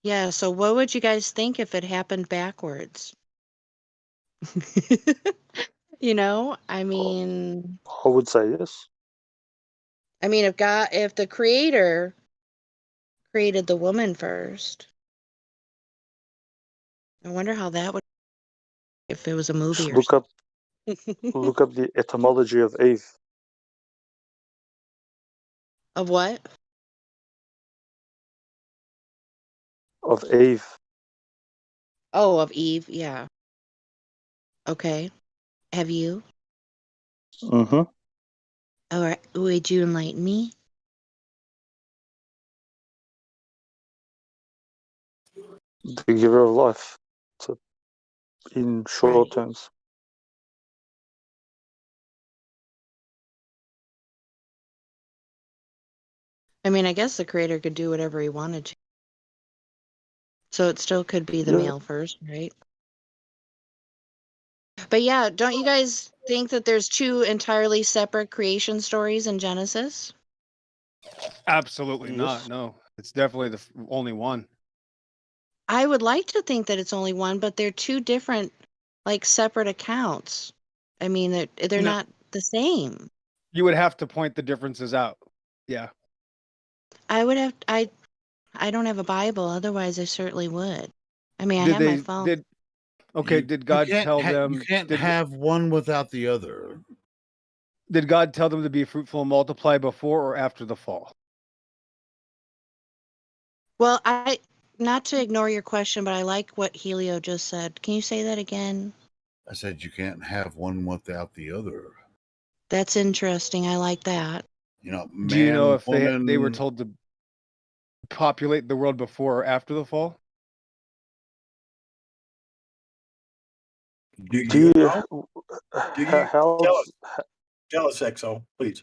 Yeah, so what would you guys think if it happened backwards? I mean, I would say yes. if the creator created the woman first, I wonder how that would if it was a movie Just or something. look up the etymology of Eve. Of what? Of Eve. Oh, of Eve, yeah. Okay. Have you? Mm-hmm. All right. Would you enlighten me? The giver of life. So in short Right. terms. I guess the creator could do whatever he wanted to. So it still could be the Yeah. male first, right? But yeah, don't you guys think that there's two entirely separate creation stories in Genesis? Absolutely not. Yes. No, it's definitely the only one. I would like to think that it's only one, but they're two different, separate accounts. They're No, not the same. you would have to point the differences out. Yeah. I would have I don't have a Bible, otherwise I certainly would. I Did have my they phone. did okay, did You God tell you them can't have one without the other. did God tell them to be fruitful and multiply before or after the fall? Well, not to ignore your question, but I like what Helio just said. Can you say that again? I said you can't have one without the other. That's interesting. I like that. Man, Do you know if woman, they were told to populate the world before or after the fall? Do you know? Do you How tell us, Exo, please?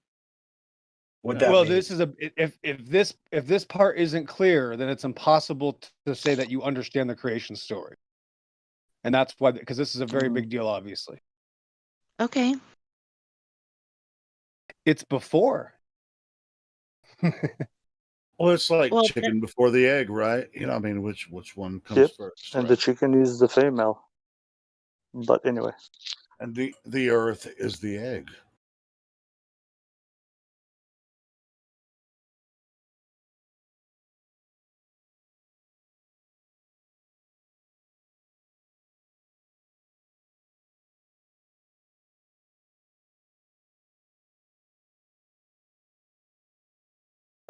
What that Well, means? this is if this part isn't clear, then it's impossible to say that you understand the creation story. And that's why, because this is a very big deal, obviously. Okay. It's before. Well, it's like Well, chicken before the egg, right? Which one comes first? and right? the chicken is the female. But anyway. And the earth is the egg.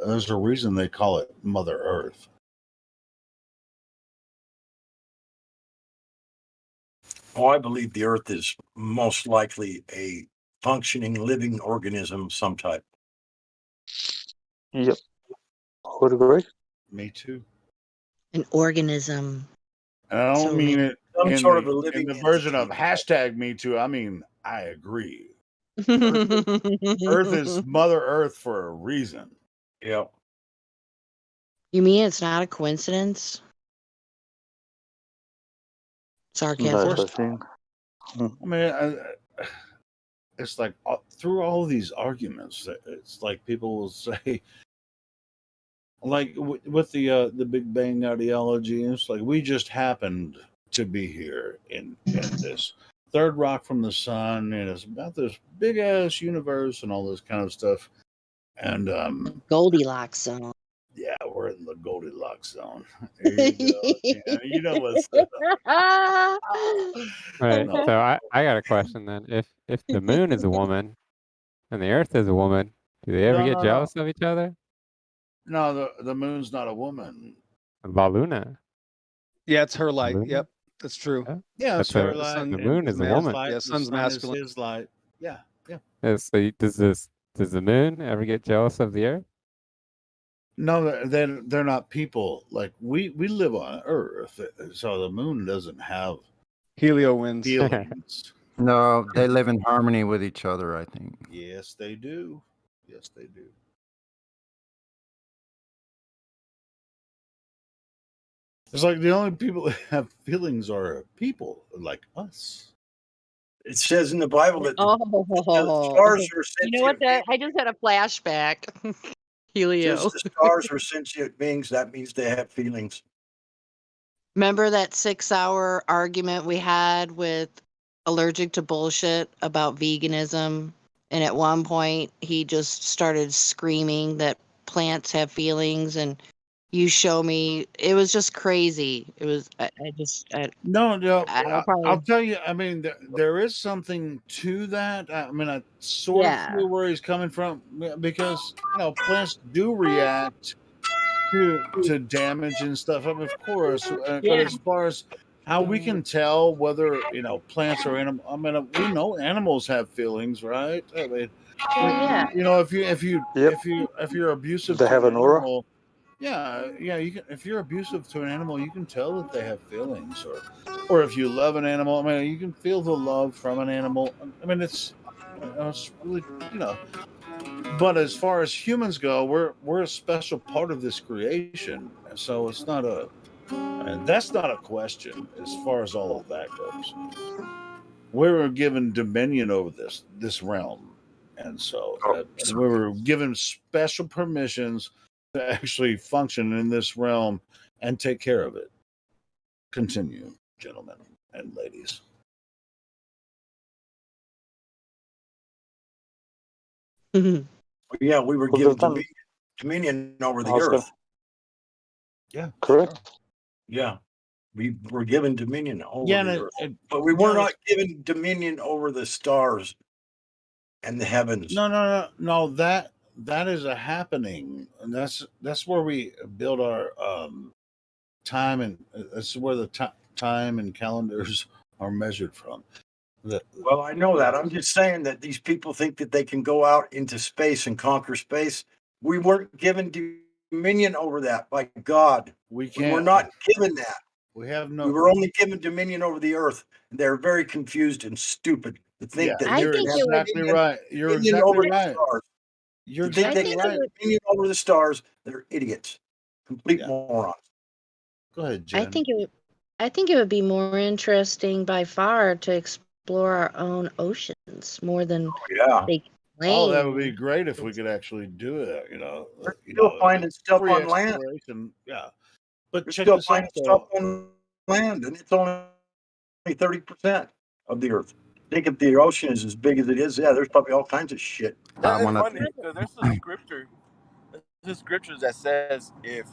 There's a reason they call it Mother Earth. Oh, I believe the Earth is most likely a functioning, living organism of some type. Yep. I would agree. Me too. An organism. And I don't mean it Some in sort of a the living version of entity. hashtag me too. I mean, I agree. Earth is Mother Earth for a reason. Yep. You mean it's not a coincidence? Sarcasm. No such thing. I mean, it's like through all these arguments, it's like people will say, like with the Big Bang ideology, it's like we just happened to be here in this third rock from the sun, and it's about this big ass universe and all this kind of stuff. And Goldilocks zone. yeah, we're in the Goldilocks zone. There you go. Yeah, you know what's up. Right. No. So I got a question then. If the moon is a woman and the earth is a woman, do they ever get jealous of each other? No, the moon's not a woman. La Luna. Yeah, it's her light. Luna? Yep, that's true. Yeah, it's But her the light. the moon is a woman. Light, Yeah, the sun's sun masculine. is his light. Yeah, yeah. So does the moon ever get jealous of the earth? No, they're not people. Like we live on Earth, so the moon doesn't have Helio wins. feelings. No, they live in harmony with each other, I think. Yes, they do. Yes, they do. It's like the only people that have feelings are people like us. It says in the Bible that the Oh, stars are sentient. you know what? I just had a flashback. Helio. Since the stars are sentient beings, that means they have feelings. Remember that 6-hour argument we had with Allergic to Bullshit about veganism? And at one point, he just started screaming that plants have feelings, and you show me. It was just crazy. It was. No, I'll I'll probably. tell you. I mean, there is something to that. I mean, I sort of Yeah. feel where he's coming from because plants do react to damage and stuff. I mean, of course, but Yeah. as far as how we can tell whether plants or animal, I mean, we know animals have feelings, right? I mean, Well, yeah. Yep. if you're abusive They to have an an aura. animal, yeah, you can. If you're abusive to an animal, you can tell that they have feelings, or if you love an animal, I mean, you can feel the love from an animal. I mean, it's really. But as far as humans go, we're a special part of this creation, so it's not that's not a question as far as all of that goes. We were given dominion over this realm, and so we were given special permissions to actually function in this realm and take care of it. Continue, gentlemen and ladies. Yeah, we were Well, given they've done- dominion over I the was gonna- earth. Yeah, Correct. Yeah, we were given dominion over Yeah, the earth, but we were not given dominion over the stars and the heavens. No. That is a happening, and that's where we build our time, and that's where the time and calendars are measured from. Well, I know that. I'm just saying that these people think that they can go out into space and conquer space. We weren't given dominion over that by God. We We were can't. not given that. We have no. We were only given dominion over the earth. They're very confused and stupid to think that I you're think it would- exactly right. You're dominion exactly over the right. stars. You're To think exactly they think can right. have dominion over the stars, they're idiots, complete Yeah. morons. Go ahead, Jen. I think it would be more interesting by far to explore our own oceans more than Yeah, they Oh, claim. that would be great if we could actually do it. we're still finding stuff free on land. exploration. Yeah, but We're check still this out finding stuff though. on land, and it's only 30% of the earth. Think if the ocean is as big as it is, yeah, there's probably all kinds of shit. I It's wanna- funny because there's a scripture. There's scriptures that says if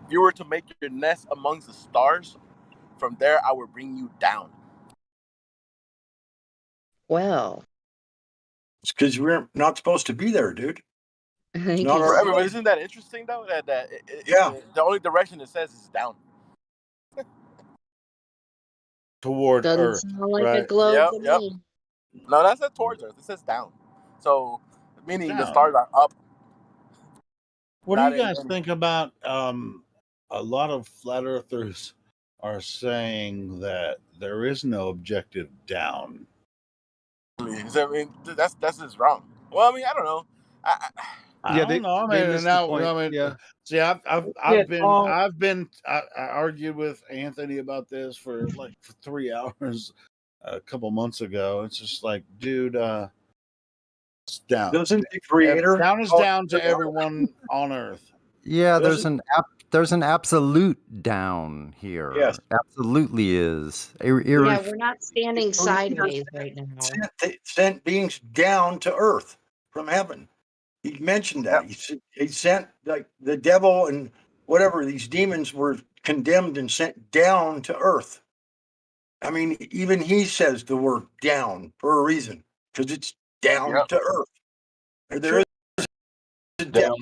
you were to make your nest amongst the stars, from there I will bring you down. Well, It's because we're not supposed to be there, dude. I think Not he's- our- Forever, but isn't that interesting though? Yeah. The only direction it says is down. Toward doesn't Earth, sound like a right? globe to Yep. me. No, that says towards Earth. It says down. So meaning the Down. stars are up. What do Not you guys in- think about a lot of flat earthers are saying that there is no objective down. So, I mean, that's just wrong. Well, I mean, I don't know. I Yeah, don't know. they I mean, missed the now, point. I mean, Yeah. see, Yeah, I argued with Anthony about this for 3 hours a couple months ago. It's just like, dude, it's down. Doesn't the creator Down is call down it to down? everyone on Earth. Yeah, Does there's an absolute down here. Yes. Absolutely is. Yeah, we're not standing sideways right now. Sent beings down to earth from heaven. He mentioned that. He sent like the devil and whatever, these demons were condemned and sent down to earth. I mean, even he says the word down for a reason, because it's down Yep. to earth. There Sure. is a Down,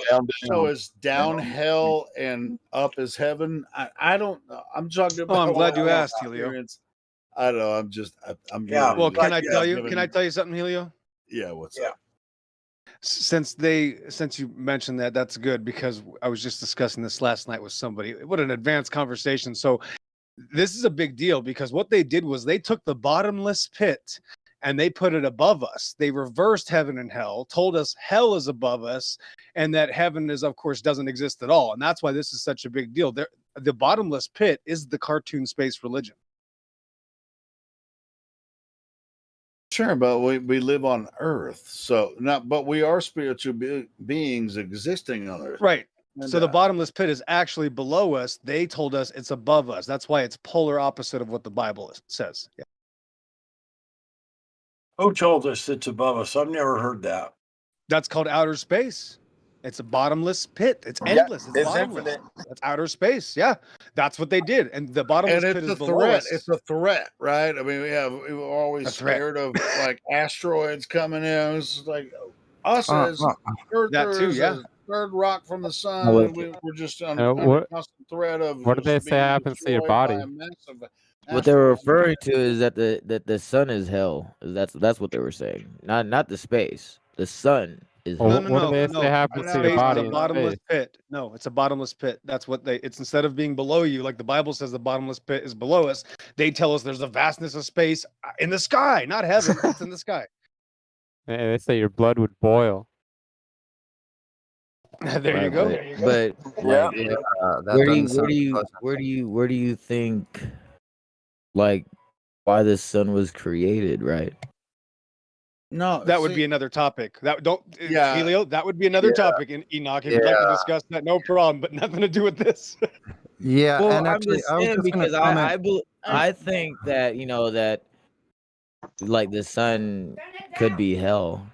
down. So is down hell and up is heaven? I don't know. I'm talking about. I'm glad you my asked, Helio. experience. I don't know. I'm Yeah. really Well, just can I tell you? giving- Can I tell you something, Helio? Yeah. What's Yeah. up? Since you mentioned that, that's good because I was just discussing this last night with somebody. What an advanced conversation. So this is a big deal because what they did was they took the bottomless pit and they put it above us. They reversed heaven and hell, told us hell is above us, and that heaven is, of course, doesn't exist at all. And that's why this is such a big deal. The bottomless pit is the cartoon space religion. Sure, but we live on Earth, so not. But we are spiritual beings existing on Earth. Right. So the bottomless pit is actually below us. They told us it's above us. That's why it's polar opposite of what the Bible says. Yeah. Who told us it's above us? I've never heard that. That's called outer space. It's a bottomless pit. It's Yeah, endless. It's it's bottomless. infinite. That's outer space. Yeah, that's what they did. And the bottomless And pit it's is a below threat. us. It's a threat, right? I mean, we're always A threat. scared of like asteroids coming in. It's like us Uh, as uh, That too, Earthers, yeah. as third rock from the sun, Well, and we're just under what constant threat of what did they just say being happens to your destroyed by body? a massive What they were asteroid. referring to is that the sun is hell. That's what they were saying. Not the space. The sun is Well, hell. No, what do they say no. happens to your Space is body a in bottomless space? pit. No, it's a bottomless pit. That's what it's instead of being below you, like the Bible says the bottomless pit is below us, they tell us there's a vastness of space in the sky, not heaven. It's in the sky. They say your blood would boil. There you Right, go. but Yeah. like, that where do doesn't you sound pleasant. where do you think like why the sun was created? Right. No, That would see, be another topic. Yeah. Helio, that would be another topic in Enoch. If you'd like to discuss that, no problem, but nothing to do with this. Yeah, Well, and I'm actually, just I was saying just going to because comment. I think that that like the sun could be hell.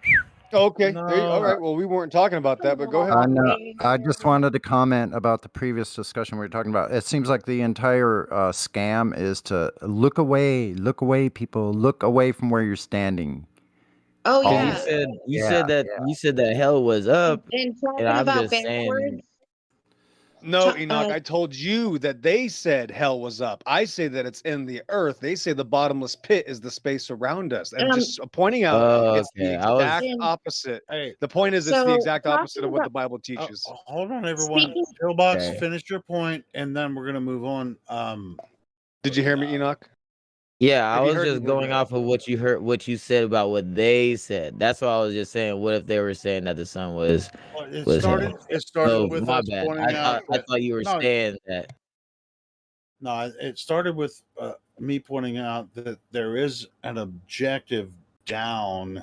Okay. There you, all No. right. Well, we weren't talking about that, but go ahead. I know. I just wanted to comment about the previous discussion we were talking about. It seems like the entire scam is to look away, people, look away from where you're standing. Oh You yeah. said Yeah, you said that hell was up, And talking and I'm about just saying. backwards. No, Ta- Enoch, I told you that they said hell was up. I say that it's in the earth. They say the bottomless pit is the space around us. I'm just pointing out it's the Okay, I was exact And opposite. Hey, The point is, it's the so exact opposite talking of what the about Bible teaches. hold on, everyone. speaking. Pillbox, Okay. finish your point, and then we're gonna move on. Did you hear me, Enoch? Yeah, I If you was heard me, just we're going good. off of what you heard, what you said about what they said. That's why I was just saying. What if they were saying that the sun was It hell? started Oh, with my us bad. pointing out I that thought you were no, saying that. no, it started with me pointing out that there is an objective down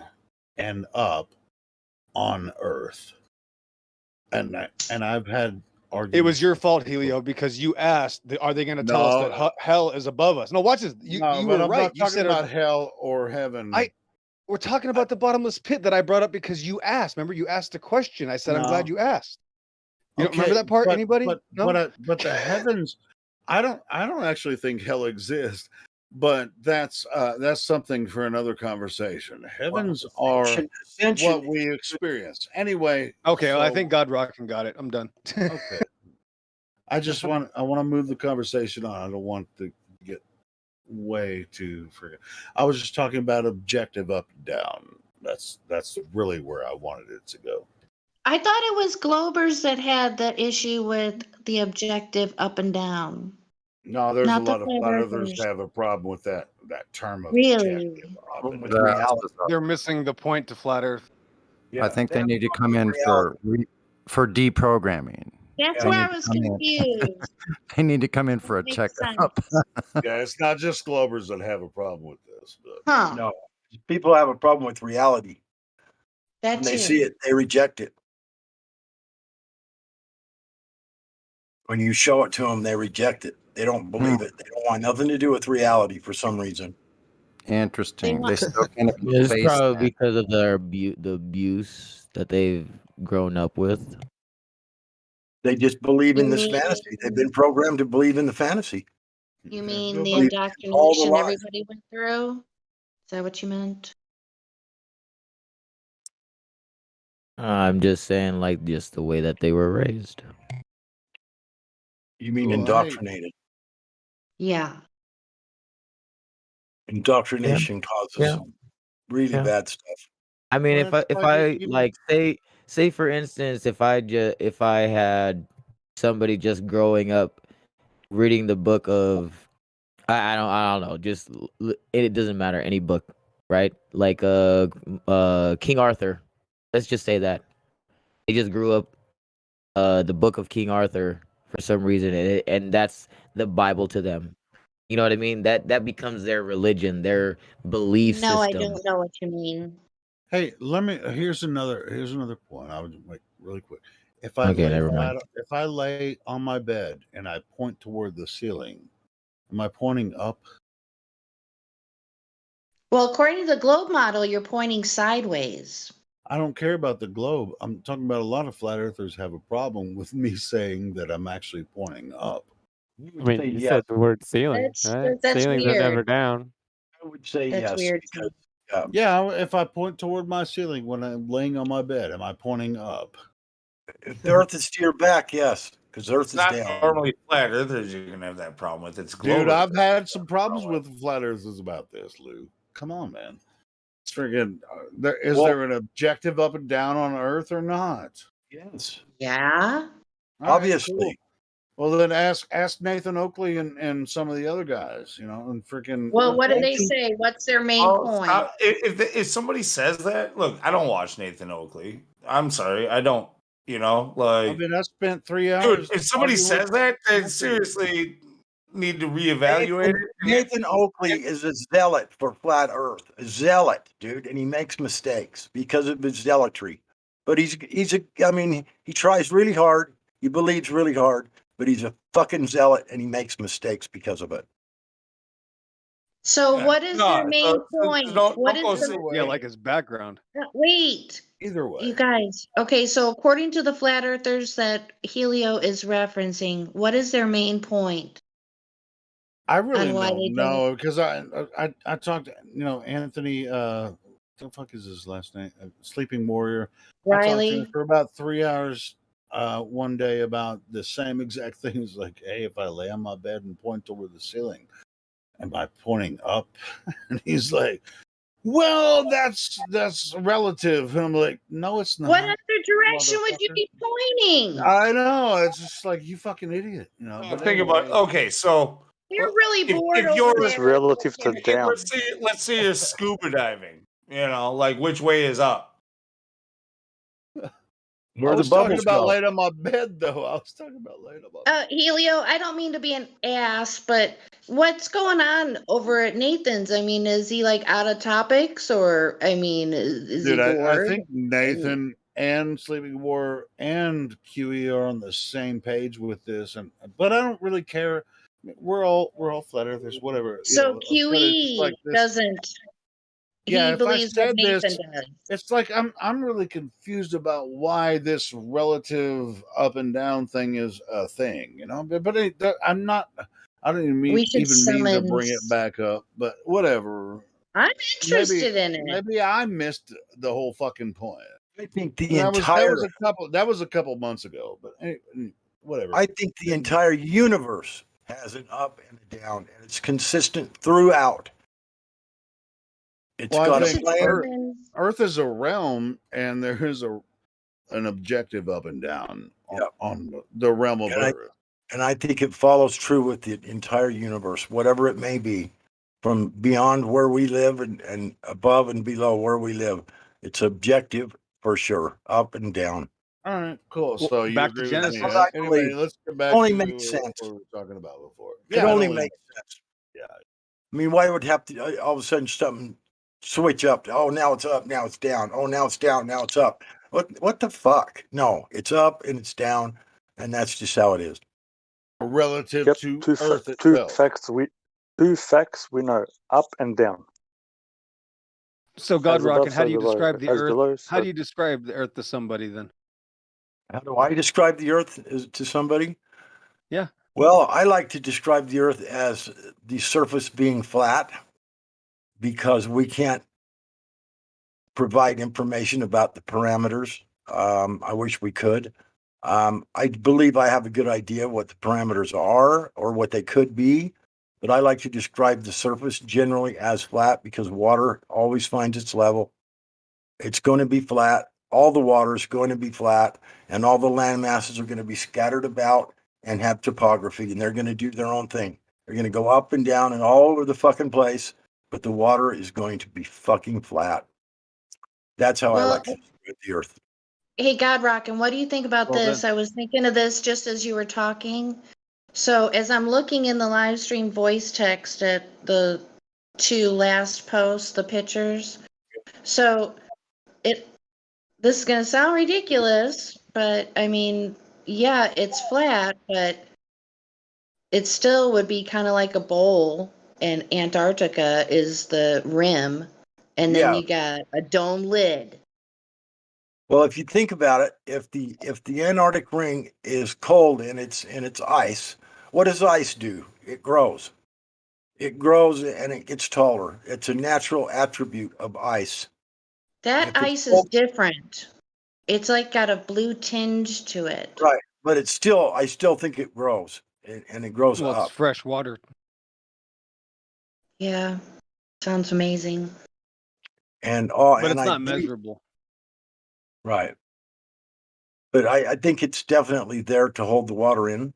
and up on Earth, and I've had arguments. It was your fault, Helio, because you asked, are they going to tell us that hell is above us? No, watch this. You were I'm right. not You talking said, about hell or heaven. we're talking about the bottomless pit that I brought up because you asked. Remember, you asked a question. I said, I'm glad you asked. You don't remember that part? Anybody? No? But the heavens, I don't actually think hell exists. But that's something for another conversation. Heavens are what we experience. Anyway. Okay, well, I think God Rockin' got it. I'm done. Okay. I want to move the conversation on. I don't want to get way too forget. I was just talking about objective up and down. That's really where I wanted it to go. I thought it was Globers that had that issue with the objective up and down. No, there's Not a the lot of flat flat earthers earthers. have a problem with that term of Really? objective up and With down. reality. They're missing the point to flat Earth. I think they need to come in reality. for deprogramming. That's They where need I to was come in. confused. They need to come in for a Makes checkup. Yeah, it's not just Globers that have a problem with this. But Huh. No, people have a problem with reality. That When they too. see it, they reject it. When you show it to them, they reject it. They don't believe it. They don't want nothing to do with reality for some reason. Interesting. They still can't It's face probably that. because of the abuse that they've grown up with. They just believe in You this mean- fantasy. They've been programmed to believe in the fantasy. You mean the Believe all the indoctrination lies. everybody went through? Is that what you meant? I'm just saying, like, just the way that they were raised. You mean Well, indoctrinated? Yeah. Indoctrination causes Yeah. some really Yeah. bad stuff. I mean, Well, if that's I like even- like say for instance, if I had somebody just growing up reading the book of I don't know, just it doesn't matter, any book, right? Like King Arthur. Let's just say that they just grew up the book of King Arthur for some reason, and that's the Bible to them. You know what I mean? That becomes their religion, their belief No, I system. don't know what you mean. Hey, here's another point. I would make really quick. If I Okay, lay never flat, mind. if I lay on my bed and I point toward the ceiling, am I pointing up? Well, according to the globe model, you're pointing sideways. I don't care about the globe. I'm talking about a lot of flat earthers have a problem with me saying that I'm actually pointing up. You I would mean, say you yes. said the word ceiling, right? That's Ceilings are weird. never down. I would say That's yes weird. because Yeah, if I point toward my ceiling when I'm laying on my bed, am I pointing up? if the Earth is to your back, yes, because Earth It's is not down. normally flat earthers you're gonna have that problem with. It's Dude, global. I've had some problems with flat earthers about this, Lou. Come on, man. It's freaking. Is there an objective up and down on Earth or not? Yes, Yeah. All right, obviously. cool. Well, then ask Nathan Oakley and some of the other guys, and freaking. Well, what do they Nathan- say? What's their main Well, point? if somebody says that, look, I don't watch Nathan Oakley. I'm sorry, I don't. Like, I mean, I spent 3 dude, hours. if somebody arguing says with that, they Nathan. seriously need to reevaluate it. Nathan Oakley is a zealot for flat Earth, a zealot, dude, and he makes mistakes because of his zealotry. But he tries really hard. He believes really hard, but he's a fucking zealot and he makes mistakes because of it. So, Yeah. what is their No, main so point? don't What go is say- the Yeah, like his background. wait? Either way, You guys. Okay, so according to the flat earthers that Helio is referencing, what is their main point? I really on why they don't don't- know because I talked to Anthony. What the fuck is his last name? Sleeping Warrior. I talked to Riley? him for about 3 hours one day about the same exact thing. It's like, hey, if I lay on my bed and point toward the ceiling, am I pointing up? And he's like, well, that's relative. And I'm like, no, it's not. What other direction would you be pointing? I know. It's just like, you fucking idiot. But think about okay, so You're really if bored you're over It's there. relative to down. let's say you're scuba diving, like which way is up? Where I the was talking bubbles about go. laying on my bed, though. I was talking about laying on my bed. Helio, I don't mean to be an ass, but what's going on over at Nathan's? I mean, is he like out of topics, or I mean, is Dude, he I bored? think Nathan and Sleeping War and QE are on the same page with this, but I don't really care. We're all flat earthers, whatever. So but it's QE like this. doesn't. Yeah, he if I believes what said this, Nathan does. it's like I'm really confused about why this relative up and down thing is a thing, But I'm not. I don't even mean to bring it back up, but whatever. I'm interested in it. Maybe I missed the whole fucking point. I think that was a couple months ago, but whatever. I think the entire universe has an up and a down, and it's consistent throughout. It's got a plan. Earth is a realm, and there is an objective up and down on the realm of Earth. And I think it follows true with the entire universe, whatever it may be, from beyond where we live and above and below where we live. It's objective for sure, up and down. All right, cool. So you back agree to Genesis. with me? Anyway, let's get back only to makes sense. what we were talking about before. It only makes sense. Yeah. I mean, why would it have to all of a sudden something switch up? Oh, now it's up, now it's down. Oh, now it's down, now it's up. What the fuck? No, it's up and it's down, and that's just how it is. Relative to Earth two itself. facts we know: up and down. So, God As above, Rock, and how so do you below. describe the As Earth? below, How so- do you describe the Earth to somebody then? How do I describe the Earth to somebody? Yeah. Well, I like to describe the Earth as the surface being flat because we can't provide information about the parameters. I wish we could. I believe I have a good idea what the parameters are or what they could be, but I like to describe the surface generally as flat because water always finds its level. It's going to be flat. All the water is going to be flat, and all the land masses are going to be scattered about and have topography, and they're going to do their own thing. They're going to go up and down and all over the fucking place, but the water is going to be fucking flat. That's how I like to describe the Earth. Hey, God Rock, and what do you think about this? I was thinking of this just as you were talking. So as I'm looking in the live stream voice text at the two last posts, the pictures. So this is going to sound ridiculous, but I mean, yeah, it's flat, but it still would be kind of like a bowl, and Antarctica is the rim, and then Yeah. you got a dome lid. Well, if you think about it, if the Antarctic ring is cold and it's ice, what does ice do? It grows. It grows and it gets taller. It's a natural attribute of ice. That If it's ice is cold, different. It's like got a blue tinge to it. right, but it's still, I still think it grows and it grows Well, it's up. fresh water. Yeah, sounds amazing. And But and it's I not believe- measurable. right. But I think it's definitely there to hold the water in.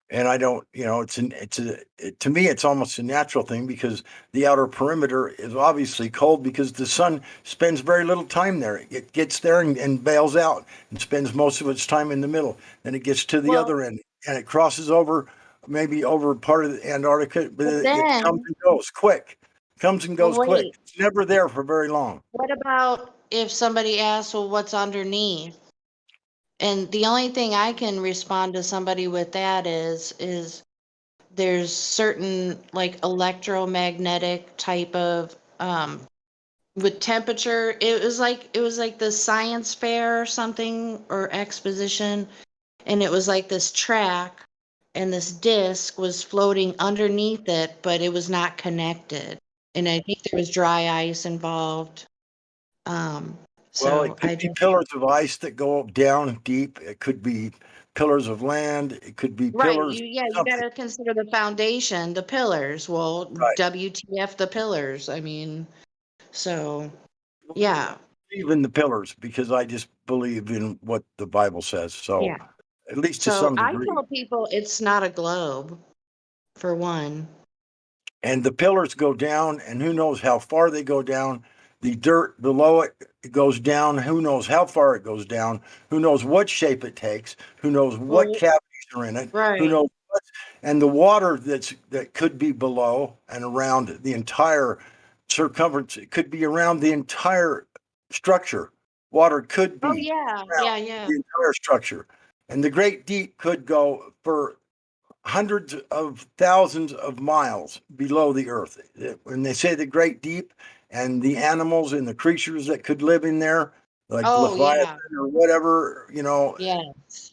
And I don't, to me, it's almost a natural thing because the outer perimeter is obviously cold because the sun spends very little time there. It gets there and bails out and spends most of its time in the middle. Then it gets to the Well- other end and it crosses over, maybe over part of Antarctica, but it then- comes and goes quick. Comes and goes Well, quick. wait. It's never there for very long. What about if somebody asks, well, what's underneath? And the only thing I can respond to somebody with that is there's certain like electromagnetic type of with temperature. It was like the science fair or something, or exposition, and it was like this track and this disc was floating underneath it, but it was not connected. And I think there was dry ice involved. So Well, it could be pillars of ice that go down deep. It could be pillars of land. It could be right, pillars. you something. got to consider the foundation, the pillars. Well, Right. WTF the pillars? I mean, so yeah, I believe in the pillars because I just believe in what the Bible says. So yeah. at least to So some I degree. tell people it's not a globe, for one. And the pillars go down, and who knows how far they go down. The dirt below it goes down. Who knows how far it goes down? Who knows what shape it takes? Who knows what Well, cavities are in it? right. Who knows what? And the water that could be below and around the entire circumference, it could be around the entire structure. Water could be Oh yeah, around yeah. the entire structure. And the great deep could go for hundreds of thousands of miles below the earth. When they say the great deep and the animals and the creatures that could live in there, like Oh, Leviathan or whatever, Yes.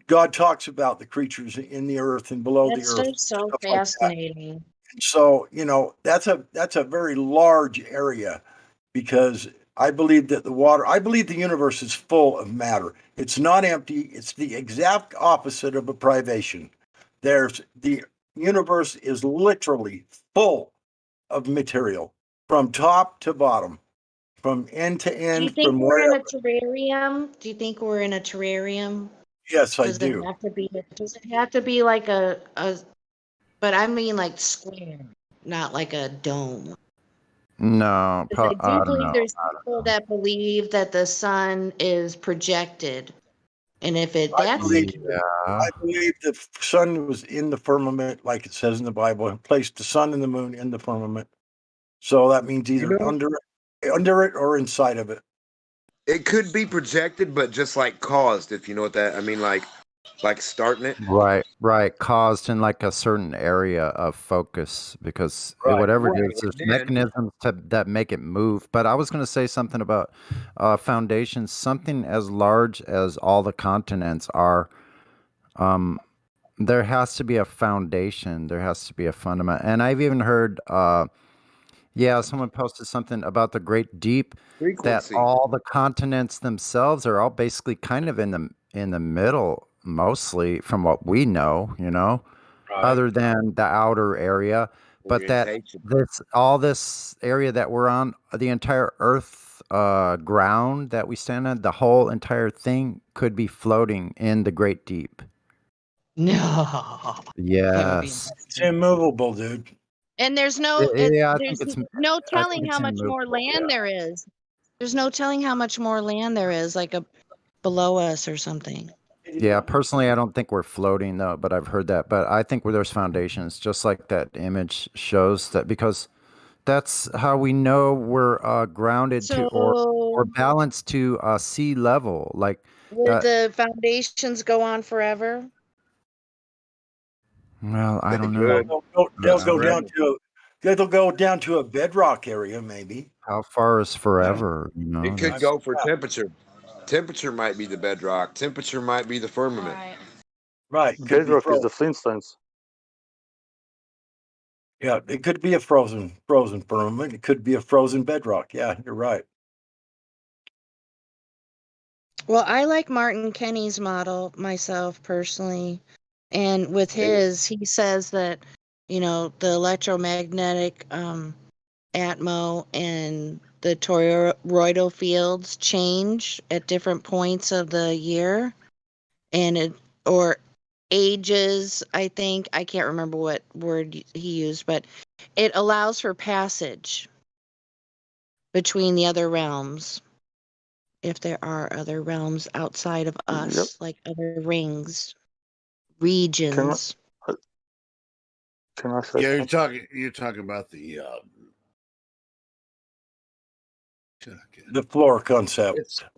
God talks about the creatures in the earth and below That's the earth. just so stuff like that. fascinating. So, that's a very large area because I believe that I believe the universe is full of matter. It's not empty. It's the exact opposite of a privation. The universe is literally full of material from top to bottom, from end to Do you end, think from we're in wherever. a terrarium? Do you think we're in a terrarium? Yes, I Does do. it have to be? Does it have to be like a? But I mean like square, not like a dome. No, 'Cause I I do don't believe know. there's people that believe that the sun is projected, and if it I that's believe, Yeah. I believe the sun was in the firmament, like it says in the Bible, and placed the sun and the moon in the firmament. So that means either under it or inside of it. It could be projected, but just like caused, if you know what that I mean, like starting it. Right. Caused in like a certain area of focus because Right. whatever it Right, is, there's and then- mechanisms that make it move. But I was going to say something about foundations, something as large as all the continents are. There has to be a foundation. There has to be a fundament. And I've even heard, someone posted something about the Great Deep, that Frequency. all the continents themselves are all basically kind of in the middle, mostly from what we know, other than the outer area. But that Orientation. this area that we're on, the entire Earth ground that we stand on, the whole entire thing could be floating in the Great Deep. no. That would be Yes. It's immovable, dude. And there's no Yeah, I there's think it's no I telling think how it's much more immovable, land there is. There's no telling how much more land there is, like below us or something. Yeah, personally, I don't think we're floating though, but I've heard that. But I think where there's foundations, just like that image shows that, because that's how we know we're grounded to, or or balanced to sea level. Like, would the foundations go on forever? well, I don't know. Good. They'll go down to a bedrock area, maybe. How far is forever? You know, It could that's- go for temperature. Temperature might be the bedrock. Temperature might be the firmament. Right. Could be Bedrock is frozen. the Flintstones. Yeah, it could be a frozen firmament. It could be a frozen bedrock. Yeah, you're right. Well, I like Martin Kenny's model myself personally. And with his, he says that, the electromagnetic atmo and the toroidal fields change at different points of the year. And or ages, I think. I can't remember what word he used, but it allows for passage between the other realms. If there are other realms outside of us, like other rings, regions. Can I say? Yeah, you're talking about the floor concept. It's like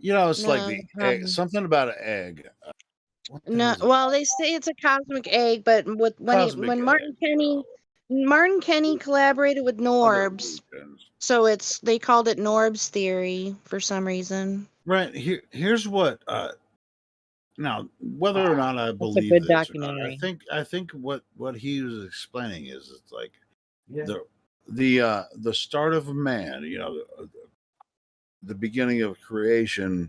No, the egg, something about an egg. No, well, they say it's a cosmic egg, but when Martin Kenny collaborated with Norbs, so they called it Norbs theory for some reason. Right. Here's what now, whether or not I believe good this, documentary. I think what he was explaining is it's like the start of man, the beginning of creation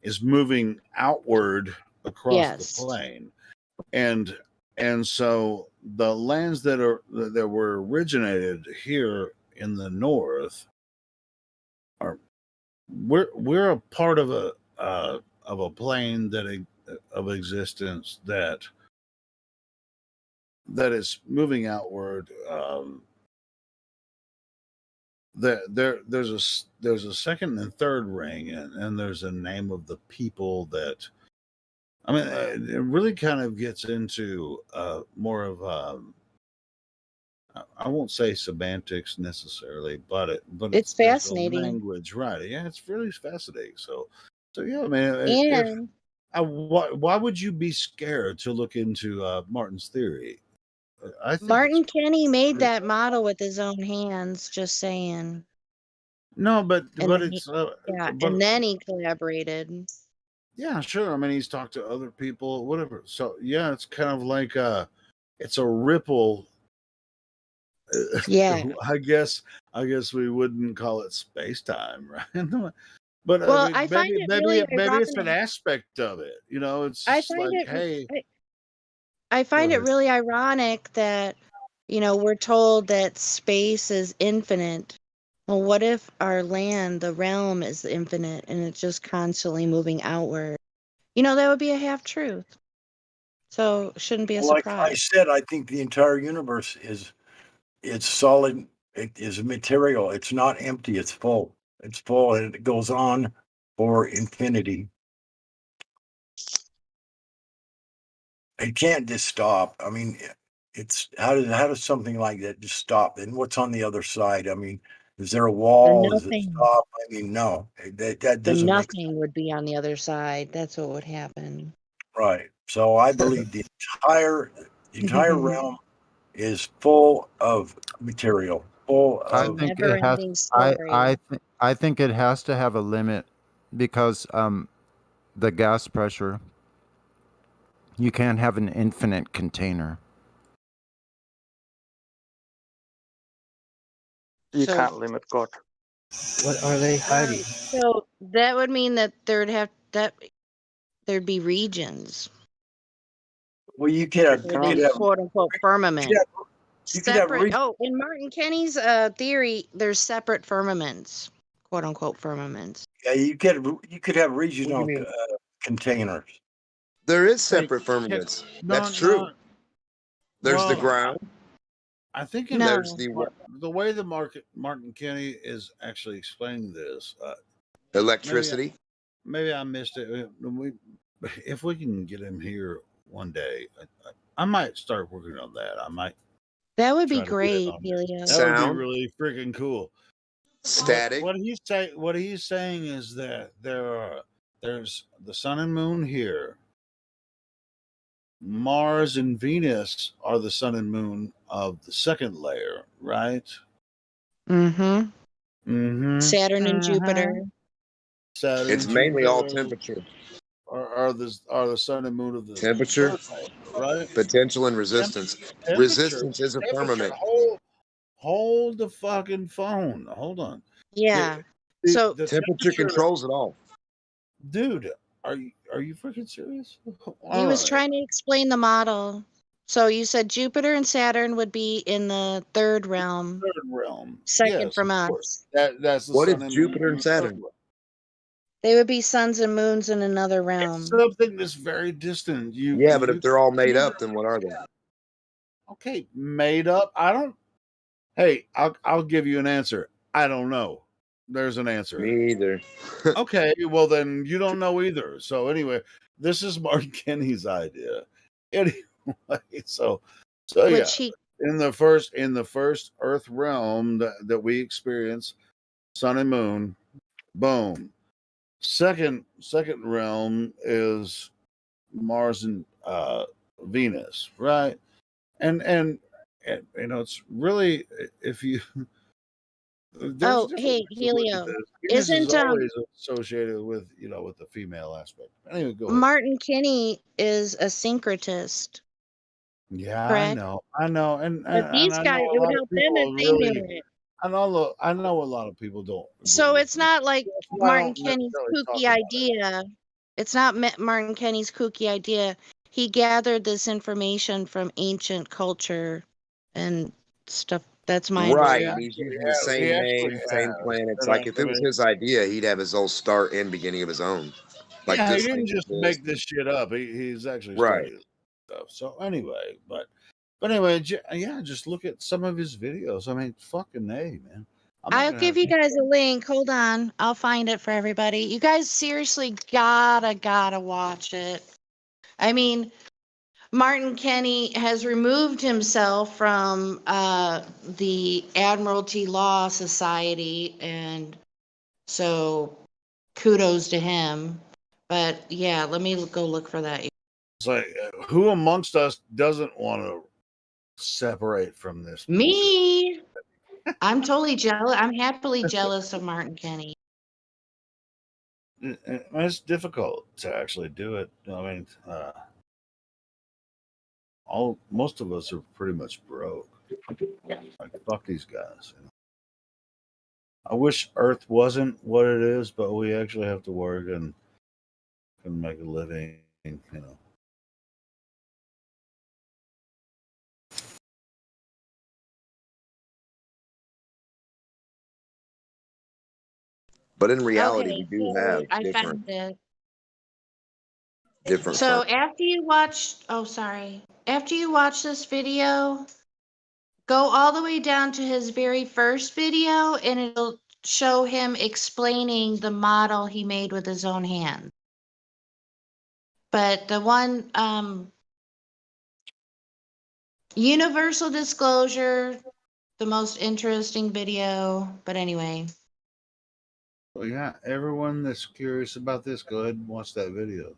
is moving outward across the plane, and so the lands that were originated here in the north are we're a part of a plane of existence that is moving outward. There's a second and third ring, and there's a name of the people that. I mean, it really kind of gets into more of I won't say semantics necessarily, but it's there's fascinating. language, right? Yeah, it's really fascinating. So yeah, man. And why would you be scared to look into Martin's theory? I think Martin Kenny made that model with his own hands. Just saying. No, but And it's and then he collaborated. Yeah, sure. I mean, he's talked to other people, whatever. So yeah, it's kind of like it's a ripple. Yeah. I guess we wouldn't call it space time, right? But well, I find it really maybe it's an ironic. aspect of it. It's I just find like, it. hey, I find it ahead. really ironic that we're told that space is infinite. Well, what if our land, the realm, is infinite and it's just constantly moving outward? That would be a half truth. So it shouldn't be a Like surprise. I said, I think the entire universe it's solid. It is material. It's not empty. It's full. It's full, and it goes on for infinity. It can't just stop. I mean, it's how does something like that just stop? And what's on the other side? I mean, is there a wall? Does it stop? I mean, no, that The doesn't make sense. nothing would be on the other side. That's what would happen. Right. So I believe the entire realm is full of material, full I of think it has. I think it has to have a limit because the gas pressure. You can't have an infinite container. You can't limit God. What are they hiding? So that would mean that there'd be regions. Well, you could have quote unquote firmament. You could have Separate. In Martin Kenny's theory, there's separate firmaments, quote unquote firmaments. Yeah, you could have regional containers. There is separate firmaments. That's true. There's the ground. I think there's the way the Martin Kenny is actually explaining this. Electricity. Maybe I missed it. If we can get him here one day, I might start working on that. I might. That would be great, Helio. That would be really freaking cool. Static. What he's saying is that there's the sun and moon here. Mars and Venus are the sun and moon of the second layer, right? Mm-hmm. Mm-hmm. Saturn and Jupiter. Saturn It's and mainly all Jupiter temperature. are the sun and moon of the Temperature, third layer, right? potential, and resistance. Resistance is a firmament. Hold the fucking phone. Hold on. Yeah. So The Temperature controls it all. Dude, are you freaking serious? he was trying to explain the model. So you said Jupiter and Saturn would be in the third realm, Third realm. second Yes, from of course. us. That's the What sun is and Jupiter moon and of the third Saturn? realm. They would be suns and moons in another It's realm. something that's very distant. Yeah, but if they're all made up, then what are they? Okay, made up. I don't. Hey, I'll give you an answer. I don't know. There's an answer. Me either. Okay, well then you don't know either. So anyway, this is Mark Kenny's idea. Anyway, so yeah, Which he in the first Earth realm that we experience, sun and moon, boom. Second realm is Mars and Venus, right? And you know, it's really, if you there's Oh, different hey, ways to look at Helio. this. Venus is Isn't always associated with, you know, with the female aspect. Anyway, go ahead. Martin Kinney is a syncretist, Yeah, correct? I know, and But these I guys, know a it would lot of help them people if they knew really. it. I know a lot of people don't agree So with it's me. not like That's why I Martin don't Kenny's necessarily talk kooky about idea. It's not Martin Kenny's kooky idea. He gathered this information from ancient culture and stuff. That's my Right, understanding. and he's using He the same actually name, same has. planets. And Like if it was his idea, he'd have his whole start and beginning of his own. Like yeah, he this didn't thing just is make this shit up. He's actually right. studied stuff. So anyway, but anyway, yeah, just look at some of his videos. I mean, fucking A, man. I'm not I'll gonna give have you guys a link. Hold on. I'll find it for everybody. You guys seriously gotta watch it. I mean, Martin Kenny has removed himself from the Admiralty Law Society, and so kudos to him. But yeah, let me go look for that. It's like, who amongst us doesn't want to separate from this bullshit? Me, I'm totally jealous. I'm happily jealous of Martin Kenny. It's difficult to actually do it. I mean, most of us are pretty much broke. Like, fuck these guys. You know? I wish Earth wasn't what it is, but we actually have to work and make a living. You know. But in reality, Okay, we do so have I different found it. different So firms. after you watch, after you watch this video, go all the way down to his very first video and it'll show him explaining the model he made with his own hand. But the one, universal disclosure, the most interesting video. But anyway. Well, yeah, everyone that's curious about this, go ahead and watch that video.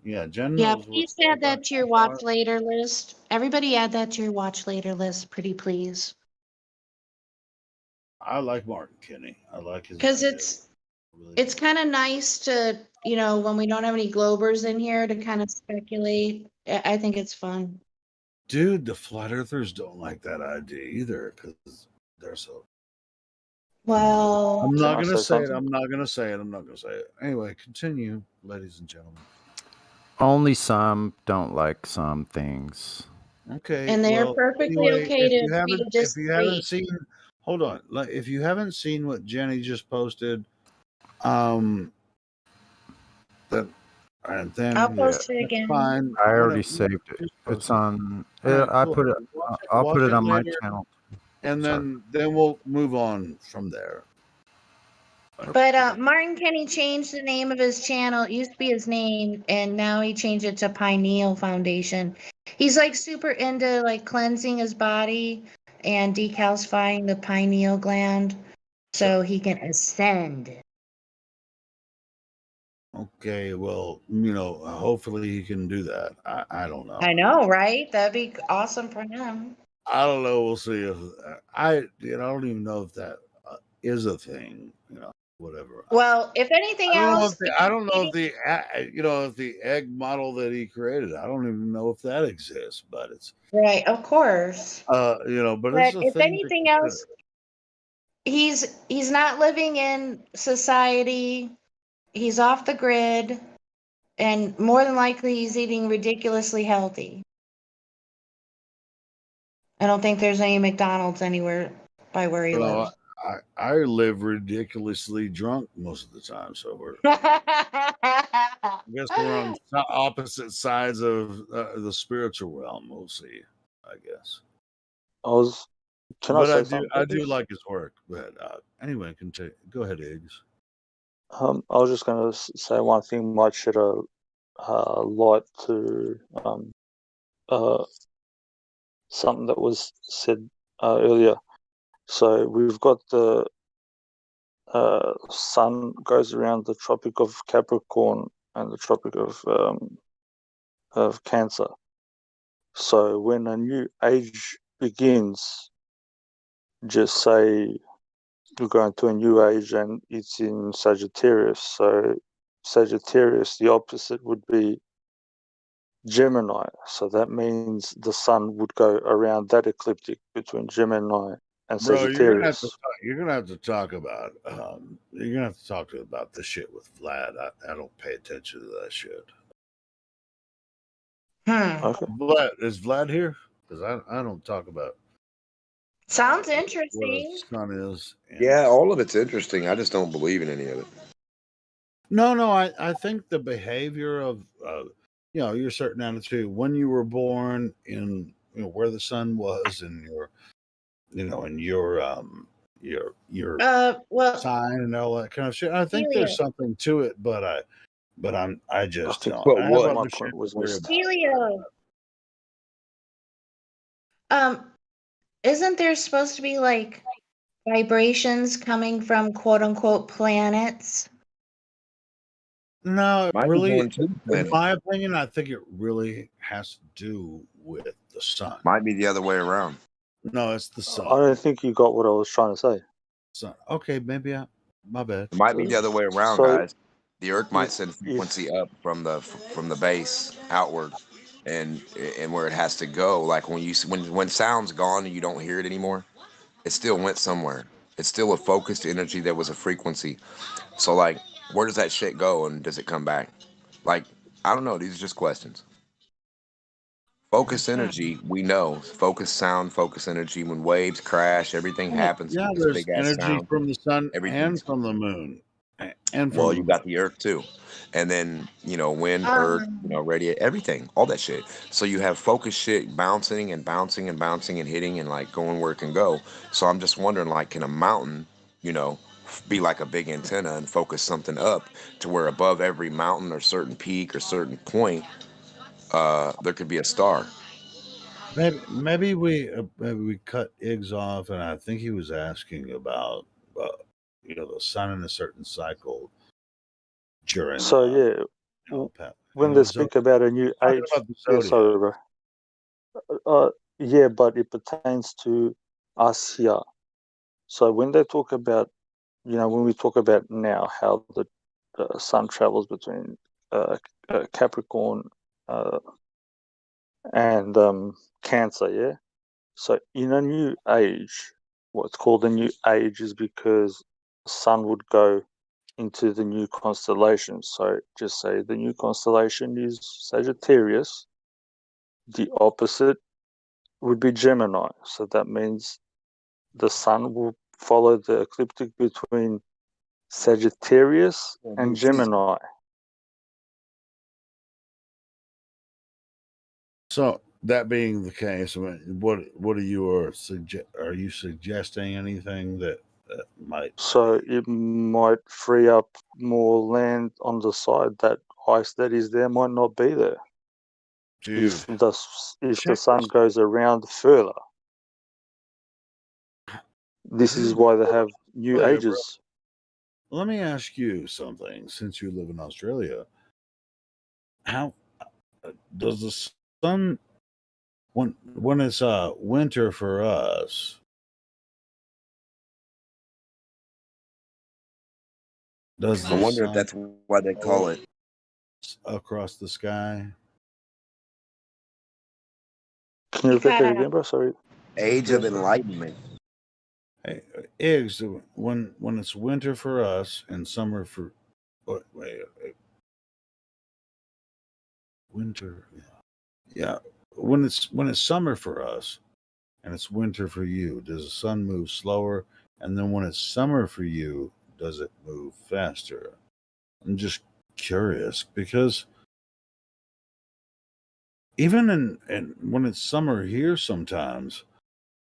Yeah, Jen Yeah, knows please what's add that to your watch later list. Everybody add that to your watch later list, pretty please. I like Martin Kinney. I like his Because ideas. it's kind of nice to, you know, when we don't have any Globers in here to kind of speculate. I think it's fun. Dude, the flat earthers don't like that idea either because they're so. Well, I'm not Can I gonna say say it. something? I'm not gonna say it. I'm not gonna say it. Anyway, continue, ladies and gentlemen. Only some don't like some things. Okay. and they're Well, perfectly anyway, okay to agree to if disagree. you haven't seen, hold on. Like, if you haven't seen what Jenny just posted, that, and then I'll post it that's again. fine. I already Whatever. saved it. Just It's post it. on. All right, I cool. put it. Watch I'll put it on my later, channel. and Sorry. then we'll move on from there. But Martin Kenny changed the name of his channel. It used to be his name, and now he changed it to Pineal Foundation. He's like super into like cleansing his body and decalcifying the pineal gland. so he can ascend. Okay, well, hopefully he can do that. I don't know. I know, right? That'd be awesome for him. I don't know. We'll see if I don't even know if that is a thing. Whatever. Well, if anything else, I don't know if the egg model that he created. I don't even know if that exists, but it's right, of course. but it's But a if thing. anything else, he's not living in society. He's off the grid, and more than likely, he's eating ridiculously healthy. I don't think there's any McDonald's anywhere by where he lives. I live ridiculously drunk most of the time, so I guess we're on opposite sides of the spiritual realm. We'll see, I guess. I do like his work. But anyway, go ahead, Iggs. I was just going to say one thing might shed a light to something that was said earlier. So we've got the sun goes around the Tropic of Capricorn and the Tropic of Cancer. So when a new age begins, just say you're going to a new age and it's in Sagittarius. So Sagittarius, the opposite would be Gemini. So that means the sun would go around that ecliptic between Gemini and Bro, Sagittarius. you're gonna have to talk about the shit with Vlad. I don't pay attention to that shit. Okay. Is Vlad here? Because I don't talk about. Sounds What interesting. a sun is. Yeah, all of it's interesting. I just don't believe in any of it. No, I think the behavior of your certain attitude when you were born, in where the sun was, and your sign and all that kind of shit. I think there's something to it, but I just I have other shit to worry about. Helio. Isn't there supposed to be like vibrations coming from quote unquote planets? No, it Might be really, going to the in planet. my opinion, I think it really has to do with the sun. Might be the other way around. No, it's the sun. I don't think you got what I was trying to say. Sun. Okay, maybe my bad. It might be the other way around, So guys. The Earth might send frequency up from the base outward, and where it has to go. Like when sound's gone and you don't hear it anymore, it still went somewhere. It's still a focused energy that was a frequency. So like, where does that shit go, and does it come back? Like, I don't know. These are just questions. Focus energy, we know. Focus sound, focus energy. When waves crash, everything happens. Yeah, With this there's big ass energy sound. from the sun Everything. and from the moon, and from Well, the you moon. got the Earth too, and then wind, Earth, radiate, everything, all that shit. So you have focus shit bouncing and bouncing and bouncing and hitting and like going where it can go. So I'm just wondering, like, can a mountain, be like a big antenna and focus something up to where above every mountain or certain peak or certain point, there could be a star. Maybe we cut Iggs off, and I think he was asking about the sun in a certain cycle during. So when they speak about a new age, sorry, bro. Yeah, but it pertains to us here. So when they talk about, when we talk about now how the sun travels between Capricorn and Cancer, yeah. So in a new age, what's called a new age is because the sun would go into the new constellation. So just say the new constellation is Sagittarius. The opposite would be Gemini. So that means the sun will follow the ecliptic between Sagittarius and Gemini. So that being the case, what are you are you suggesting anything that might? So it might free up more land on the side. That ice that is there might not be there. Dude, if the sun goes around further. This is why they have new Okay, ages. let me ask you something. Since you live in Australia, how does the sun when it's winter for us? Does I the wonder if sun that's why they call it across the sky? Can you repeat that again, bro? Sorry. Age of Enlightenment. Hey, eggs. When it's winter for us and summer for wait, winter. Yeah, when it's summer for us and it's winter for you, does the sun move slower? And then when it's summer for you, does it move faster? I'm just curious because even in when it's summer here, sometimes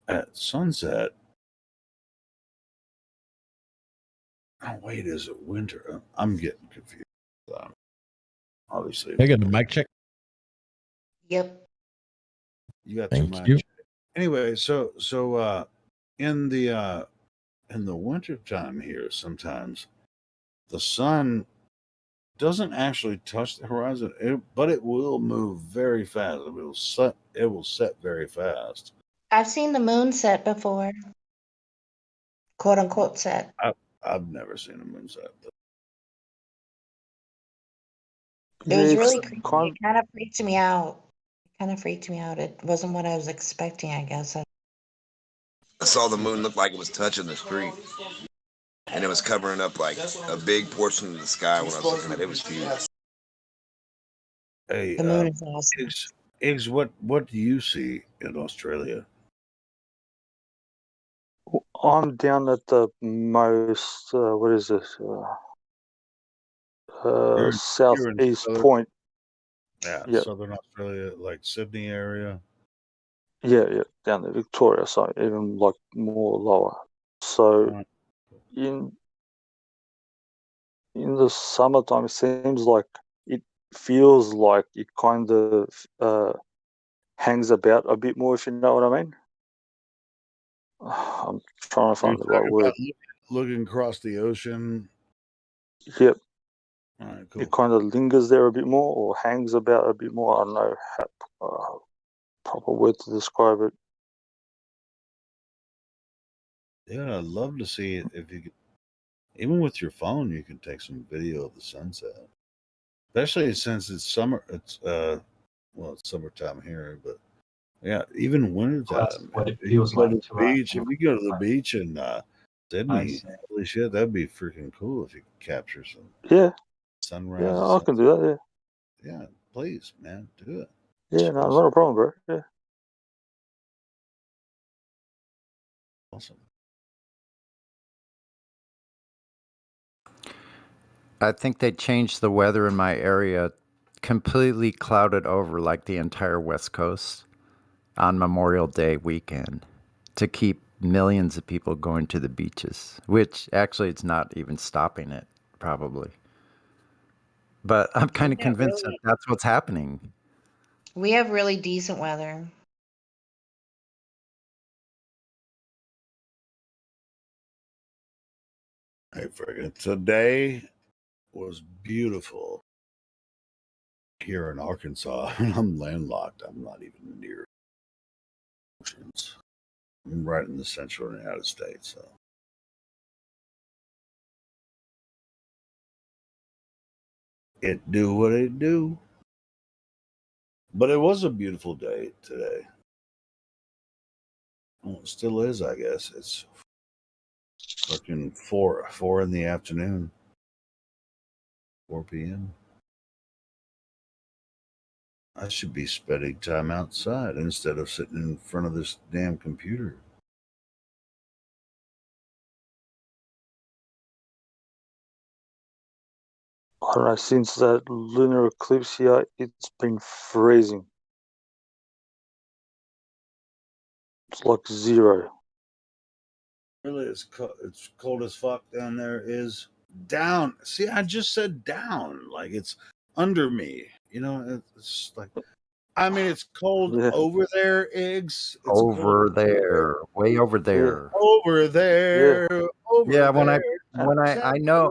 at sunset. Oh wait, is it winter? I'm getting confused. Obviously, I got a mic check. Yep. you got Thank your mic you. check. Anyway, so in the winter time here, sometimes the sun doesn't actually touch the horizon, but it will move very fast. It will set very fast. I've seen the moon set before. Quote unquote set. I've never seen a moon set. It was Yeah, really it's creepy. kind It kind of freaked me out. It wasn't what I was expecting, I guess. I saw the moon look like it was touching the street, and it was covering up like a big portion of the sky when I was looking at it. It was huge. Hey, The moon is awesome. Iggs, what do you see in Australia? I'm down at the most, what is this? You're in Southeast southern, point. yeah, southern Australia, like Sydney area. Yeah, down there, Victoria, so even like more lower. So in the summertime, it seems like it feels like it kind of hangs about a bit more, if you know what I mean. I'm trying to You're find the right talking word. about looking across the ocean. Yep. All right, cool. It kind of lingers there a bit more, or hangs about a bit more. I don't know how proper word to describe it. Yeah, I'd love to see it if you could. Even with your phone, you can take some video of the sunset. Especially since it's summer. It's it's summertime here, but yeah, even wintertime. what it If you feels go to like the to beach, if you go to the like beach in Sydney, ice. holy shit, that'd be freaking cool if you could capture some Yeah, sunrise. I can do that. Yeah, please, man, do it. Yeah, no, not a problem, bro. Yeah. Awesome. I think they changed the weather in my area, completely clouded over like the entire West Coast on Memorial Day weekend to keep millions of people going to the beaches, which actually it's not even stopping it, probably. But I'm kind of convinced that that's what's happening. We have really decent weather. Hey, friggin' today was beautiful here in Arkansas. I'm landlocked. I'm not even near oceans. I'm right in the central United States. So. It do what it do. But it was a beautiful day today. Well, it still is, I guess. It's fucking 4 in the afternoon. 4 p.m. I should be spending time outside instead of sitting in front of this damn computer. I don't know, since that lunar eclipse here, it's been freezing. It's like zero. Really, it's cold as fuck down there. Is down. See, I just said down. Like it's under me. You know, it's like. I mean, it's cold over there, Iggs. It's Over cold there, way over there. over there, Yeah, over there. I know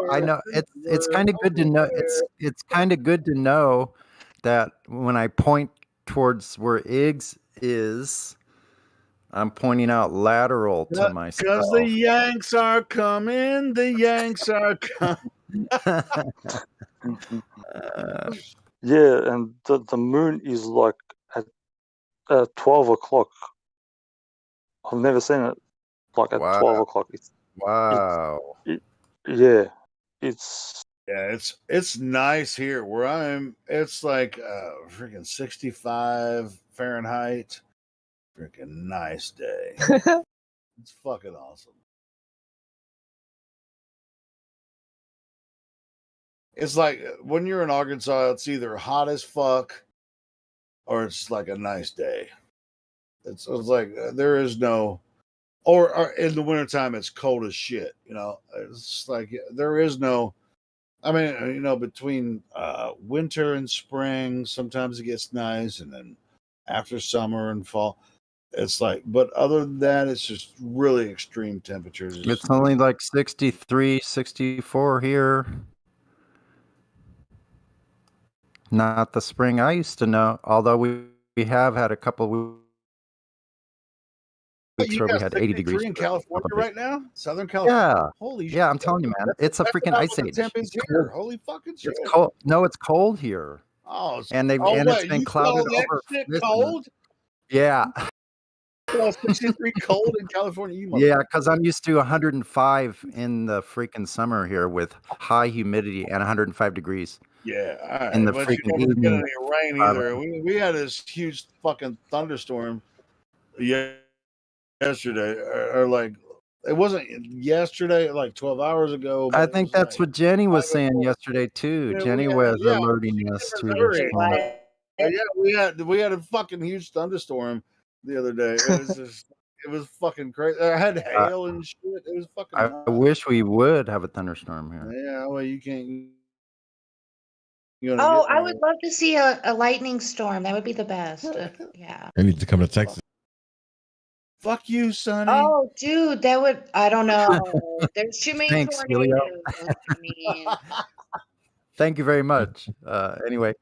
it's kind of good to know. It's kind of good to know that when I point towards where Iggs is, I'm pointing out lateral to myself. Because the Yanks are coming. The Yanks are coming. Yeah, and the moon is like at 12 o'clock. I've never seen it like at 12 o'clock. Wow. Yeah, it's it's nice here where I'm. It's like freaking 65 Fahrenheit. Freaking nice day. It's fucking awesome. It's like when you're in Arkansas, it's either hot as fuck or it's like a nice day. It's like there is no, or in the wintertime, it's cold as shit. You know, it's like there is no, I mean, you know, between winter and spring, sometimes it gets nice. And then after summer and fall, it's like, but other than that, it's just really extreme temperatures. It's only like 63, 64 here. Not the spring I used to know, although we have had a couple weeks where we had 80 degrees in California right now, Southern California. Yeah, Holy shit. yeah, I'm telling you, man, it's a freaking ice The age. temp is here. Holy fucking shit. It's cold. No, it's cold here. Oh, and wait, it's been you clouded call that over. shit Listen, cold? Yeah. 63 cold in California. You Yeah, because I'm used to 105 in the freaking summer here with high humidity and 105 degrees. Yeah, all right. In the But you freaking never get evening. any rain either. We had this huge fucking thunderstorm yesterday, or like it wasn't yesterday, like 12 hours ago. I think that's what Jenny was saying yesterday too. Jenny was alerting us to this storm. Yeah, we had a fucking huge thunderstorm the other day. It was just it was fucking crazy. I had hail and shit. It was fucking I nuts. wish we would have a thunderstorm here. Yeah, well, you can't. Oh, I would love to see a lightning storm. That would be the best. Yeah. I need to come to Texas. Fuck you, Sonny. Oh, dude, that would. I don't know. There's too many Thanks, Helio. tornadoes. I mean, Thank you very much. Anyway,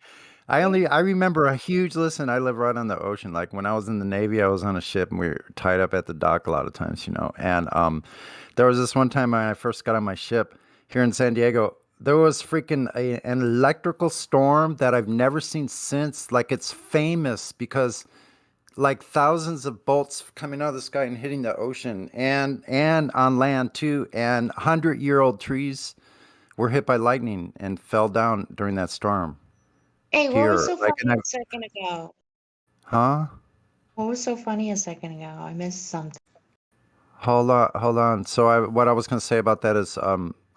I remember a huge listen. I live right on the ocean. Like when I was in the Navy, I was on a ship and we were tied up at the dock a lot of times, you know. And there was this one time when I first got on my ship here in San Diego. There was freaking an electrical storm that I've never seen since. Like it's famous because like thousands of bolts coming out of the sky and hitting the ocean and on land too. And 100-year-old trees were hit by lightning and fell down during that storm. hey, what Here, was so like, funny a second ago? Huh? What was so funny a second ago? I missed something. Hold on. So what I was going to say about that is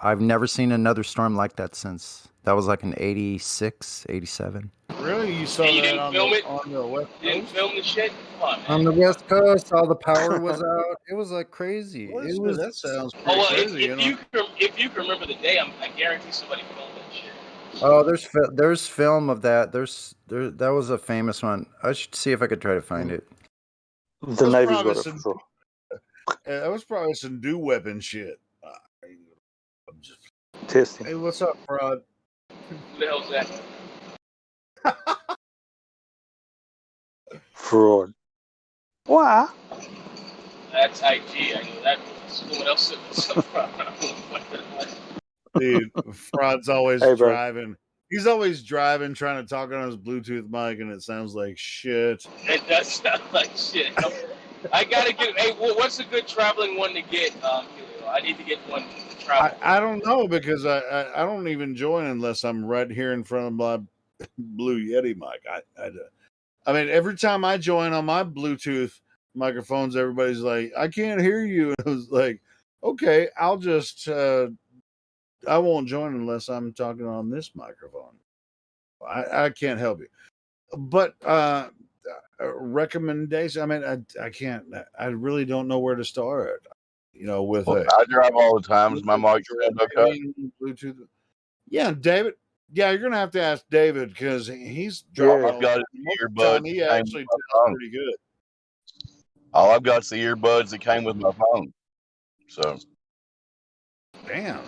I've never seen another storm like that since. That was like in 86, 87. Really? You saw And you that didn't on film the, it? on the West You didn't Coast? film the shit? Come on, man. On the West Coast, all the power was out. It was like crazy. It was. That sounds pretty Oh, well, crazy. if you can remember the day, I guarantee somebody filmed that shit. Oh, there's film of that. That was a famous one. I should see if I could try to find it. the Navy's got it for sure. That was probably some do weapon shit. Testing. Hey, what's up, Prod? Who the hell's that? Fraud. What? That's IG. I know that. Someone else said what's Dude, Fraud's always Hey, bro. driving. He's always driving, trying to talk on his Bluetooth mic, and it sounds like shit. It does sound like shit. I gotta get. Hey, what's a good traveling one to get? Helio? I need to get one to travel. I don't know because I don't even join unless I'm right here in front of my Blue Yeti mic. I mean, every time I join on my Bluetooth microphones, everybody's like, "I can't hear you." And I was like, "Okay, I'll just I won't join unless I'm talking on this microphone." I can't help you, but recommendation. I mean, I can't. I really don't know where to start. You know, with I drive all the time. Is my mic okay? Bluetooth. Yeah, David. Yeah, you're gonna have to ask David because he's driving. I've got earbuds. He actually does pretty good. All I've got is the earbuds that came with my phone. So Damn.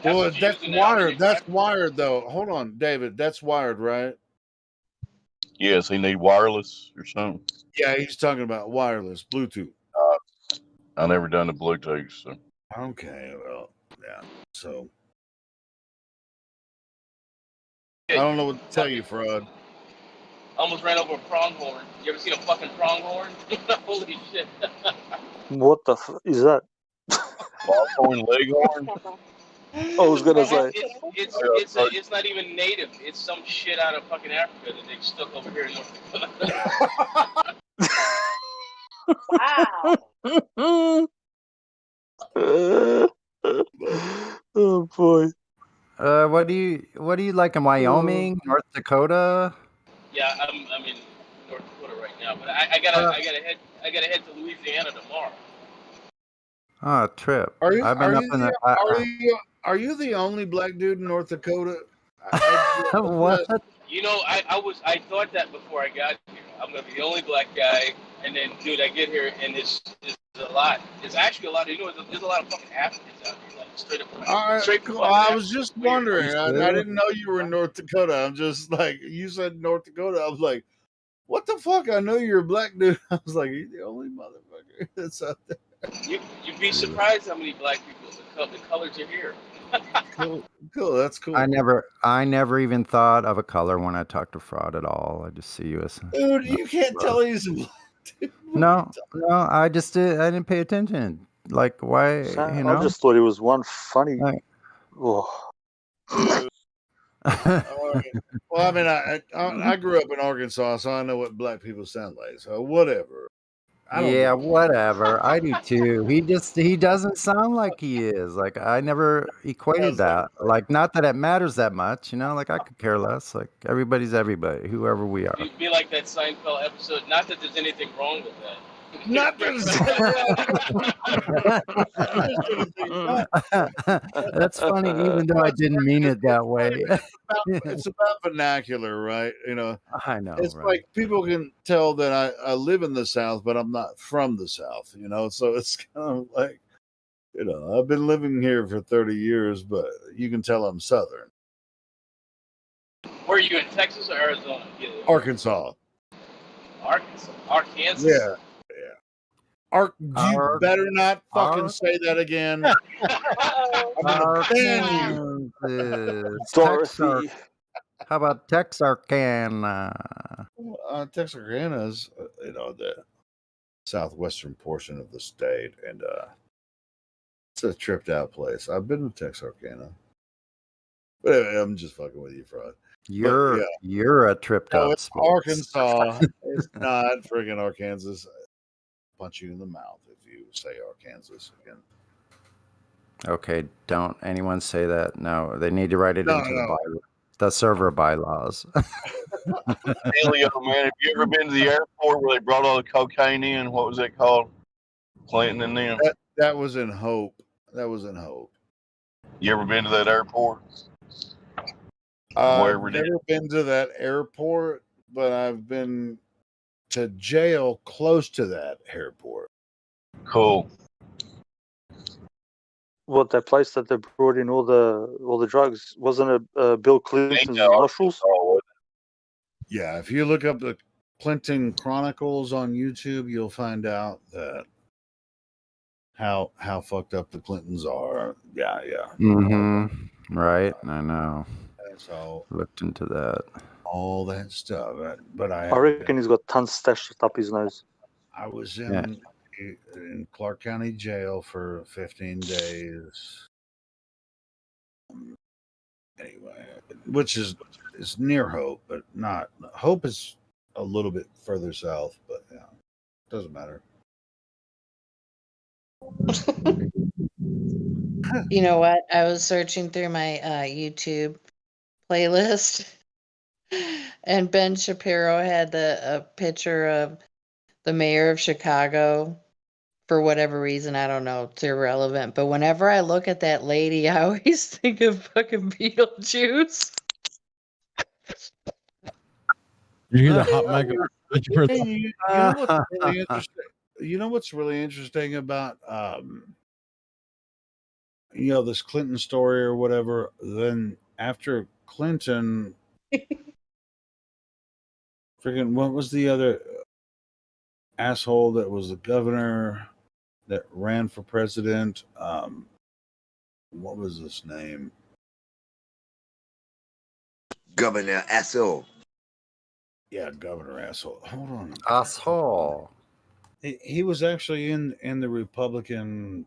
That's Well, what you're that's using now, wired. really, That's right? wired, though. Hold on, David. That's wired, right? Yes, he need wireless or something. Yeah, he's talking about wireless, Bluetooth. I never done the Bluetooth, so. Okay, well, yeah. So I Yeah, don't know what to tell you, Fraud. almost ran over a pronghorn. You ever seen a fucking pronghorn? Holy shit. What the is that? Longhorn, leghorn. I was gonna say. It's not even native. It's some shit out of fucking Africa that they stuck over here in North Dakota. Wow. Oh boy. What do you like in Wyoming, North Dakota? Yeah, I'm in North Dakota right now, but I gotta head to Louisiana tomorrow. Oh, trip. Are you I've been up in the. are you the only black dude in North Dakota? What? You know, I thought that before I got here. I'm gonna be the only black guy, and then dude, I get here and it's a lot. It's actually a lot. You know, there's a lot of fucking Africans out here, like straight up, straight from Cool. fucking I Africa. was just wondering. I didn't know you were in North Dakota. I'm just like, you said North Dakota. I was like, what the fuck? I know you're a black dude. I was like, you're the only motherfucker that's out there. You'd be surprised how many black people the colors are here. Cool. That's cool. I never even thought of a color when I talk to Fraud at all. I just see you as. Dude, you can't tell he's a black dude. No, I didn't pay attention. Like, why? I just thought it was one funny. Oh. Well, I mean, I grew up in Arkansas, so I know what black people sound like. So whatever. Yeah, whatever. I do too. He doesn't sound like he is. Like, I never equated that. Like, not that it matters that much, like I could care less. Like, everybody's everybody, whoever we are. You'd be like that Seinfeld episode. Not that there's anything wrong with that. Not That's funny, even though I didn't mean it that way. It's about vernacular, right? I know. It's right? like people can tell that I live in the South, but I'm not from the South, So it's kind of like, I've been living here for 30 years, but you can tell I'm Southern. Where are you in Texas or Arizona? Arkansas. Arkansas. Yeah. You better not fucking say that again. Dorothy. How about Texarkana? Texarkana is, the southwestern portion of the state, and it's a tripped out place. I've been to Texarkana, but anyway, I'm just fucking with you, Fraud. You're a tripped out. It's Arkansas. It's not friggin' Arkansas. Punch you in the mouth if you say Arkansas again. Okay, don't anyone say that. No, they need to write it into the server bylaws. Elio, man, have you ever been to the airport where they brought all the cocaine in? What was that called? Clinton and them. That was in Hope. You ever been to that airport? I've never been to that airport, but I've been to jail close to that airport. Cool. What, that place that they brought in all the drugs, wasn't it Bill Clinton's nostrils? Yeah, if you look up the Clinton Chronicles on YouTube, you'll find out that how fucked up the Clintons are. Yeah. Mm-hmm. Right, I know. So looked into that. All that stuff, but I reckon he's got tons stashed up his nose. I was in Clark County Jail for 15 days. Anyway, which is near Hope, but not Hope is a little bit further south, but yeah, doesn't matter. You know what? I was searching through my YouTube playlist, and Ben Shapiro had a picture of the mayor of Chicago. For whatever reason, I don't know, it's irrelevant. But whenever I look at that lady, I always think of fucking Beetlejuice. You hear the hot mic? You know what's really interesting about this Clinton story or whatever. Then after Clinton, freaking, what was the other asshole that was the governor that ran for president? What was his name? Governor asshole. Yeah, governor asshole. Hold on. Asshole. He was actually in the Republican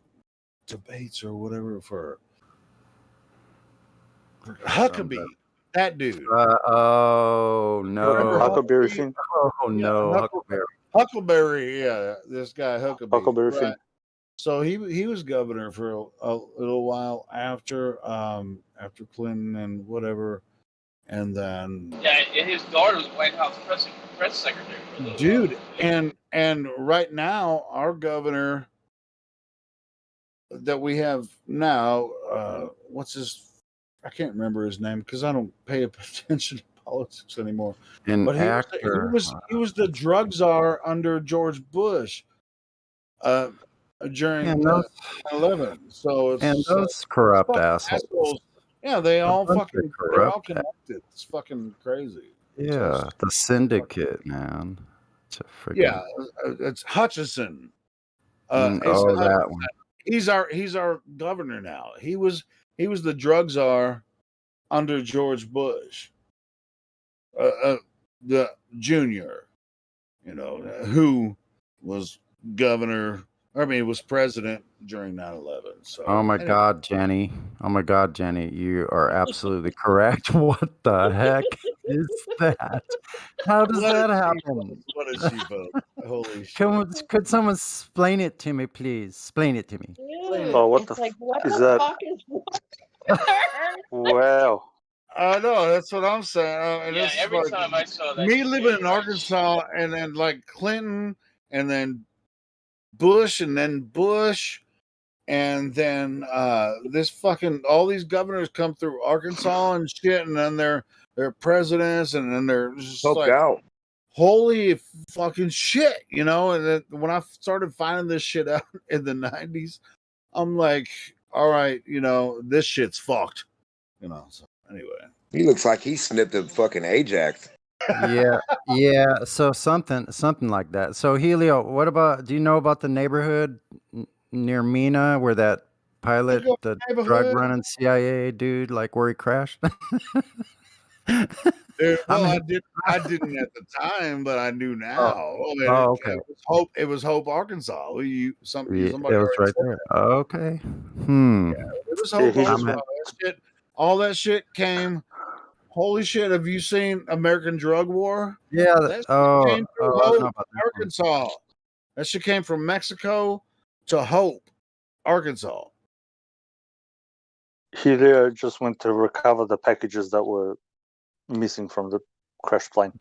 debates or whatever for Huckabee. That dude. Oh no. Huckleberry Finn. Oh no, Huckleberry. Huckleberry, yeah, this guy Huckabee. Huckleberry Finn. Right. So he was governor for a little while after Clinton and whatever, and then Yeah, and his daughter was White House press secretary for a little dude, while. and right now our governor that we have now, what's his? I can't remember his name because I don't pay attention to politics anymore. An But actor. he was the drug czar under George Bush during And those, 9/11. So it's and those corrupt fucking assholes. Yeah, they A all bunch of fucking they're all corrupt connected. It's fucking crazy. Yeah, the syndicate, man. It's a freaking Yeah, it's Hutchison. Asa that Hutchison. one. He's our governor now. He was the drug czar under George Bush, the junior, who was governor. I mean, was president during 9/11. So, Oh my anyway. God, Jenny. Oh my God, Jenny. You are absolutely correct. What the heck is that? How does that happen? What is she vote? Holy shit. Could someone explain it to me, please? Explain it to me. Dude, Oh, what it's the like, what is the that? fuck is Wow. I know, that's what I'm saying. And Yeah, this is every like time I saw that me shit, living in like, Arkansas, and then like Clinton, and then Bush, and then Bush, and then this fucking all these governors come through Arkansas and shit, and then they're presidents, and then they're just Helped like, out. holy fucking shit, And then when I started finding this shit out in the 90s, I'm like, all right, this shit's fucked, So anyway, He looks like he snipped a fucking Ajax. Yeah. So something like that. So Helio, what about? Do you know about the neighborhood near Mina where that pilot, the drug running CIA dude, like where he crashed? Dude, well, I mean, I didn't at the time, but I knew now. okay. It was Hope, Arkansas. Somebody It already was right said there. that. Okay. Hmm. It was Yeah, Hope, he Arkansas. just All that shit came. Holy shit! Have you seen American Drug War? Yeah. That shit came through I know Hope, about that one. Arkansas. That shit came from Mexico to Hope, Arkansas. he there just went to recover the packages that were missing from the crashed plane.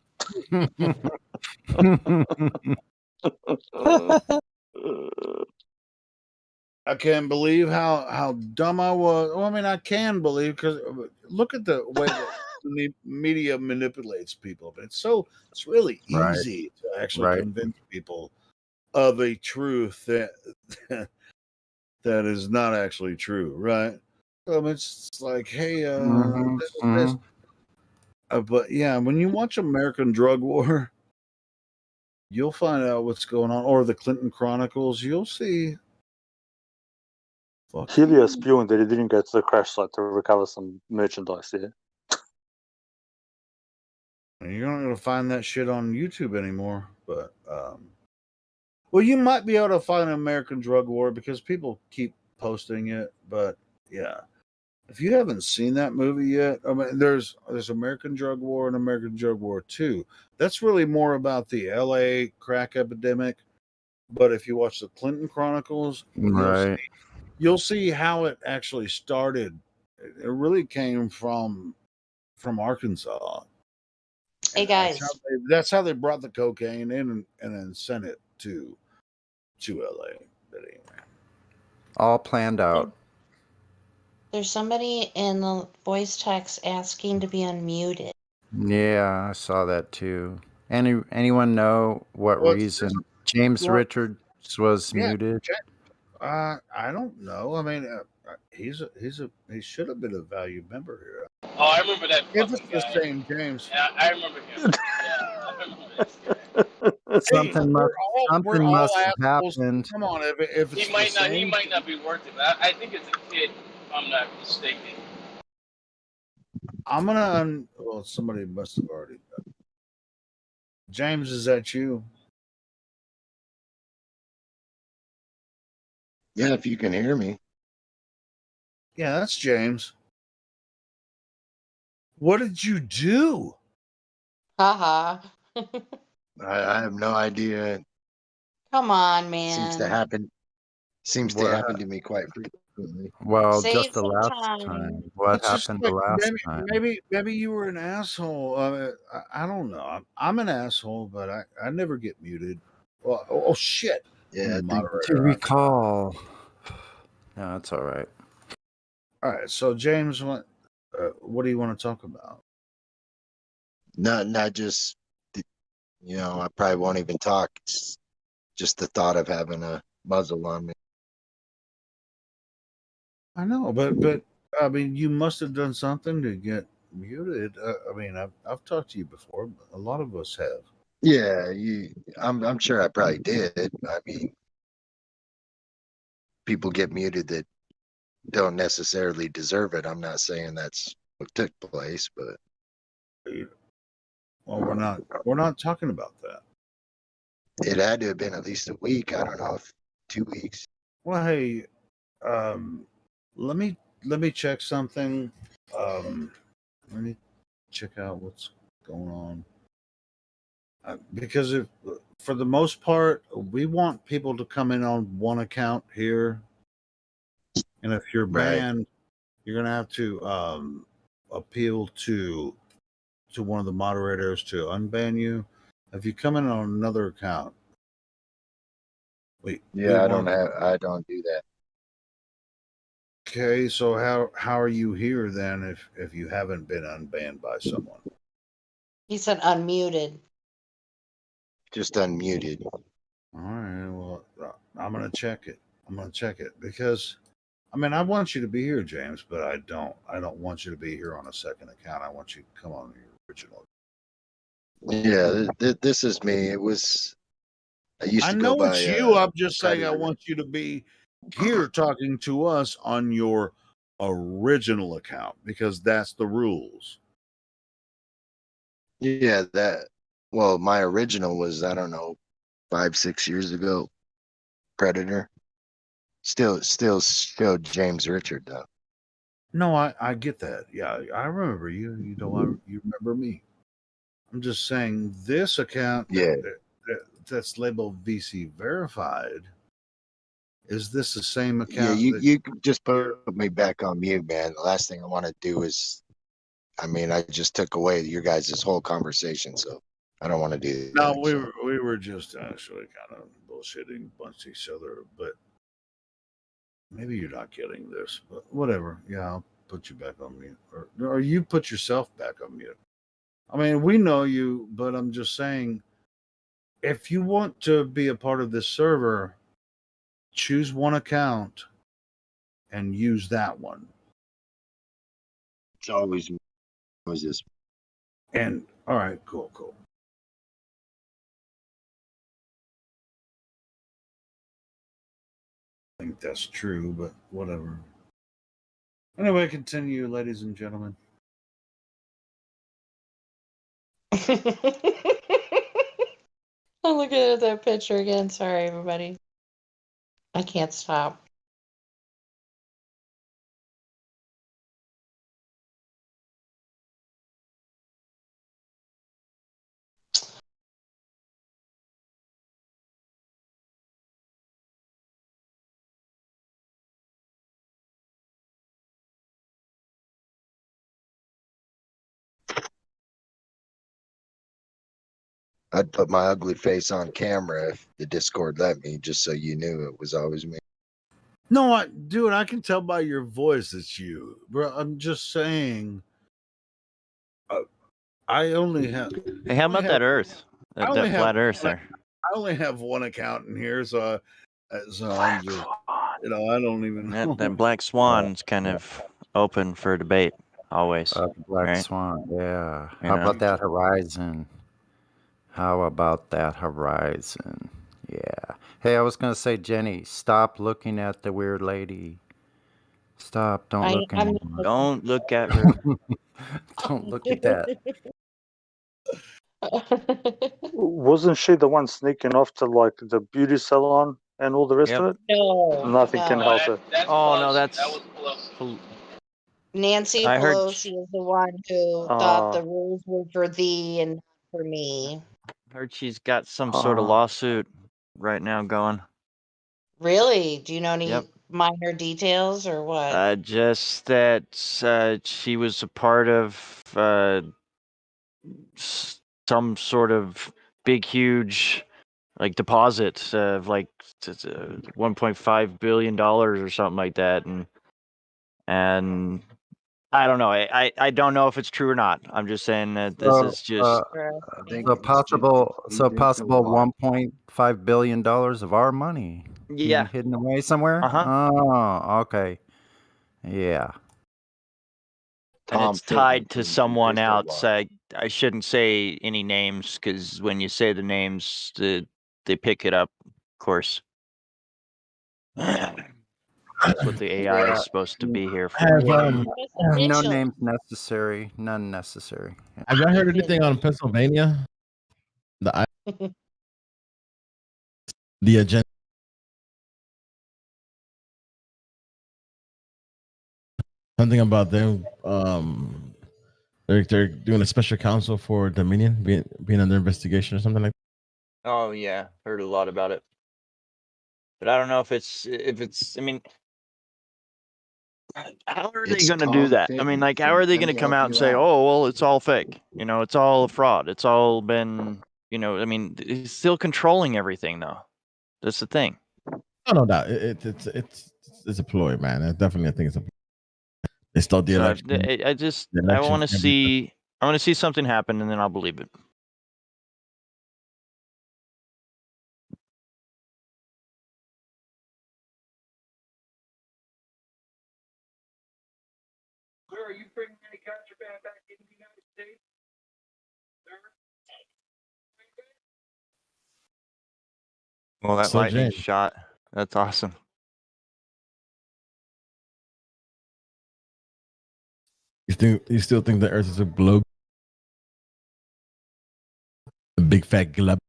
I can't believe how dumb I was. Well, I mean, I can believe because look at the way that the media manipulates people. But it's really Right. easy to actually Right. convince people of a truth that that is not actually true, right? It's like, hey, this is this. But yeah, when you watch American Drug War, you'll find out what's going on, or the Clinton Chronicles. You'll see. Helio spewing that he didn't go to the crash site to recover some merchandise. Yeah. You're not going to find that shit on YouTube anymore. But well, you might be able to find American Drug War because people keep posting it. But yeah, if you haven't seen that movie yet, I mean, there's American Drug War and American Drug War 2. That's really more about the LA crack epidemic. But if you watch the Clinton Chronicles, Right. you'll see how it actually started. It really came from Arkansas. Hey guys, That's how they brought the cocaine in and then sent it to LA. But anyway, All planned out. there's somebody in the voice text asking to be unmuted. Yeah, I saw that too. Anyone know what reason James Richards was muted? I don't know. I mean, He should have been a valued member here. Oh, I remember that If fucking it's the guy. same James. Yeah, I remember him. Yeah, I remember this guy. Something must We're all have assholes. happened. Come on, if it's He might the not. same. He might not be worth it. But I think it's a kid, if I'm not mistaken. I'm gonna. Well, somebody must have already done it. James, is that you? Yeah, if you can hear me. Yeah, that's James. What did you do? Haha. I have no idea. Come on, Seems to man. happen. Seems to What happen to me quite frequently. Well, Save just the some last time. time. What It's just happened like the last time? maybe you were an asshole. I don't know. I'm an asshole, but I never get muted. Well, oh shit. Yeah, I think Moderator. To recall. No, it's all right. All right. So James, what do you want to talk about? not just I probably won't even talk. It's just the thought of having a muzzle on me. I know, but I mean, you must have done something to get muted. I mean, I've talked to you before. But a lot of us have. Yeah, I'm sure I probably did. I mean, people get muted that don't necessarily deserve it. I'm not saying that's what took place, but Well, we're not talking about that. it had to have been at least a week. I don't know if 2 weeks. Well, hey, let me check something. Let me check out what's going on. Because if for the most part, we want people to come in on one account here, and if you're banned, you're gonna have to appeal to one of the moderators to unban you. If you come in on another account, I don't do that. Okay, so how are you here then if you haven't been unbanned by someone? He said unmuted. Just unmuted. All right, well, I'm gonna check it. Because, I mean, I want you to be here, James, but I don't want you to be here on a second account. I want you to come on your original. Yeah, this is me. It was. I used to know go by. it's you. I'm just saying I Predator. want you to be here talking to us on your original account because that's the rules. Yeah, well, my original was, I don't know, 5-6 years ago. Predator. Still James Richard though. No, I get that. Yeah, I remember you. You remember me. I'm just saying this account that's labeled VC verified. Is this the same account? Yeah, you just put me back on mute, man. The last thing I want to do is, I mean, I just took away your guys' whole conversation, so I don't want to do No, that. we were just actually kind of bullshitting amongst each other, but maybe you're not getting this, but whatever. Yeah, I'll put you back on mute, or you put yourself back on mute. I mean, we know you, but I'm just saying, if you want to be a part of this server, choose one account and use that one. It's always this. And all right, cool. I think that's true, but whatever. Anyway, continue, ladies and gentlemen. I'm looking at that picture again. Sorry, everybody. I can't stop. I'd put my ugly face on camera if the Discord let me, just so you knew it was always me. No, dude, I can tell by your voice it's you, bro. I'm just saying. I only have. Hey, how about that Earth? That flat Earth there. I only have one account in here, so I'm just. You know, I don't even know. That black swan's kind of open for debate always. Black right? Swan, yeah. You How know? about that horizon? How about that horizon? Yeah. Hey, I was gonna say, Jenny, stop looking at the weird lady. Stop. Don't look I'm anymore. Don't look at her. Don't look at that. Wasn't she the one sneaking off to like the beauty salon and all the rest Yep. of it? No, Nothing can no. help her. Oh no, that's Nancy I heard Pelosi is the one who thought the rules were for thee and not for me. heard she's got some sort of lawsuit right now going. Really? Do you know any Yep. minor details or what? Just that she was a part of some sort of big, huge, like deposit of like $1.5 billion or something like that, and I don't know. I don't know if it's true or not. I'm just saying that this is just. So possible 1.5 billion dollars of our money being hidden away somewhere. Oh, okay. Yeah. And it's tied to someone else. I shouldn't say any names because when you say the names, they pick it up. Of course, that's what the AI is supposed to be here for. No names necessary. None necessary. Have y'all heard anything on Pennsylvania? The agenda. Something about them. They're doing a special counsel for Dominion being under investigation or something like that. Oh yeah, heard a lot about it, but I don't know if it's. I mean, how are they going to do that? I mean, like, how are they going to come out and say, "Oh, well, it's all fake. You know, it's all a fraud. It's all been." You know, I mean, he's still controlling everything, though. That's the thing. Oh, no doubt. It's a ploy, man. I definitely think it's a ploy. They stole the election. I want to see. I want to see something happen, and then I'll believe it. Sir, are you bringing any contraband back into the United States? Well, that So, lightning James. shot. That's awesome. You still think the Earth is a globe? A big fat globe.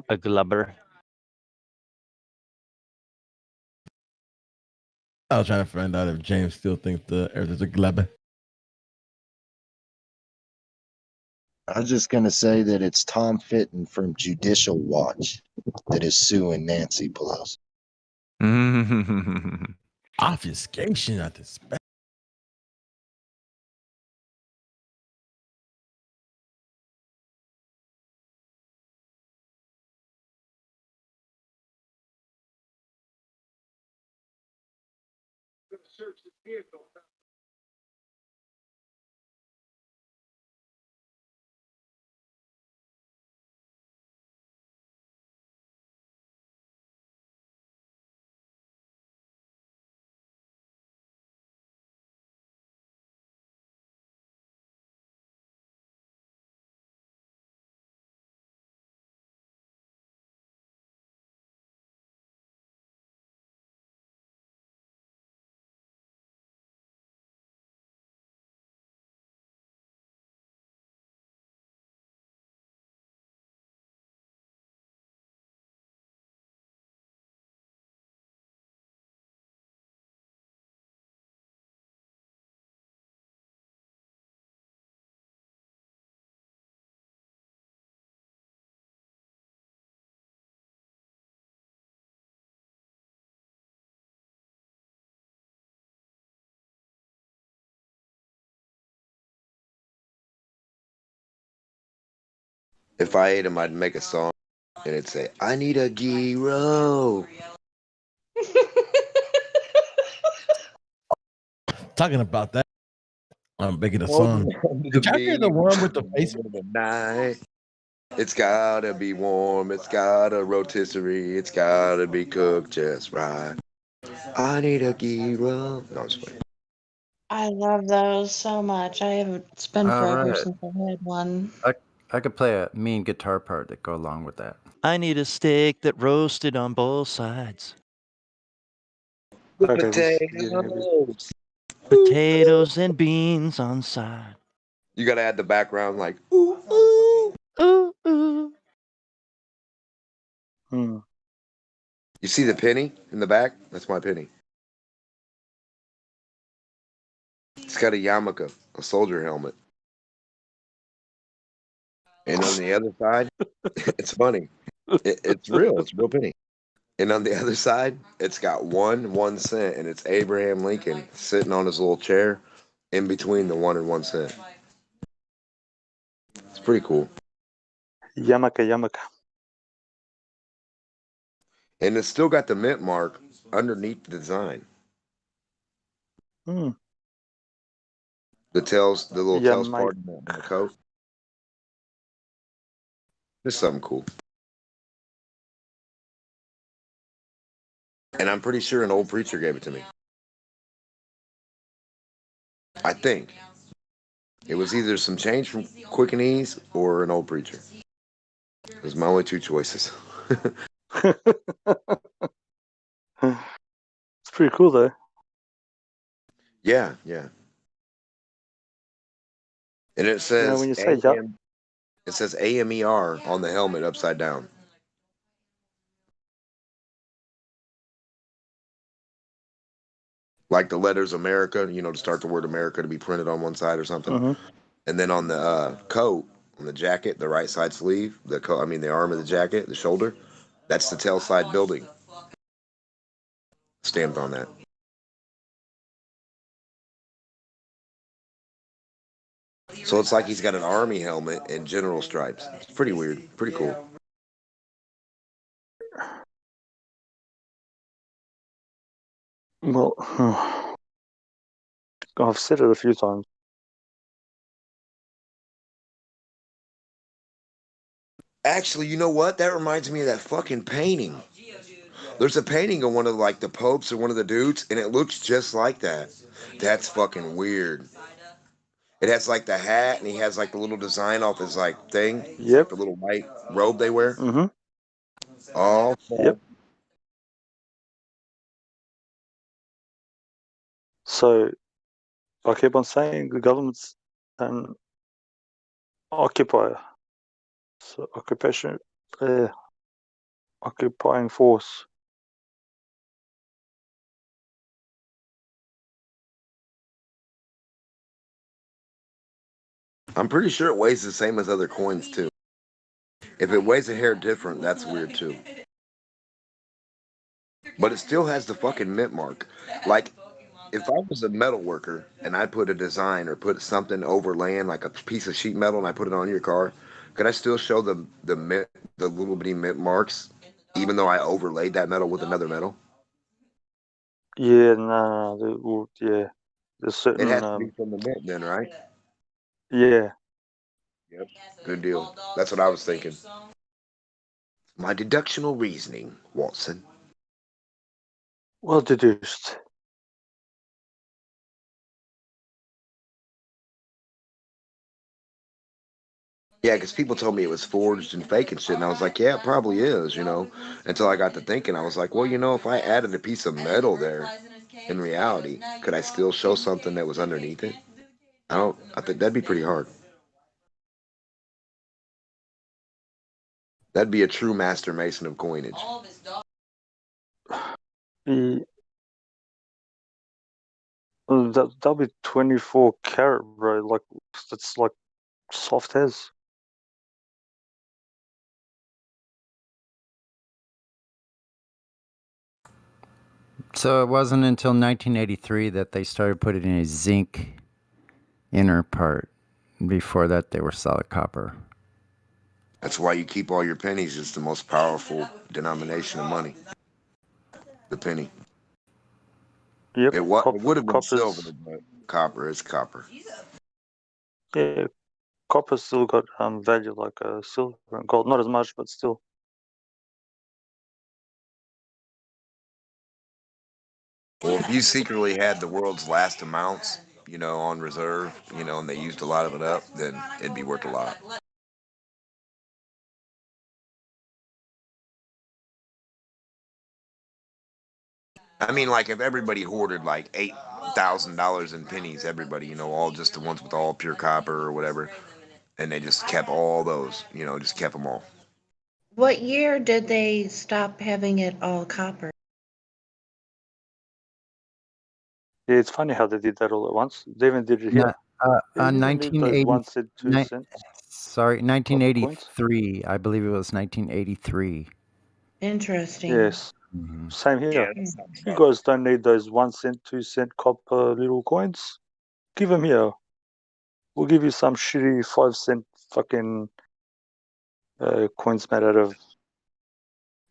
A glubber. I was trying to find out if James still thinks the Earth is a globe. I was just gonna say that it's Tom Fitton from Judicial Watch that is suing Nancy Pelosi. Obfuscation at this. Search the vehicle. If I ate them, I'd make a song and it'd say, "I need a gyro." Talking about that, I'm making a song. Did y'all hear the one with the face? It's gotta be warm. It's gotta rotisserie. It's gotta be cooked just right. I need a gyro. No, I'm just playing. I love those so much. It's been All forever right. since I had one. I could play a mean guitar part that go along with that. I need a steak that roasted on both sides. The Okay, this is getting a bit. potatoes. Potatoes and beans on side. You gotta add the background like ooh ooh. Ooh, ooh. Hmm. You see the penny in the back? That's my penny. It's got a yarmulke, a soldier helmet. And on the other side, it's funny. It's real. It's a real penny. And on the other side, it's got 1 cent, and it's Abraham Lincoln sitting on his little chair in between the 1 and 1 cent. It's pretty cool. Yamaka. And it's still got the mint mark underneath the design. Hmm. The little Yeah, tails mate. part on the coat. Just something cool. And I'm pretty sure an old preacher gave it to me. I think. It was either some change from Quick and Ease or an old preacher. It was my only two choices. It's pretty cool though. Yeah. And it says when you say AM, it says AMER on the helmet upside down. Like the letters America, to start the word America to be printed on one side or something. Mhm. And then on the coat, on the jacket, the right side sleeve, the arm of the jacket, the shoulder, that's the tail side building. Stamped on that. So it's like he's got an army helmet and general stripes. It's pretty weird. Pretty cool. Well, I've said it a few times. Actually, you know what? That reminds me of that fucking painting. There's a painting of one of the popes or one of the dudes, and it looks just like that. That's fucking weird. It has like the hat, and he has like the little design off his thing. Yep. The little white robe they wear. Mhm. Oh. Yep. So I keep on saying the government's an occupier. So occupying force. I'm pretty sure it weighs the same as other coins too. If it weighs a hair different, that's weird too. But it still has the fucking mint mark. Like, if I was a metal worker and I put a design or put something overlaying like a piece of sheet metal and I put it on your car, could I still show the little bitty mint marks, even though I overlaid that metal with another metal? Yeah, no, yeah. There's certain. It has to be from the mint, then, right? Yeah. Yep. Good deal. That's what I was thinking. My deductional reasoning, Watson. Well deduced. Yeah, because people told me it was forged and fake and shit, and I was like, yeah, it probably is, Until I got to thinking, I was like, well, if I added a piece of metal there, in reality, could I still show something that was underneath it? I think that'd be pretty hard. That'd be a true master mason of coinage. That'll be 24 karat, bro. Like that's like soft as. So it wasn't until 1983 that they started putting in a zinc inner part. Before that, they were solid copper. That's why you keep all your pennies. It's the most powerful denomination of money. The penny. Yep. It would have been silver, but copper is copper. Yeah, copper still got value like silver and gold. Not as much, but still. Well, if you secretly had the world's last amounts, you know, on reserve, you know, and they used a lot of it up, then it'd be worth a lot. I mean, like if everybody hoarded like $8,000 in pennies, everybody, you know, all just the ones with all pure copper or whatever, and they just kept all those, you know, just kept them all. What year did they stop having it all copper? Yeah, it's funny how they did that all at once. They even did it here. Yeah, you don't need those 1 cent, 2 cent. Sorry, coins. 1983. I believe it was 1983. Interesting. Yes, same here. Yeah, that sounds You right. guys don't need those 1 cent, 2 cent copper little coins. Give them here. We'll give you some shitty 5 cent fucking coins made out of.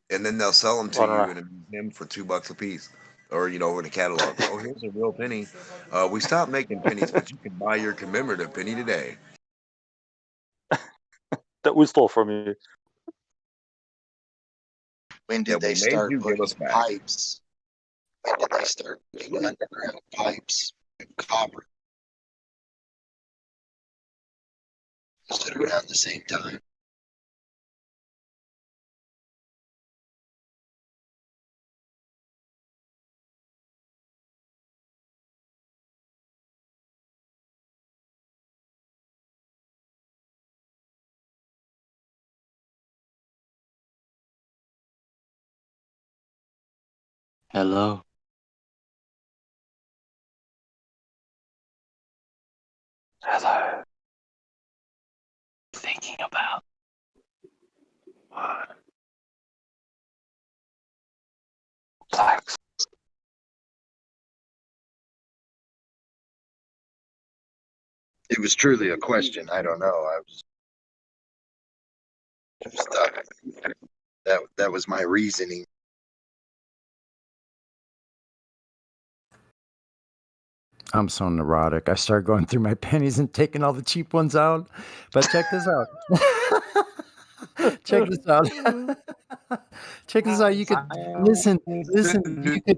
And then they'll sell them to I don't you know. in a museum for $2 a piece, or you know, in a catalog. Oh, here's a real penny. We stopped making pennies, but you can buy your commemorative penny today. That we stole from you. When Yeah, did they we made start you give putting us back. pipes? When did they start putting underground pipes and copper? Was it around the same time? Hello. Hello. Thinking about what? Thanks. It was truly a question. I don't know. I was just that was my reasoning. I'm so neurotic. I started going through my pennies and taking all the cheap ones out. But check this out. Check this out. Check this out. You could listen. You could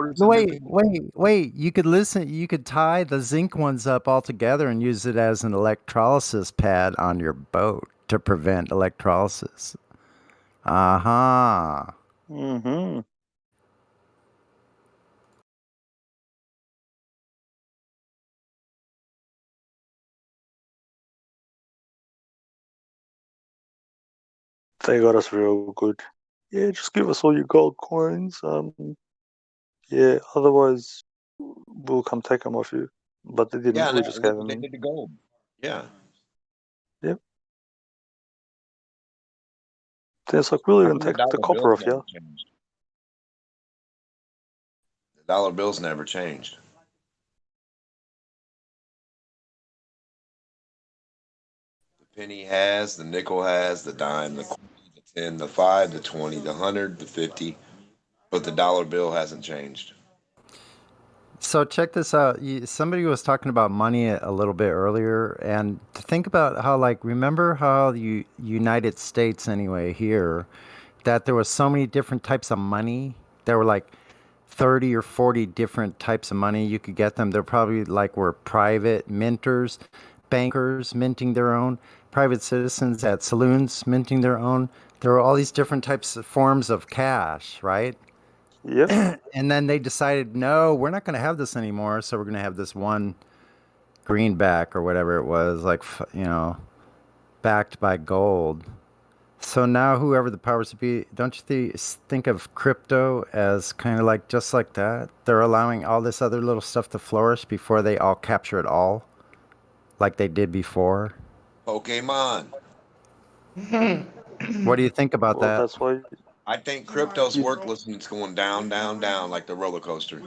wait. You could listen. You could tie the zinc ones up all together and use it as an electrolysis pad on your boat to prevent electrolysis. Uh-huh. Mm-hmm. They got us real good. Yeah, just give us all your gold coins. Yeah, otherwise we'll come take them off you. But they didn't. Yeah, We no, just look gave what them they in. did to gold. Yeah. Yep. Then it's like, we'll How even come the take the dollar copper bill's off never you. changed? The dollar bill's never changed. The penny has, the nickel has, the dime, the quarter, the 10, the 5, the 20, the 100, the 50, but the dollar bill hasn't changed. So check this out. Somebody was talking about money a little bit earlier, and to think about how, like, remember how the United States, anyway, here, that there was so many different types of money. There were like 30 or 40 different types of money you could get them. They're probably like were private minters, bankers minting their own, private citizens at saloons minting their own. There were all these different types of forms of cash, right? Yep. And then they decided, no, we're not going to have this anymore. So we're going to have this one greenback or whatever it was, like, backed by gold. So now whoever the powers to be, don't you think of crypto as kind of like just like that? They're allowing all this other little stuff to flourish before they all capture it all, like they did before. Pokemon. What do you think about Well, that? that's why. I think crypto's worthless and it's going down, down, down like the roller coaster.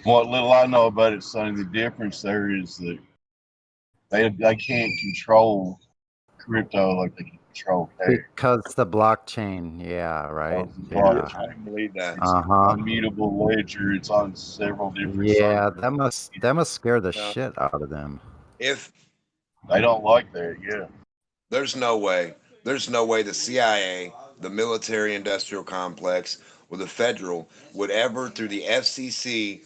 What little I know about it, Sonny, the difference there is that they can't control crypto like they can control cash. Because the blockchain, yeah, right, Yeah, yeah, I believe that. uh-huh, Ledger. It's on several different yeah. servers. That must scare the No. shit out of them. If They don't like that. Yeah. there's no way, the CIA, the military-industrial complex, or the federal would ever, through the FCC,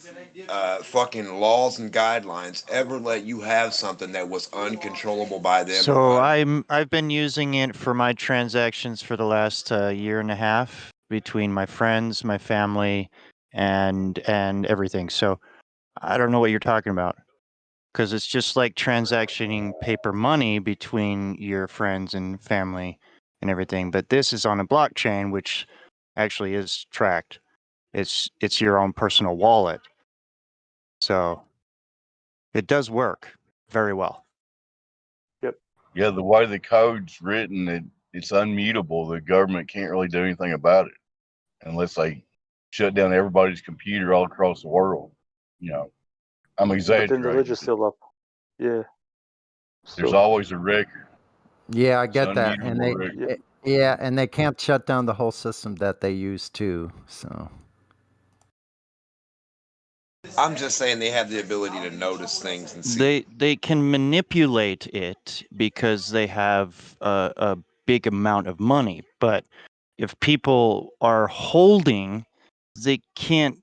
fucking laws and guidelines, ever let you have something that was uncontrollable by them. So I've been using it for my transactions for the last year and a half between my friends, my family, and everything. So I don't know what you're talking about, because it's just like transactioning paper money between your friends and family and everything. But this is on a blockchain, which actually is tracked. It's your own personal wallet. So it does work very well. Yep. Yeah, the way the code's written, it's unmutable. The government can't really do anything about it unless they shut down everybody's computer all across the world. You know, I'm But then the exaggerating. ledger's still up. Yeah. There's Still. always a record. Yeah, I It's get that, and unmutable record. yeah, and they can't shut down the whole system that they use too. So I'm just saying they have the ability to notice things and see. They can manipulate it because they have a big amount of money. But if people are holding, they can't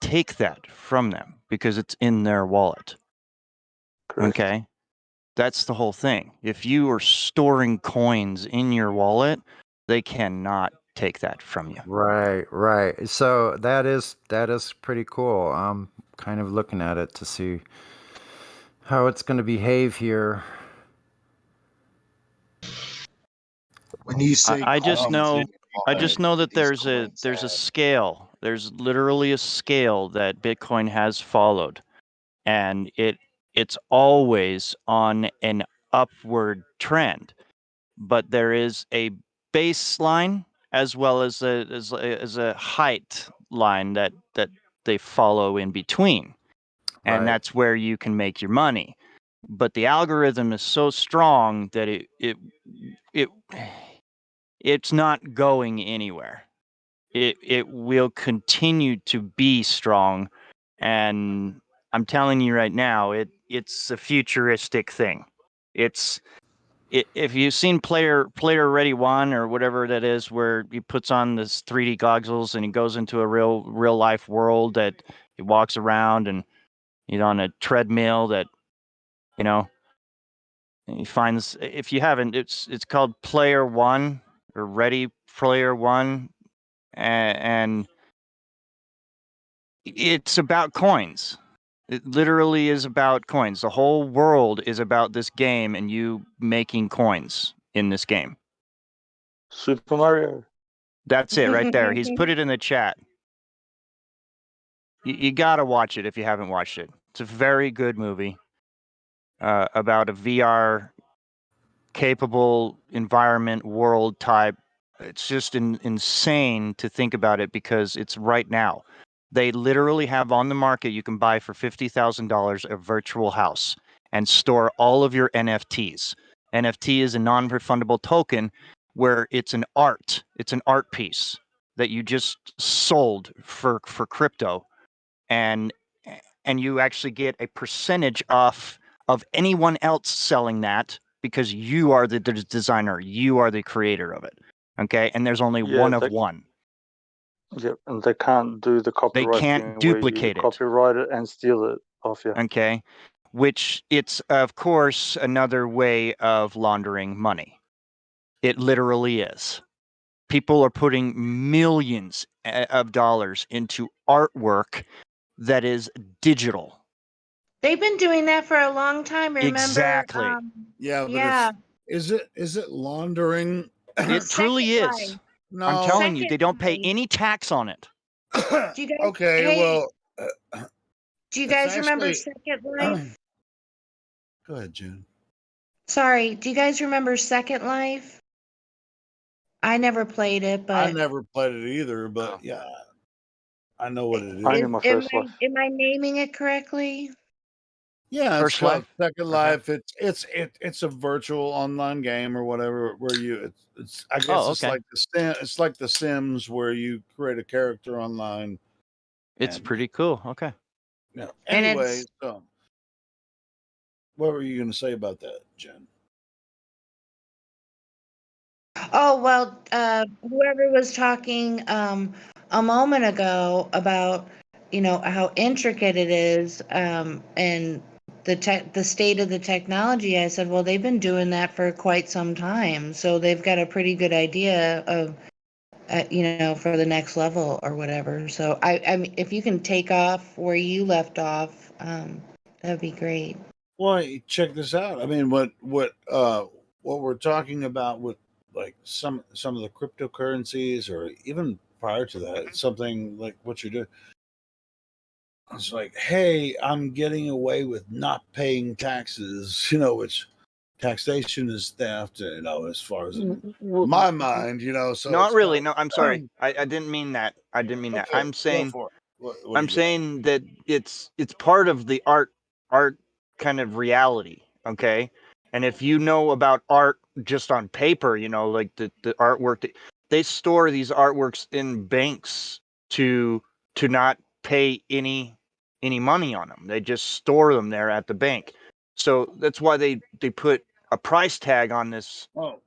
take that from them because it's in their wallet. Correct. Okay, that's the whole thing. If you are storing coins in your wallet, they cannot take that from you. right. So that is pretty cool. I'm kind of looking at it to see how it's going to behave here. When you say I just know that there's coins a scale. There's literally a scale that Bitcoin has followed, and it's always on an upward trend. But there is a baseline as well as a height line that they follow in between, and Right. that's where you can make your money. But the algorithm is so strong that it's not going anywhere. It will continue to be strong, and I'm telling you right now, it's a futuristic thing. If you've seen Player Ready One or whatever that is, where he puts on this 3D goggles and he goes into a real life world that he walks around and he's on a treadmill that, you know, and he finds, if you haven't, it's called Player One or Ready Player One, and it's about coins. It literally is about coins. The whole world is about this game and you making coins in this game. Super Mario. That's it right there. He's put it in the chat. You got to watch it if you haven't watched it. It's a very good movie about a VR capable environment world type. It's just insane to think about it because it's right now. They literally have on the market, you can buy for $50,000 a virtual house and store all of your NFTs. NFT is a non-refundable token where it's an art piece that you just sold for crypto, and you actually get a percentage off of anyone else selling that because you are the designer, you are the creator of it. Okay, and there's only one of one. Yep, and they can't do the copyright They can't thing duplicate where it. you copyright it and steal it off you. Okay, which it's of course another way of laundering money. It literally is. People are putting millions of dollars into artwork that is digital. They've been doing that for a long time. Remember? Exactly. Yeah, but yeah. is it laundering? It truly Second is. Life. No. I'm telling you, Second they don't pay Life. any tax on it. Do you guys, Okay, hey, well, do you it's guys remember actually- Second Life? Go ahead, Jen. Sorry, do you guys remember Second Life? I never played it, but I never played it either, but yeah, I know what it is. I know my first life. am I naming it correctly? Yeah, it's First called Life? Second Okay. Life. It's a virtual online game or whatever where it's I guess Oh, it's okay. like the Sims where you create a character online. It's And pretty cool. Okay. yeah. And Anyway, it's so what were you going to say about that, Jen? oh well, whoever was talking a moment ago about how intricate it is, and the state of the technology. I said, well, they've been doing that for quite some time, so they've got a pretty good idea of for the next level or whatever. So I mean, if you can take off where you left off, that'd be great. Well, check this out. I mean, what we're talking about with like some of the cryptocurrencies, or even prior to that, something like what you're doing. It's like, hey, I'm getting away with not paying taxes. Which taxation is theft. As far as in my mind, so Not it's really. kind No, I'm of sorry. I didn't mean that. I didn't mean that. okay. I'm Go saying for it. What do I'm you got? saying that it's part of the art kind of reality, okay? And if you know about art just on paper, like the artwork they store these artworks in banks to not pay any money on them. They just store them there at the bank. So that's why they put a price tag on this Oh,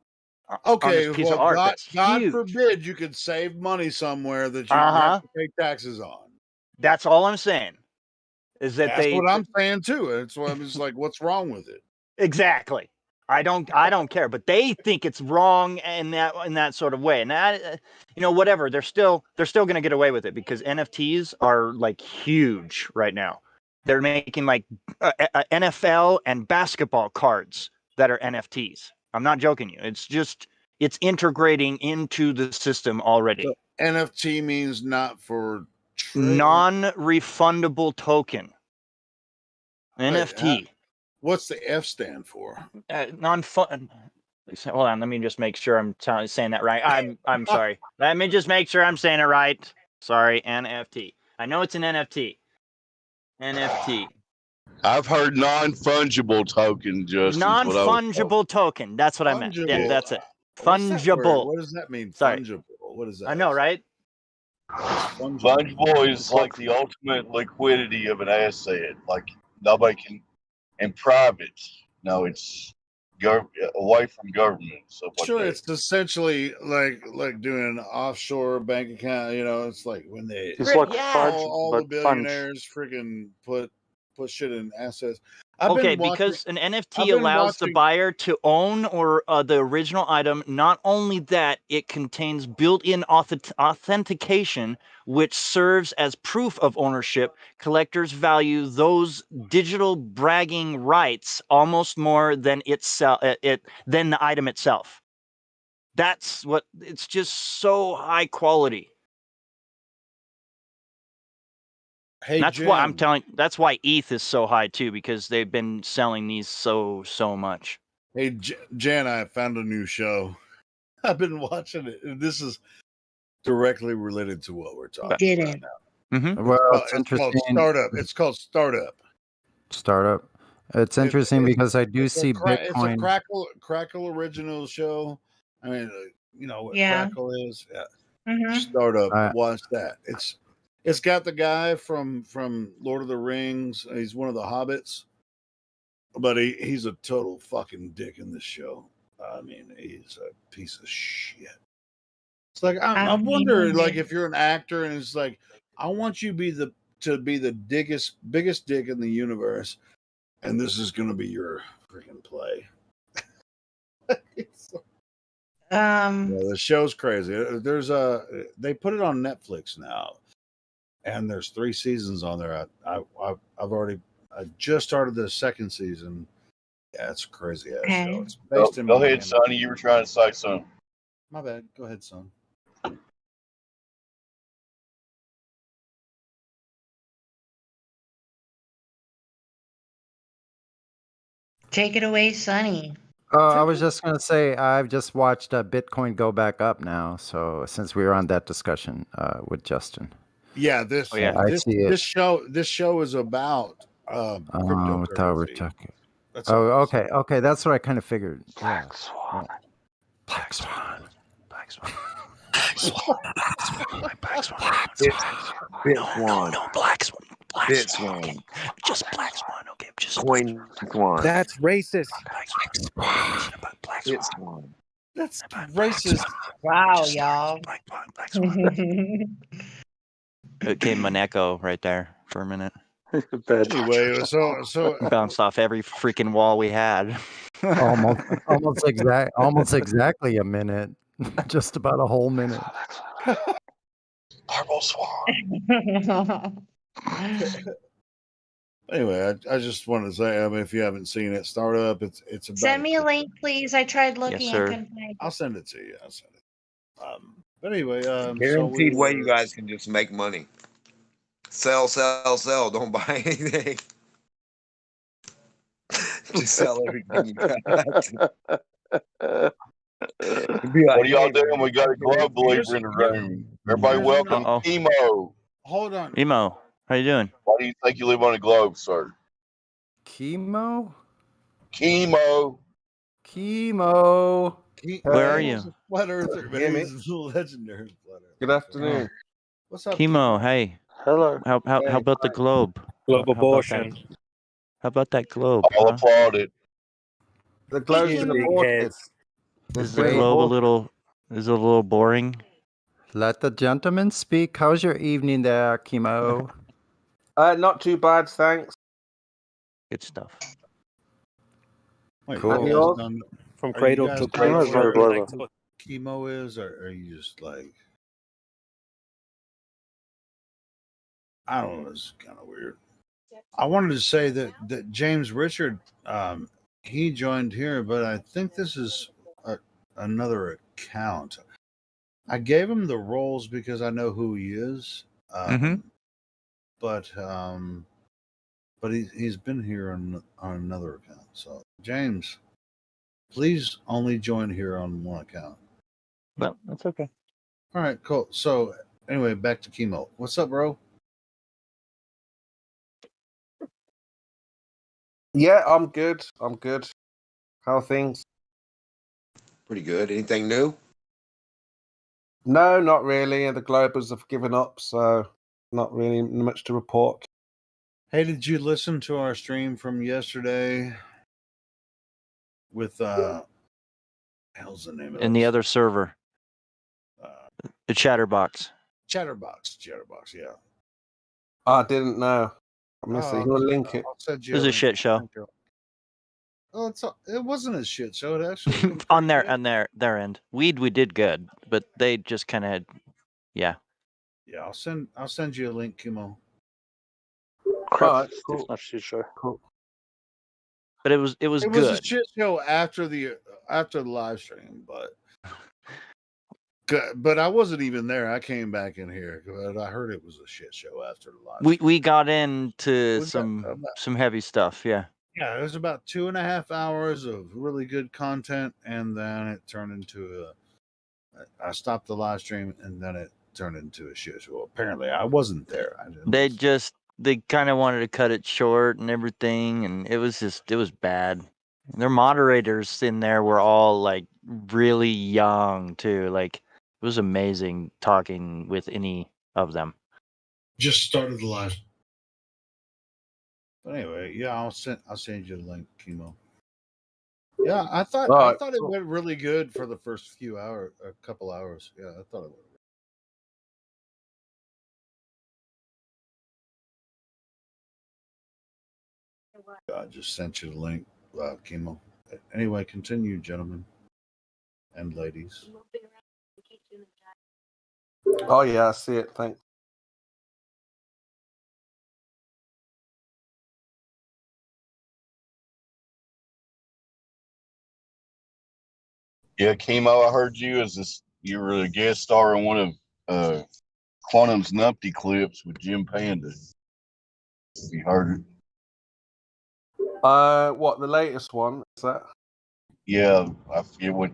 on this okay. piece of Well, art that's God huge. forbid you could save money somewhere that you have Uh-huh. to pay taxes on. That's all I'm saying. Is that That's what I'm saying too. That's why I'm just like, what's wrong with it? Exactly. I don't care, but they think it's wrong in that sort of way. And that, whatever, they're still going to get away with it because NFTs are like huge right now. They're making like NFL and basketball cards that are NFTs. I'm not joking you. It's integrating into the system already. So NFT means not for Non-refundable token. NFT. What's the F stand for? Non-fun. Hold on, let me just make sure I'm saying that right. I'm sorry. Let me just make sure I'm saying it right. Sorry, NFT. I know it's an NFT. NFT. I've heard non-fungible token, Justin. Non-fungible token. That's what I meant. Yeah, Fungible. that's it. What's that word? Fungible. What does that mean? Sorry. Fungible. What is that? I know, right? Fungible is like the ultimate liquidity of an asset. Like nobody can, and private. No, it's away from government. Stuff like Sure, that. it's essentially like doing an offshore bank account. It's like when they It's like fudge, all the but fudge. billionaires freaking put shit in assets. Because an NFT allows the buyer to own or the original item. Not only that, it contains built-in authentication, which serves as proof of ownership. Collectors value those digital bragging rights almost more than than the item itself. That's what it's just so high quality. Hey, that's why I'm telling. That's why ETH is so high too, because they've been selling these so much. Hey, Jan, I found a new show. I've been watching it. And this is directly related to what we're talking about now. Mm-hmm. Well, it's called Startup. It's called Startup. Startup. It's interesting because I do see Bitcoin. It's a Crackle original show. I mean, you know what Crackle is. Yeah. Mm-hmm. Startup. Watch that. It's got the guy from Lord of the Rings. He's one of the hobbits, but he's a total fucking dick in this show. I mean, he's a piece of shit. It's like I wonder, like, if you're an actor and it's like, I want you to be the biggest dick in the universe, and this is going to be your freaking play. The show's crazy. They put it on Netflix now. And there's 3 seasons on there. I just started the 2nd season. Yeah, it's a crazy ass show. It's based in Go ahead, Miami. Sonny. You were trying to say something. My bad. Go ahead, son. Take it away, Sonny. I was just going to say, I've just watched Bitcoin go back up now. So since we were on that discussion with Justin. Yeah, this show is about I thought we were Cryptocurrency. talking. That's all. Oh, okay, okay. That's what I kind of figured. Black Swan. Black Swan. Black Swan. Black Swan. Bit Swan. No, Black Swan. Black Bit Swan. Swan. Just Black Swan. Okay, just Coin Swan. That's racist. Black Swan. Black Bit Swan. That's racist. Wow, y'all. Black Swan. It came an echo right there for a minute. Anyway, so Bounced off every freaking wall we had. almost exactly a minute. Just about a whole minute. Purple Swan. anyway, I just wanted to say, I mean, if you haven't seen it, start up. It's about. Send me a link, please. I tried looking. I sir. couldn't find it. I'll send it to you. I'll send it. But anyway, Guaranteed way you guys can just make money. Sell, sell, sell. Don't buy anything. Just sell everything you got. What are y'all doing? We got a glove believer in the room. Everybody welcome Emo. Hold on. Emo, how you doing? Why do you think you live on a globe, sir? Chemo? Chemo. Where are you? Flat Earther, Can you hear man. me? He's a legendary Flat Earther. Good afternoon. What's up, Chemo, hey. Hello. How about the globe? Globe How about abortion. How about that globe? I'll Huh? applaud it. The globe's been aborted. Is the globe a little boring? Let the gentleman speak. How's your evening there, Chemo? Not too bad, thanks. Good stuff. Wait, Cool. you guys Yours? done- From are you cradle guys to done grave. with Chemo is what very clever. chemo is, or are you just like, I don't know, it's kind of weird. I wanted to say that James Richard, he joined here, but I think this is another account. I gave him the roles because I know who he is, but he's been here on another account. So James, please only join here on one account. Well, that's okay. All right, cool. So anyway, back to chemo. What's up, bro? Yeah, I'm good. I'm good. How are things? Pretty good. Anything new? No, not really. The Globers have given up, so not really much to report. Hey, did you listen to our stream from yesterday with hell's the name of In the other server. The Chatterbox. Chatterbox, yeah. I didn't know. I missed it. You want to link it? I'll send you It was a link. shit show. Oh, it wasn't a shit show. It actually on their end. We did good, but they just kind of had, yeah. Yeah, I'll send you a link, Kimo. Crap, Alright, it's cool. not shit show. Cool. But it was It was good. a shit show after the live stream, but I wasn't even there. I came back in here, but I heard it was a shit show after the live. We got into We got some heavy stuff, yeah. Yeah, it was about 2.5 hours of really good content, and then it turned into I stopped the live stream, and then it turned into a shit show. Apparently, I wasn't there. They kind of wanted to cut it short and everything, and it was bad. Their moderators in there were all like really young too. Like it was amazing talking with any of them. Just started the live. But anyway, yeah, I'll send you the link, Kimo. Yeah, I thought it went really good for the first couple hours. Yeah, I thought it went. I just sent you the link, Kimo. Anyway, continue, gentlemen and ladies. Oh yeah, I see it. Thanks. Yeah, Chemo, I heard you you were a guest star in one of Quantum's Numpty clips with Jim Panda. You heard it? What, the latest one is that? Yeah, I forget what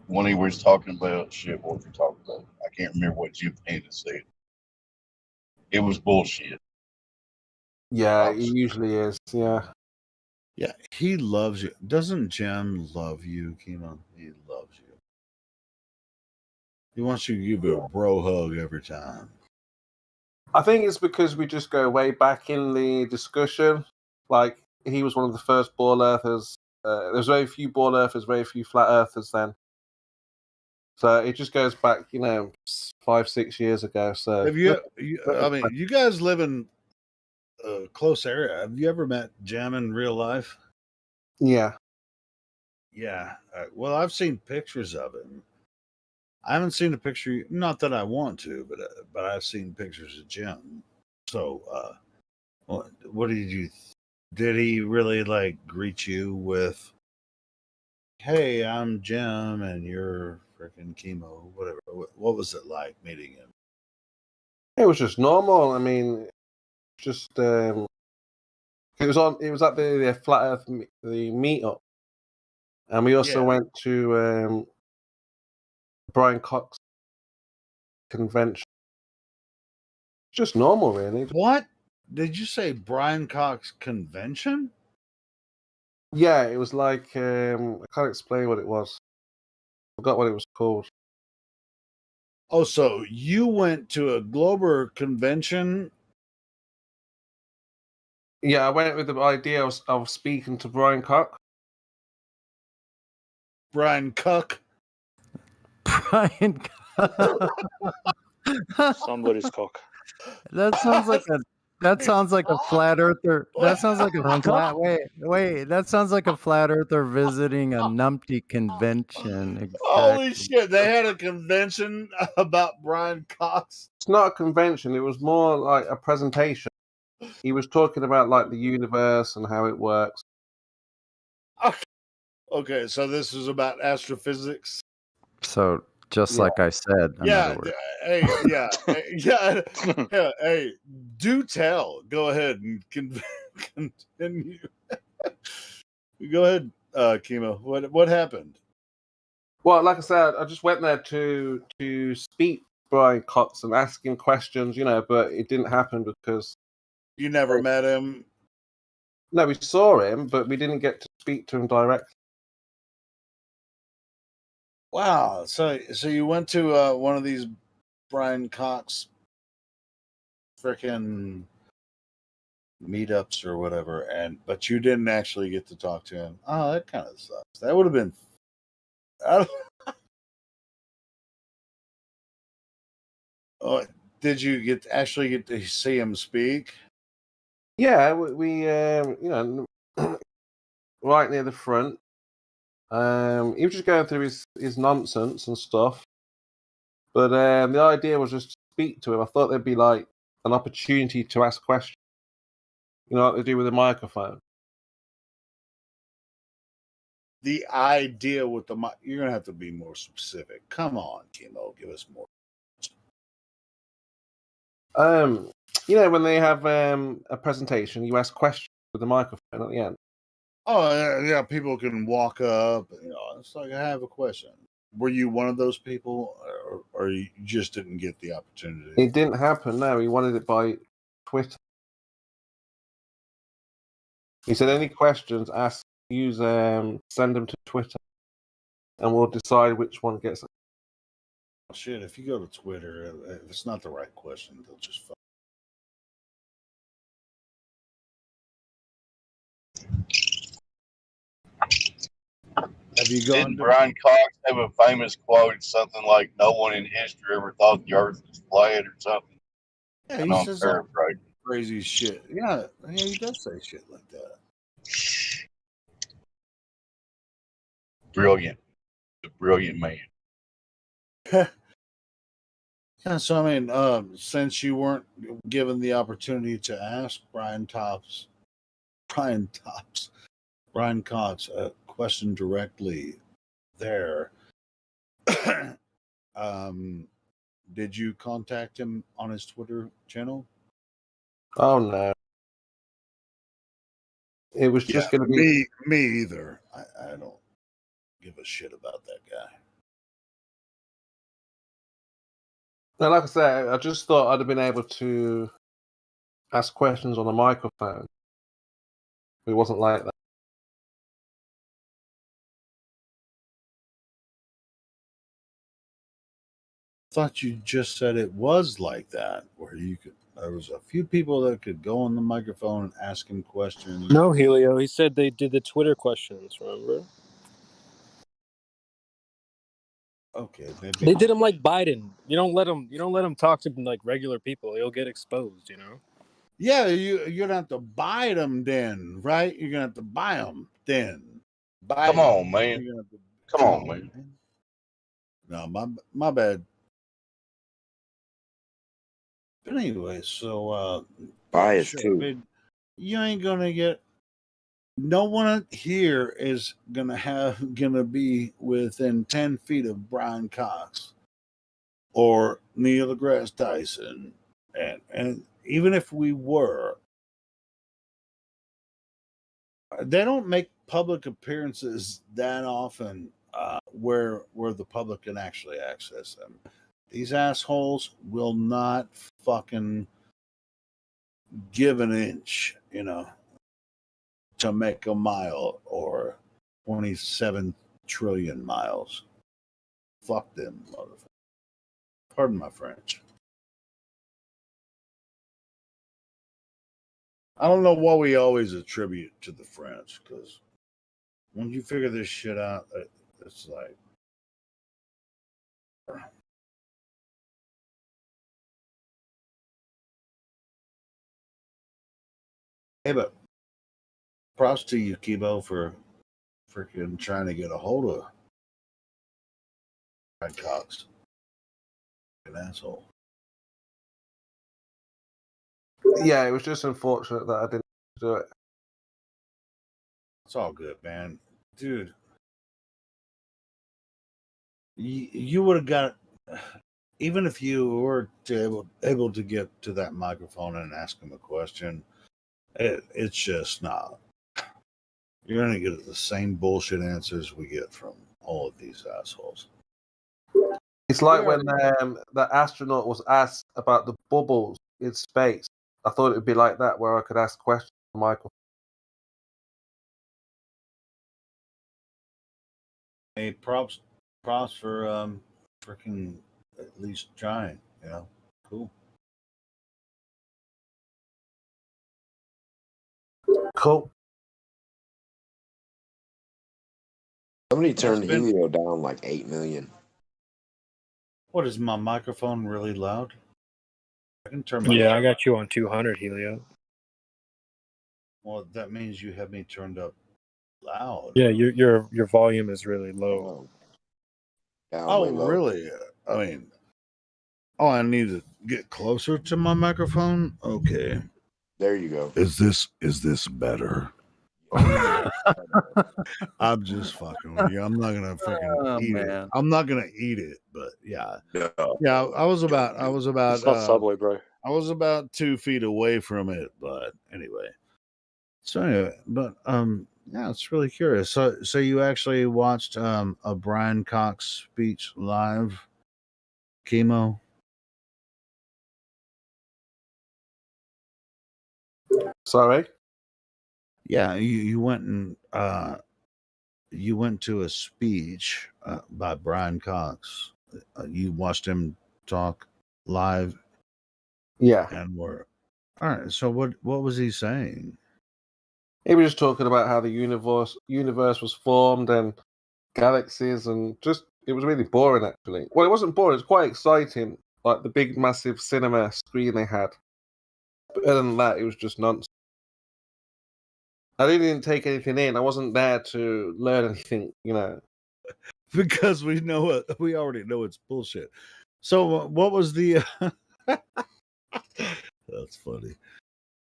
one he was talking about. Shit, what we talking about? I can't remember what Jim Panda said. It was bullshit. Yeah, he usually is. Yeah. Yeah, he loves you. Doesn't Jim love you, Kimo? He loves you. He wants you to give you a bro hug every time. I think it's because we just go way back in the discussion. Like, he was one of the first ball earthers. There's very few ball earthers, very few flat earthers then. So it just goes back, 5-6 years ago. So Have you I mean, you guys live in a close area. Have you ever met Jim in real life? Yeah. Yeah. Well, I've seen pictures of him. I haven't seen a picture. Not that I want to, but I've seen pictures of Jim. So, what did you? Did he really like greet you with, "Hey, I'm Jim, and you're freaking Kimo"? Whatever. What was it like meeting him? It was just normal. I mean, just it was at the Flat Earth the meetup, and we also went to Brian Cox convention. Just normal, really. What did you say? Brian Cox convention? Yeah, it was like I can't explain what it was. Forgot what it was called. Oh, so you went to a Glober convention? Yeah, I went with the idea of speaking to Brian Cox. Brian Cook. Brian. Somebody's cock. That sounds like a flat earther. That sounds like a flat. Wait. That sounds like a flat earther visiting a numpty convention. Holy Exactly. shit! They had a convention about Brian Cox. It's not a convention. It was more like a presentation. He was talking about like the universe and how it works. Okay, so this is about astrophysics. So just like I said, in Yeah. other words. Hey. Yeah. Yeah. Yeah. Hey. Do tell. Go ahead and continue. Go ahead, Kimo. What happened? Well, like I said, I just went there to speak to Brian Cox and ask him questions, but it didn't happen because You never met him. no, we saw him, but we didn't get to speak to him directly. Wow. So you went to one of these Brian Cox freaking meetups or whatever, but you didn't actually get to talk to him. Oh, that kind of sucks. That would have been. Oh, did you actually get to see him speak? Yeah, we right near the front. He was just going through his nonsense and stuff. But the idea was just to speak to him. I thought there'd be like an opportunity to ask questions. You know what they do with a microphone. The idea with the you're gonna have to be more specific. Come on, Kimo, give us more. When they have a presentation, you ask questions with the microphone at the end. Oh yeah, people can walk up. It's like I have a question. Were you one of those people, or you just didn't get the opportunity? It didn't happen. No, he wanted it by Twitter. He said, "Any questions? Send them to Twitter, and we'll decide which one gets it." Shit, if you go to Twitter, if it's not the right question, they'll just fuck. Have you gone? Didn't Brian Cox have a famous quote, something like "No one in history ever thought the Earth was flat" or something? Yeah, And he I'm says paraphrasing. crazy shit. Yeah, he does say shit like that. Brilliant, a brilliant man. Yeah, so I mean, since you weren't given the opportunity to ask Brian Cox a question directly there, did you contact him on his Twitter channel? Oh no. It was just going to be me either. I don't give a shit about that guy. No, like I said, I just thought I'd have been able to ask questions on a microphone. It wasn't like that. Thought you just said it was like that, where you could. There was a few people that could go on the microphone and ask him questions. No, Helio. He said they did the Twitter questions. Remember? Okay, maybe They did him like Biden. You don't let him talk to like regular people. He'll get exposed. You know. Yeah, you're gonna have to buy them then, right? You're gonna have to buy them then. Buy Come them. on, man. You're gonna have to, Come on, man. No, my bad. But anyway, so Bias sure. too. But you ain't gonna get. No one here is gonna be within 10 feet of Brian Cox or Neil deGrasse Tyson, and even if we were, they don't make public appearances that often where the public can actually access them. These assholes will not fucking give an inch, to make a mile or 27 trillion miles. Fuck them, motherfucker. Pardon my French. I don't know what we always attribute to the French, because when you figure this shit out, it's like. Hey, but props to you, Kibo, for freaking trying to get a hold of Red Cox. An asshole. Yeah, it was just unfortunate that I didn't do it. It's all good, man. Dude, you would have got, even if you were able to get to that microphone and ask him a question, it's just not. You're going to get the same bullshit answers we get from all of these assholes. It's like when the astronaut was asked about the bubbles in space. I thought it would be like that, where I could ask questions to Michael. Hey, props for freaking at least trying. Cool. Cool. Somebody turned Helio down like 8 million. What is my microphone really loud? I can turn Yeah, I got you on 200, Helio. Well, that means you have me turned up loud. Yeah, your volume is really low. Oh, really? I mean, I need to get closer to my microphone. Okay. There you go. Is this better? I'm just fucking with you. I'm not gonna freaking eat it. I'm not gonna eat it, but yeah. Yeah, I was about It's not Subway, bro. I was about 2 feet away from it, but anyway. So anyway, but yeah, it's really curious. So you actually watched a Brian Cox speech live, Chemo? Sorry? Yeah, you went and you went to a speech by Brian Cox. You watched him talk live. Yeah. And were all right. So what was he saying? He was just talking about how the universe was formed and galaxies, and just it was really boring actually. Well, it wasn't boring; it was quite exciting, like the big, massive cinema screen they had. But other than that, it was just nonsense. I didn't take anything in. I wasn't there to learn anything, Because we already know it's bullshit. So what was the? That's funny.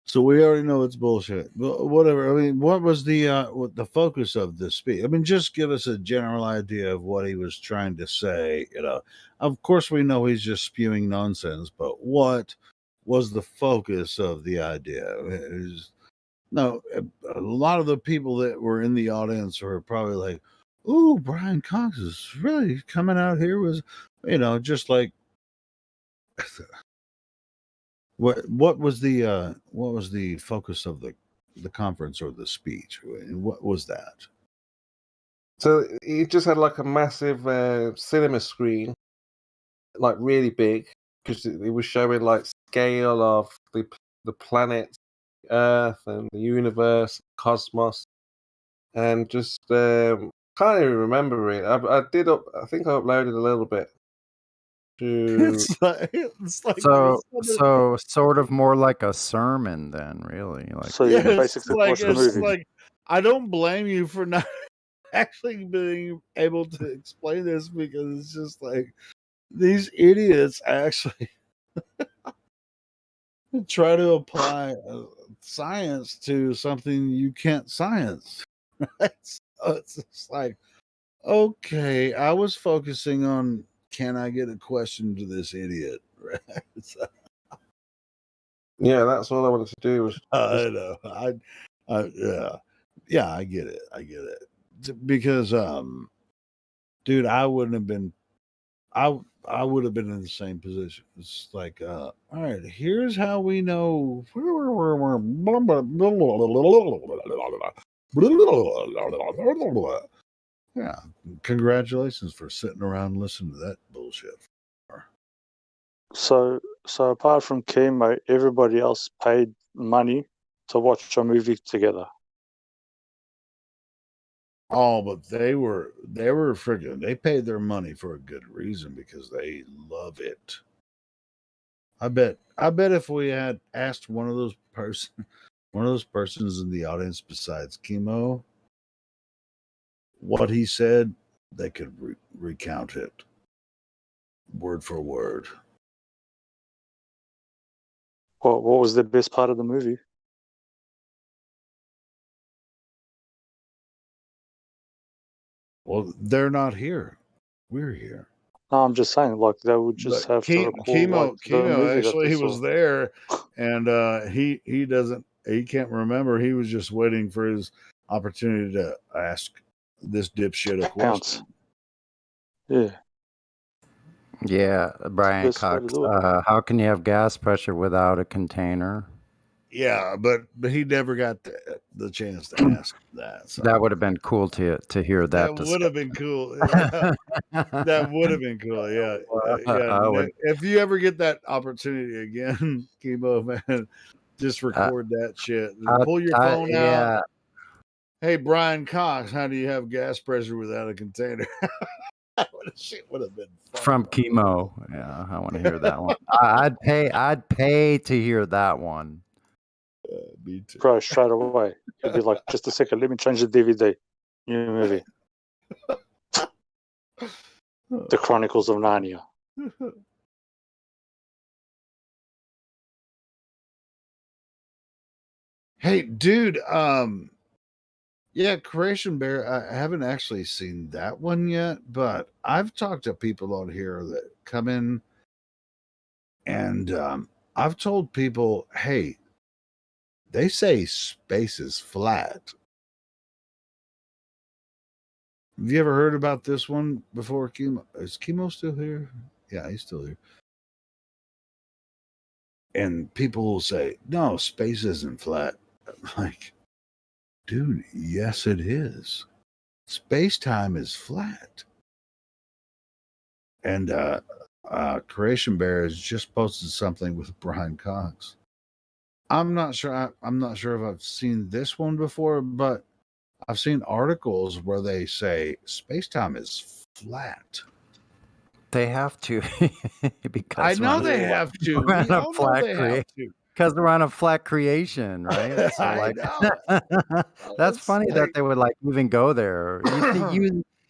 So we already know it's bullshit. Whatever. I mean, what was the focus of this speech? I mean, just give us a general idea of what he was trying to say. Of course, we know he's just spewing nonsense, but what was the focus of the idea? No, a lot of the people that were in the audience were probably like, "Ooh, Brian Cox is really coming out here was, just like." What was the focus of the conference or the speech? And what was that? So he just had like a massive cinema screen, like really big, because it was showing like scale of the planet, Earth, and the universe, cosmos, and just can't even remember it. I think I uploaded a little bit to. It's like So sort of more like a sermon then, really. Like So you basically watched the it's movie. like I don't blame you for not actually being able to explain this, because it's just like these idiots actually try to apply science to something you can't science. Right? So it's just like, okay, I was focusing on, can I get a question to this idiot? Right? So, Yeah, that's all I wanted to do was. I know. Yeah, I get it. Because, dude, I wouldn't have been. I would have been in the same position. It's like, all right, here's how we know. Yeah, congratulations for sitting around and listening to that bullshit. So apart from chemo, everybody else paid money to watch a movie together. Oh, but they were freaking. They paid their money for a good reason, because they love it. I bet if we had asked one of those persons in the audience besides chemo, what he said, they could recount it word for word. What was the best part of the movie? Well, they're not here. We're here. No, I'm just saying, like they would just But have to recall like the chemo movie that actually they he saw. was there, and he can't remember. He was just waiting for his opportunity to ask this dipshit a question. Yeah. Yeah, Brian Best way to Cox. do it. How can you have gas pressure without a container? Yeah, but he never got the chance to ask that. So That would have been cool to hear that. that would have been cool. Yeah. That would have been cool. Yeah, I would. If you ever get that opportunity again, Chemo man, just record that shit. Pull your phone out. Yeah. Hey, Brian Cox, how do you have gas pressure without a container? Shit would have been fun. From chemo. Yeah, I want to hear that one. I'd pay to hear that one. Me too. Bro, straight away. You'd be like, just a second, let me change the DVD. New movie. The Chronicles of Narnia. Hey, dude, yeah, Creation Bear, I haven't actually seen that one yet, but I've talked to people on here that come in, and I've told people, hey, they say space is flat. Have you ever heard about this one before, Chemo? Is Chemo still here? Yeah, he's still here. And people will say, no, space isn't flat. I'm like, dude, yes, it is. Space-time is flat. And Creation Bear has just posted something with Brian Cox. I'm not sure. I'm not sure if I've seen this one before, but I've seen articles where they say space-time is flat. They have to because I know they have to. We all know they have to. Because we're on a flat creation, right? So I like, know. that's funny that they would like even go there.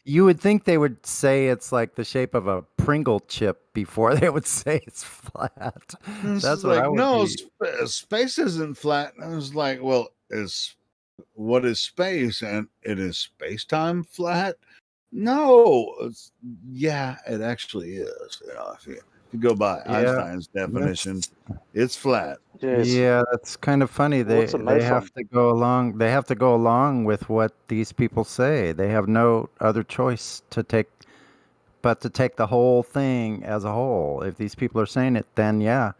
You would think they would say it's like the shape of a Pringle chip before they would say it's flat. That's what like, I would no, be. space isn't flat. And I was like, well, what is space? And it is space-time flat? No, yeah, it actually is. You know, if you go by Einstein's definition, it's flat. Yeah, that's kind of funny. They have to go along. They have to go along with what these people say. They have no other choice but to take the whole thing as a whole. If these people are saying it, then yeah,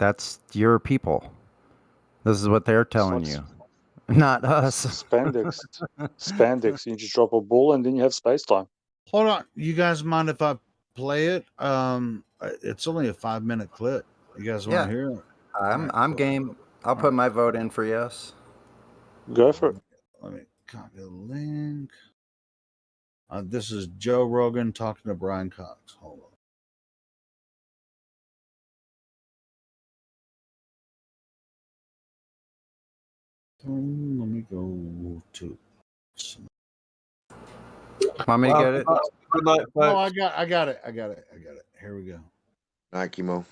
That's your people. This is what they're telling you, not us. Spandex. Spandex. You just drop a ball and then you have space time. Hold on. You guys mind if I play it? It's only a 5-minute clip. You guys want Yeah. to hear it? I'm game. I'll put my vote in for yes. Go for it. Let me copy the link. This is Joe Rogan talking to Brian Cox. Hold on. Let me go to. Want me to get it? Good night, no, I got it. Here we go. Night, Chemo.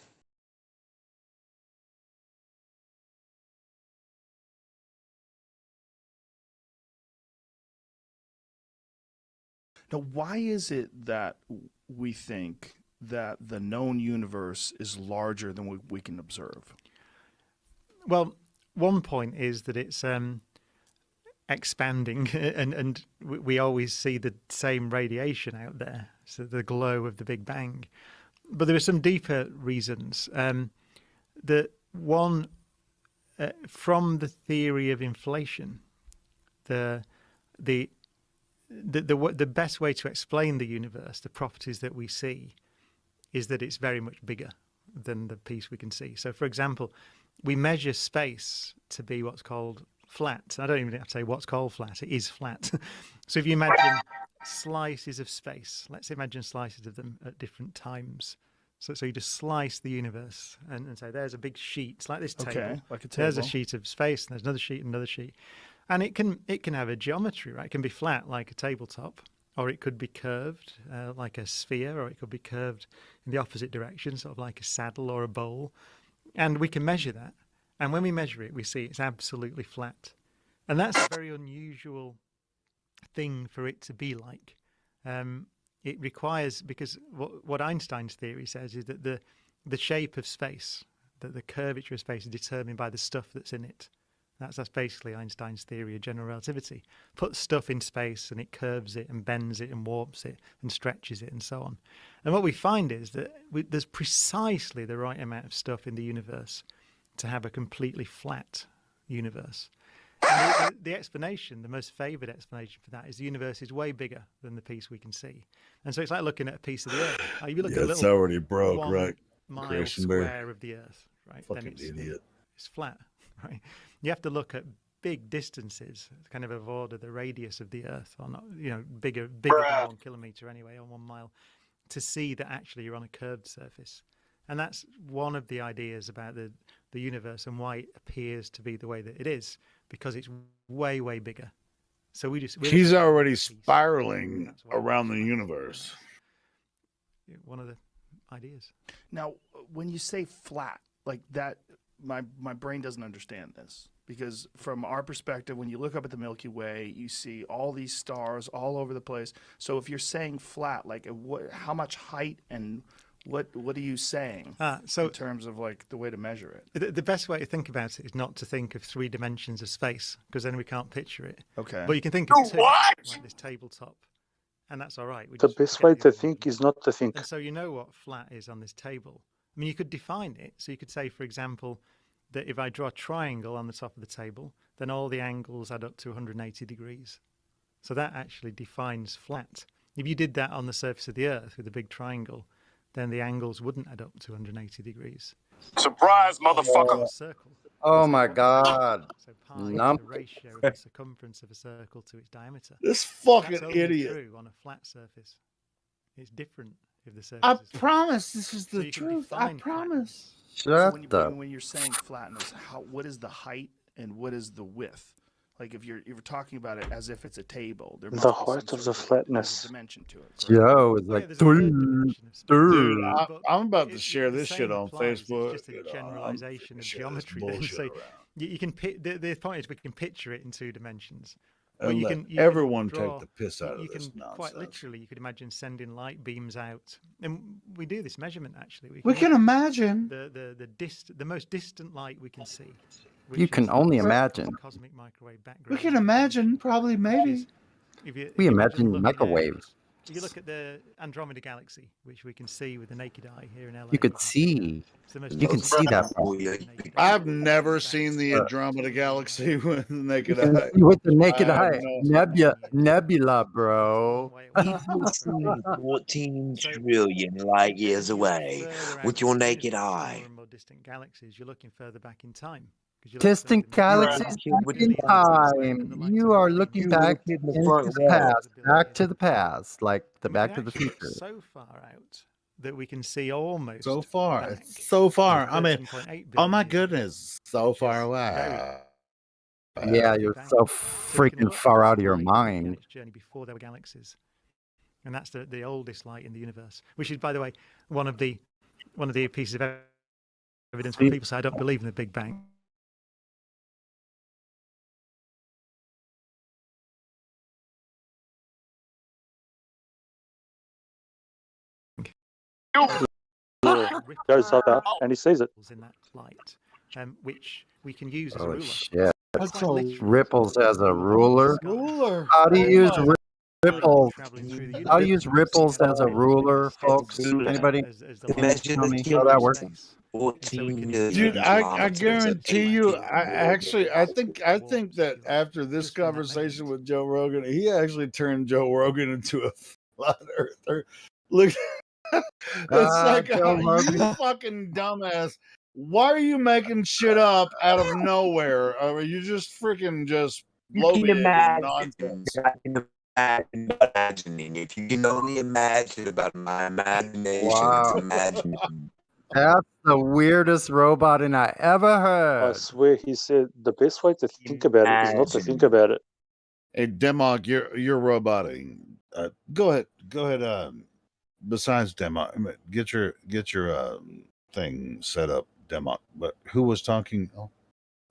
Now, why is it that we think that the known universe is larger than what we can observe? Well, one point is that it's expanding, and we always see the same radiation out there, so the glow of the Big Bang. But there are some deeper reasons. The one from the theory of inflation, the best way to explain the universe, the properties that we see, is that it's very much bigger than the piece we can see. So, for example, we measure space to be what's called flat. I don't even have to say what's called flat. It is flat. So if you imagine slices of space, let's imagine slices of them at different times. So you just slice the universe and say, there's a big sheet. It's like this table. Okay, like a There's a table. sheet of space, and there's another sheet, and another sheet. And it can have a geometry, right? It can be flat like a tabletop, or it could be curved like a sphere, or it could be curved in the opposite direction, sort of like a saddle or a bowl. And we can measure that. And when we measure it, we see it's absolutely flat. And that's a very unusual thing for it to be like. It requires, because what Einstein's theory says is that the shape of space, that the curvature of space is determined by the stuff that's in it. That's basically Einstein's theory of general relativity. Put stuff in space and it curves it and bends it and warps it and stretches it and so on. And what we find is that there's precisely the right amount of stuff in the universe to have a completely flat universe. And the explanation, the most favoured explanation for that, is the universe is way bigger than the piece we can see. And so it's like looking at a piece of the Earth. If you look at a It's little already broke, 1 right? mile Christian square Bear. of the Earth, right? Fucking then idiot. It's flat, right? You have to look at big distances, kind of order the radius of the Earth, or not, bigger than 1 kilometre anyway, or 1 mile, to see that actually you're on a curved surface. And that's one of the ideas about the universe and why it appears to be the way that it is, because it's way, way bigger. So He's already spiraling around the universe. One of the ideas. Now, when you say flat, like that, my brain doesn't understand this, because from our perspective, when you look up at the Milky Way, you see all these stars all over the place. So if you're saying flat, like how much height and what are you saying in terms of like the way to measure it? The best way to think about it is not to think of 3 dimensions of space, because then we can't picture it. Okay. But you can think of 2, like this tabletop, and that's all right. The best way to think is not to think. And so you know what flat is on this table. I mean, you could define it. So you could say, for example, that if I draw a triangle on the top of the table, then all the angles add up to 180 degrees. So that actually defines flat. If you did that on the surface of the Earth with a big triangle, then the angles wouldn't add up to 180 degrees. Surprise, motherfucker! Circle. Oh my God. So pi is the ratio of the circumference of a circle to its diameter. This fucking That's only idiot. true on a flat surface. It's different if the surface I is flat. promise this is So the you can truth. I define promise. So when you're saying flatness, what is the height and what is the width? Like if you're talking about it as if it's a table, there must The be some height of sort the flatness. dimension to it. Joe is like, Dude, I'm about to share this shit on Facebook. It's just a generalization of geometry. Then. So you can the point is we can picture it in 2 dimensions. But And you let can everyone draw, take the piss out of you this can nonsense. quite literally, you could imagine sending light beams out, and we do this measurement actually. We can look at imagine. the most distant light we can see. You which can is only the imagine. cosmic microwave We background. can imagine, probably, maybe. If you We imagine looking at microwaves. You look at the Andromeda Galaxy, which we can see with the naked eye here in LA. You could see. It's the most You can see that. Bro. I've never seen the Andromeda Galaxy with the naked You can eye. see with the naked I have eye. no- Nebula, bro. People see 14 trillion light years away with your naked eye. More and more distant galaxies, you're looking further back in time. Distant galaxies back in time. You are looking back into the past, back to the past, like the Back to the Future. So far out that we can see almost so far. back. It's so far. I mean, 13.8 oh my billion goodness, so far away. Yeah, you're so freaking far out of your mind. its journey before there were galaxies, and that's the oldest light in the universe. Which is, by the way, one of the pieces of evidence when people say I don't believe in the Big Bang. Goes up and he sees it. In that light, which we can use as a Holy ruler. shit. Quite literally. Ripples as a ruler. How do you use ripples? How do you use ripples as a ruler, folks? Anybody? Tell me how that works. Dude, I guarantee you. I think that after this conversation with Joe Rogan, he actually turned Joe Rogan into a flat earther. Look, it's like you fucking dumbass. Why are you making shit up out of nowhere? Are you just freaking just bloviating nonsense? Imagining. If you can only imagine about my imagination, Wow. it's imagining. That's the weirdest roboting I ever heard. I swear he said the best way to think about it is not to think about it. Hey, Demog, you're roboting. Go ahead. Besides Demog, get your thing set up, Demog. But who was talking? Oh,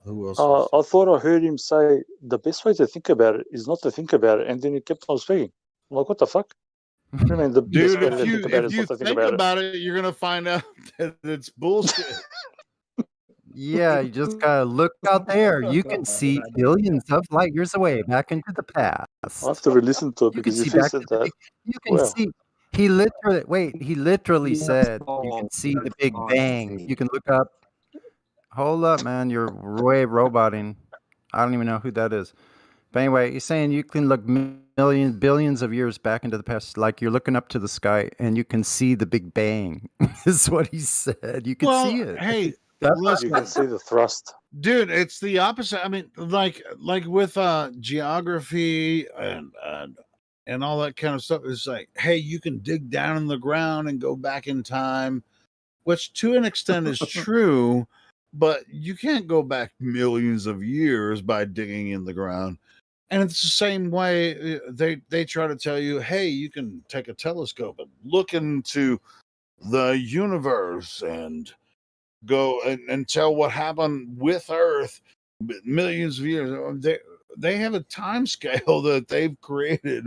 who else? I thought I heard him say the best way to think about it is not to think about it, and then he kept on speaking. I'm like, what the fuck? I mean, the Dude, best way to think about it if is you not to think about it, you're gonna find out that it's bullshit. Yeah, you just gotta look out there. You can see billions of light years away back into the past. I have to re-listen to it You can because see if he back said to the that, big, you can wow. see. He literally said you can see the Big Bang. You can look up. Hold up, man. You're way roboting. I don't even know who that is. But anyway, he's saying you can look billions of years back into the past, like you're looking up to the sky and you can see the Big Bang. Is what he said. You can see it. Hey, You can see the thrust. Dude, it's the opposite. I mean, like with geography and all that kind of stuff. It's like, hey, you can dig down in the ground and go back in time, which to an extent is true, but you can't go back millions of years by digging in the ground. And it's the same way they try to tell you, hey, you can take a telescope and look into the universe and go and tell what happened with Earth millions of years. They have a time scale that they've created.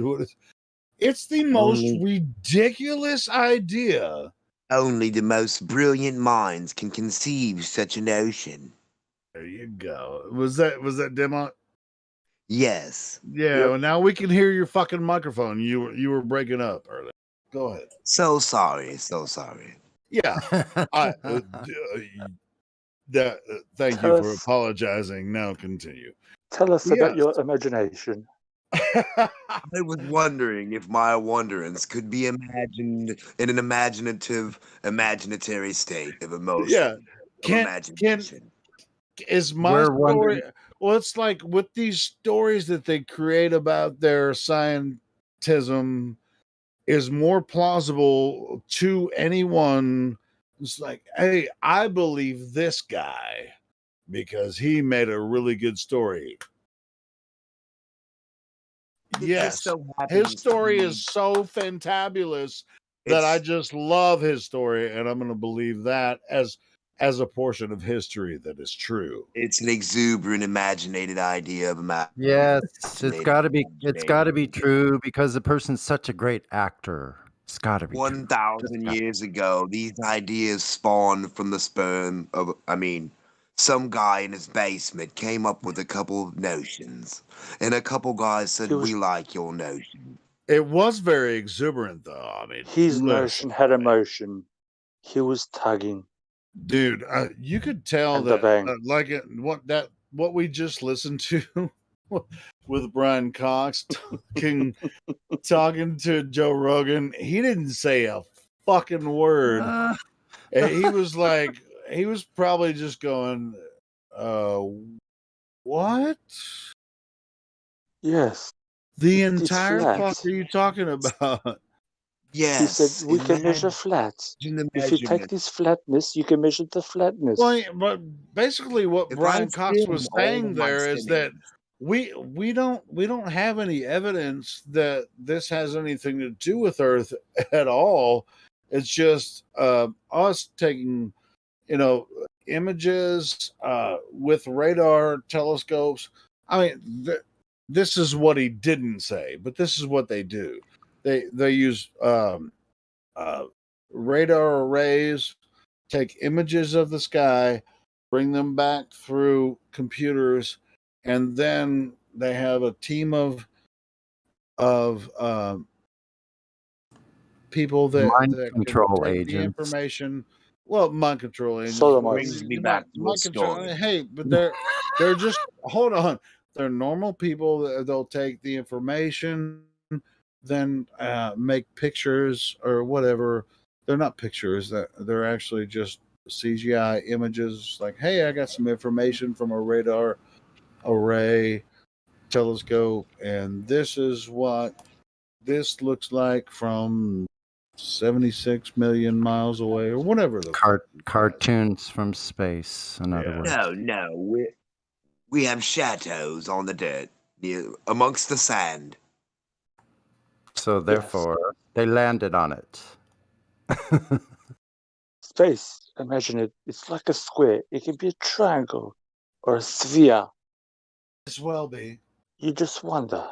It's the most ridiculous idea. Only the most brilliant minds can conceive such a notion. There you go. Was that demo? Yes. Yeah. Well, now we can hear your fucking microphone. You were breaking up earlier. Go ahead. So sorry. Yeah. Thank you for apologizing. Now continue. Tell us about your imagination. I was wondering if my wanderings could be imagined in an imaginatory state of emotion. Yeah. Is my story? Well, it's like with these stories that they create about their scientism is more plausible to anyone. It's like, hey, I believe this guy because he made a really good story. Yes, his story is so fantabulous that I just love his story, and I'm going to believe that as a portion of history that is true. It's an exuberant, imaginated idea of Yes, it's got to be. It's got to be true because the person's such a great actor. It's got to be 1,000 years ago, these ideas spawned from the sperm of, some guy in his basement came up with a couple of notions. And a couple guys said, we like your notion. It was very exuberant, though. I mean, His listen, motion had emotion. He was tugging. dude, you could tell And the that, bang. what we just listened to with Brian Cox talking to Joe Rogan. He didn't say a fucking word. He was like, he was probably just going, what? Yes. The It's entire flat. fuck are you talking about? He said we can measure flat. If you take this flatness, you can measure the flatness. Well, but basically, what If Brian I Cox film was all saying of my there is that sittings, we don't have any evidence that this has anything to do with Earth at all. It's just us taking, images with radar telescopes. I mean, this is what he didn't say, but this is what they do. They use radar arrays, take images of the sky, bring them back through computers, and then they have a team of people Mind that can control take the agents. information. Well, mind control agents. Sodomites. brings me back to a Mind control. story. Hey, but they're just hold on. They're normal people. They'll take the information, then make pictures or whatever. They're not pictures. They're actually just CGI images. Like, hey, I got some information from a radar array telescope, and this is what this looks like from 76 million miles away, or whatever the Cartoons from space, in other words. No. We have chateaus on the dirt, amongst the sand. So therefore, they landed on it. Space, imagine it. It's like a square. It can be a triangle or a sphere. as well be. You just wonder.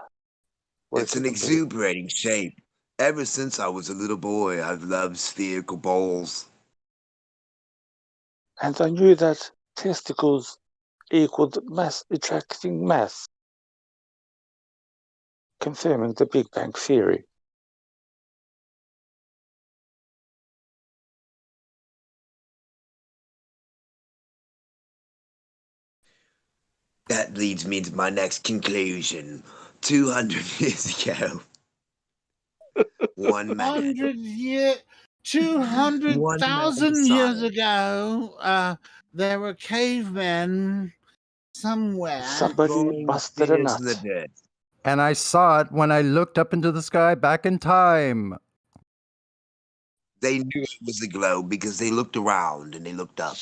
It's an exuberating shape. Ever since I was a little boy, I've loved spherical bowls. And I knew that testicles equaled mass attracting mass, confirming the Big Bang Theory. That leads me to my next conclusion. 200 years ago, one man. 200,000 years ago, there were cavemen somewhere. Somebody busted a nut. And I saw it when I looked up into the sky back in time. They knew it was a globe because they looked around and they looked up.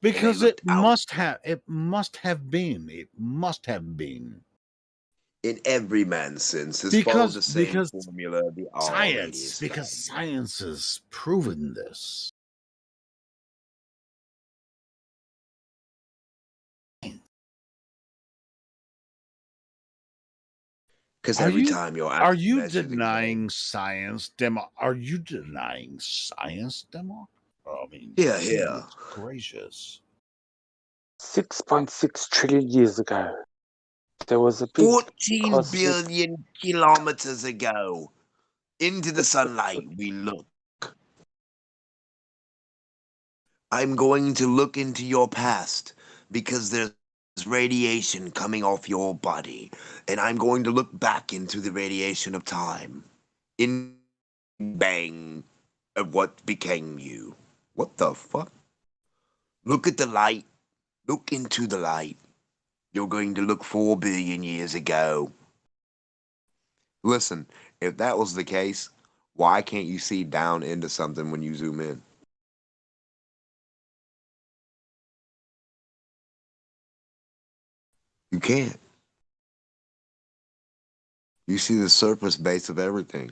Because they it must have been. It must have been. In every man's sense, this follows the same formula. Because science has proven this. Because every time you're are you denying science demo? Are you denying science demo? I mean, yeah. Gracious. 6.6 trillion years ago, there was a big 14 billion kilometers ago. Into the sunlight we look. I'm going to look into your past because there's radiation coming off your body, and I'm going to look back into the radiation of time. In bang of what became you. What the fuck? Look at the light. Look into the light. You're going to look 4 billion years ago. Listen, if that was the case, why can't you see down into something when you zoom in? You can't. You see the surface base of everything.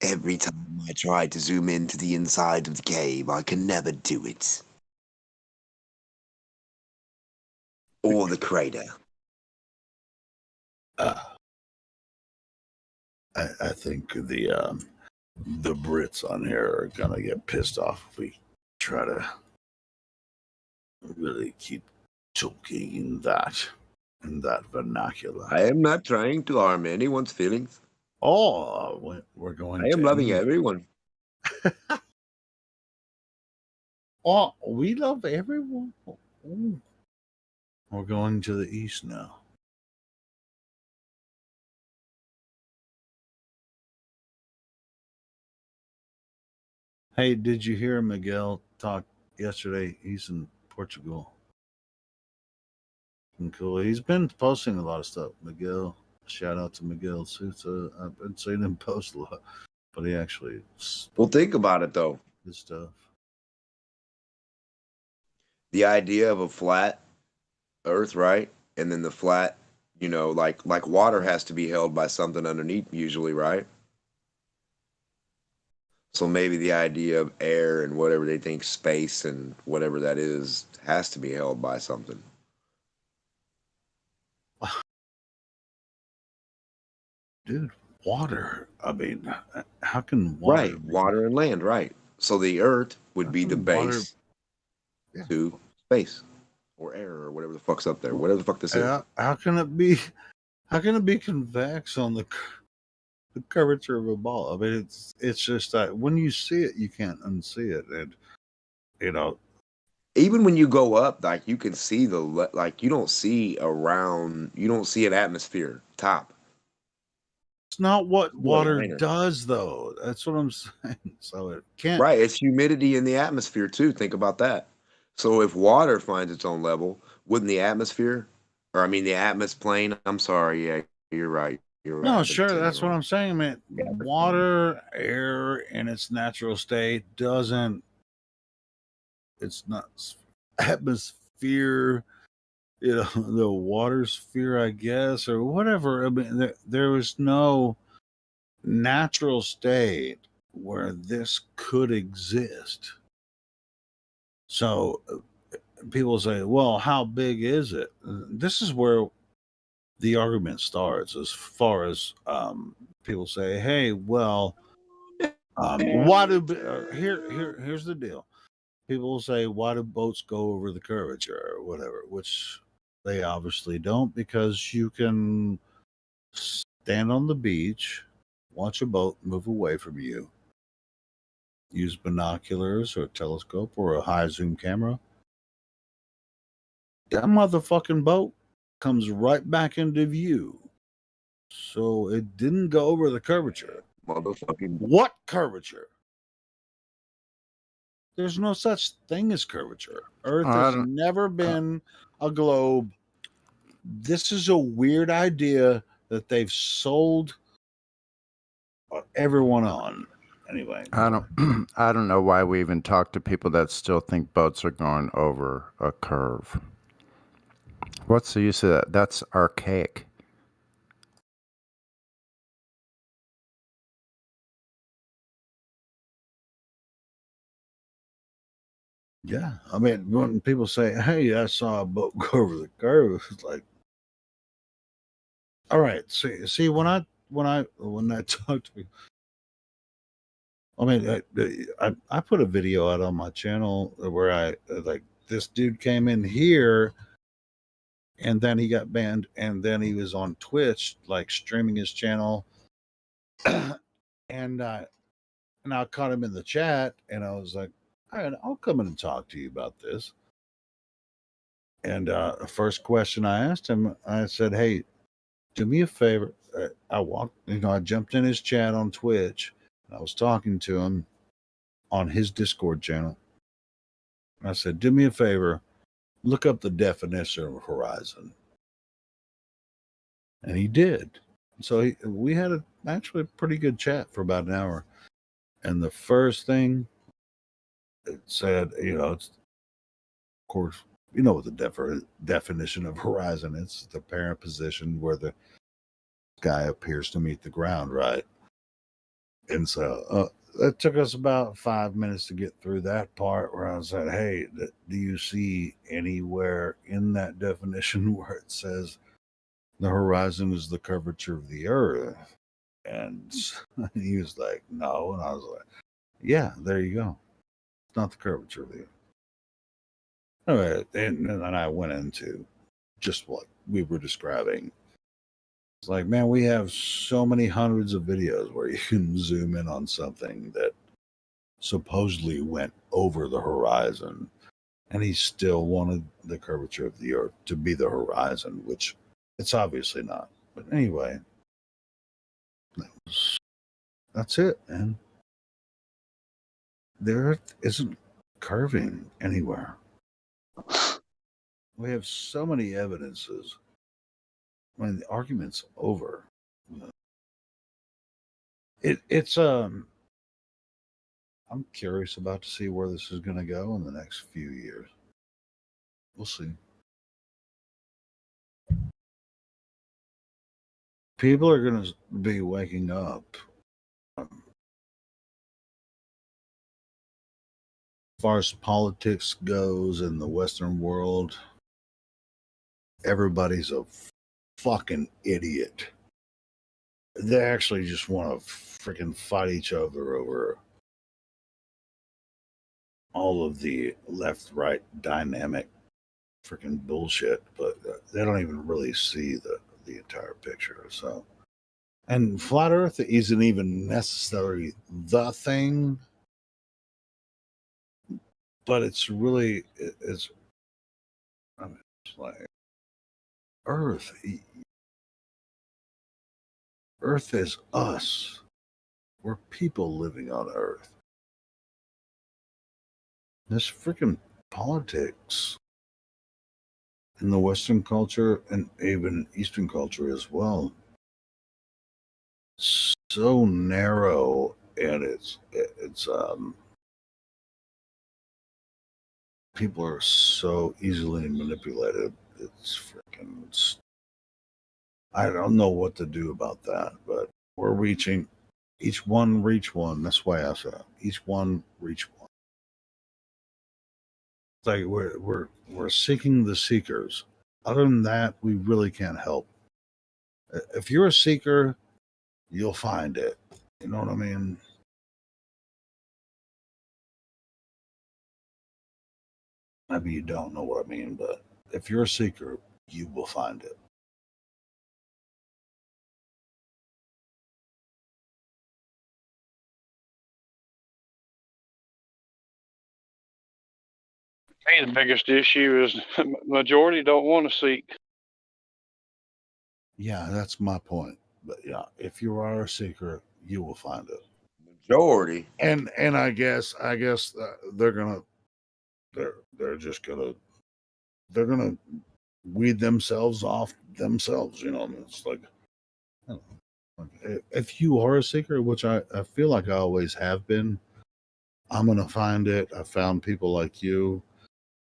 Every time I try to zoom into the inside of the cave, I can never do it. Or the crater. I think the Brits on here are gonna get pissed off if we try to really keep talking in that. in that vernacular. I am not trying to harm anyone's feelings. Oh, we're going I am to loving eat. everyone. Oh, we love everyone. Oh. We're going to the east now. Hey, did you hear Miguel talk yesterday? He's in Portugal. And cool. He's been posting a lot of stuff. Miguel, shout out to Miguel Sousa. I've been seeing him post a lot, but he actually. Well, think about it though. His stuff. The idea of a flat Earth, right? And then the flat, like water has to be held by something underneath, usually, right? So maybe the idea of air and whatever they think space and whatever that is has to be held by something. Dude, water. I mean, how can water? Right, water and land, right. So the Earth would be the base to space or air or whatever the fuck's up there, whatever the fuck this is. How can it be? How can it be convex on the curvature of a ball? I mean, it's just that when you see it, you can't unsee it, and even when you go up, like you can see you don't see an atmosphere top. It's not what water does, though. That's what I'm saying. So it can't. Right, it's humidity in the atmosphere too. Think about that. So if water finds its own level, wouldn't the atmosphere, or I mean the atmosphere plane? I'm sorry, yeah, you're right. You're right. No, sure, that's what I'm saying, man. Water, air in its natural state doesn't. It's not atmosphere, the water sphere, I guess, or whatever. I mean, there was no natural state where this could exist. So people say, well, how big is it? This is where the argument starts as far as people say, hey, well, why do here's the deal. People will say, why do boats go over the curvature or whatever, which they obviously don't, because you can stand on the beach, watch a boat move away from you, use binoculars or a telescope or a high zoom camera. That motherfucking boat comes right back into view. So it didn't go over the curvature. Motherfucking what curvature? There's no such thing as curvature. Earth has never been a globe. This is a weird idea that they've sold everyone on. Anyway, I don't know why we even talk to people that still think boats are going over a curve. What's the use of that? That's archaic. Yeah, I mean, when people say, "Hey, I saw a boat go over the curve," it's like, all right. See, when I talk to people, I mean, I put a video out on my channel where I like this dude came in here, and then he got banned, and then he was on Twitch, like streaming his channel, and I caught him in the chat, and I was like, all right, I'll come in and talk to you about this. And the first question I asked him, I said, hey, do me a favor. I jumped in his chat on Twitch. And I was talking to him on his Discord channel. I said, do me a favor, look up the definition of horizon. And he did. So we had actually a pretty good chat for about an hour. And the first thing it said, it's, of course, you know what the definition of horizon is. It's the apparent position where the sky appears to meet the ground, right? And so it took us about 5 minutes to get through that part where I said, hey, do you see anywhere in that definition where it says the horizon is the curvature of the earth? And he was like, no. And I was like, yeah, there you go. It's not the curvature of the earth. Anyway, and then I went into just what we were describing. It's like, man, we have so many hundreds of videos where you can zoom in on something that supposedly went over the horizon, and he still wanted the curvature of the Earth to be the horizon, which it's obviously not. But anyway, that's it, man. The Earth isn't curving anywhere. We have so many evidences. I mean, the argument's over. It's I'm curious about to see where this is going to go in the next few years. We'll see. People are going to be waking up. As far as politics goes in the Western world, everybody's a fucking idiot. They actually just want to freaking fight each other over all of the left-right dynamic freaking bullshit, but they don't even really see the entire picture. So, and flat Earth isn't even necessarily the thing, but it's really it's like Earth. Earth is us. We're people living on Earth. This freaking politics in the Western culture and even Eastern culture as well, so narrow, and it's people are so easily manipulated. It's freaking. I don't know what to do about that, but we're reaching. Each one reach one. That's why I said each one reach one. It's like we're seeking the seekers. Other than that, we really can't help. If you're a seeker, you'll find it. You know what I mean? Maybe you don't know what I mean, but if you're a seeker, you will find it. Hey, the biggest issue is majority don't want to seek. Yeah, that's my point. But yeah, if you are a seeker, you will find it. Majority. And I guess they're just gonna weed themselves off themselves. You know, it's like, if you are a seeker, which I feel like I always have been, I'm gonna find it. I found people like you,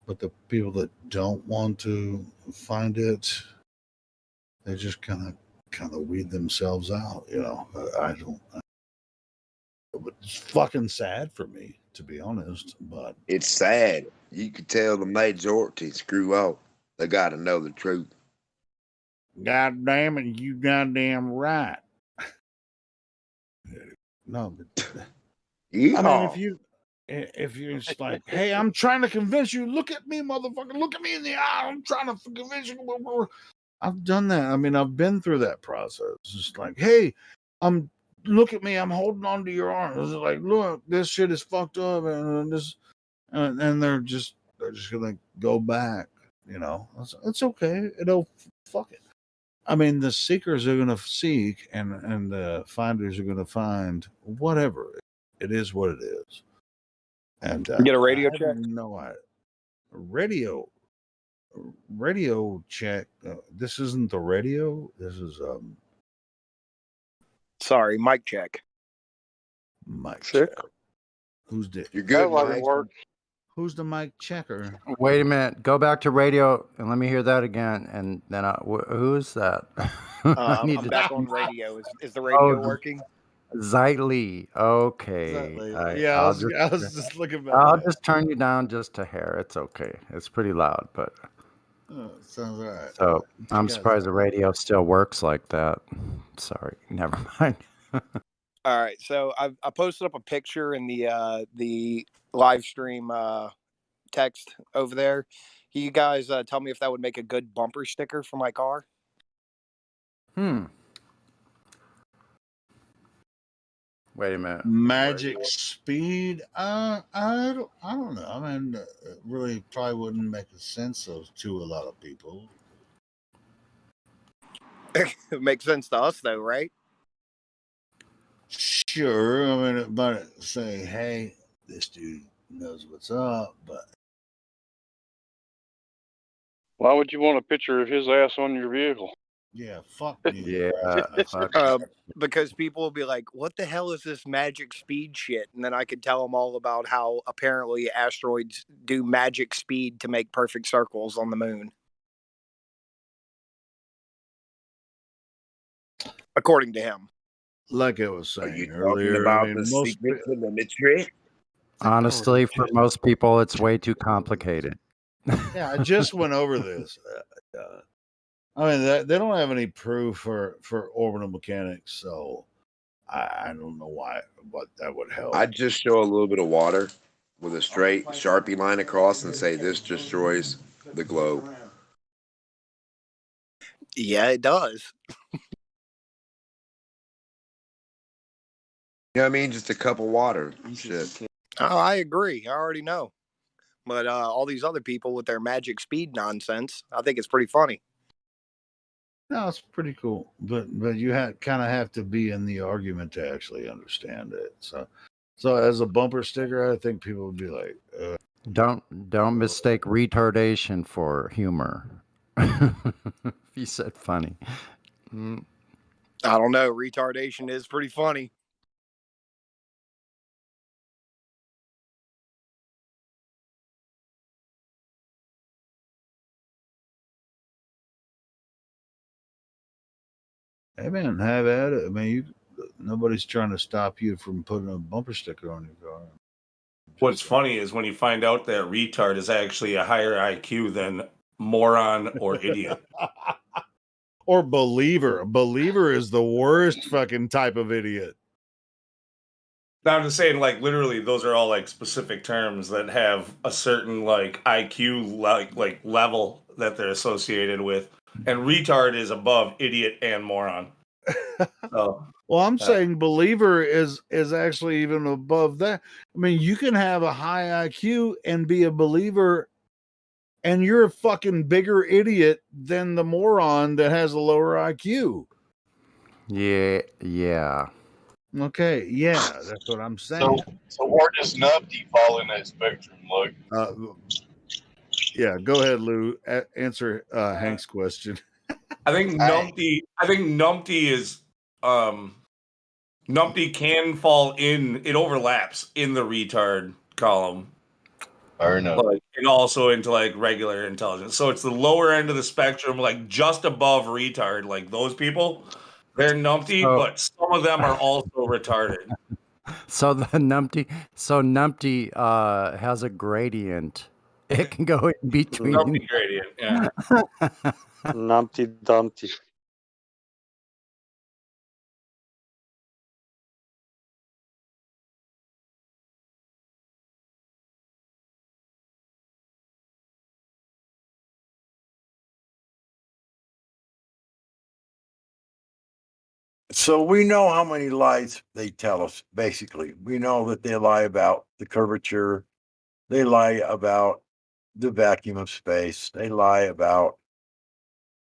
but the people that don't want to find it, they just kind of weed themselves out. You know, I don't. It's fucking sad for me, to be honest. But it's sad. You could tell the majority screw off. They got to know the truth. God damn it, you goddamn right. No, but I mean, if you're just like, hey, I'm trying to convince you, look at me, motherfucker, look at me in the eye, I'm trying to convince you. I've done that. I mean, I've been through that process. It's just like, hey, look at me, I'm holding on to your arm. It's like, look, this shit is fucked up, and and they're just gonna go back. You know, it's okay. Fuck it. I mean, the seekers are gonna seek, and the finders are gonna find. Whatever, it is what it is. And Get a radio I check. No, radio check. This isn't the radio. This is Sorry, mic check. mic check. Who's the? You're good, Mike. Who's the mic checker? Wait a minute. Go back to radio and let me hear that again. And then who is that? I'm back on radio. Is the radio working? Zeitly. Okay. Yeah, I was just looking back. I'll just turn you down just a hair. It's okay. It's pretty loud, but sounds all right. so I'm surprised the radio still works like that. Sorry, never mind. All right, so I posted up a picture in the live stream text over there. Can you guys tell me if that would make a good bumper sticker for my car? Wait a minute. Magic speed? I don't know. I mean, it really probably wouldn't make a sense to a lot of people. It makes sense to us, though, right? Sure. I mean, it might say, hey, this dude knows what's up, but Why would you want a picture of his ass on your vehicle? yeah, fuck Yeah, Because people will be like, what the hell is this magic speed shit? And then I could tell them all about how apparently asteroids do magic speed to make perfect circles on the moon. According to him. like I was Are you saying talking earlier, about I mean, the most secret to the trick? honestly, for most people, it's way too complicated. yeah, I just went over this. I mean, they don't have any proof for orbital mechanics, so I don't know what that would help. I'd just show a little bit of water with a straight Sharpie line across and say this destroys the globe. Yeah, it does. You know what I mean? Just a cup of water. Shit. Oh, I agree. I already know. But all these other people with their magic speed nonsense, I think it's pretty funny. No, it's pretty cool, but you kind of have to be in the argument to actually understand it. So as a bumper sticker, I think people would be like, Don't mistake retardation for humor. You said funny. I don't know. Retardation is pretty funny. "Hey man, have at it." I mean, nobody's trying to stop you from putting a bumper sticker on your car. What's funny is when you find out that retard is actually a higher IQ than moron or idiot. Or believer. A believer is the worst fucking type of idiot. Now, I'm just saying, like, literally, those are all like specific terms that have a certain like IQ like level that they're associated with, and retard is above idiot and moron. So, Well, I'm saying believer is actually even above that. I mean, you can have a high IQ and be a believer, and you're a fucking bigger idiot than the moron that has a lower IQ. Yeah. Okay, yeah, that's what I'm saying. So where does Numpty fall in that spectrum, Luke? Yeah, go ahead, Lou. Answer Hank's question. I think Numpty is Numpty can fall in. It overlaps in the retard column. Fair enough. Like, and also into like regular intelligence. So it's the lower end of the spectrum, like just above retard. Like those people, they're numpty, but some of them are also retarded. So the numpty has a gradient. It can go in between. Numpty gradient, yeah. Numpty Dumpty. So we know how many lies they tell us, basically. We know that they lie about the curvature. They lie about the vacuum of space. They lie about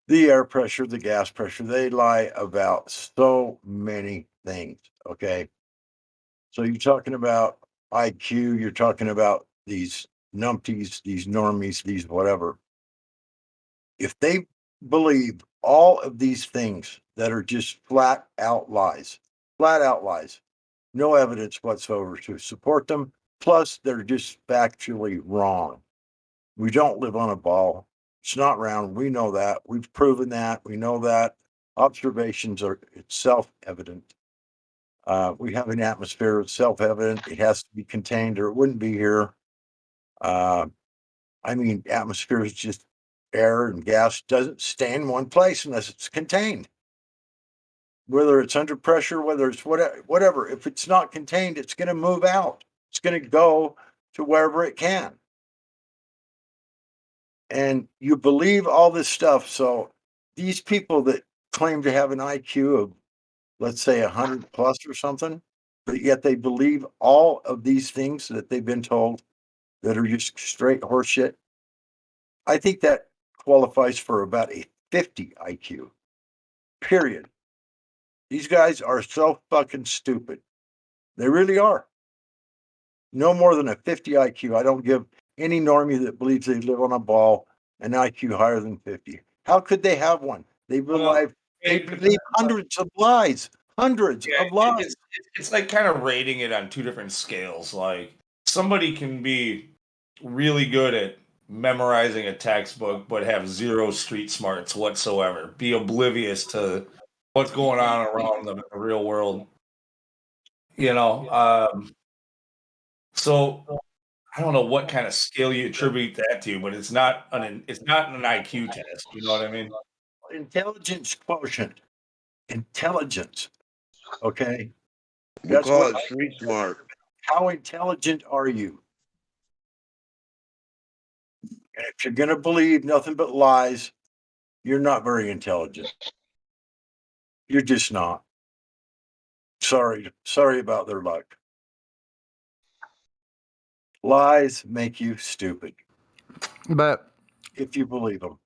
the air pressure, the gas pressure. They lie about so many things, okay? So you're talking about IQ, you're talking about these numpties, these normies, these whatever. If they believe all of these things that are just flat out lies, no evidence whatsoever to support them, plus they're just factually wrong. We don't live on a ball. It's not round. We know that. We've proven that. We know that. Observations are self-evident. We have an atmosphere. It's self-evident. It has to be contained or it wouldn't be here. I mean, atmosphere is just air and gas doesn't stay in one place unless it's contained. Whether it's under pressure, whether it's whatever, if it's not contained, it's going to move out. It's going to go to wherever it can. and you believe all this stuff. So these people that claim to have an IQ of, let's say, 100 plus or something, but yet they believe all of these things that they've been told that are just straight horseshit. I think that qualifies for about a 50 IQ. Period. These guys are so fucking stupid. They really are. No more than a 50 IQ. I don't give any normie that believes they live on a ball an IQ higher than 50. How could they have one? They believe hundreds of lies. Hundreds of lies. It's like kind of rating it on two different scales. Like somebody can be really good at memorizing a textbook but have zero street smarts whatsoever, be oblivious to what's going on around them in the real world. So I don't know what kind of scale you attribute that to, but it's not an IQ test. You know what I mean? Intelligence quotient. Intelligence. Okay. We'll call it street smart. How intelligent are you? And if you're going to believe nothing but lies, you're not very intelligent. You're just not. Sorry about their luck. Lies make you stupid. But if you believe them.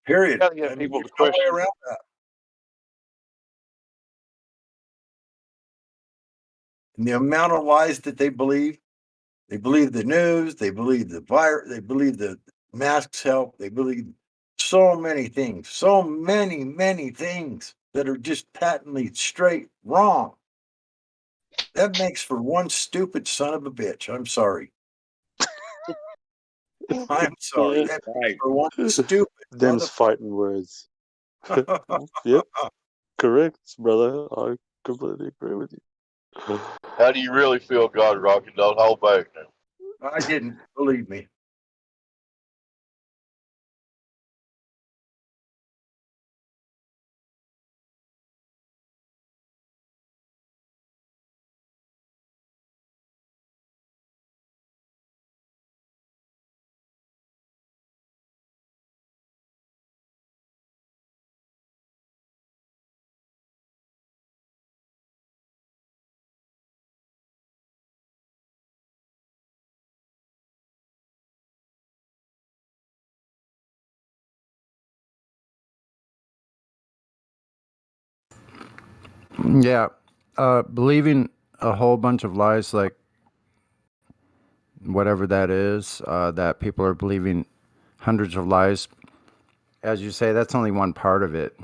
Period. Gotta get I mean, people there's to no way question. around that. And the amount of lies that they believe the news, they believe the virus, they believe the masks help, they believe so many things, so many things that are just patently straight wrong. That makes for one stupid son of a bitch. I'm sorry. I'm sorry. That makes for one stupid. Them's fighting words. Yep. Correct, brother. I completely agree with you. How do you really feel, God Rocket? Don't hold back now. I didn't, believe me. Yeah, believing a whole bunch of lies, like whatever that is, that people are believing hundreds of lies. As you say, that's only one part of it.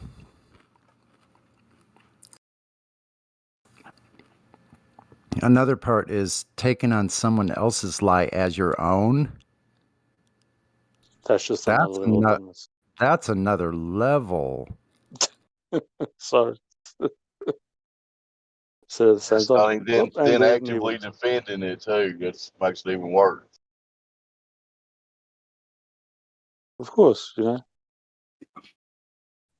Another part is taking on someone else's lie as your own. That's just another level of dumbness. That's another level. Sorry. So at the same time, I mean, then actively defending it too. That makes it even worse. Of course, you know.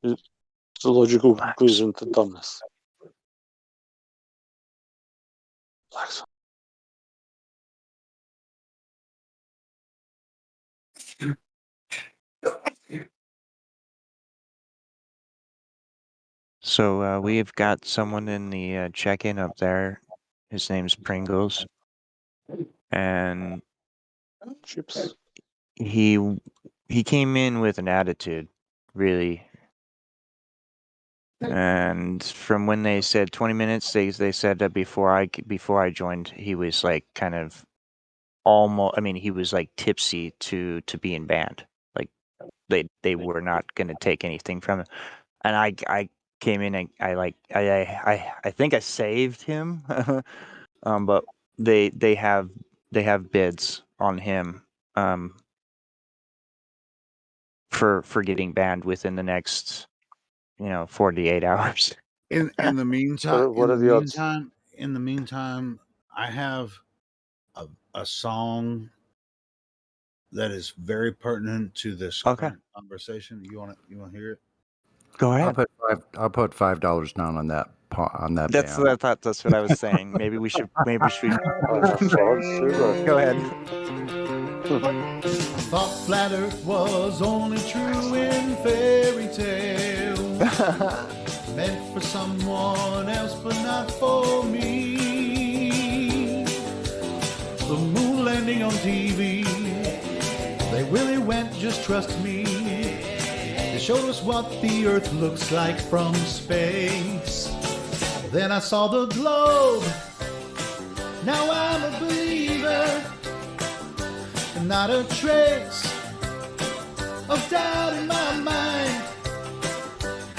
It's a logical conclusion to dumbness. So we've got someone in the check-in up there. His name's Pringles, and Chips. He came in with an attitude, really. And from when they said 20 minutes, they said that before I joined, he was like kind of almost. I mean, he was like tipsy to being banned. Like they were not going to take anything from him. And I came in and I think I saved him. But they have bids on him for getting banned within the next 48 hours. In the meantime, What are the odds? In the meantime, I have a song that is very pertinent to this current conversation. You want to hear it? Go ahead. I'll put $5 down on that. That's band. what I thought. That's what I was saying. Maybe we should. Oh, Go ahead. Thought flat Earth was only true in fairy tales. Meant for someone else, but not for me. The moon landing on TV, they really went, just trust me. They showed us what the Earth looks like from space. Then I saw the globe. Now I'm a believer, and not a trace of doubt in my mind.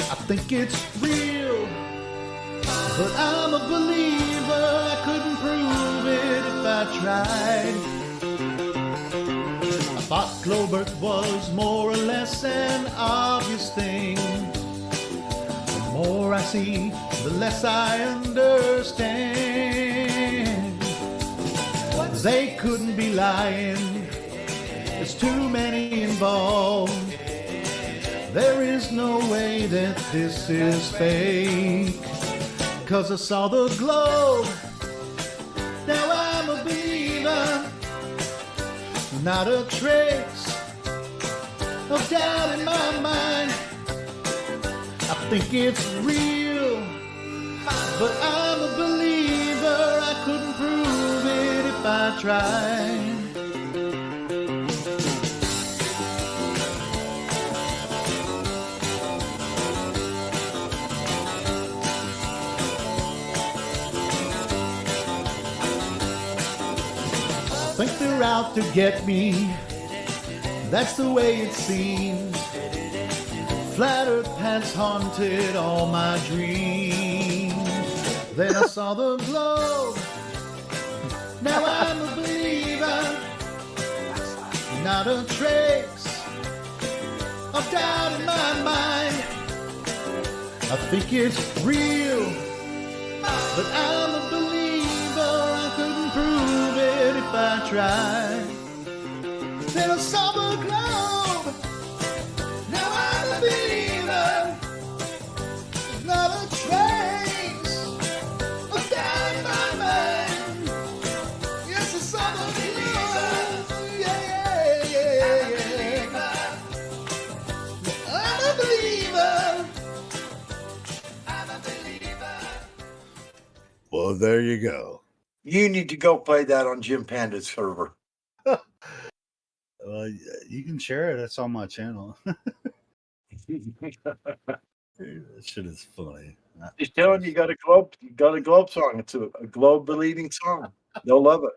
I think it's real, but I'm a believer. I couldn't prove it if I tried. I thought globe Earth was more or less an obvious thing. The more I see, the less I understand. They couldn't be lying, there's too many involved. There is no way that this is fake. 'Cause I saw the globe, now I'm a believer. Not a trace of doubt in my mind. I think it's real, but I'm a believer. I couldn't prove it if I tried. Think they're out to get me, that's the way it seems. Flat Earth has haunted all my dreams. Then I saw the globe, now I'm a believer. Not a trace of doubt in my mind. I think it's real, but I'm a believer. I couldn't prove it if I tried. Then I saw the globe, now I'm a believer. Not a trace of doubt in my mind. Yes, I saw the globe, yeah, yeah, yeah. I'm a believer. I'm a believer. Well, there you go. You need to go play that on Jim Panda's server. You can share it. That's on my channel. That shit is funny. Just telling you, got a globe song. It's a globe believing song. They'll love it.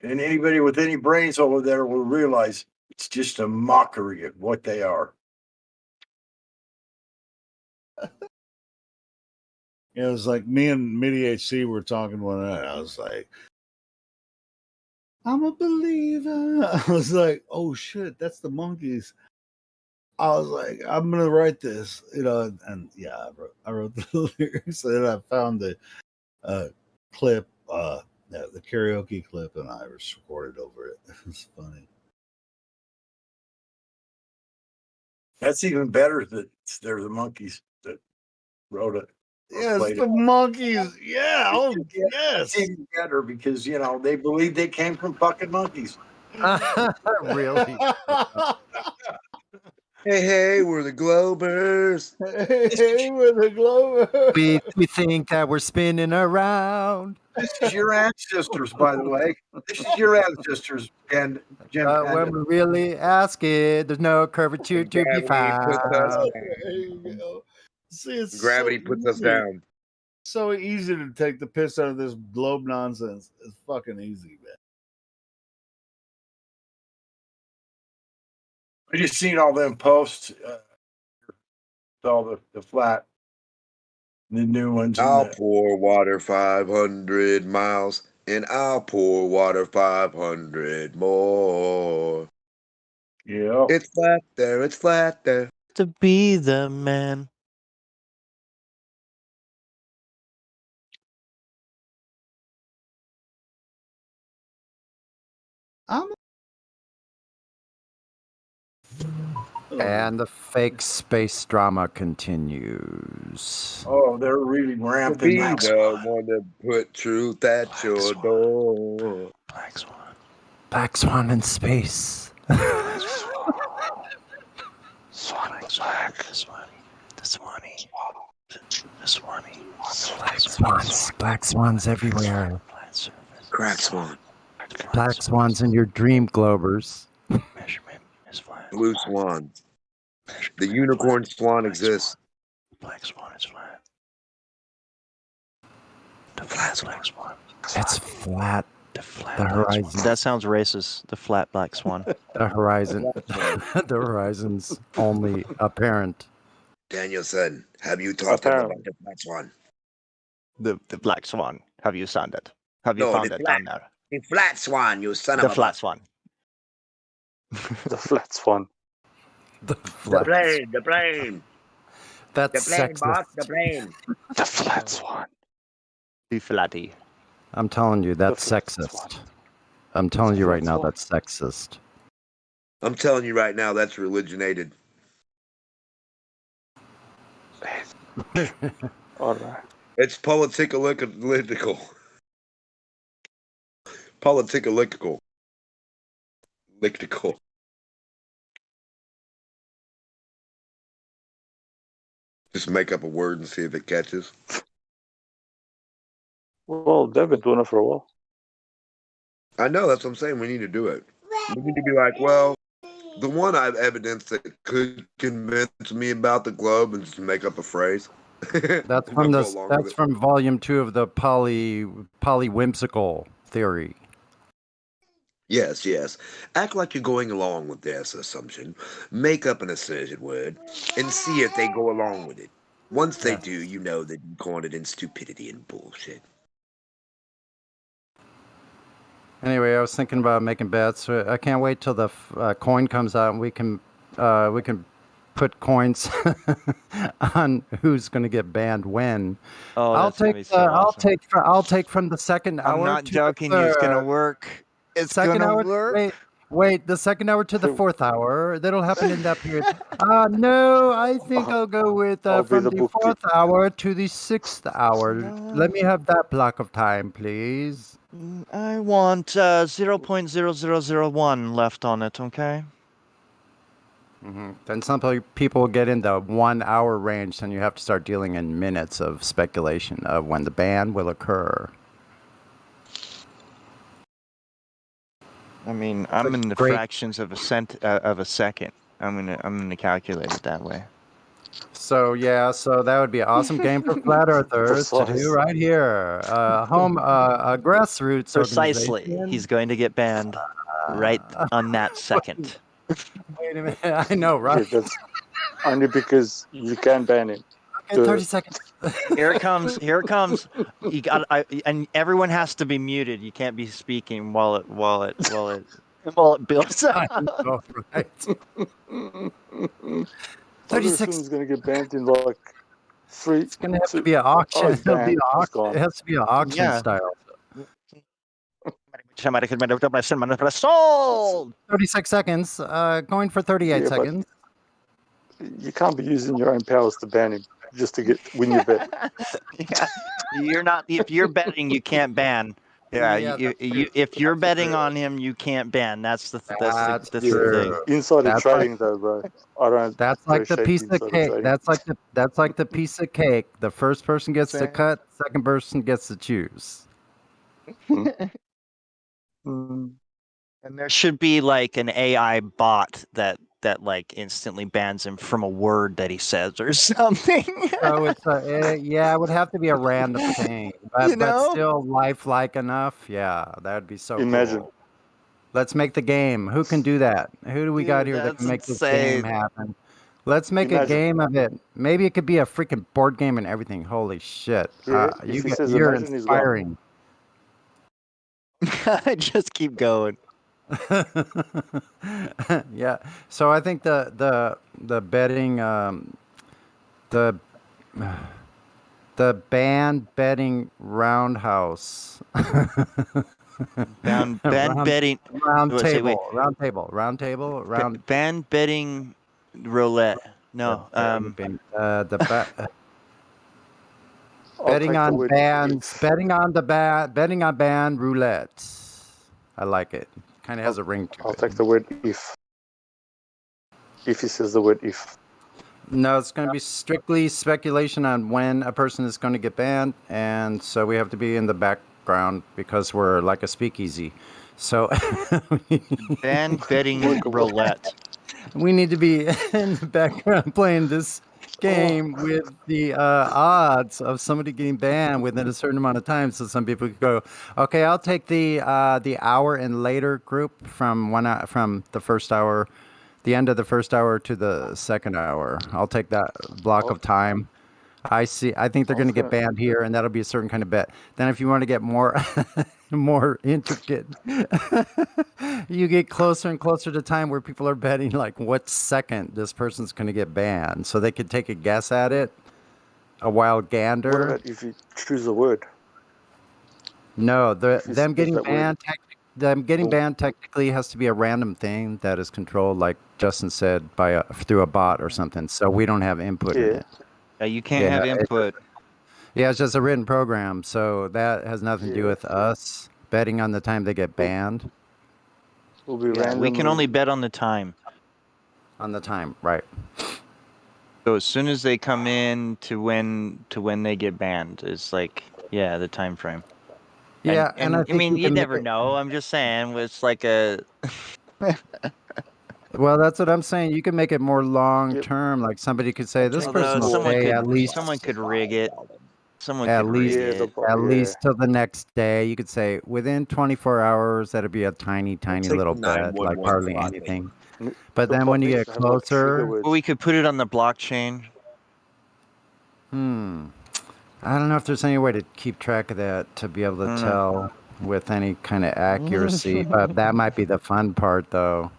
And anybody with any brains over there will realize it's just a mockery of what they are. It was like me and Midi HC were talking one night. I was like, I'm a believer. I was like, oh shit, that's the Monkees. I was like, I'm gonna write this, and yeah, I wrote the lyrics, and I found the clip, the karaoke clip, and I recorded over it. It was funny. That's even better that they're the Monkees that wrote it. Yes, the Monkees. Yeah. Oh, yes. It's even better because, they believe they came from fucking monkeys. Really? Hey, we're the Globers. Hey, we're the Globers. We think that we're spinning around. This is your ancestors, by the way. This is your ancestors, and Jim. When we really ask it, there's no curvature to be found. There you go. See, it's Gravity puts us down. So easy to take the piss out of this globe nonsense. It's fucking easy, man. I just seen all them posts. All the flat, the new ones. I'll pour water 500 miles, and I'll pour water 500 more. Yeah, it's flat there. It's flat there. To be the man. And the fake space drama continues. Oh, they're really To ramping be that. the one to put truth at your door. Black Swan. Black Swan in space. Swan, black. The Swanee. Black swans everywhere. Crack swan. Black swans in your dream globers. Blue swan. The unicorn swan exists. Black swan is flat. The flat swan. It's flat. The flat The black horizon. swan. That sounds racist. The flat black swan. The horizon. The horizon's only apparent. Daniel said, "Have you talked to him about the flat swan?" The black swan. Have you found it? Have you No, found the it flat- down there? The flat swan, you son The of a flat bitch. swan. The flat swan. The plane, the plane. That's the plane, sexist. boss, the plane. The flat swan. The flatty. I'm telling you, that's sexist. I'm telling you right now, that's sexist. I'm telling you right now, that's religionated. All right. It's political. Political. Lictical. Just make up a word and see if it catches. Well, they've been doing it for a while. I know, that's what I'm saying. We need to do it. We need to be like, well, the one I've evidence that could convince me about the globe and just make up a phrase. That's And from go this. along with That's it. from volume 2 of the polywhimsical theory. Yes, yes. Act like you're going along with this assumption. Make up an asserted word and see if they go along with it. Once they do, you know that you caught it in stupidity and bullshit. Anyway, I was thinking about making bets. I can't wait till the coin comes out and we can put coins on who's going to get banned when. Oh, I'll that's gonna take be so awesome. I'll take from the second hour. I'm not to joking. the It's gonna third. work. It's Second gonna hour. work. Wait. The second hour to the fourth hour. That'll happen in that period. No, I think I'll go with I'll be from the the bookkeeper. fourth hour to the sixth hour. Let me have that block of time, please. I want 0.0001 left on it. Okay. Then some people get in the 1 hour range, and you have to start dealing in minutes of speculation of when the ban will occur. I mean, I'm in the great- fractions of a second. I'm gonna calculate it that way. So that would be an awesome game for flat earthers to Precise. do right here. A grassroots Precisely. organization. He's going to get banned right on that second. Wait a minute. I know, right? Yeah, that's only because you can ban him. Okay, 30 seconds. Here it comes. Here it comes. You got. And everyone has to be muted. You can't be speaking while it builds up. Oh, right. 36 is going to get banned in like 3. It's going to have to be an auction. Oh, it's It'll be banned. an It's auction. gone. It has to be an auction Yeah. style. Sold. 36 seconds. Going for 38 Yeah, but- seconds. You can't be using your own powers to ban him just to win your bet. Yeah. You're not. If you're betting, you can't ban. Yeah. Yeah, If you're betting on him, you can't ban. That's the thing. Insider That's trading, like- though, bro. I don't. That's like the appreciate piece of insider cake. trading. That's like the piece of cake. The first person gets to Same. cut. Second person gets to choose. Mm. And there should be like an AI bot that like instantly bans him from a word that he says or something. So it's it would have to be a random thing, but, You know? but still lifelike enough. Yeah, that would be so Imagine. cool. Let's make the game. Who can do that? Who do we got here that that's can make this insane. game happen? Let's make a Imagine. game of it. Maybe it could be a freaking board game and everything. Holy shit! Yeah, if he says You're imagine, he's gone. inspiring. Just keep going. Yeah. So I think the betting the band betting roundhouse. Ban Round- betting. round Wait, say, table, wait. round table. Ban betting roulette. No. Betting I'll betting take the on word bands, betting on band roulette. I like it. Kind of has a ring to I'll it. take the word if. If he says the word if. No, it's going to be strictly speculation on when a person is going to get banned, and so we have to be in the background because we're like a speakeasy. So Ban betting roulette. we need to be in the background playing this game with the odds of somebody getting banned within a certain amount of time. So some people could go, okay, I'll take the hour and later group from from the first hour, the end of the first hour to the second hour. I'll take that block of time. I think they're going to get banned here, and that'll be a certain kind of bet. Then, if you want to get more, more intricate, you get closer and closer to time where people are betting like what second this person's going to get banned, so they could take a guess at it. A wild gander. What about if you choose a word? No, If you them speak getting that word. banned technically has to be a random thing that is controlled, like Justin said, through a bot or something. So we don't have input in it. Yeah, you can't have input. It's just a written program, so that has nothing to do with us betting on the time they get banned. Will be We can only bet on the time. On the time, right? So as soon as they come in to when they get banned, it's like the time frame. Yeah, and I I think mean you you can never make it- know. I'm just saying it's like a. Well, that's what I'm saying. You can make it more long term. Like somebody could say, this person will stay at least. Someone could rig it. Someone At could least, rig it. at least till the next day. You could say within 24 hours, that'd be a tiny, tiny take little the bet, like 911 hardly flight. anything. But then when you get closer, Well, we could put it on the blockchain. I don't know if there's any way to keep track of that to be able to tell with any kind of accuracy. But that might be the fun part, though.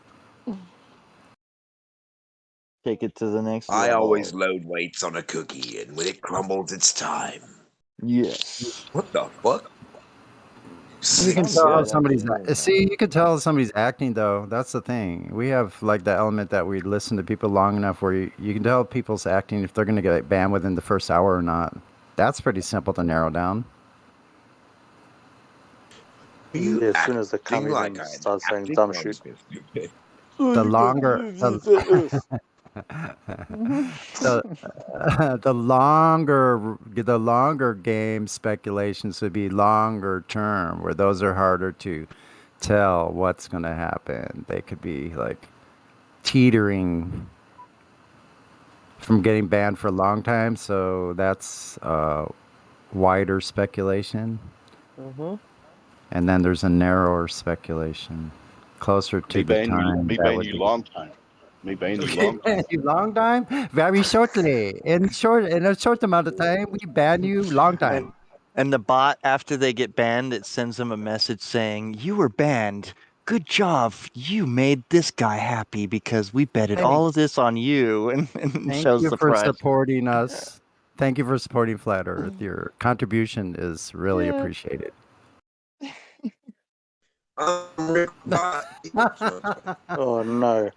Take it to the next I level. always load weights on a cookie, and when it crumbles, it's time. Yes. What the fuck? You can tell how somebody's you can tell somebody's acting though. That's the thing. We have like the element that we listen to people long enough where you can tell people's acting if they're going to get banned within the first hour or not. That's pretty simple to narrow down. As soon as they come in and start saying dumb shit. The longer the longer game speculations would be longer term, where those are harder to tell what's going to happen. They could be like teetering from getting banned for a long time, so that's wider speculation. And then there's a narrower speculation closer to the time. Me ban you long time. Me ban you long time. You long time? Very shortly. In a short amount of time, we ban you long time. And the bot, after they get banned, it sends them a message saying, "You were banned. Good job. You made this guy happy because we betted all of this on you." And Thank shows you the for price. supporting us. Thank you for supporting Flat Earth. Your contribution is really appreciated. Oh no.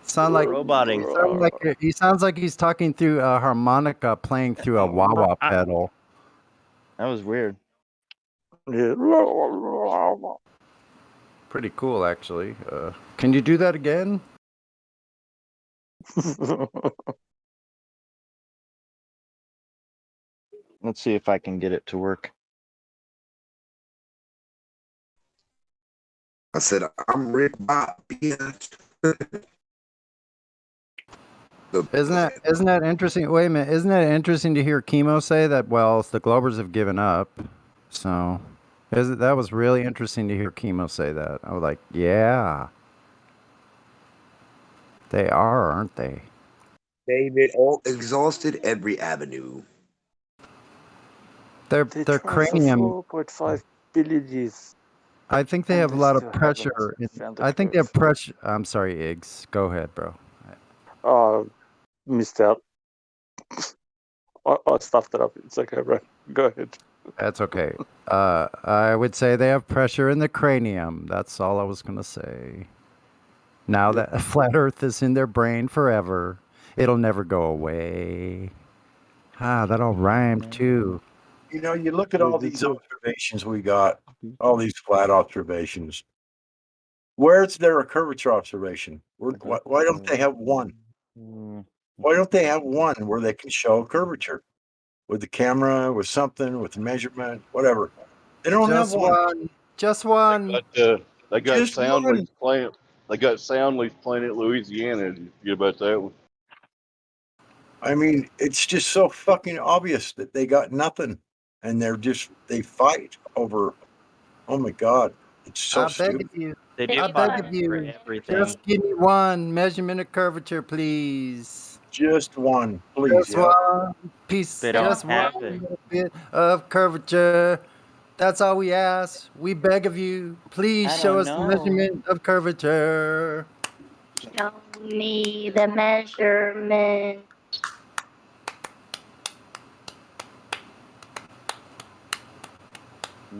Sound like roboting. He sounds like he's talking through a harmonica playing through a wah-wah pedal. That was weird. Yeah. Pretty cool, actually. Can you do that again? Let's see if I can get it to work. I said, I'm Rick Bot, bitch. Isn't that interesting? Wait a minute. Isn't that interesting to hear Chemo say that? Well, the Globers have given up. So, that was really interesting to hear Chemo say that. I was like, yeah, they are, aren't they? David exhausted every avenue. Their They tried cranium. for 4.5 billion years. I think they And have a they lot still of pressure. haven't found the I think they have truth. pressure. I'm sorry, Iggs. Go ahead, bro. Oh, missed out. I stuffed it up. It's okay, bro. Go ahead. That's okay. I would say they have pressure in the cranium. That's all I was going to say. Now that flat Earth is in their brain forever, it'll never go away. That all rhymed too. You know, you look at all these observations we got, All these flat observations. Where's there a curvature observation? Why don't they have one? Why don't they have one where they can show a curvature with the camera, with something, with the measurement, whatever? They don't have Just one. one. Just one. They got Just sound one. leaf playing. They got sound leaf playing at Louisiana. Did you forget about that one? I mean, it's just so fucking obvious that they got nothing, and they fight over. Oh my god, it's so I beg stupid. of you. They do I beg fight of for you. everything. Just give me one measurement of curvature, please. Just one, please. Just Yeah. one piece. They don't Just have one it. little bit of curvature. That's all we ask. We beg of you. Please I show don't us the know. measurement of curvature. Show me the measurement.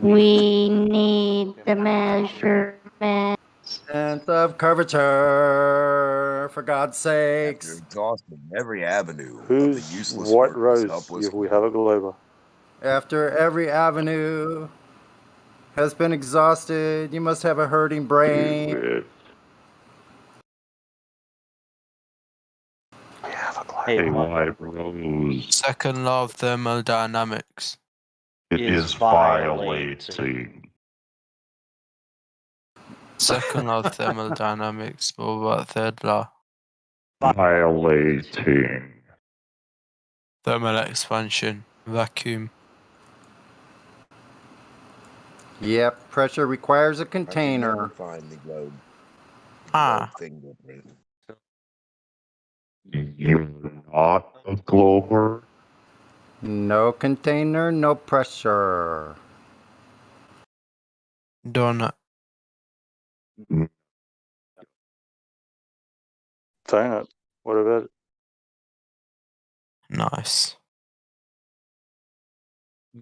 We need the measurement. And of curvature, for God's sakes. After exhausting every avenue of the Whose useless white worthless rose helpless if we have a glober? After every avenue has been exhausted, you must have a hurting brain. Hey, white rose Second law of thermodynamics. is violating. Second law of thermodynamics. What about third law? Violating. Thermal expansion. Vacuum. Yep, pressure requires a I could never container. find the globe. Ah. Fingerprint. You're not a glober. No container, no pressure. Donut. Donut. What about it? Nice.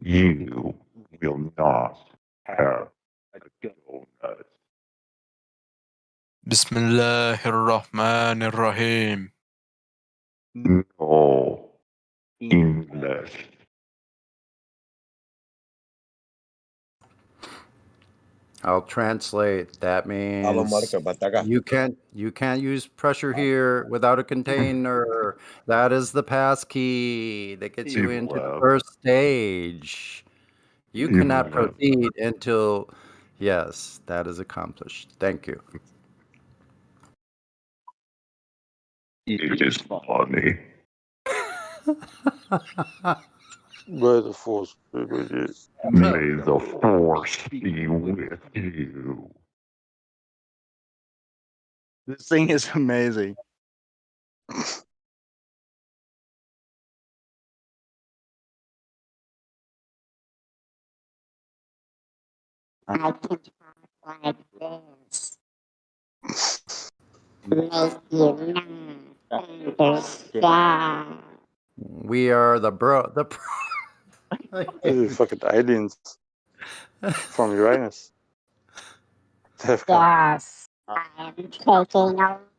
You will not have a donut. Bismillahirrahmanirrahim. No English. I'll translate. That Hello, means Marco Bataga. you can't use pressure here without a container. That is the pass key that gets you into the first stage. You cannot proceed until yes, that is accomplished. Thank you. It is funny. May the force be with you. May the force be with you. This thing is amazing. I can talk like this. Make you not understand. We are the Fucking aliens from Uranus. They've come. Yes, I am taking over.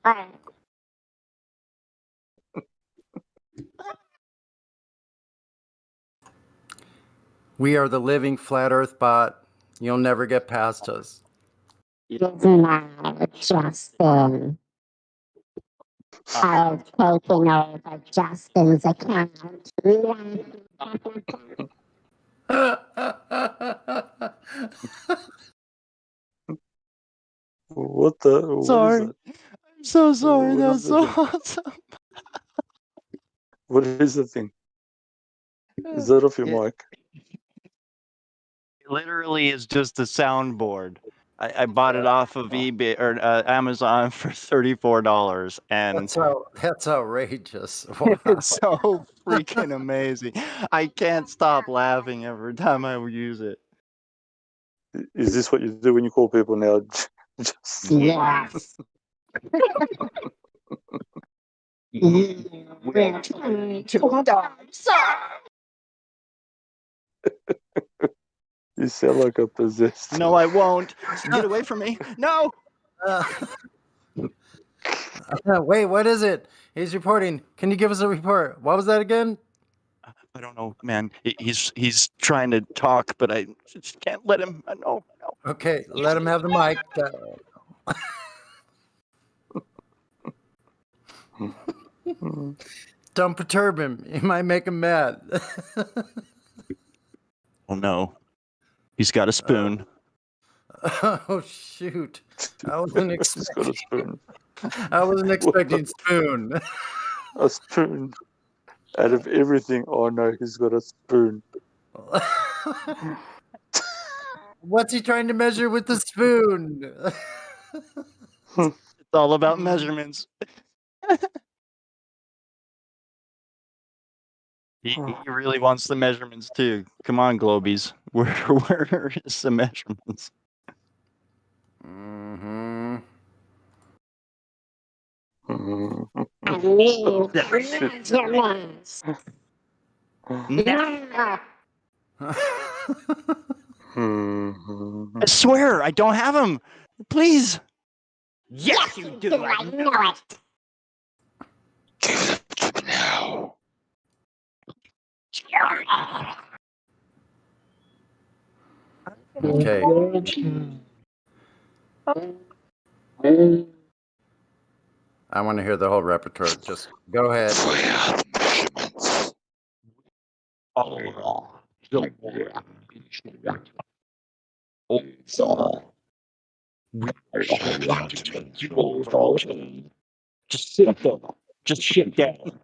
We are the living flat Earth bot. You'll never get past us. It's not Justin. I've taken over Justin's account. What the? What Sorry. is that? I'm so sorry. What That is was the so thing? awesome. What is the thing? Is that off your mic? It literally is just a soundboard. I bought it off of eBay or Amazon for $34, and That's outrageous. Wow. it's so freaking amazing. I can't stop laughing every time I use it. Is this what you do when you call people now? Just... Yes. You will turn to the dark side. You sound like a possessed. No, I won't. Get away from me. No. Wait, what is it? He's reporting. Can you give us a report? What was that again? I don't know, man. He's trying to talk, but I just can't let him. No. Okay, let him have the mic. Don't perturb him. You might make him mad. Oh no, he's got a spoon. Oh shoot! I wasn't He's got a expecting. spoon. I wasn't expecting spoon. A spoon. Out of everything, oh no, he's got a spoon. What's he trying to measure with the spoon? It's all about measurements. He really wants the measurements too. Come on, Globies. Where is the measurements? Mm-hmm. I need the measurements. No. I swear, I don't have them. Please. Yes, you do. I know it. Now. Okay. I want to hear the whole repertoire. Just go ahead. Just sit down. Just sit down.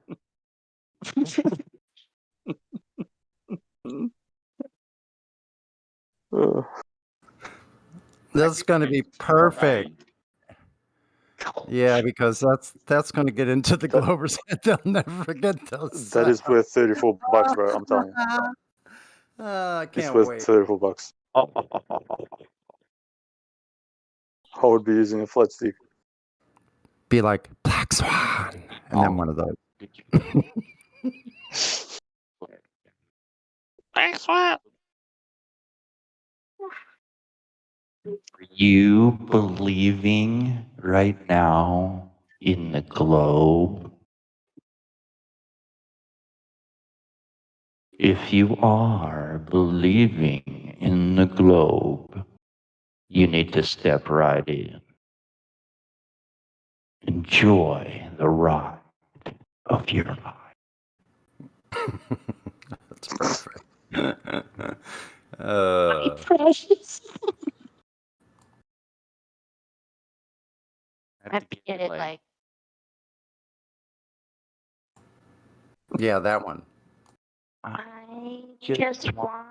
That's going to be perfect. Yeah, because that's going to get into the Glover's head. They'll never forget those. That is worth $34, bro. I'm telling you. I It's can't worth wait. $34. I would be using a flat stick. Be like Black Swan, and then one of those. Black Swan. Are you believing right now in the globe? If you are believing in the globe, you need to step right in. Enjoy the ride of your life. That's perfect. Precious. I have to get it like. Yeah, that one. I just want.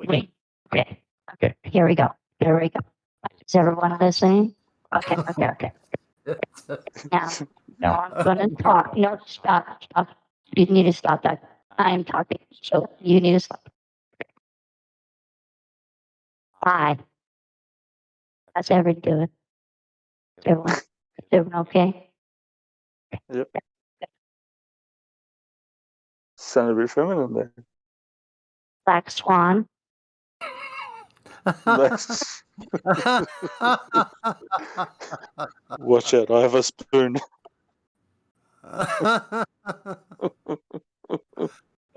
Wait. Okay. Here we go. Is everyone listening? Okay. Now I'm gonna talk. No, stop. You need to stop that. I am talking. So you need to stop. Hi. How's everyone doing? Everyone okay? Yep. Sounded a bit feminine there. Black Swan. Nice. Watch out, I have a spoon.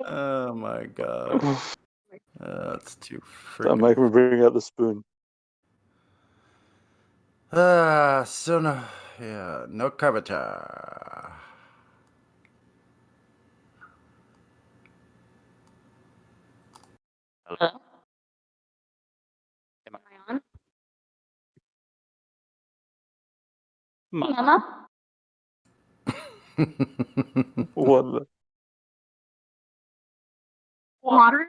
Oh my god. That's too Don't freaking. make me bring out the spoon. So no, yeah, no Kavata. Hello? Am I on? Mama? What the? Water?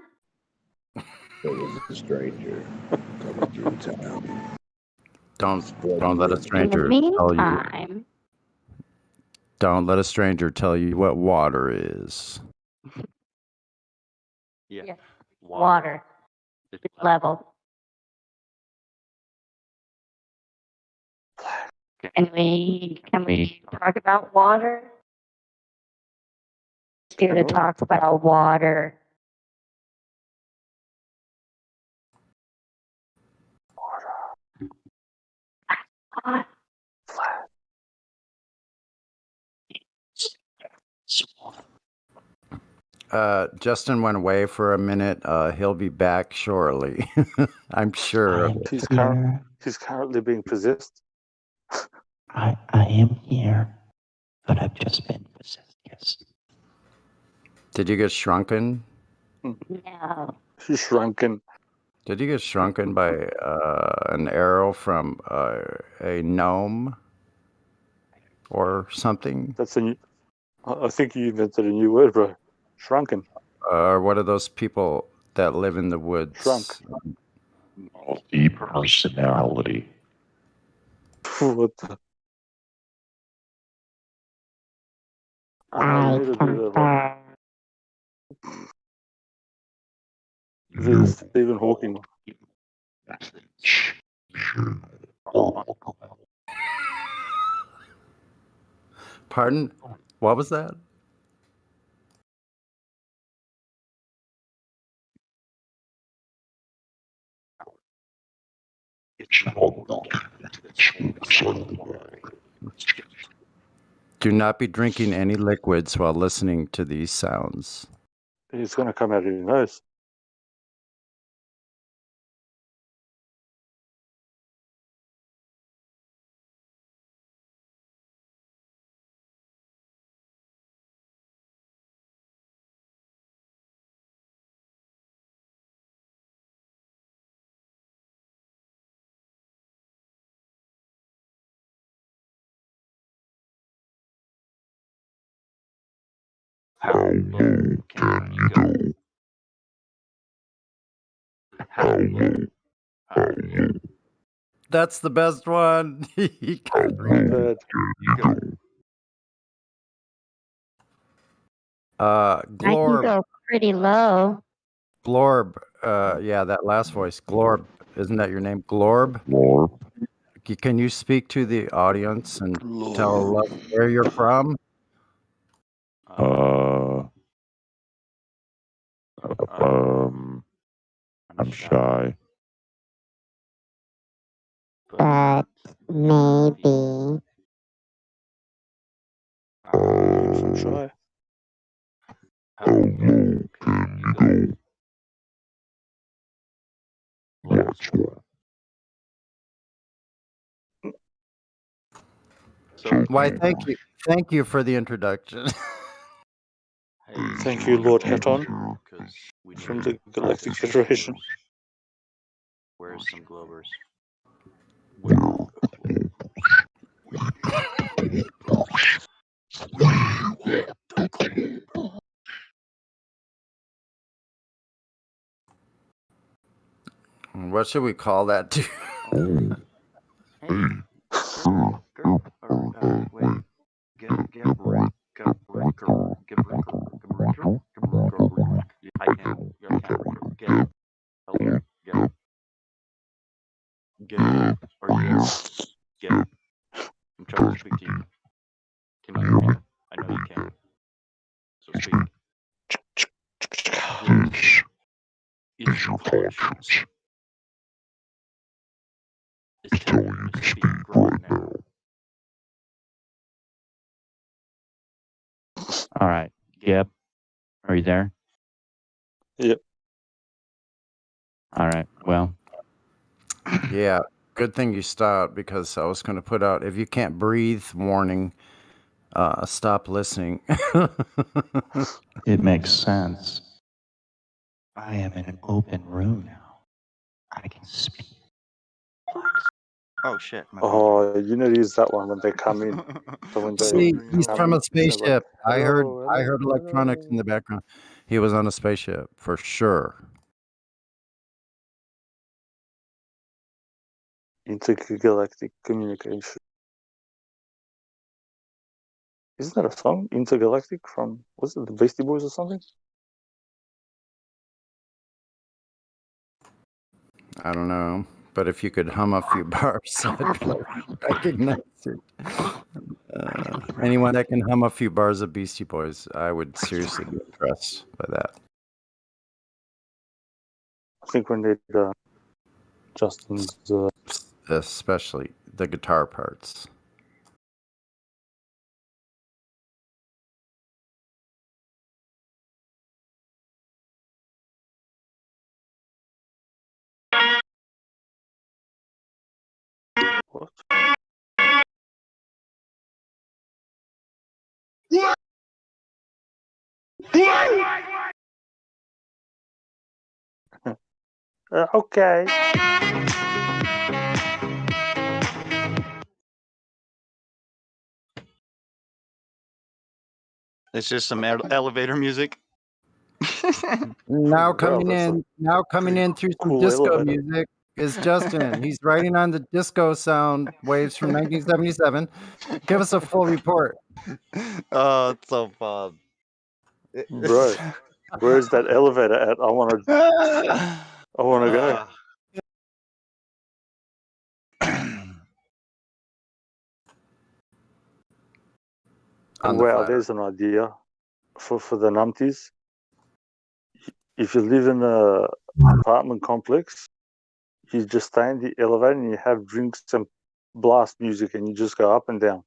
There was a stranger coming through town. Don't let a stranger In the tell you. meantime, Don't let a stranger tell you what water is. Yeah. water. Level. Can we talk about water? It's here to talk about water. Justin went away for a minute. He'll be back shortly. I'm sure of it. He's currently being possessed. I am here, but I've just been possessed. Yes. Did you get shrunken? No. He's shrunken. Did you get shrunken by an arrow from a gnome or something? That's a new. I think you invented a new word, bro. Shrunken. Or what are those people that live in the woods? Shrunk. Multi-personality. What the? I need to do that. The Stephen Hawking. Pardon? What was that? Do not be drinking any liquids while listening to these sounds. It's gonna come out of your nose. How low can you go? How low? How low? That's the best one. How low can you go? I can Glorb. go pretty low. Glorb. Yeah, that last voice. Glorb. Isn't that your name? Glorb? Glorb. Can you speak to the audience and tell us where you're from? I'm shy. But maybe. I'm shy. How low can you go? That's what. Why, thank you. Thank you for the introduction. Thank you, Lord Heton, from the Galactic Federation. Where's some Globers? What should we call that? I'm trying to speak to you. Can you hear me? I know you can. So speak. Is your conscience. It's telling you to speak right now. All right. Yep. Are you there? Yep. All right. Well. Yeah. Good thing you stopped, because I was going to put out, if you can't breathe, warning, stop listening. It makes sense. I am in an open room now. I can speak. Oh shit. Oh, you need to use that one when they come in. So when they See, he's come from a in, they're like, spaceship. I heard hello, electronics in the background. He was on a spaceship for sure. Intergalactic communication. Isn't that a song? Intergalactic from, was it the Beastie Boys or something? I don't know. But if you could hum a few bars, I'd recognize it. Anyone that can hum a few bars of Beastie Boys, I would seriously be impressed by that. I think we need Justin's. Especially the guitar parts. What? Okay. It's just some elevator music. Now Wow, coming that's a in through some cool disco elevator. music is Justin. He's writing on the disco sound waves from 1977. Give us a full report. Oh, it's so fun. Bro, where's that elevator at? I want to go. On the Wow, flat there's an idea for the numpties. If you live in a apartment complex, you just stay in the elevator and you have drinks and blast music and you just go up and down.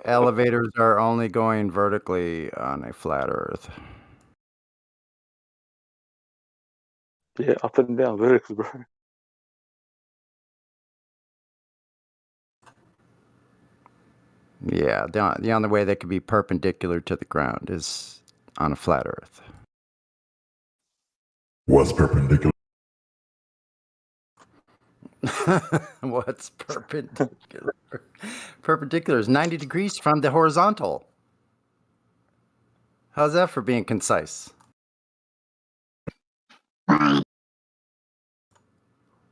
Elevators are only going vertically on a flat Earth. Yeah, up and down vertically, bro. Yeah, the only way they could be perpendicular to the ground is on a flat Earth. What's perpendicular? What's perpendicular? Perpendicular is 90 degrees from the horizontal. How's that for being concise?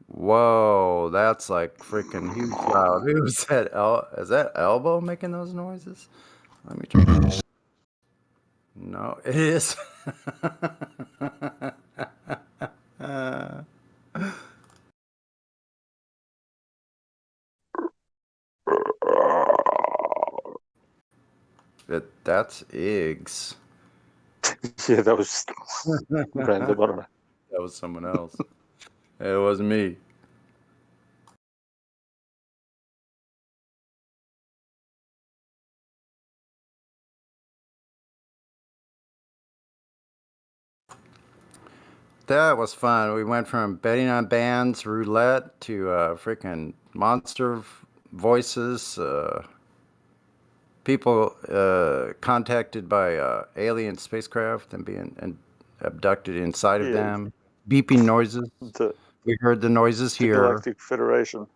Whoa, that's like freaking huge loud. Who's that? Is that Elbow making those noises? Let me try. No, it is. That's Iggs. Yeah, that was random. I don't know. That was someone else. It wasn't me. That was fun. We went from betting on bands, roulette, to freaking monster voices. People contacted by alien spacecraft and being abducted inside of Yeah, them. Beeping noises. We heard the noises the here. Galactic Federation.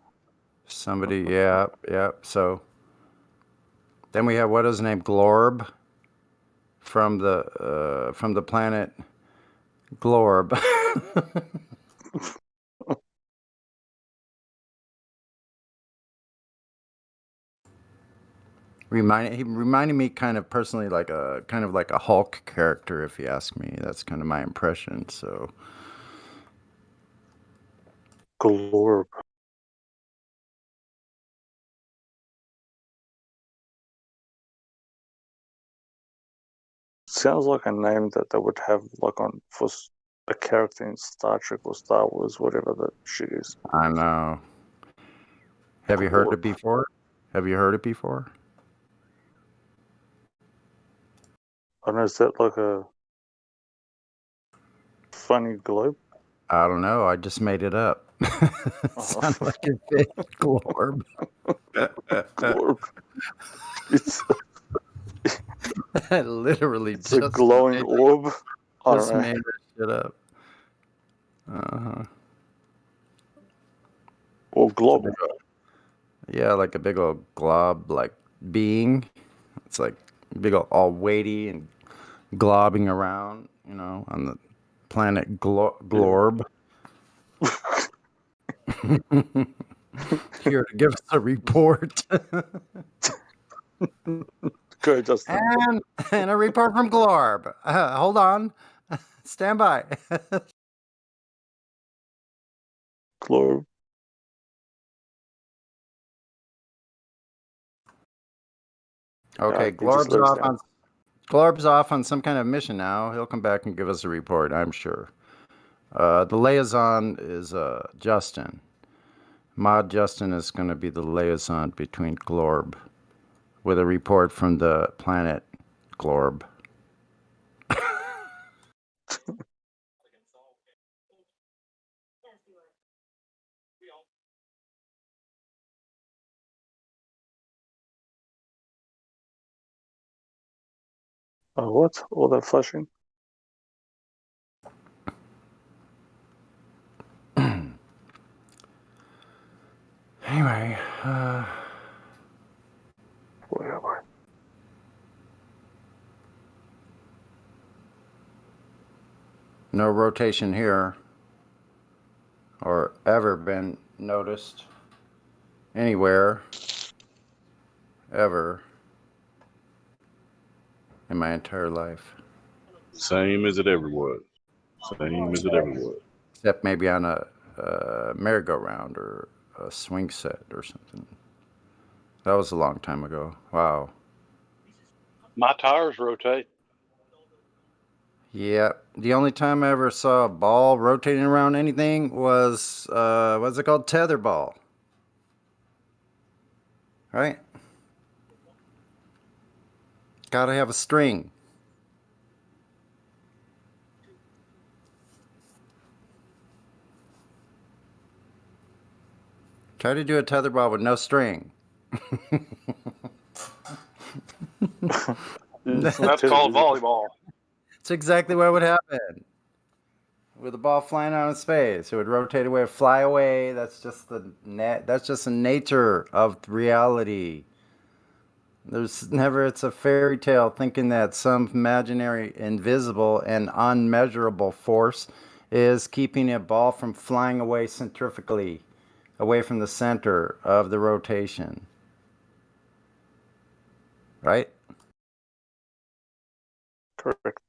Somebody, yeah. So then we have what is his name, Glorb, from the planet Glorb. He reminded me kind of personally like a Hulk character, if you ask me. That's kind of my impression. So Glorb. Sounds like a name that they would have like on for a character in Star Trek or Star Wars, whatever that shit is. I know. Have you heard it before? I don't know, is that like a funny globe? I don't know. I just made it up. It sounded like a big Glorb. Glorb. I literally It's a glowing orb. I Just don't know. made that shit up. Or glob. Yeah, like a big old glob, like being. It's like big old, all weighty and globbing around, on the planet Glorb. Here to give us a report. Go, Justin. And a report from Glorb. Hold on. Stand by. Glorb. Okay, he just lives there. Glorb's off on some kind of mission now. He'll come back and give us a report, I'm sure. The liaison is Justin. Mod Justin is going to be the liaison between Glorb with a report from the planet Glorb. Oh, what? All that flashing? Anyway, no rotation here, or ever been noticed anywhere, ever, in my entire life. Same as it ever was. Same as it ever was. Except maybe on a merry-go-round or a swing set or something. That was a long time ago. Wow. My tires rotate. Yeah, the only time I ever saw a ball rotating around anything was, what's it called? Tetherball. Right? Gotta have a string. Try to do a tetherball with no string. That's called volleyball. It's exactly what would happen. With the ball flying out in space, it would rotate away, fly away. That's just the that's just the nature of reality. There's never, it's a fairy tale thinking that some imaginary, invisible, and unmeasurable force is keeping a ball from flying away centrifugally, away from the center of the rotation. Right? Correct.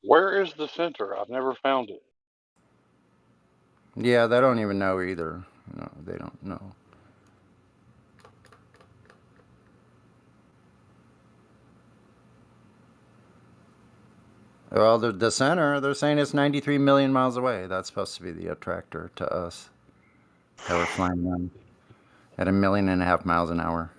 Where is the center? I've never found it. Yeah, they don't even know either. No, they don't know. Well, the center, they're saying it's 93 million miles away. That's supposed to be the attractor to us. That we're flying on at 1.5 million miles an hour.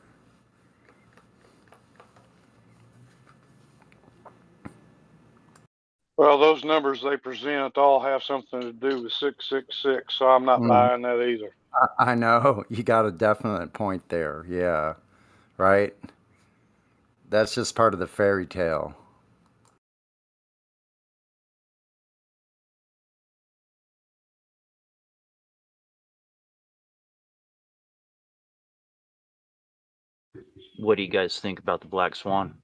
Well, those numbers they present all have something to do with 666, so I'm not buying that either. I know. You got a definite point there. Yeah. Right? That's just part of the fairy tale. What do you guys think about the Black Swan?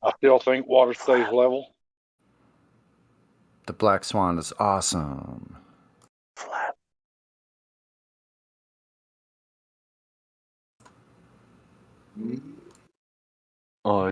I still think water stays level. The Black Swan is awesome. Oh,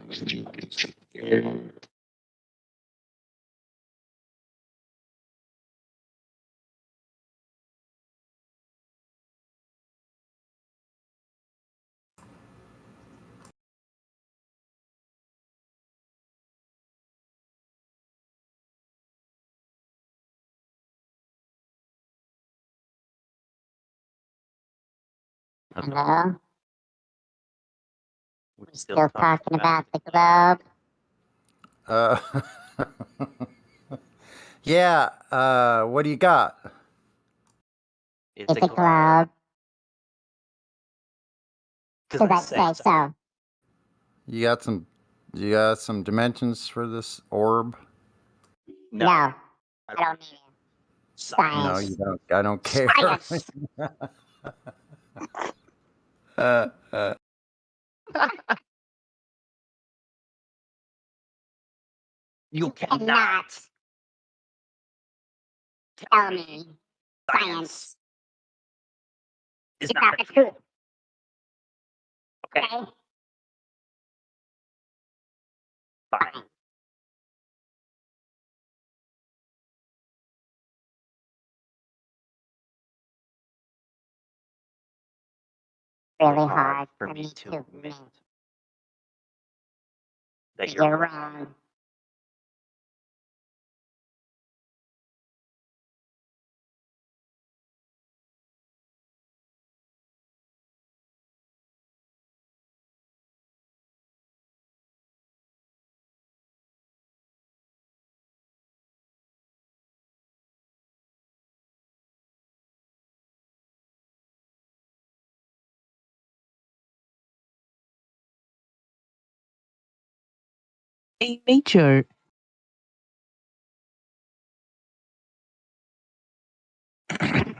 Hello? we're Still talking about the globe? Yeah. What do you got? It's a globe. So let's say so. You got some dimensions for this orb? No, I don't need it. Science. No, you don't. I don't care. Science. You cannot tell me science is not the truth. Okay? Fine. Really hard for me to admit that you're wrong. Hey, nature.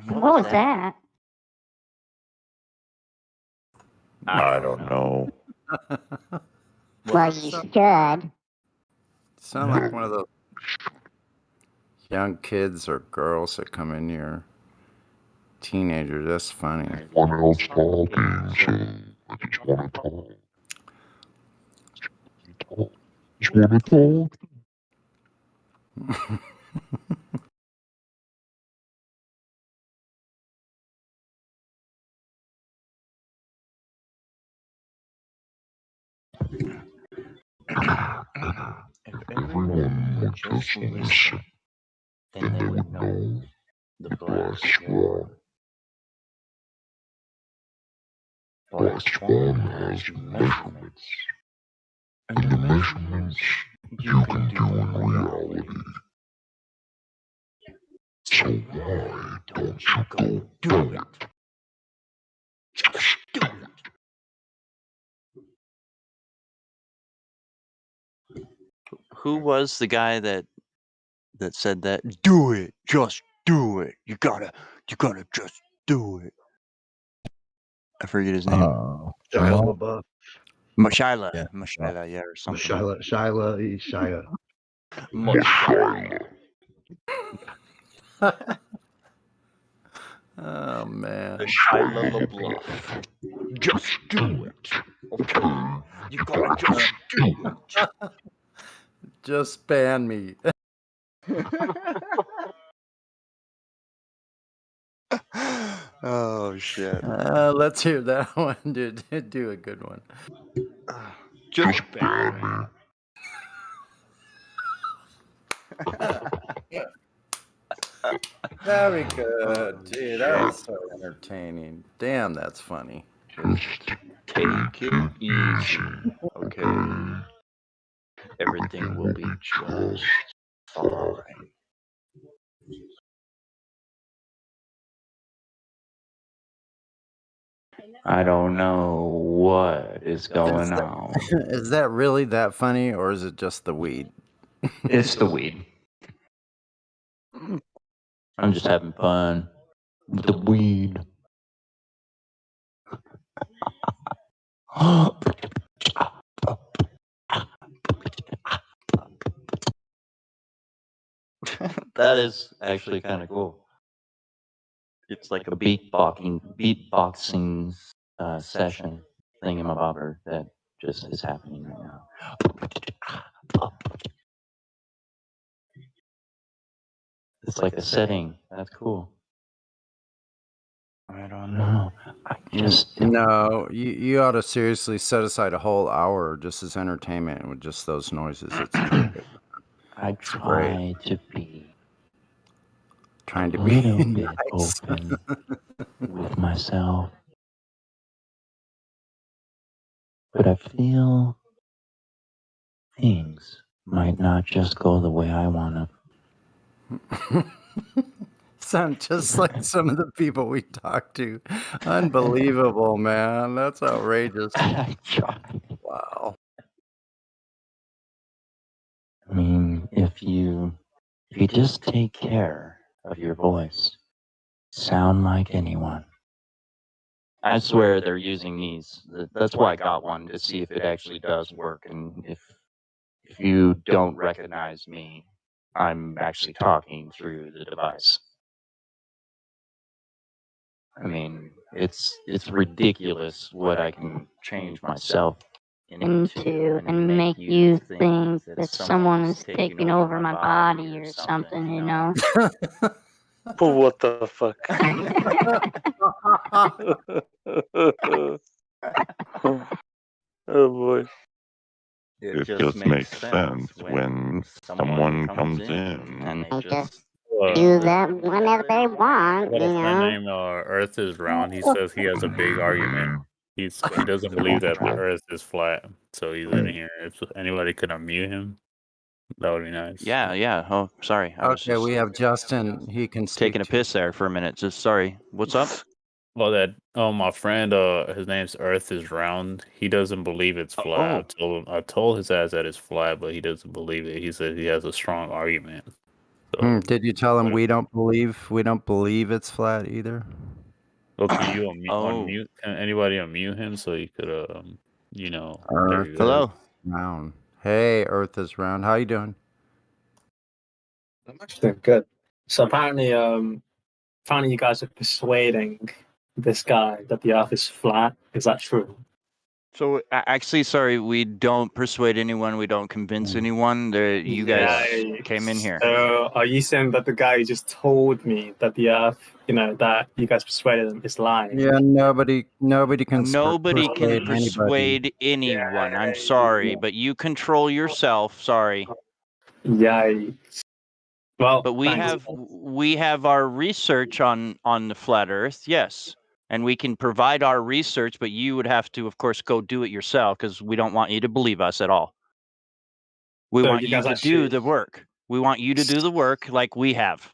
What was that? I don't know. Well, you should. Sound like one of those young kids or girls that come in here. Teenagers, that's funny. One else talking, so I just want to talk. Just want to talk. If everyone would just listen, then they would know the black swan. Black swan has measurements, and the measurements you can do in reality. So why don't you go do it? Just do it. Who was the guy that said that? Do it, just do it. You gotta just do it. I forget his name. Shia LaBeouf. Mashyla. Yeah. Mashyla, yeah, or something. Shia. Mashyla. Oh man. The Shia LaBeouf. Just do it. Okay. You gotta just do it. Just ban me. Oh shit. Let's hear that one, dude. Do a good one. Just ban me. Very good, dude. That was so entertaining. Damn, that's funny. Just take it easy, okay? Everything will be just fine. I don't know what is going on. Is that really that funny, or is it just the weed? It's the weed. I'm just having fun with the weed. That is actually kind of cool. It's like a beatboxing session thingamabobber that just is happening right now. It's like a setting. That's cool. I don't know. I just No, you ought to seriously set aside a whole hour just as entertainment with just those noises. It's perfect. I try to be Trying to a be little bit nice. open with myself, but I feel things might not just go the way I want to. Sound just like some of the people we talk to. Unbelievable, man. That's outrageous. Wow. I mean, if you just take care of your voice, sound like anyone. I swear they're using these. That's why I got one, to see if it actually does work. And if you don't recognize me, I'm actually talking through the device. I mean, it's ridiculous what I can change myself Into and make you think that someone is taking over my body or something, you know? What the fuck? Oh boy. It just makes sense when someone comes in and They just do that whenever they want, Got you a friend know? named Earth is Round. He says he has a big argument. He doesn't believe that the Earth is flat, so he's in here. If anybody could unmute him, that would be nice. Yeah. Oh, sorry. I was Okay, just we have Justin. He can speak taking a piss there for a minute. Just sorry. What's up? Well, that my friend, his name's Earth is Round. He doesn't believe it's flat. I told his ass that it's flat, but he doesn't believe it. He said he has a strong argument. So, Did you tell him we don't believe it's flat either? well, can you Oh. unmute? Can anybody unmute him so he could, there Earth you is go. round. Hey, Earth is round. How you doing? I'm actually doing good. So apparently you guys are persuading this guy that the Earth is flat. Is that true? So actually, sorry, we don't persuade anyone. We don't convince anyone. You guys came in here. So are you saying that the guy who just told me that the Earth, that you guys persuaded him, is lying? Yeah, nobody can Nobody can persuade anybody. persuade anyone. I'm sorry, but you control yourself. Sorry. Yikes. Well, but we have our research on the flat Earth. Yes. And we can provide our research, but you would have to, of course, go do it yourself because we don't want you to believe us at all. We So want you you guys to do the work. We want you to do the work like we have.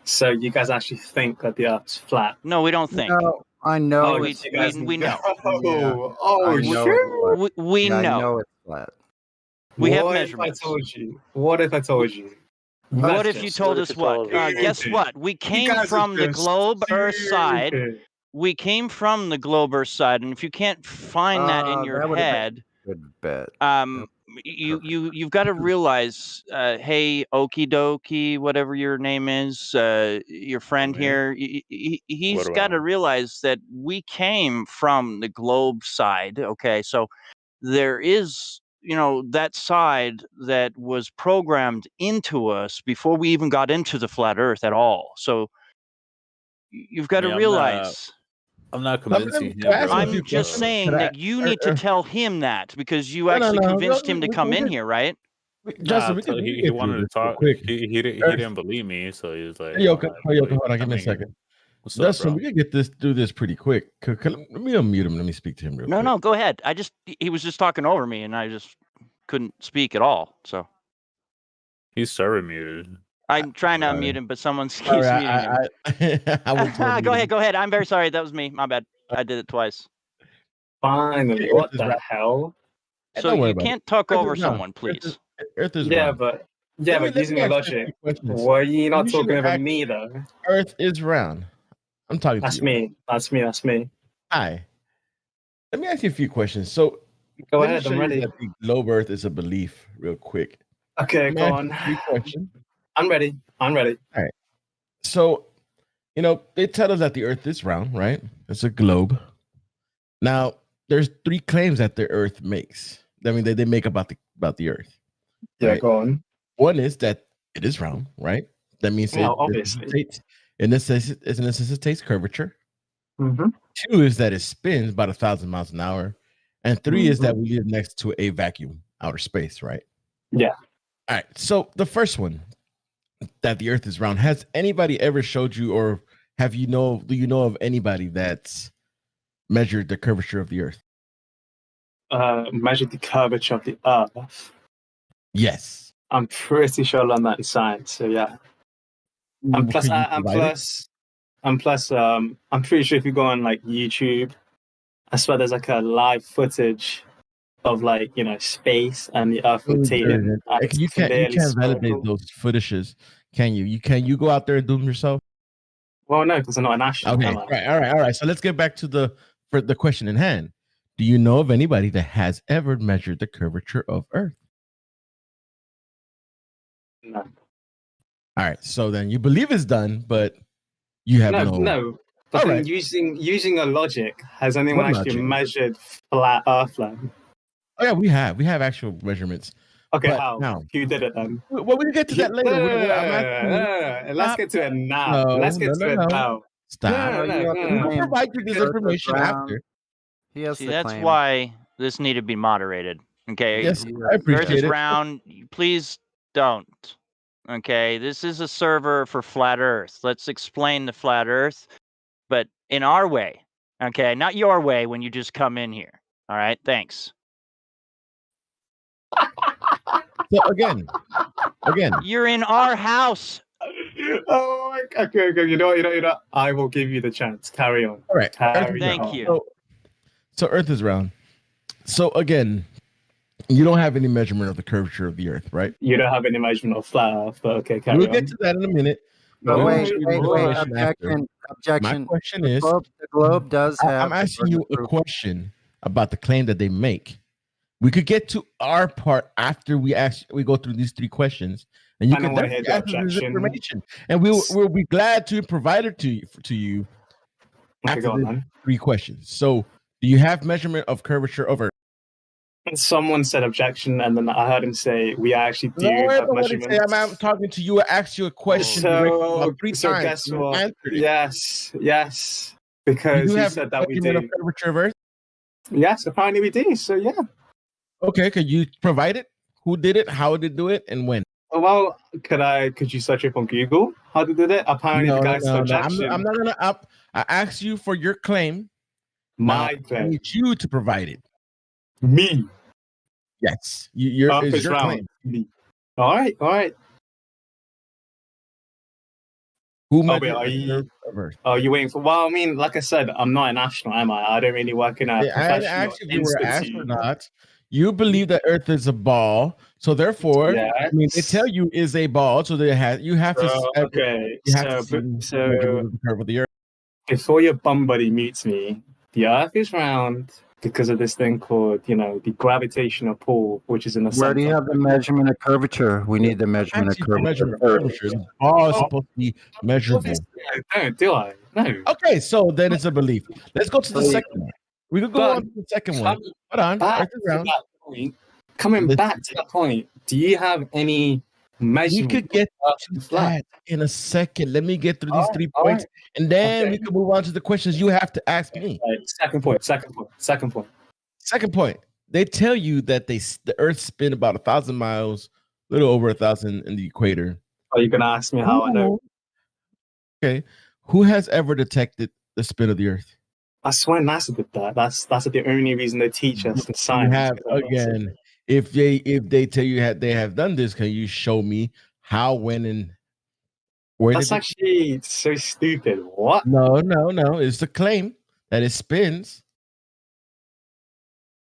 So you guys actually think that the Earth's flat? No, we don't think. No, I know. Oh, we you guys know. Oh, sure. We I know. know it's flat. We have What measurements. if I told you? What if I told you? What if you told us what? Guess what? We came from the globe Earth side. We came from the globe Earth side, and if you can't find that in your that would've been head, a good bet. you've got to realize, hey, Okie Dokie, whatever your name is, your friend here, he's got to realize that we came from the globe side. Okay, so there is, that side that was programmed into us before we even got into the flat Earth at all. So you've got to realize. I'm not convincing him, bro. I'm just saying that you need to tell him that because you actually convinced him to come in here, right? Justin, he wanted to talk. He didn't believe me, so he was like, Yoko, hold on, give me a second. What's up, Justin, bro? we can do this pretty quick. Let me unmute him. Let me speak to him real quick. No, go ahead. He was just talking over me, and I just couldn't speak at all. So he's server muted. I'm trying to unmute him, but someone keeps muting him. Go ahead. I'm very sorry. That was me. My bad. I did it twice. Finally, what the hell? So you can't talk over someone, please. Earth is round. Let but me using your ask you a logic, few questions. why are you not You talking shouldn't over act- me though? Earth is round. I'm talking That's to you. me. That's me. Hi. Let me ask you a few questions. So, Go let me ahead, show I'm you ready. that the globe Earth is a belief, real quick. Okay, Let me go ask on. you a few questions. I'm ready. All right. So, they tell us that the Earth is round, right? It's a globe. Now, there's 3 claims that the Earth makes. I mean, they make about the Earth. Yeah, right? go on. One is that it is round, right? That means Yeah, it obviously. necessitates curvature. Mm-hmm. 2 is that it spins about 1,000 miles an hour, and 3 is that we live next to a vacuum, outer space, right? Yeah. All right. So the first one, that the Earth is round. Has anybody ever showed you, or do you know of anybody that's measured the curvature of the Earth? Measure the curvature of the Earth. Yes. I'm pretty sure I learned that in science. So yeah. And plus, I'm pretty sure if you go on like YouTube, I swear there's like a live footage of like space and the Earth rotating. You can't validate those footages, can you? You go out there and do them yourself? Well, no, because I'm not an astronaut. Okay, am I? right, all right. So let's get back to the question in hand. Do you know of anybody that has ever measured the curvature of Earth? No. All right, so then you believe it's done, but you have no. But then using a logic, has anyone What actually logic? measured flat Earth land? Oh yeah, we have actual measurements. Okay, But how? now, Who did it then? well, we can get to that later. I'm asking you. Let's get to it now. No, Let's get to it now. Stop. No. We'll provide you this information after. See, that's why this needed to be moderated. Okay. Yes, I Earth appreciate is it. round. Please don't. Okay. This is a server for flat Earth. Let's explain the flat Earth, but in our way. Okay. Not your way when you just come in here. All right. Thanks. So again, you're in our house. Oh my God. Okay. You know. I will give you the chance. Carry on. All right. Carry Thank on. you. So Earth is round. So again, you don't have any measurement of the curvature of the Earth, right? You don't have any measurement of flat Earth, but okay, carry We'll on. get to that in a minute. But We'll wait, show you wait, the wait. information after. Objection. My question The is, globe does have. I'm asking you a question about the claim that they make. We could get to our part after we go through these 3 questions, and you I can don't want to hear definitely the ask us this objection. information, and we'll be glad to provide it to you after go on, the man. 3 questions. So, do you have measurement of curvature of Earth? Someone said objection, and then I heard him say, "We actually do No, have what did say? measurements." I'm talking to you. I asked you a question directly about 3 So times. guess You what? answered it. Yes, You because do you have said that we measurement do. of curvature of Earth? Yes, apparently we do. So yeah. Okay, could you provide it? Who did it? How did it do it? And when? Well, could you search it on Google? How they did it? Apparently the guy said objection. I'm not gonna up. I asked you for your claim. My Now, claim. I need you to provide it. Me. Yes, it's your claim. Me. All right. Who Oh, measured wait, the curve of Earth? are you waiting for? Well, I mean, like I said, I'm not an astronaut, am I? I don't really work in a I didn't professional ask you if you were an institute. astronaut. You believe that Earth is a ball, so therefore, Yes. I mean, they tell you is a ball, so you have to. Okay. You have to see measurement of the curve of the Earth. Before your bum buddy mutes me, the Earth is round because of this thing called, the gravitational pull, which is in the Where do you center. have the measurement of curvature? We need the measurement of Actually, the curvature. measurement of curvature. The ball is supposed to be measurable. Do I? No. Okay, so then it's a belief. Let's go to the second one. We could go on to the second one. Hold on. Earth is round. Coming back to that point, do you have any measurement? We could get to that in a second. Let me get through these 3 points, and then we can move on to the questions you have to ask me. Second point. Second point. They tell you that the Earth spin about 1,000 miles, a little over 1,000 in the equator. Are you gonna ask me how I know? Okay. Who has ever detected the spin of the Earth? I swear NASA did that. That's the only reason they teach us in You science. have again. If they tell you they have done this, can you show me how, when, and where? That's actually so stupid. What? No. It's the claim that it spins.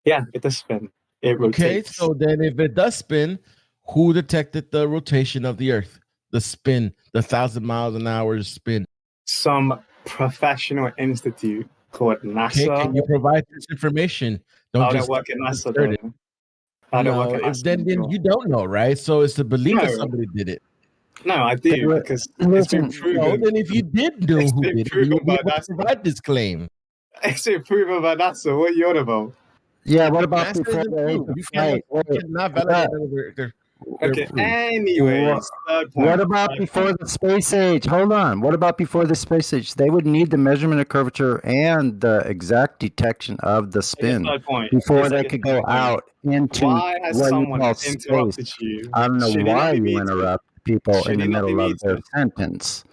Yeah, it does spin. It rotates. Okay, so then if it does spin, who detected the rotation of the Earth? The spin, the 1,000 miles an hour spin. Some professional institute called NASA. Okay, can you provide this information? I don't work at NASA. Though. I don't work at NASA. Then you don't know, right? So it's the belief that somebody did it. No, I do because it's been proven. No, then if you did know who did it, you would be able to provide this claim. It's been proven by NASA. What are you on about? Yeah, what about NASA before you cannot validate their Okay, anyways. What about before the space age? Hold on. What about before the space age? They would need the measurement of curvature and the exact detection of the spin before they could go out into why has what you someone call interrupted space. you? I don't know Should he why not be you muted? interrupt people Should in the he not be middle of their muted? sentence.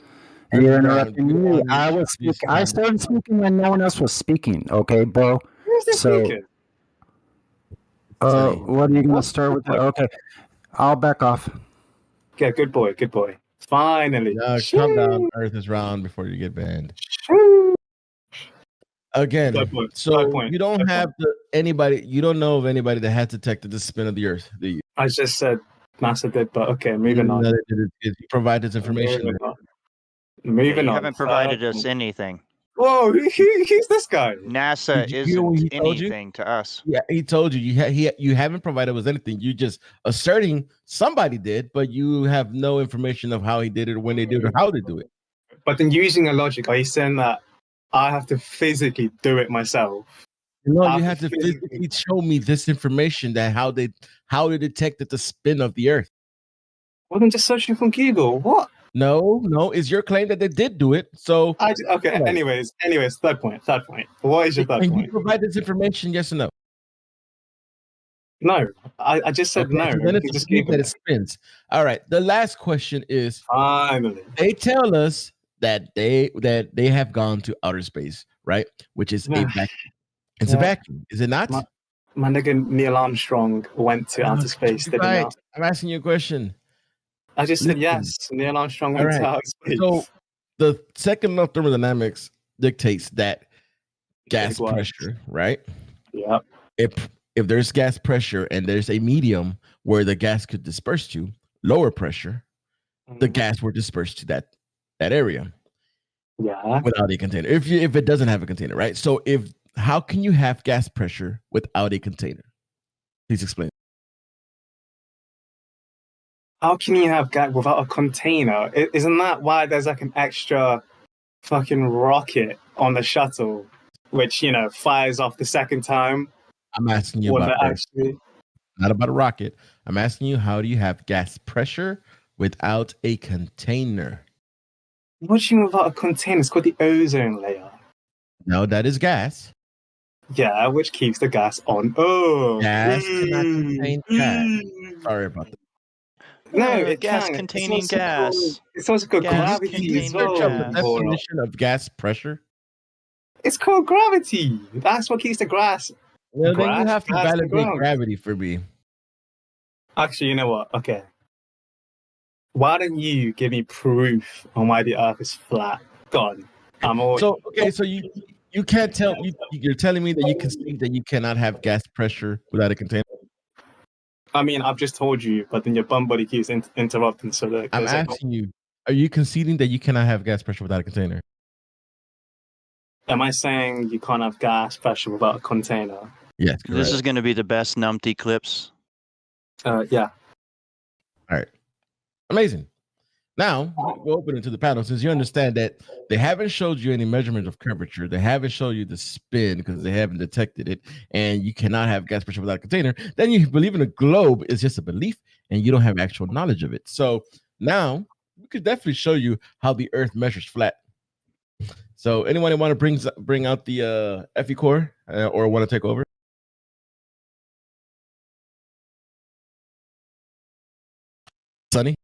You're interrupting me. I was speaking. I started speaking when no one else was speaking. Okay, bro. So, what are you going to start with? Okay, I'll back off. Okay, good boy. Finally. Calm down. Earth is round before you get banned. Again, you don't have anybody. You don't know of anybody that has detected the spin of the Earth. Do you? I just said NASA did, but okay, moving on. You provide this information. Moving You on. haven't provided us anything. Whoa, who's this guy? NASA isn't anything to us. Yeah, he told you. You haven't provided us anything. You just asserting somebody did, but you have no information of how he did it, or when they did it, or how they do it. But then using a logic, are you saying that I have to physically do it myself? No, you have to physically show me this information that how they detected the spin of the Earth. Well, then just searching from Google. What? No, it's your claim that they did do it. So okay. Anyways, third point. What is your third point? Can you provide this information? Yes or no? No, I just said no. So then it's just that it spins. All right. The last question is: finally, they tell us that they have gone to outer space, right? Which is a vacuum. It's a vacuum, is it not? My nigga Neil Armstrong went to outer space. Did he not? I'm asking you a question. I just said Listen. yes. Neil Armstrong All went to right. outer space. So the second law of thermodynamics dictates that gas Big one. pressure, right? Yeah. If there's gas pressure and there's a medium where the gas could disperse to, lower pressure, the gas will disperse to that area. Yeah. Without a container. If it doesn't have a container, right? So how can you have gas pressure without a container? Please explain. How can you have gas without a container? Isn't that why there's like an extra fucking rocket on the shuttle, which, you know, fires off the second time? I'm asking you When about they're Earth. actually... Not about a rocket. I'm asking you, how do you have gas pressure without a container? What do you mean without a container? It's called the ozone layer. No, that is gas. Yeah, which keeps the gas on Earth. Gas cannot contain gas. Sorry about that. No, it gas can. containing gas. It's also called Gas gravity as containing well. The definition of gas pressure. It's called gravity. That's what keeps the grass. Well, then you have to gas validate ground. gravity for me. Actually, you know what? Okay. Why don't you give me proof on why the Earth is flat? Go on. So you can't tell. You're telling me that you can see that you cannot have gas pressure without a container. I mean, I've just told you, but then your bum buddy keeps interrupting. So that I'm asking you: are you conceding that you cannot have gas pressure without a container? Am I saying you can't have gas pressure without a container? Yes. This is going to be the best numpty clips. Yeah. All right. Amazing. Now we'll open it to the panel. Since you understand that they haven't showed you any measurement of curvature, they haven't showed you the spin because they haven't detected it, and you cannot have gas pressure without a container, then you believe in a globe is just a belief and you don't have actual knowledge of it. So now we could definitely show you how the Earth measures flat. So anyone want to bring out the FE core or want to take over? Sonny?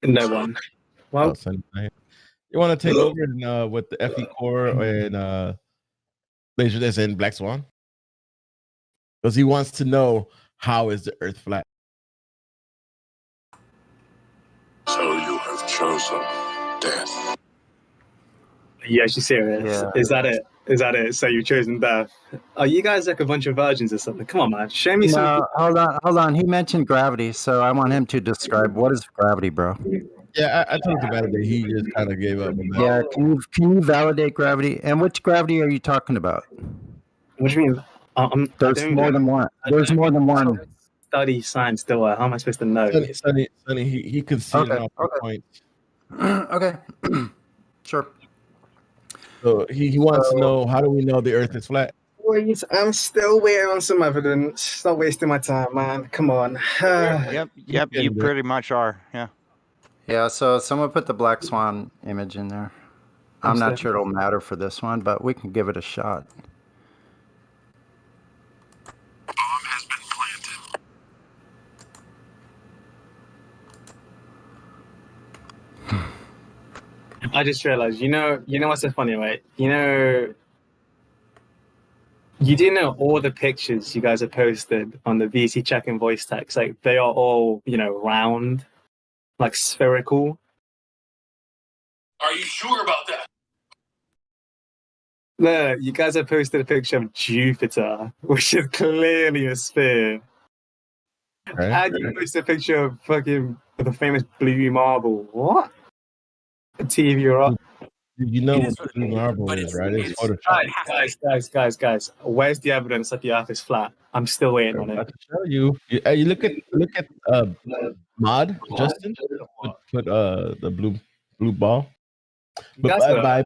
No one. Well, Sonny, you want to take over and, with the FE core and Laser Disc and Black Swan? Because he wants to know, how is the Earth flat? So you have chosen death. you actually serious? Yeah. Is that it? Is that it? So you've chosen death? Are you guys like a bunch of virgins or something? Come on, man. Show me some. No, hold on. He mentioned gravity, so I want him to describe what is gravity, bro. Yeah, I told him about it. He just kind of gave up. Yeah, can you validate gravity? And which gravity are you talking about? What do you mean? There's more than one. There's more than one. Study science still. How am I supposed to know? Sonny, he could see it off the point. Okay. Sure. So he wants to know, how do we know the Earth is flat? Wait, I'm still waiting on some evidence. Stop wasting my time, man. Come on. Yep, you pretty much are. Yeah. Yeah, so someone put the Black Swan image in there. I'm not sure it'll matter for this one, but we can give it a shot. I just realized, you know what's so funny, right? You do know all the pictures you guys have posted on the VC check and voice text, like they are all, round, like spherical. Are you sure about that? Look, you guys have posted a picture of Jupiter, which is clearly a sphere. Right. And you posted a picture of fucking the famous blue marble. What? TV or up. You know what the blue marble is, right? It's Photoshop. Guys. Where's the evidence that the Earth is flat? I'm still waiting on I it. can show you. You look at Mod Justin put the blue ball. But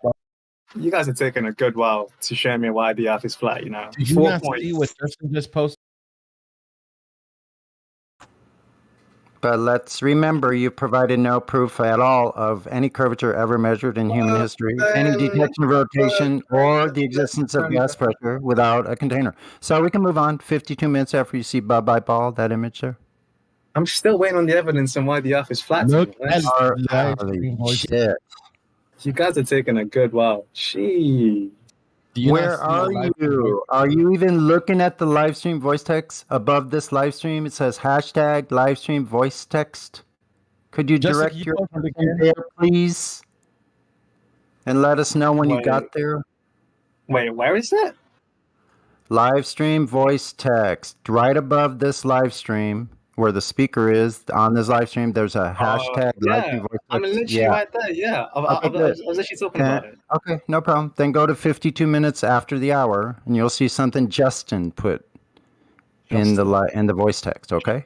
You guys are taking a good while to show me why the Earth is flat. Did you 4 not points. see what Justin just posted? But let's remember, you provided no proof at all of any curvature ever measured in human history, any detection of rotation, or the existence of gas pressure without a container. So we can move on. 52 minutes after you see Bob by Ball, that image there. I'm still waiting on the evidence on why the Earth is flat. Holy shit. You guys are taking a good while. Gee. Do you not Where see a are live stream voice? you? Are you even looking at the live stream voice text above this live stream? It says hashtag live stream voice text. Could you Jessica, direct you your posted attention again? there, please? And let us know when you got there. Wait, where is it? Live stream voice text. Right above this live stream, where the speaker is, on this live stream, there's a hashtag live Yeah, stream voice I'm text. literally right there. Yeah, Okay, good. I was actually talking about it. Okay, no problem. Then go to 52 minutes after the hour, and you'll see something Justin put in the voice text. Okay.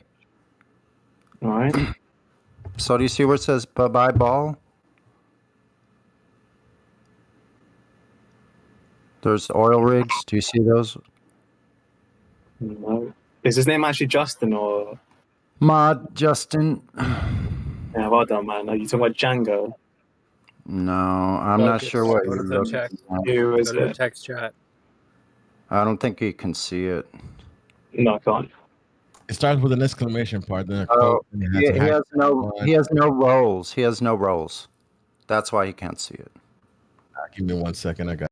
All right. So do you see where it says "bye-bye ball"? There's oil rigs. Do you see those? No. Is his name actually Justin or? Mod Justin. Yeah, well done, man. Are you talking about Django? No, I'm not sure what Go you're to the looking text. at. Who Go is to the it? text chat. I don't think you can see it. No, I can't. It starts with an exclamation part, then a Oh, quote, and it has a he has hashtag. he has no roles. He has no roles. That's why he can't see it. Give me 1 second. I got.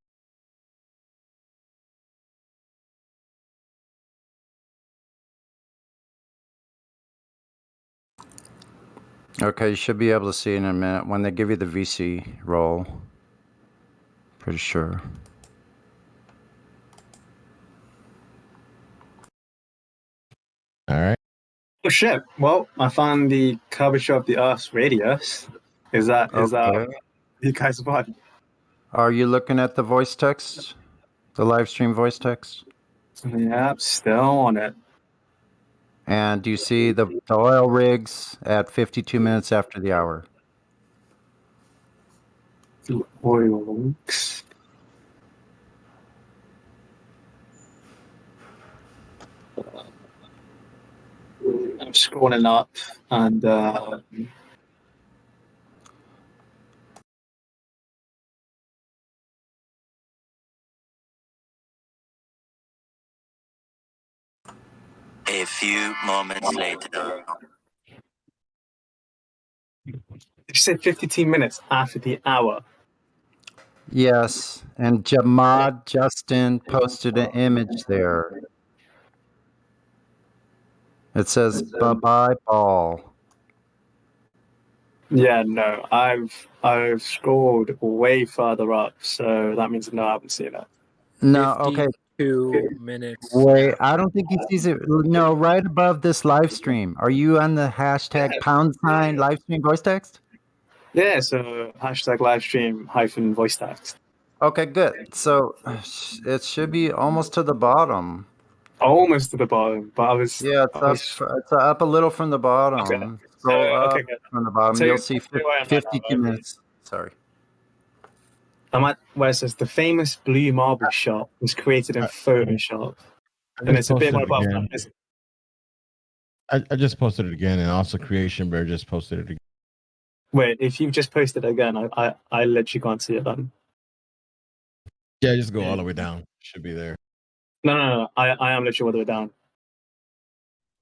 Okay, you should be able to see it in a minute when they give you the VC role. Pretty sure. All right. Oh shit! Well, I found the curvature of the Earth's radius. Is that Okay. you guys what? Are you looking at the voice text? The live stream voice text? Yep, still on it. And do you see the oil rigs at 52 minutes after the hour? The oil rigs. I'm scrolling up and A few moments later. you said 52 minutes after the hour. Yes, and Jamad Justin posted an image there. It says "bye-bye ball." Yeah, no, I've scrolled way further up, so that means no, I haven't seen it. No, okay. 2 minutes. Wait, I don't think he sees it. No, right above this live stream. Are you on the hashtag # live stream voice text? Yeah, so hashtag live stream hyphen voice text. Okay, good. So it should be almost to the bottom. Almost to the bottom, but I was Yeah, it's up a little from the bottom. Okay. Scroll Okay, up good. from the bottom. So- You'll see so where am I 52 now? minutes. Sorry. I'm at where it says the famous blue marble shot was created in Photoshop, and it's a bit more above that. It's- I just posted it again, and also Creation Bear just posted it again. Wait, if you've just posted it again, I literally can't see it then. Yeah, just go all the way down. Should be there. No. I am literally all the way down.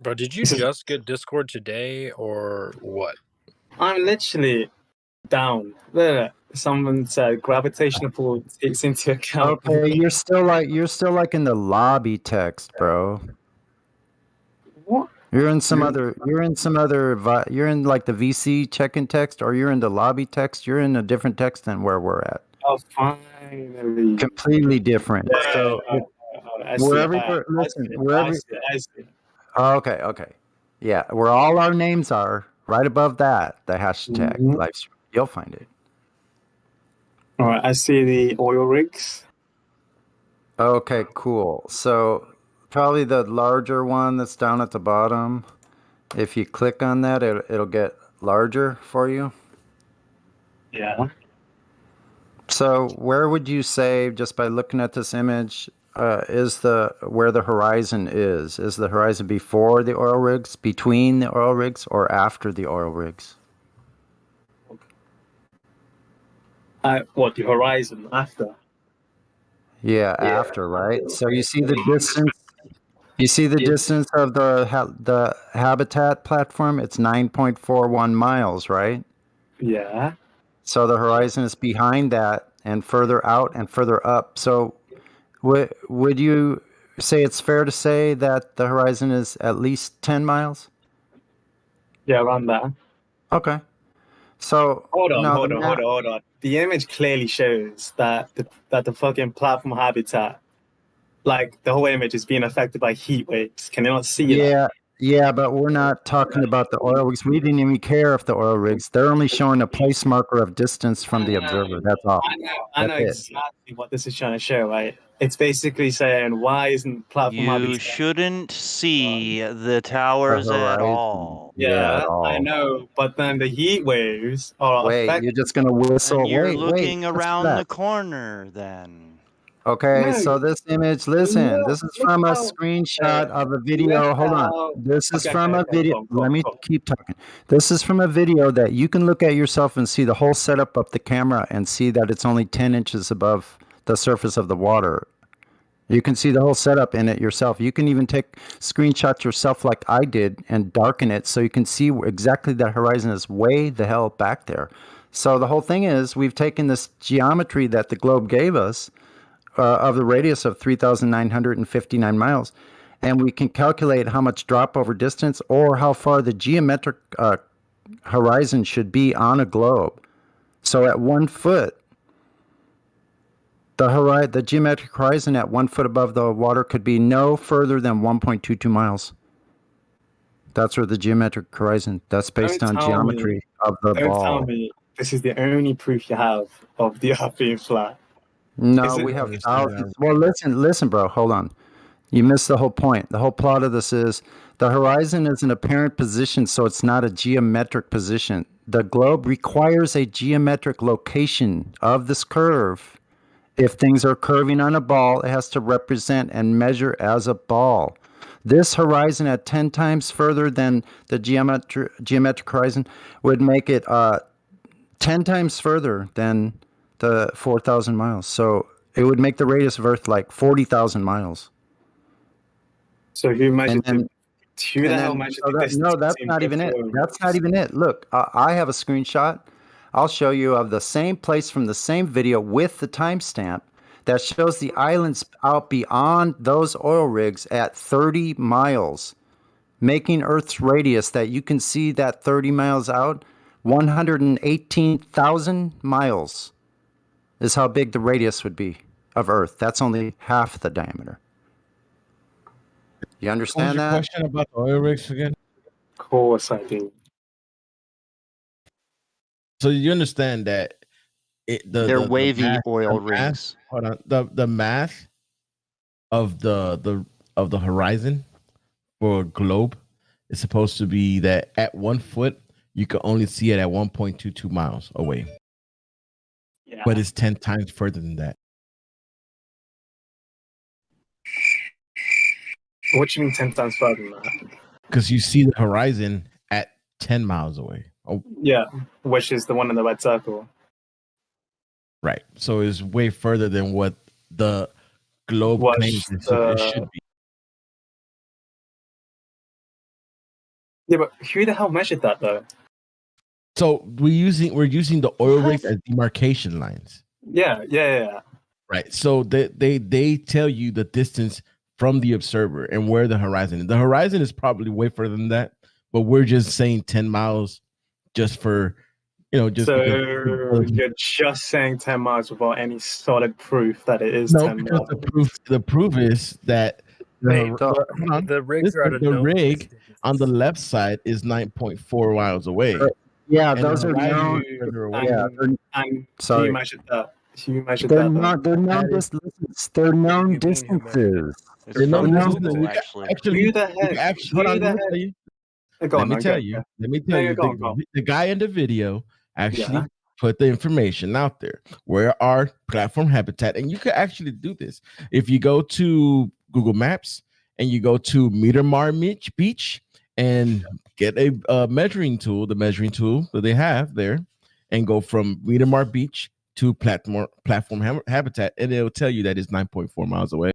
Bro, did you just get Discord today or what? I'm literally down. There. Someone said gravitational pull takes into account. Okay, you're still like in the lobby text, bro. What? You're in like the VC check-in text, or you're in the lobby text. You're in a different text than where we're at. Oh, finally. Completely different. So I see wherever it. you're, listen, I wherever. see it. Okay. Yeah, where all our names are, right above that, the hashtag live stream. You'll find it. All right, I see the oil rigs. Okay, cool. So probably the larger one that's down at the bottom. If you click on that, it'll get larger for you. Yeah. So where would you say, just by looking at this image, is where the horizon is? Is the horizon before the oil rigs, between the oil rigs, or after the oil rigs? What, the horizon after? Yeah, after, right? So you see the distance. You see the distance of the habitat platform? It's 9.41 miles, right? Yeah. So the horizon is behind that and further out and further up. So would you say it's fair to say that the horizon is at least 10 miles? Yeah, around that. Okay. So Hold on, now hold on. The image clearly shows that the fucking platform habitat, like the whole image, is being affected by heat waves. Can you not see that? Yeah, but we're not talking about the oil rigs. We didn't even care if the oil rigs. They're only showing a place marker of distance from the observer. That's all. I know That's it. exactly what this is trying to show, right? It's basically saying, why isn't platform You habitat? shouldn't see the towers at all. Yeah, at all. I know, but then the heat waves are Wait, affecting. you're just gonna whistle. And you're Wait, looking just around that. the corner then. Okay, No, so this image, listen, look- this is look from a how- screenshot of a look video. Hold on. how- This is Okay, from okay, a okay, video. go, Let me go. keep talking. This is from a video that you can look at yourself and see the whole setup of the camera and see that it's only 10 inches above the surface of the water. You can see the whole setup in it yourself. You can even take screenshots yourself like I did and darken it so you can see exactly the horizon is way the hell back there. So the whole thing is we've taken this geometry that the globe gave us of the radius of 3,959 miles, and we can calculate how much drop over distance or how far the geometric horizon should be on a globe. So at 1 foot, the geometric horizon at 1 foot above the water could be no further than 1.22 miles. That's where the geometric horizon. That's based Don't on tell geometry me- of the Don't ball. tell me this is the only proof you have of the Earth being flat. No, Is it- we have thousands. Well, listen, bro. Hold on. You missed the whole point. The whole plot of this is the horizon is an apparent position, so it's not a geometric position. The globe requires a geometric location of this curve. If things are curving on a ball, it has to represent and measure as a ball. This horizon at 10 times further than the geometric horizon would make it 10 times further than the 4,000 miles. So it would make the radius of Earth like 40,000 miles. So who measured And who the hell measured the distance? no, that's between not even it. both That's not even it. Look, I have a screenshot. I'll show you of the same place from the same video with the timestamp that shows the islands out beyond those oil rigs at 30 miles, making Earth's radius that you can see that 30 miles out, 118,000 miles is how big the radius would be of Earth. That's only half the diameter. You What was understand your that? question about the oil rigs again? Of course I do. So you understand that They're wavy math, oil the math- rigs. Hold on. The math of the horizon for a globe is supposed to be that at 1 foot you can only see it at 1.22 miles away. Yeah. But it's 10 times further than that. What do you mean 10 times further than that? Because you see the horizon at 10 miles away. Oh, Yeah, which is the one in the red circle. right. So it's way further than what the globe What's claims it should be. Yeah, but who the hell measured that though? So we're using the oil rigs as demarcation lines. Yeah. Right. So they tell you the distance from the observer and where the horizon is. The horizon is probably way further than that, but we're just saying 10 miles just for, just so because you're just saying 10 miles without any solid proof that it is no, 10 because miles. the proof is that Wait, the rigs are at a the known rig on the left side is 9.4 miles away. Yeah, And those the are horizon known. is further away. Yeah, And sorry. who measured that? Who measured They're that? not. They're known distances. They're known distances. They're known known distances. We can actually. Who the heck? Hold on, Who the let me heck? tell you. Go Let on, me go tell on, you. go. Let me tell Yeah, you. go on. The guy in the video actually Yeah. put the information out there where our platform habitat, and you could actually do this if you go to Google Maps and you go to Miramar Beach and get a measuring tool, the measuring tool that they have there, and go from Miramar Beach to platform habitat, and it'll tell you that it's 9.4 miles away.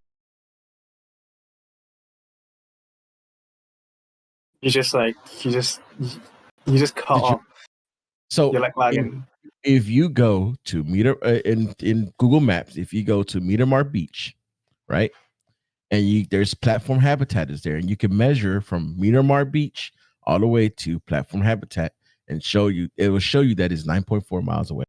You just cut off. So You're like lagging. if you go to in Google Maps, if you go to Miramar Beach right? And there's platform habitat is there, and you can measure from Miramar Beach all the way to platform habitat and it will show you that it's 9.4 miles away.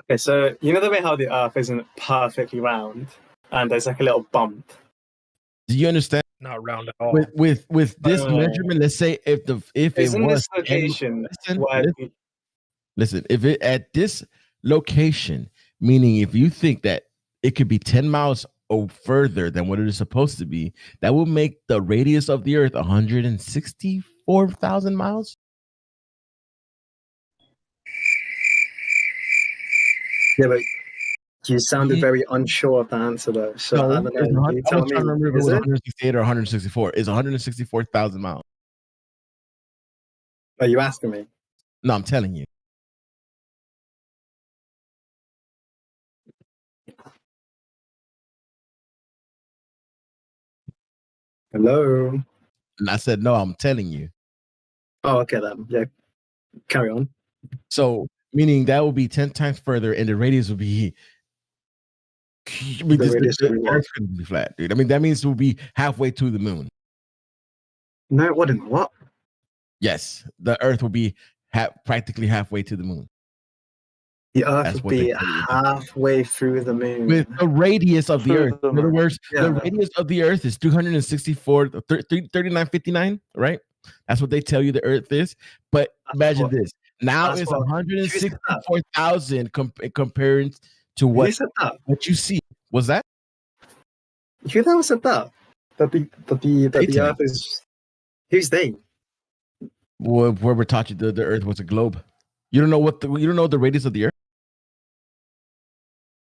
Okay, so you know the way how the Earth isn't perfectly round, and there's like a little bump. Do you understand? Not round at all. With this measurement, let's say if it Isn't was this location listen, if it at this location, meaning if you think that it could be 10 miles or further than what it is supposed to be, that will make the radius of the Earth 164,000 miles. Yeah, but you sounded very unsure of the answer though. So I don't know. Can you I tell was trying to me, remember if it is was it? 168 or 164. It's 164,000 miles. Are you asking me? No, I'm telling you. Hello. And I said, no, I'm telling you. Oh, okay then. Yeah, carry on. So, meaning that will be 10 times further, and the radius will be. The Earth couldn't be flat, dude. I mean, that means it will be halfway to the moon. No, it wouldn't. What? Yes, the Earth will be practically halfway to the moon. The Earth would be halfway through the moon. With the radius of the Earth. In other words, the radius of the Earth is 3959, right? That's what they tell you the Earth is. But imagine this. Now it's 164,000 comparing to what you see. Was that? Who the hell said that? That the Earth is. Who's they? Well, whoever taught you the Earth was a globe. You don't know the radius of the Earth?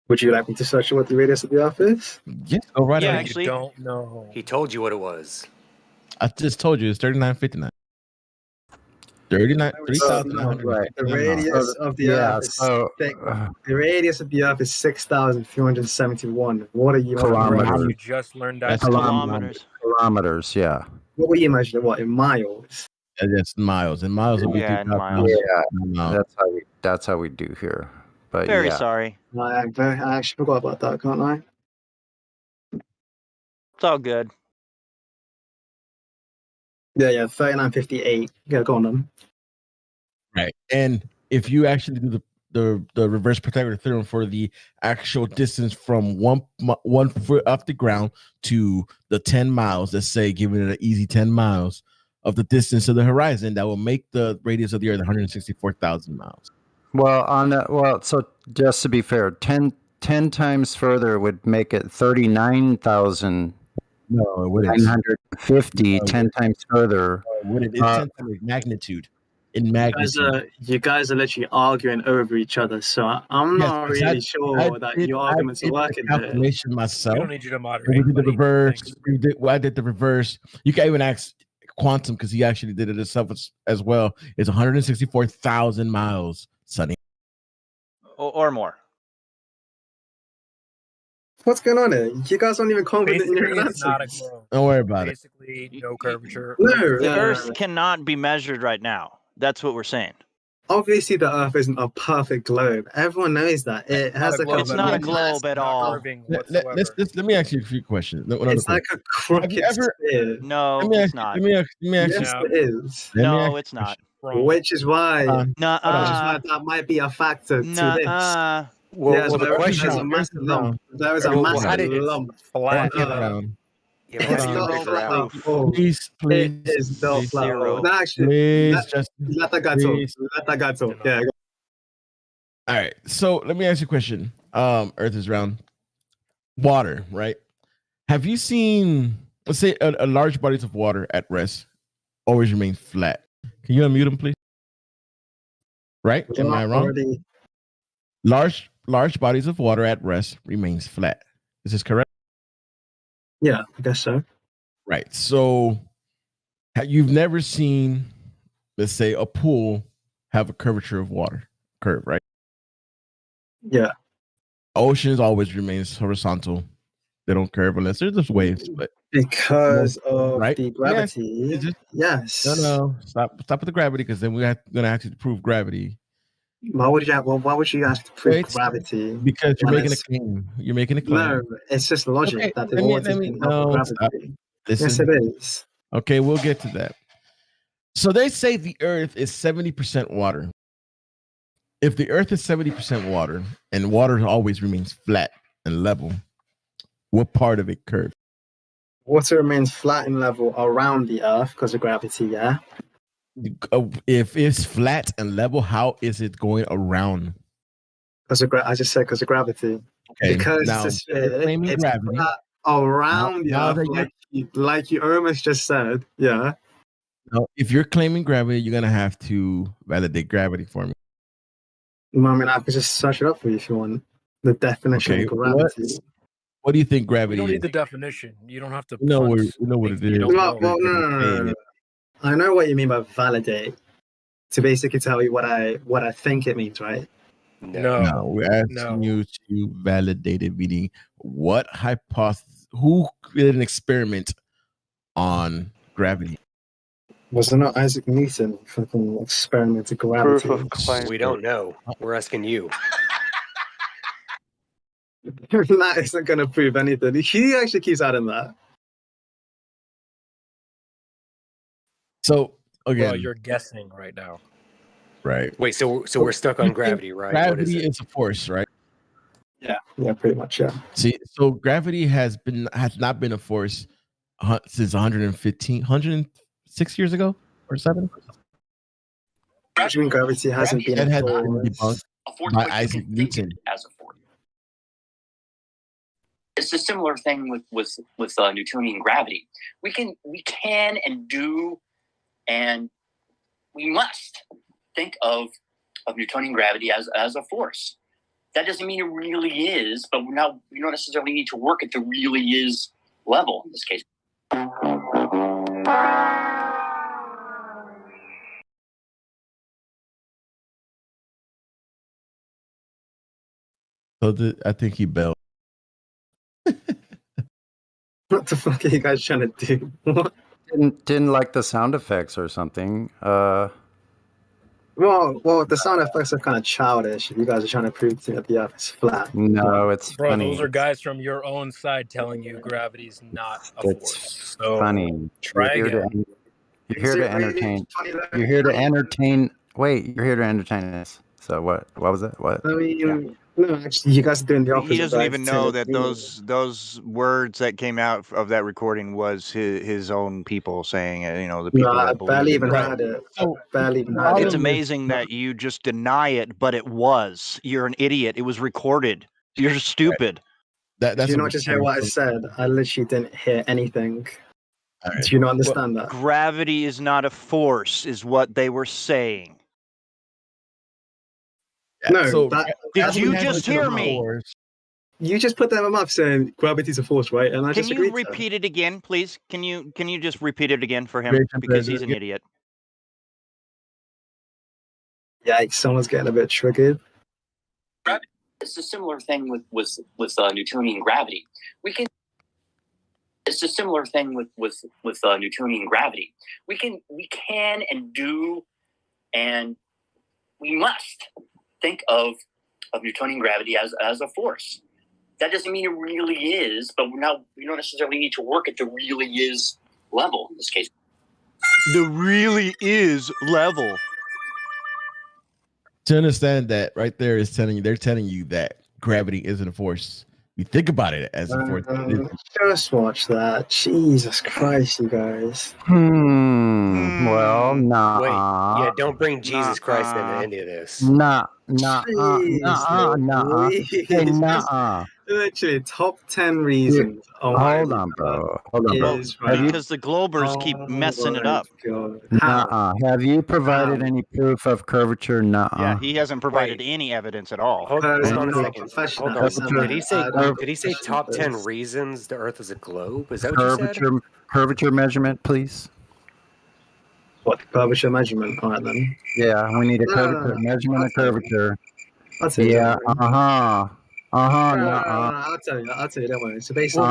Would you like me to search what the radius of the Earth is? Yes, go right Yeah, ahead. you don't know. He told you what it was. I just told you it's 3959. 3,900. Right. The radius of the Earth is the radius of the Earth is 6,371. What are you Kilometers. You just learned that. Kilometers, yeah. What were you measuring? What, in miles? That's miles. And miles will be 2,000 miles. Yeah, that's how we do here. But Very yeah. sorry. I actually forgot about that, can't I? It's all good. Yeah, 3958. Yeah, go on then. Right. And if you actually do the reverse Pythagorean theorem for the actual distance from one foot off the ground to the 10 miles, let's say, giving it an easy 10 miles of the distance to the horizon, that will make the radius of the Earth 164,000 miles. Well, so just to be fair, 10 times further would make it 39,000. No, it wouldn't. 950, 10 times further. It's 10 times magnitude. In magnitude. You guys are literally arguing over each other, so I'm not really sure that your arguments are working here. Calculation myself. We don't need you to moderate. We did the reverse. I did the reverse. You can even ask Quantum because he actually did it himself as well. It's 164,000 miles, Sonny. Or more. What's going on here? You guys aren't even confident in your Basically, it's not a answers. globe. Don't worry about it. Basically, no curvature. The Earth cannot be measured right now. That's what we're saying. Obviously, the Earth isn't a perfect globe. Everyone knows that. It has a It's not a globe at all. Let me ask you a few questions. It's like a crooked sphere. No, it's not. Let me ask Yes, you. it is. No, it's not. Which is why that might be a factor to this. Well, the question is a massive lump. There is a massive lump. Flat. It's not flat. Please, it is not flat. No, actually, let that guy talk. Let that guy talk. Yeah. All right. So let me ask you a question. Earth is round. Water, right? Have you seen, let's say, a large bodies of water at rest always remain flat? Can you unmute him, please? Right? Am I wrong? Large bodies of water at rest remains flat. Is this correct? Yeah, I guess so. Right. So you've never seen, let's say, a pool have a curvature of water curve, right? Yeah. Oceans always remains horizontal. They don't curve unless there's just waves, but because of the gravity. Yes. No. Stop with the gravity, because then we're gonna have to prove gravity. Why would you? Why would you ask to prove Wait, gravity? because you're when making a it's- claim. You're making a claim. No, it's just logic Okay, that the let me- water let me- can help no, with stop. gravity. Listen. Yes, it is. Okay, we'll get to that. So they say the Earth is 70% water. If the Earth is 70% water, and water always remains flat and level, what part of it curves? Water remains flat and level around the Earth because of gravity. Yeah. If it's flat and level, how is it going around? Because I just said because of gravity. Okay, Because now it's you're claiming gravity. flat around the Now Earth, that like you almost just said. Yeah. now, if you're claiming gravity, you're gonna have to validate gravity for me. I mean, I could just search it up for you if you want. The definition Okay, of gravity. what do you think We gravity don't is? need the definition. You don't have to We know, punt. we know what things it you is. don't Well, know. no. I know what you mean by validate. To basically tell you what I think it means, right? No, we're asking you to validate it, meaning what hypothesis, who did an experiment on gravity? Was it not Isaac Newton fucking experimented gravity? Proof of claim. We don't know. We're asking you. That isn't going to prove anything. He actually keeps adding that. So again, Well, you're guessing right now. right? Wait, so we're stuck on gravity, right? What is Gravity it? is a force, right? Yeah, pretty much. Yeah. See, so gravity has not been a force since 106 years ago or 7. What do you mean gravity hasn't been That a has been force? debunked by Isaac Newton. As a force. It's a similar thing with Newtonian gravity. We can and do, and we must think of Newtonian gravity as a force. That doesn't mean it really is, but we don't necessarily need to work at the really is level in this case. So I think he bailed. What the fuck are you guys trying to do? Didn't like the sound effects or something. Well, the sound effects are kind of childish. If you guys are trying to prove to me that the Earth is flat. No, it's Bro, funny. those are guys from your own side telling you gravity's not a It's force. So funny. try again. You're here to entertain. You're here to entertain. Wait, you're here to entertain us. So what? What was it? What? I mean, no, actually, you guys are doing the opposite. He doesn't guys, even know to that me. those words that came out of that recording was his own people saying it. You know, the people No, I that believe barely in even God. heard it. I barely even heard It's it. amazing that you just deny it, but it was. You're an idiot. It was recorded. You're stupid. Did you not just hear what I said? I literally didn't hear anything. Do you not understand that? Gravity is not a force, is what they were saying. No, So Did you just hear me? You just put that in my mouth saying gravity's a force, right? And I Can just you agreed to repeat it again, please? Can you just repeat it again for him Great, because he's an President. idiot? that. Yikes, someone's getting a bit triggered. It's a similar thing with Newtonian gravity. It's a similar thing with Newtonian gravity. We can and do, and we must think of Newtonian gravity as a force. That doesn't mean it really is, but we don't necessarily need to work at the really is level in this case. The really is level. To understand that right there is they're telling you that gravity isn't a force. You think about it as a force. Just watch that. Jesus Christ, you guys. Well, nah. Wait, yeah, don't bring Jesus Christ into any of this. Nah. Please, Hey, nah. Literally, top 10 reasons. Oh my Hold on, bro. Hold on, bro. is right. Because the Globers keep messing it up. Nuh-uh. Have you provided any proof of curvature? Nuh-uh. Yeah, he hasn't provided any evidence at all. Hold on a second. Professional. Hold on. Did he say Professional top 10 first. reasons the Earth is a globe? Is that what you said? Curvature measurement, please. What, curvature measurement? All right, then. Yeah, we need a curvature measurement of curvature. Yeah, nuh-uh. I'll tell you, don't worry. So basically,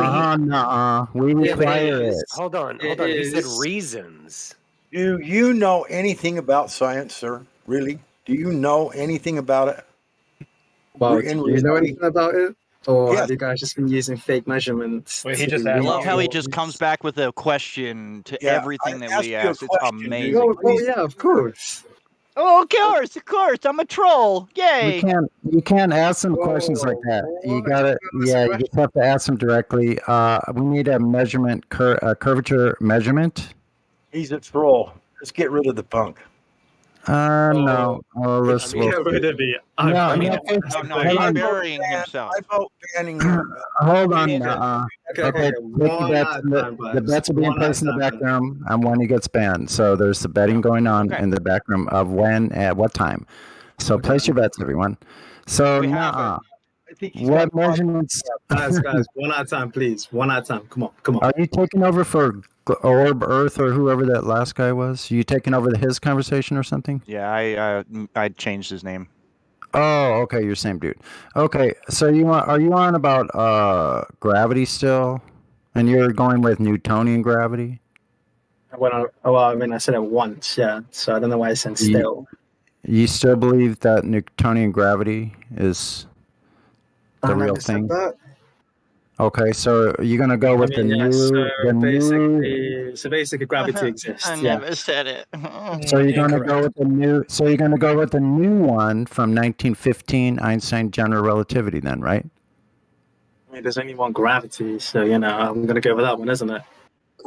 we require it. Hold on. He said reasons. Do you know anything about science, sir? Really? Do you know anything about it? Well, In do you know reality- anything about it? Or Yes. have you guys just been using fake measurements? Wait, he to just I asked love how he you. just comes back with a question to Yeah, everything I that we asked ask. you a It's question, dude. amazing. Well, yeah, of course. Oh, of course. I'm a troll. Yay. You can't ask them questions like that. You gotta, yeah, you just have to ask them directly. We need a measurement, curvature measurement. He's a troll. Let's get rid of the punk. No. Let's. Get rid of it. No, I mean, no, no, hold he's on. burying himself. I vote banning him. Hold on. Okay. The bets are being placed in the back room on when he gets banned. So there's the betting going on in the back room of when, at what time. So place your bets, everyone. So, I think he's what got measurements? Guys, one at a time, please. One at a time. Come on. Are you taking over for Orb Earth or whoever that last guy was? You taking over his conversation or something? Yeah, I changed his name. Oh, okay, you're same dude. Okay, so are you on about gravity still? And you're going with Newtonian gravity? I said it once, yeah. So I don't know why I said still. You still believe that Newtonian gravity is the real thing? Okay, so you're gonna go with the new. So basically, gravity exists. I yeah. never said it. So you're gonna go with the new. So you're gonna go with the new one from 1915, Einstein general relativity, then, right? I mean, there's only one gravity, so I'm gonna go with that one, isn't it?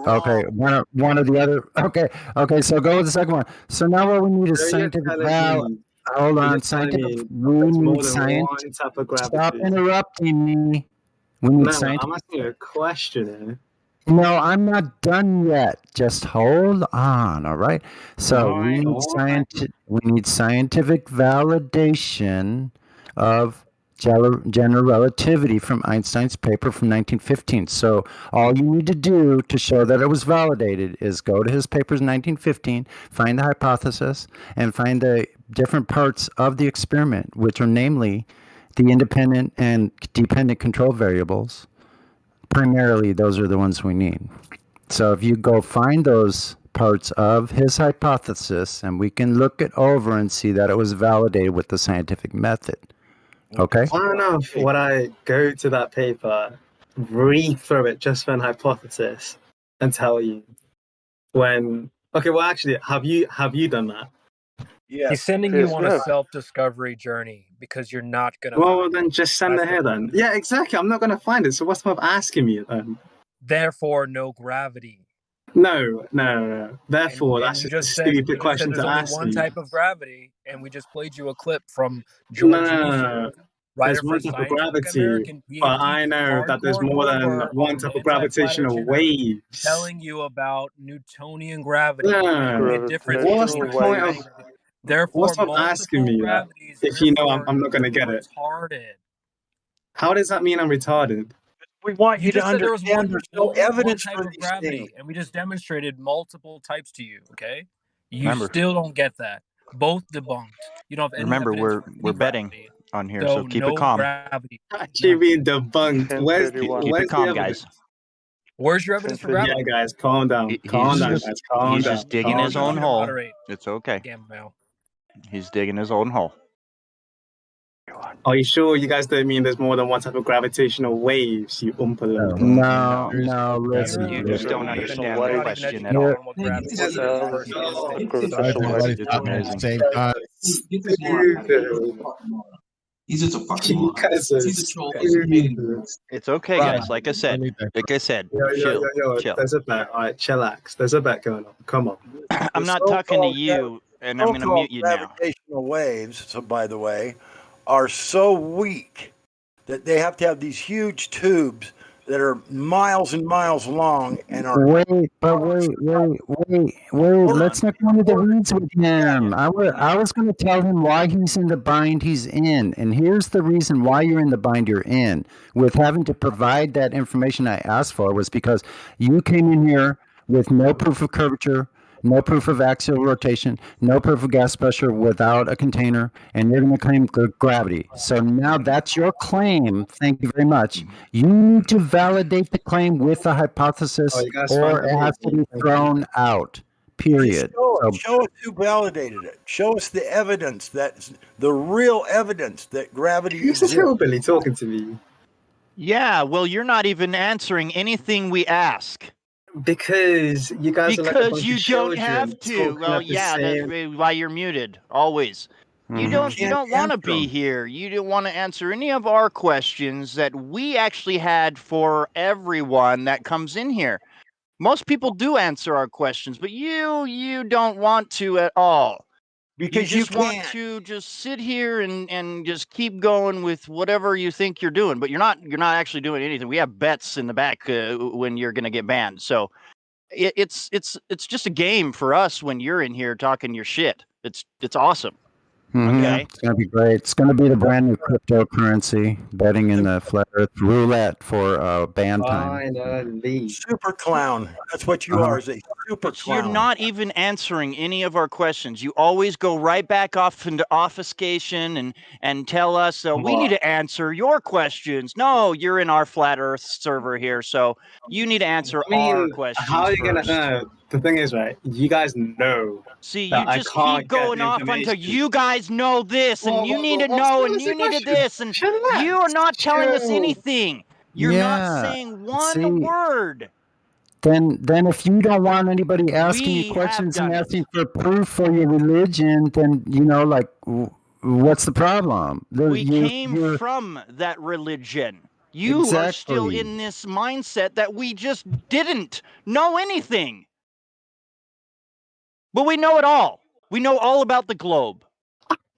Okay, one of the other. Okay. So go with the second one. So now what we need is scientific. Hold on, scientific. We need science. Stop interrupting me. We need scientific. I'm asking you a question. No, I'm not done yet. Just hold on, all right? So we need scientific validation of general relativity from Einstein's paper from 1915. So all you need to do to show that it was validated is go to his papers in 1915, find the hypothesis, and find the different parts of the experiment, which are namely the independent and dependent control variables. Primarily, those are the ones we need. So if you go find those parts of his hypothesis, and we can look it over and see that it was validated with the scientific method. Okay? I don't know if when I go to that paper, read through it just for an hypothesis, and tell you when. Okay, well, actually, have you done that? Yeah. He's sending you on a self-discovery journey because you're not gonna. Well, then just send it here then. Yeah, exactly. I'm not gonna find it. So what's the point of asking me then? Therefore, no gravity. No. Therefore, And that's you just a said, stupid question there's to only ask one me. type of gravity, and we just played you a clip from George Newfield, writer There's one for type of Scientific gravity, American, but I know that there's more than one type of gravitational waves. telling you about Newtonian gravity. Yeah. The difference What's the between point of? Therefore, What's the point of asking me that? If you know I'm not going to get it. retarded. How does that mean I'm retarded? We want you to just said there was understand there's no evidence type for of these gravity, things. and we just demonstrated multiple types to you. Okay, you Remember. still don't get that. Both debunked. You don't have any Remember, evidence for we're any betting gravity. on here, so keep no it calm. Gravity. Actually being debunked. Keep it calm, guys. Where's your evidence for gravity? Yeah, guys, calm down. Calm down, guys. Calm He's down. just digging calm his down. own hole. Moderate. It's okay. Gamma male. He's digging his own hole. Are you sure you guys don't mean there's more than one type of gravitational waves, you Oompa Loompa? No, listen. You just don't understand the question at all. He's just a fucking moron. He's a troll. It's okay, guys. Like I said, chill. There's a bet. All right, chillax. There's a bet going on. Come on. I'm not talking to you, and I'm going to mute you now. Gravitational waves, so by the way, are so weak that they have to have these huge tubes that are miles and miles long and are. Wait. Let's not go into the weeds with him. I was going to tell him why he's in the bind he's in. And here's the reason why you're in the bind you're in. With having to provide that information I asked for was because you came in here with no proof of curvature, no proof of axial rotation, no proof of gas pressure without a container, and you're going to claim gravity. So now that's your claim. Thank you very much. You need to validate the claim with a hypothesis, or it has to be thrown out. period. Show us who validated it. Show us the evidence, the real evidence that gravity Who's this exists. hillbilly talking to me? Yeah, well, you're not even answering anything we ask. Because you guys are like a Because bunch you of don't children have to. talking Well, at the yeah, that's same... why you're muted always. You don't want to be here. You don't want to answer any of our questions that we actually had for everyone that comes in here. Most people do answer our questions, but you don't want to at all. Because you just want to just sit here and just keep going with whatever you think you're doing, but you're not actually doing anything. We have bets in the back when you're going to get banned. So it's just a game for us when you're in here talking your shit. It's awesome. Okay. It's going to be great. It's going to be the brand new cryptocurrency, betting in the flat earth roulette for band time. Super clown. That's what you are, is a super But you're clown. not even answering any of our questions. You always go right back off into obfuscation and tell us we need to answer your questions. No, you're in our flat Earth server here, so you need to answer our questions how are you first. gonna? The thing is, right? You guys know. See, that you I just can't keep get going the off until information. you guys know this, and you need to know, and you needed this, and you are not telling us anything. You're not saying one word. Then if you don't want anybody asking you questions and asking for proof for your religion, then what's the problem? We came from that religion. You are still Exactly. in this mindset that we just didn't know anything. But we know it all. We know all about the globe.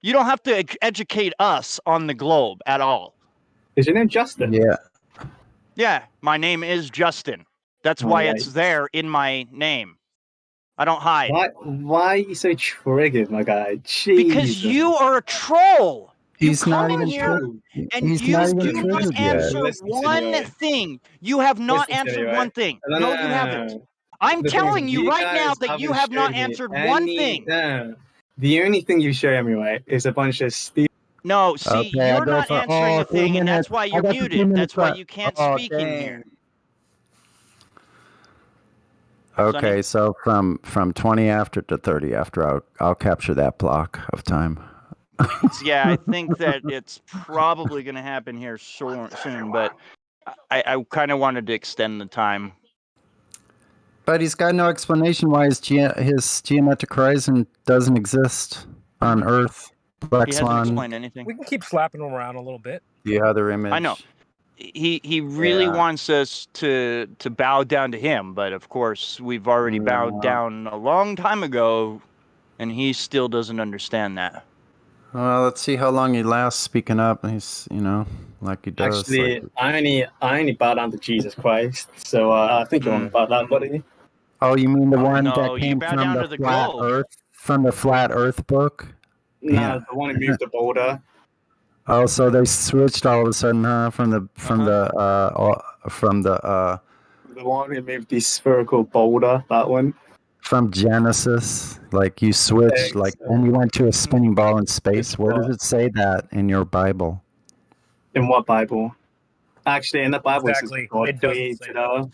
You don't have to educate us on the globe at all. Is your name Justin? Yeah. Yeah, my name is Justin. That's why it's there in my name. I don't hide. Why are you so triggered, my guy? Because Jesus. you are a troll. He's you not come in even here and he's you not even do not triggered yet. answer Listen to me, one right? thing. You have not Listen to me, answered right? one thing. No, No, no, you no, haven't. no. I'm The thing is, telling you right now guys that you haven't have not showed me answered one thing. No. The only thing you show me, right, is a bunch of stupid. No, see, Okay, I you're go not for answering a 2 thing, and that's minutes. why I you're got the 2 muted. minutes That's why left. you can't Oh, speak in dang. here. Okay, so from 20 after to 30 after, I'll capture that block of time. Yeah, I think that it's probably going to happen here soon, but I kind of wanted to extend the time. But he's got no explanation why his geometric horizon doesn't exist on Earth. Black He hasn't Swan, explained anything. We can keep slapping him around a little bit. the other image. I know. He really wants us to bow down to him, but of course we've already bowed down a long time ago, and he still doesn't understand that. Well, let's see how long he lasts speaking up. He's, like he does. Actually, I only bow down to Jesus Christ, so I think you're wrong about that, buddy. Oh, you mean the one no, that you came bow from down the to the flat globe. Earth, from the flat Earth book? No, the one who moved the border. Oh, so they switched all of a sudden, huh? From the The one who moved the spherical boulder, that one. from Genesis, like you switched, and you went to a spinning ball in space. Where does it say that in your Bible? In what Bible? Actually, in the Bible, Exactly. it says God It doesn't created say us.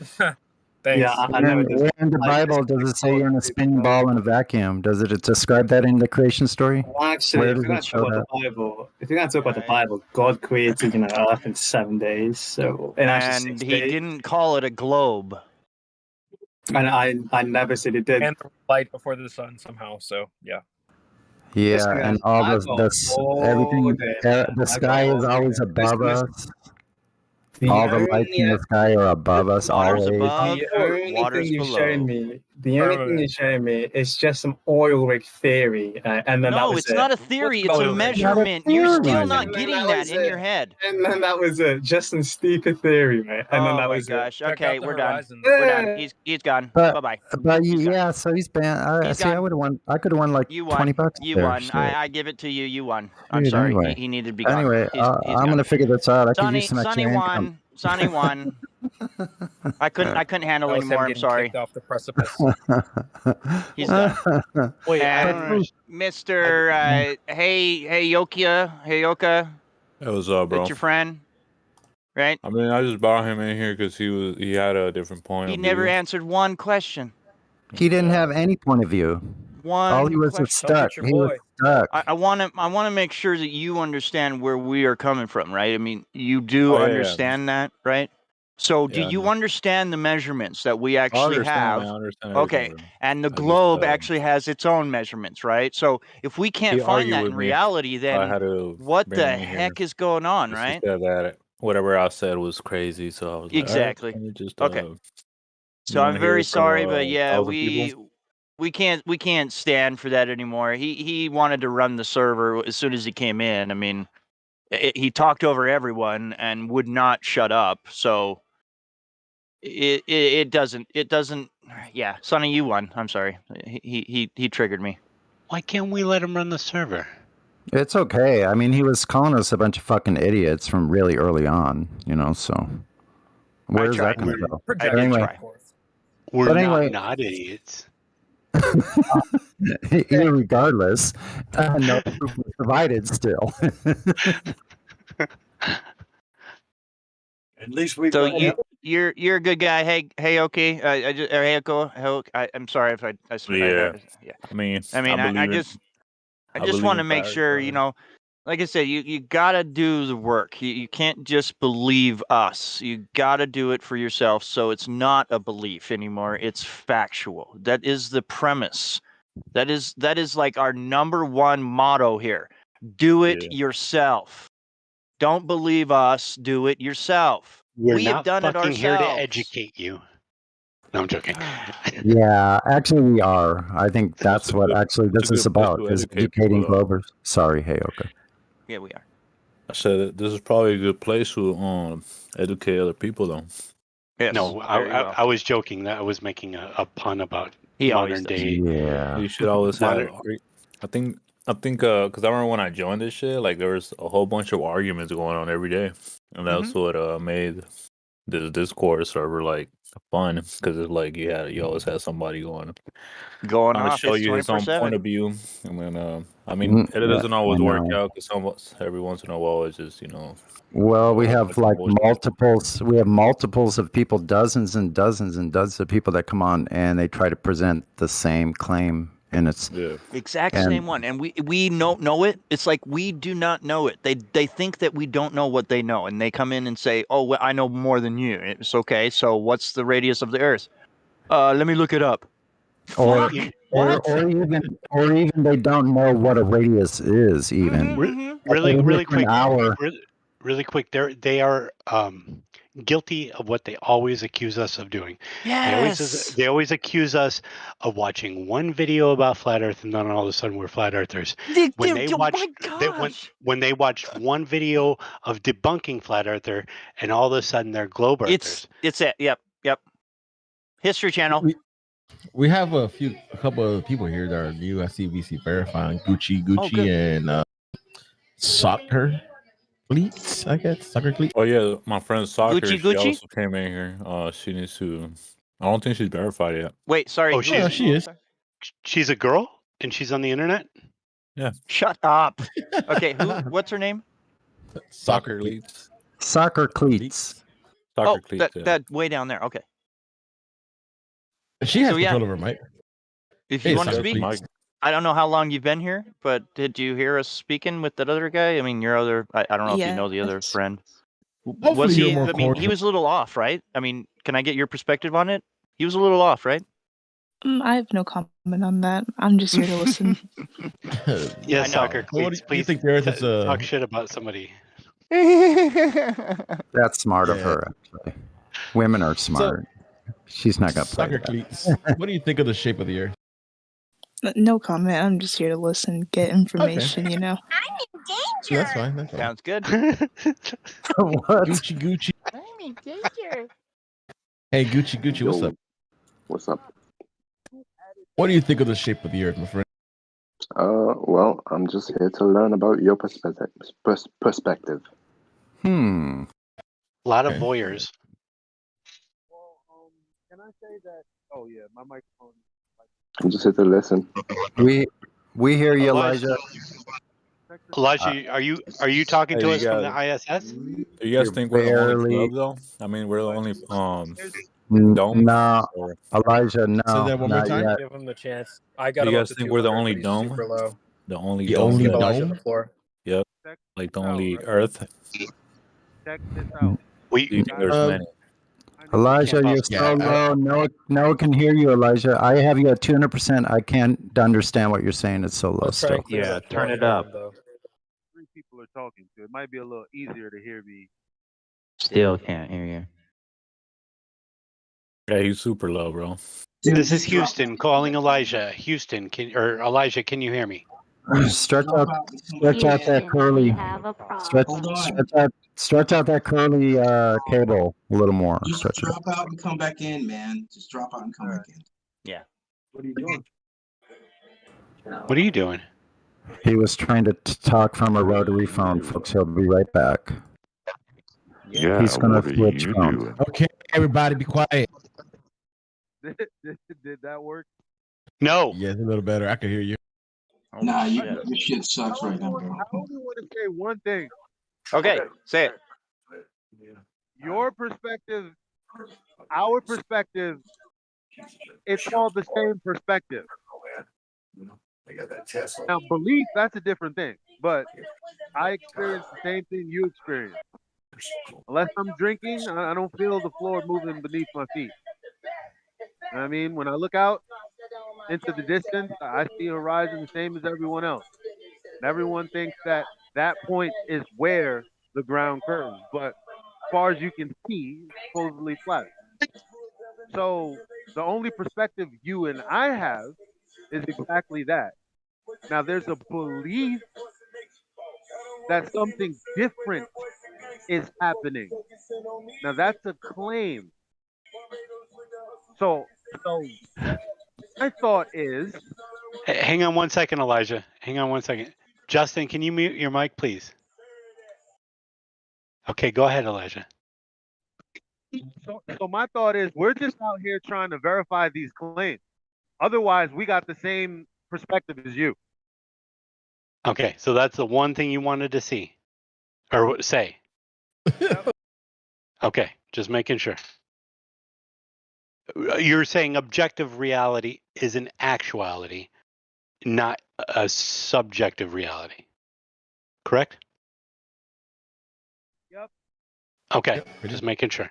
Thanks. Yeah, I know it does. Where in the Bible does it say you're in a spinning ball in a vacuum? Does it describe that in the creation story? Well, actually, Where if does you're going it to show talk about that? the Bible, if you're going to talk about the Bible, God created, Earth in 7 days. So, in actually And 6 he days. didn't call it a globe. And I never said it did. And the light before the sun somehow. So yeah. Yeah, Listen, guys, and all I the got everything, all day, man. the I sky got is all always day. above Listen, us. All the lights in the sky are above us Water's always. above, The only water's thing you've below. shown me, is just some oil rig theory, and then that No, was it's it. not a theory. It's a oil rig? measurement. You're still theory. not And then getting that that was in it. your head. And then that was it. Just some stupid theory, right? And then Oh that my was gosh. Check Okay, out the we're done. horizon. We're done. He's gone. But Bye-bye. yeah, so he's banned. I He's see. I gone. would have won. I could have won like You $20 won. You there. won. Shit. I give it to you. You won. I'm Dude, sorry. anyway. He needed to be gone. Anyway, He's I'm gone. gonna figure this out. I could use some Sonny extra income. won. Sonny won. I couldn't handle That was him anymore. I'm getting sorry. kicked off the precipice. He's done. Wait, And Mr. Hey Yoka. That was bro. That's your friend, right? I just brought him in here because he had a different point. He of never view. answered one question. He didn't have any point of view. All he was stuck. He was stuck. I want to make sure that you understand where we are coming from, right? I mean, you do Oh, yeah, yeah. understand that, right? So, do Yeah, I you know. understand the measurements that we actually understand, have? I understand Okay, everything, bro. and the I just, globe actually has its own measurements, right? So, if we can't He find argued that with in me. reality, I then had to what bring the him in here. heck is going on, He right? said that whatever I said was crazy, so I was like, Exactly. all right, let me just Okay. you So want I'm to hear very it from sorry, but yeah, 1,000 people? we can't stand for that anymore. He wanted to run the server as soon as he came in. I mean, he talked over everyone and would not shut up. So it doesn't. Yeah, Sonny, you won. I'm sorry. He triggered me. Why can't we let him run the server? It's okay. I mean, he was calling us a bunch of fucking idiots from really early on, you know, so where's that going to go? I But did anyway, try. We're but anyway, not idiots. irregardless, no proof was provided still. At least we. So you're a good guy. Hey, okay. I just I'm sorry if I Yeah. yeah. I mean, I believe it. I I just believe want to in make fire, sure, you know, like I said, you gotta do the work. You can't just believe us. You gotta do it for yourself. So it's not a belief anymore. It's factual. That is the premise. That is like our number one motto here. Do it yourself. Don't believe us. Do it yourself. We're We have not done it fucking here to ourselves. educate you. No, I'm joking. Yeah, actually we are. I think that's what actually it's this a is good place about, to is educate educating people, though. Globers. Sorry, hey, okay. Yeah, we are. I said that this is probably a good place to educate other people, though. Yes, no, I was joking. That I was making a pun about He always modern does. day. Yeah. You should always have. modern, I think because I remember when I joined this shit, like there was a whole bunch of arguments going on every day, and that's what made this Discord server like fun, because it's like you always had somebody trying to off. show It's you his own 24/7. point of view, and then I mean it doesn't I always work know. out, because every once in a while it's just Well, we whole have bunch of like bullshit. multiples. We have multiples of people, dozens and dozens and dozens of people that come on and they try to present the same claim, and it's Exact same one, and we don't know it. It's like we do not know it. They think that we don't know what they know, and they come in and say, "Oh, well, I know more than you." It's okay. So what's the radius of the Earth? Let me look it up. or Fuck. or even they don't know what a radius is even. really quick. Hour. Really quick. They are guilty of what they always accuse us of doing. Yes. They always accuse us of watching one video about flat Earth, and then all of a sudden we're flat earthers. When they watched one video of debunking flat earther, and all of a sudden they're globe earthers. It's it. Yep. History Channel. We have a couple of people here that are new at CBC verifying Gucci and soccer cleats, I guess. Soccer cleats. Oh yeah, my friend Soccer, Gucci? she also came in here. She needs to. I don't think she's verified yet. Wait, sorry. Oh, she is. She's a girl, and she's on the internet. Yeah. Shut up. Okay, what's her name? Soccer cleats. Soccer cleats. Soccer cleats. That way down there. Okay. She has So, yeah. control over Mike. If Hey, you want to Soccer speak, Cleats. I don't know how long you've been here, but did you hear us speaking with that other guy? I mean, your other. I don't know if you know the other Yes. friend. Hopefully Was he? you're more I mean, he cordial. was a little off, right? I mean, can I get your perspective on it? He was a little off, right? I have no comment on that. I'm just here to listen. Yeah, I know. soccer What cleats. do you Please think the Earth is talk shit about somebody. That's smart of Yeah. her, actually. Women are smart. She's not gonna play Soccer that. cleats. What do you think of the shape of the Earth? No comment. I'm just here to listen, get information, you know. That's fine. That's fine. Sounds good. What? Gucci. I'm in danger. Hey, Gucci, what's up? What's up? What do you think of the shape of the Earth, my friend? Well, I'm just here to learn about your perspective. Hmm. A lot of voyeurs. Can I say that? Oh yeah, my microphone. I'm just here to listen. We hear you, Elijah. Elijah, are you talking Hey, to you us from guys- the ISS? Do you guys You're think we're the only barely- club though? I mean, we're the only dome? No, Or Elijah, Say no, that one more not time. yet. Give him the chance. I do got you him up guys to think we're the 200, only but he's dome? super low. The only The dome only Give that Elijah dome? the floor. yep. Check Like the this out, only right? Earth. Check this out. We Do you think there's many? Elijah, can't you're possibly. so low. No one can hear you, Elijah. I have you at 200%. I can't understand what you're saying. It's so low Let's try and still. clear Yeah, the turn floor it for up. him, though. 3 people are talking, so it might be a little easier to hear me. Still can't hear you. Yeah, he's super low, bro. This is Houston calling Elijah. Houston, Elijah, can you hear me? Stretch out that curly. Stretch out that curly cable a little more. Just Stretch it. drop out and come back in, man. Just drop out and come back in. Yeah. What are you doing? What are you doing? He was trying to talk from a rotary phone, folks. He'll be right back. Yeah, He's gonna what are switch you phones. doing? Okay, everybody, be quiet. Did that work? No. Yeah, it's a little better. I can hear you. Nah, your shit sucks right now, bro. I only want to say one thing. Okay, say it. Your perspective, our perspective, it's all the same perspective. Now, belief, that's a different thing. But I experience the same thing you experience. Unless I'm drinking, I don't feel the floor moving beneath my feet. I mean, when I look out into the distance, I see a horizon the same as everyone else. And everyone thinks that that point is where the ground curves. But as far as you can see, it's supposedly flat. So the only perspective you and I have is exactly that. Now, there's a belief that something different is happening. Now, that's a claim. So my thought is, Hang on 1 second, Elijah. Hang on 1 second. Justin, can you mute your mic, please? Okay, go ahead, Elijah. so my thought is, we're just out here trying to verify these claims. Otherwise, we got the same perspective as you. Okay, so that's the one thing you wanted to see or say. Okay, just making sure. You're saying objective reality is an actuality, not a subjective reality. Correct? Yep. Okay, just making sure.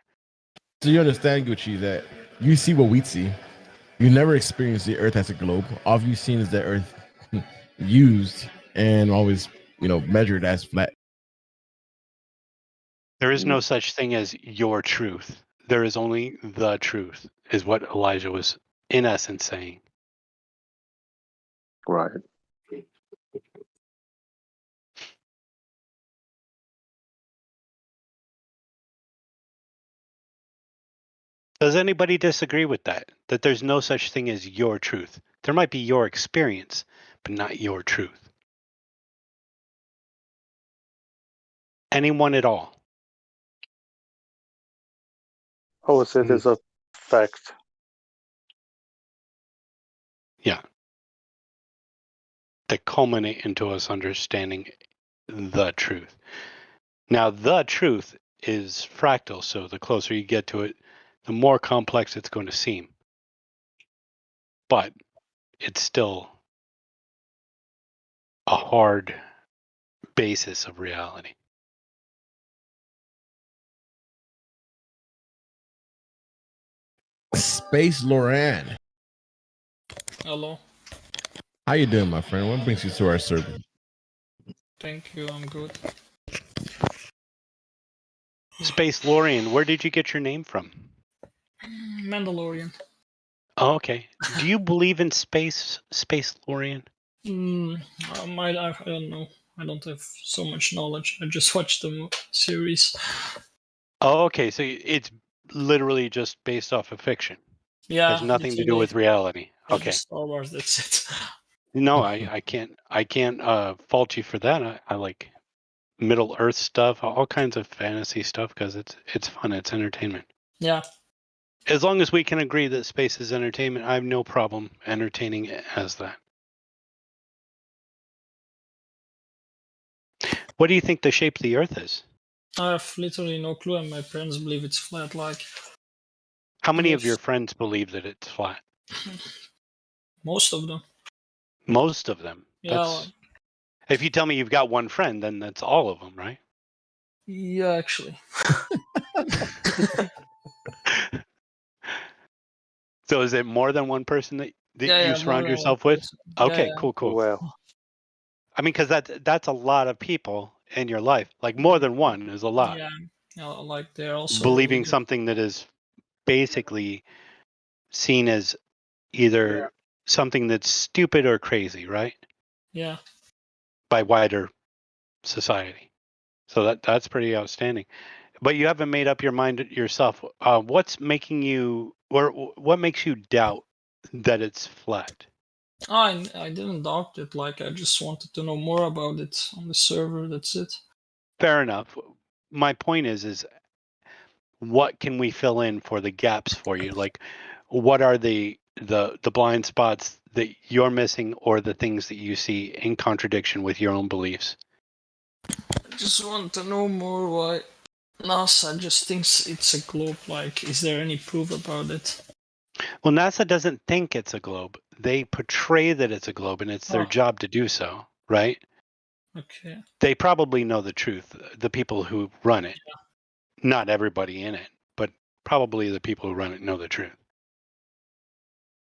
So you understand, Gucci, that you see what we see. You never experienced the Earth as a globe. All you've seen is the Earth used and always, measured as flat. There is no such thing as your truth. There is only the truth, is what Elijah was in essence saying. Right. Does anybody disagree with that? That there's no such thing as your truth. There might be your experience, but not your truth. Anyone at all? I would say there's a fact. Yeah. That culminate into us understanding the truth. Now, the truth is fractal, so the closer you get to it, the more complex it's going to seem. But it's still a hard basis of reality. Space Loran. Hello. How you doing, my friend? What brings you to our server? Thank you. I'm good. Space Lorian, where did you get your name from? Mandalorian. Oh, okay. Do you believe in Space Lorian? I don't know. I don't have so much knowledge. I just watched the series. Oh, okay. So it's literally just based off of fiction. Yeah, Has nothing to do literally. with reality. It's Okay. just Star Wars. That's it. No, I can't fault you for that. I like Middle Earth stuff, all kinds of fantasy stuff because it's fun. It's entertainment. Yeah. As long as we can agree that space is entertainment, I have no problem entertaining it as that. What do you think the shape of the Earth is? I have literally no clue, and my parents believe it's flat. Like, How many of Most. your friends believe that it's flat? Most of them. Most of them. Yeah. If you tell me you've got one friend, then that's all of them, right? Yeah, actually. So is it more than one person that Yeah, you more surround than one yourself with? person. Okay, Yeah. cool. Wow. I mean, because that's a lot of people in your life. Like more than one is a lot. Yeah. Like they're also Believing religious. something that is basically seen as either something that's stupid or crazy, right? Yeah. By wider society. So that's pretty outstanding. But you haven't made up your mind yourself. What's making you, or what makes you doubt that it's flat? I didn't doubt it. Like I just wanted to know more about it on the server. That's it. Fair enough. My point is what can we fill in for the gaps for you? Like, what are the blind spots that you're missing, or the things that you see in contradiction with your own beliefs? I just want to know more why NASA just thinks it's a globe. Like, is there any proof about it? Well, NASA doesn't think it's a globe. They portray that it's a globe, and it's their Oh. job to do so, right? Okay. They probably know the truth, the people who run it. Yeah. Not everybody in it, but probably the people who run it know the truth.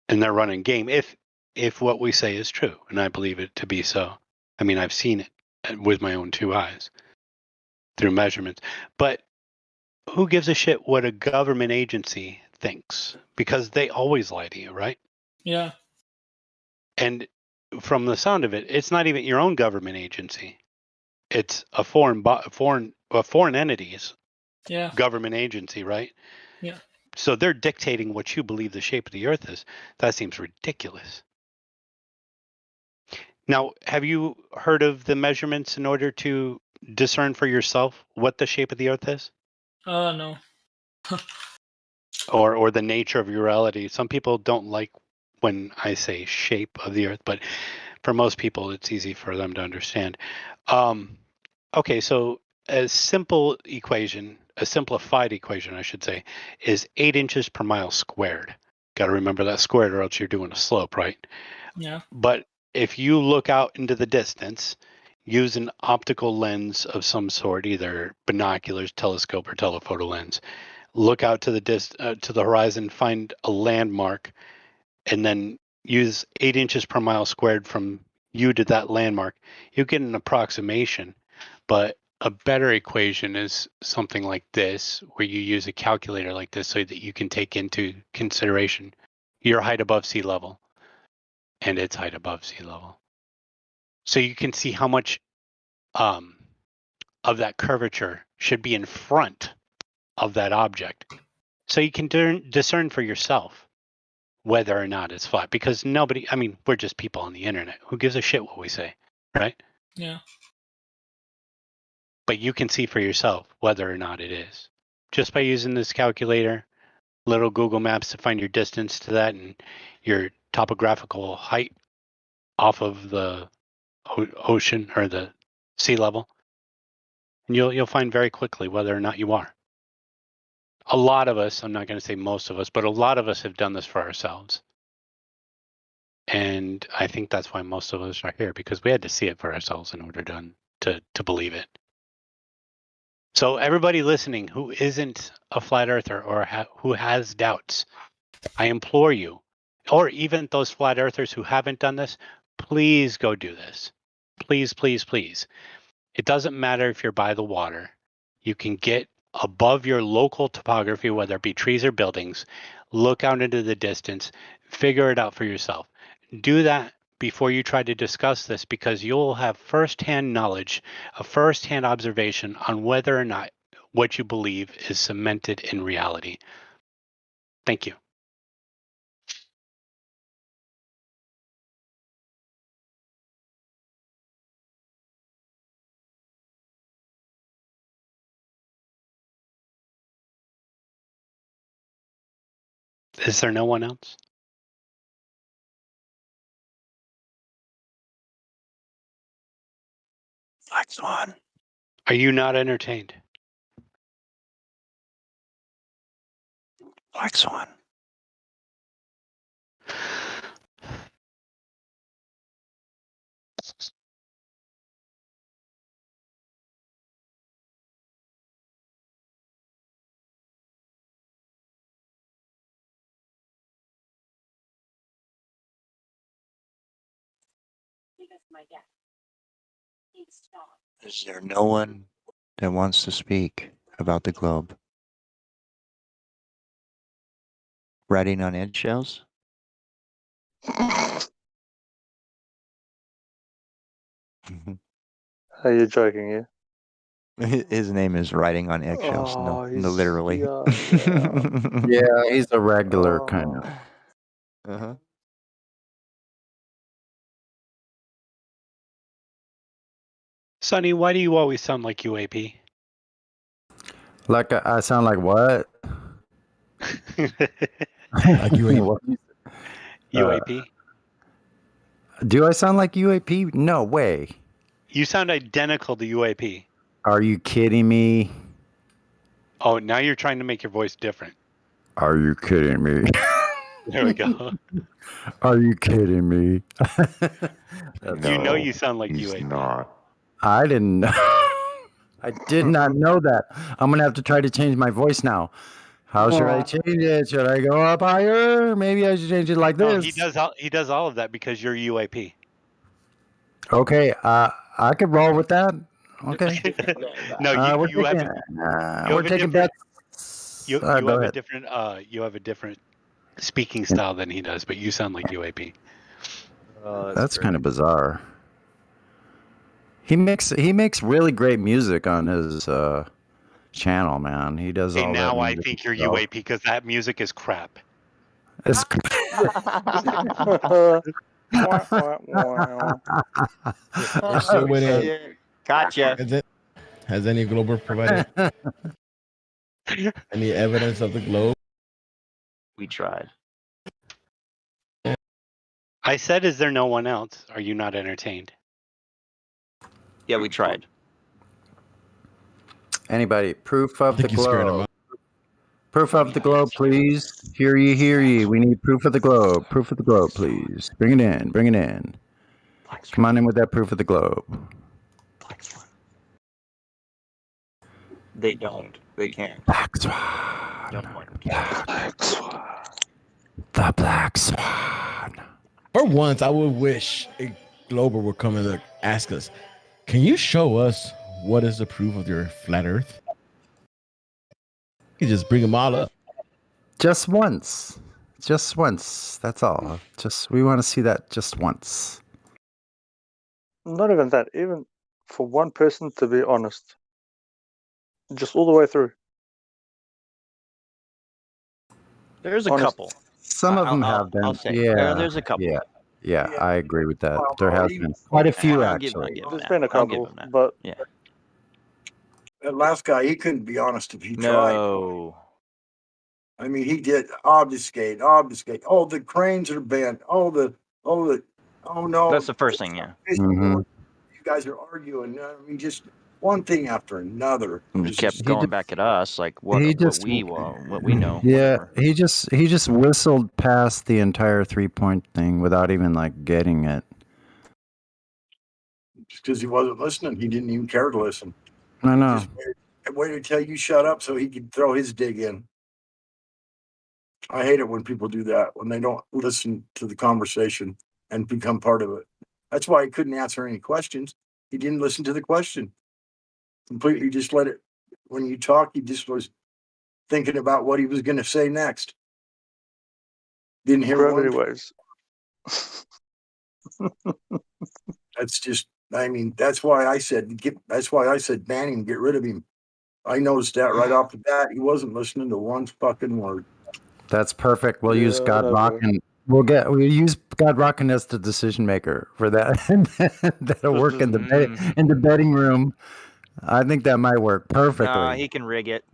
And they're running game if what we say is true, and I believe it to be so. I mean, I've seen it with my own two eyes through measurements. But who gives a shit what a government agency thinks? Because they always lie to you, right? Yeah. And from the sound of it, it's not even your own government agency. It's a foreign entity's government agency, right? Yeah. So they're dictating what you believe the shape of the Earth is. That seems ridiculous. Now, have you heard of the measurements in order to discern for yourself what the shape of the Earth is? No. Or the nature of your reality? Some people don't like when I say shape of the Earth, but for most people, it's easy for them to understand. Okay, so a simple equation, a simplified equation, I should say, is 8 inches per mile squared. Got to remember that squared, or else you're doing a slope, right? Yeah. But if you look out into the distance, use an optical lens of some sort, either binoculars, telescope, or telephoto lens. Look out to the horizon, find a landmark, and then use 8 inches per mile squared from you to that landmark. You get an approximation, but a better equation is something like this, where you use a calculator like this so that you can take into consideration your height above sea level and its height above sea level. So you can see how much of that curvature should be in front of that object. So you can discern for yourself whether or not it's flat, because nobody, I mean, we're just people on the internet. Who gives a shit what we say, right? Yeah. But you can see for yourself whether or not it is, just by using this calculator, little Google Maps to find your distance to that and your topographical height off of the ocean or the sea level. And you'll find very quickly whether or not you are. A lot of us, I'm not going to say most of us, but a lot of us have done this for ourselves. And I think that's why most of us are here, because we had to see it for ourselves in order to believe it. So everybody listening who isn't a flat earther or who has doubts, I implore you, or even those flat earthers who haven't done this, please go do this. Please, please, please. It doesn't matter if you're by the water. You can get above your local topography, whether it be trees or buildings, look out into the distance, figure it out for yourself. Do that before you try to discuss this, because you'll have firsthand knowledge, a firsthand observation on whether or not what you believe is cemented in reality. Thank you. Is there no one else? Next one. Are you not entertained? Black Swan. Is there no one that wants to speak about the globe? Riding on eggshells? Are you joking, yeah? His name is Riding on Eggshells. No, literally. Yeah, he's a regular kind of. Uh-huh. Sonny, why do you always sound like UAP? Like I sound like what? Like UAP. UAP? Do I sound like UAP? No way. You sound identical to UAP. Are you kidding me? Oh, now you're trying to make your voice different. Are you kidding me? There we go. Are you kidding me? You know you sound like he's UAP. not. I didn't know. I did not know that. I'm going to have to try to change my voice now. How should I change it? Should I go up higher? Maybe I should change it like No, this. he does all of that because you're UAP. Okay, I could roll with that. Okay. No, we're you have taking, you we're have a taking different bets. you Go have a ahead. different you have a different speaking style than he does, but you sound like UAP. That's kind of bizarre. He makes really great music on his channel, man. He does Hey, all that. now I music think you're himself. UAP because that music is crap. It's We're still waiting. Shit. Gotcha. Has any Glober provided any evidence of the globe? We tried. I said, is there no one else? Are you not entertained? Yeah, we tried. Anybody? Proof of the think you scared him globe. up. Proof of the globe, please. Hear ye, hear ye. We need proof of the globe. Proof of the globe, please. Bring it in. Bring it in. Come on in with that proof of the globe. They don't. They can't. Black Swan. No one. Black Swan. The Black Swan. For once, I would wish a Glober would come and ask us, can you show us what is the proof of your flat earth? You just bring them all up. Just once. Just once. That's all. We want to see that just once. Not even that. Even for one person to be honest. Just all the way through. There's a Honest. couple. Some of them have been. I'll say. Yeah. There's a couple. Yeah, I agree with that. There has been quite a few, actually. There's been a couple, but yeah. That last guy, he couldn't be honest if he tried. No. I mean, he did obfuscate. Oh, the cranes are bent. Oh no. That's the first thing, yeah. Mm-hmm. You guys are arguing. I mean, just one thing after another. And he kept going back at us, like what we know. Yeah, he just whistled past the entire 3-point thing without even like getting it. Just because he wasn't listening, he didn't even care to listen. I know. Just waited till you shut up so he could throw his dig in. I hate it when people do that, when they don't listen to the conversation and become part of it. That's why he couldn't answer any questions. He didn't listen to the question. Completely just let it, when you talk, he just was thinking about what he was going to say next. Didn't hear gravity one. waves. That's just, I mean, that's why I said ban him, get rid of him. I noticed that right off the bat. He wasn't listening to one fucking word. That's perfect. We'll use God Rockin'. We'll use God Rockin' as the decision maker for that. That'll work in the betting room. I think that might work perfectly. He can rig it.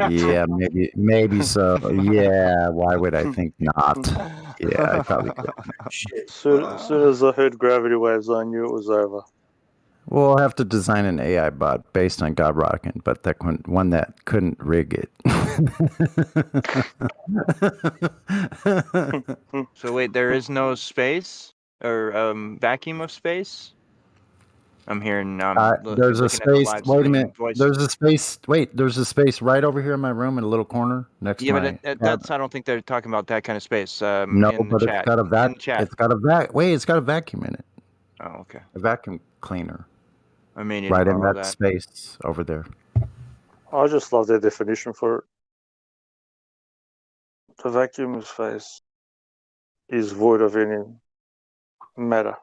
Yeah, maybe so. Yeah, why would I think not? Yeah, I probably could. Soon as I heard gravity waves, I knew it was over. We'll have to design an AI bot based on God Rockin', but that one that couldn't rig it. So wait, there is no space or vacuum of space? I'm hearing. There's a space. Wait a minute. Voice. There's a space. Wait, there's a space right over here in my room in a little corner next to my. But that's. I don't think they're talking about that kind of space. No, in the but chat. it's got a vac. In the chat. It's got a vac. Wait, it's got a vacuum in it. Oh, okay. A vacuum cleaner. I mean, right in that space over there. I just love the definition for it. The vacuum space is void of any matter.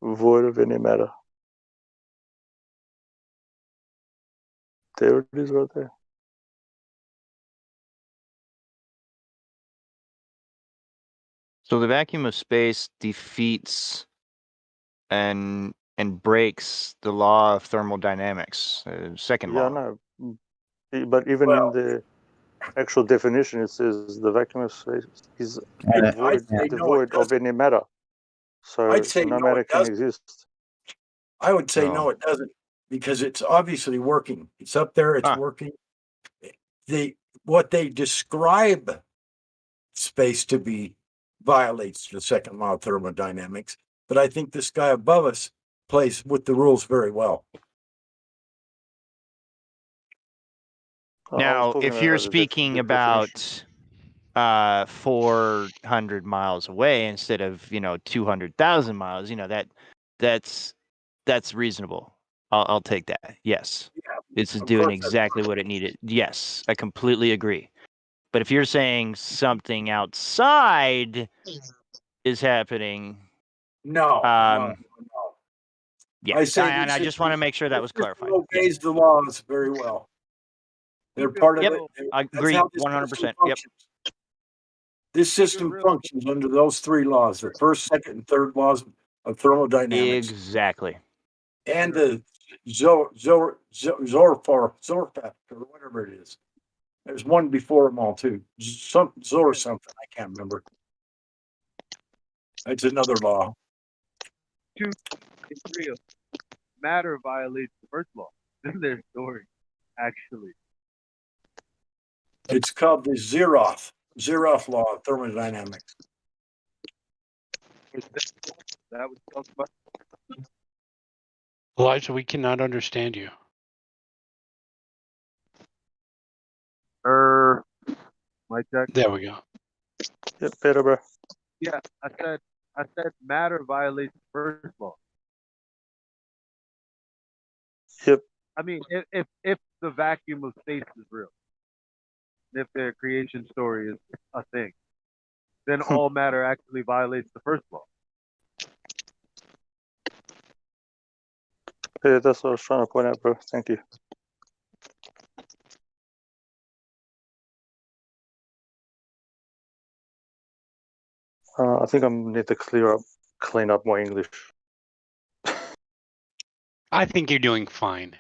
Void of any matter. There it is right there. So the vacuum of space defeats and breaks the law of thermodynamics, second law. Yeah, no. But even in the actual definition, it says the vacuum of space is devoid of any matter. So I'd say no no, matter it can doesn't. exist. I would say no, it doesn't, because it's obviously working. It's up there. It's working. What they describe space to be violates the second law of thermodynamics, but I think this guy above us plays with the rules very well. Now, if you're speaking about 400 miles away instead of 200,000 miles, that's reasonable. I'll take that. Yes, it's doing exactly what it needed. Yes, I completely agree. But if you're saying something outside is happening, no. Yeah, I say and I just want to make sure that was clarified. Obeys the laws very well. They're part of it. I agree 100%. Yep. This system functions under those three laws: the first, second, and third laws of thermodynamics. Exactly. And the Zorpath, or whatever it is. There's one before them all too. Zor something, I can't remember. It's another law. Two, it's real. Matter violates the first law. Then their story, actually. It's called the Zeroth law of thermodynamics. That was talked about. Elijah, we cannot understand you. My check. There we go. Yep, better, bro. Yeah, I said matter violates the first law. Yep. I mean, if the vacuum of space is real, if their creation story is a thing, then all matter actually violates the first law. Yeah, that's what I was trying to point out, bro. Thank you. I think I need to clean up my English. I think you're doing fine.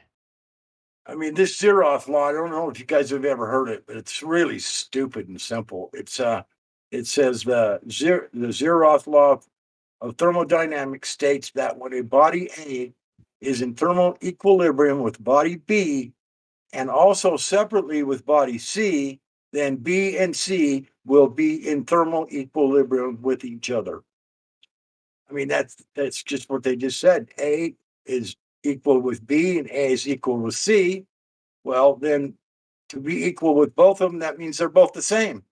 I mean, this Zeroth law, I don't know if you guys have ever heard it, but it's really stupid and simple. It says the Zeroth law of thermodynamics states that when a body A is in thermal equilibrium with body B and also separately with body C, then B and C will be in thermal equilibrium with each other. I mean, that's just what they just said. A is equal with B and A is equal with C. Well, then to be equal with both of them, that means they're both the same.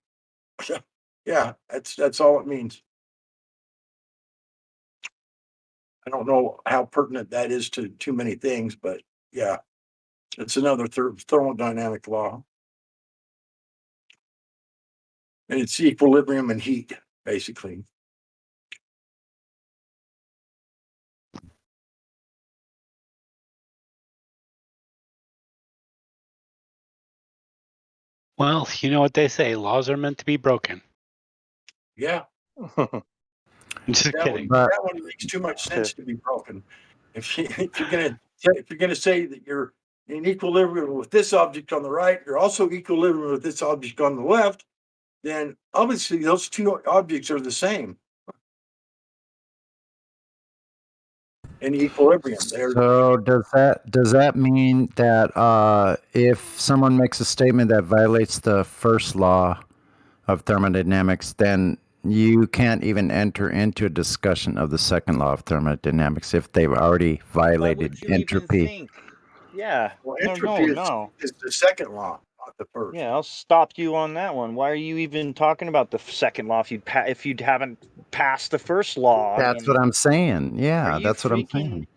Yeah, that's all it means. I don't know how pertinent that is to too many things, but yeah, it's another thermodynamic law. And it's equilibrium and heat, basically. Well, you know what they say, laws are meant to be broken. Yeah. Just kidding. That one makes too much sense to be broken. If you're gonna say that you're in equilibrium with this object on the right, you're also equilibrium with this object on the left. then obviously those two objects are the same in equilibrium. So does that mean that if someone makes a statement that violates the first law of thermodynamics, then you can't even enter into a discussion of the second law of thermodynamics if they've already violated entropy? Yeah. Well, No, entropy no. is the second law, not the first. Yeah, I'll stop you on that one. Why are you even talking about the second law if you haven't passed the first law? That's what I'm saying. Yeah, that's what I'm saying.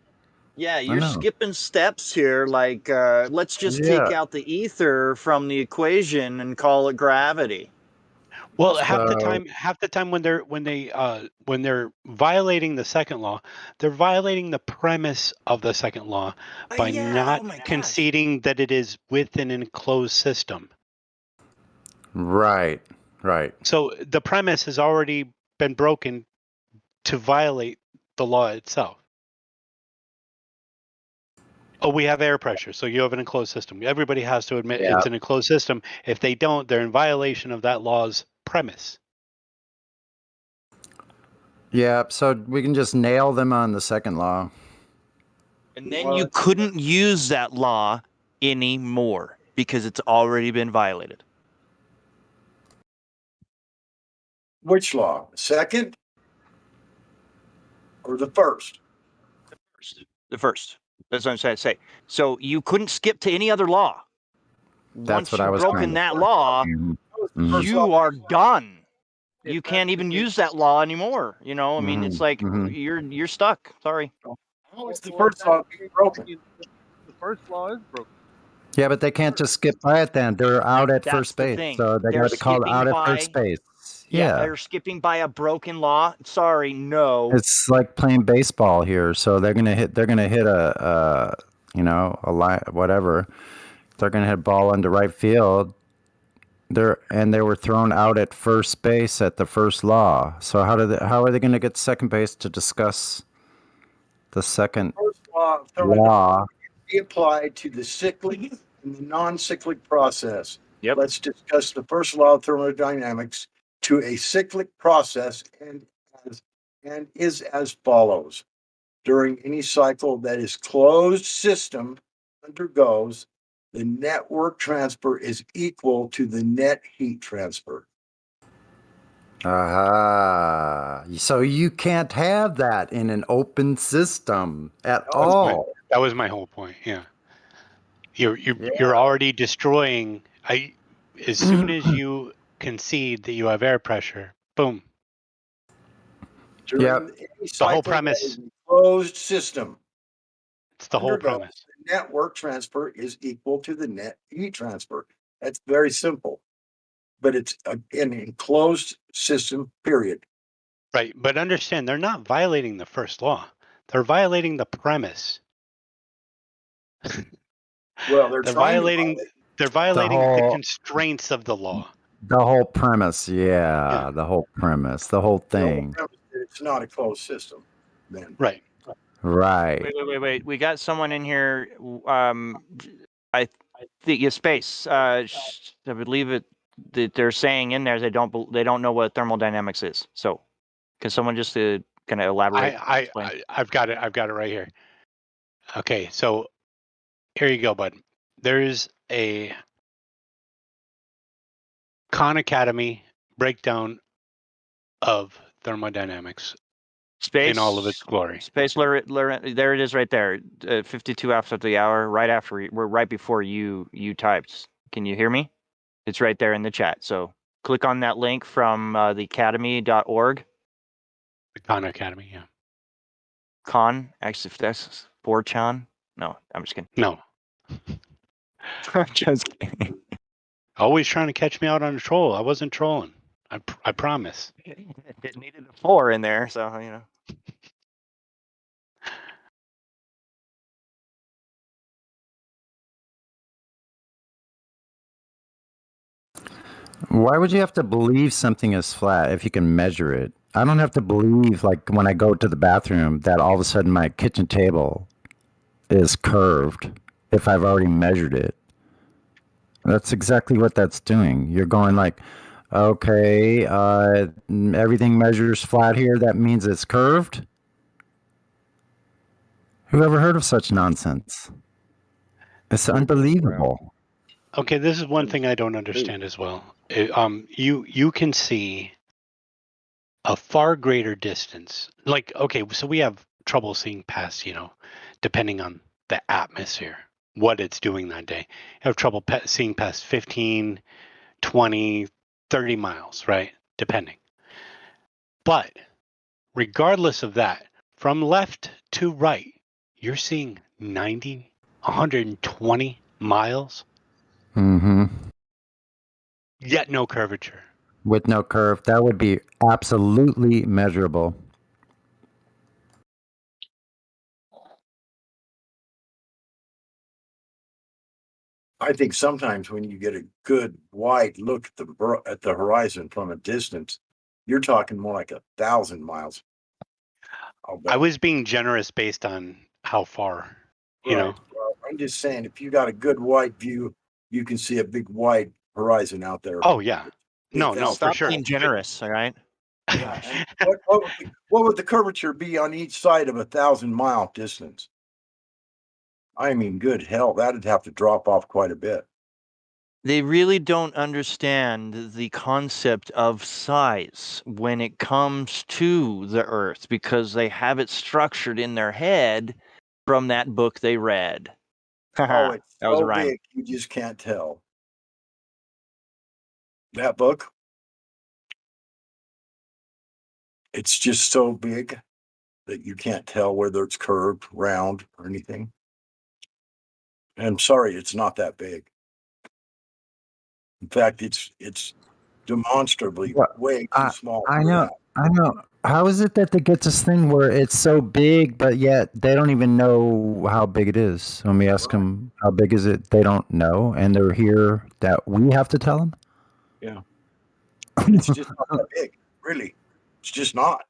Yeah, I you're know. skipping steps here. Like, let's just Yeah. take out the ether from the equation and call it gravity. Well, half the time when they're violating the second law, they're violating the premise of the second law by not conceding that it is within an enclosed system. Right. So the premise has already been broken to violate the law itself. Oh, we have air pressure, so you have an enclosed system. Everybody has to admit it's an enclosed system. If they don't, they're in violation of that law's premise. Yeah, so we can just nail them on the second law. And then you couldn't use that law anymore because it's already been violated. Which law? The second or the first? The first. That's what I'm trying to say. So you couldn't skip to any other law. That's Once what I you've was broken trying to that say. law, Mhm. you are done. You can't even use that law anymore. You know, I mean, it's like you're stuck. Sorry. How is the first law being broken? The first law is broken. Yeah, but they can't just skip by it then. They're out at That's first the base. thing. So they They're got to be called skipping out at by- first base. Yeah, Yeah. they're skipping by a broken law. Sorry, no. It's like playing baseball here. So they're gonna hit a line, whatever. They're gonna hit a ball into right field. They were thrown out at first base at the first law. So how are they gonna get to second base to discuss the second First law of law? be applied to the cyclic and the non-cyclic process. Yep. Let's discuss the first law of thermodynamics to a cyclic process and is as follows. During any cycle that is closed system undergoes, the net work transfer is equal to the net heat transfer. Aha. So you can't have that in an open system at all. That was my whole point. Yeah. You're already destroying. As soon as you concede that you have air pressure, boom. During any The cycle whole that premise. is a closed system. It's the whole undergoes, premise. The net work transfer is equal to the net heat transfer. That's very simple, but it's an enclosed system, period. Right. But understand, they're not violating the first law. They're violating the premise. Well, they're violating whole- the constraints of the law. The whole premise, yeah. The whole premise, the whole thing. It's not a closed system, then. Right. Right. Wait. We got someone in here. I think space. I believe that they're saying in there they don't know what thermodynamics is. So, can someone just kind of elaborate? I've got it right here. Okay, so here you go, bud. There's a Khan Academy breakdown of thermodynamics Space in all of its glory. Space, there it is, right there. 52 after the hour, right before you typed. Can you hear me? It's right there in the chat. So click on that link from the academy.org. The Khan Academy, yeah. Khan, actually, if that's 4chan. No, I'm just kidding. No. I'm just kidding. Always trying to catch me out on a troll. I wasn't trolling. I promise. It needed a 4 in there, so you know. Why would you have to believe something is flat if you can measure it? I don't have to believe, like, when I go to the bathroom that all of a sudden my kitchen table is curved if I've already measured it. That's exactly what that's doing. You're going like, Okay, everything measures flat here. That means it's curved. Who ever heard of such nonsense? It's unbelievable. Okay, this is one thing I don't understand as well. You can see a far greater distance. Like, okay, so we have trouble seeing past, depending on the atmosphere, what it's doing that day. You have trouble seeing past 15, 20, 30 miles, right? Depending. But regardless of that, from left to right, you're seeing 90, 120 miles, Mm-hmm. yet no curvature. With no curve, that would be absolutely measurable. I think sometimes when you get a good wide look at the horizon from a distance, you're talking more like 1,000 miles. I was being generous based on how far, you know. Well, I'm just saying, if you got a good wide view, you can see a big wide horizon out there. Oh yeah, no, for Stop sure. being generous, all right? Yeah, and what would the curvature be on each side of 1,000-mile distance? I mean, good hell, that'd have to drop off quite a bit. They really don't understand the concept of size when it comes to the Earth because they have it structured in their head from that book they read. Oh, it's That was a so rhyme. big, you just can't tell. That book, it's just so big that you can't tell whether it's curved, round, or anything. And I'm sorry, it's not that big. In fact, it's demonstrably way too small. I know. How is it that they get this thing where it's so big, but yet they don't even know how big it is? When we ask them how big is it, they don't know, and they're here that we have to tell them. Yeah, it's just not that big, really. It's just not.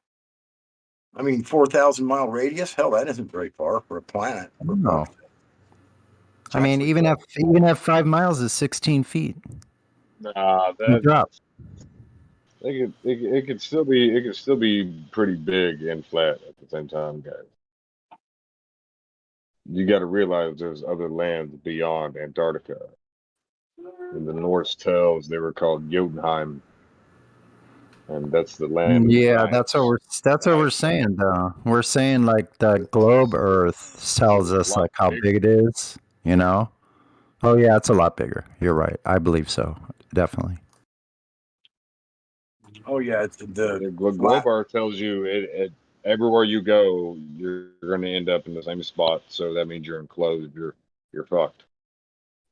I mean, 4,000-mile radius. Hell, that isn't very far for a planet. No. I mean, even at 5 miles is 16 feet. Nah, You drop. it could still be pretty big and flat at the same time, guys. You got to realize there's other lands beyond Antarctica. In the Norse tales, they were called Jotunheim, and that's the land. Yeah, that's what we're saying. Though we're saying like the globe Earth tells us like how big it is. You know. Oh yeah, it's a lot bigger. You're right. I believe so. Definitely. Oh yeah, it's the globe Earth tells you it everywhere you go, you're going to end up in the same spot. So that means you're enclosed. You're fucked.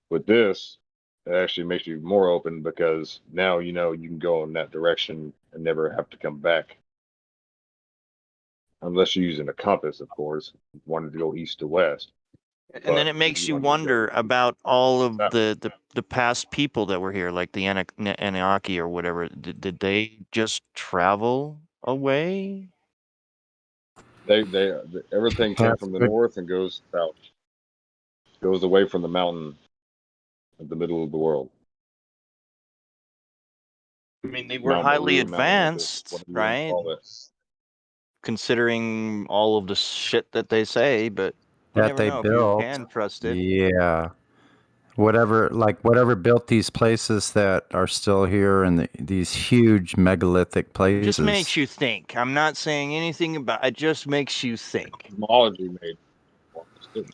With this, it actually makes you more open because now you can go in that direction and never have to come back. Unless you're using a compass, of course. You wanted to go east to west. And then it makes you wonder about all of the past people that were here, like the Anunnaki or whatever. Did they just travel away? Everything came from the north and goes south. Goes away from the mountain at the middle of the world. I mean, they were highly advanced, right? Considering all of the shit that they say, but you That never they know built. if you can trust it. Yeah. Whatever built these places that are still here and these huge megalithic places. It just makes you think. I'm not saying anything about it. Just makes you think. Cosmology made.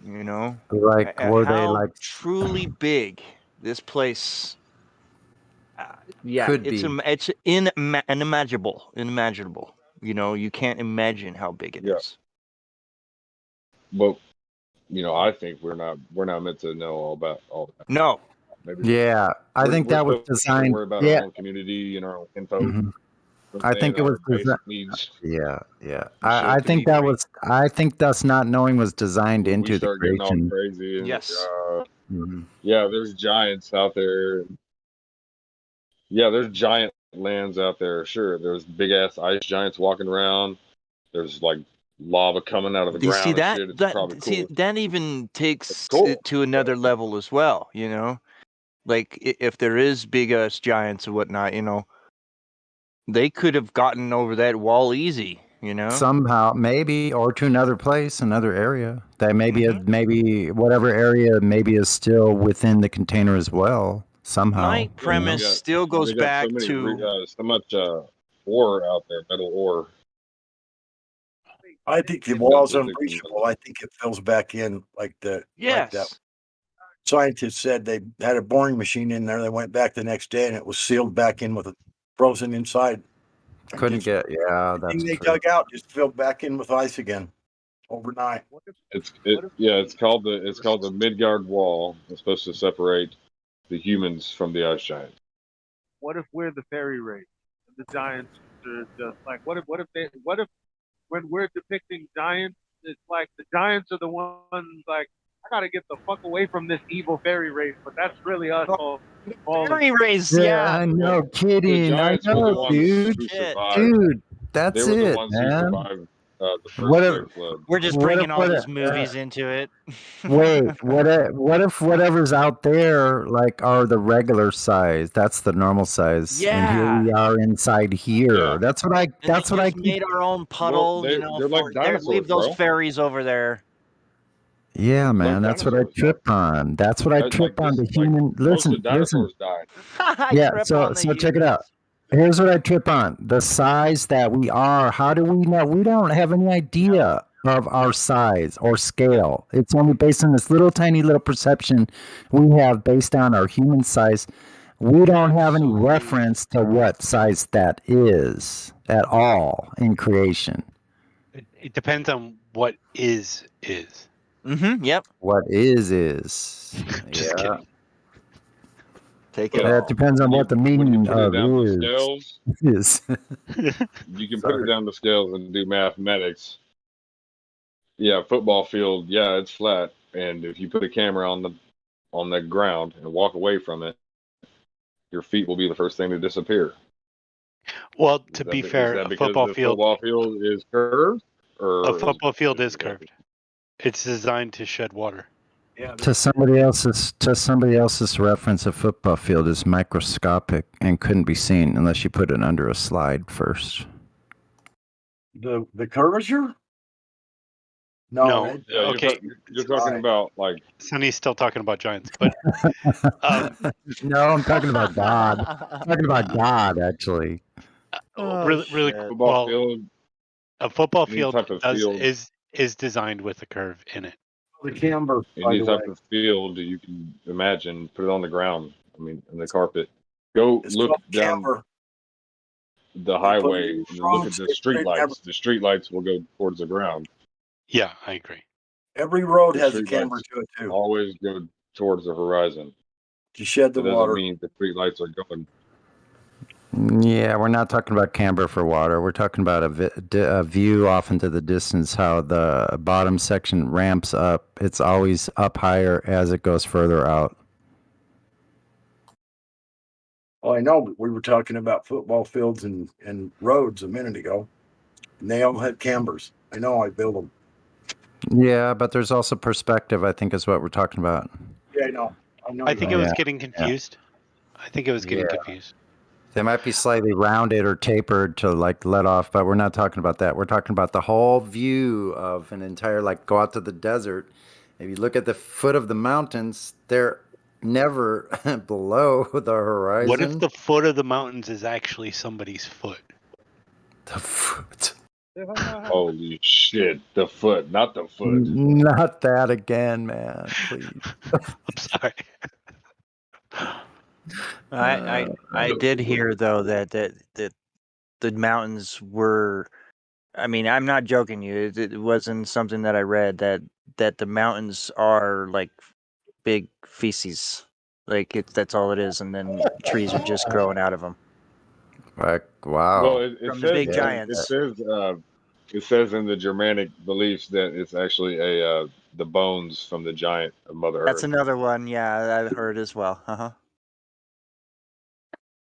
You know, like were how they like truly big this place? Yeah, could it's be. it's unimaginable. You know, you can't imagine how big it is. But I think we're not meant to know all about all that. No. Maybe yeah, I think that was designed. Worry about our own community and our own info. Mm-hmm. I think it was needs. Yeah. I think that was. I think that's not knowing was designed into we the start getting all creation. crazy. And, yes. Yeah, there's giants out there. Yeah, there's giant lands out there. Sure, there's big ass ice giants walking around. There's like lava coming out of the Do you ground see that? and shit. It's probably cool. That even takes it to another level as well. You know, like if there is big ass giants and whatnot, They could have gotten over that wall easy, you know? Somehow, maybe, or to another place, another area. That maybe whatever area maybe is still within the container as well. Somehow. My premise still goes back so much ore out there, metal ore. I think the wall's unbreachable. I think it fills back in like that. Yes. Like that. Scientists said they had a boring machine in there. They went back the next day and it was sealed back in with a frozen inside. Couldn't get, yeah, that's they true. dug out just filled back in with ice again overnight. It's called the Midgard Wall. It's supposed to separate the humans from the ice giants. What if we're the fairy race? The giants are just like what if when we're depicting giants, it's like the giants are the ones like I gotta get the fuck away from this evil fairy race, but that's really us all. Fairy race, Yeah, I know, kidding. I know, dude. Dude, that's they were the it, ones who man. survived the first What if- great flood. We're just bringing all these movies into it. Wait, what if whatever's out there like are the regular size? That's the normal size. And here we are inside here. Yeah. That's what I keep. Made our own puddle, Well, you know. they're like dinosaurs, leave those bro. fairies over there. Yeah, man, that's what I trip on. That's what I trip on. The human. Most Listen. of the dinosaurs died. Yeah, so check it out. Here's what I trip on. The size that we are. How do we know? We don't have any idea of our size or scale. It's only based on this little tiny little perception we have based on our human size. We don't have any reference to what size that is at all in creation. It depends on what is. Mm-hmm. Yep. What is. Just kidding. Take it. That depends on what the meaning put it of down the is. You can put it down the scales and do mathematics. Yeah, football field. Yeah, it's flat, and if you put a camera on the ground and walk away from it, your feet will be the first thing to disappear. Well, to be fair, a football field is curved, or a football field is curved. It's designed to shed water. Yeah. To somebody else's reference, a football field is microscopic and couldn't be seen unless you put it under a slide first. The curvature? No. Yeah, okay. You're talking about like Sonny's still talking about giants, but no, I'm talking about God. I'm talking about God, actually. really football field. A football Any field, type of field. is designed with a curve in it. The camber. Any type of field you can imagine, put it on the ground. I mean, in the carpet. Go look down the highway and look at the street lights. The street lights will go towards the ground. Yeah, I agree. Every road The has a street camber lights to it too. Always go towards the horizon. To shed the That doesn't water. mean the street lights are going. Yeah, we're not talking about camber for water. We're talking about a view off into the distance, how the bottom section ramps up. It's always up higher as it goes further out. Oh, I know, but we were talking about football fields and roads a minute ago. And they all had cambers. I know, I build them. Yeah, but there's also perspective, I think, is what we're talking about. Yeah, I know. I think it was getting confused. I think it was getting confused. They might be slightly rounded or tapered to like let off, but we're not talking about that. We're talking about the whole view of an entire, like go out to the desert. If you look at the foot of the mountains, they're never below the horizon. What if the foot of the mountains is actually somebody's foot? The foot. Holy shit! The foot, not the foot. Not that again, man. Please. I'm sorry. I did hear though that the mountains were. I mean, I'm not joking you. It wasn't something that I read that the mountains are like big feces. Like that's all it is, and then trees are just growing out of them. Like wow. Well, it From says the big giants. It says in the Germanic beliefs that it's actually the bones from the giant of Mother Earth. That's another one. Yeah, I've heard as well.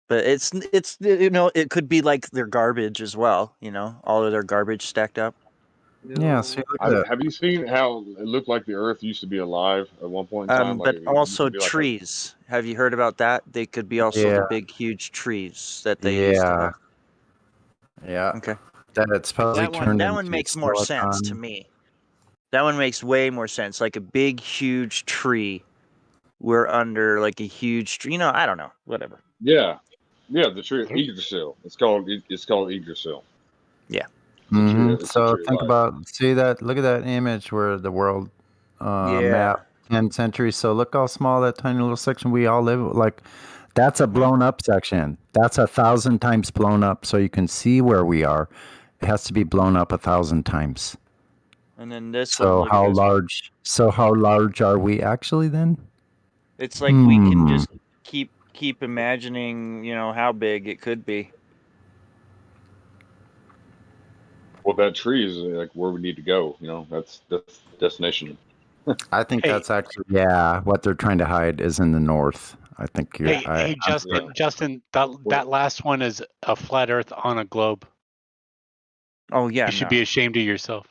But it's it could be like their garbage as well. All of their garbage stacked up. Yeah. See, have you seen how it looked like the Earth used to be alive at one point in time? But also trees. Have you heard about that? They could be also the big, huge trees that they used to have. Yeah. Okay. That it's probably That turned one into makes more sense to silicon. me. That one makes way more sense. Like a big, huge tree. We're under like a huge tree. I don't know. Whatever. Yeah, the tree Yggdrasil. It's called Yggdrasil. Yeah. It's a So tree of think life. about, look at that image where the world map 10 centuries. So look how small that tiny little section we all live. Like, that's a blown up section. That's 1,000 times blown up. So you can see where we are. It has to be blown up 1,000 times. And then this one, So look how at this large? So how large are we actually then? It's like we can just keep imagining, how big it could be. Well, that tree is like where we need to go. That's the destination. I think that's actually what they're trying to hide is in the north. I think you're. Hey, Justin, that last one is a flat Earth on a globe. Oh yeah, you should be ashamed of yourself.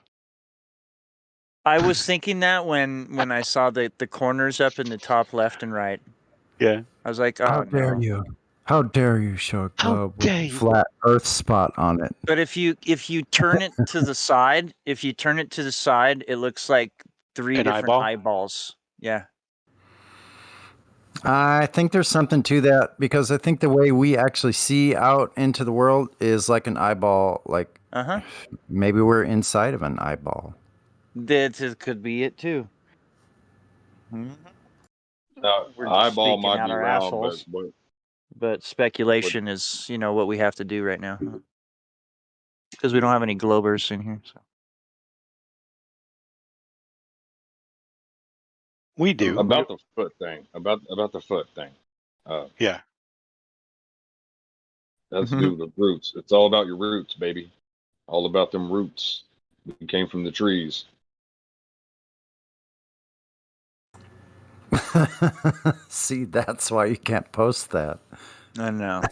I was thinking that when I saw the corners up in the top left and right. Yeah. I was like, How dare you? How dare you show a globe with a flat Earth spot on it? But if you turn it to the side, it looks like three different eyeballs. Yeah. I think there's something to that because I think the way we actually see out into the world is like an eyeball. Like, maybe we're inside of an eyeball. That could be it too. We're just eyeball speaking might out be our round, assholes. but But speculation is, what we have to do right now, because we don't have any globers in here. So. We do. About the foot thing. About the foot thing. Yeah. That's to do with the roots. It's all about your roots, baby. All about them roots. We came from the trees. See, that's why you can't post that. I know.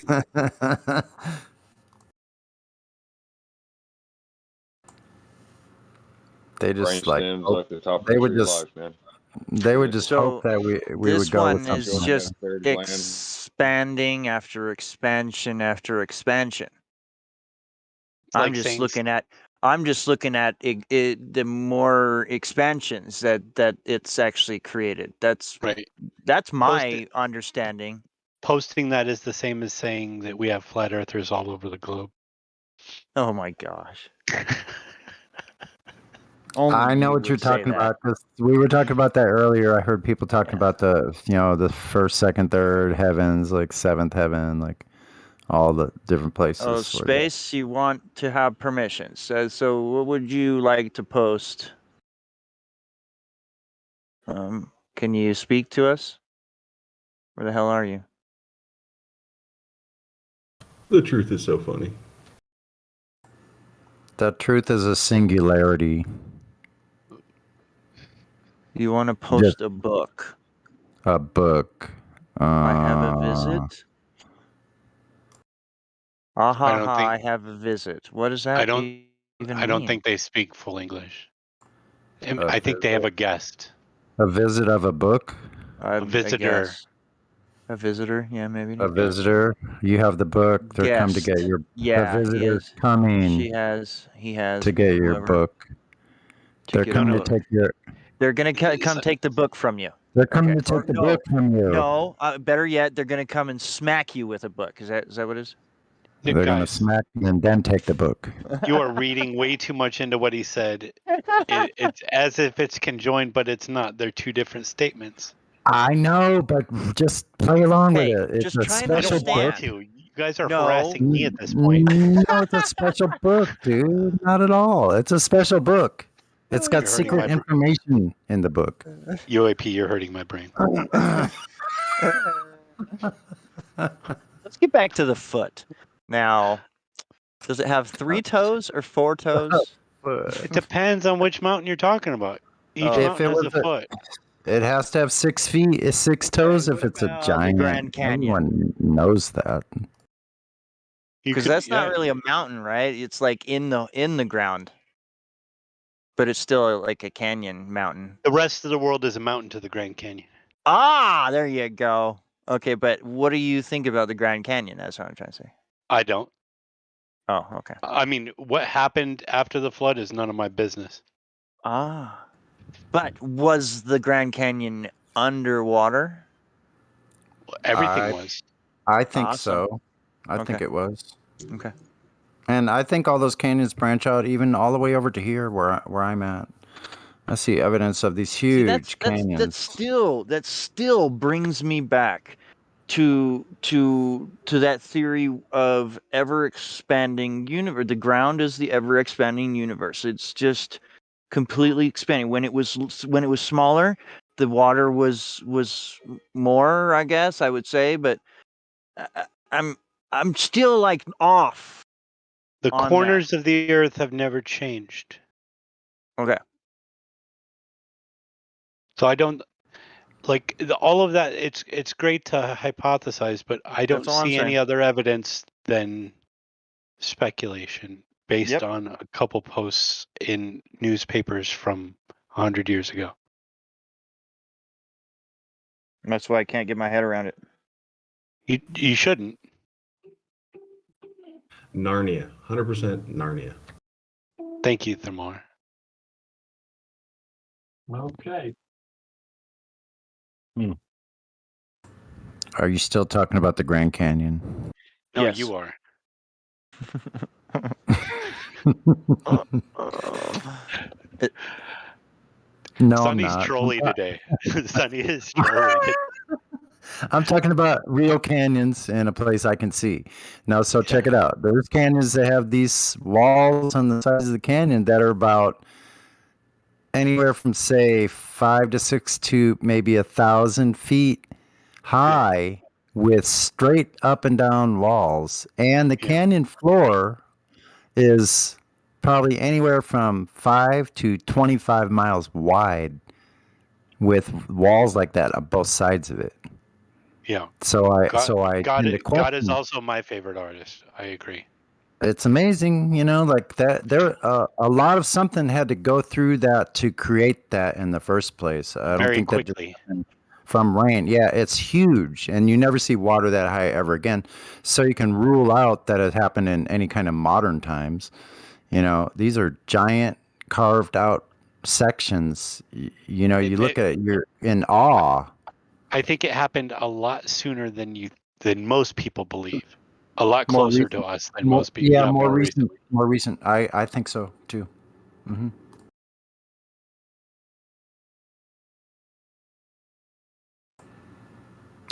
They just Brain stems like the top of the tree of life, man. They would just hope that we would go with something. This one is just expanding after expansion after expansion. I'm just looking at the more expansions that it's actually created. That's right. That's my understanding. Posting that is the same as saying that we have flat earthers all over the globe. Oh my gosh. I know what you're talking about because we were talking about that earlier. I heard people talking about the first, second, third heavens, like seventh heaven, like all the different places. Oh, space, you want to have permissions. So what would you like to post? Can you speak to us? Where the hell are you? The truth is so funny. The truth is a singularity. You want to post a book? A book. I have a visit. I have a visit. What does that even mean? I don't think they speak full English. I think they have a guest. A visit of a book? A visitor. A visitor? Yeah, maybe. A visitor. You have the book. They're come to get your. Yeah, the visitor's coming. He has. To get your book. They're coming to take your. They're gonna come take the book from you. They're coming to take the book from you. No, better yet, they're gonna come and smack you with a book. Is that what it is? They're gonna smack you and then take the book. You are reading way too much into what he said. It's as if it's conjoined, but it's not. They're two different statements. I know, but just play along with it. It's a special book. You guys are harassing me at this point. No, it's a special book, dude. Not at all. It's a special book. It's got secret information in the book. UAP, you're hurting my brain. Let's get back to the foot. Now, does it have 3 toes or 4 toes? It depends on which mountain you're talking about. Each mountain has a foot. It has to have 6 feet, 6 toes if it's a giant. Grand Canyon. Everyone knows that. Because that's not really a mountain, right? It's like in the ground. But it's still like a canyon mountain. The rest of the world is a mountain to the Grand Canyon. Ah, there you go. Okay, but what do you think about the Grand Canyon? That's what I'm trying to say. I don't. Oh, okay. I mean, what happened after the flood is none of my business. Ah. But was the Grand Canyon underwater? Everything was. I think Awesome. so. I think Okay. it was. Okay. And I think all those canyons branch out even all the way over to here where I'm at. I see evidence of these huge canyons. That still brings me back to that theory of ever expanding universe. The ground is the ever expanding universe. It's just completely expanding. When it was smaller, the water was more, I guess I would say, but I'm still like off. The on corners of the earth have never changed. Okay. So I don't like all of that. It's great to hypothesize, but I don't all I'm see any saying. other evidence than speculation based on a couple posts in newspapers from 100 years ago. That's why I can't get my head around it. You shouldn't. Narnia. 100% Narnia. Thank you, Thermar. Okay. Are you still talking about the Grand Canyon? No, you are. No, Sonny's I'm not. trolling today. Sonny is trolling today. I'm talking about real canyons in a place I can see. Now, so check it out. There's canyons that have these walls on the sides of the canyon that are about anywhere from, say, 5 to 6 to maybe 1,000 feet high with straight up and down walls. And the canyon floor is probably anywhere from 5 to 25 miles wide with walls like that on both sides of it. Yeah. God is also my favorite artist. I agree. It's amazing, like that. There, a lot of something had to go through that to create that in the first place. I don't Very think quickly. that just happened from rain. Yeah, it's huge, and you never see water that high ever again. So you can rule out that it happened in any kind of modern times. These are giant carved out sections. You look at it, you're in awe. I think it happened a lot sooner than most people believe. A lot closer to us than most people. Yeah, more recent. More recent. I think so too. Mm-hmm.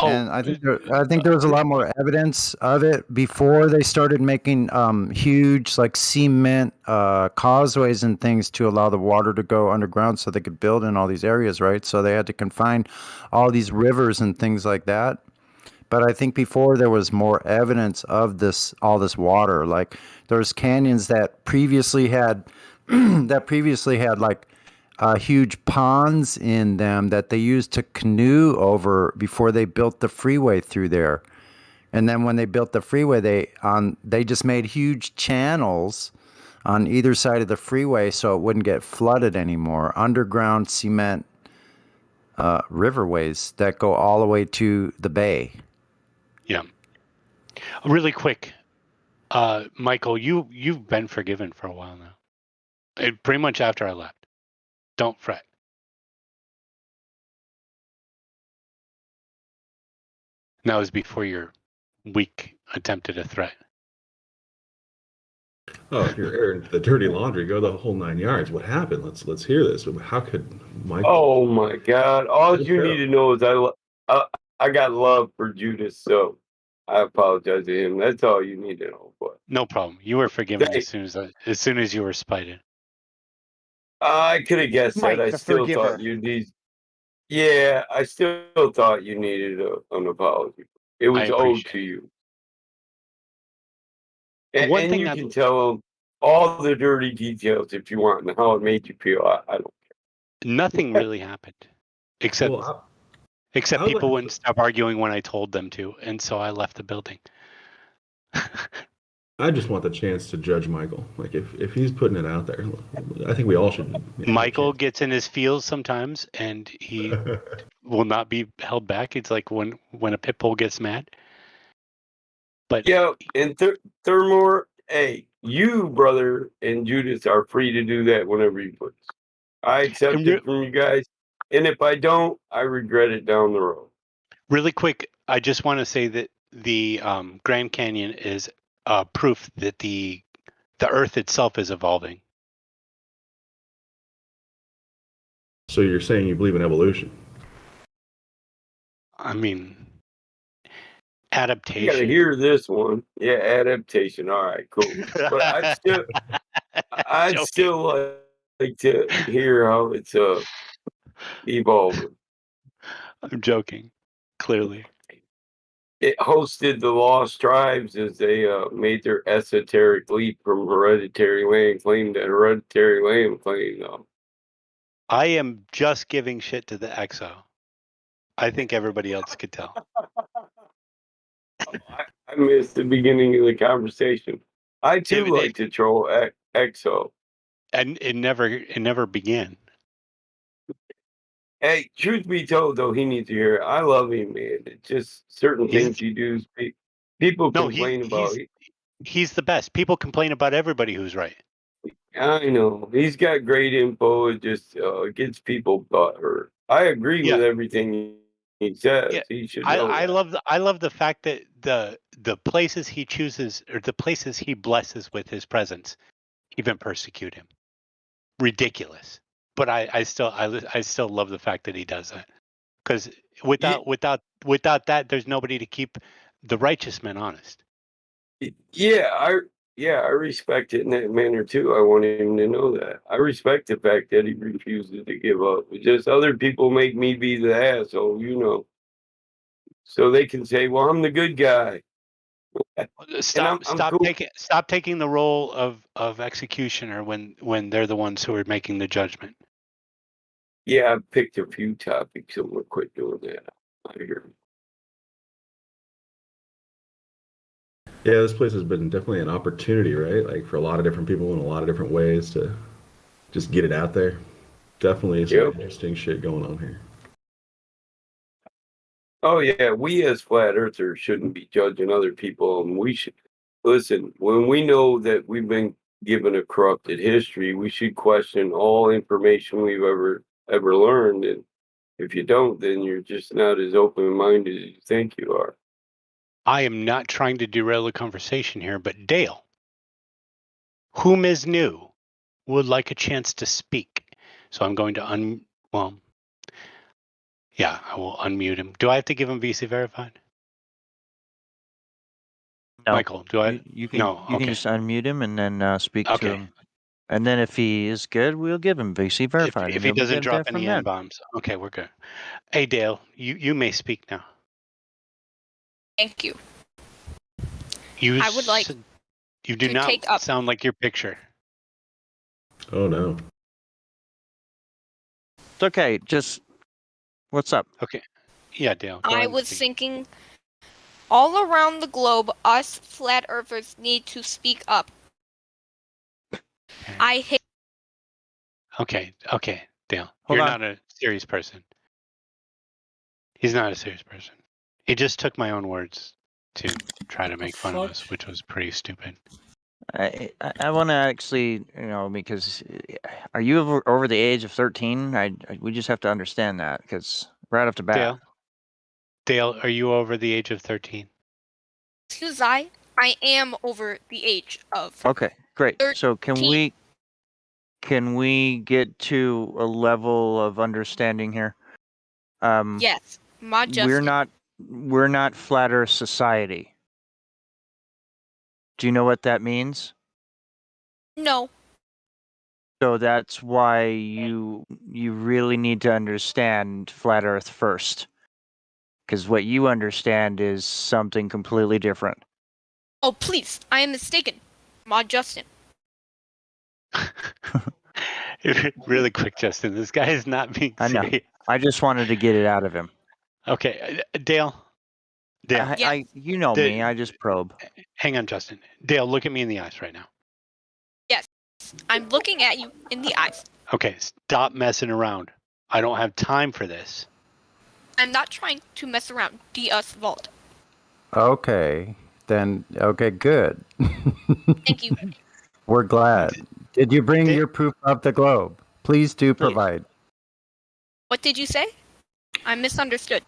And I think there was a lot more evidence of it before they started making huge like cement causeways and things to allow the water to go underground so they could build in all these areas, right? So they had to confine all these rivers and things like that. But I think before there was more evidence of all this water. Like there's canyons that previously had like huge ponds in them that they used to canoe over before they built the freeway through there. And then when they built the freeway, they just made huge channels on either side of the freeway so it wouldn't get flooded anymore. Underground cement riverways that go all the way to the bay. Yeah. Really quick, Michael, you've been forgiven for a while now. Pretty much after I left. Don't fret. That was before your weak attempt at a threat. Oh, if you're airing the dirty laundry, go the whole 9 yards. What happened? Let's hear this. How could Michael? Oh my God! All you need to know is I got love for Judas, so I apologize to him. That's all you need to know. But no problem. You were forgiven as soon as you were spited. I could have guessed Mike, that. I the still forgiver. thought you need. Yeah, I still thought you needed an apology. It was owed to you. And you can tell him all the dirty details if you want and how it made you feel. I don't care. Nothing really happened, except people wouldn't stop arguing when I told them to, and so I left the building. I just want the chance to judge Michael. Like if he's putting it out there, I think we all should. Michael gets in his feels sometimes, and he will not be held back. It's like when a pit bull gets mad. But yeah, and Thermore, Hey, you, brother, and Judas are free to do that whenever you please. I accept it from you guys, and if I don't, I regret it down the road. Really quick, I just want to say that the Grand Canyon is proof that the Earth itself is evolving. So you're saying you believe in evolution? I mean, You adaptation. got to hear this one. Yeah, adaptation. All right, cool. But I'd still like to hear how it's evolving. I'm joking. Clearly. It hosted the Lost Tribes as they made their esoteric leap from hereditary land claim to hereditary land claim. I am just giving shit to the EXO. I think everybody else could tell. I missed the beginning of the conversation. I too like to troll EXO. And it never began. Hey, truth be told, though, he needs to hear it. I love him, man. It's just certain things he does. People complain about. He's the best. People complain about everybody who's right. I know he's got great info. It just gets people butthurt. I agree with everything he says. Yeah, he should know. I love the fact that the places he chooses or the places he blesses with his presence even persecute him. Ridiculous. But I still love the fact that he does that, because without that, there's nobody to keep the righteous men honest. Yeah, I respect it in that manner too. I want him to know that. I respect the fact that he refuses to give up. It's just other people make me be the asshole, so they can say, "Well, I'm the good guy." Stop cool. taking the role of executioner when they're the ones who are making the judgment. Yeah, I picked a few topics. I'm gonna quit doing that. I hear. Yeah, this place has been definitely an opportunity, right? Like for a lot of different people in a lot of different ways to just get it out there. Definitely some interesting shit going on here. Oh yeah, we as flat earthers shouldn't be judging other people, and we should listen. When we know that we've been given a corrupted history, we should question all information we've ever learned. And if you don't, then you're just not as open-minded as you think you are. I am not trying to derail the conversation here, but Dale, whom is new, would like a chance to speak. So I'm going to I will unmute him. Do I have to give him VC verified? No. Michael, do I? You can, no. you can just unmute him and then speak to him. And then if he is good, we'll give him VC verified. If he doesn't drop any N-bombs. Okay, we're good. Hey, Dale, you may speak now. Thank you. I would like you do to not take up- sound like your picture. Oh, no. It's okay. Just, what's up? Okay. Yeah, Dale. I was thinking all around the globe, us flat earthers need to speak up. I hate. Okay, Dale. Hold You're on. not a serious person. He's not a serious person. He just took my own words to try to make fun of us, which was pretty stupid. I want to actually, because are you over the age of 13? We just have to understand that because right off the bat. Dale, are you over the age of 13? Excuse I am over the age of. Okay, great. 13. So can we get to a level of understanding here? Yes, we're not flat Earth society. Do you know what that means? No. So that's why you really need to understand flat Earth first. Because what you understand is something completely different. Oh, please. I am mistaken. Mod Justin. Really quick, Justin. This guy is not being serious. I know. I just wanted to get it out of him. Okay, Dale. Dale. You know me. I just probe. Hang on, Justin. Dale, look at me in the eyes right now. Yes, I'm looking at you in the eyes. Okay, stop messing around. I don't have time for this. I'm not trying to mess around. DS Vault. Okay. Then, okay, good. Thank you. We're glad. Did you bring your proof of the globe? Please do provide. What did you say? I misunderstood.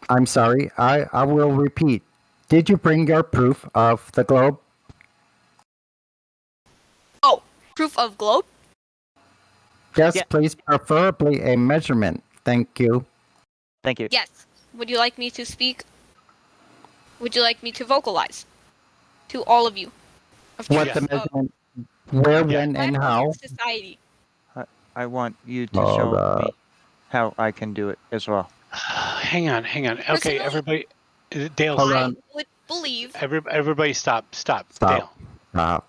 I'm sorry. I will repeat. Did you bring your proof of the globe? Oh, proof of globe? Yes, please. Preferably a measurement. Thank you. Thank you. Yes. Would you like me to speak? Would you like me to vocalize to all of you? What the measurement? Where, when, and how? Society. I want you to show me how I can do it as well. Hang on. Okay, everybody. Dale, Hold I on. would believe. Everybody, stop. Dale. Stop.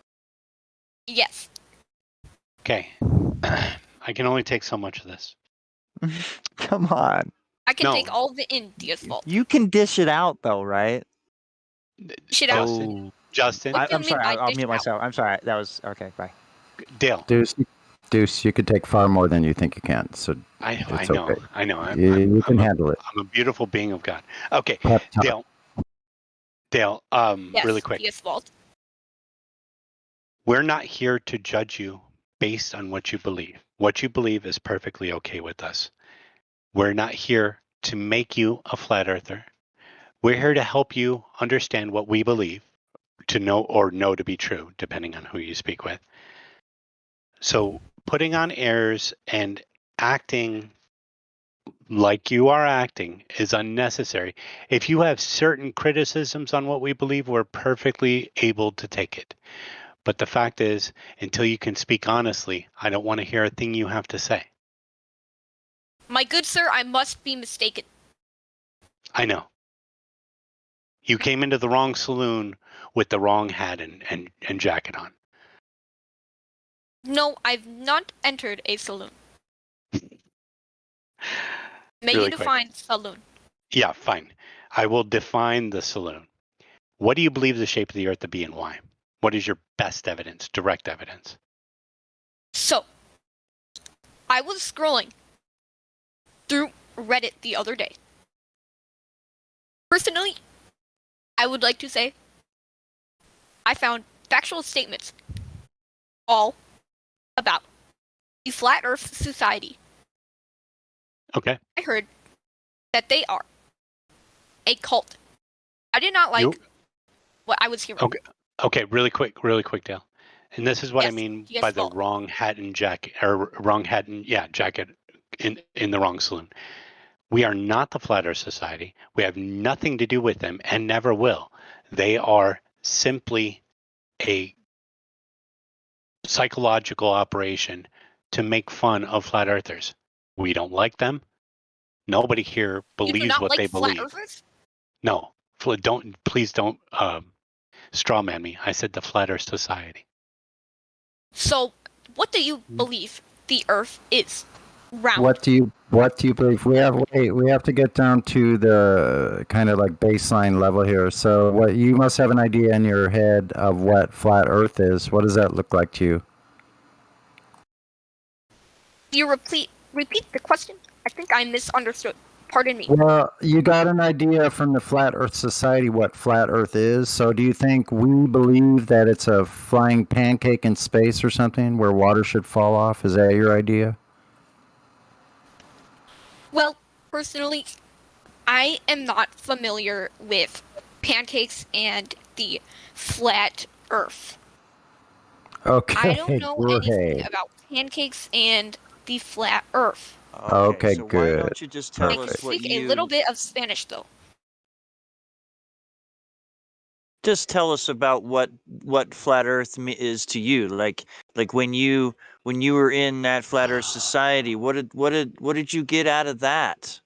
Yes. Okay. I can only take so much of this. Come on. I can take all of it in, Deathfault. You can dish it out, though, right? Dish it out. Justin. I'm sorry. I'll mute myself. I'm sorry. That was okay. Bye. Dale. Deuce, you could take far more than you think you can. So I it's know. okay. I know. You can handle it. I'm a beautiful being of God. Okay, Dale. Yes, really quick. Deathfault. We're not here to judge you based on what you believe. What you believe is perfectly okay with us. We're not here to make you a flat earther. We're here to help you understand what we believe, to know or know to be true, depending on who you speak with. So putting on airs and acting like you are acting is unnecessary. If you have certain criticisms on what we believe, we're perfectly able to take it. But the fact is, until you can speak honestly, I don't want to hear a thing you have to say. My good sir, I must be mistaken. I know. You came into the wrong saloon with the wrong hat and jacket on. No, I've not entered a saloon. May Really you define saloon. Yeah, fine. I will define the saloon. What do you believe the shape of the earth to be and why? What is your best evidence, direct evidence? So, I was scrolling through Reddit the other day. Personally, I would like to say I found factual statements all about the Flat Earth Society. Okay. I heard that they are a cult. I did not like what I was hearing. Okay, really quick, Dale. And this is what I mean by the wrong hat and jacket, or wrong hat and jacket in the wrong saloon. We are not the Flat Earth Society. We have nothing to do with them and never will. They are simply a psychological operation to make fun of flat earthers. We don't like them. Nobody here believes what they believe. Flat earthers? No, please don't straw man me. I said the Flat Earth Society. So, what do you believe the Earth is? Round. What do you believe? We have to get down to the kind of like baseline level here. So what you must have an idea in your head of what flat Earth is. What does that look like to you? You repeat the question? I think I misunderstood. Pardon me. Well, you got an idea from the Flat Earth Society what flat Earth is. So do you think we believe that it's a flying pancake in space or something where water should fall off? Is that your idea? Well, personally, I am not familiar with pancakes and the flat Earth. Okay. I don't know anything about pancakes and the flat Earth. Okay, so good. Why don't you just tell I us what speak a little bit of Spanish, though. Just tell us about what flat Earth is to you. Like when you were in that Flat Earth Society, what did you get out of that?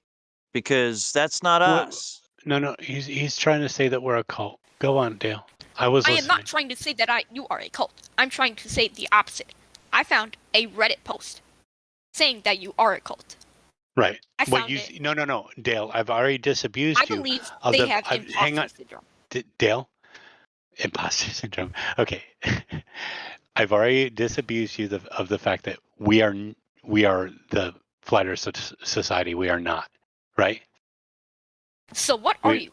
Because that's not us. No, he's trying to say that we're a cult. Go on, Dale. I am not trying to say that you are a cult. I'm trying to say the opposite. I found a Reddit post saying that you are a cult. Right. I found it. No, Dale. I've already disabused you. I believe they have imposter syndrome. Dale. Imposter syndrome. Okay. I've already disabused you of the fact that we are the Flat Earth Society. We are not. Right. So what are you?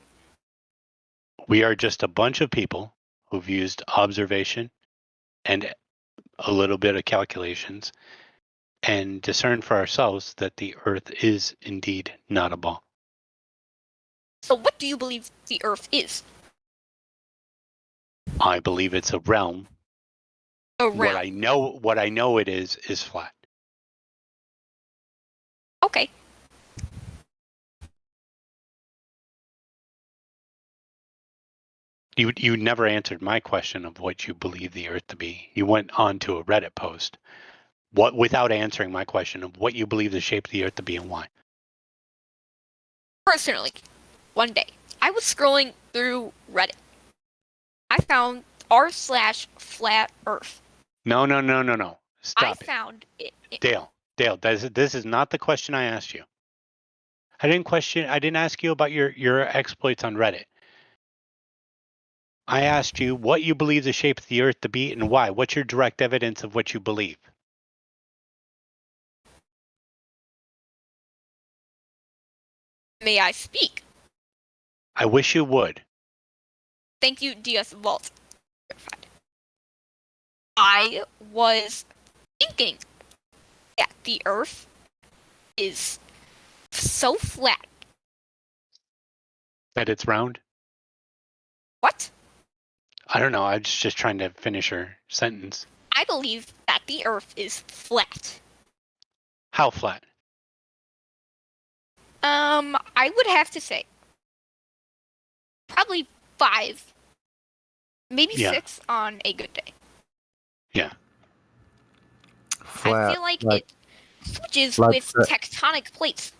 We are just a bunch of people who've used observation and a little bit of calculations and discern for ourselves that the Earth is indeed not a ball. So what do you believe the Earth is? I believe it's a realm. A realm. What I know it is flat. Okay. You never answered my question of what you believe the Earth to be. You went on to a Reddit post. Without answering my question of what you believe the shape of the Earth to be and why. Personally, one day, I was scrolling through Reddit. I found r/flat Earth. No. Stop I found it. Dale, this is not the question I asked you. I didn't ask you about your exploits on Reddit. I asked you what you believe the shape of the Earth to be and why. What's your direct evidence of what you believe? May I speak? I wish you would. Thank you, DS Vault. I was thinking that the Earth is so flat. That it's round? What? I don't know. I was just trying to finish her sentence. I believe that the Earth is flat. How flat? I would have to say probably 5, maybe 6 on a good day. Yeah. Flat, I feel like it switches flat with set. tectonic plates.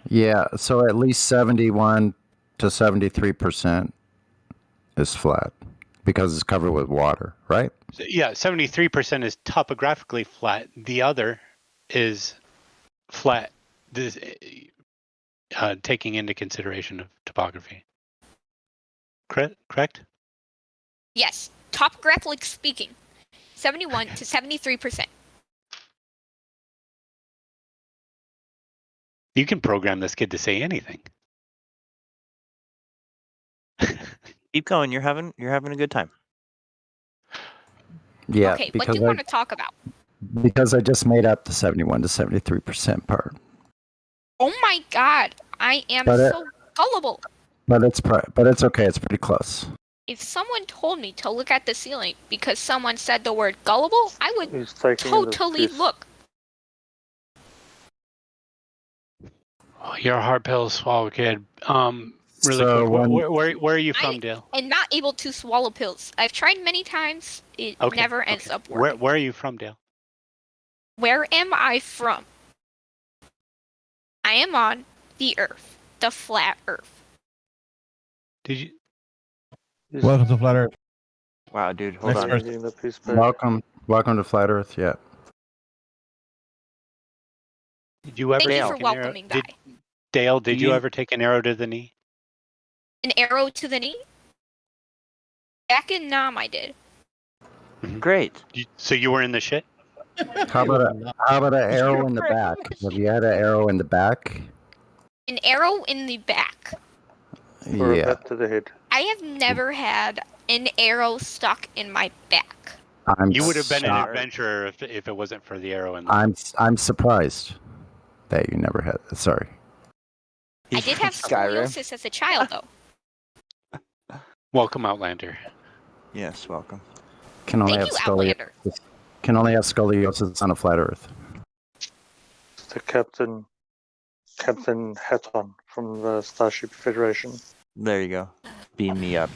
Yeah, so at least 71 to 73% is flat because it's covered with water, right? Yeah, 73% is topographically flat. The other is flat, taking into consideration of topography. Correct? Yes, topographically speaking, 71 to 73%. You can program this kid to say anything. Keep going. You're having a good time. Yeah, Okay, what do you want to talk about? because I just made up the 71 to 73% part. Oh my god, I am But so gullible. But it's okay. It's pretty close. If someone told me to look at the ceiling because someone said the word gullible, I would totally look. Oh, you're a hard pill to swallow, kid. Really So quick, where are you from, Dale? I'm not able to swallow pills. I've tried many times. It never ends up working. Where are you from, Dale? Where am I from? I am on the Earth, the flat Earth. Did you? Welcome to Flat Earth. Wow, dude, hold on. Welcome to Flat Earth. Yeah. Did you ever Thank you take for an welcoming, arrow? Guy. Dale, did you ever take an arrow to the knee? An arrow to the knee? Back in Nam, I did. Great. So you were in the shit? How about an arrow in the back? Have you had an arrow in the back? An arrow in the back. Or a Yeah. bat to the head. I have never had an arrow stuck in my back. You would have been an shocked. adventurer if it wasn't for the arrow in the I'm surprised that you never had. Sorry. I did have scoliosis as a child, though. Welcome, Outlander. Yes, welcome. Can only Thank have you, Outlander. scoliosis on a flat Earth. The Captain Hatton from the Starship Federation. There you go. Beam me up.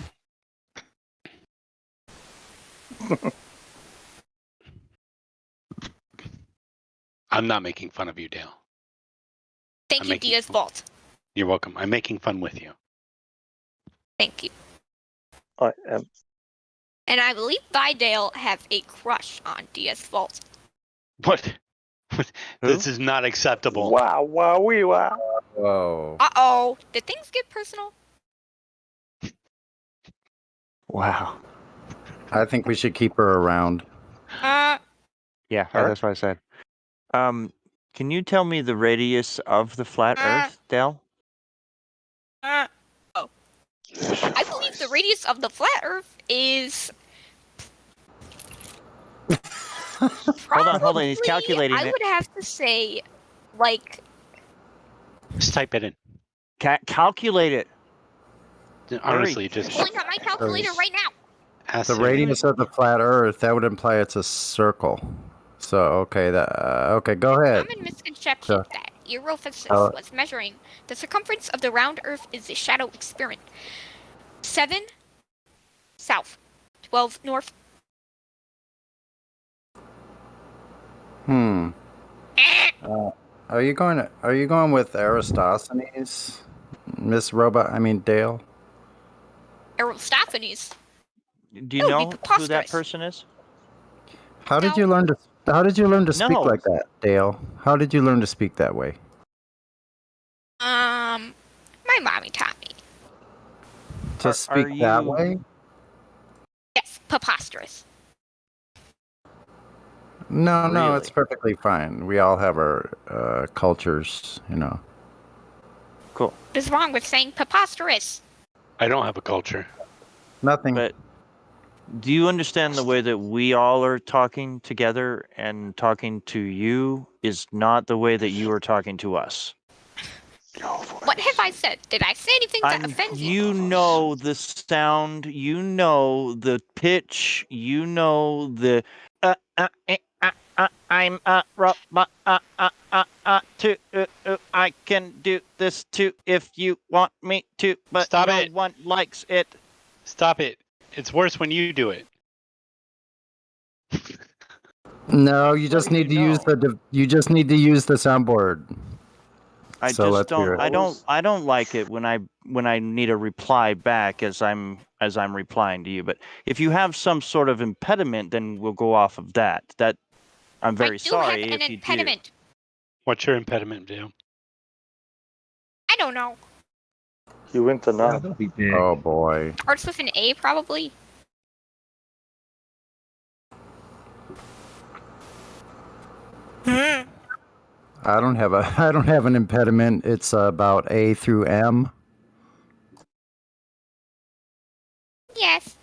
I'm not making fun of you, Dale. Thank you, Diaz Vault. You're welcome. I'm making fun with you. Thank you. I am. And I believe Vidale have a crush on DS Vault. What? This is not acceptable. Wow, wee, wow. Whoa. Uh-oh. Did things get personal? Wow. I think we should keep her around. Yeah, that's what I said. Can you tell me the radius of the flat Earth, Dale? Oh. I believe the radius of the flat Earth is. Hold on. He's calculating I it. would have to say, like. Just type it in. Calculate it. Honestly, just Pulling out my calculator right now. The radius of the flat Earth, that would imply it's a circle. So, okay, okay, go ahead. Common misconception that aerophysicists was measuring the circumference of the round Earth is a shadow experiment. 7 south, 12 north. Are you going with Aristophanes, Miss Robot? I mean Dale. Aristophanes. Do you know who that person is? How did you learn to speak like that, Dale? How did you learn to speak that way? My mommy taught me. To speak that way? Yes, preposterous. No, it's perfectly fine. We all have our cultures, you know. Cool. What is wrong with saying preposterous? I don't have a culture. Nothing. But do you understand the way that we all are talking together and talking to you is not the way that you are talking to us? What have I said? Did I say anything that offends you? You know the sound, you know the pitch, you know the I'm a robot. I can do this too if you want me to, but Stop no it. one likes it. Stop it. It's worse when you do it. No, you just need to use the soundboard. I just don't. I don't like it when I need a reply back as I'm replying to you. But if you have some sort of impediment, then we'll go off of that. That I'm very sorry have if an you impediment. do. What's your impediment, Dale? I don't know. You went to none. Oh boy. Starts with an A, probably. I don't have an impediment. It's about A through M. Yes.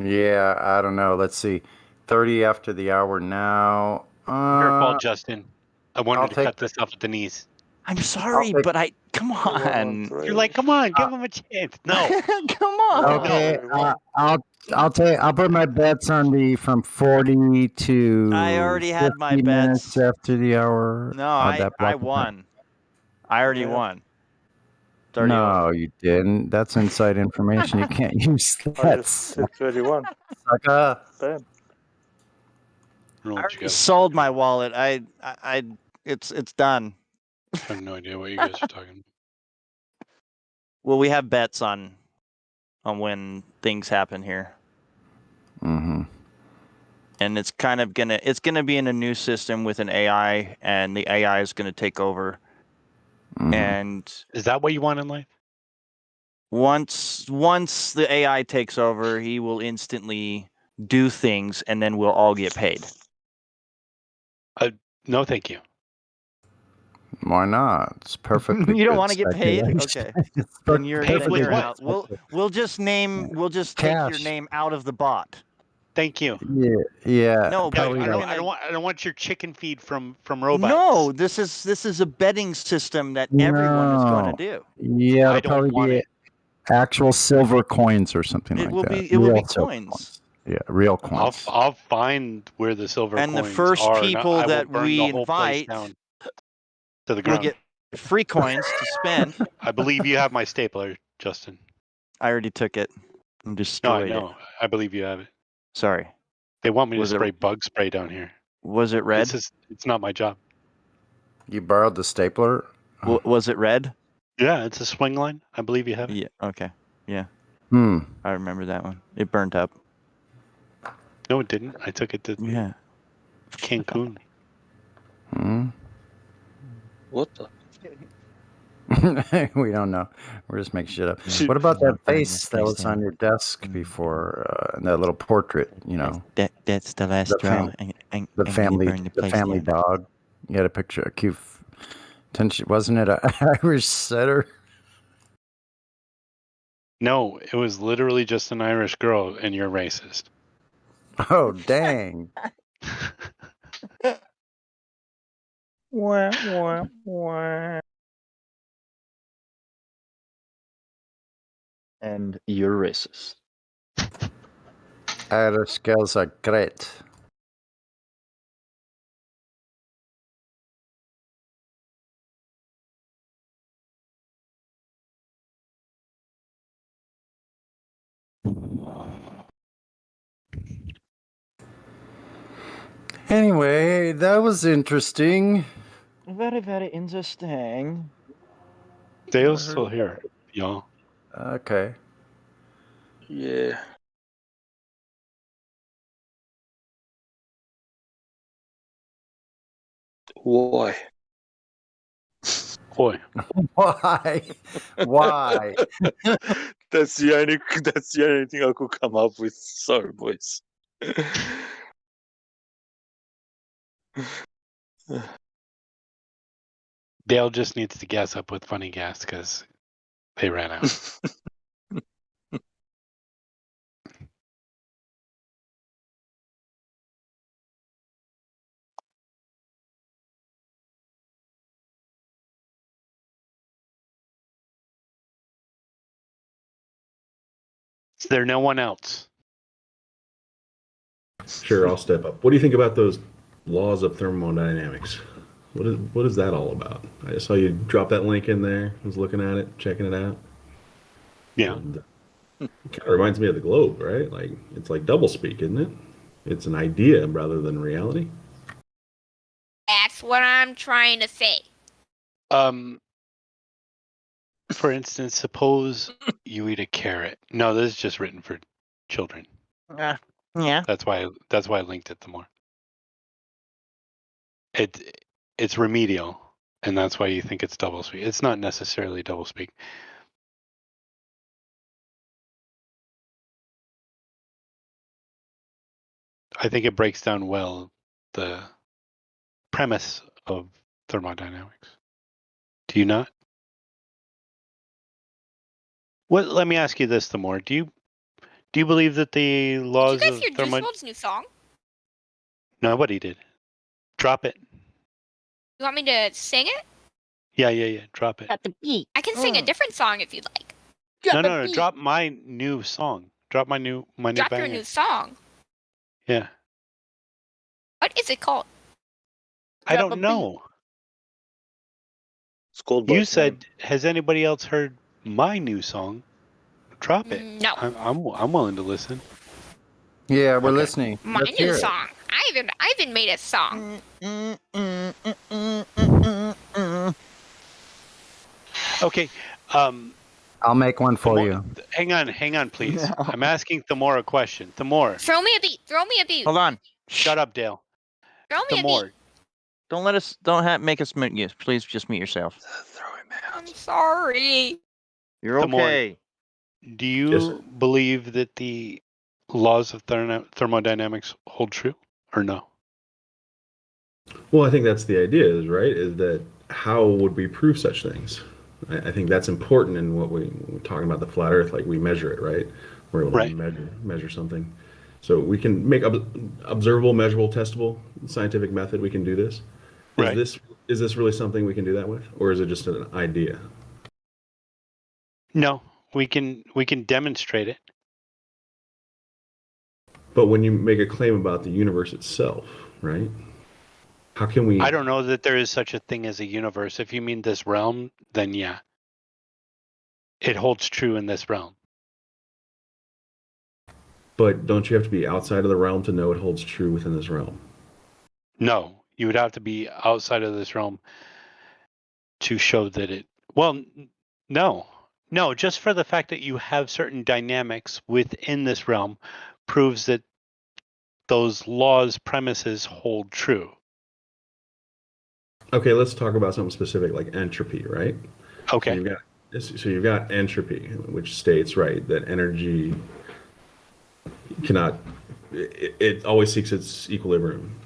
Yeah, I don't know. Let's see. 30 after the hour now. Your fault, Justin. I wanted I'll to take cut this off at the knees. I'm sorry, but come on. You're like, come on, give him a chance. No. Come on. Okay, I'll put my bets on the from 40 to. I already had my 50 minutes bets. after the hour. No, on that I block of time. won. I already won. 30 No, you didn't. That's inside information. You can't use that. I just hit 31. Sucker. Bam. I already sold my wallet. It's done. I have no idea what you guys are talking about. Well, we have bets on when things happen here. Mm-hmm. And it's kind of gonna be in a new system with an AI, and the AI is gonna take over. Mm-hmm. And is that what you want in life? Once the AI takes over, he will instantly do things, and then we'll all get paid. No, thank you. Why not? It's perfectly. You don't good want to get paid? speculation. Okay. It's Then you're perfectly good out. We'll just take your Cash. name out of the bot. Thank you. Yeah. No, but I don't want your chicken feed from robots. No, this is a betting system that everyone is going to do. Yeah, I it'll don't probably want be it. actual silver coins or something It like will that. be Real silver coins. Yeah, real coins. I'll find where the silver And the coins first are, and people I will that burn we the whole place invite down to the will ground. get free coins to spend. I believe you have my stapler, Justin. I already took it and No, I destroyed know. it. I believe you have it. Sorry. They want me to Was it- spray bug spray down here. Was it red? It's not my job. You borrowed the stapler? Was it red? Yeah, it's a swing line. I believe you have it. Yeah. Okay. Yeah. Hmm. I remember that one. It burnt up. No, it didn't. I took it to Cancun. Hmm. What the? We don't know. We're just making shit up. What about that face that was on your desk before? That little portrait, you know. That's the last The straw. the family dog. You had a picture, a cute Wasn't it an Irish setter? No, it was literally just an Irish girl, and you're racist. Oh, dang. Wah, wah, wah. And you're racist. Irish girls are great. Anyway, that was interesting. Very, very interesting. Dale's still here, y'all. Okay. Yeah. Why? Boy. Why? Why? That's the only thing I could come up with. Sorry, boys. Dale just needs to gas up with funny gas because they ran out. Is there no one else? Sure, I'll step up. What do you think about those laws of thermodynamics? What is that all about? I saw you drop that link in there. I was looking at it, checking it out. Yeah. And it kind of reminds me of the globe, right? Like it's like doublespeak, isn't it? It's an idea rather than reality. That's what I'm trying to say. For instance, suppose you eat a carrot. No, this is just written for children. Yeah. That's why I linked it to more. It's remedial, and that's why you think it's doublespeak. It's not necessarily doublespeak. I think it breaks down well the premise of thermodynamics. Do you not? Let me ask you this, Themore. Do you believe that the laws Did you guys of hear Juice WRLD's new song? Nobody did. Drop it. You want me to sing it? Yeah. Drop it. At the beat. I can sing a different song if you'd like. No. Drop my new song. Drop my new Drop banger. your new song. Yeah. What is it called? I don't know. It's called. You said, has anybody else heard my new song? Drop it. No. I'm willing to listen. Yeah, we're listening. My Let's new hear it. song. I even made a song. Okay. I'll make one for you. Hang on, please. No. I'm asking Themore a question. Themore. Throw me a beat. Hold on. Shut up, Dale. Throw me a beat. Don't make us mute you. Please just mute yourself. Throw him out. I'm sorry. You're okay. Do you believe that the laws of thermodynamics hold true or no? Well, I think that's the idea, is that how would we prove such things? I think that's important in what we're talking about the flat Earth. Like we measure it, right? We're able to measure something. So we can make observable, measurable, testable scientific method. We can do this. Is this really something we can do that with, or is it just an idea? No, we can demonstrate it. But when you make a claim about the universe itself, right? How can we? I don't know that there is such a thing as a universe. If you mean this realm, then yeah, it holds true in this realm. But don't you have to be outside of the realm to know it holds true within this realm? No, you would have to be outside of this realm to show that it. Well, no, just for the fact that you have certain dynamics within this realm proves that those laws, premises hold true. Okay, let's talk about something specific like entropy, right? Okay. So you've got entropy, which states, right, that energy cannot. It always seeks its equilibrium.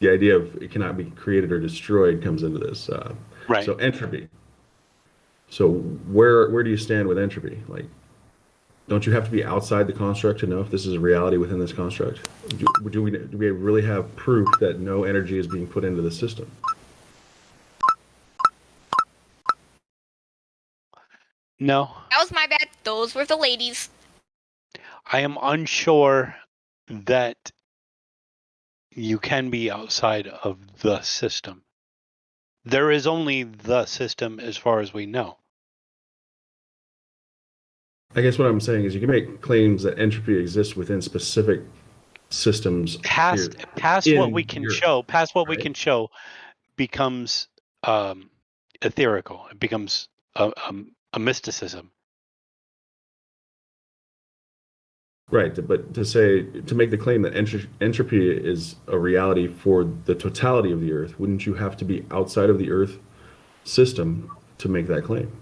the idea of it cannot be created or destroyed comes into this. Right. So entropy. So where do you stand with entropy? Like, don't you have to be outside the construct to know if this is a reality within this construct? Do we really have proof that no energy is being put into the system? No. That was my bad. Those were the ladies. I am unsure that you can be outside of the system. There is only the system as far as we know. I guess what I'm saying is you can make claims that entropy exists within specific systems. Past what we can show becomes etherical. It becomes a mysticism. Right, but to make the claim that entropy is a reality for the totality of the Earth, wouldn't you have to be outside of the Earth system to make that claim?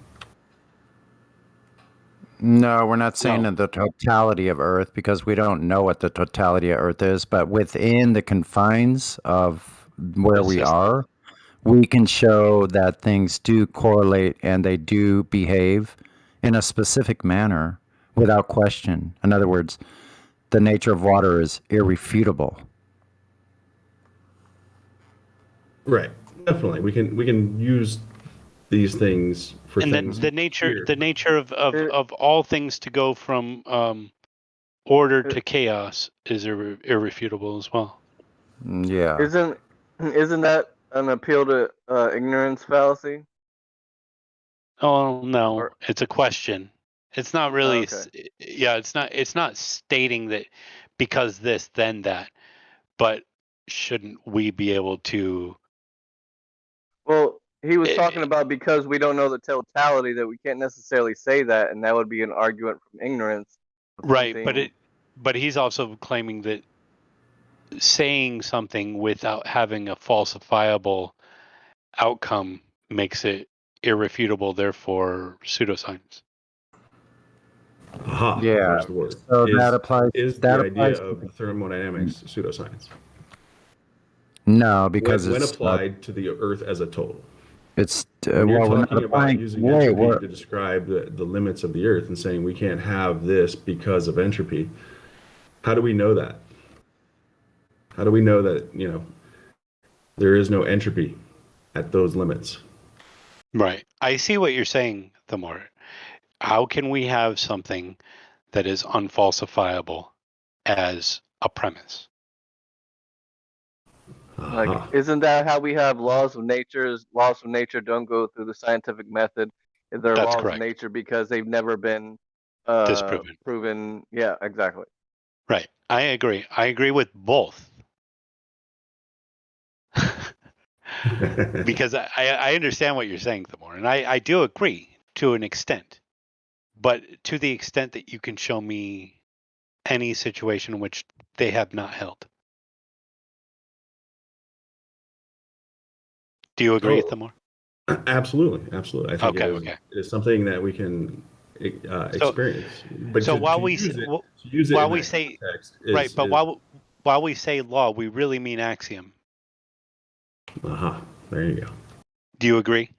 No, we're not saying in the totality of Earth because we don't know what the totality of Earth is, but within the confines of where we are, we can show that things do correlate and they do behave in a specific manner without question. In other words, the nature of water is irrefutable. Right, definitely. We can use these things for and things. And the nature of all things to go from order to chaos is irrefutable as well. Yeah. Isn't that an appeal to ignorance fallacy? Oh no, it's a question. It's not really. Okay. Yeah, it's not stating that because this then that, but shouldn't we be able to? Well, he was talking about because we don't know the totality that we can't necessarily say that, and that would be an argument from ignorance. Right, but he's also claiming that saying something without having a falsifiable outcome makes it irrefutable, therefore pseudoscience. Aha, Yeah, there's the word. so that applies. Is that the applies idea of thermodynamics pseudoscience? No, because when it's applied to the Earth as a total. It's when you're well, we're talking not about applying. using Wait, entropy to describe the limits of the Earth and saying we can't have this because of entropy. How do we know that? How do we know that there is no entropy at those limits? Right. I see what you're saying, Thamor. How can we have something that is unfalsifiable as a premise? Like, isn't that how we have laws of nature? Laws of nature don't go through the scientific method. They're That's laws correct. of nature because they've never been Disproven. Proven. Yeah, exactly. Right. I agree. I agree with both. Because I understand what you're saying, Thamor, and I do agree to an extent. But to the extent that you can show me any situation in which they have not held. Do you agree, Thamor? Absolutely. I think it is something that we can experience. But so while we say law, we really mean axiom. There you go. Do you agree?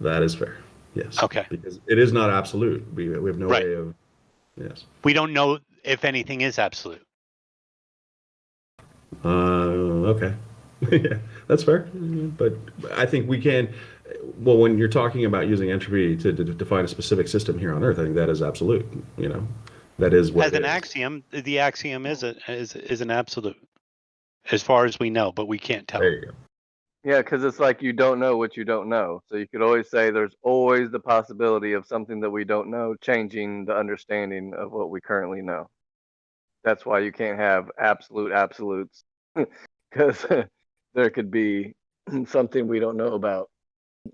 That is fair. Yes. Okay. Because it is not absolute. We have no way of. Yes. We don't know if anything is absolute. Okay. Yeah, that's fair. But I think we can. Well, when you're talking about using entropy to define a specific system here on Earth, I think that is absolute. That is what. As an axiom, the axiom is an absolute, as far as we know, but we can't tell. There you go. Yeah, because it's like you don't know what you don't know. So you could always say there's always the possibility of something that we don't know changing the understanding of what we currently know. That's why you can't have absolutes, because there could be something we don't know about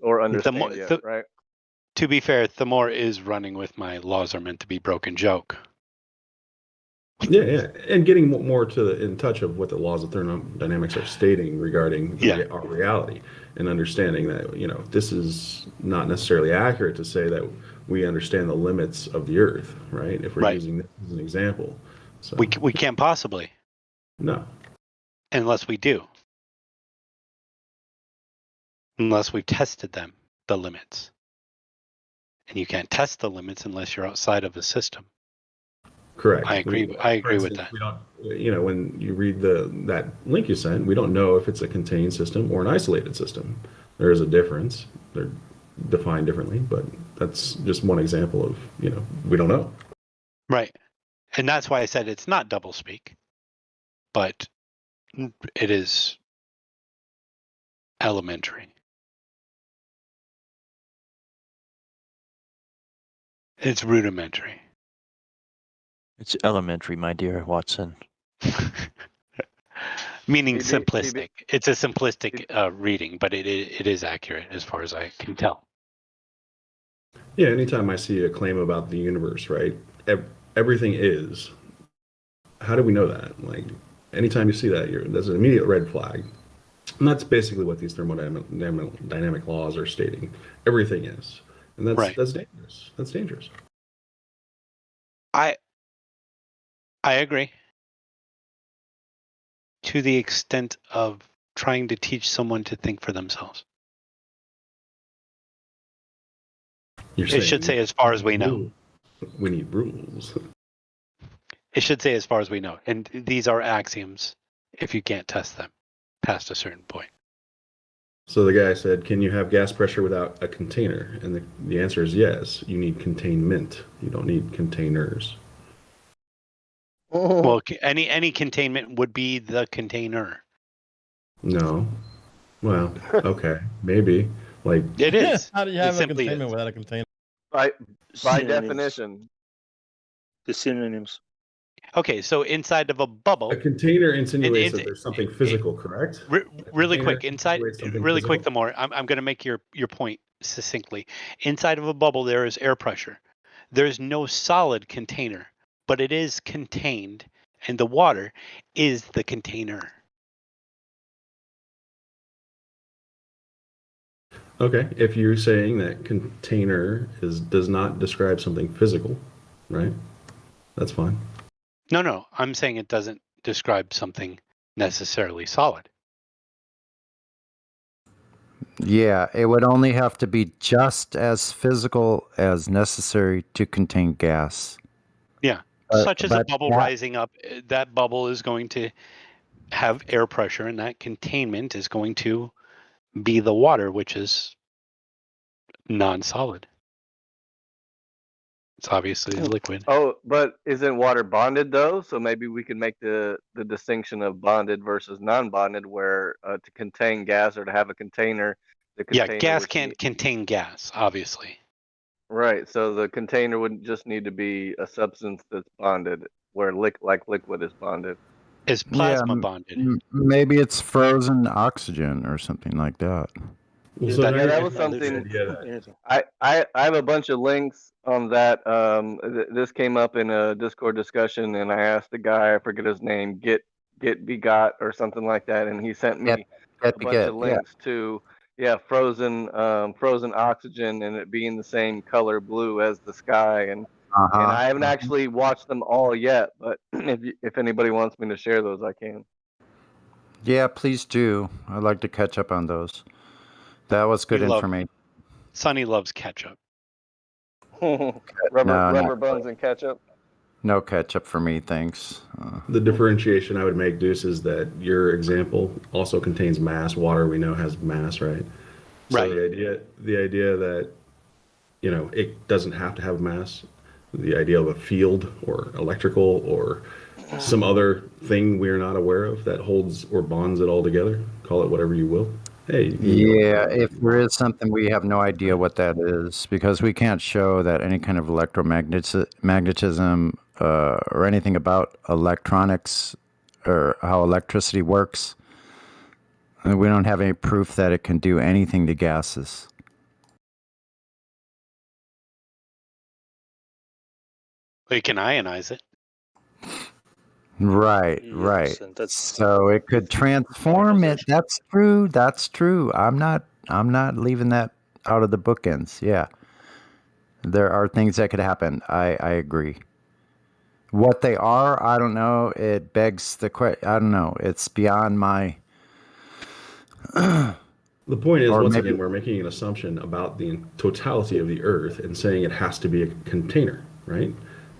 or understand yet, right? To be fair, Thamor is running with my laws are meant to be broken joke. Yeah, and getting more in touch of what the laws of thermodynamics are stating regarding our reality, and understanding that this is not necessarily accurate to say that we understand the limits of the Earth, right? If we're using this as an example, so we can't possibly. No, unless we do. unless we've tested them, the limits. And you can't test the limits unless you're outside of a system. Correct. I agree. I agree with that. We don't, when you read that link you sent, we don't know if it's a contained system or an isolated system. There is a difference. They're defined differently, but that's just one example of, we don't know. Right. And that's why I said it's not doublespeak, but it is elementary. It's rudimentary. It's elementary, my dear Watson. Meaning simplistic. It's a simplistic reading, but it is accurate as far as I can tell. Yeah, anytime I see a claim about the universe, right? Everything is. How do we know that? Like, anytime you see that, that's an immediate red flag. And that's basically what these thermodynamic laws are stating. Everything is. And that's dangerous. That's dangerous. I agree. To the extent of trying to teach someone to think for themselves. It should say as far as we know. We need rules. It should say as far as we know. And these are axioms if you can't test them past a certain point. So the guy said, can you have gas pressure without a container? And the answer is yes. You need containment. You don't need containers. Well, any containment would be the container. No. Well, okay. Maybe. Like it is. How do you have a containment without a container? By definition. The synonyms. Okay, so inside of a bubble, a container insinuates that there's something physical, correct? Really quick, the more I'm going to make your point succinctly. Inside of a bubble, there is air pressure. There's no solid container, but it is contained, and the water is the container. Okay, if you're saying that container does not describe something physical, right? That's fine. No, I'm saying it doesn't describe something necessarily solid. Yeah, it would only have to be just as physical as necessary to contain gas. Yeah, such as a bubble rising up. That bubble is going to have air pressure, and that containment is going to be the water, which is non-solid. It's obviously a liquid. Oh, but isn't water bonded though? So maybe we can make the distinction of bonded versus non-bonded, where to contain gas or to have a container, gas can't contain gas, obviously. Right. So the container would just need to be a substance that's bonded, where liquid is bonded. Is plasma bonded? Maybe it's frozen oxygen or something like that. That was something. I have a bunch of links on that. This came up in a Discord discussion, and I asked the guy, I forget his name, Get Begot or something like that, and he sent me a bunch of links to frozen oxygen, and it being the same color blue as the sky, and I haven't actually watched them all yet, but if anybody wants me to share those, I can. Yeah, please do. I'd like to catch up on those. That was good information. Sonny loves ketchup. Rubber buns and ketchup. No ketchup for me, thanks. The differentiation I would make, Deuce, is that your example also contains mass. Water, we know, has mass, right? So the idea that it doesn't have to have mass. The idea of a field or electrical or some other thing we're not aware of that holds or bonds it all together. Call it whatever you will. Hey. Yeah, if there is something, we have no idea what that is, because we can't show that any kind of electromagnetism or anything about electronics or how electricity works. And we don't have any proof that it can do anything to gases. It can ionize it. Right. So it could transform it. That's true. I'm not leaving that out of the bookends. Yeah. There are things that could happen. I agree. What they are, I don't know. It begs the question. I don't know. It's beyond my The point is, Or once maybe- again, we're making an assumption about the totality of the Earth and saying it has to be a container, right?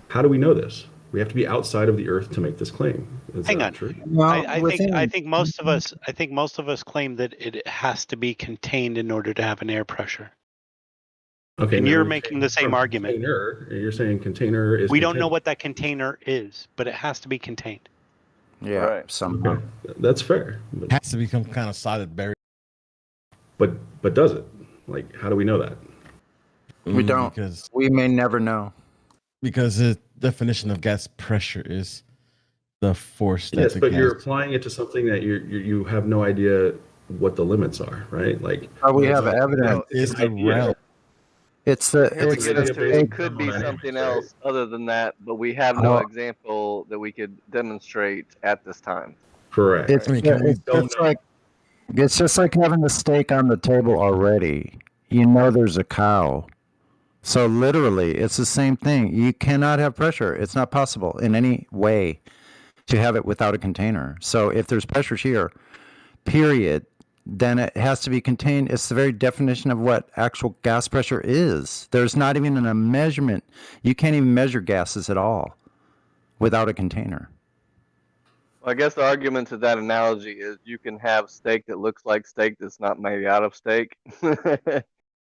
How do we know this? We have to be outside of the Earth to make this claim. Is Hang that on. true? I think most of us claim that it has to be contained in order to have an air pressure. Okay, And now you're we making change the same from argument. Container, you're saying container is. We don't know contained. what that container is, but it has to be contained. Yeah, Right. somehow. Okay, that's fair. It has to become kind of solid barrier. But does it? Like, how do we know that? We don't. Because We may never know. Because the definition of gas pressure is the force that Yes, the but gas. you're applying it to something that you have no idea what the limits are, right? Like, We have evidence. It's an the idea. realm. It's the He'll it's get us the to it could be something else other than that, but we have no example that we could demonstrate at this time. Correct. It's, it's just like having the steak on the table already. You know there's a cow. So literally, it's the same thing. You cannot have pressure. It's not possible in any way to have it without a container. So if there's pressure here, period, then it has to be contained. It's the very definition of what actual gas pressure is. There's not even a measurement. You can't even measure gases at all without a container. Well, I guess the argument to that analogy is you can have steak that looks like steak that's not made out of steak.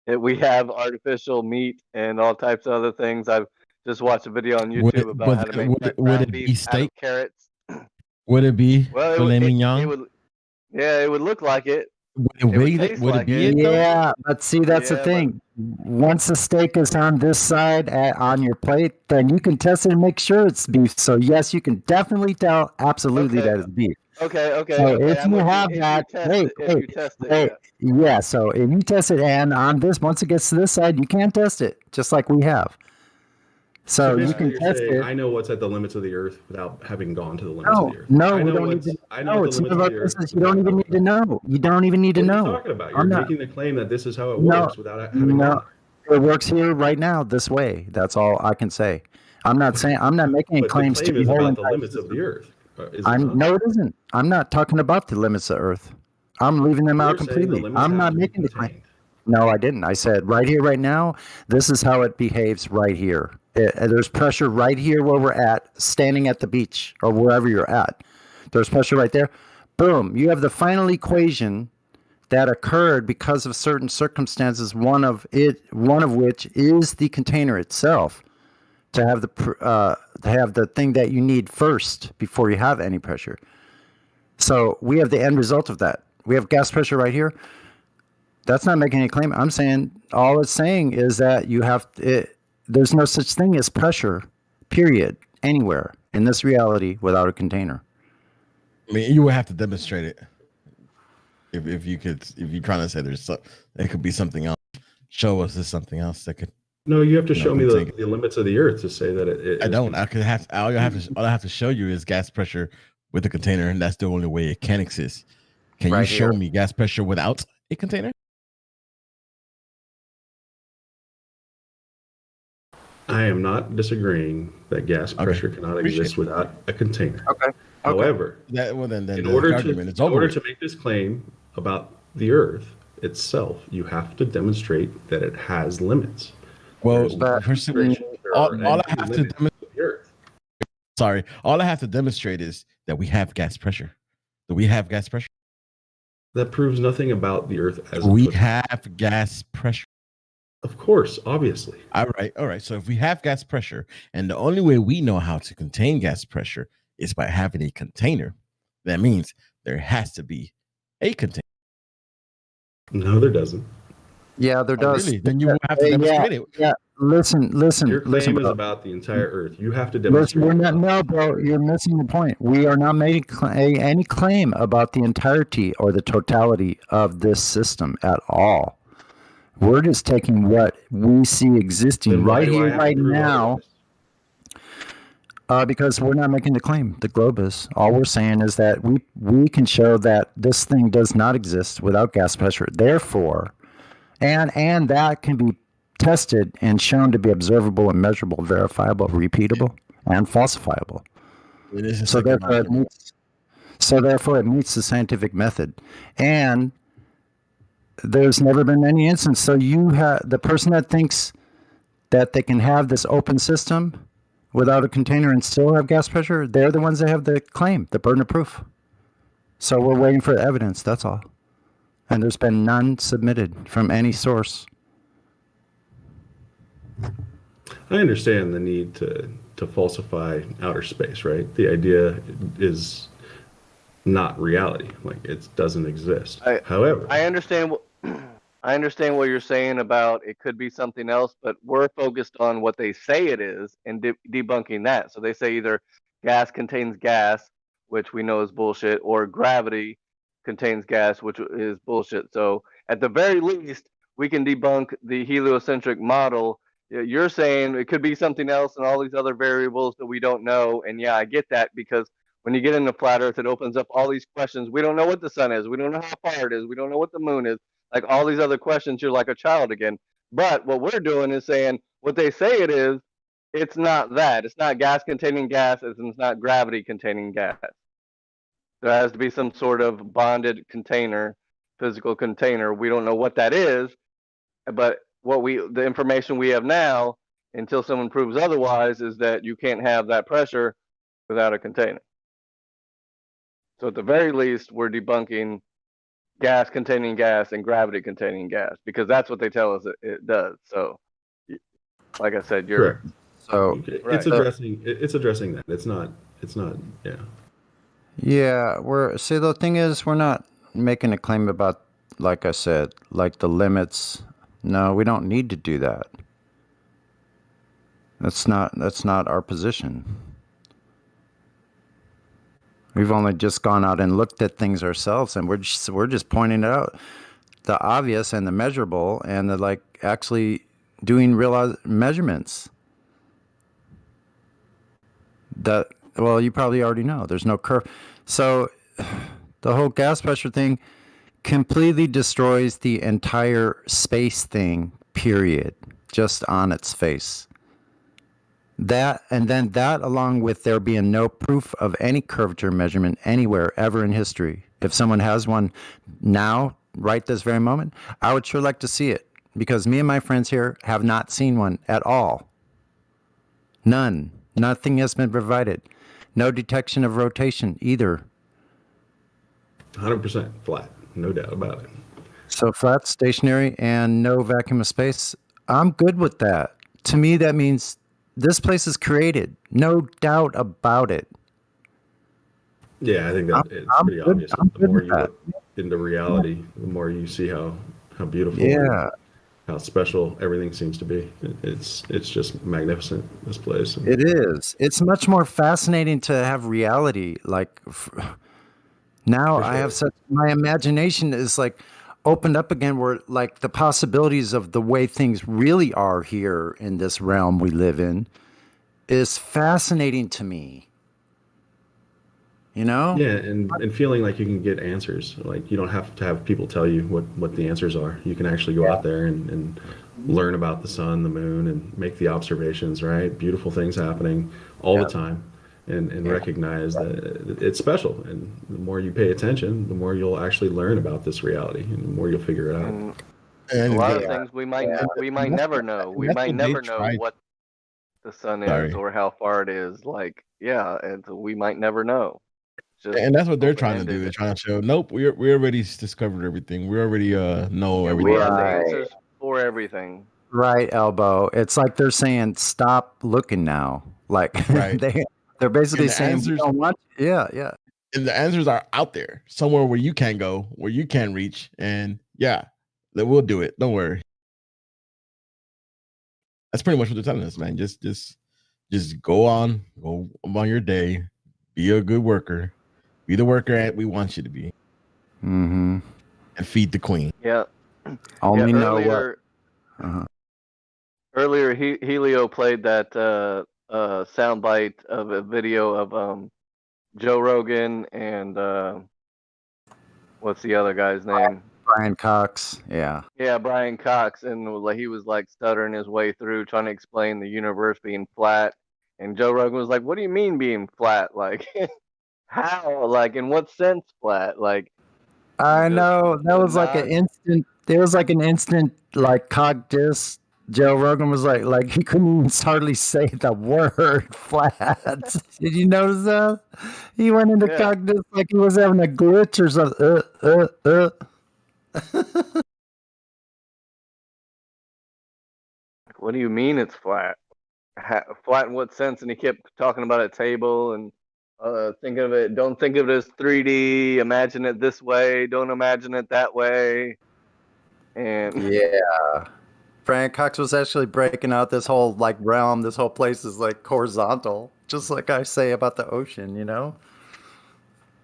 We have artificial meat and all types of other things. I've just watched a video on YouTube about how to make ground beef out of carrots. Would it be Well, filet it mignon? would. Yeah, it would look like it. Would it be it though? Yeah, but see, that's the thing. Once the steak is on this side on your plate, then you can test it and make sure it's beef. So yes, you can definitely tell absolutely that it's beef. Okay. So if you have that, yeah. So if you test it, and on this, once it gets to this side, you can't test it, just like we have. So you basically can you're test saying, it. I know what's at the limits of the Earth without having gone to the limits No, of the Earth. no, I we know don't what's, need to. I know No, what it's the none limits of of our the Earth. business. You don't even need to know. You don't even need to What are know. you talking about? You're I'm not- making the claim that this is how it works without having No, gone. it works here right now this way. That's all I can say. I'm not making any But claims the to claim the is whole about the entire limits of system. the Earth. Is it not? No, it isn't. I'm not talking about the limits of Earth. I'm leaving them out You're saying the completely. limits I'm have not to be making the claim. No, I didn't. I said right here, right now, this is how it behaves right here. There's pressure right here where we're at, standing at the beach or wherever you're at. There's pressure right there. Boom. You have the final equation that occurred because of certain circumstances, one of which is the container itself, to have the thing that you need first before you have any pressure. So we have the end result of that. We have gas pressure right here. That's not making any claim. I'm saying all it's saying is that there's no such thing as pressure, period, anywhere in this reality without a container. I mean, you would have to demonstrate it. If you're trying to say there could be something else, show us there's something else that could. No, you have to show me the limits of the Earth to say that it I don't. All I have to show you is gas pressure with a container, and that's the only way it can exist. Can you show me gas pressure without a container? I am not disagreeing that gas pressure cannot exist without a container. Okay. However, in order to make this claim about the Earth itself, you have to demonstrate that it has limits. Well, all I have to all I have to demonstrate is that we have gas pressure. Do we have gas pressure? That proves nothing about the Earth as we have gas pressure. Of course, obviously. All right. So if we have gas pressure, and the only way we know how to contain gas pressure is by having a container, that means there has to be a container. No, there doesn't. Yeah, there does. Really? Then you will have to demonstrate it. Yeah. Listen. Your claim is about the entire Earth. You have to demonstrate. No, bro, you're missing the point. We are not making any claim about the entirety or the totality of this system at all. We're just taking what we see existing right here, right now, because we're not making the claim. The globe is. All we're saying is that we can show that this thing does not exist without gas pressure. Therefore, and that can be tested and shown to be observable and measurable, verifiable, repeatable, and falsifiable. So therefore, it meets the scientific method. And There's never been any instance. So you have the person that thinks that they can have this open system without a container and still have gas pressure, they're the ones that have the claim, the burden of proof. So we're waiting for evidence, that's all. And there's been none submitted from any source. I understand the need to falsify outer space, right? The idea is not reality, like it doesn't exist. However, I understand what you're saying about it could be something else, but we're focused on what they say it is and debunking that. So they say either gas contains gas, which we know is bullshit, or gravity contains gas, which is bullshit. So at the very least, we can debunk the heliocentric model. You're saying it could be something else and all these other variables that we don't know. And yeah, I get that, because when you get into flat Earth, it opens up all these questions. We don't know what the sun is. We don't know how far it is. We don't know what the moon is. Like all these other questions, you're like a child again. But what we're doing is saying what they say it is, it's not that. It's not gas containing gas, and it's not gravity containing gas. There has to be some sort of bonded container, physical container. We don't know what that is, but the information we have now, until someone proves otherwise, is that you can't have that pressure without a container. So at the very least, we're debunking gas containing gas and gravity containing gas, because that's what they tell us it does. So, like I said, you're correct. So right. It's addressing that. It's not. Yeah. Yeah, the thing is, we're not making a claim about, like I said, like the limits. No, we don't need to do that. That's not our position. We've only just gone out and looked at things ourselves, and we're just pointing it out, the obvious and the measurable, and the like actually doing real measurements. That, well, you probably already know there's no curve. So the whole gas pressure thing completely destroys the entire space thing, period, just on its face. That, and then that, along with there being no proof of any curvature measurement anywhere ever in history. If someone has one now, right this very moment, I would sure like to see it, because me and my friends here have not seen one at all. None. Nothing has been provided. No detection of rotation either. 100% flat, no doubt about it. So flat, stationary, and no vacuum of space. I'm good with that. To me, that means this place is created. No doubt about it. Yeah, I think that it's pretty obvious. The more you look into reality, the more you see how beautiful, and how special everything seems to be. It's just magnificent, this place. It is. It's much more fascinating to have reality. Like now, I have such, my imagination is like opened up again, where like the possibilities of the way things really are here in this realm we live in is fascinating to me. You know? Yeah, and feeling like you can get answers. Like you don't have to have people tell you what the answers are. You can actually go out there and learn about the sun, the moon, and make the observations, right? Beautiful things happening all the time, and recognize that it's special. And the more you pay attention, the more you'll actually learn about this reality, and the more you'll figure it out. And a lot of things we might never know. We might never know what the sun is or how far it is. Like, yeah, and so we might never know. And that's what they're trying to do. They're trying to show, nope, we already discovered everything. We already know everything. We have the answers for everything. Right, Elbow. It's like they're saying, stop looking now. Like they're basically saying, answers, we don't want. Yeah. And the answers are out there somewhere where you can go, where you can reach, and yeah, that we'll do it. Don't worry. That's pretty much what they're telling us, man. Just go on your day, be a good worker. Be the worker we want you to be. Mm-hmm. And feed the queen. Yeah. Only know earlier, what. Earlier, Helio played that soundbite of a video of Joe Rogan and what's the other guy's name? Brian Cox. Yeah. Yeah, Brian Cox, and he was like stuttering his way through trying to explain the universe being flat, and Joe Rogan was like, "What do you mean being flat? Like." How? Like, in what sense flat? Like, I know that was like an there was like an instant like cock diss. Joe Rogan was like he couldn't even hardly say the word flat. Did you notice that? He went into cock diss like he was having a glitch or something. What do you mean it's flat? Flat in what sense? And he kept talking about a table and thinking of it. Don't think of it as 3D. Imagine it this way. Don't imagine it that way. And yeah, Frank Cox was actually breaking out this whole like realm. This whole place is like horizontal, just like I say about the ocean. You know,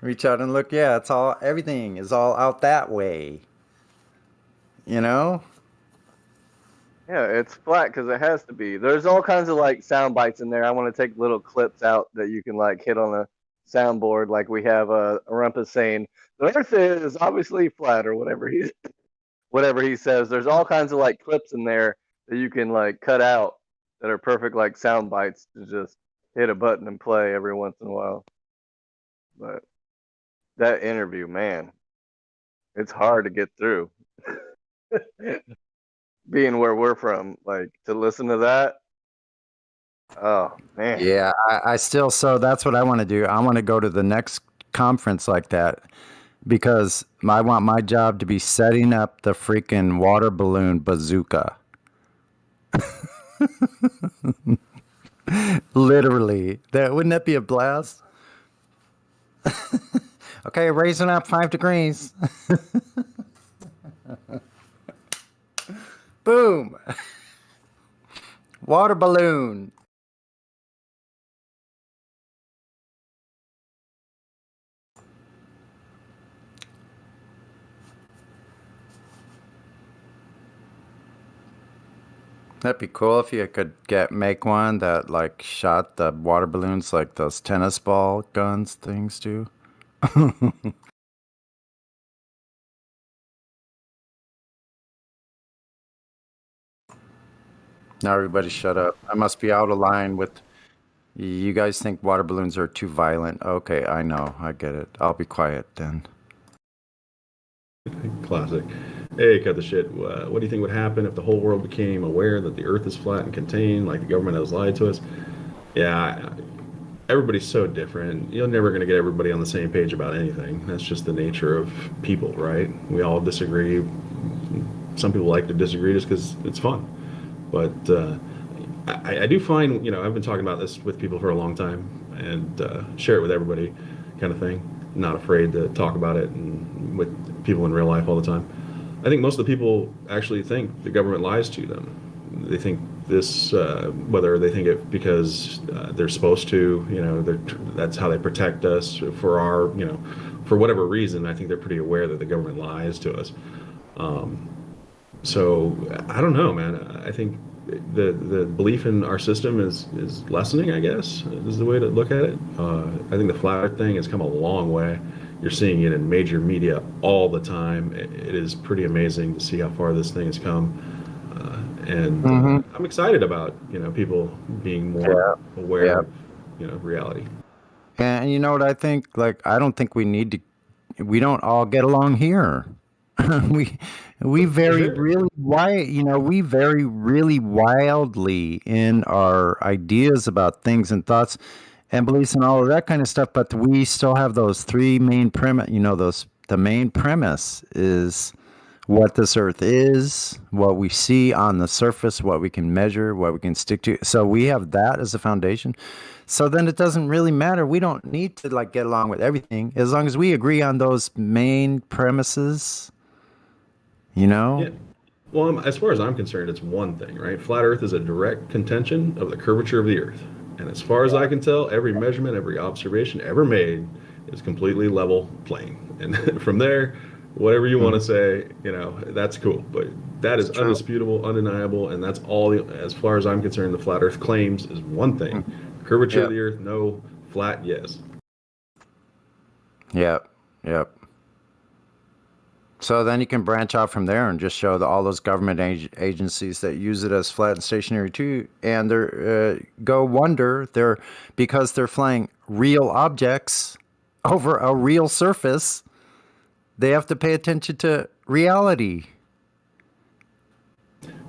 reach out and look. Yeah, it's all everything is all out that way. You know. yeah, it's flat because it has to be. There's all kinds of like sound bites in there. I want to take little clips out that you can like hit on a soundboard, like we have Rumpus saying the Earth is obviously flat or whatever he says. There's all kinds of like clips in there that you can like cut out that are perfect like sound bites to just hit a button and play every once in a while. But that interview, man, it's hard to get through. Being where we're from, like to listen to that. Oh man. Yeah, I still, so that's what I want to do. I want to go to the next conference like that because I want my job to be setting up the freaking water balloon bazooka. Literally. Wouldn't that be a blast? Okay, raising up 5 degrees. Boom. Water balloon. That'd be cool if you could make one that like shot the water balloons like those tennis ball guns things do. Now everybody shut up. I must be out of line with you guys think water balloons are too violent. Okay, I know. I get it. I'll be quiet then. Classic. Hey, cut the shit. What do you think would happen if the whole world became aware that the Earth is flat and contained, like the government has lied to us? Yeah, everybody's so different. You're never going to get everybody on the same page about anything. That's just the nature of people, right? We all disagree. Some people like to disagree just because it's fun. But I do find, I've been talking about this with people for a long time and share it with everybody kind of thing. Not afraid to talk about it and with people in real life all the time. I think most of the people actually think the government lies to them. They think this, whether they think it because they're supposed to, that's how they protect us for our, for whatever reason. I think they're pretty aware that the government lies to us. So I don't know, man. I think the belief in our system is lessening, I guess, is the way to look at it. I think the flat earth thing has come a long way. You're seeing it in major media all the time. It is pretty amazing to see how far this thing has come. I'm excited about, people being more aware of, reality. And you know what I think? Like, I don't think we don't all get along here. we vary really we vary really wildly in our ideas about things and thoughts and beliefs and all of that kind of stuff, but we still have those three main the main premise is what this earth is, what we see on the surface, what we can measure, what we can stick to. So we have that as a foundation. So then it doesn't really matter. We don't need to like get along with everything as long as we agree on those main premises. Yeah. Well, as far as I'm concerned, it's one thing, right? Flat Earth is a direct contention of the curvature of the Earth. And as far as I can tell, every measurement, every observation ever made is completely level plane. And from there, whatever you want to say, that's cool. But that is undisputable, undeniable, and that's all, as far as I'm concerned, the Flat Earth claims is one thing. Curvature of the Earth, no. Flat, yes. Yep. So then you can branch out from there and just show all those government agencies that use it as flat and stationary too, and because they're flying real objects over a real surface, they have to pay attention to reality.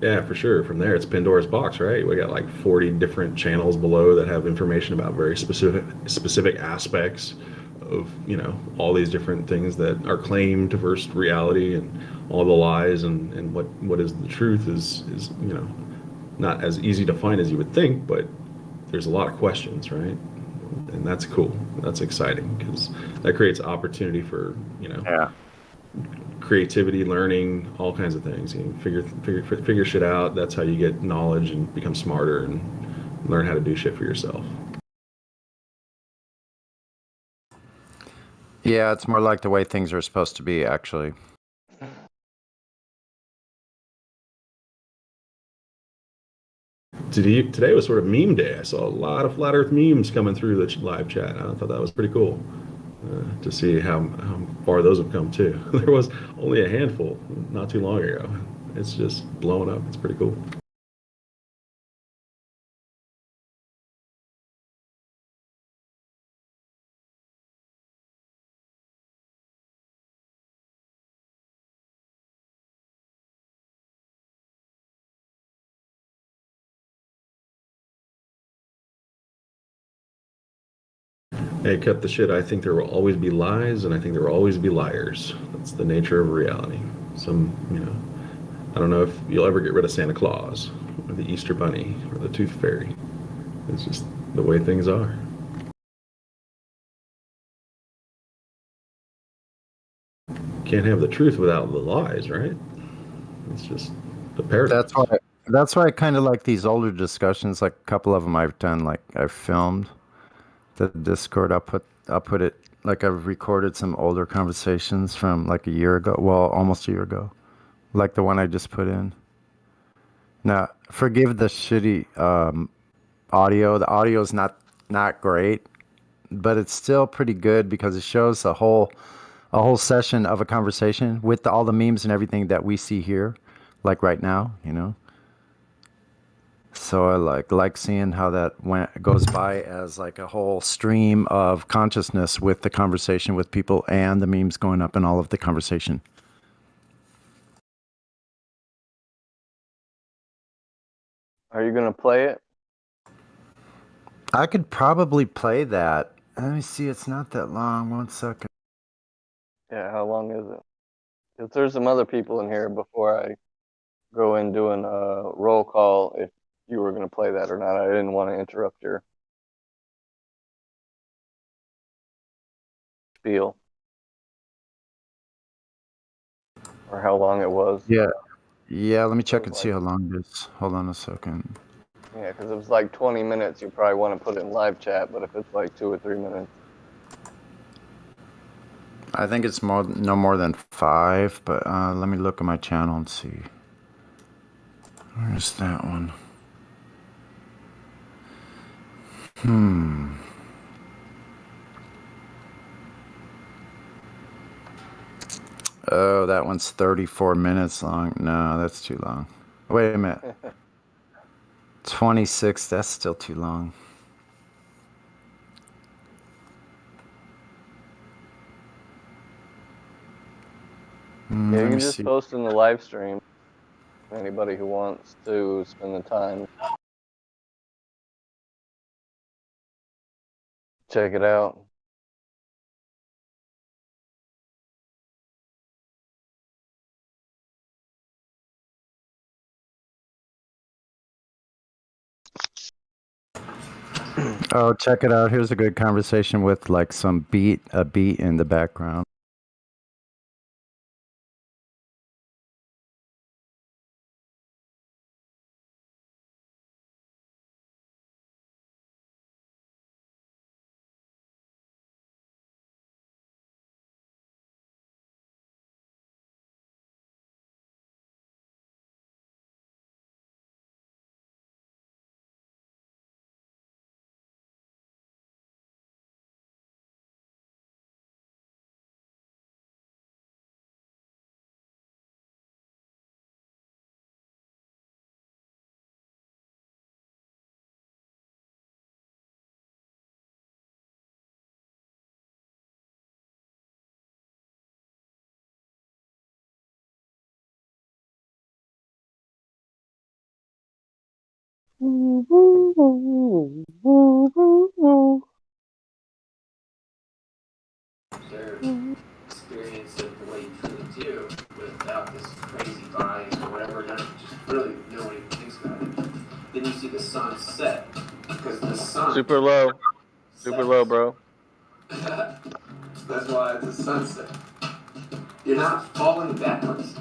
Yeah, for sure. From there, it's Pandora's box, right? We got like 40 different channels below that have information about very specific aspects of, all these different things that are claimed versus reality, and all the lies, and what is the truth is not as easy to find as you would think, but there's a lot of questions, right? And that's cool. That's exciting because that creates opportunity for, Yeah. creativity, learning, all kinds of things. You figure shit out. That's how you get knowledge and become smarter and learn how to do shit for yourself. Yeah, it's more like the way things are supposed to be, actually. Today was sort of meme day. I saw a lot of flat Earth memes coming through the live chat. I thought that was pretty cool to see how far those have come too. There was only a handful not too long ago. It's just blowing up. It's pretty cool. Hey, cut the shit. I think there will always be lies, and I think there will always be liars. That's the nature of reality. I don't know if you'll ever get rid of Santa Claus, or the Easter Bunny, or the Tooth Fairy. It's just the way things are. Can't have the truth without the lies, right? It's just the paradox. That's why I kind of like these older discussions. Like a couple of them I've done, like I've filmed the Discord. I'll put it like I've recorded some older conversations from like a year ago. Well, almost a year ago, like the one I just put in. Now, forgive the shitty audio. The audio is not great, but it's still pretty good because it shows a whole session of a conversation with all the memes and everything that we see here, like right now, So I like seeing how that goes by as like a whole stream of consciousness with the conversation with people and the memes going up and all of the conversation. Are you gonna play it? I could probably play that. Let me see. It's not that long. 1 second. Yeah, how long is it? Because there's some other people in here before I go in doing a roll call if you were going to play that or not. I didn't want to interrupt your spiel or how long it was. Yeah. Let me check and see how long it is. Hold on a second. Yeah, because if it's like 20 minutes, you probably want to put it in live chat. But if it's like 2 or 3 minutes, I think it's no more than 5. But let me look at my channel and see. Where's that one? Oh, that one's 34 minutes long. No, that's too long. Wait a minute. 26, that's still too long. yeah, you can just post in the live stream. Anybody who wants to spend the time, check it out. Oh, check it out. Here's a good conversation with like a beat in the background. Experience of the way you truly do without this crazy bias or whatever, just really no one even thinks about it. Then you see the sun set because the sun. Super low, bro. That's why it's a sunset. You're not falling backwards.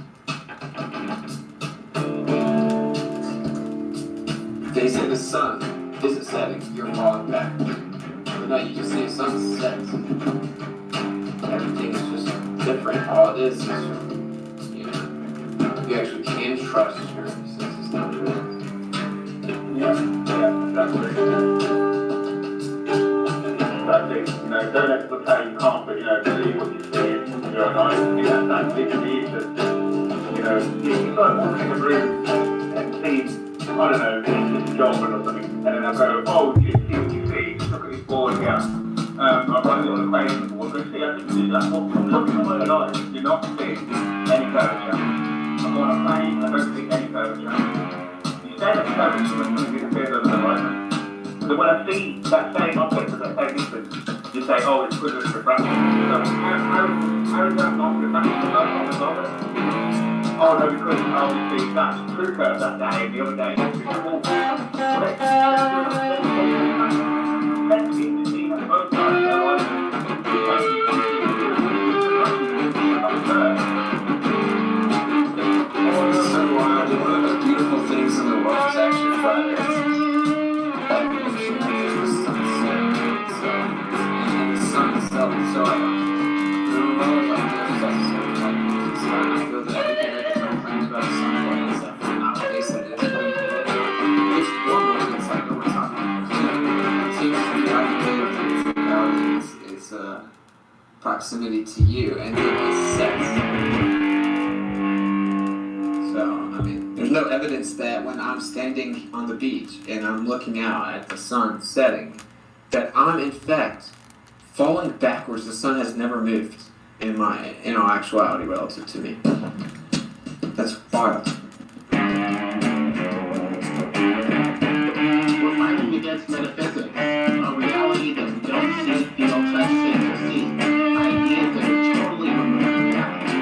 They say the sun isn't setting, you're falling back. But no, you just see a sunset. Everything is just different. All it is, you actually can trust your senses down to it. Yeah, that's right. That's it. Don't let people tell you can't, but believe what you see. And I think that's big need that, you start walking a room and see, I don't know, this Dolphin or something, and then I'll go, oh, do you see what you see? Look at this board here. I'm running on the plane on the board. Go see, I can see that. Well, look at my eyes. You're not seeing any curvature. I'm on a plane, I don't see any curvature. You say that curvature when something disappears over the horizon. So when I see that same object at that same distance, you say, oh, it's because of refraction. So how is that not refraction? Oh, no, because obviously that's true curve that day, and the other day it's just a wall. Let's see both sides. So one of the beautiful things in the world is actually flat Earth. Like the sunset. So, and the sun itself is so like there's stuff so like it's not I feel that we can make some claims about the sun and stuff, but not what they said it is. But it's one moment it's like what we're talking about. It seems to be the idea of reality is proximity to you and then it's sex. So, I mean, there's no evidence that when I'm standing on the beach and I'm looking out at the sun setting, that I'm in fact falling backwards. The sun has never moved in all actuality relative to me. That's wild. We're fighting against metaphysics, a reality that we don't see, feel, touch, sense, or see. Ideas that are totally removed from reality.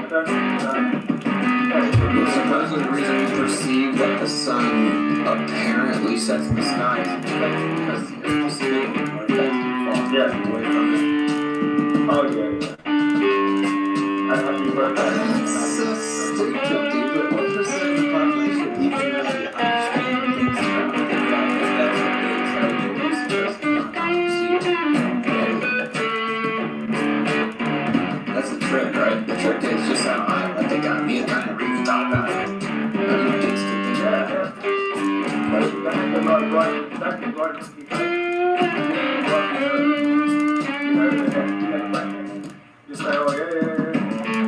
There is no reality Supposedly the reason we perceive that the sun apparently sets in the sky is because the earth is spinning or that's far away from it. Oh, yeah. That's so stupid, dude. But what percent of the population even really understand things about it? That's what they tell you. You're supposed to not see it. That's the trick, right? The trick is just how they got me and I never even thought about it. Kids can think about it.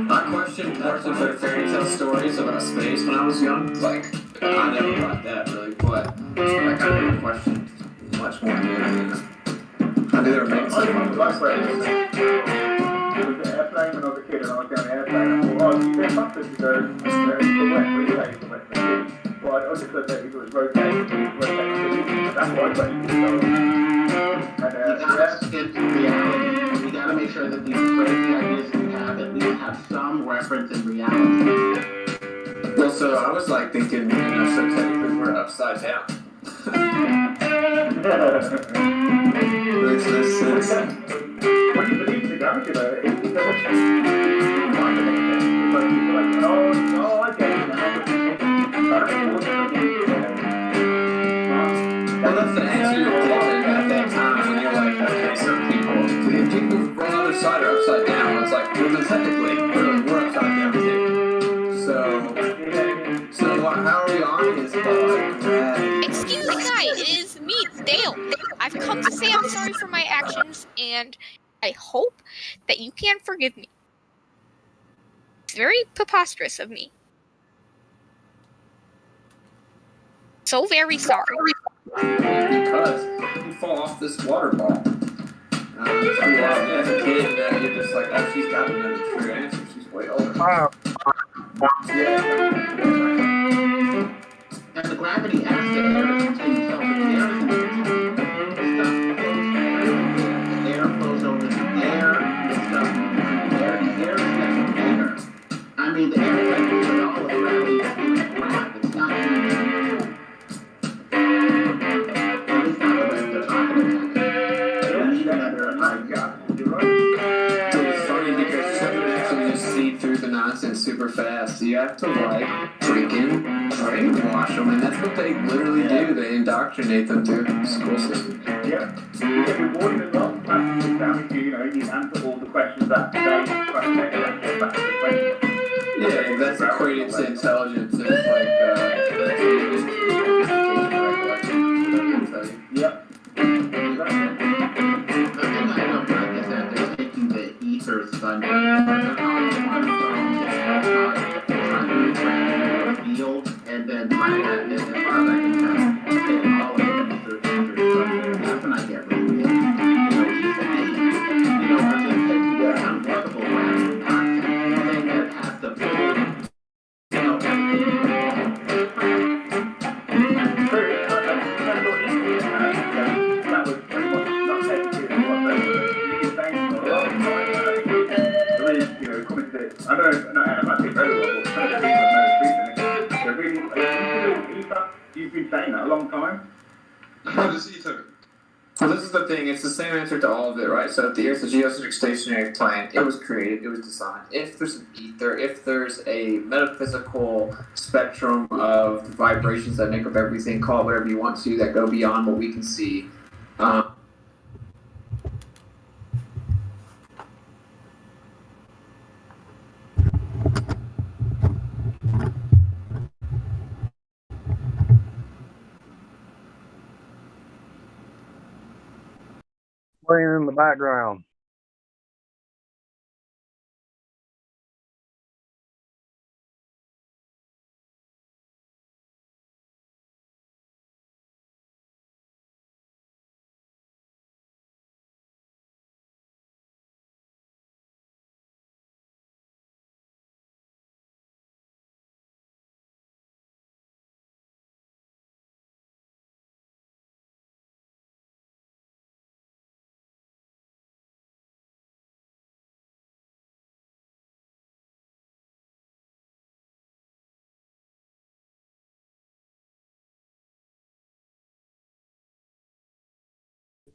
I questioned parts of their fairy tale stories about space when I was young. Like, I never got that really, but I kind of questioned much more than anything. I knew they were making something up. There was an airplane when I was a kid and I was down the airplane and I thought, oh, you get something to go to the west, where you say to the west of the city. Well, I understood that it was rotating the city, that's why I got you to go. And, you gotta skip to reality. We gotta make sure that these crazy ideas we have at least have some reference in reality. Well, so I was like thinking, so technically we're upside down. Makes no sense. When you believe in the gravity, it doesn't find anything. It's like people are like, oh, I get it now. Well, that's the answer you're getting at that time when you're like, okay, so people from the other side are upside down. It's like, well, then technically, we're upside down too. So how are we arguing this about like gravity? Excuse me, it is me, Dale. I've come to say I'm sorry for my actions, and I hope that you can forgive me. It's very preposterous of me. So very sorry. Because because you fall off this water ball. As a kid, you're just like, oh, she's got another true answer. She's way older. And the gravity acts to air to contain itself. If the air isn't the air flows over the air, the stuff, the air is next to air. I mean, the air is like all of gravity is doing its job. It's not doing it. At least not the way they're talking about it. You're right. It's funny because you can actually just see through the nonsense super fast. You have to like freaking brainwash them, and that's what they literally do. They indoctrinate them through the school system. Yeah. You get rewarded as well. You know, you answer all the questions that they Yeah, that's equated to intelligence. It's like yep. Ether thunder. Field and then trying to as far as I can tell, get all of the ether thunder. That's when I get really you know, I'm just taking the unworkable random content thing that has to you know, that was pretty much not taken I don't know, I think very well, but some of the people that know really, you've been saying that a long time. What is ether? Well, this is the thing. It's the same answer to all of it, right? So if the Earth's a geocentric stationary plane, it was created, it was designed. If there's an ether, if there's a metaphysical spectrum of vibrations that make up everything, call it whatever you want to, that go beyond what we can see. Playing in the background.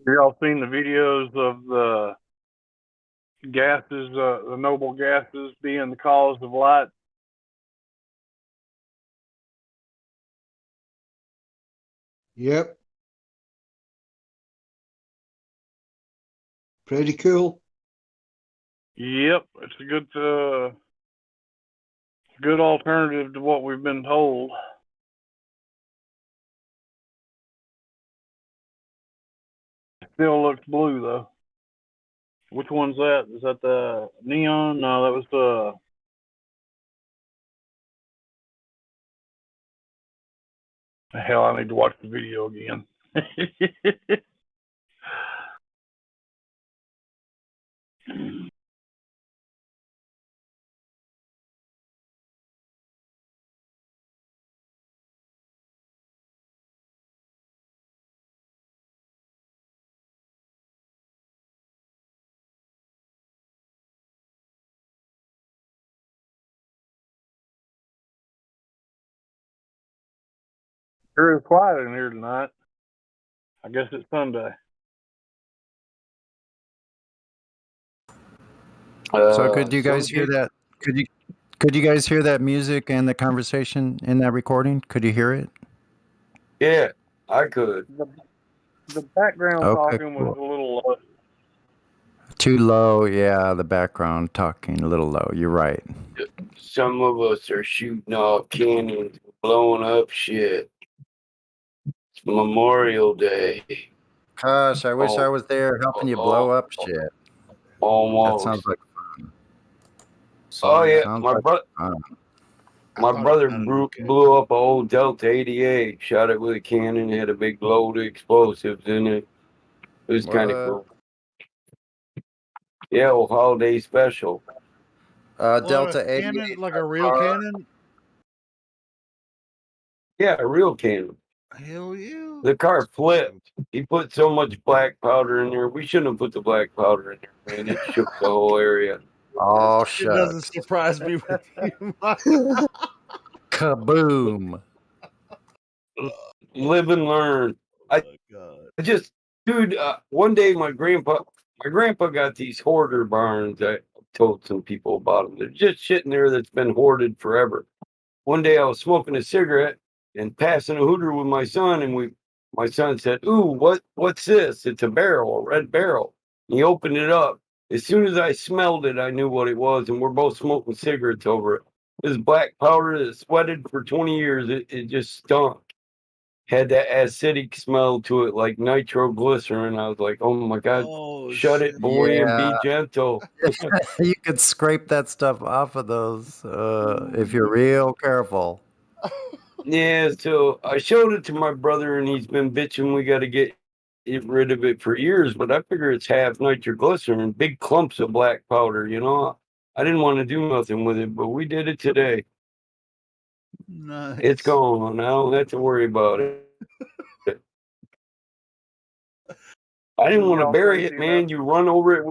Y'all seen the videos of the gases, the noble gases being the cause of light? Yep. Pretty cool. Yep, it's a good alternative to what we've been told. Still looks blue though. Which one's that? Is that the neon? No, that was the. Hell, I need to watch the video again. Sure is quiet in here tonight. I guess it's Sunday. So could you guys hear that? Could you guys hear that music and the conversation in that recording? Could you hear it? Yeah, I could. The background Okay, talking was a little low. Too low, yeah, the background talking a little low. You're right. Some of us are shooting off cannons, blowing up shit. It's Memorial Day. Gosh, I wish I was there helping you blow up shit. Almost. That sounds like fun. Oh yeah, Sounds my like brother. fun. My brother blew up an old Delta 88, shot it with a cannon, had a big load of explosives in it. It was kind of cool. Yeah, well, holiday special. Delta a cannon, like a real cannon? Yeah, a real cannon. Hell yeah. The car flipped. He put so much black powder in there. We shouldn't have put the black powder in there, man. It shook the whole area. Oh, It doesn't shucks. surprise me with you, Mike. Kaboom. Live and learn. I just, dude, one day my grandpa got these hoarder barns. I told some people about them. They're just shit in there that's been hoarded forever. One day I was smoking a cigarette and passing a hooter with my son, and my son said, "Ooh, what's this? It's a barrel, a red barrel." And he opened it up. As soon as I smelled it, I knew what it was, and we're both smoking cigarettes over it. This black powder that sweated for 20 years. It just stunk. Had that acidic smell to it, like nitroglycerin. I was like, "Oh my god, shut it, boy, and be gentle." You could scrape that stuff off of those if you're real careful. Yeah, so I showed it to my brother, and he's been bitching we got to get rid of it for years. But I figure it's half nitroglycerin, big clumps of black powder. You know, I didn't want to do nothing with it, but we did it today. Nice. It's gone. I don't have to worry about it. I didn't want to bury it, man. You run over it.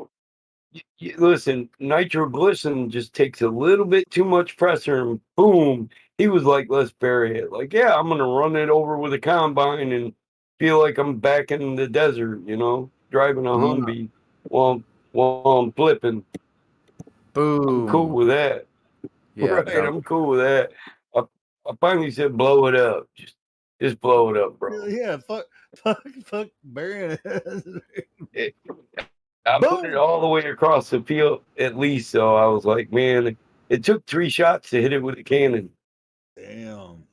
Listen, nitroglycerin just takes a little bit too much pressure, and boom. He was like, "Let's bury it." Like, yeah, I'm gonna run it over with a combine and feel like I'm back in the desert, you know, driving a Humvee while I'm flipping. Boom. I'm cool with that. Yeah, right. I'm cool with that. I finally said, "Blow it up. Just blow it up, bro." Yeah, fuck burying it. I put it all the way across the field at least, so I was like, man, it took 3 shots to hit it with a cannon. Damn.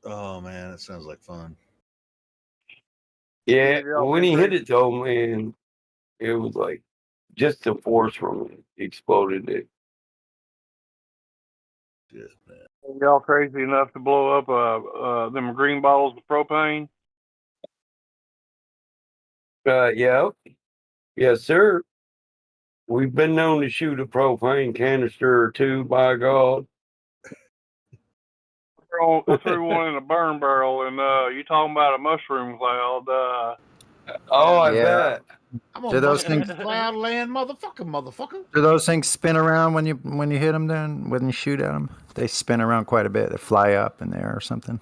Oh man, that sounds like fun. Yeah, when he hit it though, man, it was like just the force from it exploded it. Y'all crazy enough to blow up them green bottles of propane? Yeah. Yes, sir. We've been known to shoot a propane canister or two, by God. I threw one in a burn barrel, and you talking about a mushroom cloud? I bet. I'm Do gonna those bust things- that cloud land, motherfucker. Do those things spin around when you hit them? Then when you shoot at them, they spin around quite a bit. They fly up in there or something.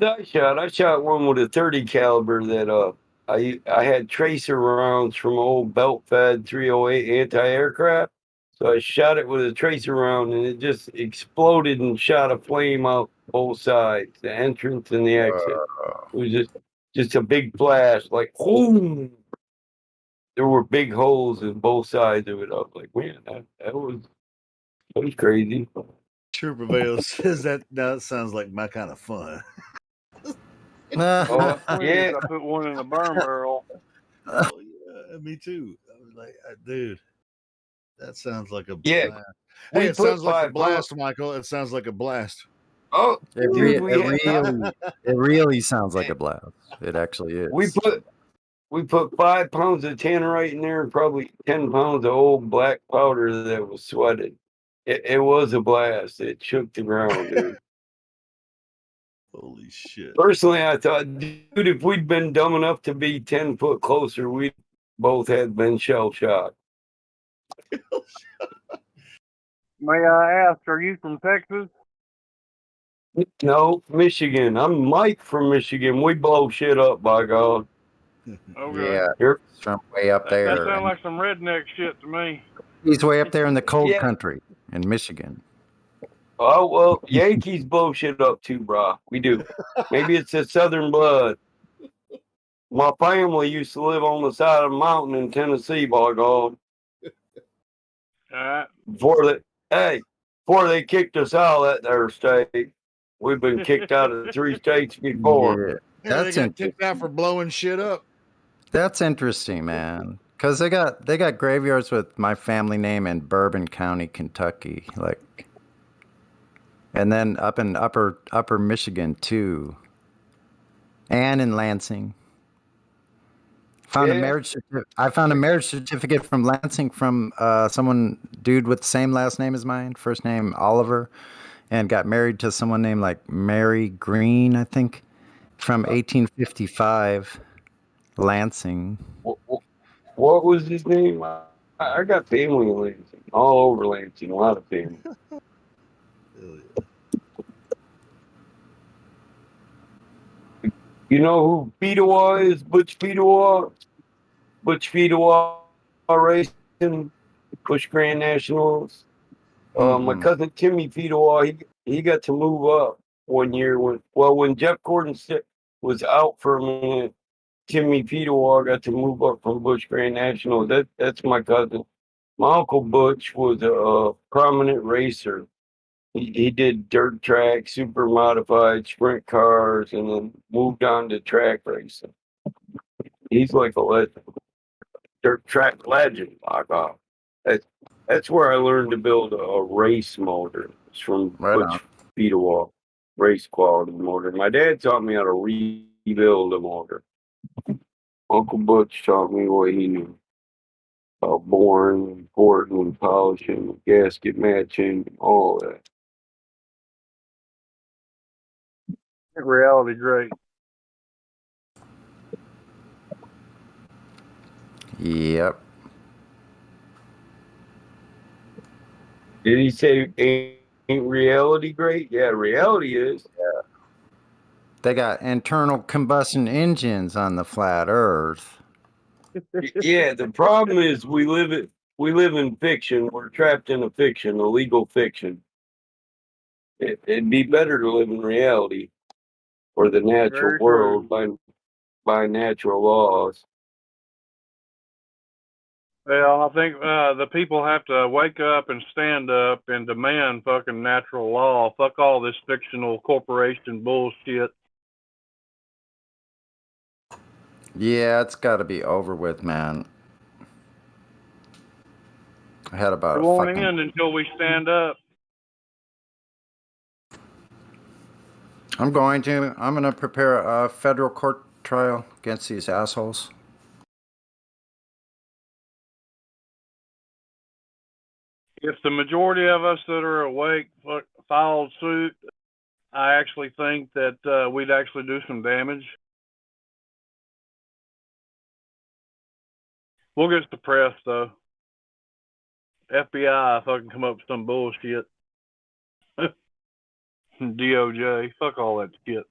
I shot one with a 30 caliber that I had tracer rounds from old belt fed 308 anti-aircraft. So I shot it with a tracer round, and it just exploded and shot a flame out both sides, the entrance and the exit. It was just a big flash, like boom. There were big holes in both sides of it. I was like, man, that was crazy. Trooper Vale says that sounds like my kind of fun. Oh, yeah. I put one in a burn barrel. Oh yeah, me too. I was like, dude, that sounds like a Yeah, blast. Hey, it sounds like a blast, Michael. It sounds like a blast. Oh, dude, it really sounds like a blast. It actually is. We put 5 pounds of tannerite in there and probably 10 pounds of old black powder that was sweated. It was a blast. It shook the ground, dude. Holy shit. Personally, I thought, dude, if we'd been dumb enough to be 10 foot closer, we both had been shell shocked. May I ask, are you from Texas? No, Michigan. I'm Mike from Michigan. We blow shit up, by God. Okay. Yeah, You're from way up That there. sounds like some redneck shit to me. He's way up there in the cold Yeah. country in Michigan. Oh, well, Yankees blow shit up too, brah. We do. Maybe it's a southern blood. My family used to live on the side of a mountain in Tennessee, by God. Before they kicked us out of that there state. We've been kicked out of 3 states before. Yeah, Yeah, they got kicked out for blowing shit up. That's interesting, man. Because they got graveyards with my family name in Bourbon County, Kentucky, like, and then up in upper Michigan too, and in Lansing. Yeah. I found a marriage certificate from Lansing from dude with the same last name as mine, first name Oliver, and got married to someone named like Mary Green, I think, from 1855, Lansing. What was his name? I got family in Lansing, all over Lansing, a lot of family. You know who Fedewa is? Butch Fedewa? Butch Fedewa racing, Bush Grand Nationals. My cousin Timmy Fedewa, he got to move up one year when Jeff Gordon was out for a minute. Timmy Fedewa got to move up from Bush Grand National. That's my cousin. My uncle Butch was a prominent racer. He did dirt track, super modified sprint cars, and then moved on to track racing. He's like a legend, dirt track legend. Like that's where I learned to build a race motor. It's from Butch Fedewa, race quality motor. My dad taught me how to rebuild a motor. Uncle Butch taught me what he knew about boring, porting, polishing, gasket matching, all that. Reality great. Yep. Did he say ain't reality great? Yeah, reality is. Yeah. They got internal combustion engines on the flat Earth. Yeah, the problem is we live in fiction. We're trapped in a fiction, a legal fiction. It'd be better to live in reality or the natural Very world true. by natural laws. Well, I think the people have to wake up and stand up and demand fucking natural law. Fuck all this fictional corporation bullshit. Yeah, it's got to be over with, man. I had about It a won't fucking... end until we stand up. I'm going to prepare a federal court trial against these assholes. If the majority of us that are awake filed suit, I actually think that we'd actually do some damage. We'll get suppressed, though. FBI fucking come up with some bullshit. DOJ, fuck all that shit.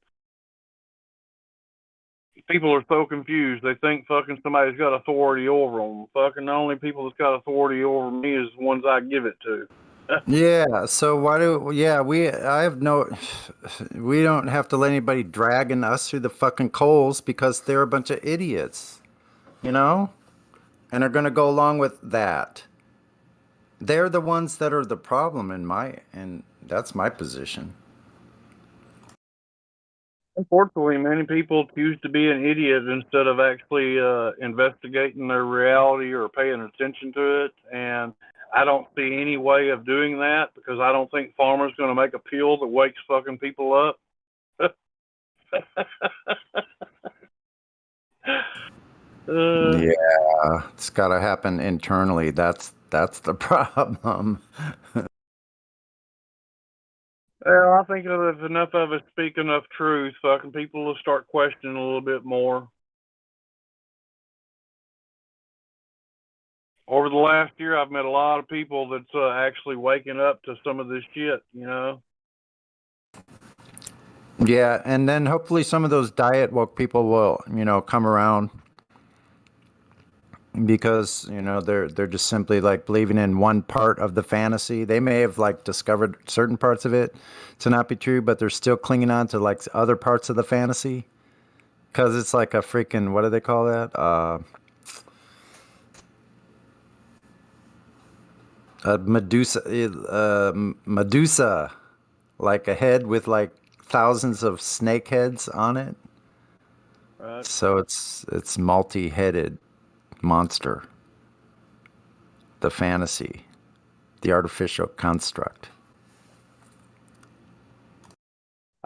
People are so confused. They think fucking somebody's got authority over them. Fucking the only people that's got authority over me is the ones I give it to. Yeah, so we don't have to let anybody dragging us through the fucking coals because they're a bunch of idiots, you know? And are going to go along with that. They're the ones that are the problem and that's my position. Unfortunately, many people choose to be an idiot instead of actually investigating their reality or paying attention to it. And I don't see any way of doing that because I don't think Farmer's going to make a pill that wakes fucking people up. Yeah, it's got to happen internally. That's the problem. Well, I think if enough of us speak enough truth, fucking people will start questioning a little bit more. Over the last year, I've met a lot of people that's actually waking up to some of this shit, you know? Yeah, and then hopefully some of those diet woke people will, come around because, they're just simply like believing in one part of the fantasy. They may have like discovered certain parts of it to not be true, but they're still clinging on to like other parts of the fantasy because it's like a freaking, what do they call that? A Medusa, like a head with like thousands of snake heads on it. Right. So it's multi-headed monster. the fantasy, the artificial construct.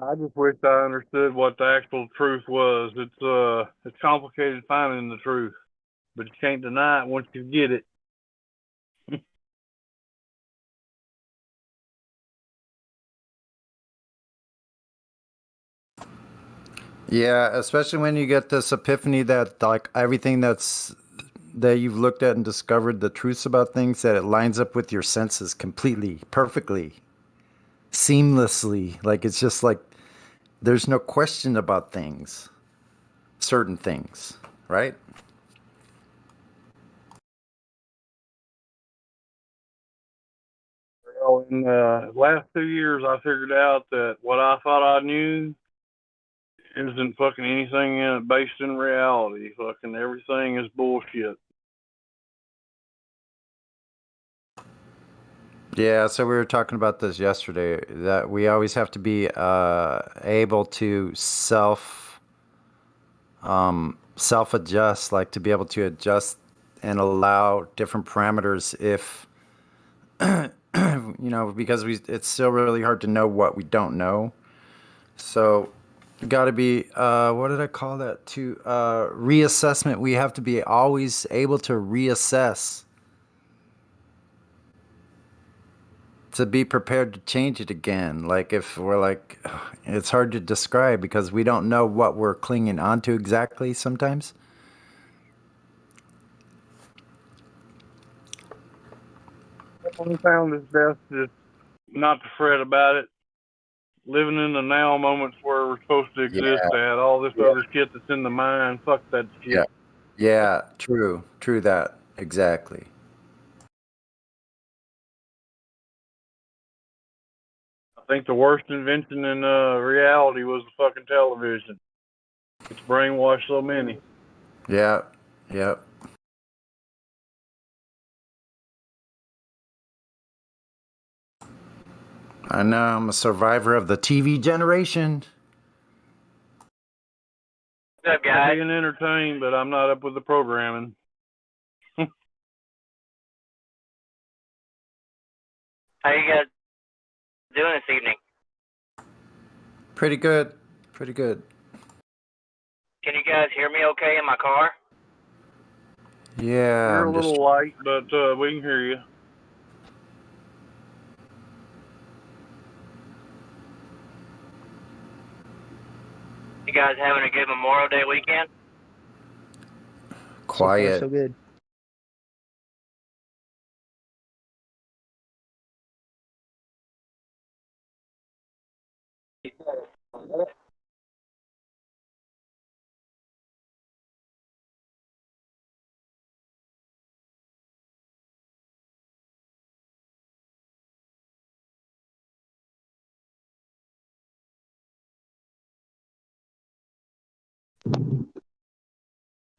I just wish I understood what the actual truth was. It's complicated finding the truth, but you can't deny it once you get it. Yeah, especially when you get this epiphany that like everything that you've looked at and discovered the truths about things, that it lines up with your senses completely, perfectly, seamlessly. Like it's just like there's no question about things, certain things, right? Well, in the last 2 years, I figured out that what I thought I knew isn't fucking anything based in reality. Fucking everything is bullshit. Yeah, so we were talking about this yesterday, that we always have to be able to self adjust, like to be able to adjust and allow different parameters if because it's still really hard to know what we don't know. So got to be what did I call that? To reassessment. We have to be always able to reassess, to be prepared to change it again. Like if we're like, it's hard to describe because we don't know what we're clinging onto exactly sometimes. I found it's best just not to fret about it. Living in the now moments where we're supposed to exist at. All this other shit that's in the mind, fuck that shit. Yeah, true that, exactly. I think the worst invention in reality was the fucking television. It's brainwashed so many. Yeah. I know I'm a survivor of the TV generation. What's up, guys? I'm being entertained, but I'm not up with the programming. How you guys doing this evening? Pretty good. Can you guys hear me okay in my car? Yeah. You're a little light, but we can hear you. You guys having a good Memorial Day weekend? Quiet. So far, so good.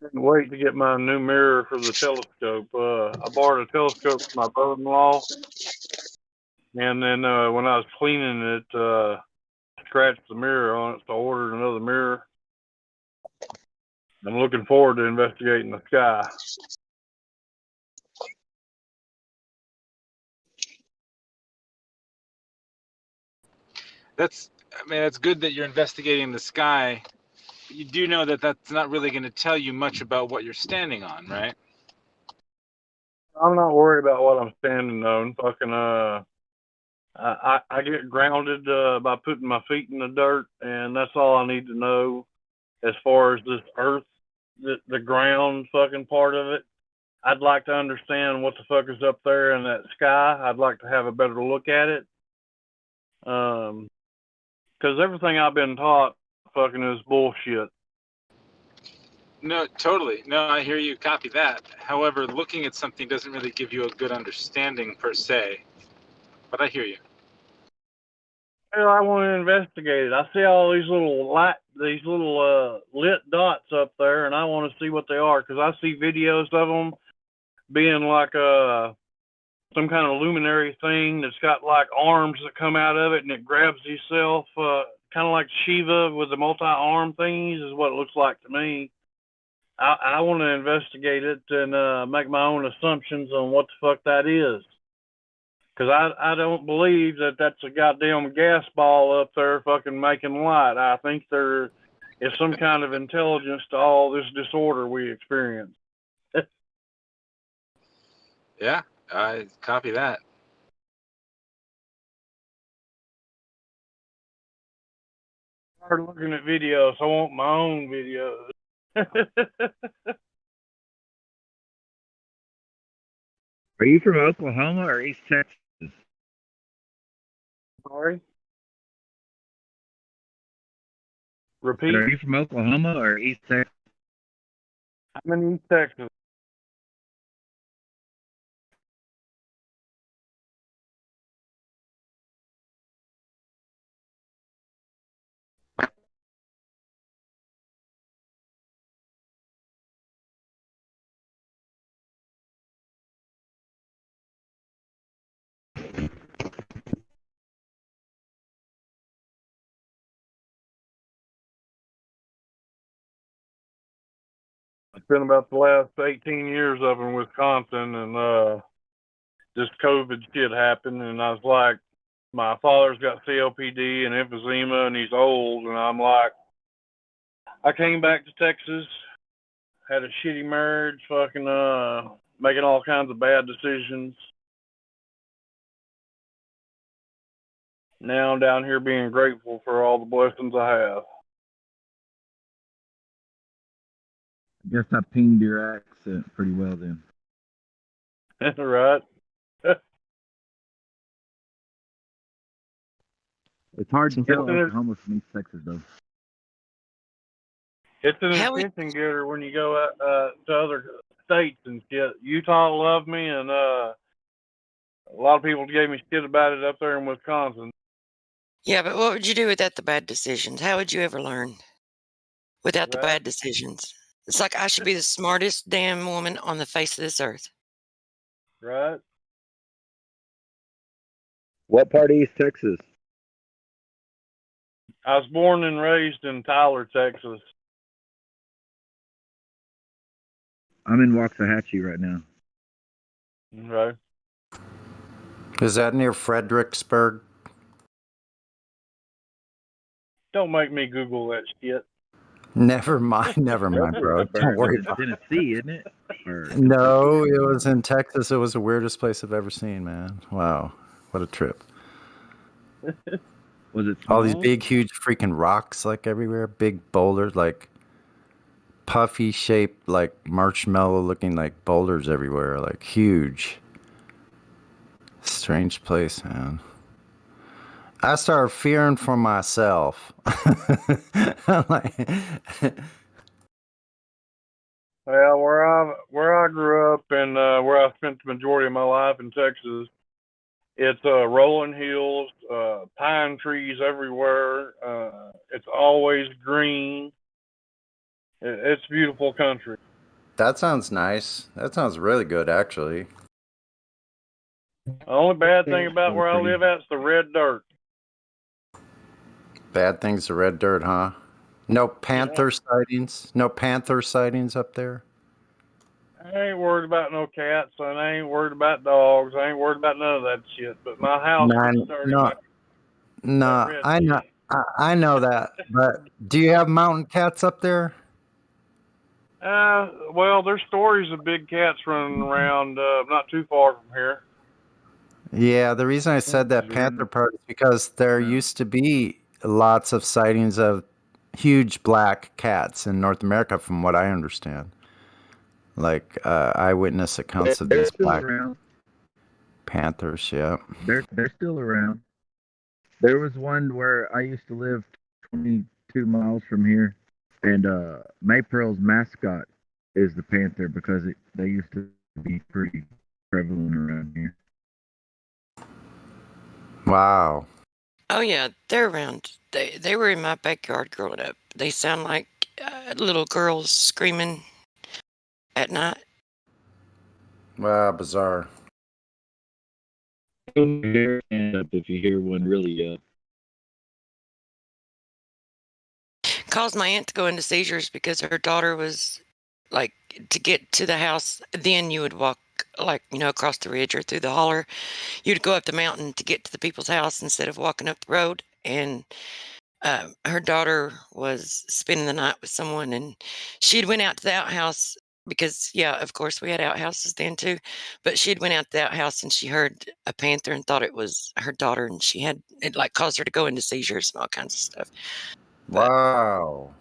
Couldn't wait to get my new mirror for the telescope. I borrowed a telescope from my brother-in-law, and then when I was cleaning it, scratched the mirror on it, so I ordered another mirror. I'm looking forward to investigating the sky. It's good that you're investigating the sky. You do know that that's not really going to tell you much about what you're standing on, right? I'm not worried about what I'm standing on. Fucking, I get grounded by putting my feet in the dirt, and that's all I need to know as far as this earth, the ground fucking part of it. I'd like to understand what the fuck is up there in that sky. I'd like to have a better look at it. Because everything I've been taught fucking is bullshit. No, totally. No, I hear you. Copy that. However, looking at something doesn't really give you a good understanding per se. But I hear you. Well, I want to investigate it. I see all these little lit dots up there, and I want to see what they are because I see videos of them being like some kind of luminary thing that's got like arms that come out of it, and it grabs itself, kind of like Shiva with the multi-arm thingies is what it looks like to me. I want to investigate it and make my own assumptions on what the fuck that is. Because I don't believe that that's a goddamn gas ball up there fucking making light. I think there is some kind of intelligence to all this disorder we experience. Yeah, I copy that. I started looking at videos. I want my own videos. Are you from Oklahoma or East Texas? Sorry? Repeat? Are you from Oklahoma or East Texas? I'm in East Texas. I spent about the last 18 years up in Wisconsin, and this COVID shit happened, and I was like, my father's got COPD and emphysema, and he's old, and I'm like, I came back to Texas, had a shitty marriage, fucking making all kinds of bad decisions. Now I'm down here being grateful for all the blessings I have. I guess I pinged your accent pretty well then. Right? It's hard to tell It's an, Oklahoma from East Texas, though. it's an attention getter when you go out to other states and shit. Utah loved me, and a lot of people gave me shit about it up there in Wisconsin. Yeah, but what would you do without the bad decisions? How would you ever learn without the bad decisions? It's like I should be the smartest damn woman on the face of this earth. Right? What part of East Texas? I was born and raised in Tyler, Texas. I'm in Waxahachie right now. Okay. Is that near Fredericksburg? Don't make me Google that shit. Never mind, bro. Don't worry It's about it. Tennessee, isn't it? No, it was in Texas. It was the weirdest place I've ever seen, man. Wow, what a trip. Was it all these small? big, huge freaking rocks like everywhere, big boulders, like puffy shaped, like marshmallow looking like boulders everywhere, like huge. Strange place, man. I started fearing for myself. Like, Well, where I grew up and where I spent the majority of my life in Texas, it's rolling hills, pine trees everywhere. It's always green. It's beautiful country. that sounds nice. That sounds really good, actually. The only bad thing about where I live at's the red dirt. Bad things to red dirt, huh? No panther sightings? No panther sightings up there? I ain't worried about no cats, and I ain't worried about dogs. I ain't worried about none of that shit. But my house is starting No, I know that. But do you have mountain cats up there? well, there's stories of big cats running around not too far from here. Yeah, the reason I said that panther part is because there used to be lots of sightings of huge black cats in North America, from what I understand. Like eyewitness accounts of They're these still black around. panthers. Yeah. They're still around. There was one where I used to live 22 miles from here, and Maypearl's mascot is the panther because they used to be pretty prevalent around here. Wow. Oh yeah, they're around. They were in my backyard growing up. They sound like little girls screaming at night. Wow, bizarre. If you hear one really Caused my aunt to go into seizures because her daughter was like to get to the house, then you would walk like, across the ridge or through the holler. You'd go up the mountain to get to the people's house instead of walking up the road. And her daughter was spending the night with someone, and she'd went out to the outhouse because, yeah, of course we had outhouses then too. But she'd went out to the outhouse and she heard a panther and thought it was her daughter, and it like caused her to go into seizures and all kinds of stuff. Wow.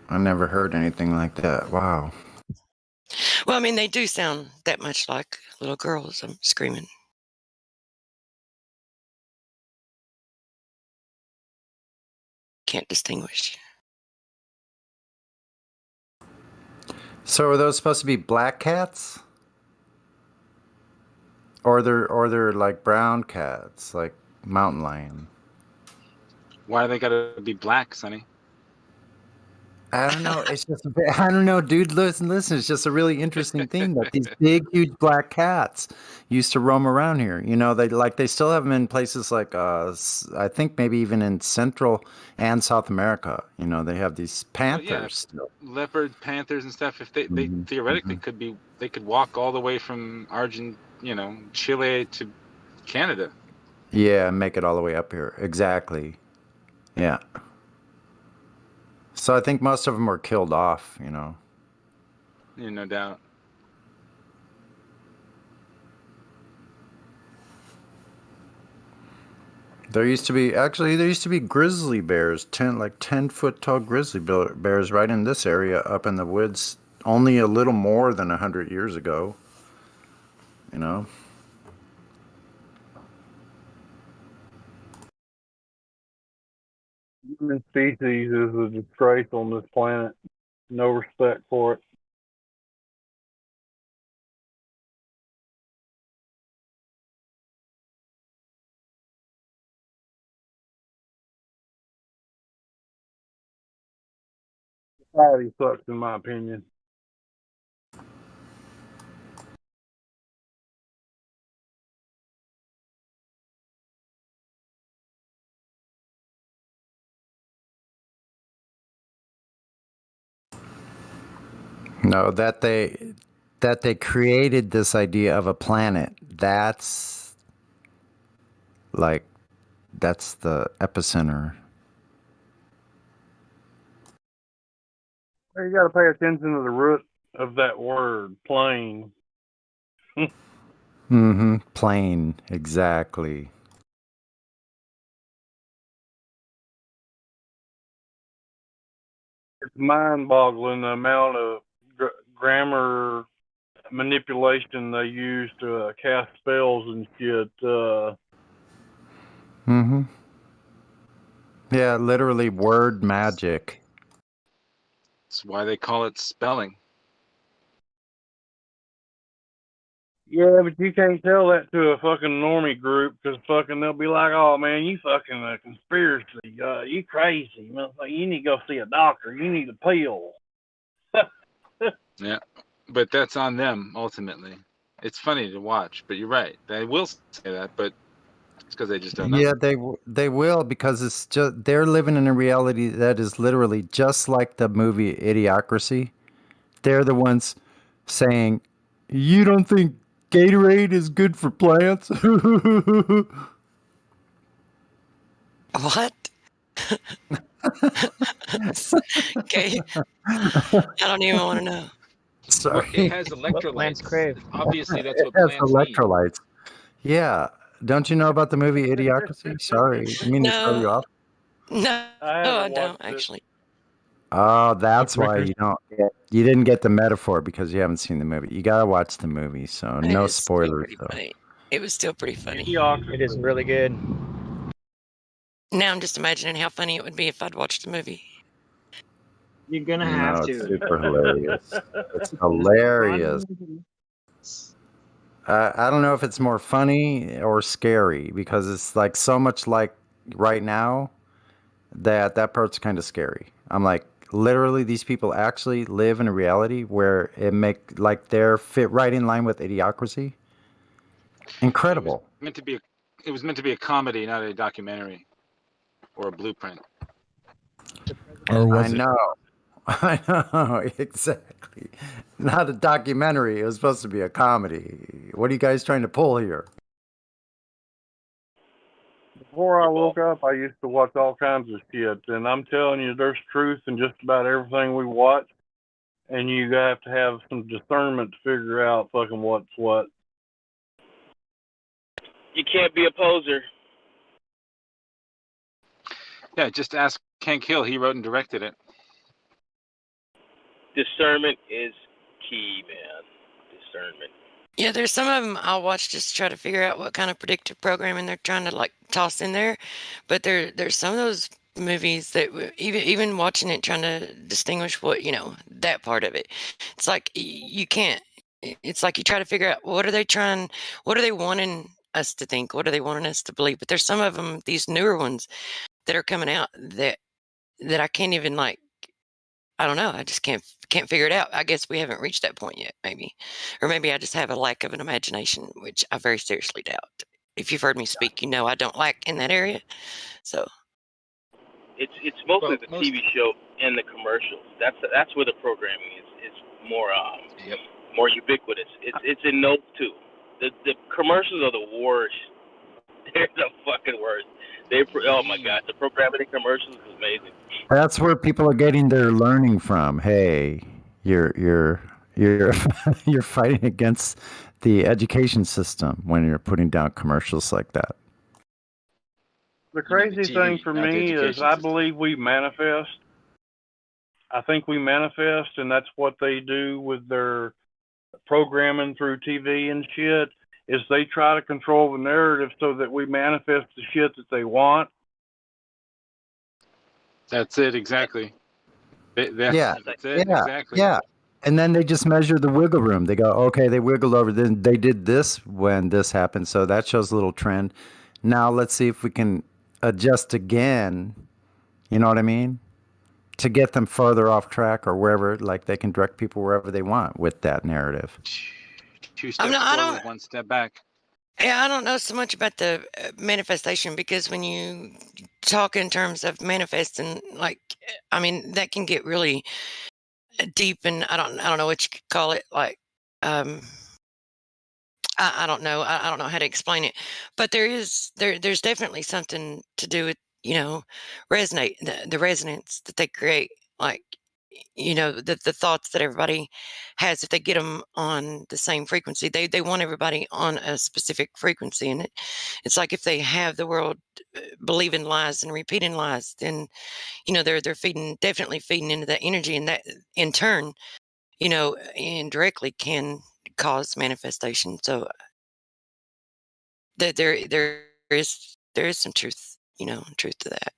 I never heard anything like that. Wow. Well, I mean, they do sound that much like little girls. I'm screaming. Can't distinguish. So are those supposed to be black cats? Or they're like brown cats, like mountain lion? Why do they gotta be black, Sonny? I don't know. It's just, I don't know, dude. Listen. It's just a really interesting thing that these big, huge black cats used to roam around here. They still have them in places like, I think maybe even in Central and South America. They have these panthers still. Leopard, panthers, and stuff. If they theoretically could be, they could walk all the way from Chile to Canada. Yeah, make it all the way up here. Exactly. Yeah. So I think most of them were killed off, Yeah, no doubt. There used to be grizzly bears, 10-foot tall grizzly bears right in this area up in the woods, only a little more than 100 years ago. Human species is a disgrace on this planet. No respect for it. Society sucks, in my opinion. No, that they created this idea of a planet. That's the epicenter. You got to pay attention to the root of that word, plane. Mm-hmm. Plane, exactly. It's mind-boggling the amount of grammar manipulation they use to cast spells and shit. Mm-hmm. Yeah, literally word magic. That's why they call it spelling. Yeah, but you can't tell that to a fucking normie group because fucking they'll be like, "Oh man, you fucking a conspiracy, you crazy, you need to go see a doctor, you need a pill." Yeah, but that's on them ultimately. It's funny to watch, but you're right. They will say that, but it's because they just don't know. Yeah, they will, because it's just they're living in a reality that is literally just like the movie Idiocracy. They're the ones saying, "You don't think Gatorade is good for plants?" What? Okay. I don't even want to know. Sorry. It has electrolytes. Obviously, that's what It has plants need. electrolytes. Yeah. Don't you know about the movie Idiocracy? Sorry. I mean to throw you off. No, I don't actually. Oh, that's why you didn't get the metaphor, because you haven't seen the movie. You gotta watch the movie, so no spoilers though. Funny. It was still pretty funny. It is really good. Now I'm just imagining how funny it would be if I'd watched the movie. You're gonna have to. It's super hilarious. It's hilarious. I don't know if it's more funny or scary, because it's like so much like right now that part's kind of scary. I'm like, literally, these people actually live in a reality where they're fit right in line with Idiocracy. Incredible. It was meant to be a comedy, not a documentary or a blueprint. Or was I it? know. I know, exactly. Not a documentary. It was supposed to be a comedy. What are you guys trying to pull here? Before I woke up, I used to watch all kinds of shit, and I'm telling you, there's truth in just about everything we watch, and you have to have some discernment to figure out fucking what's what. You can't be a poser. Yeah, just ask Hank Hill. He wrote and directed it. Discernment is key, man. Discernment. Yeah, there's some of them I'll watch just to try to figure out what kind of predictive programming they're trying to like toss in there. But there's some of those movies that even watching it, trying to distinguish what, that part of it. It's like you can't. It's like you try to figure out what are they wanting us to think, what are they wanting us to believe. But there's some of them, these newer ones that are coming out that I can't even like. I don't know. I just can't figure it out. I guess we haven't reached that point yet, maybe. Or maybe I just have a lack of an imagination, which I very seriously doubt. If you've heard me speak, I don't lack in that area. So It's mostly the TV show and the commercials. That's where the programming is more more ubiquitous. It's in those two. The commercials are the worst. They're the fucking worst. Oh my god, the programming in commercials is amazing. That's where people are getting their learning from. Hey, you're you're fighting against the education system when you're putting down commercials like that. The crazy thing for me is I believe we manifest. I think we manifest, and that's what they do with their programming through TV and shit, is they try to control the narrative so that we manifest the shit that they want. That's it, exactly. Yeah, That's it, exactly. yeah. And then they just measure the wiggle room. They go, okay, they wiggled over. Then they did this when this happened, so that shows a little trend. Now let's see if we can adjust again. You know what I mean? To get them further off track or wherever, like they can direct people wherever they want with that narrative. 2 steps forward, 1 step back. Yeah, I don't know so much about the manifestation, because when you talk in terms of manifesting, that can get really deep, and I don't know what you could call it. Like, I don't know. I don't know how to explain it, but there's definitely something to do with resonate the resonance that they create. Like, the thoughts that everybody has, if they get them on the same frequency, they want everybody on a specific frequency. And it's like if they have the world believing lies and repeating lies, then they're definitely feeding into that energy, and that in turn indirectly can cause manifestation. So there is some truth to that.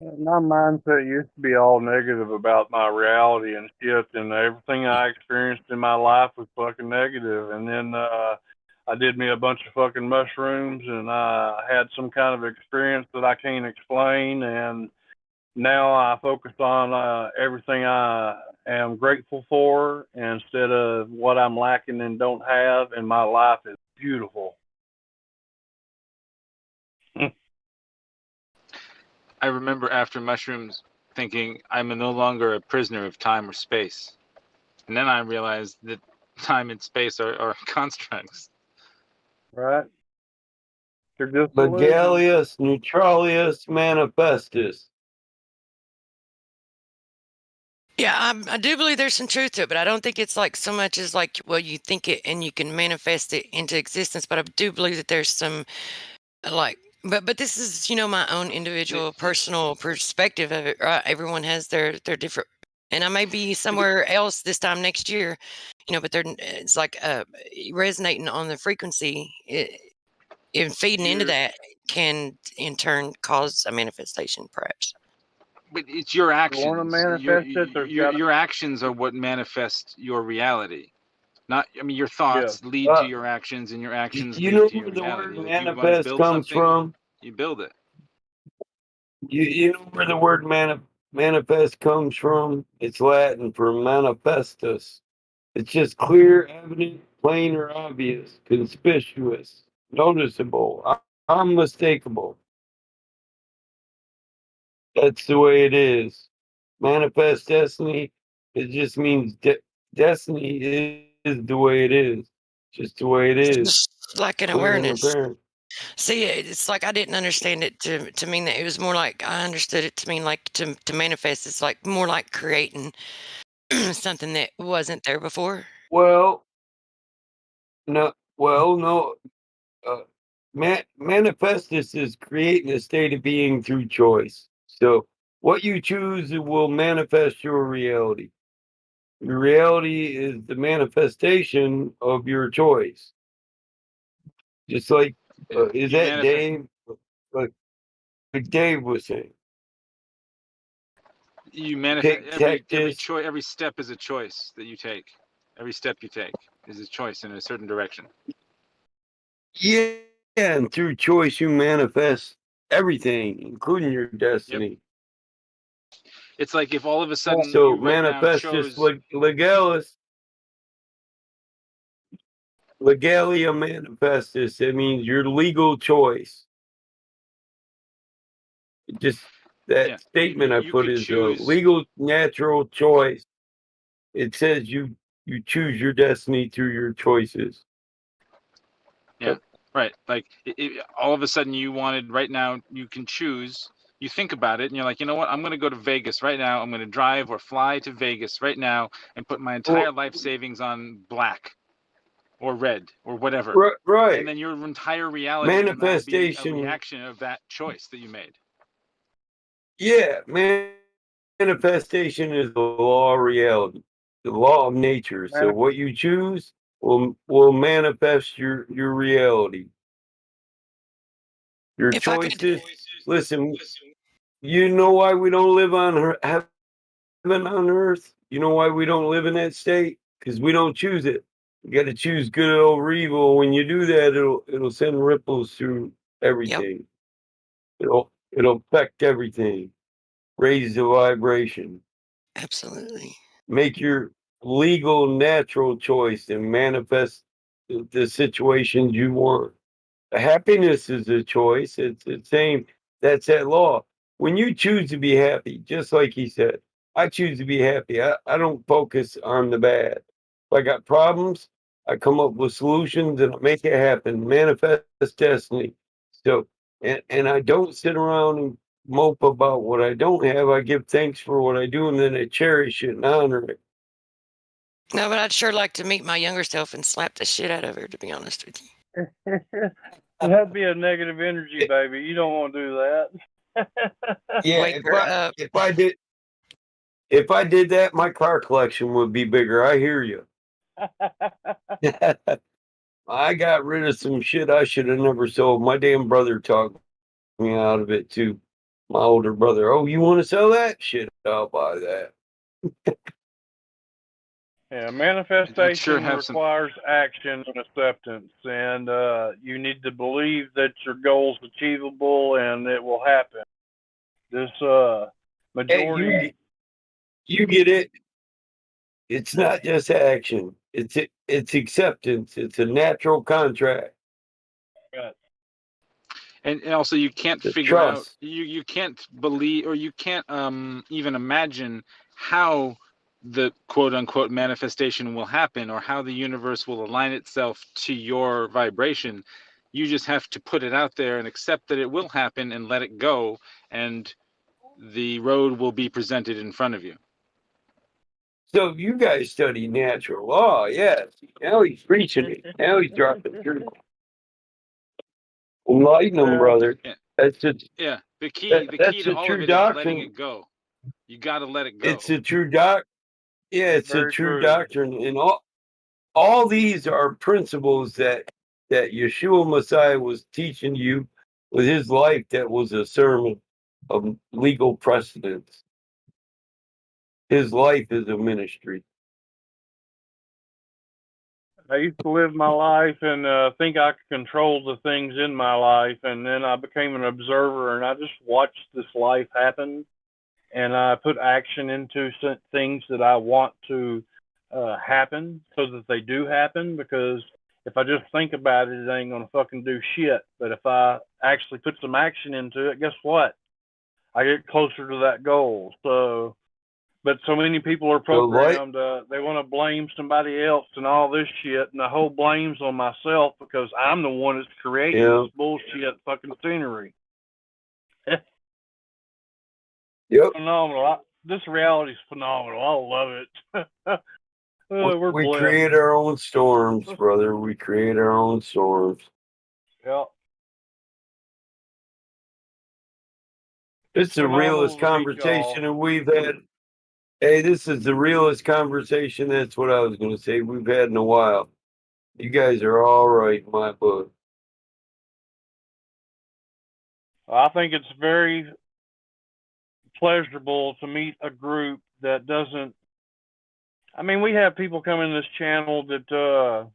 My mindset used to be all negative about my reality and shit, and everything I experienced in my life was fucking negative. And then I did me a bunch of fucking mushrooms, and I had some kind of experience that I can't explain. And now I focus on everything I am grateful for instead of what I'm lacking and don't have, and my life is beautiful. I remember after mushrooms thinking I'm no longer a prisoner of time or space. And then I realized that time and space are constructs. Right? They're just Megalius neutralis manifestus. Yeah, I do believe there's some truth to it, but I don't think it's like so much as like, well, you think it and you can manifest it into existence. But I do believe that there's some but this is, my own individual personal perspective of it, right? Everyone has their different, and I may be somewhere else this time next year, but it's like resonating on the frequency, and feeding into that can in turn cause a manifestation, perhaps. But it's your actions. You want to manifest it? Your actions are what manifest your reality. Your thoughts lead to your actions, and your actions lead to your reality. You know where the word manifest comes from? You build it. You know where the word manifest comes from? It's Latin for manifestus. It's just clear, evident, plain or obvious, conspicuous, noticeable, unmistakable. That's the way it is. Manifest destiny. It just means destiny is the way it is. Just the way it is. Just like an Clear and awareness. apparent. See, it's like I didn't understand it to mean that. It was more like I understood it to mean like to manifest. It's like more like creating something that wasn't there before. Well, no. Well, no. Manifestus is creating a state of being through choice. So what you choose will manifest your reality. Your reality is the manifestation of your choice. Just like, is You that manifest. Dave? Like Dave was saying. You manifest every Texas. choice. Every step is a choice that you take. Every step you take is a choice in a certain direction. Yeah, and through choice you manifest everything, including your destiny. It's like if all of a sudden So you right now manifestus chose. legalis. Legalia manifestus. It means your legal choice. Just that statement I you put could is a choose. legal natural choice. It says you choose your destiny through your choices. Yeah, right. Like all of a sudden you wanted right now. You can choose. You think about it, and you're like, you know what? I'm going to go to Vegas right now. I'm going to drive or fly to Vegas right now and put my entire life savings on black or red or whatever. Right. And then your entire reality will now be a Manifestation. reaction of that choice that you made. Yeah, manifestation is the law of reality, the law of nature. So what you choose will manifest your reality. Your choices. Listen, you know why we don't live on heaven on earth? You know why we don't live in that state? Because we don't choose it. You got to choose good over evil. When you do that, it'll send ripples through everything. It'll affect everything. Raise the vibration. Absolutely. Make your legal, natural choice and manifest the situations you want. Happiness is a choice. It's the same. That's that law. When you choose to be happy, just like he said, I choose to be happy. I don't focus on the bad. If I got problems, I come up with solutions and I make it happen. Manifest destiny. So, and I don't sit around and mope about what I don't have. I give thanks for what I do, and then I cherish it and honor it. No, but I'd sure like to meet my younger self and slap the shit out of her, to be honest with you. That'd be a negative energy, baby. You don't want to do that. Yeah, if I did that, my car collection would be bigger. I hear you. I got rid of some shit I should have never sold. My damn brother talked me out of it too. My older brother. Oh, you want to sell that? Shit, I'll buy that. Yeah, manifestation sure have some- requires action and acceptance, and you need to believe that your goal's achievable and it will happen. This majority. Hey, you get it. It's not just action. It's acceptance. It's a natural contract. Right. And also you can't The figure out trust. you can't believe or you can't even imagine how the quote unquote manifestation will happen or how the universe will align itself to your vibration. You just have to put it out there and accept that it will happen and let it go, and the road will be presented in front of you. So you guys study natural law, yes. Now he's preaching it. Now he's dropping truth. Enlighten them, brother. Yeah. That's just The key that's to a all true of it is letting doctrine. it go. You got to let it go. It's a true doc. Yeah, it's a Very true true. doctrine, and all these are principles that Yeshua Messiah was teaching you with his life. That was a sermon of legal precedence. His life is a ministry. I used to live my life and think I could control the things in my life, and then I became an observer, and I just watched this life happen, and I put action into things that I want to happen so that they do happen, because if I just think about it, it ain't going to fucking do shit. But if I actually put some action into it, guess what? I get closer to that goal. So, but so many people are programmed, they want to blame somebody else and all this shit, and the whole blame's on myself because I'm the one that's creating this bullshit fucking scenery. Yep. Phenomenal. This reality is phenomenal. I love it. We're We blessed. create our own storms, brother. We create our own storms. Yeah. It's the realest conversation that we've had. Hey, this is the realest conversation. That's what I was going to say. We've had in a while. You guys are all right in my book. I think it's very pleasurable to meet a group that doesn't. I mean, we have people come in this channel that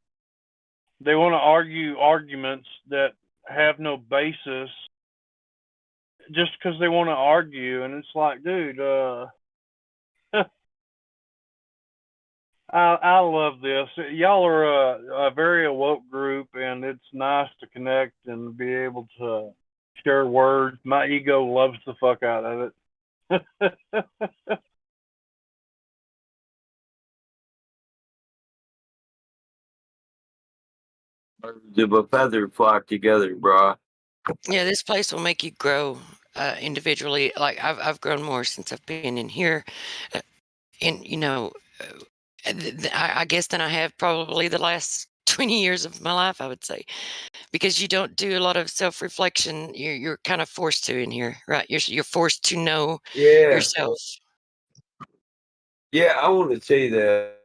they want to argue arguments that have no basis just because they want to argue, and it's like, dude, I love this. Y'all are a very awoke group, and it's nice to connect and be able to share words. My ego loves the fuck out of it. If a feather flock together, brah. Yeah, this place will make you grow individually. Like I've grown more since I've been in here, and I guess than I have probably the last 20 years of my life, I would say, because you don't do a lot of self-reflection. You're kind of forced to in here, right? You're forced to know yourself. Yeah, I want to say that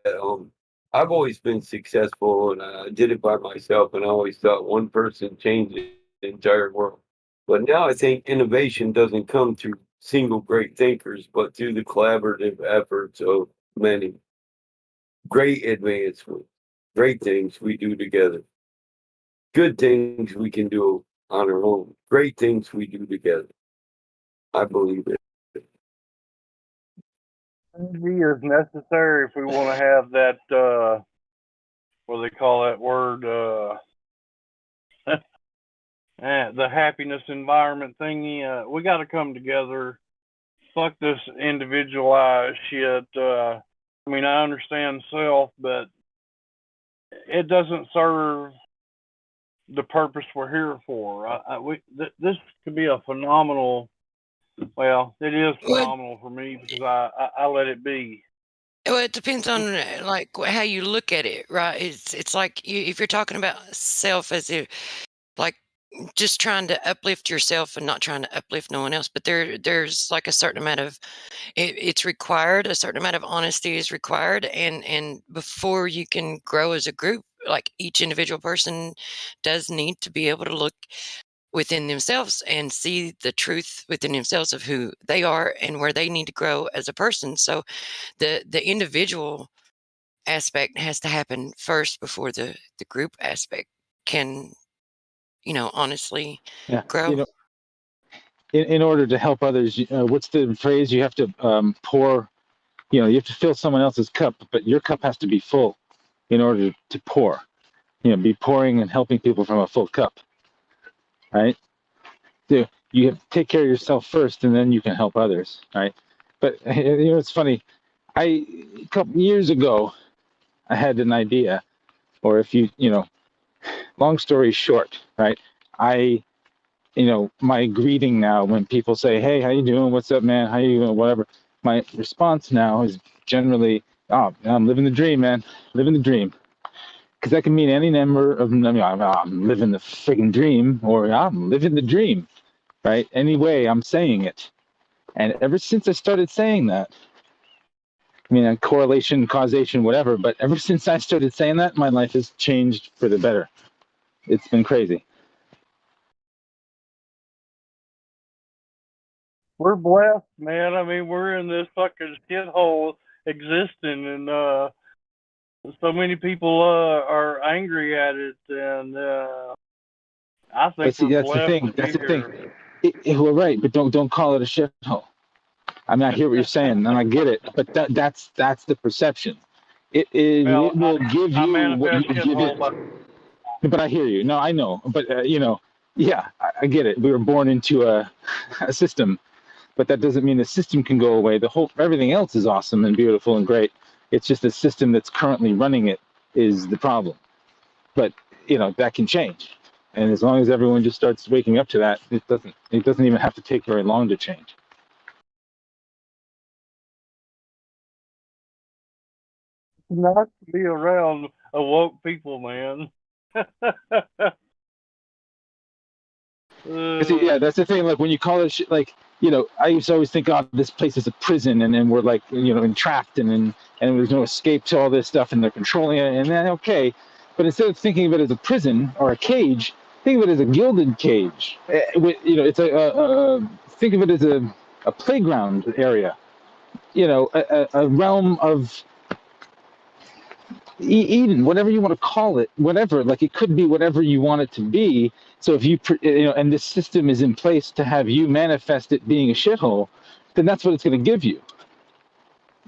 I've always been successful, and I did it by myself, and I always thought one person changed the entire world. But now I think innovation doesn't come through single great thinkers, but through the collaborative efforts of many. Great advancement, great things we do together, good things we can do on our own, great things we do together. I believe it. Energy is necessary if we want to have that, what do they call that word? The happiness environment thingy. We got to come together. Fuck this individualized shit. I mean, I understand self, but it doesn't serve the purpose we're here for. This could be a phenomenal. Well, it is phenomenal for me because I let it be. Well, it depends on like how you look at it, right? It's like if you're talking about self as if like just trying to uplift yourself and not trying to uplift no one else, but there's like a certain amount of it's required, a certain amount of honesty is required, and before you can grow as a group, like each individual person does need to be able to look within themselves and see the truth within themselves of who they are and where they need to grow as a person. So the individual aspect has to happen first before the group aspect can, honestly grow. In order to help others, what's the phrase? You have to pour, you have to fill someone else's cup, but your cup has to be full in order to pour. Be pouring and helping people from a full cup, right? So you have to take care of yourself first, and then you can help others, right? But it's funny. A couple years ago, I had an idea, or long story short, right? My greeting now when people say, "Hey, how you doing? What's up, man? How you doing? Whatever." My response now is generally, "Oh, I'm living the dream, man. Living the dream." Because that can mean any number of, I'm living the friggin' dream, or I'm living the dream, right? Any way I'm saying it. And ever since I started saying that, correlation, causation, whatever, but ever since I started saying that, my life has changed for the better. It's been crazy. We're blessed, man. I mean, we're in this fucking shithole existing, and so many people are angry at it, and I think we're blessed. That's the thing. Well, right, but don't call it a shithole. I mean, I hear what you're saying, and I get it, but that's the perception. It will give you what you give it. But I hear you. No, I know. But yeah, I get it. We were born into a system but that doesn't mean the system can go away. Everything else is awesome and beautiful and great. It's just the system that's currently running it is the problem. But that can change, and as long as everyone just starts waking up to that, it doesn't even have to take very long to change. Not to be around awoke people, man. See, that's the thing. Like when you call it I used to always think, oh, this place is a prison, and then we're like, entrapped, and there's no escape to all this stuff, and they're controlling it, and then okay, but instead of thinking of it as a prison or a cage, think of it as a gilded cage. It's think of it as a playground area. A realm of Eden, whatever you want to call it, whatever. Like it could be whatever you want it to be. So if and this system is in place to have you manifest it being a shithole, then that's what it's going to give you.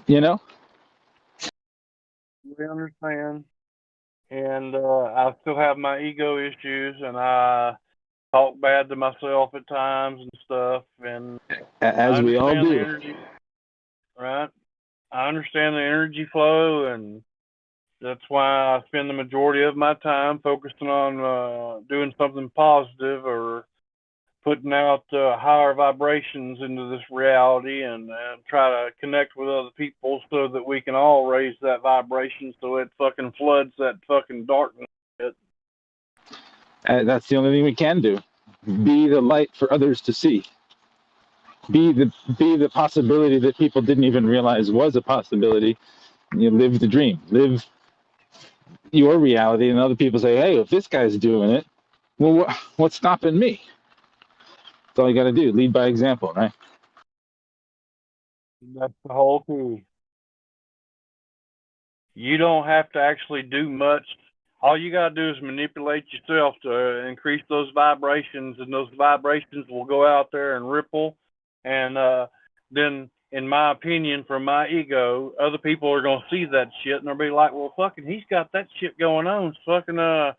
We understand, and I still have my ego issues, and I talk bad to myself at times and stuff. And as we all do. The energy, right? I understand the energy flow, and that's why I spend the majority of my time focusing on doing something positive or putting out higher vibrations into this reality, and try to connect with other people so that we can all raise that vibration so it fucking floods that fucking darkness. That's the only thing we can do. Be the light for others to see. Be the possibility that people didn't even realize was a possibility. Live the dream. Live your reality, and other people say, hey, if this guy's doing it, well, what's stopping me? That's all you got to do. Lead by example, right? That's the whole key. You don't have to actually do much. All you got to do is manipulate yourself to increase those vibrations, and those vibrations will go out there and ripple. And then, in my opinion, from my ego, other people are going to see that shit, and they'll be like, well, fucking, he's got that shit going on. Fucking,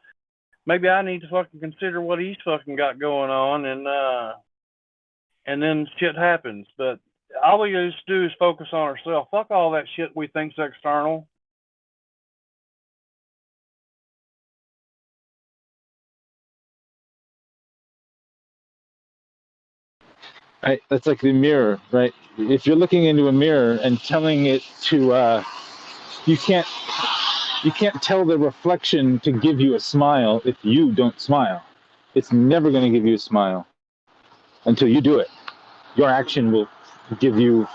maybe I need to fucking consider what he's fucking got going on, and then shit happens. But all we just do is focus on ourselves. Fuck all that shit we think's external. Right? That's like the mirror, right? If you're looking into a mirror and telling it to, you can't tell the reflection to give you a smile if you don't smile. It's never going to give you a smile until you do it. Your action will give you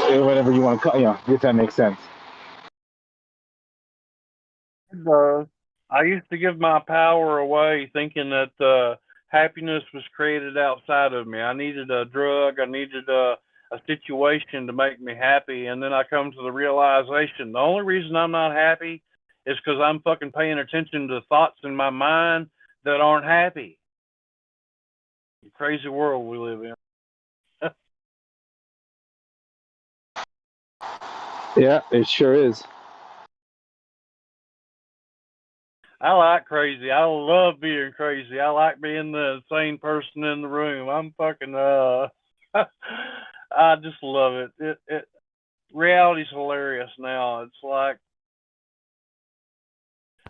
whatever you want to call, if that makes sense. It does. I used to give my power away thinking that happiness was created outside of me. I needed a drug. I needed a situation to make me happy. And then I come to the realization, the only reason I'm not happy is because I'm fucking paying attention to thoughts in my mind that aren't happy. The crazy world we live in. Yeah, it sure is. I like crazy. I love being crazy. I like being the sane person in the room. I'm fucking I just love it. Reality's hilarious now. It's like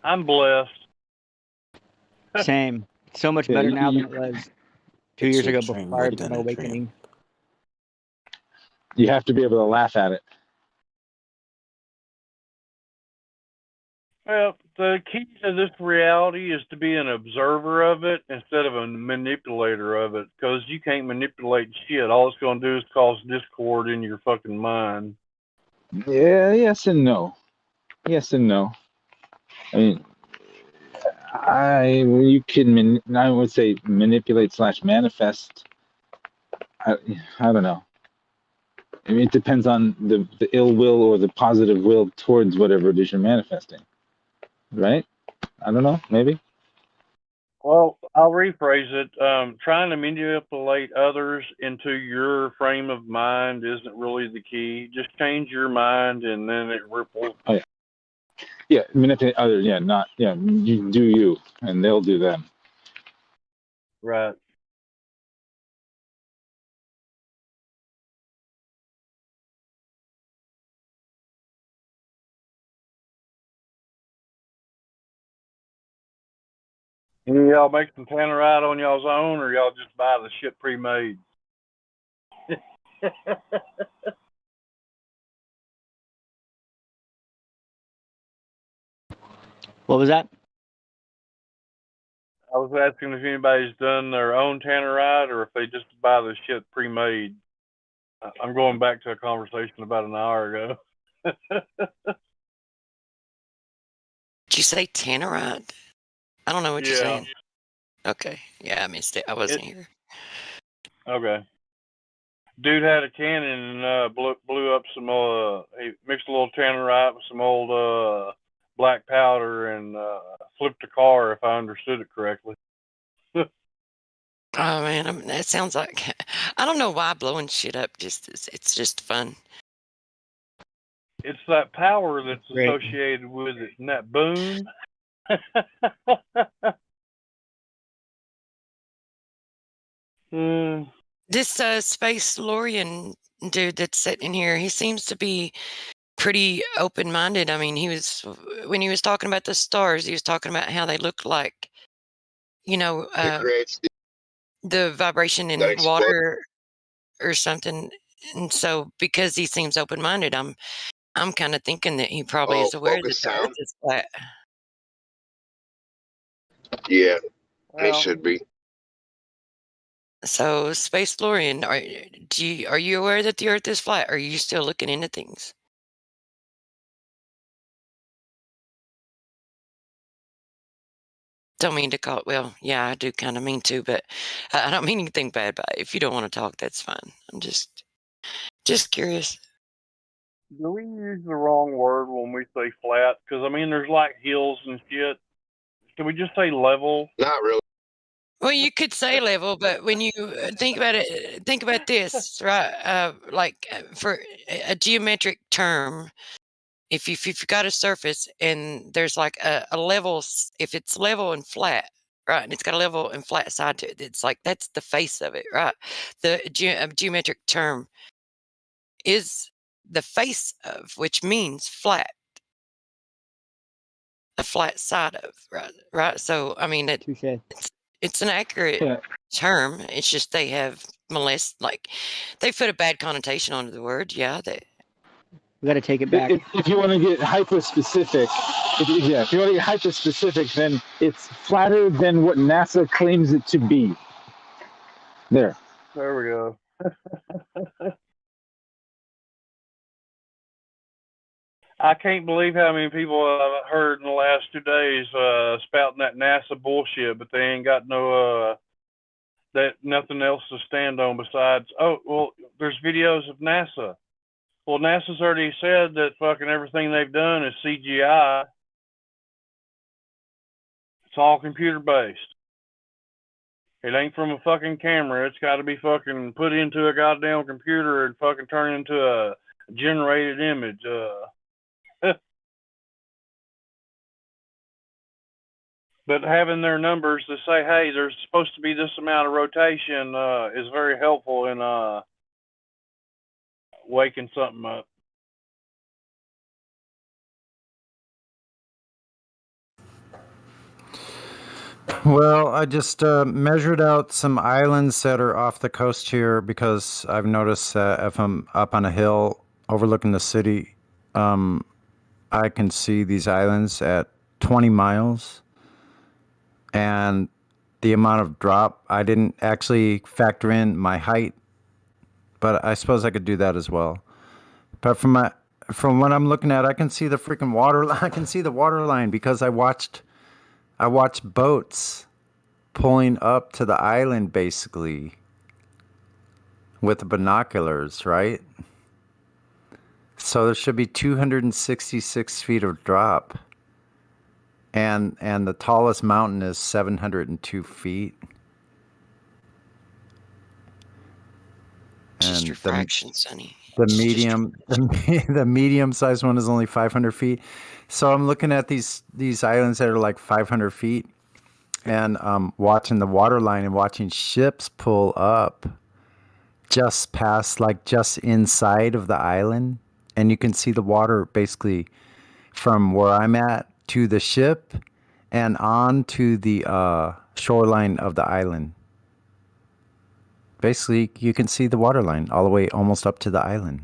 I'm blessed. Same. So much better now than it was 2 years ago prior to my awakening. You have to be able to laugh at it. Well, the key to this reality is to be an observer of it instead of a manipulator of it, because you can't manipulate shit. All it's going to do is cause discord in your fucking mind. Yeah, yes and no. Yes and no. I mean, I would say manipulate / manifest. I don't know. I mean, it depends on the ill will or the positive will towards whatever it is you're manifesting. Right? I don't know. Maybe. Well, I'll rephrase it. Trying to manipulate others into your frame of mind isn't really the key. Just change your mind, and then it ripples. Oh yeah. Yeah, manipulate others. Yeah, not yeah. You do you, and they'll do them. Right. Any of y'all make some tannerite on y'all's own, or y'all just buy the shit pre-made? What was that? I was asking if anybody's done their own tannerite or if they just buy the shit pre-made. I'm going back to a conversation about an hour ago. Did you say tannerite? I don't know what you're saying. Okay. Yeah, I missed it. I wasn't here. Okay. Dude had a cannon and blew up some. He mixed a little tannerite with some old black powder and flipped a car, if I understood it correctly. Oh man, that sounds like I don't know why blowing shit up it's just fun. It's that power that's associated with it, and that boom. This Space Lorian dude that's sitting here, he seems to be pretty open-minded. I mean, when he was talking about the stars, he was talking about how they look like, the vibration in water or something. And so, because he seems open-minded, I'm kind of thinking that he probably is aware that the Earth is flat. Yeah, it should be. So, Space Lorian, are you aware that the Earth is flat? Or are you still looking into things? Don't mean to call it. Well, yeah, I do kind of mean to, but I don't mean anything bad by it. If you don't want to talk, that's fine. I'm just curious. Do we use the wrong word when we say flat? Because, I mean, there's like hills and shit. Can we just say level? Not really. Well, you could say level, but when you think about it, think about this, right? For a geometric term, if you've got a surface and there's like a level, if it's level and flat, right, and it's got a level and flat side to it, it's like that's the face of it, right? The geometric term is the face of, which means flat, a flat side of, right. So I mean, it's an accurate term. It's just they have they put a bad connotation onto the word. Yeah, we got to take it back. If you want to get hyper specific, if you want to get hyper specific, then it's flatter than what NASA claims it to be. There we go. I can't believe how many people I've heard in the last 2 days spouting that NASA bullshit, but they ain't got nothing else to stand on besides, oh, well, there's videos of NASA. Well, NASA's already said that fucking everything they've done is CGI. It's all computer based. It ain't from a fucking camera. It's got to be fucking put into a goddamn computer and fucking turn into a generated image. But having their numbers to say, hey, there's supposed to be this amount of rotation is very helpful in waking something up. Well, I just measured out some islands that are off the coast here because I've noticed that if I'm up on a hill overlooking the city, I can see these islands at 20 miles. And the amount of drop, I didn't actually factor in my height, but I suppose I could do that as well. But from what I'm looking at, I can see the freaking water. I can see the water line because I watched boats pulling up to the island basically with the binoculars, right? So there should be 266 feet of drop. And the tallest mountain is 702 feet. Just your fraction, Sonny. The medium sized one is only 500 feet. So I'm looking at these islands that are like 500 feet and watching the water line and watching ships pull up just past, like just inside of the island. And you can see the water basically from where I'm at to the ship. and onto the shoreline of the island. Basically, you can see the water line all the way almost up to the island.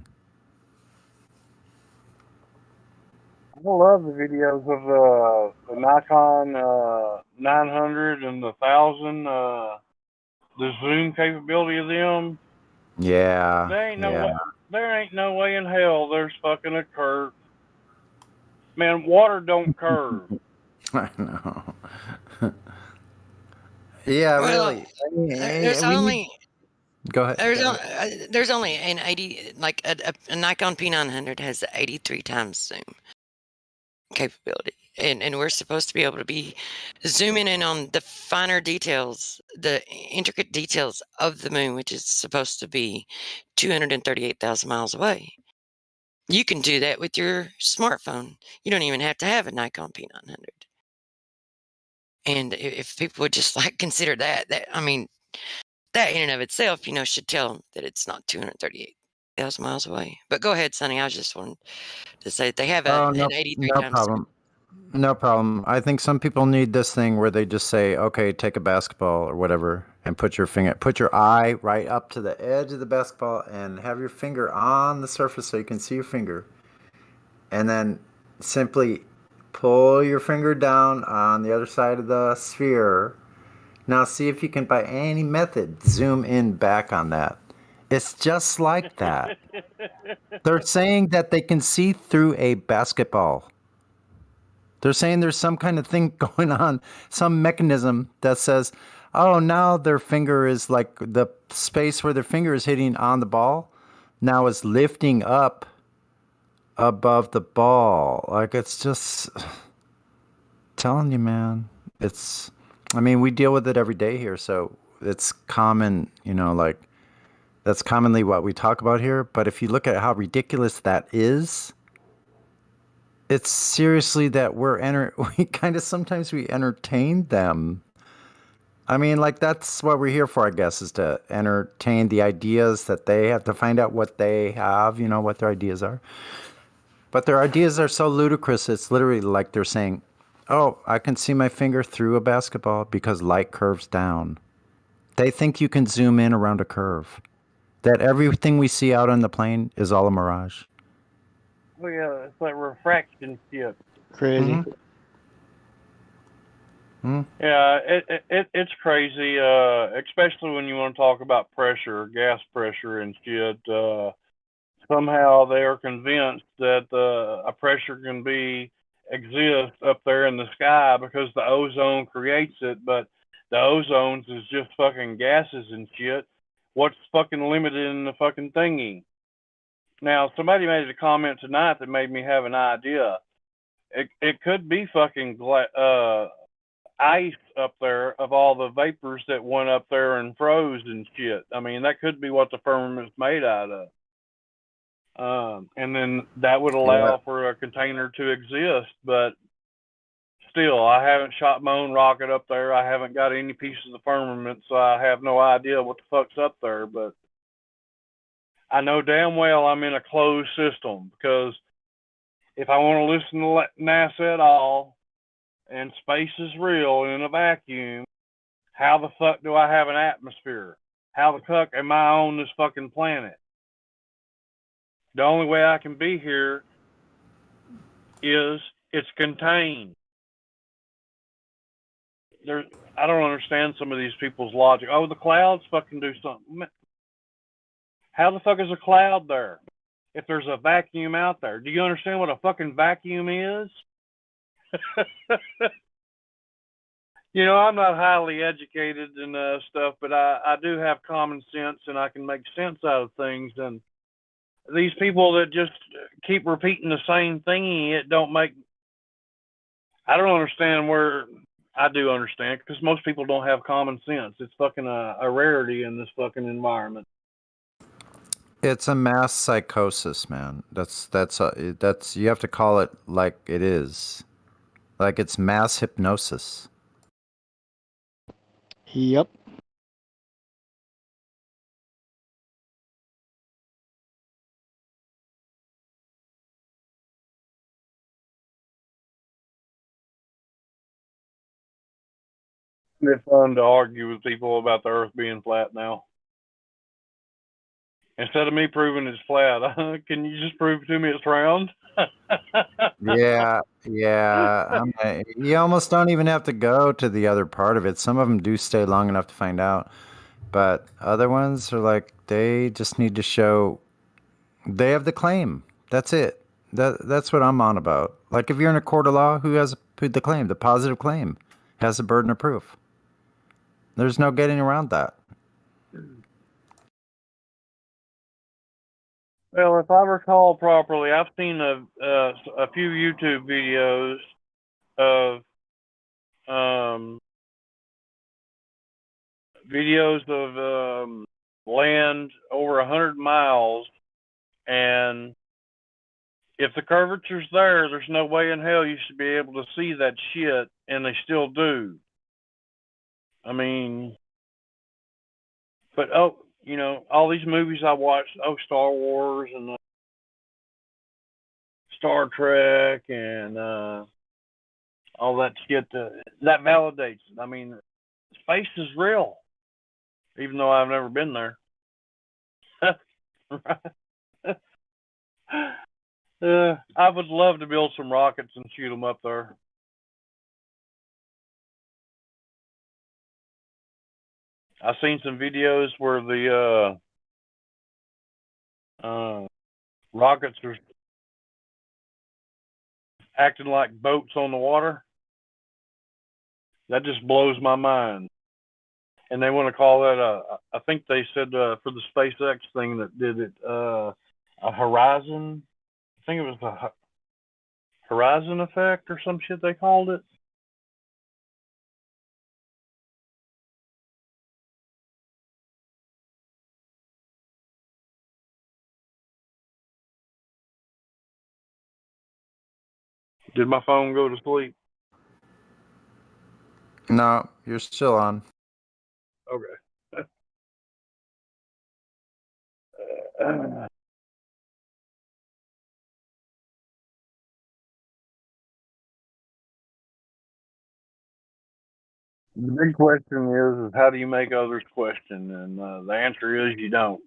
I love the videos of the Nikon 900 and the 1000. The zoom capability of them. Yeah, There ain't no yeah. way. There ain't no way in hell there's fucking a curve. Man, water don't curve. I know. Yeah, Well, really. I mean, there's we need. only Go ahead. there's only an 80, like a Nikon P900 has 83 times zoom capability, and we're supposed to be able to be zooming in on the finer details, the intricate details of the moon, which is supposed to be 238,000 miles away. You can do that with your smartphone. You don't even have to have a Nikon P900. And if people would just like consider that I mean, that in and of itself, should tell them that it's not 238,000 miles away. But go ahead, Sonny. I just wanted to say that they have Oh, an no, 83 no times. problem. No problem. I think some people need this thing where they just say, okay, take a basketball or whatever and put your eye right up to the edge of the basketball and have your finger on the surface so you can see your finger. And then simply pull your finger down on the other side of the sphere. Now see if you can, by any method, zoom in back on that. It's just like that. They're saying that they can see through a basketball. They're saying there's some kind of thing going on, some mechanism that says, oh, now their finger is like the space where their finger is hitting on the ball now is lifting up above the ball. Like, it's just telling you, man. I mean, we deal with it every day here, so it's common, like that's commonly what we talk about here. But if you look at how ridiculous that is, it's seriously that we kind of sometimes we entertain them. I mean, like, that's what we're here for, I guess, is to entertain the ideas that they have, to find out what they have, what their ideas are. But their ideas are so ludicrous, it's literally like they're saying, oh, I can see my finger through a basketball because light curves down. They think you can zoom in around a curve. That everything we see out on the plane is all a mirage. Well, yeah, it's like refraction shit. Crazy. Mm-hmm. Mm-hmm. Yeah, it's crazy. Especially when you want to talk about pressure, gas pressure, and shit. Somehow they are convinced that a pressure can exist up there in the sky because the ozone creates it, but the ozone is just fucking gases and shit. What's fucking limited in the fucking thingy? Now, somebody made a comment tonight that made me have an idea. It could be fucking ice up there of all the vapors that went up there and froze and shit. I mean, that could be what the firmament's made out of. And then that would allow for a container to exist, but still, I haven't shot my own rocket up there. I haven't got any pieces of the firmament, so I have no idea what the fuck's up there, but I know damn well I'm in a closed system, because if I want to listen to NASA at all, and space is real in a vacuum, how the fuck do I have an atmosphere? How the fuck am I on this fucking planet? The only way I can be here is it's contained. I don't understand some of these people's logic. Oh, the clouds fucking do something. How the fuck is a cloud there if there's a vacuum out there? Do you understand what a fucking vacuum is? I'm not highly educated and stuff, but I do have common sense, and I can make sense out of things. And these people that just keep repeating the same thing, it don't make. I don't understand where. I do understand, because most people don't have common sense. It's fucking a rarity in this fucking environment. It's a mass psychosis, man. That's you have to call it like it is. Like, it's mass hypnosis. Yep. Isn't it fun to argue with people about the Earth being flat now? Instead of me proving it's flat, can you just prove to me it's round? Yeah, yeah. You almost don't even have to go to the other part of it. Some of them do stay long enough to find out, but other ones are like they just need to show they have the claim. That's it. That's what I'm on about. Like if you're in a court of law, who has the claim? The positive claim has the burden of proof. There's no getting around that. Well, if I recall properly, I've seen a few YouTube videos of land over 100 miles, and if the curvature's there's no way in hell you should be able to see that shit, and they still do. I mean, but all these movies I watched, Star Wars and Star Trek and all that shit, that validates it. I mean, space is real, even though I've never been there. I would love to build some rockets and shoot them up there. I've seen some videos where the rockets are acting like boats on the water. That just blows my mind. And they want to call that I think they said for the SpaceX thing that did it, a horizon. I think it was a horizon effect or some shit they called it. Did my phone go to sleep? No, you're still on. Okay. The big question is how do you make others question? And the answer is you don't.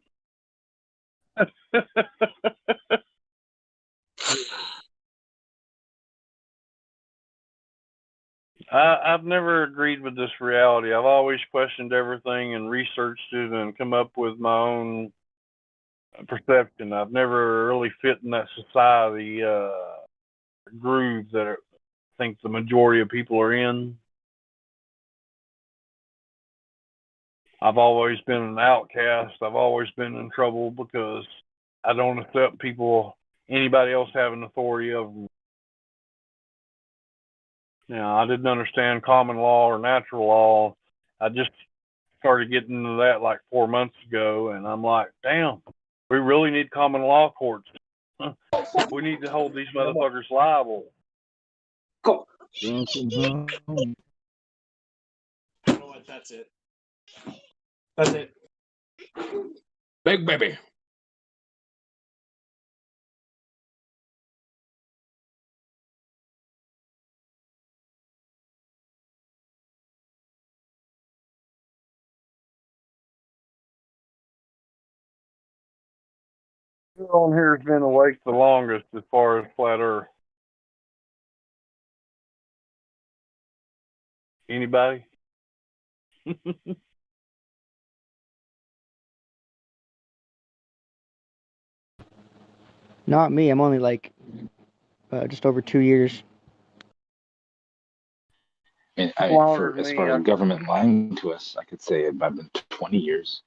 I've never agreed with this reality. I've always questioned everything and researched it and come up with my own perception. I've never really fit in that society groove that I think the majority of people are in. I've always been an outcast. I've always been in trouble because I don't accept anybody else having authority over me. Now, I didn't understand common law or natural law. I just started getting into that like 4 months ago, and I'm like, damn, we really need common law courts. We need to hold these motherfuckers liable. Go. That's it. That's it. Big baby. Who on here has been awake the longest as far as flat Earth? Anybody? Not me. I'm only like just over 2 years. I mean, as far as government lying to us, I could say I've been 20 years.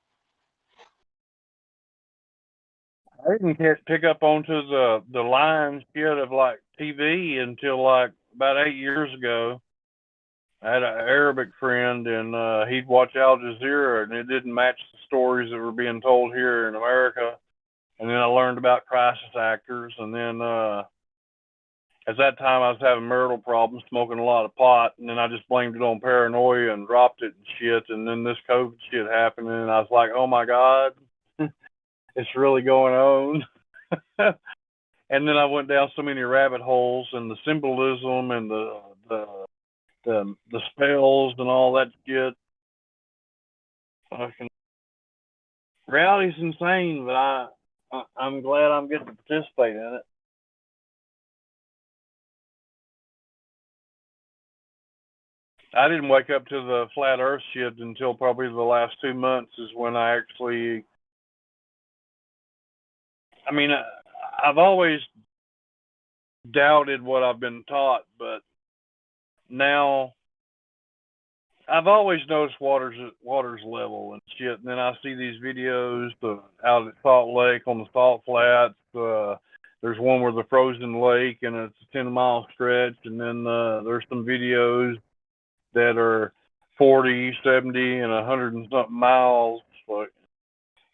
I didn't pick up onto the lines yet of like TV until like about 8 years ago. I had an Arabic friend, and he'd watch Al Jazeera, and it didn't match the stories that were being told here in America. And then I learned about crisis actors, and then at that time I was having marital problems, smoking a lot of pot, and then I just blamed it on paranoia and dropped it and shit. And then this COVID shit happened, and I was like, oh my God, it's really going on. And then I went down so many rabbit holes, and the symbolism and the the spells and all that shit. Fucking reality's insane, but I'm glad I'm getting to participate in it. I didn't wake up to the flat Earth shit until probably the last 2 months is when I actually. I mean, I've always doubted what I've been taught, but now I've always noticed water's level and shit. And then I see these videos out at Salt Lake on the salt flats. There's one where the frozen lake and it's a 10-mile stretch, and then there's some videos that are 40, 70, and 100 and something miles. But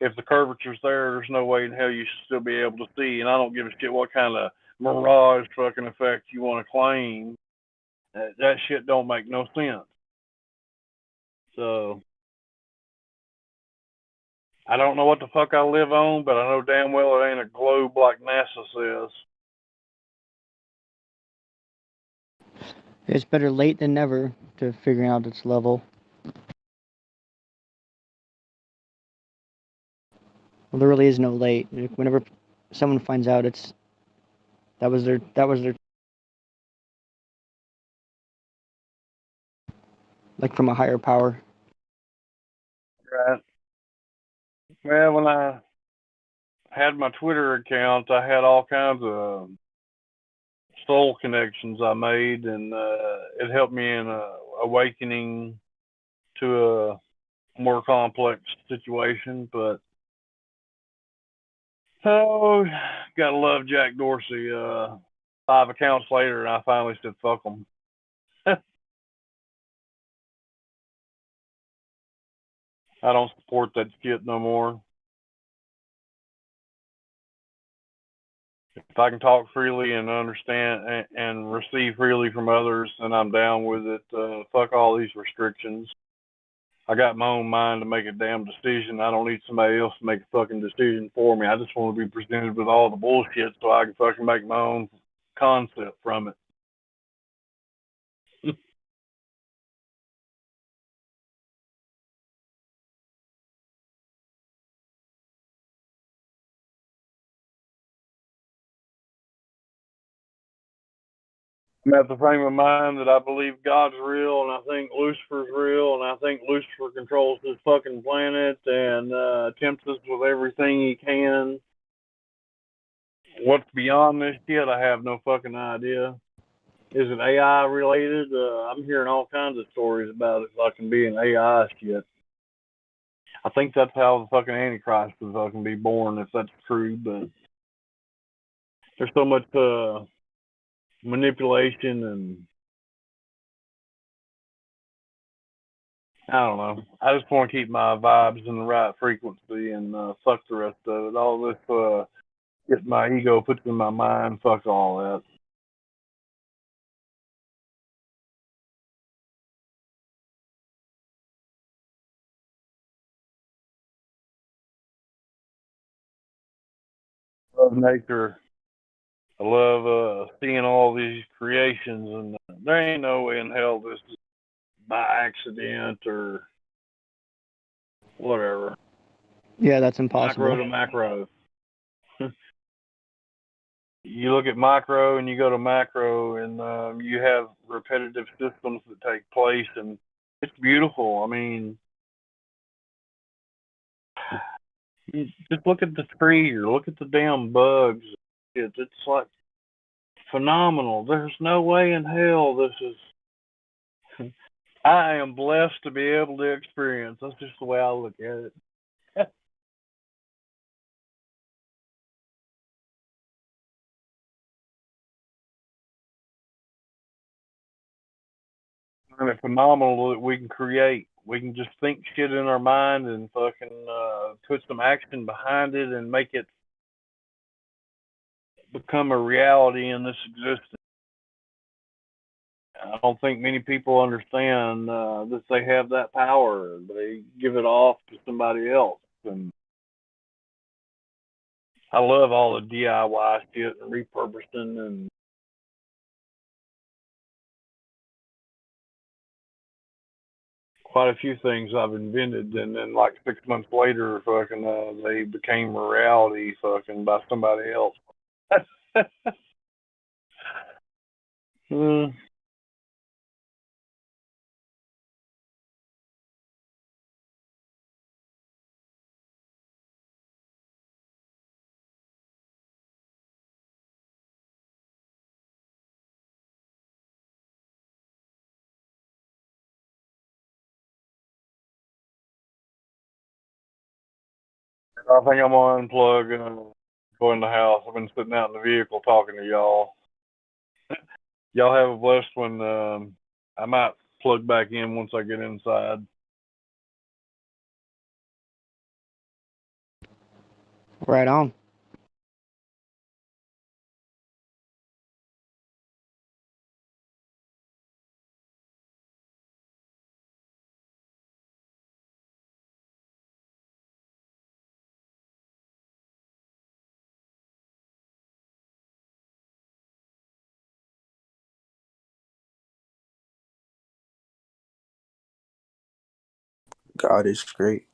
if the curvature's there's no way in hell you should still be able to see. And I don't give a shit what kind of mirage fucking effect you want to claim. That shit don't make no sense. So I don't know what the fuck I live on, but I know damn well it ain't a globe like NASA says. It's better late than never to figuring out its level. Well, there really is no late. Whenever someone finds out that was their like from a higher power. Right. Well, when I had my Twitter account, I had all kinds of soul connections I made, and it helped me in awakening to a more complex situation. But oh, gotta love Jack Dorsey. 5 accounts later, and I finally said, "Fuck them." I don't support that shit no more. If I can talk freely and understand and receive freely from others, then I'm down with it. Fuck all these restrictions. I got my own mind to make a damn decision. I don't need somebody else to make a fucking decision for me. I just want to be presented with all the bullshit so I can fucking make my own concept from it. I'm at the frame of mind that I believe God's real, and I think Lucifer's real, and I think Lucifer controls this fucking planet and tempts us with everything he can. What's beyond this shit, I have no fucking idea. Is it AI related? I'm hearing all kinds of stories about it fucking being AI shit. I think that's how the fucking Antichrist will fucking be born, if that's true, but there's so much manipulation and I don't know. I just want to keep my vibes in the right frequency and fuck the rest of it. All this get my ego puts in my mind, fuck all that. I love nature. I love seeing all these creations, and there ain't no way in hell this is by accident or whatever. Yeah, that's impossible. Micro to macro. You look at micro and you go to macro, and you have repetitive systems that take place, and it's beautiful. I mean, you just look at the tree or look at the damn bugs. It's like phenomenal. There's no way in hell this is. I am blessed to be able to experience. That's just the way I look at it. And it's phenomenal that we can create. We can just think shit in our mind and fucking put some action behind it and make it become a reality in this existence. I don't think many people understand that they have that power. They give it off to somebody else. And I love all the DIY shit and repurposing and quite a few things I've invented, and then like 6 months later, fucking, they became a reality, fucking, by somebody else. Mm. I think I'm gonna unplug and go in the house. I've been sitting out in the vehicle talking to y'all. Y'all have a blessed one. I might plug back in once I get inside. Right on. God is great.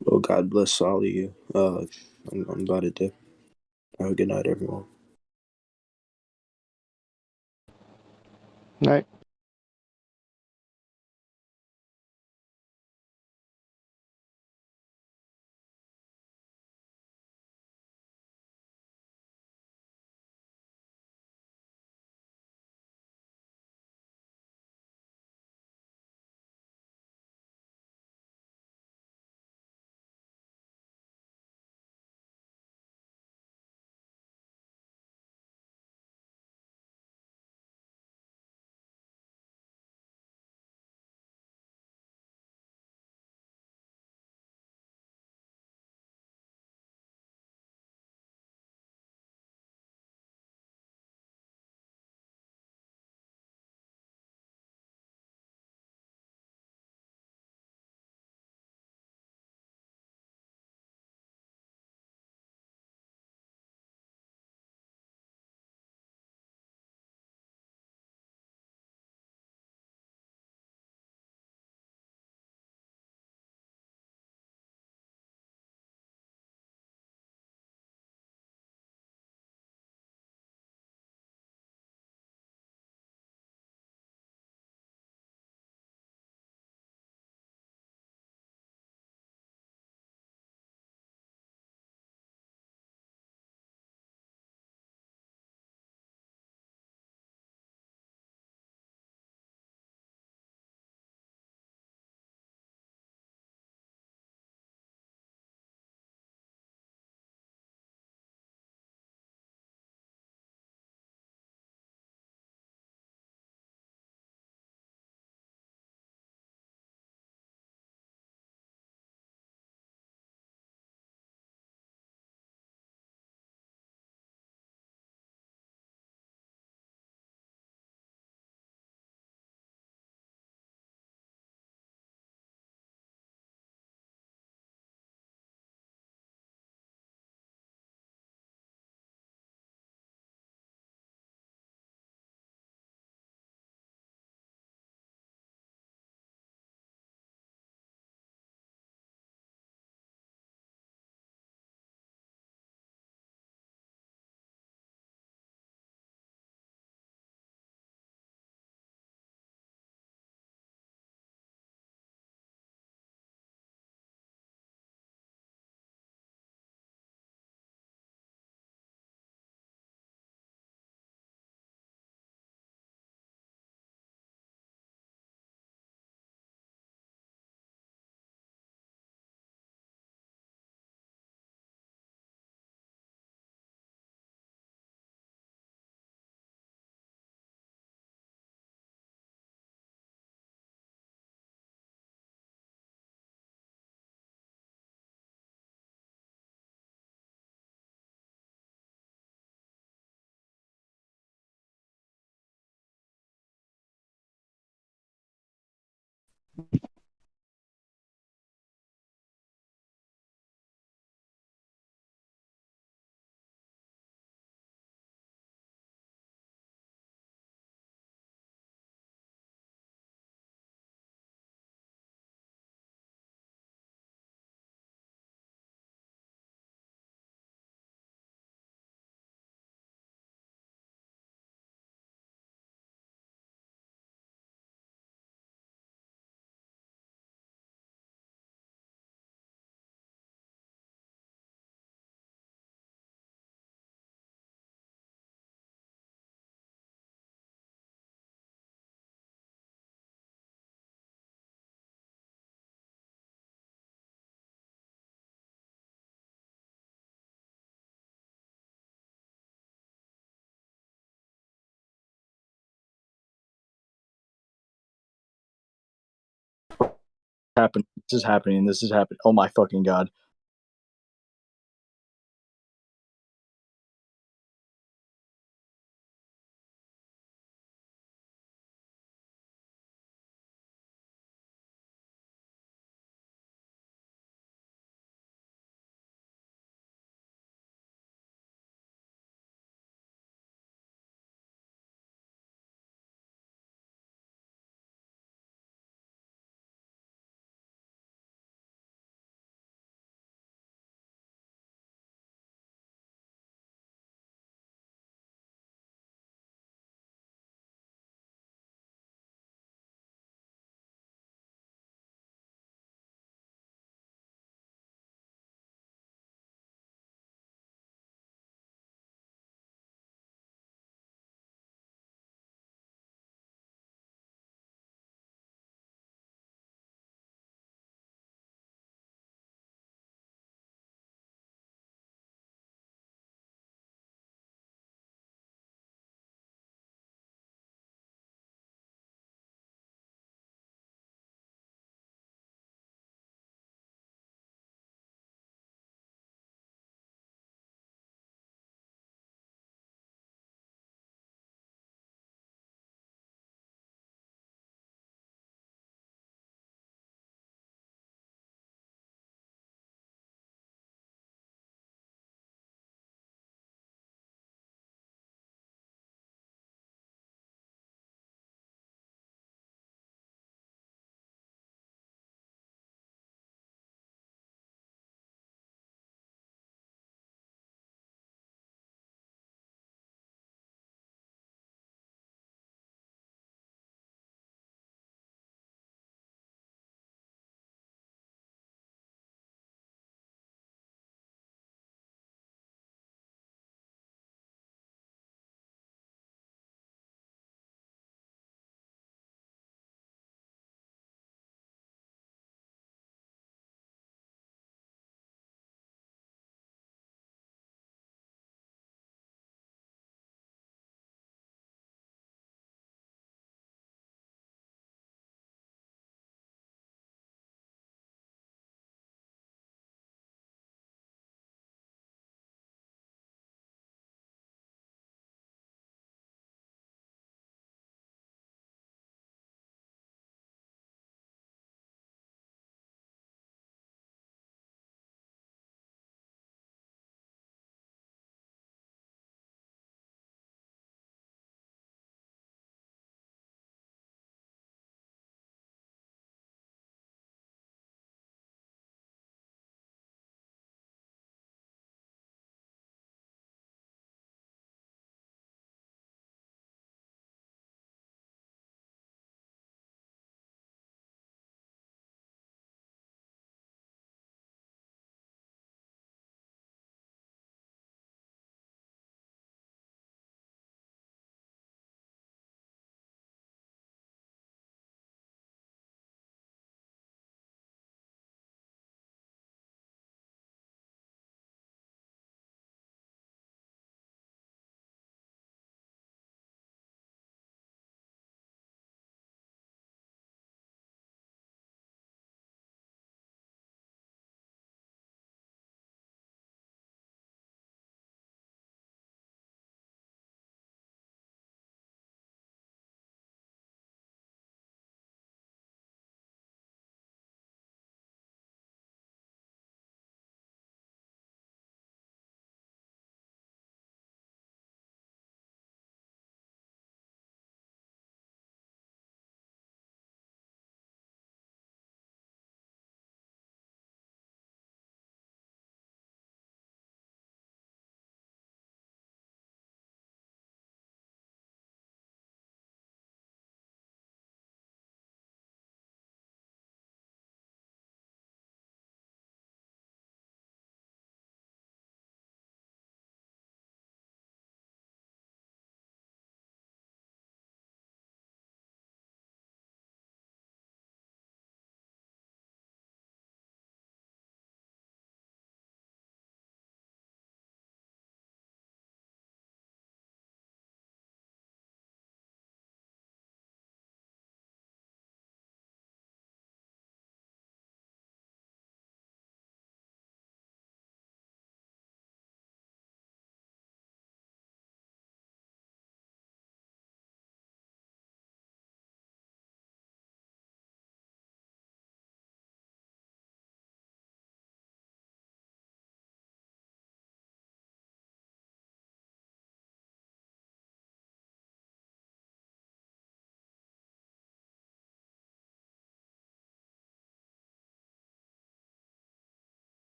Well, God bless all of you. I'm about to dip. Have a good night, everyone. Right. Happen. This is happening. This is happening. Oh my fucking god.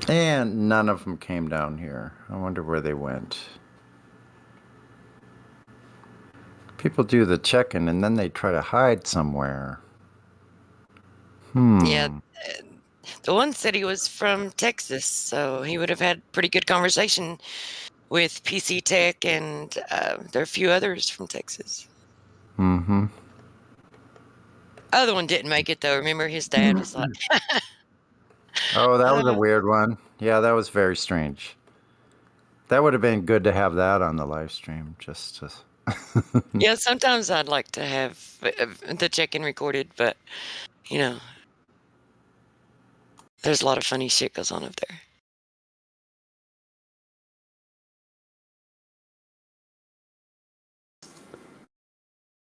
And none of them came down here. I wonder where they went. People do the check-in and then they try to hide somewhere. Yeah. The one said he was from Texas, so he would have had pretty good conversation with PC Tech, and there are a few others from Texas. Mm-hmm. Other one didn't make it though. Remember, his dad was like, Oh, that was a weird one. Yeah, that was very strange. That would have been good to have that on the live stream, just to... yeah, sometimes I'd like to have the check-in recorded, but, you know, there's a lot of funny shit goes on up there.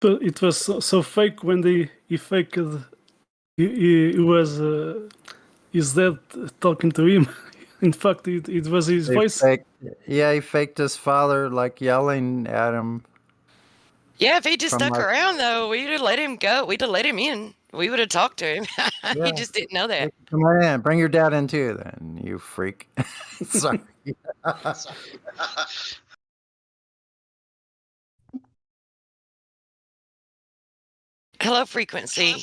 But it was so fake when he faked. He was his dad talking to him. In fact, it was his voice. He faked his father like yelling at him. Yeah, if he just From stuck like- around though, we'd have let him go. We'd have let him in. We would have talked to him. Yeah. He just didn't know that. Come on in, bring your dad in too, then, you freak. Sorry. Hello, Frequency.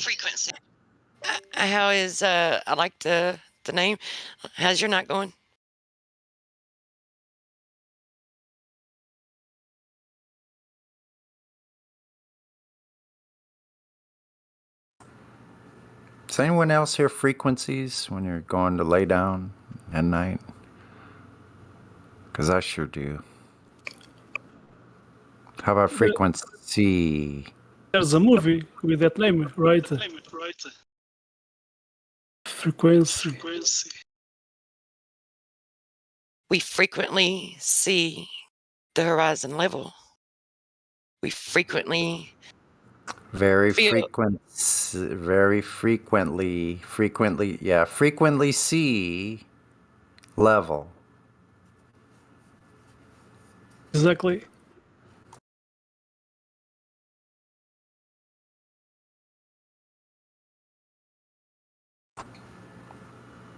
How is I like the name. How's your night going? Does anyone else hear frequencies when you're going to lay down at night? Because I sure do. How about frequency? There's a movie with that name, right? Frequency. We frequently see the horizon level. We frequently frequently see level. Exactly.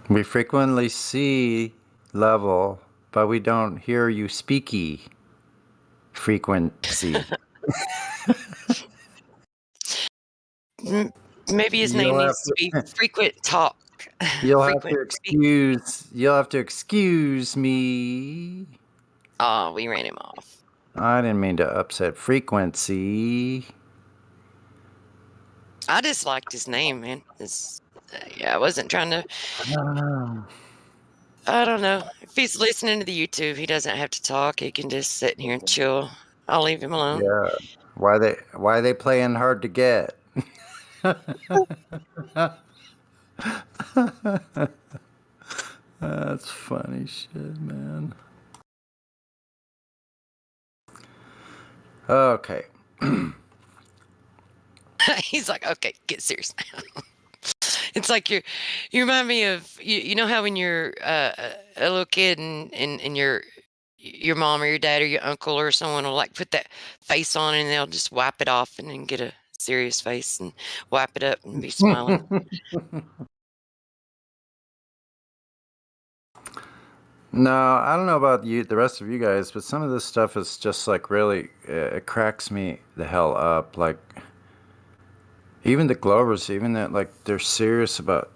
We frequently see level, but we don't hear you speaky frequency. Maybe his name needs to be Frequent Talk. You'll have to excuse me. Oh, we ran him off. I didn't mean to upset frequency. I just liked his name, man. I wasn't trying to. I don't know. If he's listening to the YouTube, he doesn't have to talk. He can just sit in here and chill. I'll leave him alone. Yeah. Why they playing hard to get? That's funny shit, man. Okay. He's like, okay, get serious now. It's like you remind me of you know how when you're a little kid and your mom or your dad or your uncle or someone will like put that face on and they'll just wipe it off and then get a serious face and wipe it up and be smiling. No, I don't know about you, the rest of you guys, but some of this stuff is just like really, it cracks me the hell up. Like, even the Glovers, even that, like, they're serious about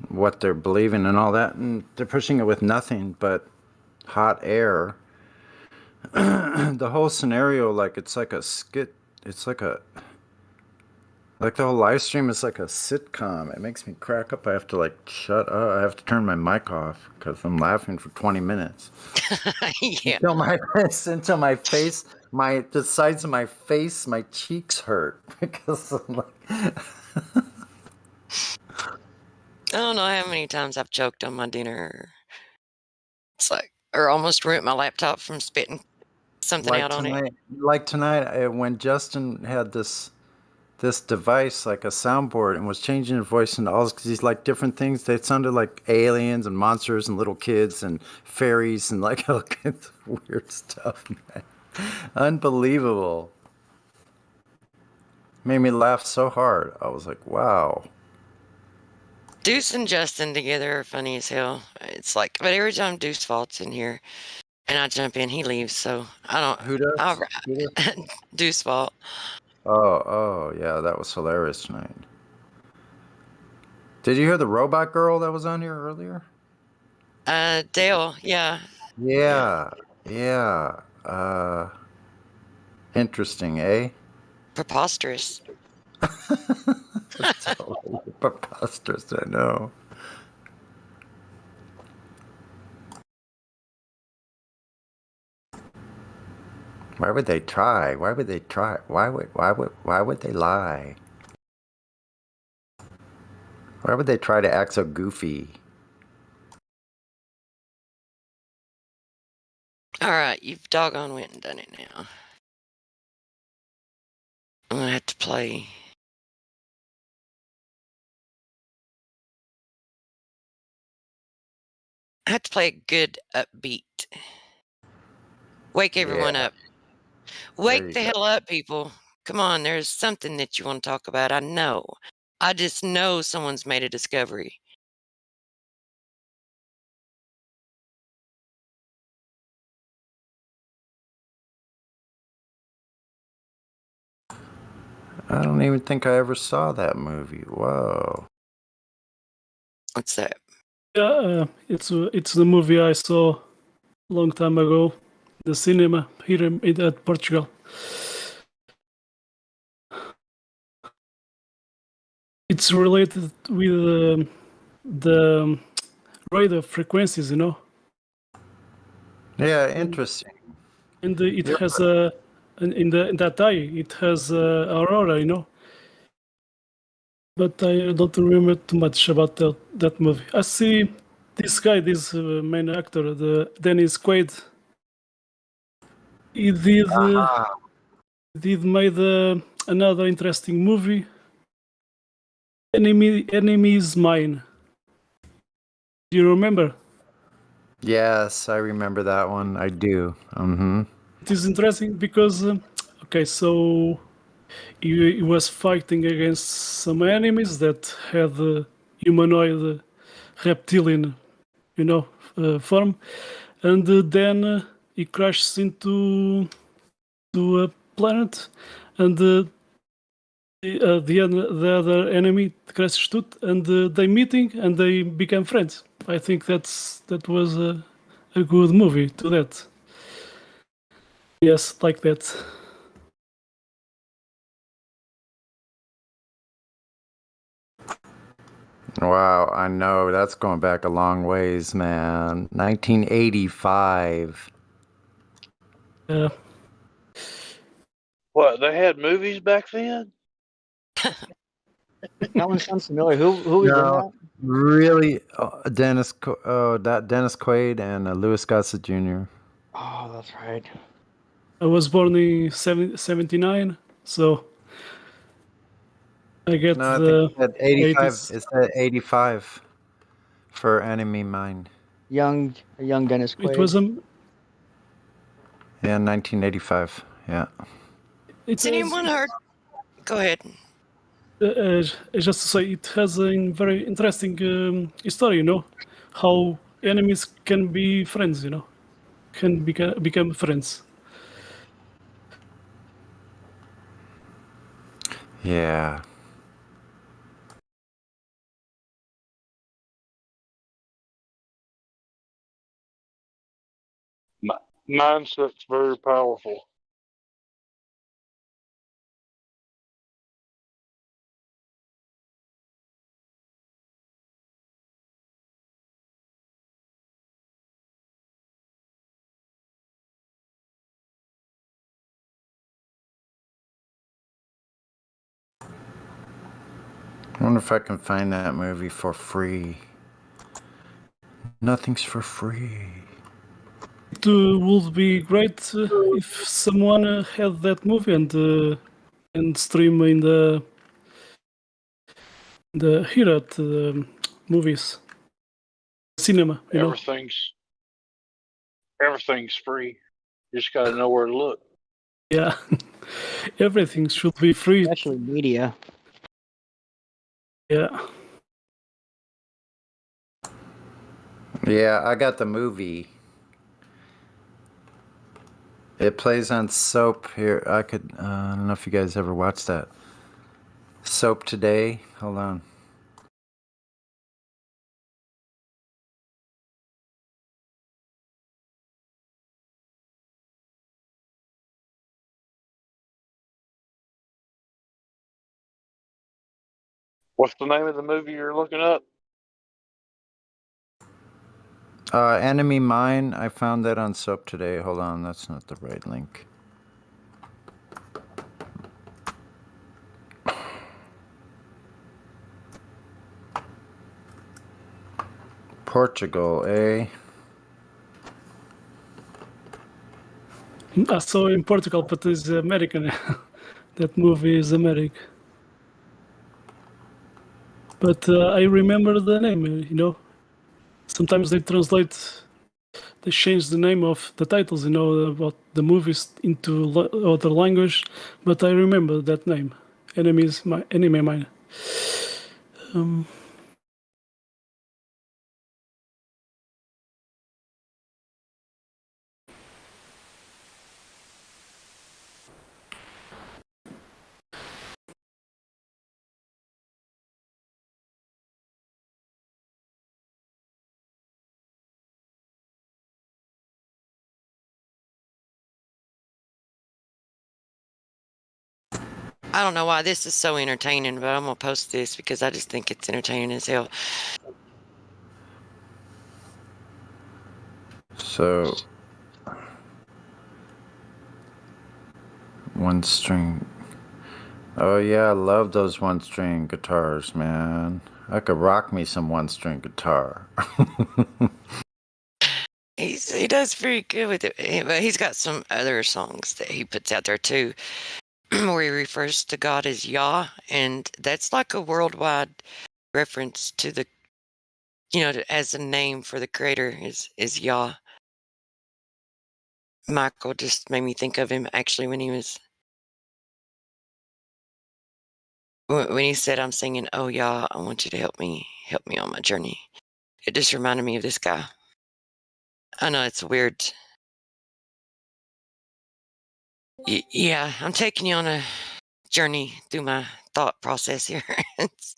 what they're believing and all that, and they're pushing it with nothing but hot air. The whole scenario, like, it's like a skit, it's like a, like the whole live stream is like a sitcom. It makes me crack up. I have to like shut up. I have to turn my mic off because I'm laughing for 20 minutes. Yeah. Until my face, the sides of my face, my cheeks hurt because I'm like. I don't know how many times I've choked on my dinner. It's like, or almost ruined my laptop from spitting something out on it. Like tonight, when Justin had this this device, like a soundboard, and was changing his voice into all these like different things. They sounded like aliens and monsters and little kids and fairies and like all kinds of weird stuff, man. Unbelievable. Made me laugh so hard. I was like, wow. Deuce and Justin together are funny as hell. It's like, but every time Deuce Fault's in here and I jump in, he leaves. So I don't. Who does? Deuce Fault. Oh, yeah, that was hilarious tonight. Did you hear the robot girl that was on here earlier? Dale, yeah. Yeah. Interesting, eh? Preposterous. Totally preposterous, I know. Why would they try? Why would they try? Why would they lie? Why would they try to act so goofy? All right, you've doggone went and done it now. I'm gonna have to play. I have to play a good upbeat. Wake everyone up. Wake the hell up, people. Come on, there's something that you want to talk about. I know. I just know someone's made a discovery. I don't even think I ever saw that movie. Whoa. What's that? Yeah, it's the movie I saw a long time ago, the cinema here at Portugal. It's related with the radio frequencies, you know. Yeah, interesting. And it has in that eye, it has aurora, you know. But I don't remember too much about that movie. I see this guy, this main actor, the Dennis Quaid. He did made another interesting movie. Enemy is Mine. Do you remember? Yes, I remember that one. I do. It is interesting because, okay, so he was fighting against some enemies that had humanoid reptilian, you know, form, and then he crashes into a planet, and the other enemy crashes too, and they meeting and they become friends. I think that was a good movie to that. Yes, like that. Wow, I know. That's going back a long ways, man. 1985. Yeah. What, they had movies back then? That one sounds familiar. Who was in that? Really? Dennis Quaid and Louis Gossett Jr. Oh, that's right. I was born in 79, so I get I the think it's at 85. 80s. It's at 85 for Enemy Mine. A young Dennis Quaid. It was Yeah, 1985. Yeah. Has anyone heard? Go ahead. Just to say, it has a very interesting story, you know, how enemies can be friends, you know, can become friends. Yeah. Mindset's very powerful. I wonder if I can find that movie for free. Nothing's for free. It would be great if someone had that movie and stream in the the here at the movies, cinema. You know. Everything's free. You just got to know where to look. Yeah, everything should be free. Especially media. Yeah. Yeah, I got the movie. It plays on Soap here. I don't know if you guys ever watched that. Soap Today. Hold on. What's the name of the movie you're looking up? Enemy Mine. I found that on Soap Today. Hold on, that's not the right link. Portugal, eh? I saw in Portugal, but it's American. That movie is American. But I remember the name, you know. Sometimes they change the name of the titles, you know, about the movies into other language. But I remember that name, Enemy Mine. I don't know why this is so entertaining, but I'm going to post this because I just think it's entertaining as hell. So, one string. Oh yeah, I love those one string guitars, man. I could rock me some one string guitar. He does pretty good with it, but he's got some other songs that he puts out there too, where he refers to God as Yah, and that's like a worldwide reference to the, as a name for the Creator is Yah. Michael just made me think of him actually when he said, "I'm singing, oh Yah, I want you to help me on my journey." It just reminded me of this guy. I know it's weird. Yeah, I'm taking you on a journey through my thought process here. It's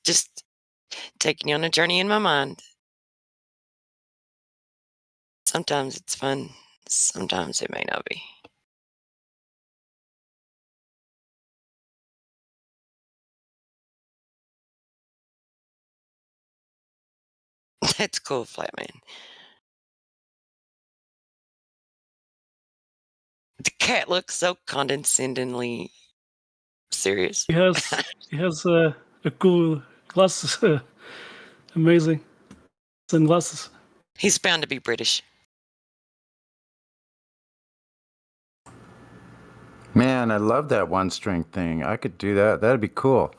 just taking you on a journey in my mind. Sometimes it's fun, sometimes it may not be. That's cool, Flatman. The cat looks so condescendingly serious. He has a cool glasses, amazing sunglasses. He's bound to be British. Man, I love that one string thing. I could do that. That'd be cool.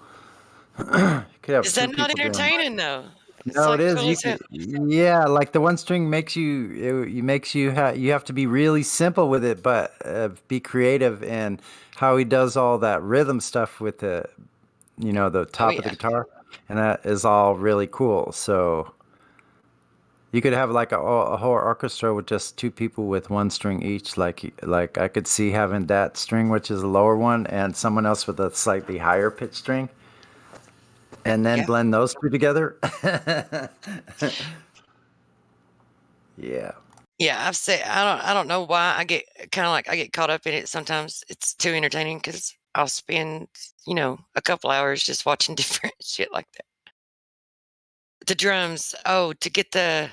Could have Is two that not people doing it. entertaining though? It's No, like it is. cool You as hell. could, yeah, like the one string makes you. It makes you. You have to be really simple with it, but be creative. And how he does all that rhythm stuff with the, the top of the guitar, and that is all really cool. So you could have like a whole orchestra with just two people with one string each. Like I could see having that string, which is a lower one, and someone else with a slightly higher pitch string. And then blend those two together. Yeah. Yeah, I've said I don't know why I get I get caught up in it. Sometimes it's too entertaining because I'll spend a couple hours just watching different shit like that. The drums, to get to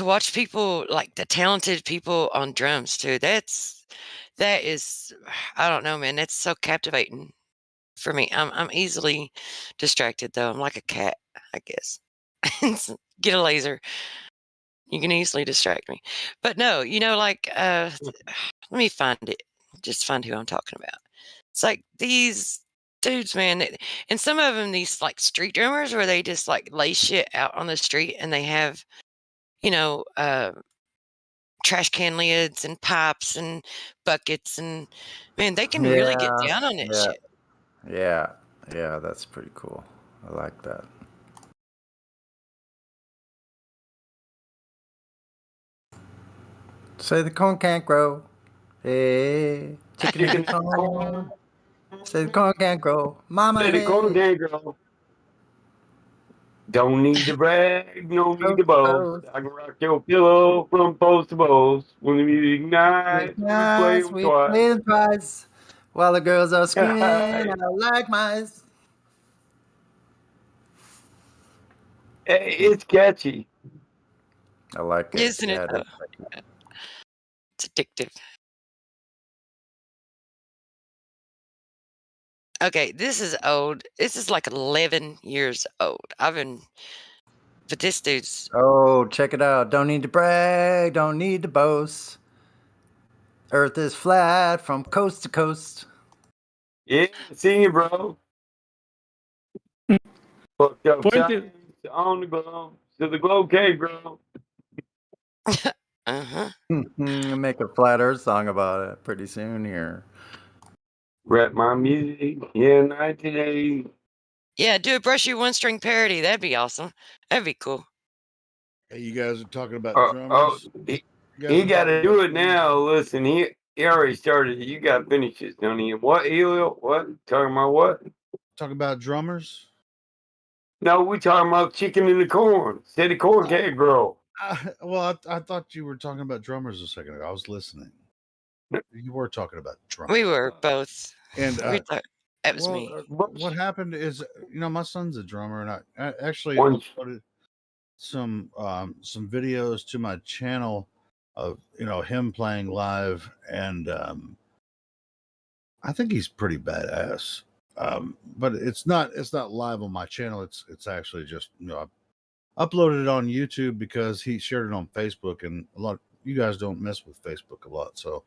watch people, like the talented people on drums too. That is, I don't know, man. That's so captivating for me. I'm easily distracted though. I'm like a cat, I guess. Get a laser. You can easily distract me. But no, let me find it. Just find who I'm talking about. It's like these dudes, man. And some of them, these like street drummers, where they just like lay shit out on the street, and they have, you know, trash can lids and pipes and buckets, and man, they can really get Yeah, down on that yeah, shit. yeah, yeah. That's pretty cool. I like that. Say the corn can't grow. Hey, chicken in the corn. Say the corn can't grow. Mama, Say the corn hey. can't grow. Don't need to brag, no need to boast. I can rock your pillow from post to post. When the music nights, we play Nice, them we twice. play the prize while the girls are screaming out like mice. Hey, it's catchy. I like it. Isn't it Yeah, though? that's It's addictive. Okay, this is old. This is like 11 years old. But this dude's. Oh, check it out. Don't need to brag, don't need to boast. Earth is flat from coast to coast. Yeah, sing it, bro. Fucked up Pointed. science on the globe. To the globe cave, grow. Uh-huh. Make a flat Earth song about it pretty soon here. Rap my music, yeah, 1980. Yeah, do a brushy one string parody. That'd be awesome. That'd be cool. Hey, you guys are talking about drummers. He You guys are got talking to do about it now. Listen, he already started it. You got to finish this, don't he? What, Elio? What? Talking about what? talking about drummers. No, we talking about chicken in the corn. Say the corn can't grow. Well, I thought you were talking about drummers a second ago. I was listening. You were talking about drummers. We were both. And that was well, me. what happened is, my son's a drummer, and I actually Once- uploaded some videos to my channel of him playing live, and I think he's pretty badass. But it's not live on my channel. It's actually just I uploaded it on YouTube because he shared it on Facebook, and a lot you guys don't mess with Facebook a lot, so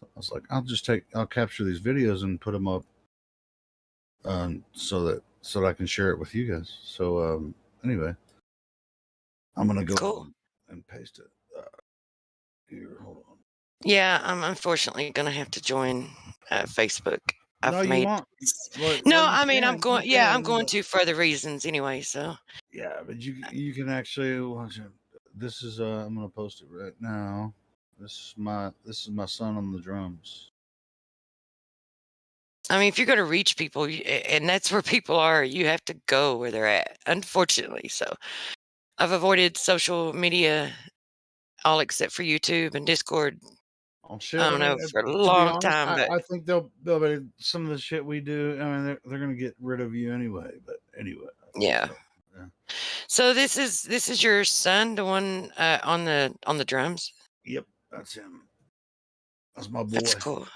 I was like, I'll capture these videos and put them up, so that I can share it with you guys. So anyway, I'm gonna go Cool. and paste it. Here, hold on. Yeah, I'm unfortunately gonna have to join Facebook. No, I've you made. won't. Well, No, you I mean I'm can. going. You Yeah, I'm can, going but to for other reasons anyway. So yeah, but you can actually watch it. This is I'm gonna post it right now. This is my son on the drums. I mean, if you're going to reach people, and that's where people are, you have to go where they're at. Unfortunately, so I've avoided social media, all except for YouTube and Discord. Oh shit! I don't know for a To be long honest, time, but I think they'll some of the shit we do. I mean, they're gonna get rid of you anyway. But anyway, yeah. So this is your son, the one on the drums. Yep, that's him. That's my boy. That's cool.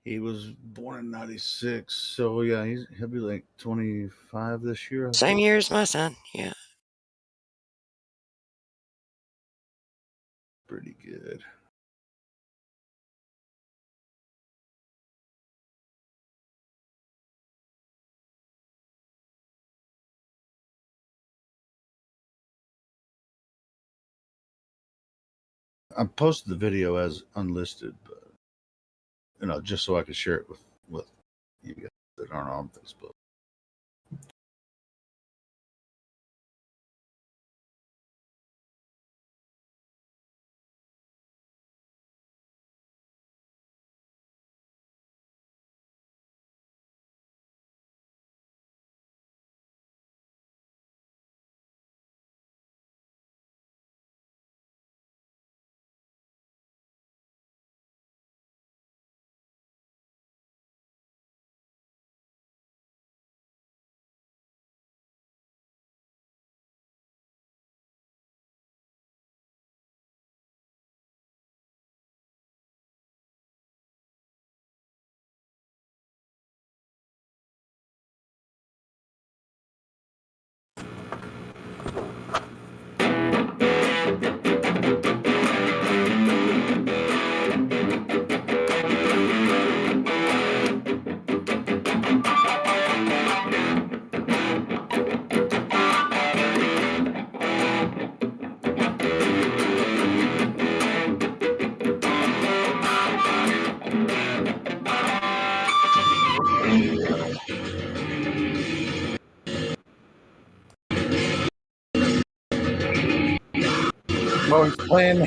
He was born in '96, so yeah, he'll be like 25 this year. Same year as my son. Yeah. Pretty good. I posted the video as unlisted, but just so I could share it with you guys that aren't on Facebook. Oh, he's playing.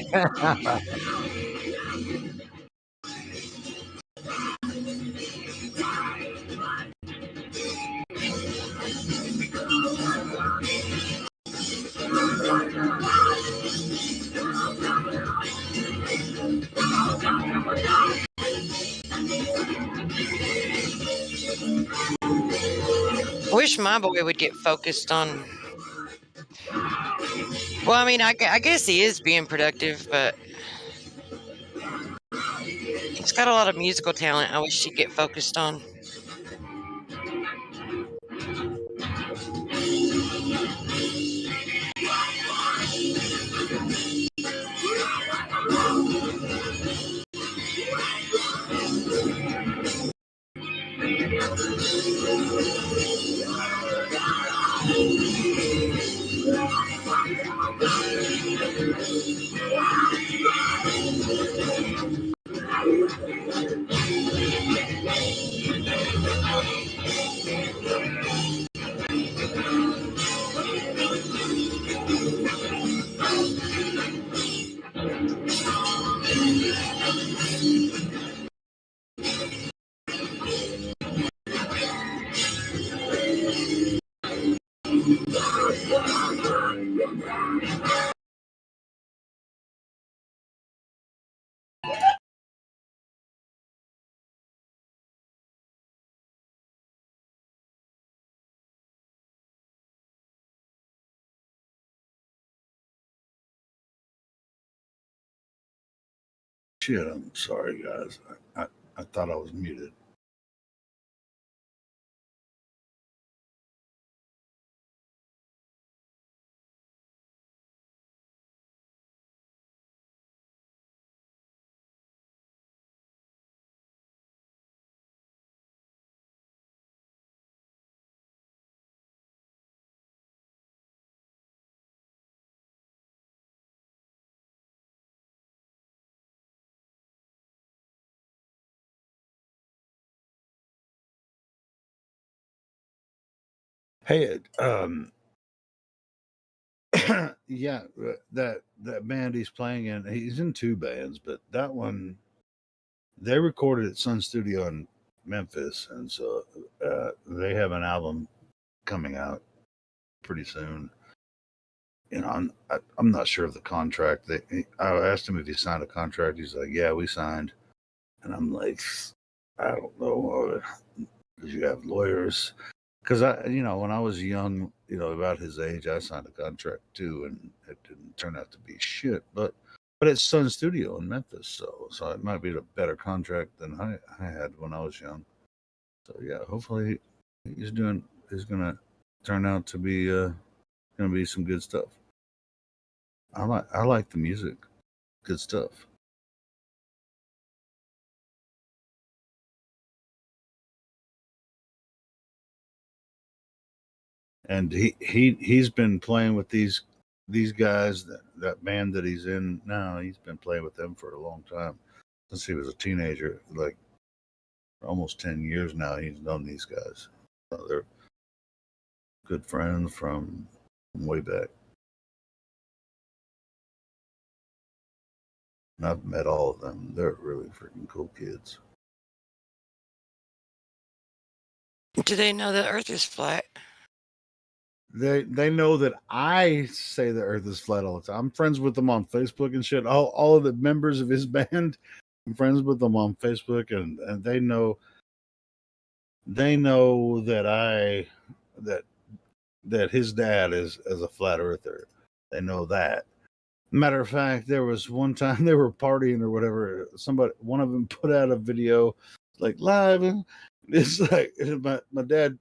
Wish my boy would get focused on. Well, I mean, I guess he is being productive, but he's got a lot of musical talent. I wish he'd get focused on. Shit, I'm sorry, guys. I thought I was muted. Hey, yeah, that band he's playing in, he's in two bands, but that one they recorded at Sun Studio in Memphis, and so they have an album coming out pretty soon. You know, I'm not sure of the contract. I asked him if he signed a contract. He's like, "Yeah, we signed," and I'm like, "I don't know. Did you have lawyers?" Because when I was young, about his age, I signed a contract too, and it didn't turn out to be shit. But it's Sun Studio in Memphis, so it might be a better contract than I had when I was young. So yeah, hopefully he's gonna turn out to be gonna be some good stuff. I like the music, good stuff. And he's been playing with these guys, that band that he's in now. He's been playing with them for a long time, since he was a teenager, like almost 10 years now. He's known these guys. So they're good friends from way back. And I've met all of them. They're really freaking cool kids. Do they know the Earth is flat? They know that I say the Earth is flat all the time. I'm friends with them on Facebook and shit. All of the members of his band, I'm friends with them on Facebook, and they know that that his dad is a flat earther. They know that. Matter of fact, there was one time they were partying or whatever. One of them put out a video like live. And it's like my dad.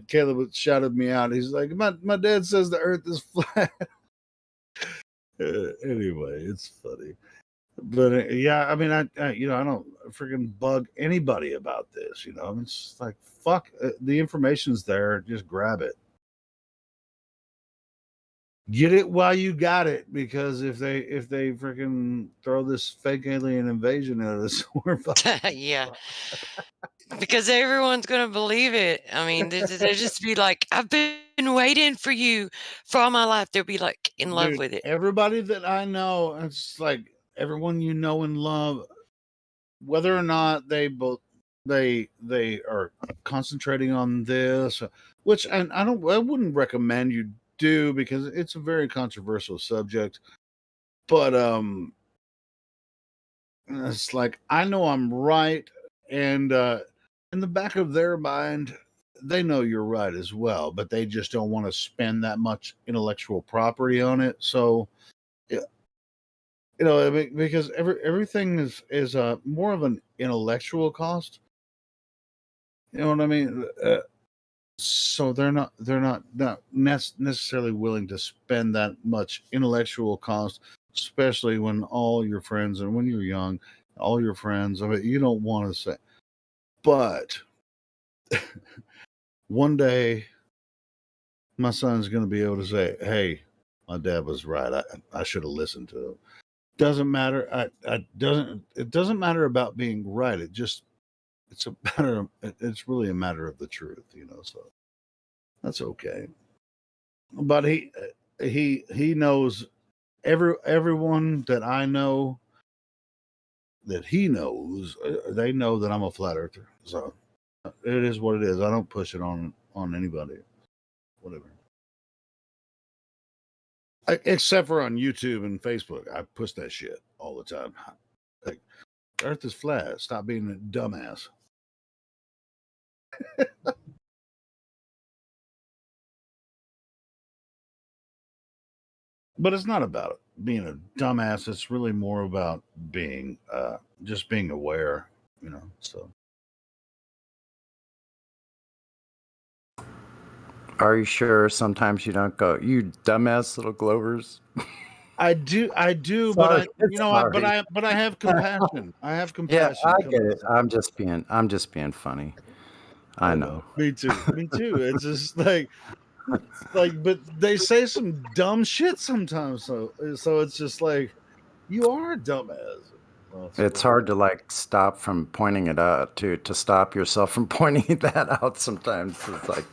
Caleb shouted me out. He's like, my dad says the Earth is flat. Anyway, it's funny. But yeah, I don't freaking bug anybody about this. It's like, fuck, the information's there. Just grab it. Get it while you got it, because if they freaking throw this fake alien invasion at us, we're fucking. Yeah. Because everyone's gonna believe it. I mean, they just be like, I've been been waiting for you for all my life. They'll be like in love Dude, with it. everybody that I know, it's like everyone you know and love, whether or not they are concentrating on this, which I wouldn't recommend you do because it's a very controversial subject. But it's like I know I'm right, and in the back of their mind, they know you're right as well, but they just don't want to spend that much intellectual property on it. So, yeah, I mean, because everything is more of an intellectual cost. You know what I mean? So they're not necessarily willing to spend that much intellectual cost, especially when all your friends and when you're young, all your friends. I mean, you don't want to say, but one day my son's going to be able to say, "Hey, my dad was right. I should have listened to him." Doesn't matter. It doesn't matter about being right. It's really a matter of the truth, so that's okay. But he knows everyone that I know that he knows, they know that I'm a flat earther. So it is what it is. I don't push it on anybody, whatever. Except for on YouTube and Facebook, I push that shit all the time. Like, Earth is flat. Stop being a dumbass. But it's not about being a dumbass. It's really more about being just being aware, So Are you sure sometimes you don't go, you dumbass little Glovers? I do, Sorry, but I have compassion. I have Yeah, compassion. I get it. I'm just being funny. I know. Me too. It's just but they say some dumb shit sometimes. So it's just like, you are a dumbass. Well, It's hard to like stop from pointing it out to stop yourself from pointing that out sometimes. It's like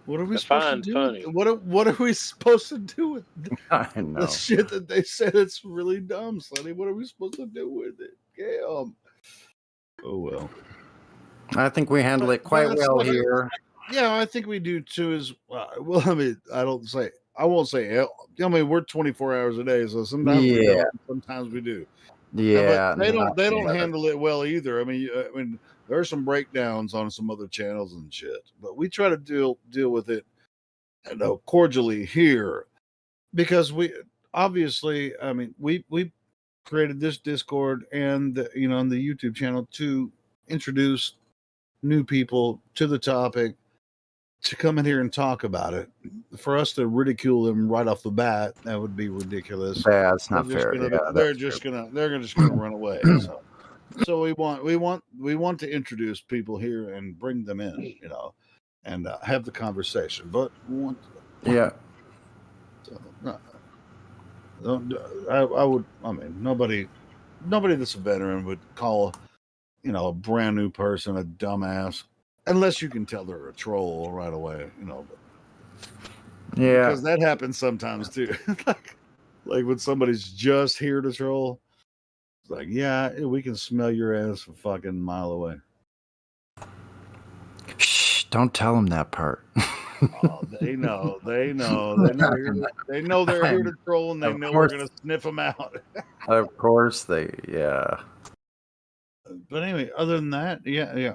what are we supposed to do? What are we supposed to do with I the know. shit that they said? It's really dumb, Sonny. What are we supposed to do with it? Damn. Oh well. I think we handle it quite well here. Yeah, I think we do too. Well, I mean, I won't say. I mean, we're 24 hours a day, so sometimes we Yeah. don't. Sometimes we do. Yeah, but they don't. They don't yeah. handle it well either. I mean, there are some breakdowns on some other channels and shit, but we try to deal with it, cordially here, because we obviously. I mean, we created this Discord and on the YouTube channel to introduce new people to the topic, to come in here and talk about it. For us to ridicule them right off the bat, that would be ridiculous. That's not fair. They're just gonna run away. So we want to introduce people here and bring them in, and have the conversation. But we want yeah. So, I mean, nobody that's a veteran would call a brand new person a dumbass, unless you can tell they're a troll right away, Yeah. because that happens sometimes too. like when somebody's just here to troll, it's like, yeah, we can smell your ass a fucking mile away. Shh, don't tell them that part. Oh, they know they're here to troll, and they know we're gonna sniff them out. Of course yeah. But anyway, other than that, yeah.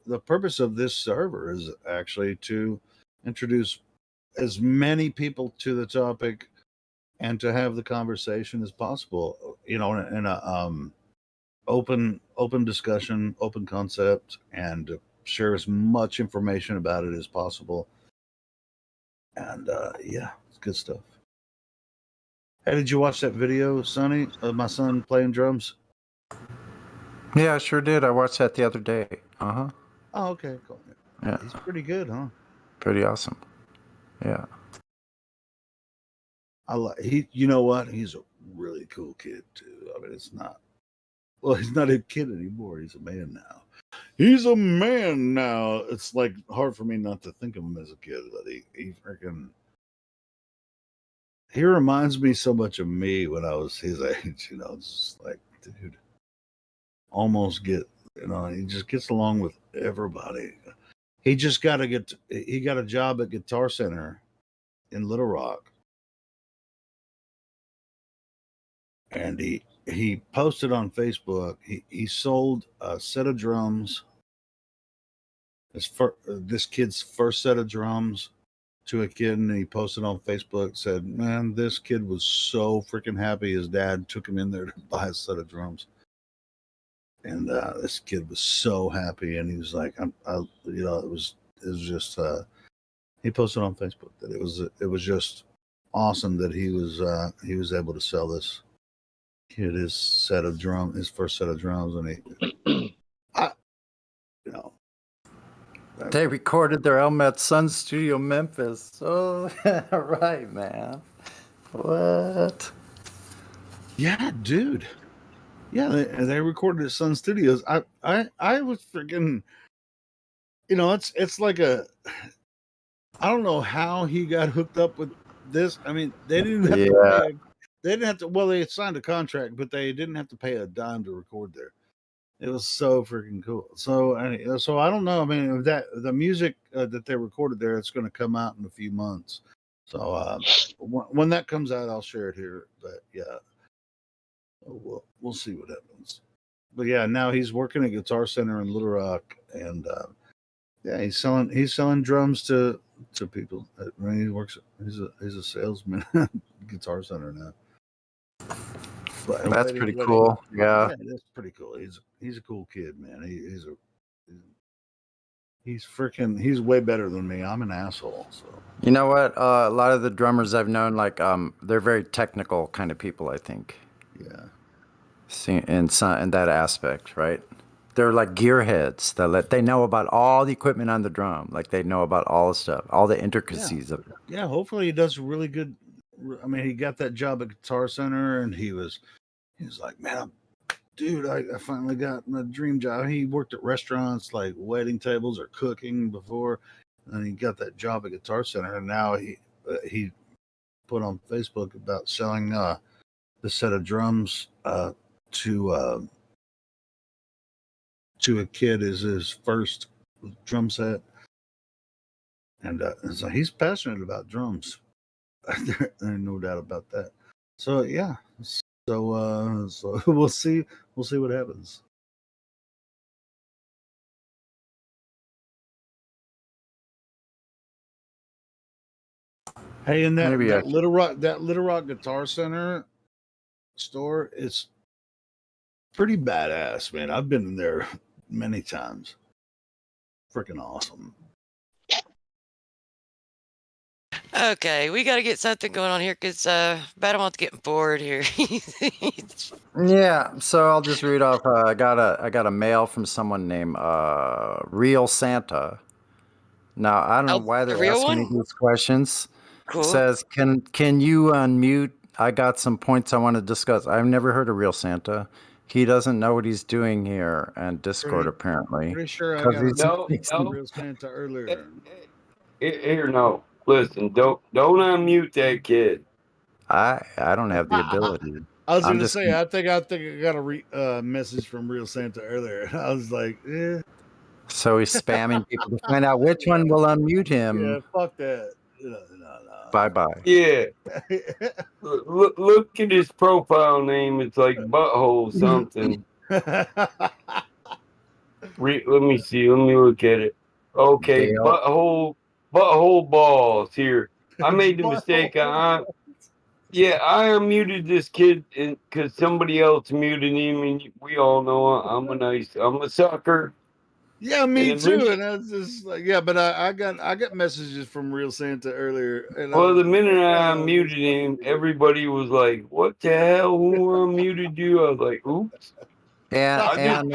The purpose of this server is actually to introduce as many people to the topic and to have the conversation as possible, in a open discussion, open concept, and share as much information about it as possible. And yeah, it's good stuff. Hey, did you watch that video, Sonny, of my son playing drums? Yeah, I sure did. I watched that the other day. Uh-huh. Oh, okay, cool. Yeah. He's pretty good, huh? Pretty awesome. Yeah. You know what? He's a really cool kid too. I mean, he's not a kid anymore. He's a man now. He's a man now. It's like hard for me not to think of him as a kid, but he freaking he reminds me so much of me when I was his age. You know, it's just like, dude, almost get. You know, he just gets along with everybody. He just got he got a job at Guitar Center in Little Rock, and he posted on Facebook. He sold a set of drums. This kid's first set of drums to a kid, and he posted on Facebook, said, man, this kid was so freaking happy his dad took him in there to buy a set of drums. And this kid was so happy, and he was like, it was just he posted on Facebook that it was just awesome that he was able to sell this kid his first set of drums, and they recorded their album at Sun Studio Memphis. Oh, right, man. What? Yeah, dude. Yeah, they recorded at Sun Studios. I was freaking, it's like I don't know how he got hooked up with this. I mean, they didn't have to pay. They didn't have to. Well, they signed a contract, but they didn't have to pay a dime to record there. It was so freaking cool. So I don't know. I mean, the music that they recorded there, it's going to come out in a few months. So when that comes out, I'll share it here. But yeah, we'll see what happens. But yeah, now he's working at Guitar Center in Little Rock, and yeah, he's selling drums to people. I mean, he's a salesman at Guitar Center now. But that's pretty cool. Yeah, that's pretty cool. He's a cool kid, man. He's way better than me. I'm an asshole. So you know what? A lot of the drummers I've known, like they're very technical kind of people. I think. Yeah. See, in that aspect, right? They're like gearheads. They know about all the equipment on the drum. Like they know about all the stuff, all the intricacies of it. Yeah, hopefully he does really good. I mean, he got that job at Guitar Center, and he was like, man, dude, I finally got my dream job. He worked at restaurants like wedding tables or cooking before, and he got that job at Guitar Center. And now he put on Facebook about selling the set of drums to a kid as his first drum set, and so he's passionate about drums. There's no doubt about that. So yeah, so we'll see what happens. Hey, and that Little Rock Guitar Center store is pretty badass, man. I've been in there many times. Freaking awesome. Okay, we got to get something going on here because Battlemont's getting bored here. Yeah, so I'll just read off. I got a mail from someone named Real Santa. Now I don't know why they're asking me these questions. Cool. It says, can you unmute? I got some points I want to discuss. I've never heard of Real Santa. He doesn't know what he's doing here on Discord, apparently. Pretty sure I got Real Santa earlier. Here, no. Listen, don't unmute that kid. I don't have the ability. I was going to say, I think I got a message from Real Santa earlier. I was like, eh. So he's spamming people to find out which one will unmute him. Yeah, fuck that. No. Bye-bye. Yeah. Look at his profile name. It's like butthole something. Let me see. Let me look at it. Okay, butthole balls here. I made the mistake. I unmuted this kid because somebody else muted him, and we all know I'm a sucker. Yeah, me too. And I was just like, yeah, but I got messages from Real Santa earlier. And the minute I unmuted him, everybody was like, "What the hell? Who unmuted you?" I was like, "Oops." And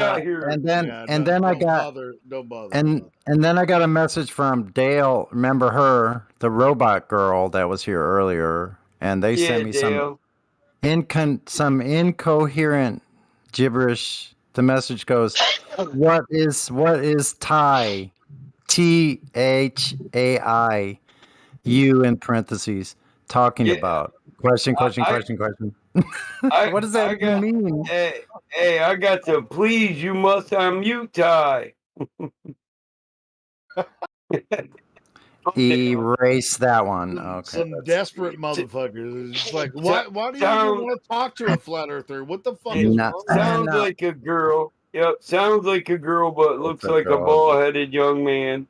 then I got a message from Dale. Remember her, the robot girl that was here earlier, and they sent me some incoherent gibberish The message goes, what is Thai? THAI, you in parentheses, talking Yeah, about? Question. I What does that I even got mean? hey, I got to please you must unmute Ty. Erase that one. Okay. Some desperate motherfuckers. It's just like, So- why do you even sound want to talk to a flat earther? What the fuck is No, wrong with you? sounds no, like a girl. Yep, sounds like a girl, but it's looks a like a girl. bald-headed young man.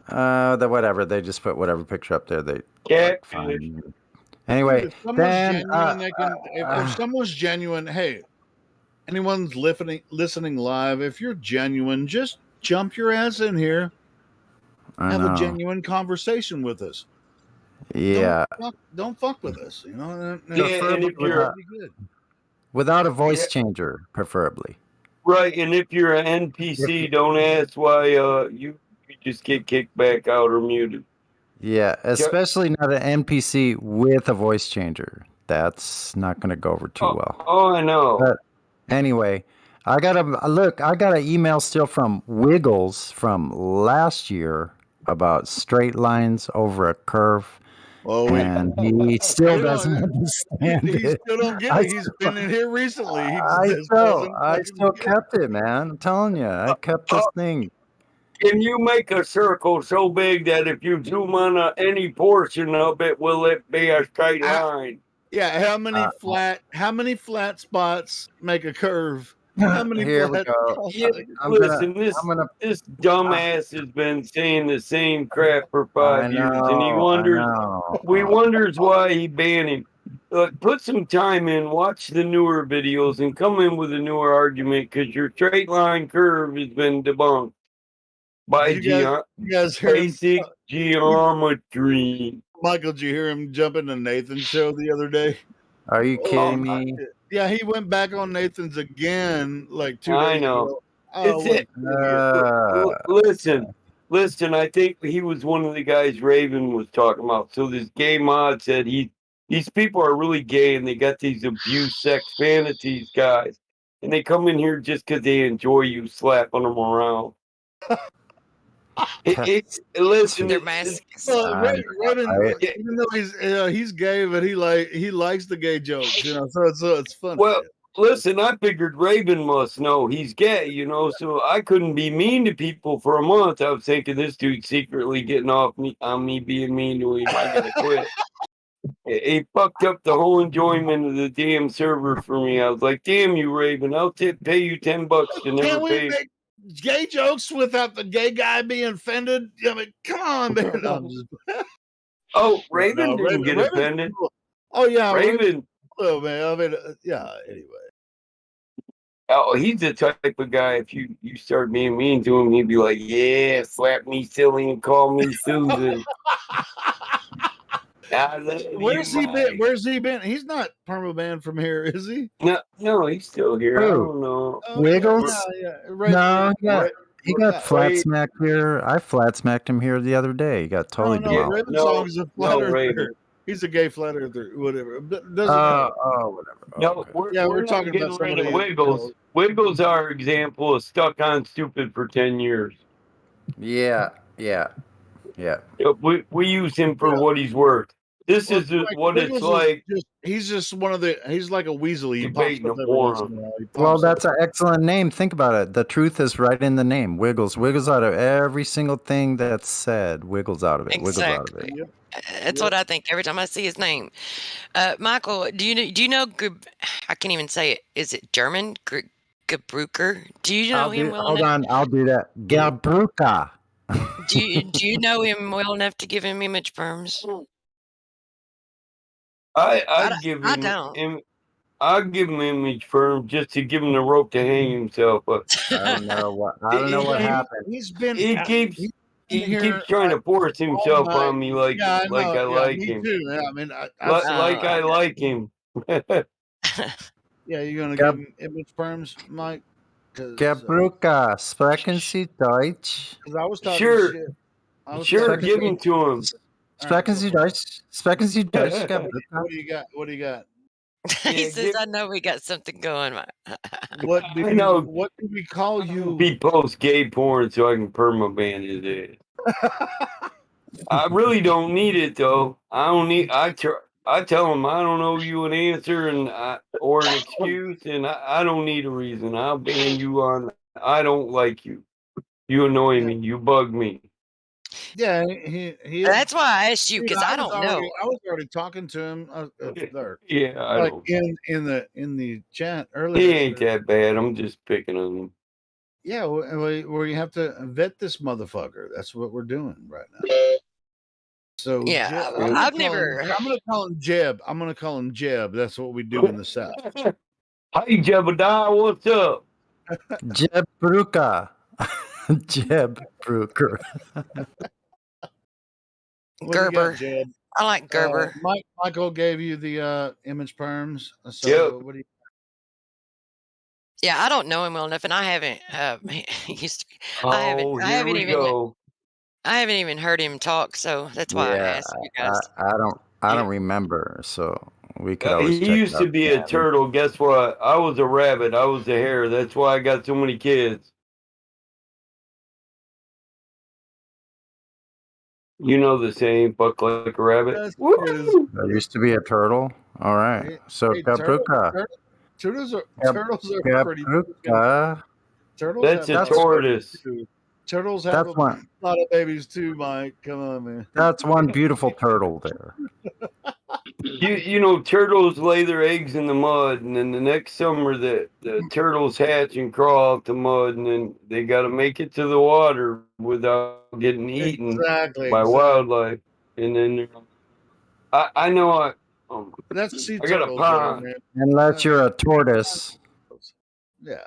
Whatever. They just put whatever picture up there. They Catfish. fine. Anyway, Dude, if someone's then genuine, they can. If someone's genuine, hey, anyone's listening live, if you're genuine, just jump your ass in here, I have a know. genuine conversation with us. Yeah. Don't fuck with us. You know. Yeah, and if you're Without a voice changer, preferably. right, and if you're an NPC, don't ask why you just get kicked back out or muted. Yeah, especially not an NPC with a voice changer. That's not going to go over too well. Oh, I know. But anyway, I got an email still from Wiggles from last year about straight lines over a curve. Oh, and he still doesn't understand He it. still don't get it. He's been in here recently. He I just doesn't still kept it, man. I'm telling you, I kept this thing. Can you make a circle so big that if you zoom on any portion of it, will it be a straight line? Yeah, how many flat spots make a curve? How many Here we flat go. spots? Yeah, listen, this dumbass has been saying the same crap for 5 years, and he wonders why he banned him. Put some time in, watch the newer videos, and come in with a newer argument because your straight line curve has been debunked by you guys hear basic geometry. Michael, did you hear him jump into Nathan's show the other day? Are you kidding me? Yeah, he went back on Nathan's again like 2 I days know. ago. It's it. Listen. I think he was one of the guys Raven was talking about. So this gay mod said these people are really gay and they got these abuse sex fantasies, guys, and they come in here just because they enjoy you slapping them around. Listen, Their masks. Raven, even though he's gay, but he likes the gay jokes, you know. So it's fun. Well, listen, I figured Raven must know he's gay, you know, so I couldn't be mean to people for a month. I was thinking this dude's secretly getting off on me being mean to him. I gotta quit. He fucked up the whole enjoyment of the damn server for me. I was like, damn you, Raven, I'll pay you $10 to never Can we pay. make gay jokes without the gay guy being offended? I mean, come on, man. No, I'm just... Oh, Raven didn't get offended. Cool. Oh yeah, Raven. Oh man, I mean, yeah. Anyway. Oh, he's the type of guy. If you start being mean to him, he'd be like, "Yeah, slap me silly and call me Susan." Where's he been? Where's he been? He's not perma-banned from here, is he? No, he's still here. I don't know. Wiggles? Right. No, he got flat smacked here. I flat smacked him here the other day. He got totally demolished. Raven Song's a flat earther. He's a gay flat earther, whatever. Whatever. No, we're talking getting about rid of somebody. Wiggles. Wiggles, our example, is stuck on stupid for 10 years. Yeah. We use him for what he's worth. This is what Wiggles it's like. He's just one of the. He's like a Weasley. He pops Debating up a every once in a forum. while. Well, that's an excellent name. Think about it. The truth is right in the name. Wiggles. Wiggles out of every single thing that's said. Wiggles out of it. Wiggles out of it. Exactly. That's what I think every time I see his name. Michael, do you know? I can't even say it. Is it German? Gabruker? Do you know him well Hold enough? on. I'll do that. Gabruka. Do you know him well enough to give him image perms? I'd give him image firm just to give him the rope to hang himself. But I don't know what happened. He's been. He keeps trying to force himself on me like I like him. Too. Yeah, I mean, I like him. Yeah, you're gonna give him image perms, Mike. Gabruka, sprechen Sie Deutsch? Because I was talking Sure, shit. give him to him. Sprechen Sie Deutsch? Sprechen Sie Deutsch? Gabruka? What do you got? He says, "I know we got something going." What do I know. what do we call you? He posts gay porn so I can permaban his ass. I really don't need it though. I don't need. I tell him I don't owe you an answer or an excuse, and I don't need a reason. I'll ban you on. I don't like you. You annoy me. You bug me. Yeah, he That's why I asked you, Dude, because I don't know. I was already talking to him there. Yeah, I Like don't. in the chat earlier. He ain't that bad. I'm just picking on him. Yeah, where you have to vet this motherfucker. That's what we're doing right now. So Yeah, well, I'm I've gonna call him Jeb. I'm gonna call him Jeb. That's what we do in the South. Hey Jebediah, what's up? Jeb Bruca. Jeb Brucker. Gerber. Jeb? I like Gerber. Michael gave you the image perms. So what do you? Yeah, I don't know him well enough, and I haven't. I haven't even heard him talk, so that's why I Yeah, asked you guys. I don't remember, so we could always He check used it to out. be a turtle. Guess what? I was a rabbit. I was a hare. That's why I got so many kids. You know the saying, "Buck like a rabbit." Woo! I used to be a turtle. All right. So Gabruka. Turtles are pretty. Gabruka. Turtles That's have a tortoise. Turtles have That's a one. lot of babies too, Mike. Come on, man. That's one beautiful turtle there. You know, turtles lay their eggs in the mud, and then the next summer the turtles hatch and crawl out the mud, and then they got to make it to the water without getting eaten by wildlife. And then I know That's sea I got a turtles, pond. man. Unless you're a tortoise.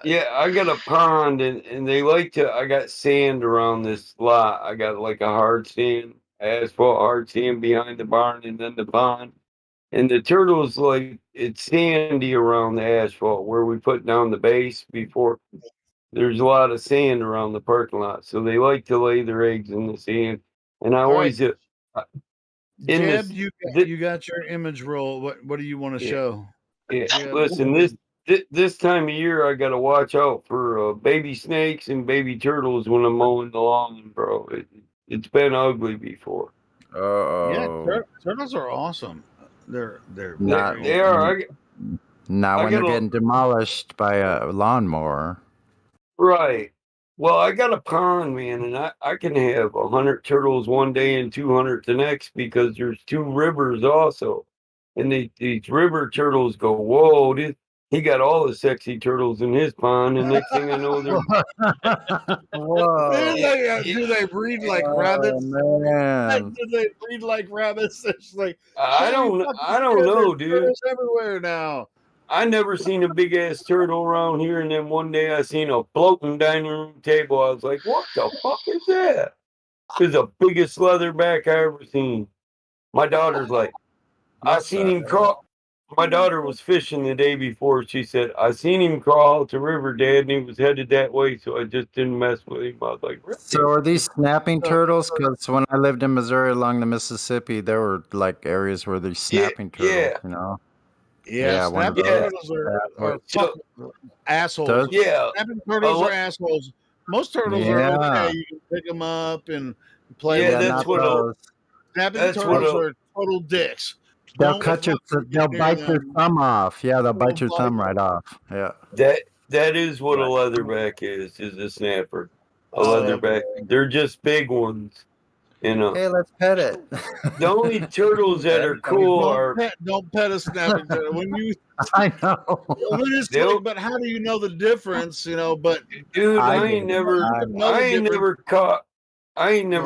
Yeah, I got a pond, and they like to. I got sand around this lot. I got like a hard sand, asphalt hard sand behind the barn, and then the pond. And the turtles like it's sandy around the asphalt where we put down the base before. There's a lot of sand around the parking lot, so they like to lay their eggs in the sand. And I always Jeb, this, you got your image roll. What do you want to show? Yeah, Jeb, listen, this time of year I got to watch out for baby snakes and baby turtles when I'm mowing the lawn, bro. It's been ugly before. Yeah, turtles are awesome. They're Not, they are. Not I when they're gotta- getting demolished by a lawnmower. Right. Well, I got a pond, man, and I can have 100 turtles one day and 200 the next because there's two rivers also. And these river turtles go, whoa, he got all the sexy turtles in his pond. And next thing I know, they're. Whoa. Do they breed like rabbits? Man. Do they breed like rabbits? It's like I don't know, dude. Turtles everywhere now. I never seen a big ass turtle around here, and then one day I seen a floating dining room table. I was like, "What the fuck is that?" It's the biggest leatherback I ever seen. My daughter's like, "I seen him crawl." My daughter was fishing the day before. She said, "I seen him crawl out the river, Dad, and he was headed that way, so I just didn't mess with him." I was like, "Really?" So are these snapping turtles? Because when I lived in Missouri along the Mississippi, there were like areas where there's snapping turtles, you know? Yeah, snapping turtles are fucking assholes. Yeah. Snapping turtles are assholes. Most turtles are okay. You can pick them up and play with them. that's what Snapping turtles are total dicks. They'll bite your thumb off. Yeah, they'll bite your thumb right off. Yeah. That is what a leatherback is a snapper. A leatherback. They're just big ones. You know. Hey, let's pet it. The only turtles that are cool don't pet a snapping turtle. When you I know. But how do you know the difference? You know, but dude, I ain't never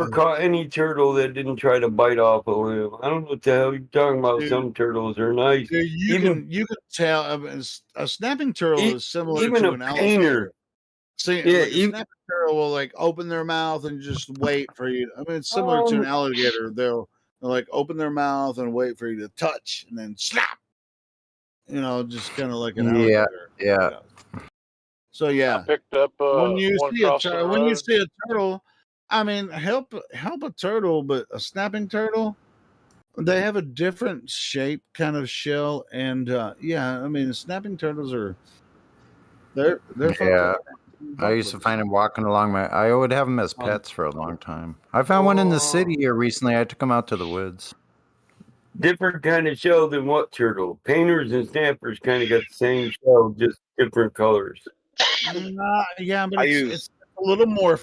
caught any turtle that didn't try to bite off a limb. I don't know what the hell you're talking about. Dude, some turtles are nice. Dude, you can tell a snapping turtle is similar even to a an painter. alligator. See, Yeah, like a snapping turtle will like open their mouth and just wait for you. I mean, it's similar to an alligator. They'll like open their mouth and wait for you to touch, and then slap. You know, just kind of like an alligator. Yeah. So yeah, I picked up when you one see a across the turtle, when you road. see a turtle, I mean, help a turtle, but a snapping turtle, They have a different shape, kind of shell, and yeah, I mean, snapping turtles are they're fucked Yeah, up. I used to find them walking along my. I would have them as pets for a long time. I found one in the city here recently. I took them out to the woods. Different kind of shell than what turtle? Painters and snappers kind of got the same shell, just different colors. Yeah, but I it's use a little more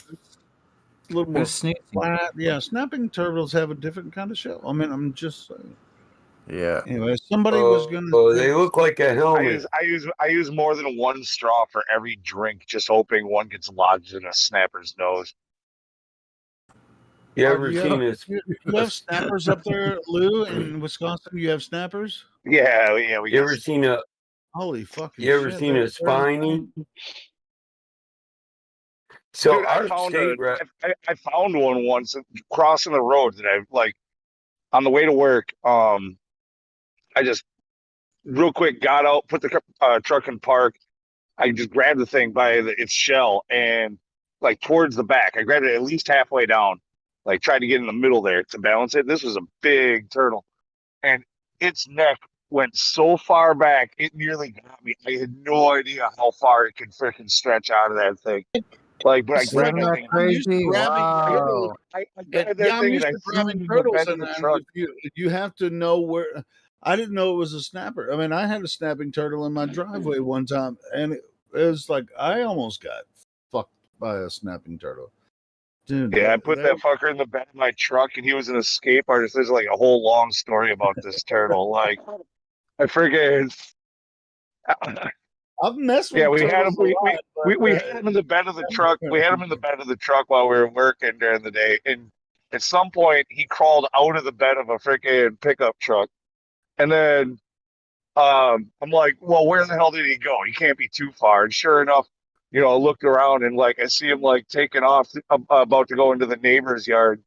Who's sneezing? flat. Yeah, snapping turtles have a different kind of shell. I mean, I'm just saying. Yeah. Anyway, somebody was gonna. They look like a helmet. I use more than one straw for every drink, just hoping one gets lodged in a snapper's nose. You Oh, ever seen this? you have snappers up there, Lou, in Wisconsin? You have snappers? Yeah, we You got ever seen a? Holy fucking You ever shit! seen they're a spiny? insane. So Dude, our state, I found one once crossing the road that I like on the way to work. I just real quick got out, put the truck in park. I just grabbed the thing by its shell and like towards the back. I grabbed it at least halfway down, like tried to get in the middle there to balance it. This was a big turtle, and its neck went so far back it nearly got me. I had no idea how far it could freaking stretch out of that thing. Like, but I grabbed that thing. I'm used to grabbing turtles. I grabbed that I'm thing used and I to threw it grabbing in the turtles, bed of and the truck. you have to know where. I didn't know it was a snapper. I mean, I had a snapping turtle in my driveway one time, and it was like I almost got fucked by a snapping turtle. Dude, Yeah, I put that fucker in the bed of my truck, and he was an escape artist. There's like a whole long story about this turtle. Like, I forget. I've messed with Yeah, we had him. turtles a lot, We had him in the bed of the truck. We had him in the bed of the truck while we were working during the day, and at some point he crawled out of the bed of a freaking pickup truck, and then I'm like, well, where the hell did he go? He can't be too far. And sure enough, I looked around and like I see him like taking off, about to go into the neighbor's yard.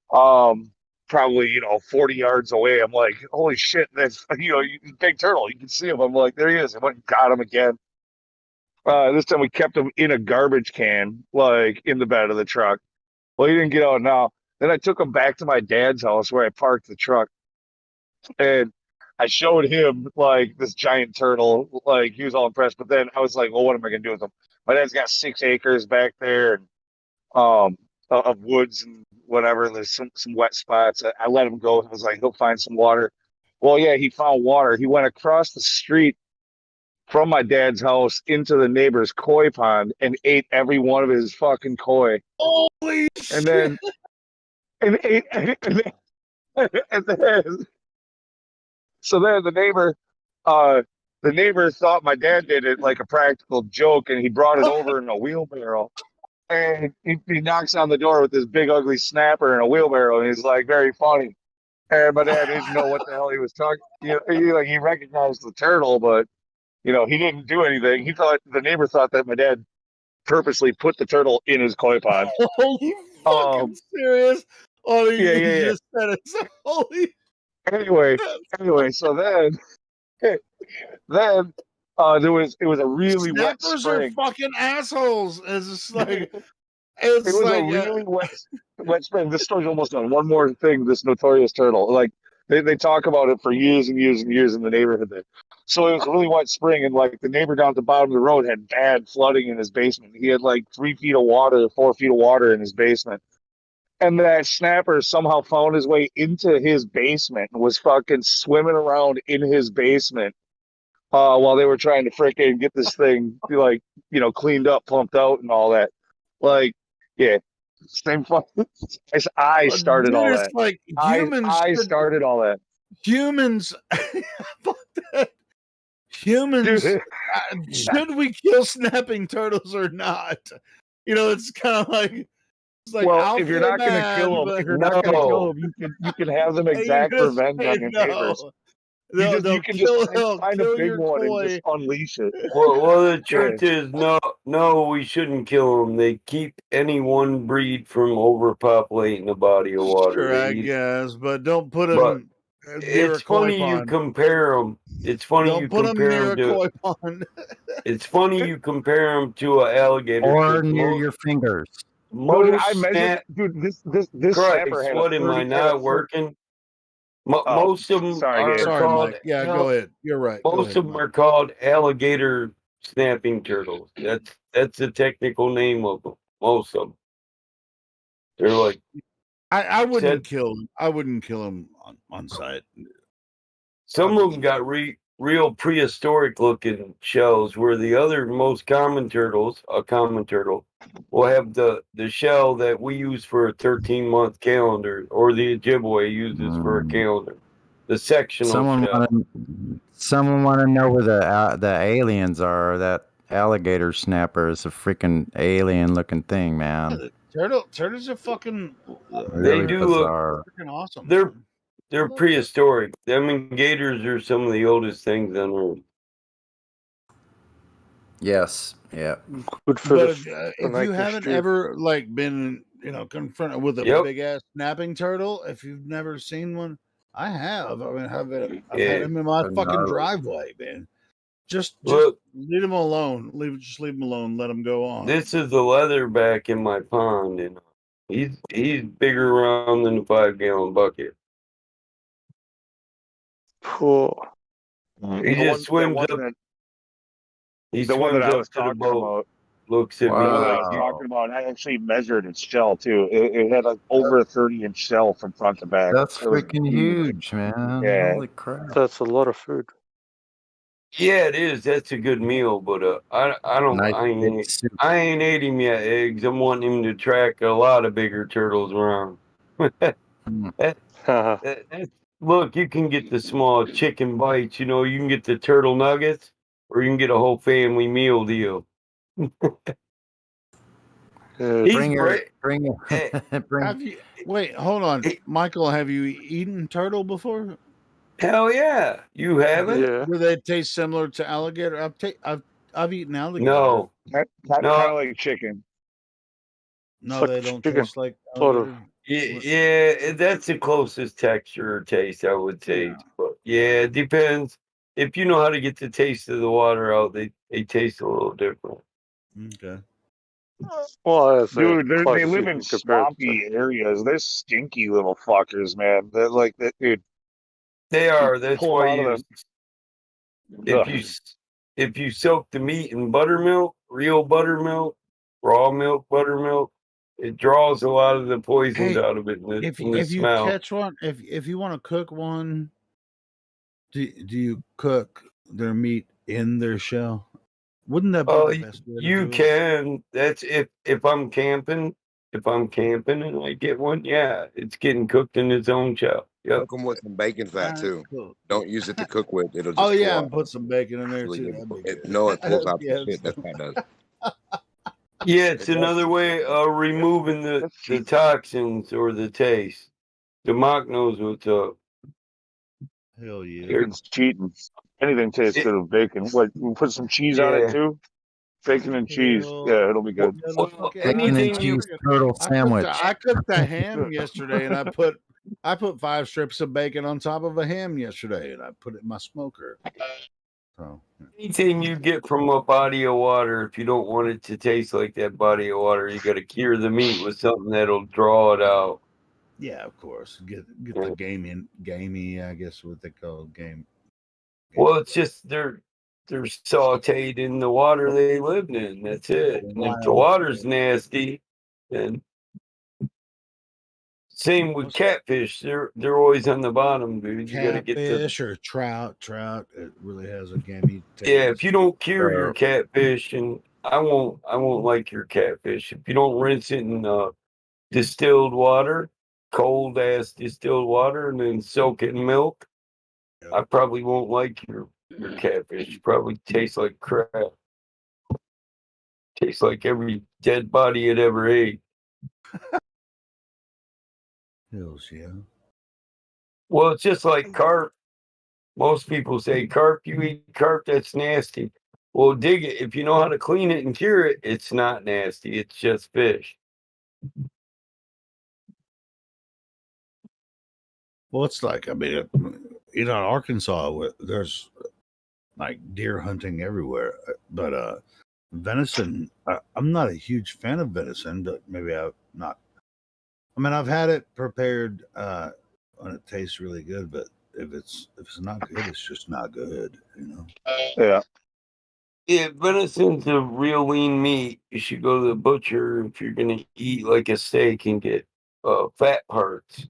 Probably 40 yards away. I'm like, holy shit, that's big turtle. You can see him. I'm like, there he is. I went and got him again. This time we kept him in a garbage can, like in the bed of the truck. Well, he didn't get out now. Then I took him back to my dad's house where I parked the truck, and I showed him like this giant turtle. Like he was all impressed. But then I was like, well, what am I gonna do with him? My dad's got 6 acres back there, and of woods and whatever. There's some wet spots. I let him go. I was like, he'll find some water. Well, yeah, he found water. He went across the street from my dad's house into the neighbor's koi pond and ate every one of his fucking koi. Holy and then and ate and then so then the neighbor thought my dad did it like a practical joke, and he brought it over in a wheelbarrow, and he knocks on the door with this big ugly snapper in a wheelbarrow, and he's like, very funny. And my dad didn't know what the hell he was talking. He recognized the turtle, but he didn't do anything. The neighbor thought that my dad purposely put the turtle in his koi pond. Holy fucking serious? Oh, yeah. Just said it. So holy. Anyway, so then it was a really wet Snappers spring. are fucking assholes. It's just like It was a really wet spring. This story's almost done. One more thing, this notorious turtle. Like they talk about it for years and years and years in the neighborhood there. So it was a really wet spring, and like the neighbor down at the bottom of the road had bad flooding in his basement. He had like 3 feet of water, 4 feet of water in his basement. And that snapper somehow found his way into his basement and was fucking swimming around in his basement while they were trying to frickin' get this thing like, cleaned up, pumped out and all that. Like, yeah, same fucking. I started all that. Like humans. I started all that. Humans. Fuck that. Humans. Should we kill snapping turtles or not? It's kind of like. Like, well, if you're not going to kill them, you can have them exact revenge on your neighbors. You can just find a big one and just unleash it. Well, the truth is, no, we shouldn't kill them. They keep any one breed from overpopulating a body of water. Sure, I guess, but don't put them. It's funny you compare them. It's funny you compare them to. It's funny you compare them to an alligator or near your fingers. I measured, dude. This snapper had what am I not working? Most of them are Sorry, called. Mike. Yeah, go ahead. You're right. Go Most ahead, of them Mike. are called alligator snapping turtles. That's the technical name of them. Most of them. They're like. I wouldn't kill him. I wouldn't kill him on sight. Some of them got real prehistoric looking shells, where the other most common turtles, a common turtle, will have the shell that we use for a 13-month calendar, or the Ojibwe uses for a calendar. The sectional shell. Someone want to know where the aliens are. That alligator snapper is a freaking alien looking thing, man. Turtles are fucking. They do look freaking awesome. They're prehistoric. Them gators are some of the oldest things on Earth. Yes. Yeah. Good for But if you haven't ever been confronted with a big ass snapping turtle, if you've never seen one, I have. I mean, I've had them in my fucking driveway, man. Just leave them alone. Leave them alone. Let them go on. This is the leatherback in my pond, and he's bigger around than a 5-gallon bucket. Cool. He just swims up. He swims up to the boat. Looks at me I like was talking about. I actually measured its shell too. It had like over a 30-inch shell from front to back. That's freaking huge, man. Yeah, Holy crap. that's a lot of food. Yeah, it is. That's a good meal, but I ain't ate him yet, eggs. I'm wanting him to track a lot of bigger turtles around. Look, you can get the small chicken bites. You can get the turtle nuggets, or you can get a whole family meal deal. Bring it. Wait, hold on, Michael. Have you eaten turtle before? Hell yeah, you haven't. Yeah. Do they taste similar to alligator? I've eaten alligator. No, kind of like chicken. No, they don't taste like sort of. alligator. Yeah, that's the closest texture or taste I would say. But yeah, it depends. If you know how to get the taste of the water out, they taste a little different. Okay. Well, Dude, they live in swampy areas. They're stinky little fuckers, man. They're like that, dude. They are. That's Pull why them out of if you soak the meat in buttermilk, real buttermilk, raw milk buttermilk, it draws a lot of the poisons out of it. If in the you smell. catch one, if you want to cook one, do you cook their meat in their shell? Wouldn't that be the best way to You do it? can. That's if I'm camping. If I'm camping and I get one, yeah, it's getting cooked in its own shell. Yep. Cook them with some bacon fat too. Cool. Don't use it to cook with. It'll just Oh yeah, pull and out. put some bacon in there Really too. good. That'd be good. No, it pulls out Yeah, the shit. That's how it does. Yeah, it's another way of removing the toxins or the taste. The mock knows what's up. Hell yeah. Bacon's cheating. Anything tastes good with bacon. What? You put some cheese on it too. Bacon and cheese. Yeah, it'll be good. Bacon and cheese turtle sandwich. I cooked a ham yesterday, and I put 5 strips of bacon on top of a ham yesterday, and I put it in my smoker. So Anything you get from a body of water, if you don't want it to taste like that body of water, you got to cure the meat with something that'll draw it out. yeah, of course, get the gamey, I guess what they call game. Well, it's just they're sauteed in the water they lived in. That's it. And if the water's nasty, then same with catfish. They're always on the bottom, dude. You got to get the Catfish or trout. It really has a gamey taste. yeah. If you don't cure your catfish, and I won't like your catfish if you don't rinse it in distilled water, cold ass distilled water, and then soak it in milk. I probably won't like your catfish. It probably tastes like crap. Tastes like every dead body it ever ate. Hills, yeah. Well, it's just like carp. Most people say carp, you eat carp, that's nasty. Well, dig it. If you know how to clean it and cure it, it's not nasty. It's just fish. Well, it's like, I mean, in Arkansas, there's like deer hunting everywhere, but venison, I'm not a huge fan of venison, but maybe I've not. I mean, I've had it prepared and it tastes really good, but if it's not good, it's just not good, Yeah. Yeah, venison's a real lean meat. You should go to the butcher if you're gonna eat like a steak and get fat parts.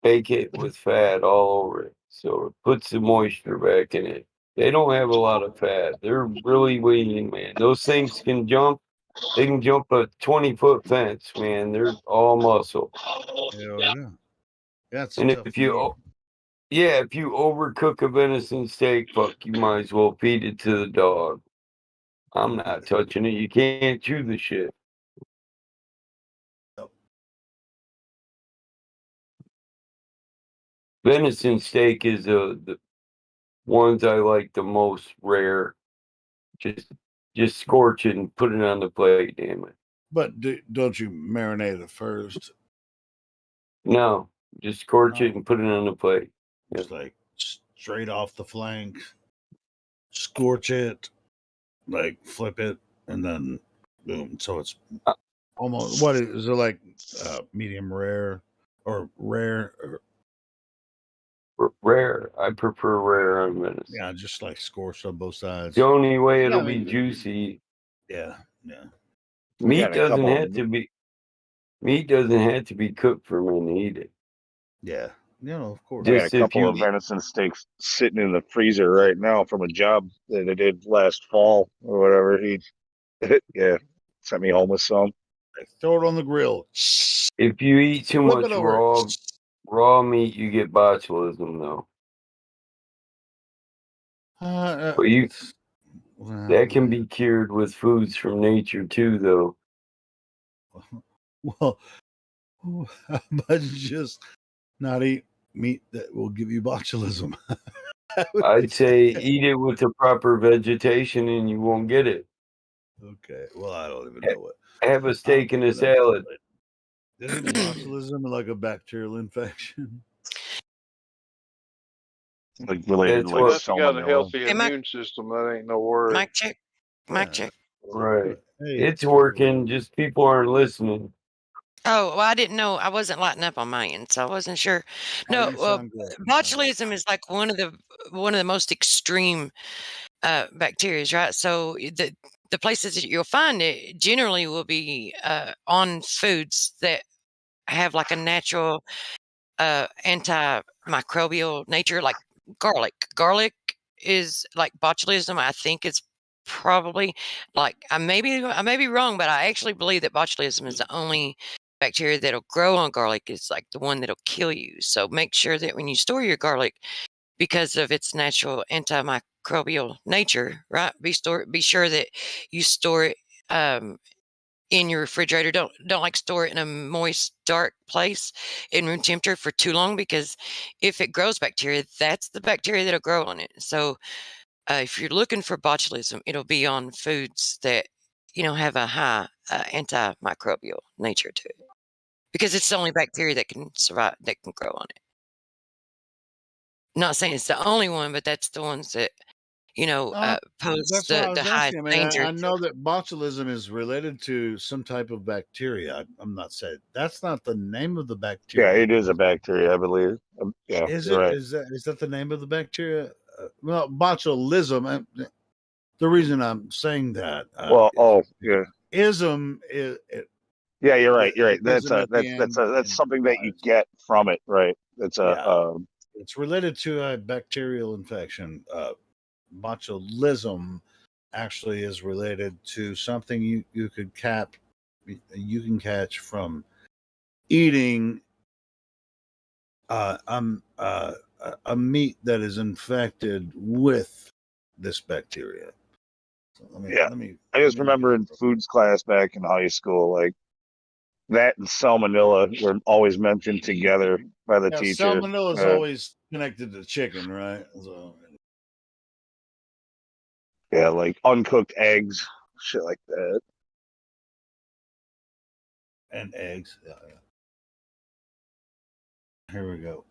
Bake it with fat all over it, so it puts the moisture back in it. They don't have a lot of fat. They're really lean, man. Those things can jump. They can jump a 20-foot fence, man. They're all muscle. Hell yeah. That's And tough if meat. if you overcook a venison steak, fuck, you might as well feed it to the dog. I'm not touching it. You can't chew the shit. Venison steak is the ones I like the most rare. Just scorch it and put it on the plate, damn it. But don't you marinate it first? No, just scorch it and put it on the plate. Just like straight off the flank, scorch it, like flip it, and then boom. So it's almost what is it like? Medium rare or rare? Rare. I prefer rare on venison. Yeah, just like scorched on both sides. The only way it'll Yeah, I be mean, juicy. Yeah. Meat doesn't have to be. Meat doesn't have to be cooked for me to eat it. Yeah. Of course. I got a Just if couple you of venison steaks sitting in the freezer right now from a job that I did last fall or whatever. He, yeah, sent me home with some. Throw it on the grill. If you eat too Flip much it over. raw meat, you get botulism though. But that can be cured with foods from nature too, though. Well, how about just not eat meat that will give you botulism? I'd say eat it with the proper vegetation and you won't get it. Okay. Well, I don't even know what. Have a steak and a salad. Isn't botulism like a bacterial infection? Like related, Well, if you got a healthy immune system, that ain't no worry. Mic check. Mic check. Right. Hey, it's working, just people aren't listening. Oh, well, I didn't know. I wasn't lighting up on my end, so I wasn't sure. No, you sound great. botulism is like one of the most extreme bacteria, right? So the places that you'll find it generally will be on foods that have like a natural antimicrobial nature, like garlic. Garlic is like botulism. I think it's probably like I may be wrong, but I actually believe that botulism is the only bacteria that'll grow on garlic. Is like the one that'll kill you. So make sure that when you store your garlic, because of its natural antimicrobial nature, right? Be sure that you store it in your refrigerator. Don't like store it in a moist, dark place in room temperature for too long, because if it grows bacteria, that's the bacteria that'll grow on it. So if you're looking for botulism, it'll be on foods that have a high antimicrobial nature to it, because it's the only bacteria that can survive, that can grow on it. Not saying it's the only one, but that's the ones that pose That's what I the was highest asking. I mean, danger. I know that botulism is related to some type of bacteria. I'm not saying that's not the name of the bacteria. Yeah, it is a bacteria, I believe. Yeah, Is you're it? right. Is that the name of the bacteria? Well, botulism. The reason I'm saying that. Yeah. Ism is. Yeah, you're right. You're right. That's ism at the that's end something that you get from it, right? It's it's related to a bacterial infection. Botulism actually is related to something you can catch from eating a meat that is infected with this bacteria. So I just remember in foods class back in high school, like that and salmonella were always mentioned together by the teacher. Salmonella is always connected to chicken, right? So, yeah, like uncooked eggs, shit like that. And eggs. Yeah. Here we go.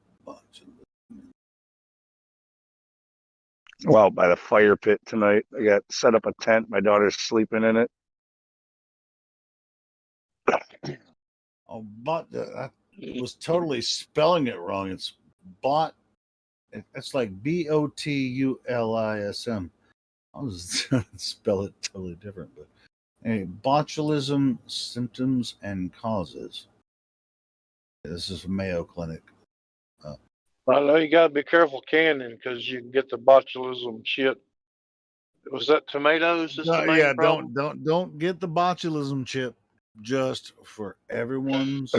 Well, by the fire pit tonight, I got set up a tent. My daughter's sleeping in it. Oh, but was totally spelling it wrong. It's bot. It's like botulism. I was trying to spell it totally different, but anyway, botulism symptoms and causes. This is from Mayo Clinic. I know you got to be careful canning because you can get the botulism shit. Was that tomatoes? That's the main problem. Don't get the botulism chip. Just for everyone's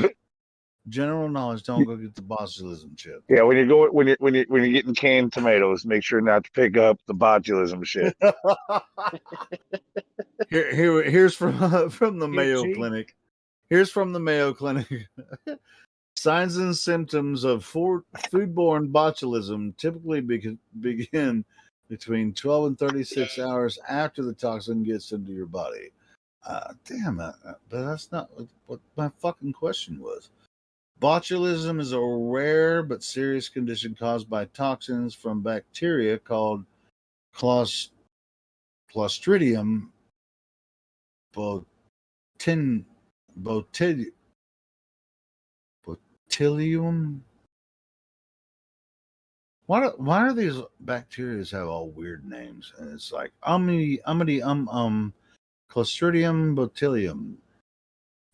general knowledge, don't go get the botulism chip. Yeah, when you're getting canned tomatoes, make sure not to pick up the botulism shit. Here's from the Mayo Clinic. Here's from the Mayo Clinic. Signs and symptoms of foodborne botulism typically begin between 12 and 36 hours after the toxin gets into your body. But that's not what my fucking question was. Botulism is a rare but serious condition caused by toxins from bacteria called Clostridium botulinum. Why are these bacteria have all weird names? And it's like Clostridium botulinum.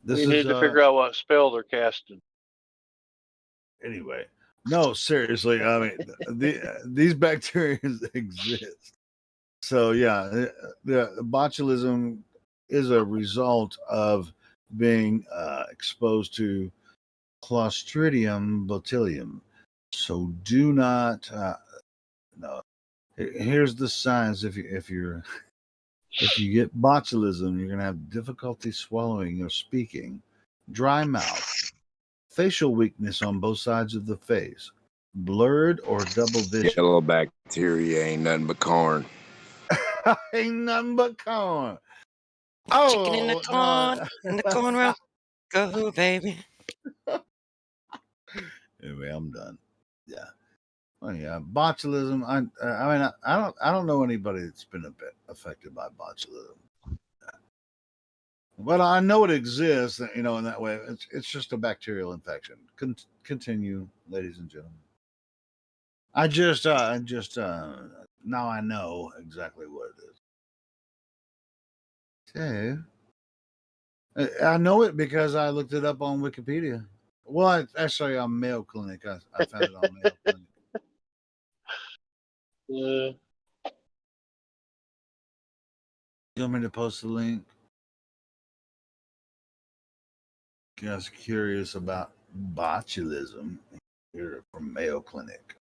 You need to figure out what spell they're casting. Anyway, no, seriously. I mean, these bacteria exist. So yeah, the botulism is a result of being exposed to Clostridium botulinum. So do not. No. Here's the signs. If you get botulism, you're gonna have difficulty swallowing or speaking, dry mouth, facial weakness on both sides of the face, blurred or double vision. Yellow bacteria ain't nothing but corn. Ain't nothing but corn. Chicken in the corn, in the corn row. Go, baby. Anyway, I'm done. Yeah. Well, yeah, botulism. I don't know anybody that's been a bit affected by botulism, but I know it exists. In that way, it's just a bacterial infection. Continue, ladies and gentlemen. I just now I know exactly what it is. So I know it because I looked it up on Wikipedia. Well, actually on Mayo Clinic. I found it on Mayo Clinic. You want me to post the link? You guys are curious about botulism here from Mayo Clinic.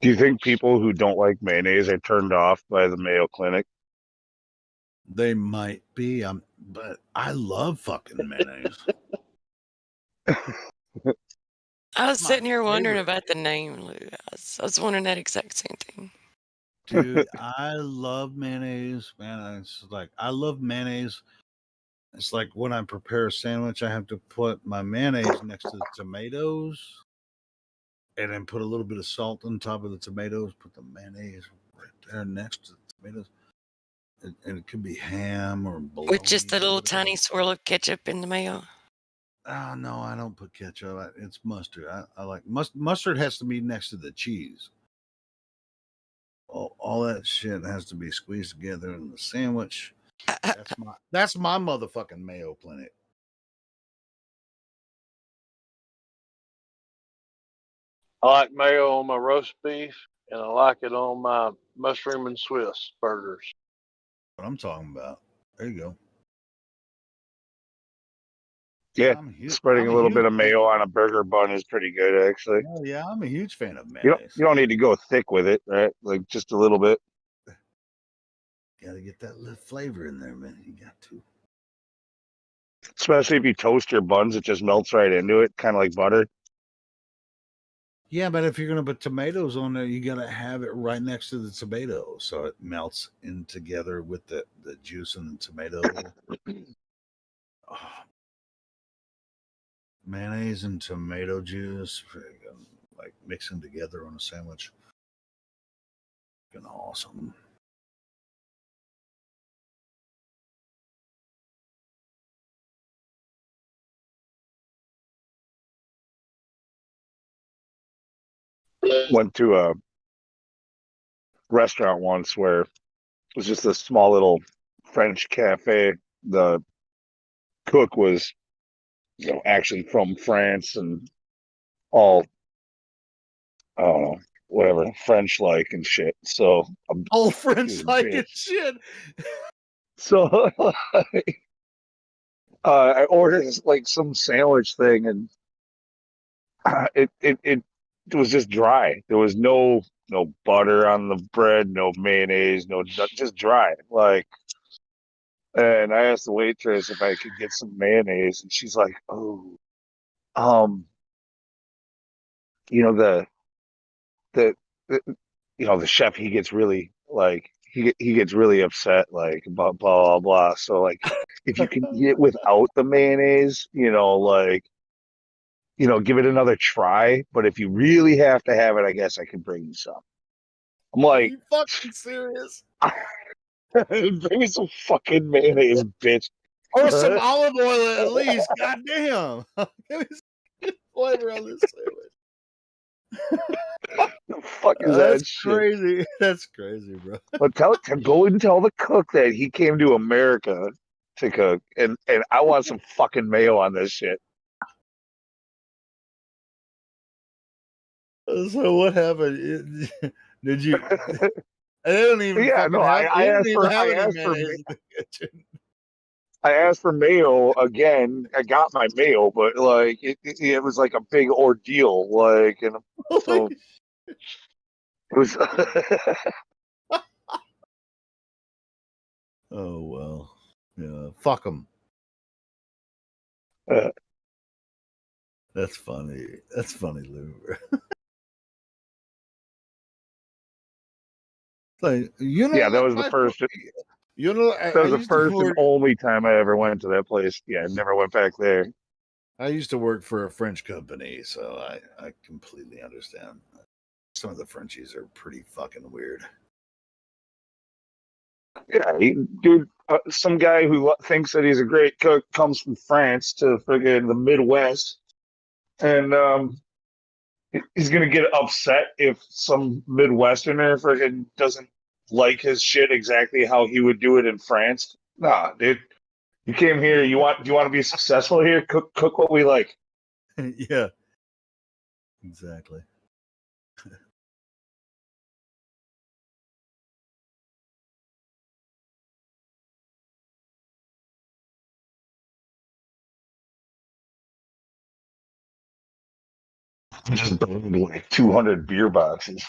Do you think people who don't like mayonnaise are turned off by the Mayo Clinic? They might be, but I love fucking mayonnaise. I was sitting here wondering about the name, Lou. I was wondering that exact same thing. Dude, I love mayonnaise, man. It's like I love mayonnaise. It's like when I prepare a sandwich, I have to put my mayonnaise next to the tomatoes, and then put a little bit of salt on top of the tomatoes. Put the mayonnaise right there next to the tomatoes, and it could be ham or bologna. With just a little tiny swirl of ketchup in the mayo. Oh no, I don't put ketchup. It's mustard. I like mustard has to be next to the cheese. All that shit has to be squeezed together in the sandwich. That's my motherfucking Mayo Clinic. I like mayo on my roast beef, and I like it on my mushroom and Swiss burgers. What I'm talking about. There you go. Yeah, spreading a little bit of mayo on a burger bun is pretty good, actually. Oh, yeah, I'm a huge fan of mayonnaise. You don't need to go thick with it, right? Like just a little bit. Got to get that little flavor in there, man. You got to. Especially if you toast your buns, it just melts right into it, kind of like butter. Yeah, but if you're going to put tomatoes on there, you got to have it right next to the tomato so it melts in together with the juice in the tomato. Oh. Mayonnaise and tomato juice, like mixing together on a sandwich. Fucking awesome. went to a restaurant once where it was just a small little French cafe. The cook was, actually from France and all, I don't know, whatever, French like and shit. So All he French was a like bitch. and shit. So I ordered like some sandwich thing, and it was just dry. There was no butter on the bread, no mayonnaise, just dry. Like, and I asked the waitress if I could get some mayonnaise, and she's like, "Oh, um, you know the the chef, he gets really like he gets really upset like about blah blah blah. So like if you can eat it without the mayonnaise, like give it another try. But if you really have to have it, I guess I can bring you some." I'm Are like, you fucking serious? bring me some fucking mayonnaise, bitch. Or some olive oil at least. God damn. Give me some flavor on this sandwich. The fuck is That's that shit? crazy. That's crazy, bro. But go and tell the cook that he came to America to cook, and I want some fucking mayo on this shit. So what happened? Did you? They don't even Yeah, fucking no, have. I They didn't asked even for have any mayonnaise in the kitchen. I asked for mayo again. I got my mayo, but like it was like a big ordeal. Like, and so it was. Oh well, yeah. Fuck them. That's funny. That's funny, Lou. Like, Yeah, that was the first. I That was the used to first and work. only time I ever went to that place. Yeah, I never went back there. I used to work for a French company, so I completely understand. Some of the Frenchies are pretty fucking weird. Yeah, dude, some guy who thinks that he's a great cook comes from France to friggin' the Midwest, and he's gonna get upset if some Midwesterner friggin' doesn't like his shit exactly how he would do it in France. Nah, dude, you came here. Do you want to be successful here? Cook what we like. Yeah, exactly. I just burned like 200 beer boxes.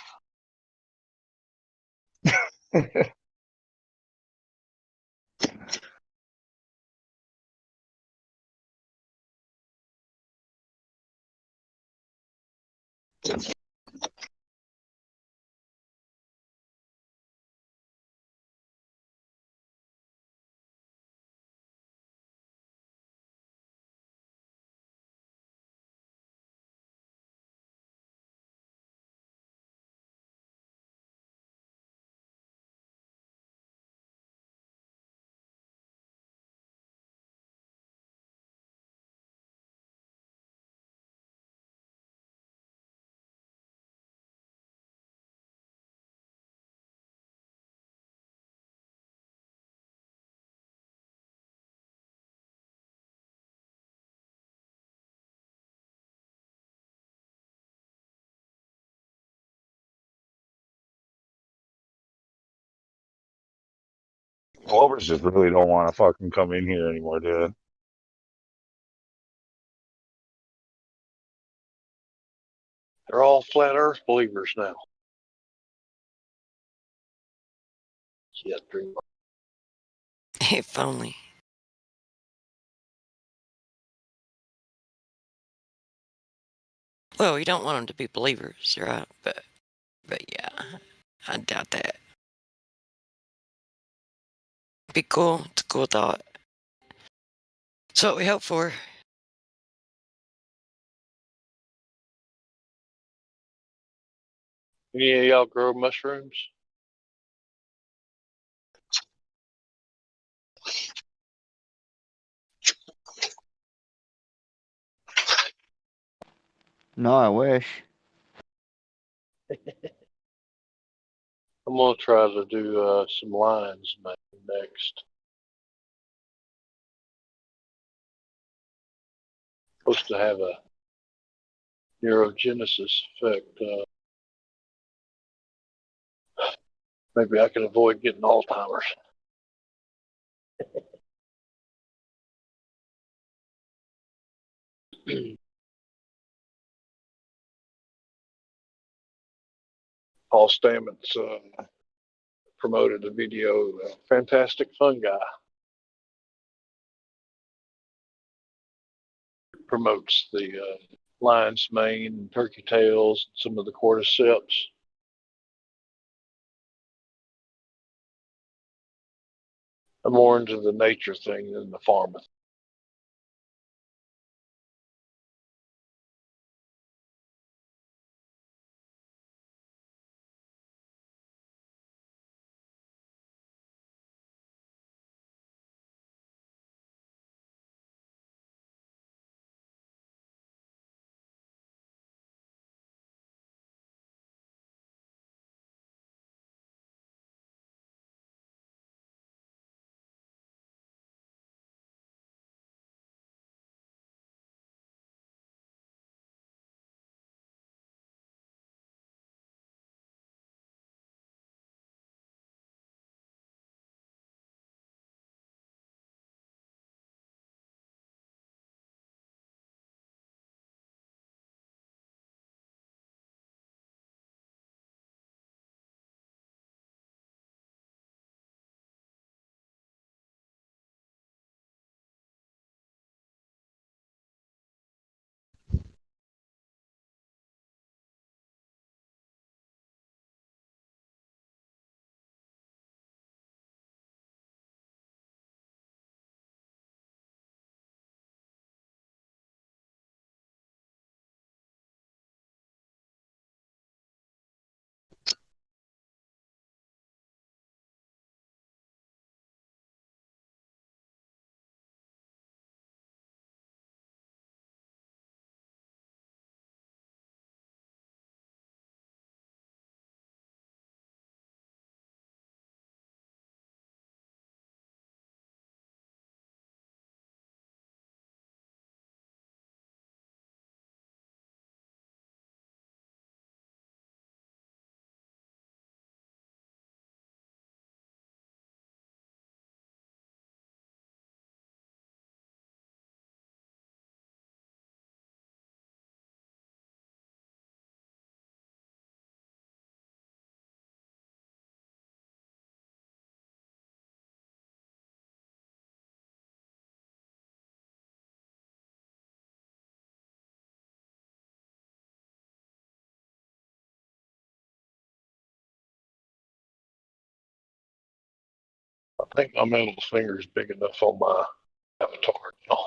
Clovers just really don't want to fucking come in here anymore, dude. They're all flat Earth believers now. Yes, pretty much. If only. Well, you don't want them to be believers, right? But yeah, I doubt that. Be cool. It's a cool thought. It's what we hope for. Any of y'all grow mushrooms? No, I wish. I'm gonna try to do some lines next. Supposed to have a neurogenesis effect. Maybe I can avoid getting Alzheimer's. Paul Stamets promoted a video, Fantastic Fungi. Promotes the lion's mane, turkey tails, some of the cordyceps. I'm more into the nature thing than the farming. I think my middle finger is big enough on my avatar now.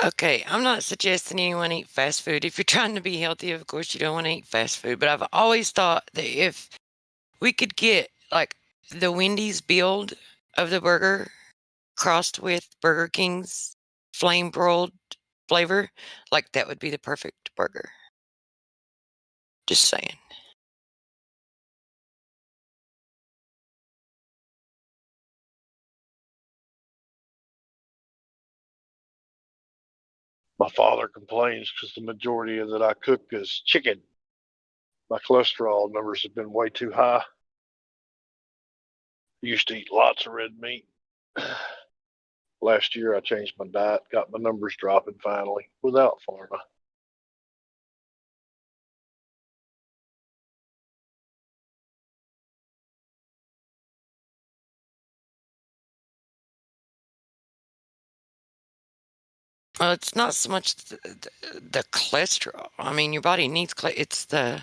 Okay, I'm not suggesting anyone eat fast food. If you're trying to be healthy, of course, you don't want to eat fast food. But I've always thought that if we could get like the Wendy's build of the burger crossed with Burger King's flame broiled flavor, like that would be the perfect burger. Just saying. My father complains because the majority of that I cook is chicken. My cholesterol numbers have been way too high. I used to eat lots of red meat. Last year I changed my diet, got my numbers dropping finally without pharma. Well, it's not so much the cholesterol. I mean, your body needs it's the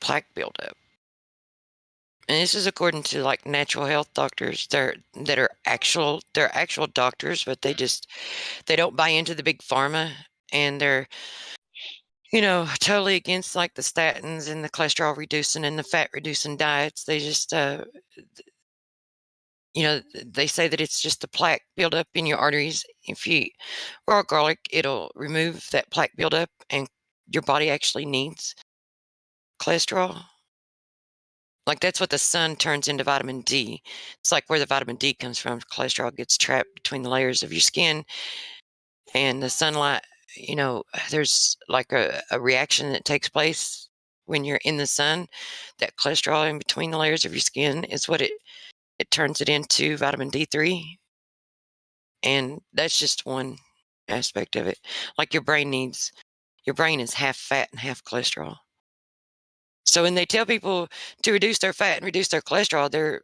plaque buildup. And this is according to like natural health doctors they're actual doctors, but they don't buy into the big pharma, and they're totally against like the statins and the cholesterol reducing and the fat reducing diets. They just they say that it's just the plaque buildup in your arteries. If you raw garlic, it'll remove that plaque buildup, and your body actually needs cholesterol. Like that's what the sun turns into vitamin D. It's like where the vitamin D comes from. Cholesterol gets trapped between the layers of your skin and the sunlight. There's like a reaction that takes place when you're in the sun. That cholesterol in between the layers of your skin is what it turns it into vitamin D3. And that's just one aspect of it. Like your brain is half fat and half cholesterol. So when they tell people to reduce their fat and reduce their cholesterol, they're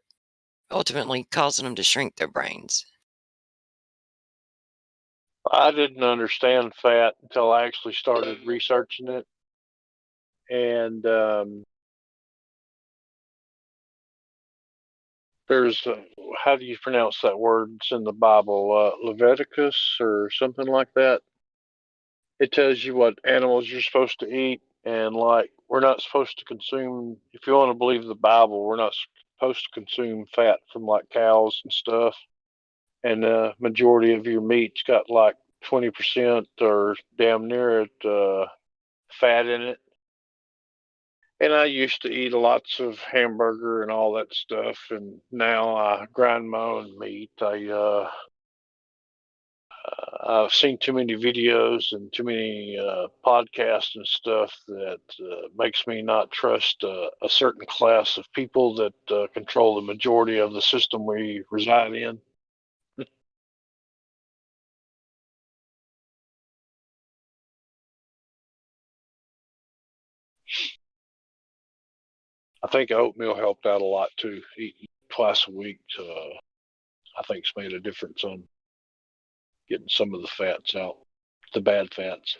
ultimately causing them to shrink their brains. I didn't understand fat until I actually started researching it. And there's, how do you pronounce that word? It's in the Bible, Leviticus or something like that. It tells you what animals you're supposed to eat. And like, we're not supposed to consume, if you want to believe the Bible, we're not supposed to consume fat from like cows and stuff. And the majority of your meat's got like 20% or damn near it fat in it. And I used to eat lots of hamburger and all that stuff, and now I grind my own meat. I've seen too many videos and too many podcasts and stuff that makes me not trust a certain class of people that control the majority of the system we reside in. I think oatmeal helped out a lot too. Eating twice a week, I think's made a difference on getting some of the fats out, the bad fats.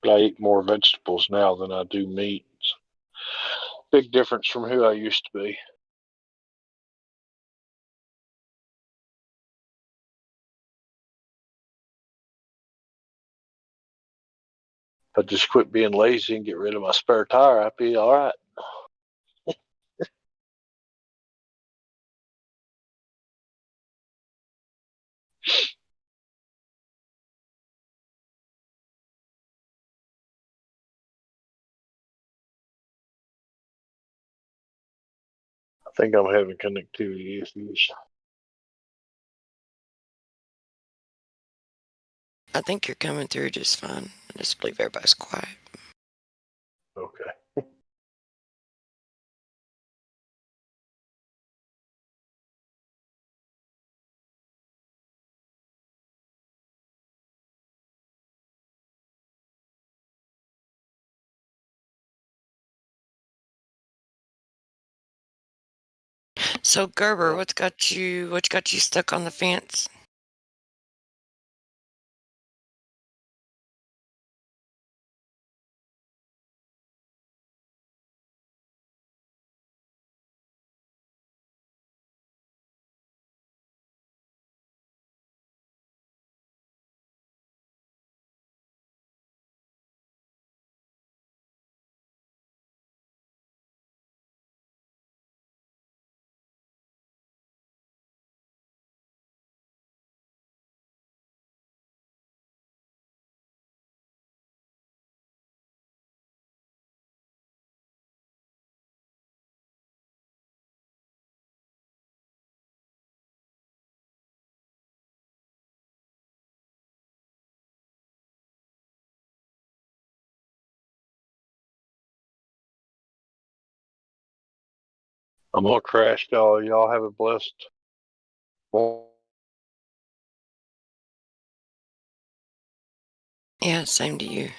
But I eat more vegetables now than I do meat. It's a big difference from who I used to be. If I just quit being lazy and get rid of my spare tire, I'd be all right. I think I'm having connectivity issues. I think you're coming through just fine. I just believe everybody's quiet. Okay. So Gerber, what got you stuck on the fence? I'm gonna crash, y'all. Y'all have a blessed morning. Yeah, same to you.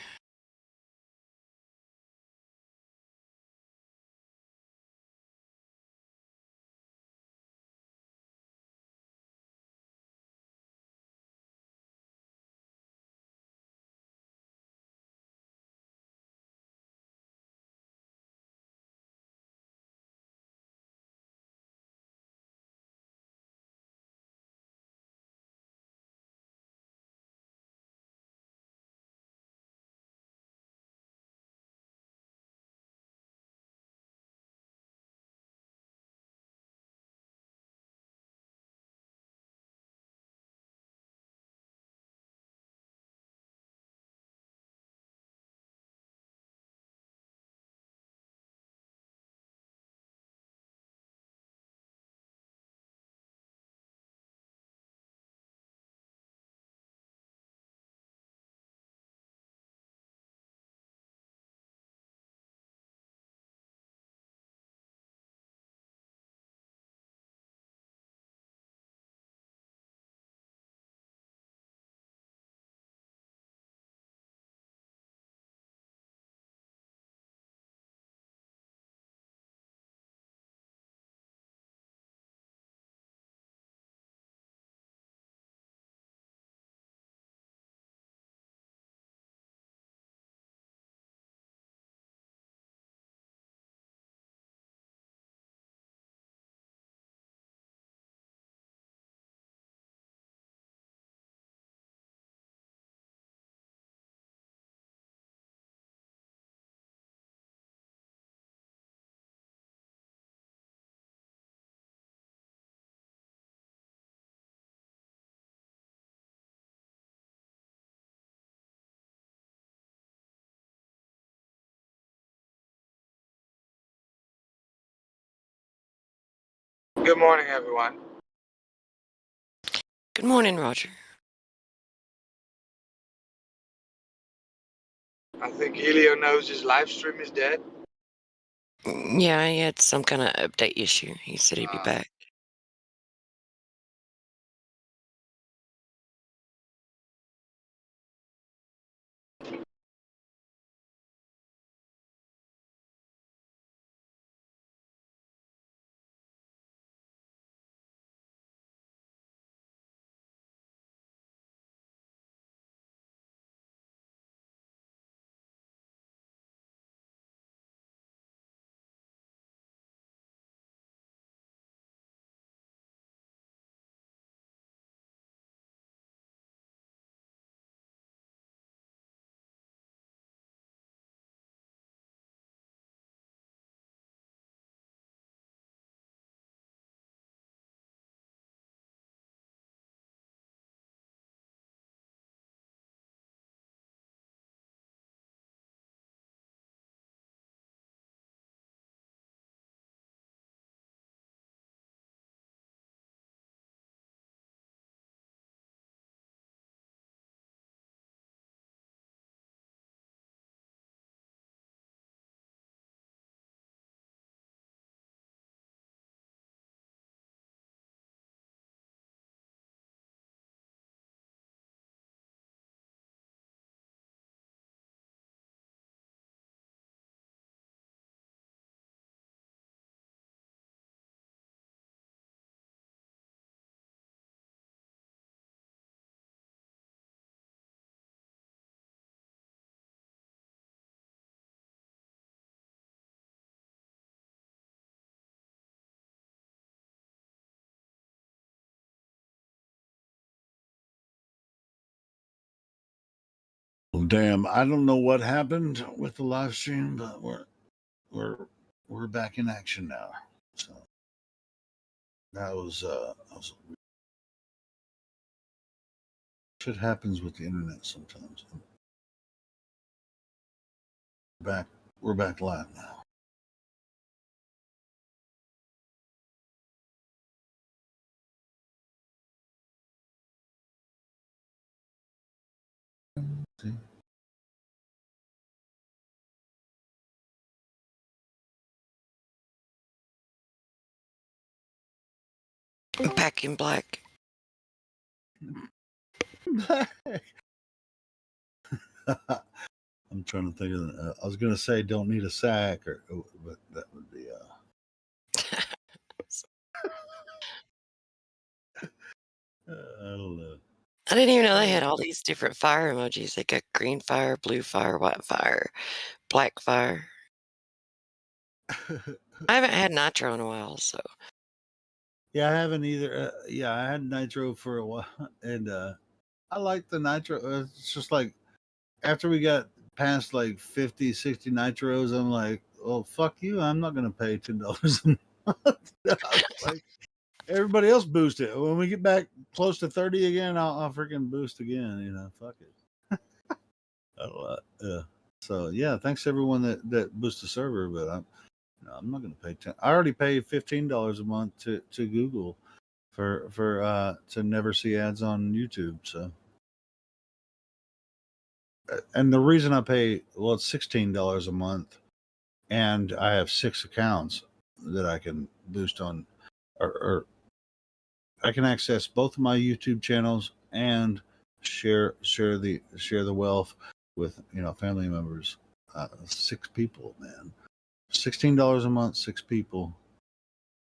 Good morning, everyone. Good morning, Roger. I think Helio knows his live stream is dead. Yeah, he had some kind of update issue. He said he'd be back. Well, damn, I don't know what happened with the live stream, but we're back in action now. So that was shit happens with the internet sometimes. We're back live now. See? Back in black. I'm trying to think of. I was gonna say don't need a sack, but that would be. I don't know. I didn't even know they had all these different fire emojis. They got green fire, blue fire, white fire, black fire. I haven't had nitro in a while, so. Yeah, I haven't either. Yeah, I had nitro for a while, and I like the nitro. It's just like after we got past like 50, 60 nitros, I'm like, oh, fuck you. I'm not going to pay $10 a month. Like, everybody else boost it. When we get back close to 30 again, I'll freaking boost again. You know, fuck it. So yeah, thanks to everyone that boosted the server, but I'm not going to pay 10. I already pay $15 a month to Google for to never see ads on YouTube. So, and the reason I pay, well, it's $16 a month, and I have 6 accounts that I can boost on, or I can access both of my YouTube channels and share the wealth with family members. 6 people, man. $16 a month, 6 people,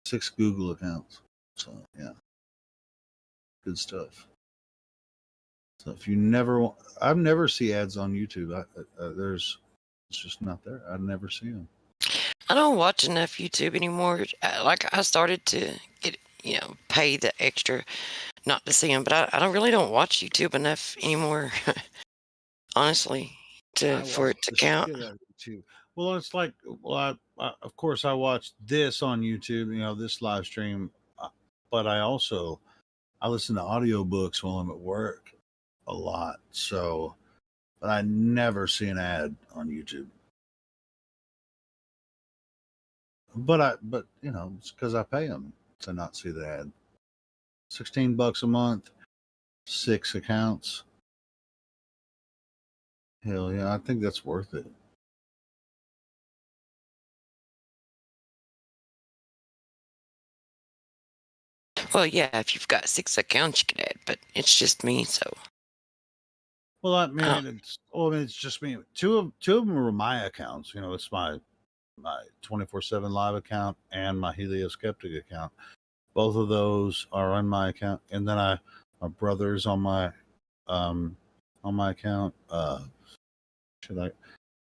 6 Google accounts. So yeah, good stuff. So if you never, I've never see ads on YouTube. It's just not there. I never see them. I don't watch enough YouTube anymore. Like I started to get, pay the extra not to see them, but I don't watch YouTube enough anymore. Honestly, for it to count. Well, it's like, well, I of course I watched this on YouTube, this live stream, but I listen to audiobooks while I'm at work a lot. So, but I never see an ad on YouTube. But it's because I pay them. to not see the ad. $16 a month, 6 accounts. Hell yeah, I think that's worth it. Well, yeah, if you've got 6 accounts, you can add, but it's just me, so. Well, I mean, it's just me. Two of them are my accounts. You know, it's my 24/7 live account and my Helio Skeptic account. Both of those are on my account, and then my brother's on my account. I can't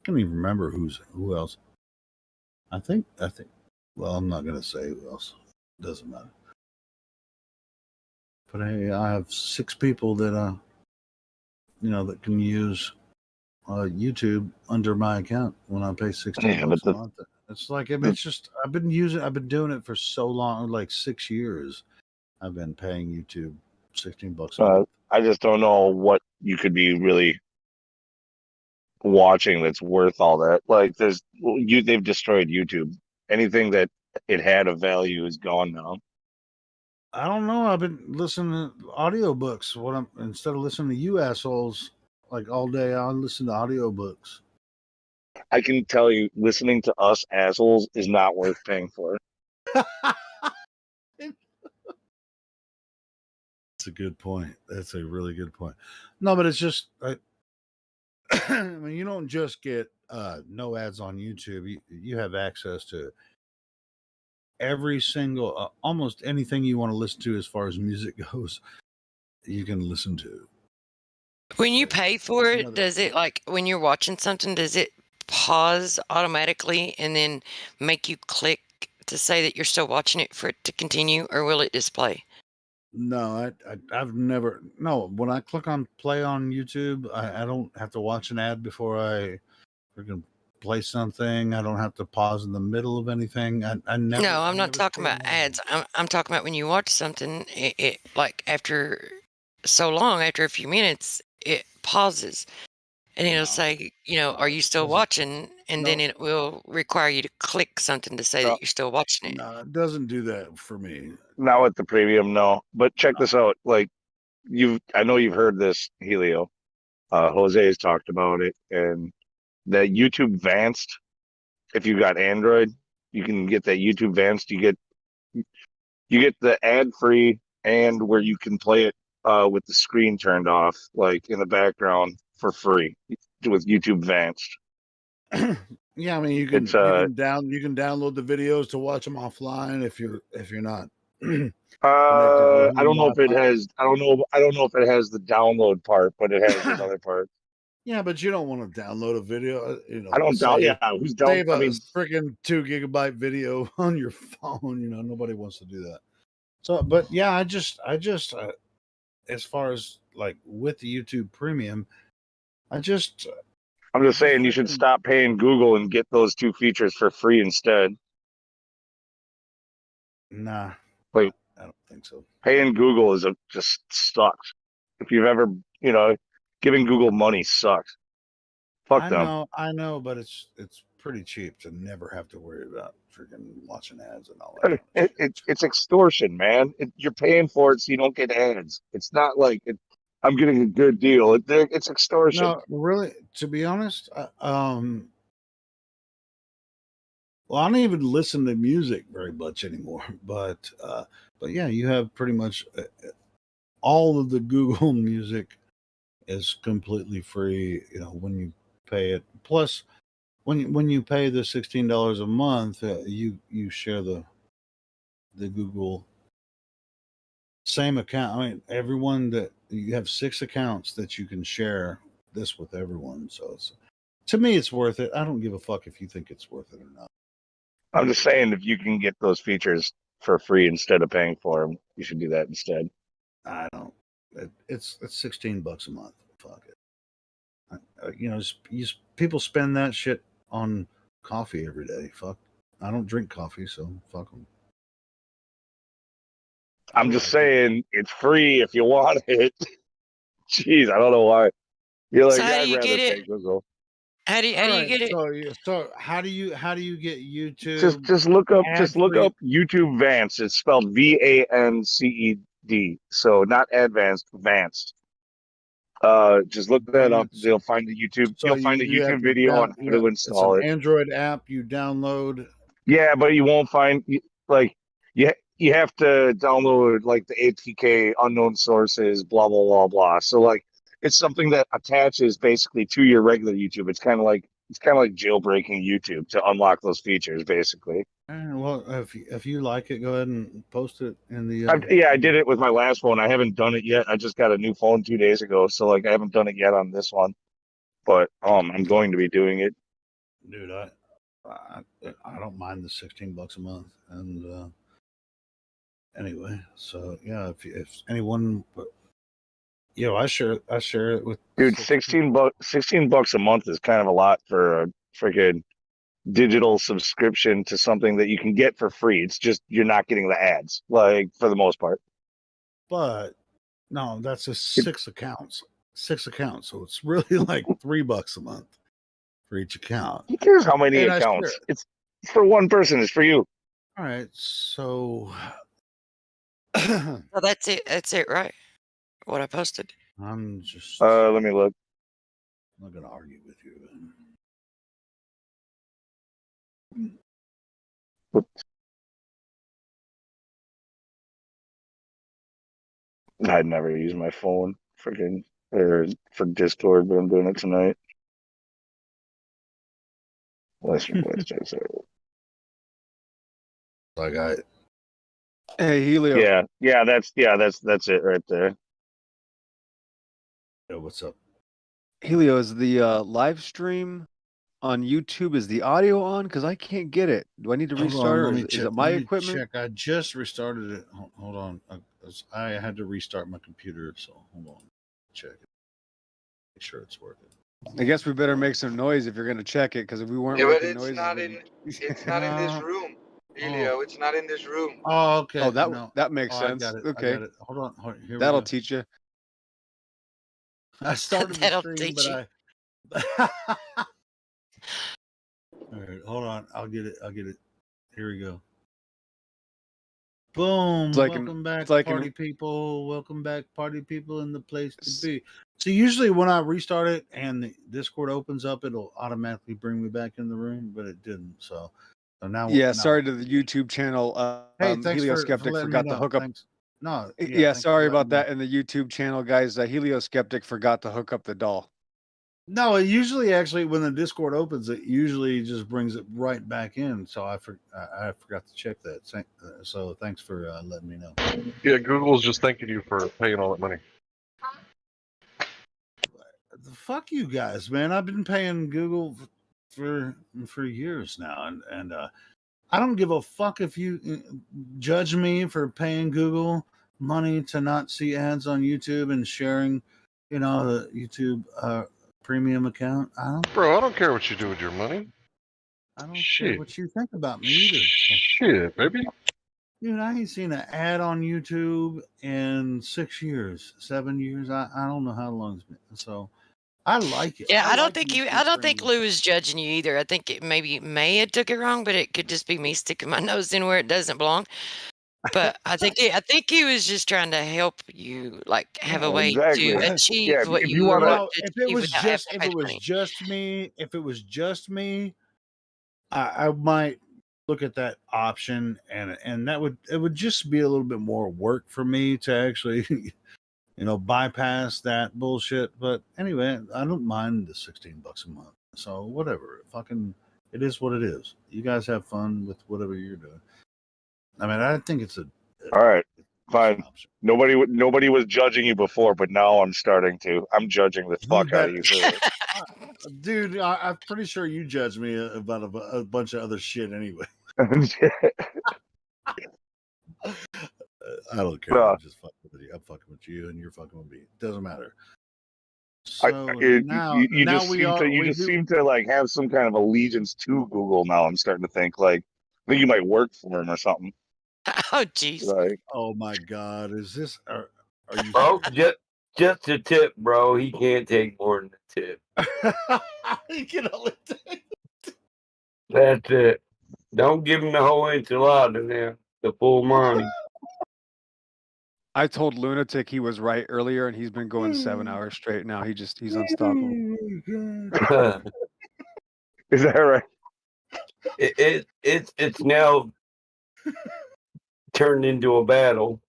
even remember who else. I think. Well, I'm not gonna say who else. Doesn't matter. But hey, I have 6 people that that can use YouTube under my account when I pay $16 a month. It's like, I mean, it's just I've been doing it for so long, like 6 years. I've been paying YouTube $16 a month. I just don't know what you could be really watching that's worth all that. Like, they've destroyed YouTube. Anything that it had of value is gone now. I don't know. I've been listening to audiobooks. Instead of listening to you assholes like all day, I listen to audiobooks. I can tell you, listening to us assholes is not worth paying for. That's a good point. That's a really good point. No, but it's just, I mean, you don't just get no ads on YouTube. You have access to every single, almost anything you want to listen to as far as music goes. You can listen to. When you pay for it, does it, like, when you're watching something, does it pause automatically and then make you click to say that you're still watching it for it to continue, or will it display? No, I've never. No, when I click on play on YouTube, I don't have to watch an ad before I freaking play something. I don't have to pause in the middle of anything. I never. No, I'm not talking about ads. I'm talking about when you watch something, it like after so long, after a few minutes, it pauses. And it'll say, are you still watching? And then it will require you to click something to say that you're still watching it. No, it doesn't do that for me. Not with the premium, no. But check this out. Like, I know you've heard this, Helio. Jose has talked about it, and the YouTube Vanced. If you got Android, you can get that YouTube Vanced. You get the ad free and where you can play it with the screen turned off, like in the background for free with YouTube Vanced. Yeah, I mean, you can download the videos to watch them offline if you're not. I don't know if it has. I don't know if it has the download part, but it has another part. Yeah, but you don't want to download a video. I don't doubt. Yeah, who's down? Save a freaking 2 GB video on your phone. Nobody wants to do that. So, but yeah, I just as far as like with the YouTube Premium, I'm just saying you should stop paying Google and get those 2 features for free instead. Nah, like I don't think so. Paying Google just sucks. If you've ever, giving Google money sucks. Fuck them. I know, but it's pretty cheap to never have to worry about freaking watching ads and all that. It's extortion, man. You're paying for it so you don't get ads. It's not like I'm getting a good deal. It's extortion. No, really, to be honest, well, I don't even listen to music very much anymore. But yeah, you have pretty much all of the Google music is completely free. When you pay it. Plus, when you pay the $16 a month, you share the Google same account. I mean, everyone that you have 6 accounts that you can share this with everyone. So to me, it's worth it. I don't give a fuck if you think it's worth it or not. I'm just saying, if you can get those features for free instead of paying for them, you should do that instead. I don't. It's $16 a month. Fuck it. Just people spend that shit on coffee every day. Fuck. I don't drink coffee, so fuck them. I'm just saying, it's free if you want it. Jeez, I don't know why. You're like, So how do you get it? Google. How do you get it? So how do you get YouTube? Just look up ad-free? YouTube Vanced. It's spelled VANCED. So not advanced, Vanced. Just look that up. Vanced. You'll find the YouTube. So You'll find a you have YouTube to video on how to it's an install it. Android app you download. Yeah, but you won't find like you have to download like the APK unknown sources, blah blah blah blah. So like it's something that attaches basically to your regular YouTube. It's kind of like jailbreaking YouTube to unlock those features, basically. Well, if you like it, go ahead and post it in the. I did it with my last phone. I haven't done it yet. I just got a new phone 2 days ago, so like I haven't done it yet on this one. But I'm going to be doing it. Dude, I don't mind the $16 a month, and anyway, so yeah, if anyone, I share it with. Dude, $16 a month is kind of a lot for a freaking digital subscription to something that you can get for free. It's just you're not getting the ads, like for the most part. But no, that's just 6 accounts. 6 accounts, so it's really like $3 a month for each account. Who cares how many accounts? It's for one person. It's for you. All right, so Well, that's it. That's it, right? What I posted. I'm just. Let me look. I'm not gonna argue with you. I'd never use my phone for Discord, but I'm doing it tonight. I got it. Hey, Helio. Yeah, that's it right there. Yo, what's up? Helio, is the live stream on YouTube, is the audio on? Because I can't get it. Do I need to restart it? Is it my equipment? Check. I just restarted it. Hold on. I had to restart my computer, so hold on. Check it. Make sure it's working. I guess we better make some noise if you're going to check it, because if we weren't Yeah, but making it's noise... not in this room, Elio. It's not in this room. Oh, okay. Oh, that makes sense. I got it. Okay. I got it. Hold on. Here That'll we go. teach you. I started the stream, but All right, hold on. I'll get it. Here we go. Boom. Welcome back, party people. Welcome back, party people in the place to be. So usually when I restart it and the Discord opens up, it'll automatically bring me back in the room, but it didn't. So now. Yeah, sorry to the YouTube channel. Hey, thanks Helio for Skeptic letting forgot me to know. hook up. Thanks. No. Yeah, sorry about that in the YouTube channel, guys. Helio Skeptic forgot to hook up the doll. No, it usually actually when the Discord opens, it usually just brings it right back in. So I forgot to check that. So thanks for letting me know. Yeah, Google's just thanking you for paying all that money. Fuck you guys, man! I've been paying Google for years now, and I don't give a fuck if you judge me for paying Google money to not see ads on YouTube and sharing, the YouTube premium account. I don't care what you do with your money. I don't care what you think about me either. Shit, baby. Dude, I ain't seen an ad on YouTube in 6 years, 7 years. I don't know how long it's been. So I like it. Yeah, I don't think Lou is judging you either. I think maybe May had took it wrong, but it could just be me sticking my nose in where it doesn't belong. But I think he was just trying to help you, like, have a way to achieve what you want to achieve. If it was just me, I might look at that option, and it would just be a little bit more work for me to actually, bypass that bullshit. But anyway, I don't mind the $16 a month. So whatever, it is what it is. You guys have fun with whatever you're doing. I mean, I think it's all right. Fine. Nobody was judging you before, but now I'm starting to. I'm judging the fuck out of you for this. Dude, I'm pretty sure you judge me about a bunch of other shit anyway. I don't care. I'm just fucking with you. I'm fucking with you, and you're fucking with me. It doesn't matter. So you just seem to like have some kind of allegiance to Google now. I'm starting to think I think you might work for him or something. Oh jeez! Like, oh my God, is this? Are you? Oh, Just a tip, bro. He can't take more than a tip. You can only take. That's it. Don't give him the whole enchilada now. The full Monty. I told Lunatic he was right earlier, and he's been going 7 hours straight now. He's unstoppable. Is that right? It's now turned into a battle.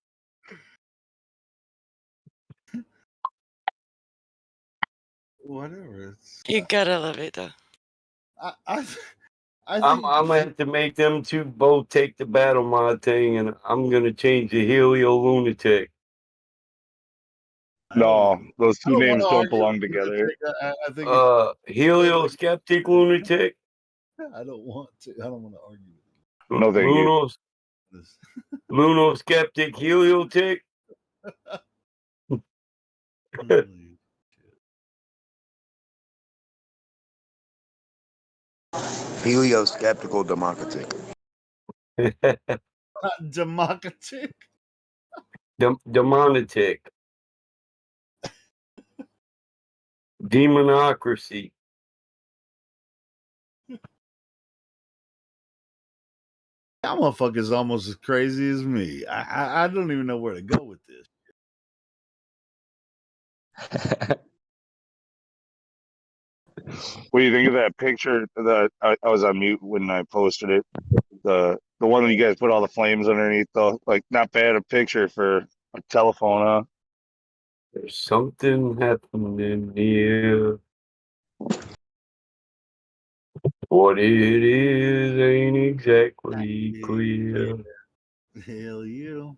Whatever. You gotta love it though. I'm gonna have to make them two both take the battle mod thing, and I'm gonna change the Helio Lunatic. No, those two I don't want names to don't argue. belong together. I think Helio Skeptic Lunatic. I don't want to. I don't want to argue. No, thank you. Luno Skeptic Heliotic. Helio skeptical democratic. Democratic. Demonitic. Demonocracy. That motherfucker's almost as crazy as me. I don't even know where to go with this. What do you think of that picture that I was on mute when I posted it? The one when you guys put all the flames underneath, though. Like, not bad a picture for a telephone, huh? There's something happening here. What it is ain't exactly clear. Hell yeah.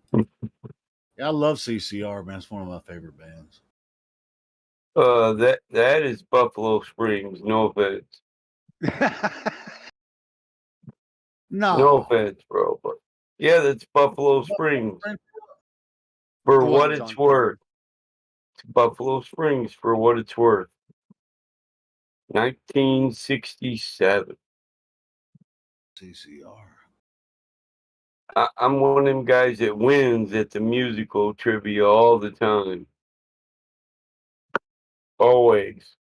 Yeah, I love CCR, man. It's one of my favorite bands. That is Buffalo Springs. No offense. No offense, bro. But yeah, that's Buffalo Springs. For what it's worth. It's Buffalo Springs for what it's worth. 1967. CCR. I'm one of them guys that wins at the musical trivia all the time. Always.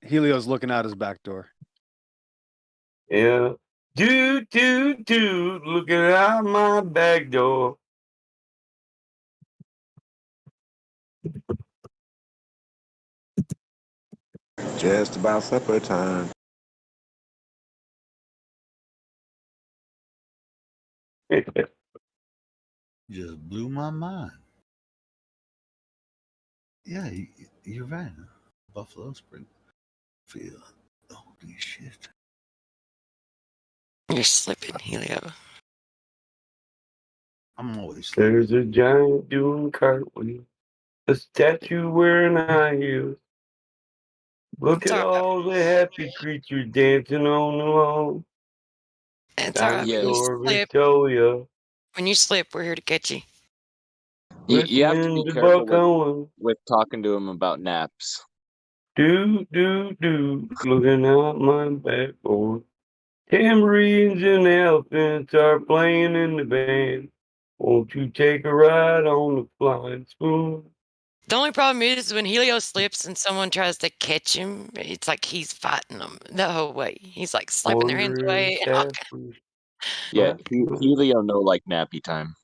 Helio's looking out his back door. Yeah. Dude, looking out my back door. Just about supper time. Just blew my mind. Yeah, you're right. Buffalo Spring. Feel. Holy shit. You're slipping, Helio. I'm always There's a giant doing cartwheel. A statue wearing high heels. Look at all the happy creatures dancing on the lawn. It's all right. When you Dinosaur slip, Victoria. we're here to catch you. You have to be Listening to careful Buck Owens. with talking to him about naps. Looking out my backboard. Tambourines and elephants are playing in the band. Won't you take a ride on the flying spoon? The only problem is when Helio slips and someone tries to catch him, it's like he's fighting them the whole way. He's like slapping their hands away. Yeah, Helio no like nappy time.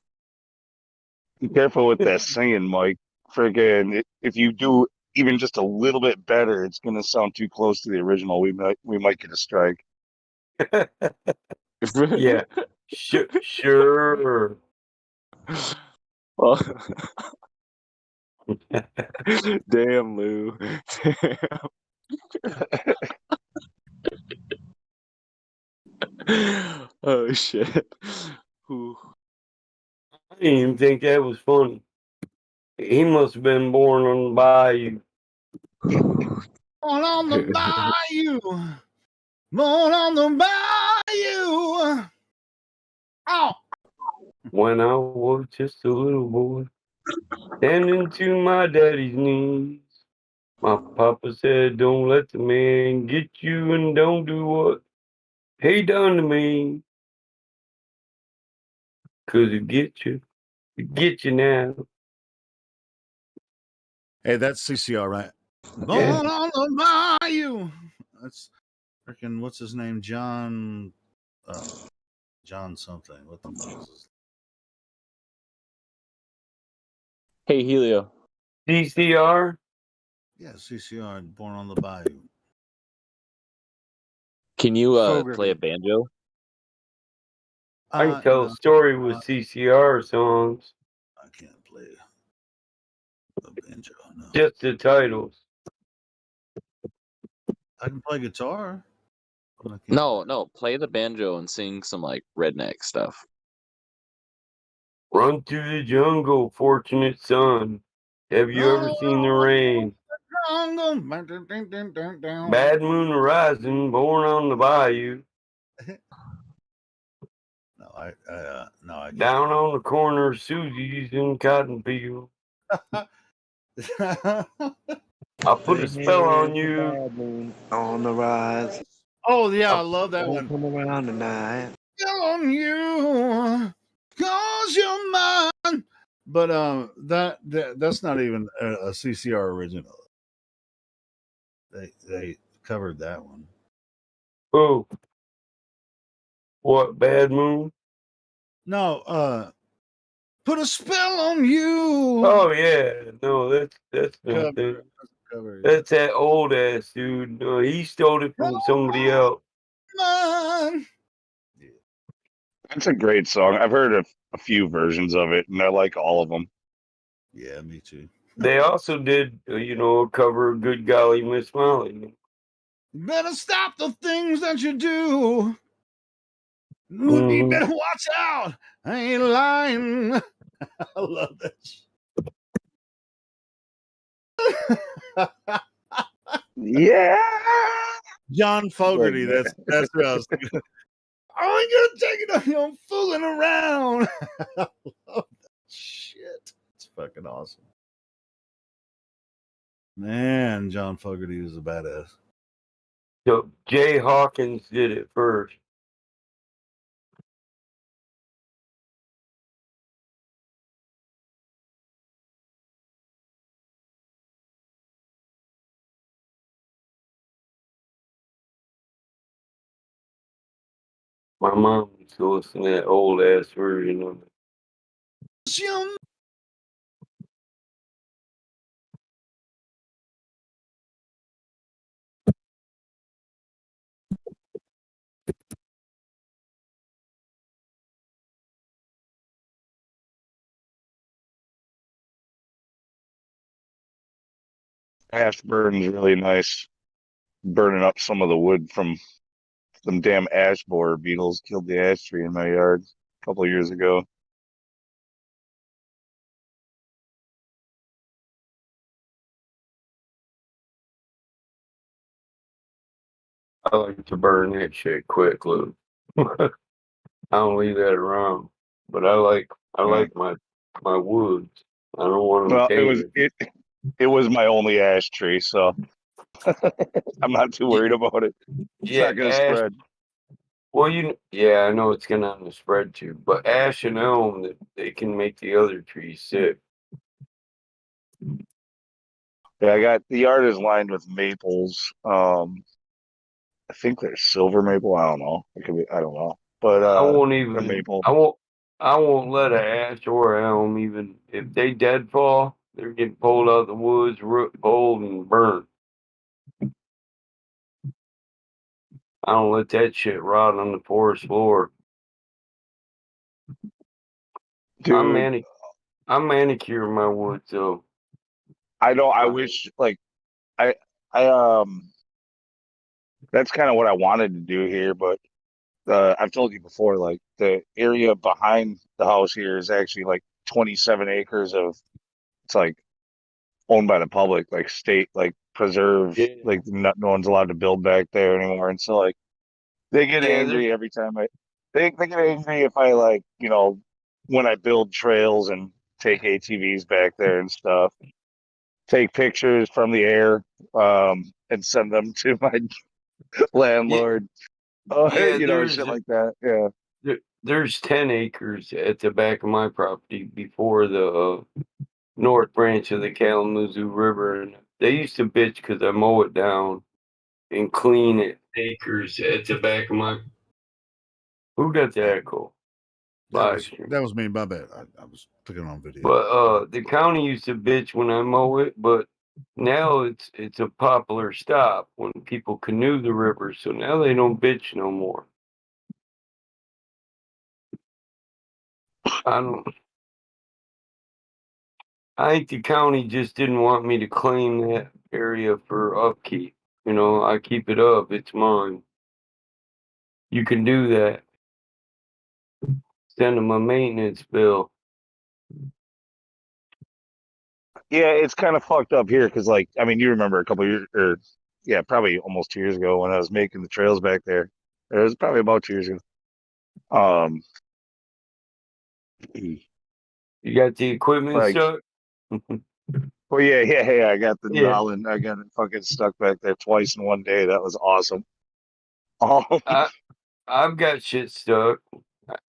Be careful with that singing, Mike. Friggin', if you do even just a little bit better, it's gonna sound too close to the original. We might get a strike. Yeah, sure. Well, damn, Lou. Oh shit. Ooh. I didn't even think that was funny. He must have been born on the bayou. on the bayou. Born on the bayou. Oh. When I was just a little boy, standing to my daddy's knees. My papa said, don't let the man get you and don't do what he done to me. 'Cause it get you now. Hey, that's CCR, right? Born Yeah. on the bayou. That's freaking what's his name? John something. What the fuck is his? Hey, Helio. CCR. Yeah, CCR. Born on the Bayou. Can you Fogarty. play a banjo? I can tell a story with CCR songs. I can't play a banjo. No. Just the titles. I can play guitar. No, play the banjo and sing some like redneck stuff. Run through the jungle, fortunate son. Have you ever seen the rain? Bad moon rising, born on the bayou. No, I can't. Down on the corner of Susie's in Cotton Field. I'll put a spell on you. On the rise. Oh yeah, I love that Don't one. come around tonight. Spell on you, 'cause you're mine. But that's not even a CCR original. They covered that one. Oh, what, Bad Moon? No, put a spell on you. Oh yeah, no, that's not that. Cover. That's that old ass dude. No, he stole it from somebody else. Man. That's a great song. I've heard a few versions of it, and I like all of them. Yeah, me too. They also did, a cover of Good Golly Miss Molly. Better stop the things that you do. Mhm. You better watch out. I ain't lying. I love that shit. Yeah. John Fogerty. That's what I was thinking. I ain't gonna take it on you fooling around. I love that shit. It's fucking awesome. Man, John Fogerty was a badass. So Jay Hawkins did it first. My mom used to listen to that old ass version of it. Ash burn's really nice. Burning up some of the wood from some damn ash borer beetles killed the ash tree in my yard a couple of years ago. I like to burn that shit quick, Lou. I don't leave that around. But I like my woods. I don't want them Well, tainted. it was my only ash tree, so I'm not too worried about it. It's not gonna ash. spread. Well, I know it's gonna spread too, but ash and elm, they can make the other trees sick. Yeah, I got the yard is lined with maples. I think they're silver maple. I don't know. It could be. I don't know. But I won't they're even. maple. I won't let a ash or a elm even if they deadfall. They're getting pulled out of the woods, root pulled and burnt. I don't let that shit rot on the forest floor. Dude, I'm manicuring my woods though. I know. I wish like I that's kind of what I wanted to do here, but I've told you before, like the area behind the house here is actually like 27 acres of it's like owned by the public, like state, like preserve, like no one's allowed to build back there anymore. And so like they get angry every time they get angry if I like, when I build trails and take ATVs back there and stuff, take pictures from the air, and send them to my landlord. Shit like that. Yeah. There's 10 acres at the back of my property before the north branch of the Kalamazoo River, and they used to bitch because I mow it down and clean it acres at the back of my. Who got the echo? That was me. My bad. I was picking on video. But the county used to bitch when I mow it, but now it's a popular stop when people canoe the river, so now they don't bitch no more. I think the county just didn't want me to claim that area for upkeep. You know, I keep it up, it's mine. You can do that. Send them a maintenance bill. Yeah, it's kind of fucked up here because, like, I mean, you remember a couple years, or yeah, probably almost 2 years ago when I was making the trails back there. It was probably about 2 years ago. You got the equipment Like, stuck? well, yeah. I got the New Yeah. Holland. I got it fucking stuck back there twice in one day. That was awesome. I've got shit stuck,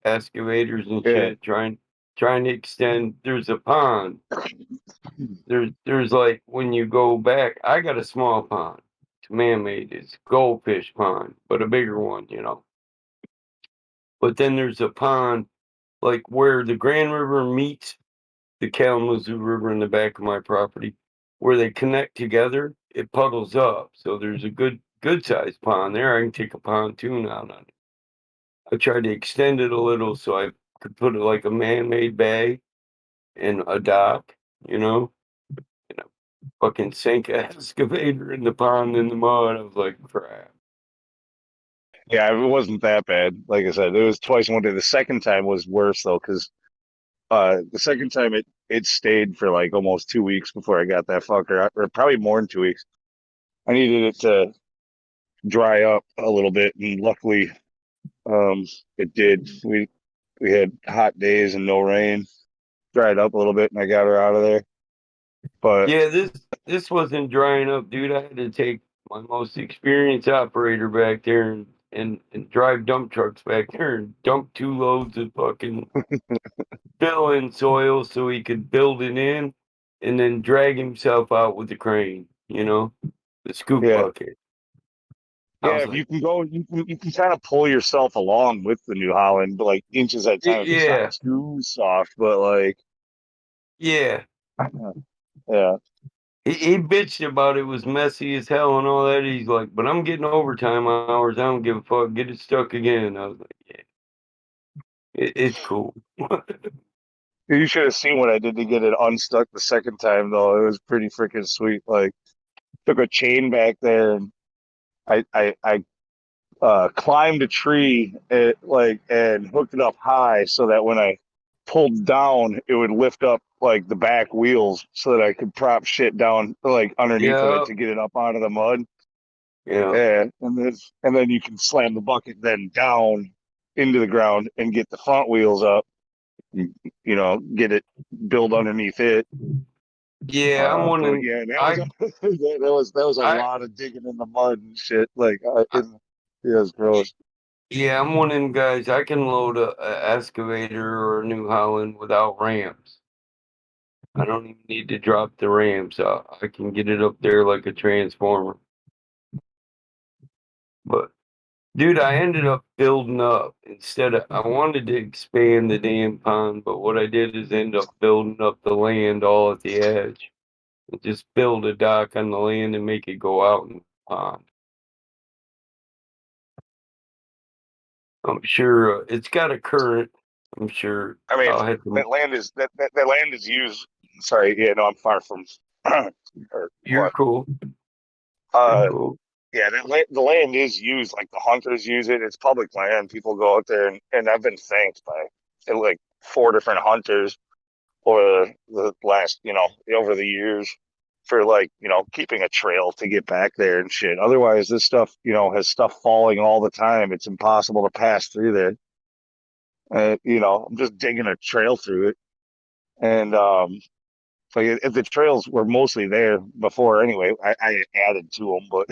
excavators and Yeah. shit, trying to extend. There's a pond. There's like when you go back, I got a small pond. It's man-made. It's goldfish pond, but a bigger one, you know. But then there's a pond like where the Grand River meets the Kalamazoo River in the back of my property, where they connect together. It puddles up, so there's a good sized pond there. I can take a pontoon out on it. I tried to extend it a little so I could put it like a man-made bay and a dock, you know, and a fucking sink excavator in the pond in the mud. I was like, crap. Yeah, it wasn't that bad. Like I said, it was twice in one day. The second time was worse though, because the second time it stayed for like almost 2 weeks before I got that fucker, or probably more than 2 weeks. I needed it to dry up a little bit, and luckily, it did. We had hot days and no rain, dried up a little bit, and I got her out of there. But yeah, this wasn't drying up, dude. I had to take my most experienced operator back there and drive dump trucks back there and dump 2 loads of fucking fill in soil so he could build it in and then drag himself out with the crane, you know, the scoop bucket. Yeah, if you can go, you can kind of pull yourself along with the New Holland, but like inches at a time. If it's Yeah. not too soft, but like, Yeah. yeah. He bitched about it was messy as hell and all that. He's like, but I'm getting overtime hours. I don't give a fuck. Get it stuck again. I was like, yeah, it's cool. You should have seen what I did to get it unstuck the second time, though. It was pretty freaking sweet. Like, took a chain back there, and I climbed a tree and hooked it up high so that when I pulled down, it would lift up like the back wheels so that I could prop shit down like underneath of it to get it up out of the mud. Yeah. And then you can slam the bucket then down into the ground and get the front wheels up. You know, get it build underneath it. Yeah, I'm wondering. Yeah, that was a lot of digging in the mud and shit. Like, it was gross. Yeah, I'm one of them guys. I can load a excavator or a New Holland without ramps. I don't even need to drop the ramps out. I can get it up there like a transformer. But dude, I ended up building up instead of I wanted to expand the damn pond, but what I did is end up building up the land all at the edge. And just build a dock on the land and make it go out in the pond. I'm sure it's got a current. I'm sure. I mean, I'll have to, that land is used. Sorry, yeah, no, I'm far from. You're cool. Cool. Yeah, the land is used. Like the hunters use it. It's public land. People go out there, and I've been thanked by like 4 different hunters over the last, over the years for like, keeping a trail to get back there and shit. Otherwise, this stuff, has stuff falling all the time. It's impossible to pass through there. I'm just digging a trail through it. And so if the trails were mostly there before anyway, I added to them, but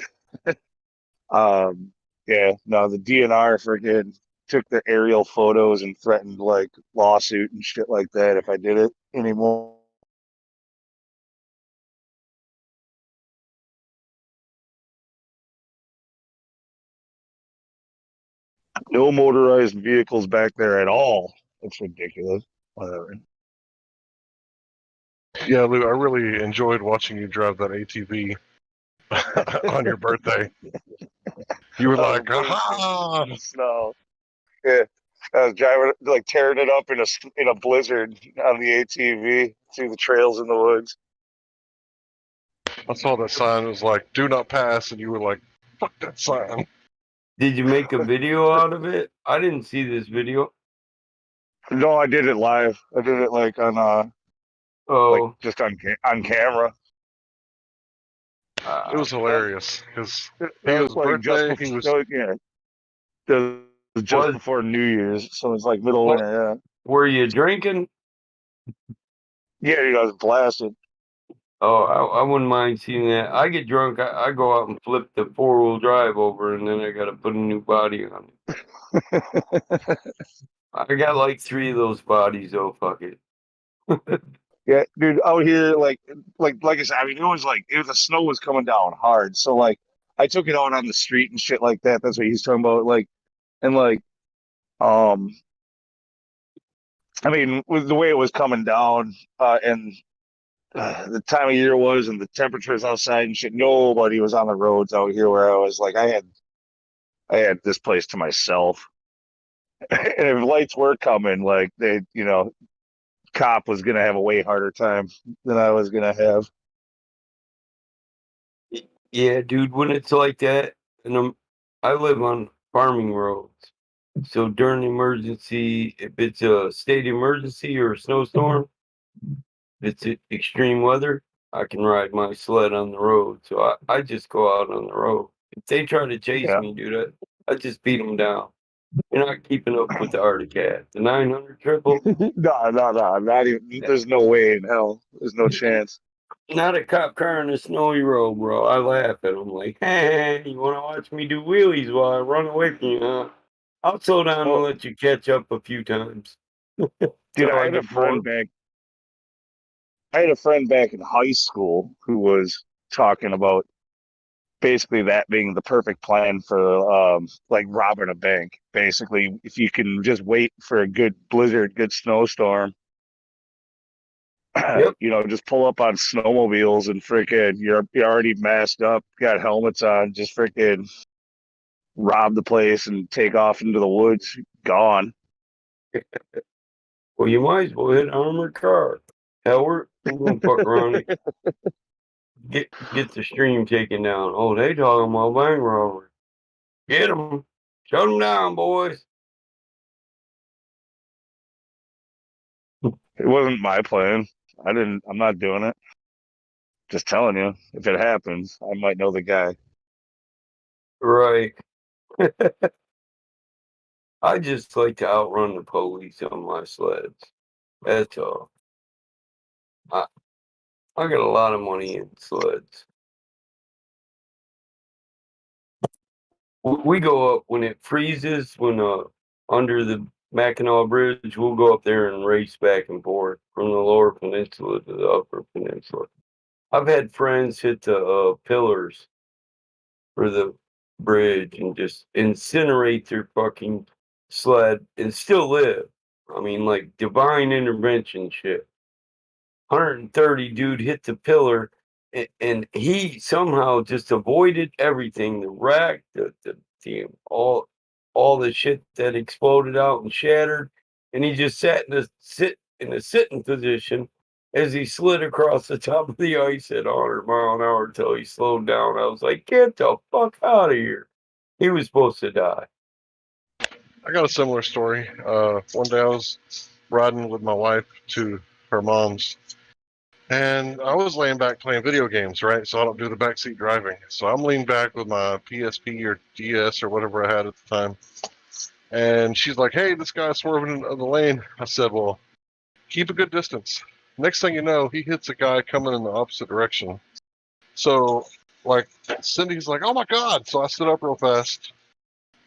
yeah, no, the DNR freaking took the aerial photos and threatened like lawsuit and shit like that if I did it anymore. No motorized vehicles back there at all. It's ridiculous. Whatever. Yeah, Lou, I really enjoyed watching you drive that ATV on your birthday. You were like, aha! In the snow. Yeah, I was driving, like tearing it up in a blizzard on the ATV through the trails in the woods. I saw that sign. It was like, do not pass. And you were like, fuck that sign. Did you make a video out of it? I didn't see this video. No, I did it live. I did it like on like just on camera. It was hilarious because That it was was like just birthday. before. He was. No, yeah, that was just before New Year's, so it's like middle of winter. Yeah. Were you drinking? Yeah, dude, I was blasted. Oh, I wouldn't mind seeing that. I get drunk. I go out and flip the 4-wheel drive over, and then I got to put a new body on it. I got like 3 of those bodies, though. Fuck it. Yeah, dude, out here, like I said, I mean, the snow was coming down hard, so like, I took it out on the street and shit like that. That's what he's talking about, like, and like, um, I mean, with the way it was coming down, and the time of year was, and the temperatures outside and shit, nobody was on the roads out here where I was. Like, I had this place to myself, and if lights were coming, like cop was gonna have a way harder time than I was gonna have. Yeah, dude, when it's like that, and I live on farming roads. So during the emergency, if it's a state emergency or a snowstorm, if it's extreme weather, I can ride my sled on the road. So I just go out on the road. If they try to chase me, dude, I just beat them down. You're not keeping up with the Arctic Cat. The 900 triple? No, not even. There's no way in hell. There's no chance. Not a cop car on a snowy road, bro. I laugh at them like, hey, you want to watch me do wheelies while I run away from you, huh? I'll slow down and let you catch up a few times. Dude, I had a friend back in high school who was talking about basically that being the perfect plan for like robbing a bank. Basically, if you can just wait for a good blizzard, good snowstorm, just pull up on snowmobiles and freaking you're already masked up, got helmets on, just freaking rob the place and take off into the woods, gone. Well, you might as well hit an armored car. Hell, we're gonna fuck around and get the stream taken down. Oh, they talking about bank robbery. Get them. Shut them down, boys. It wasn't my plan. I'm not doing it. Just telling you, if it happens, I might know the guy. Right. I just like to outrun the police on my sleds. That's all. I got a lot of money in sleds. We go up when it freezes, when under the Mackinac Bridge, we'll go up there and race back and forth from the lower peninsula to the upper peninsula. I've had friends hit the pillars for the bridge and just incinerate their fucking sled and still live. I mean, like divine intervention shit. 130 dude hit the pillar and he somehow just avoided everything, the wreck, all the shit that exploded out and shattered, and he just sat in a sitting position as he slid across the top of the ice at 100 mile an hour until he slowed down. I was like, get the fuck out of here. He was supposed to die. I got a similar story. One day I was riding with my wife to her mom's, and I was laying back playing video games, right? So I don't do the backseat driving. So I'm leaning back with my PSP or DS or whatever I had at the time. And she's like, hey, this guy's swerving in the lane. I said, well, keep a good distance. Next thing you know, he hits a guy coming in the opposite direction. So, like, Cindy's like, oh my God. So I stood up real fast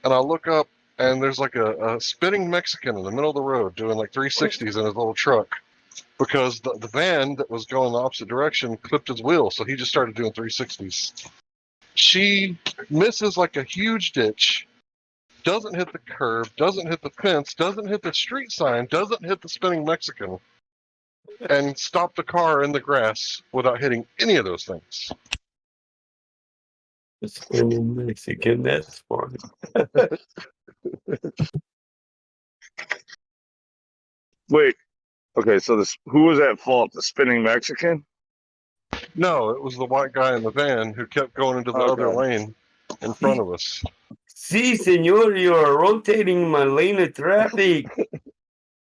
and I look up and there's like a spinning Mexican in the middle of the road doing like 360s in his little truck because the van that was going the opposite direction clipped his wheel. So he just started doing 360s. She misses like a huge ditch doesn't hit the curb, doesn't hit the fence, doesn't hit the street sign, doesn't hit the spinning Mexican, and stop the car in the grass without hitting any of those things. The spinning Mexican, that's funny. Wait. Okay, so who was at fault? The spinning Mexican? No, it was the white guy in the van who kept going into the other lane in front of us. Si, senor, you are rotating my lane of traffic.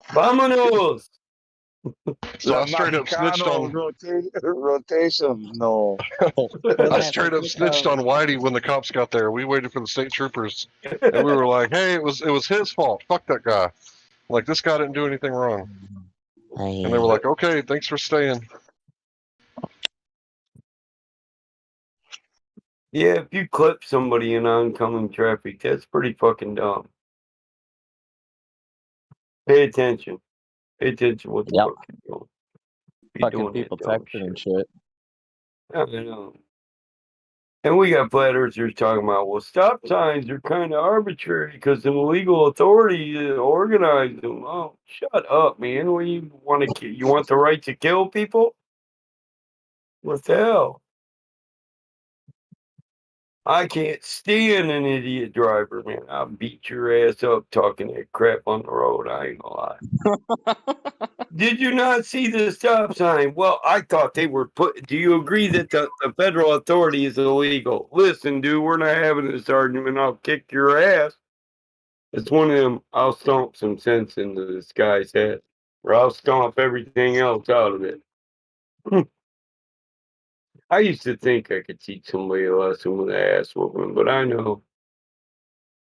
Vámonos. So I straight up snitched on rotation. No. I straight up snitched on Whitey when the cops got there. We waited for the state troopers, and we were like, "Hey, it was his fault. Fuck that guy. Like this guy didn't do anything wrong." And they were like, "Okay, thanks for staying." Yeah, if you clip somebody in oncoming traffic, that's pretty fucking dumb. Pay attention. Pay attention what the fuck you're doing. Be Fucking doing people that dumb texting and shit. I know. And we got flat earthers talking about, well, stop signs are kind of arbitrary because an illegal authority organized them. Oh, shut up, man. What you want to? You want the right to kill people? What the hell? I can't stand an idiot driver, man. I'll beat your ass up talking that crap on the road. I ain't gonna lie. Did you not see the stop sign? Well, I thought they were put. Do you agree that the federal authority is illegal? Listen, dude, we're not having this argument. I'll kick your ass. It's one of them. I'll stomp some sense into this guy's head, or I'll stomp everything else out of it. I used to think I could teach somebody a lesson with an ass whooping, but I know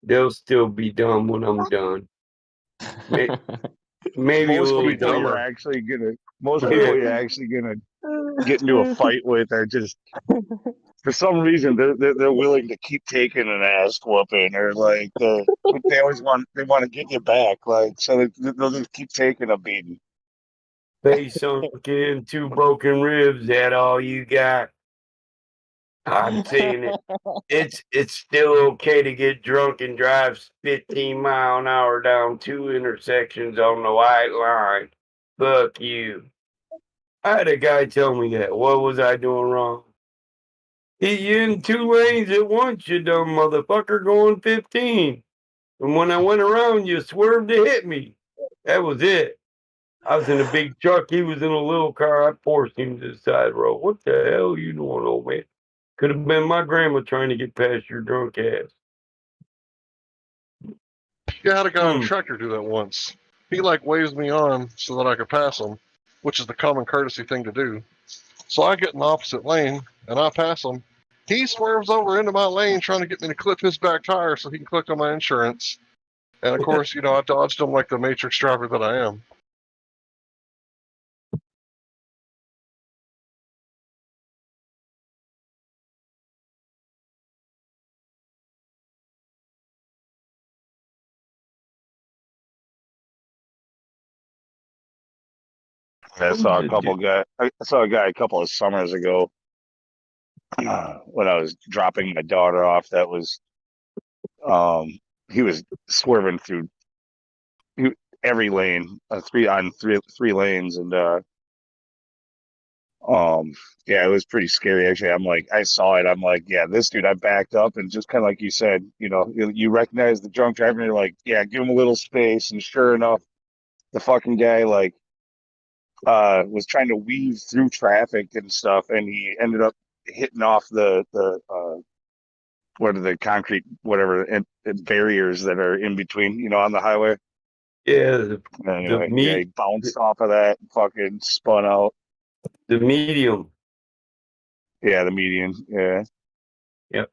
they'll still be dumb when I'm done. Maybe a little dumber. Most people you're actually gonna get into a fight with are just for some reason they're willing to keep taking an ass whooping, or like they always want to get you back, like so they'll just keep taking a beating. Face sunk in, 2 broken ribs. That all you got? I'm saying it's still okay to get drunk and drive 15-mile-an-hour down 2 intersections on the white line. Fuck you. I had a guy tell me that. What was I doing wrong? Hit you in 2 lanes at once, you dumb motherfucker, going 15. And when I went around, you swerved to hit me. That was it. I was in a big truck. He was in a little car. I forced him to the side road. What the hell are you doing, old man? Could have been my grandma trying to get past your drunk ass. Yeah, I had a guy on a tractor do that once. He like waves me on so that I could pass him, which is the common courtesy thing to do. So I get in the opposite lane and I pass him. He swerves over into my lane trying to get me to clip his back tire so he can collect on my insurance. And of course, I dodged him like the Matrix driver that I am. I saw a guy a couple of summers ago when I was dropping my daughter off. That was he was swerving through every lane, three lanes, and yeah, it was pretty scary actually. I'm like, I saw it. I'm like, yeah, this dude. I backed up and just kind of like you said, you recognize the drunk driver, and you're like, yeah, give him a little space. And sure enough, the fucking guy like was trying to weave through traffic and stuff, and he ended up hitting off the what are the concrete and barriers that are in between, on the highway. Yeah, anyway, he bounced off of that and fucking spun out. The medium. Yeah, the median. Yeah. Yep.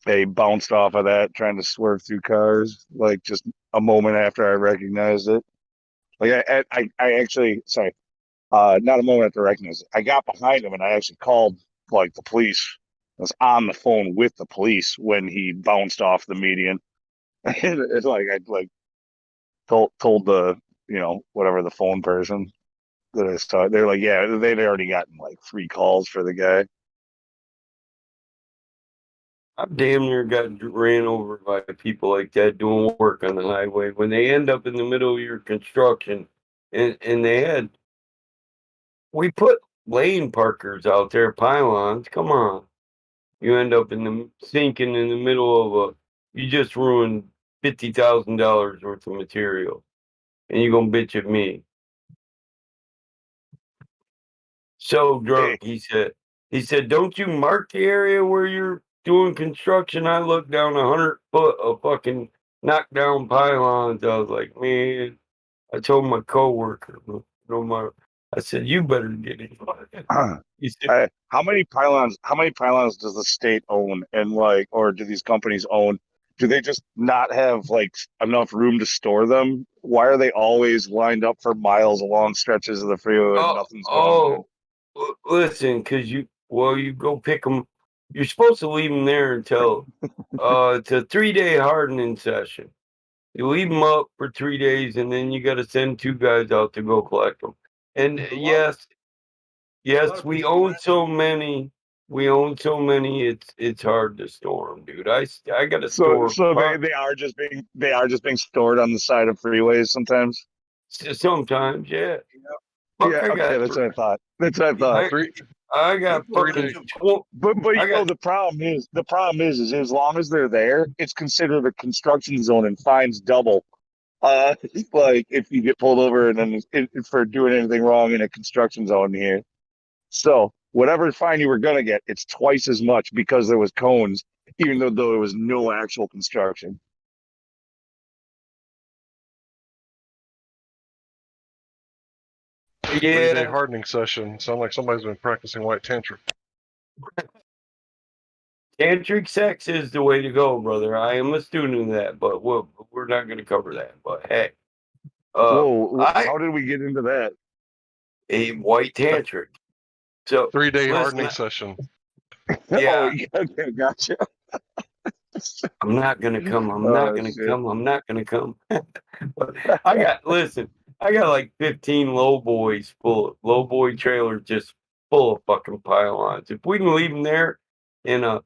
They bounced off of that trying to swerve through cars, like just a moment after I recognized it. Like I actually, sorry, not a moment after I recognized it. I got behind him and I actually called like the police. I was on the phone with the police when he bounced off the median. It's like I told the whatever the phone person that I saw. They're like, yeah, they'd already gotten like 3 calls for the guy. I've damn near got ran over by people like that doing work on the highway when they end up in the middle of your construction, and we put lane parkers out there, pylons. Come on, you end up sinking in the middle of you just ruined $50,000 worth of material, and you gonna bitch at me? So drunk, he said. He said, "Don't you mark the area where you're doing construction?" I looked down 100 foot of fucking knockdown pylons. I was like, man. I told my coworker, I said, "You better get it." He said, How many pylons? How many pylons does the state own, and or do these companies own? Do they just not have enough room to store them? Why are they always lined up for miles along stretches of the freeway and nothing's going on? Listen, because you go pick them. You're supposed to leave them there until it's a 3-day hardening session. You leave them up for 3 days, and then you got to send 2 guys out to go collect them. And yes, we own so many. We own so many. It's hard to store them, dude. I got to So store. they are just being stored on the side of freeways sometimes. Sometimes, yeah. Yeah, okay, that's what I thought. That's what I thought. I got fucking. But the problem is as long as they're there, it's considered a construction zone and fines double. Like if you get pulled over and then for doing anything wrong in a construction zone here. So whatever fine you were gonna get, it's twice as much because there was cones, even though there was no actual construction. Yeah. 3-day hardening session. Sound like somebody's been practicing white tantric. Tantric sex is the way to go, brother. I am a student of that, but we're not going to cover that. But hey, Whoa! How did we get into that? A white tantric. So 3-day hardening session. Yeah. Oh, okay, gotcha. I'm not gonna come. I'm not gonna come. I'm not gonna come. I got like 15 low boy trailers just full of fucking pylons. If we can leave them there, and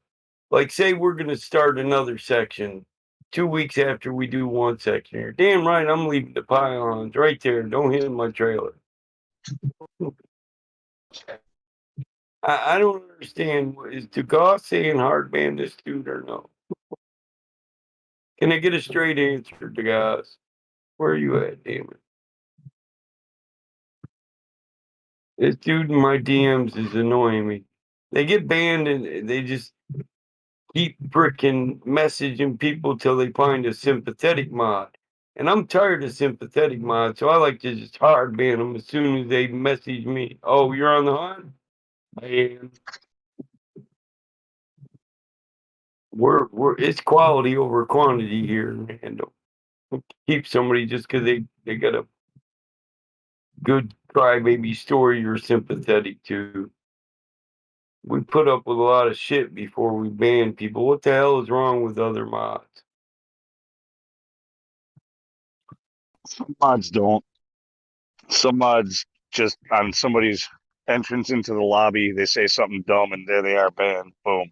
like say we're gonna start another section 2 weeks after we do one section, you're damn right I'm leaving the pylons right there. Don't hit my trailer. I don't understand. Is DeGoss saying hard ban this dude or no? Can I get a straight answer, DeGoss? Where are you at, damn it? This dude in my DMs is annoying me. They get banned and they just keep freaking messaging people till they find a sympathetic mod. And I'm tired of sympathetic mods, so I like to just hard ban them as soon as they message me. Oh, you're on the hunt? I am. It's quality over quantity here, and don't keep somebody just because they got a good crybaby story you're sympathetic to. We put up with a lot of shit before we ban people. What the hell is wrong with other mods? Some mods don't. Some mods just on somebody's entrance into the lobby, they say something dumb and there they are banned. Boom.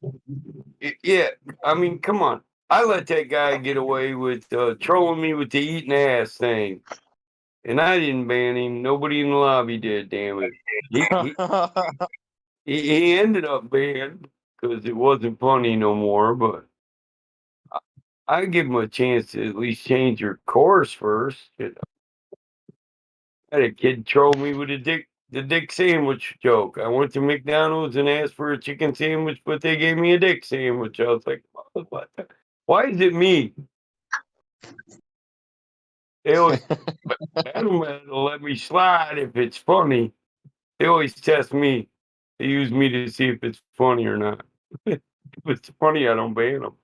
Yeah, I mean, come on. I let that guy get away with trolling me with the eating ass thing. And I didn't ban him. Nobody in the lobby did, damn it. He ended up banned because it wasn't funny no more, but I give him a chance to at least change your course first. You know. I had a kid troll me with the dick sandwich joke. I went to McDonald's and asked for a chicken sandwich, but they gave me a dick sandwich. I was like, what? Why is it me? They always let me slide if it's funny. They always test me. They use me to see if it's funny or not. If it's funny, I don't ban them.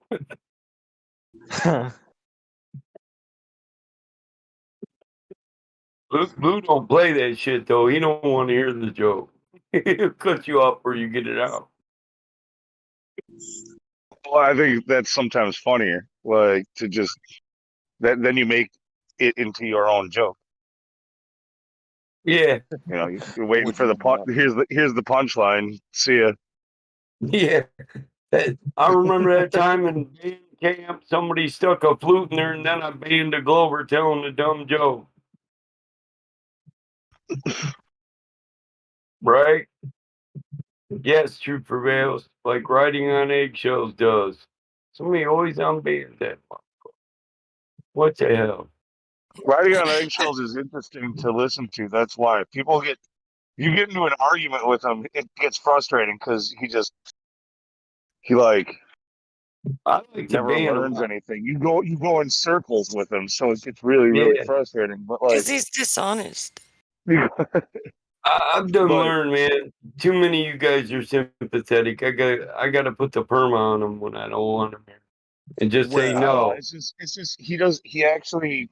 Blue don't play that shit though. He don't want to hear the joke. He'll cut you off before you get it out. Well, I think that's sometimes funnier, like to just then you make it into your own joke. Yeah. You know, you're waiting for the punch. Here's the punchline. See ya. Yeah. I remember that time in band camp, somebody stuck a flute in there, and then I banned a Glover telling a dumb joke. Right? Yes, truth prevails, like riding on eggshells does. Somebody always unbanned that. What the hell? Riding on eggshells is interesting to listen to. That's why you get into an argument with him, it gets frustrating because he like I like to never ban learns him. anything. You go in circles with him, so it gets really, really Yeah. frustrating. But Because he's dishonest. I've done But- learned, man. Too many of you guys are sympathetic. I got to put the perma on them when I don't want them here, and just say no. it's just he actually.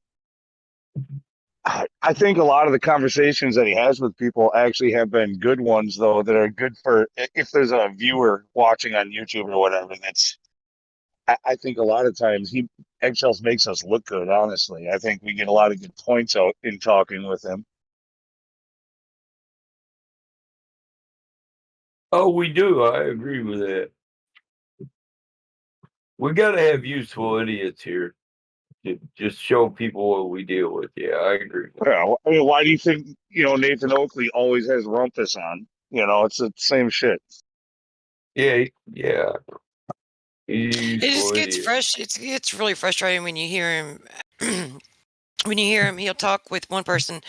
I think a lot of the conversations that he has with people actually have been good ones, though, that are good for if there's a viewer watching on YouTube or whatever. I think a lot of times Eggshells makes us look good. Honestly, I think we get a lot of good points out in talking with him. Oh, we do. I agree with that. We got to have useful idiots here to just show people what we deal with. Yeah, I agree. Yeah, I mean, why do you think Nathan Oakley always has Rumpus on? It's the same shit. Yeah. It just gets it's really frustrating when you hear him. When you hear him, he'll talk with one person,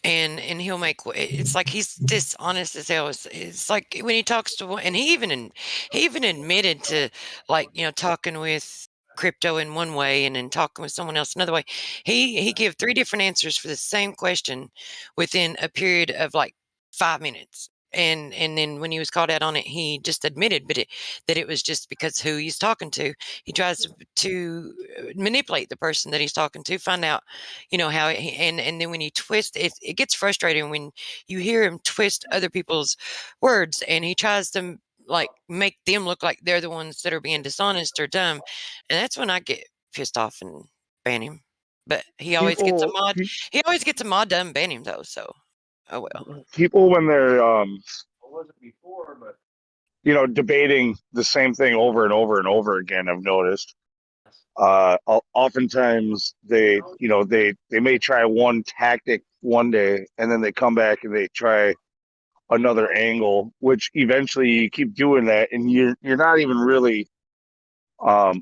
and he'll make it's like he's dishonest as hell. It's like when he talks to one, and he even admitted to talking with crypto in one way and then talking with someone else another way. He gave 3 different answers for the same question within a period of like 5 minutes. And then when he was called out on it, he just admitted, that it was just because who he's talking to. He tries to manipulate the person that he's talking to, find out, how. And then when you twist it, it gets frustrating when you hear him twist other people's words, and he tries to like make them look like they're the ones that are being dishonest or dumb, and that's when I get pissed off and ban him. But he always gets a mod. He always gets a mod done, ban him though. So. Oh well. People when they're debating the same thing over and over and over again, I've noticed. Oftentimes they may try one tactic one day and then they come back and they try another angle, which eventually you keep doing that and you're not even really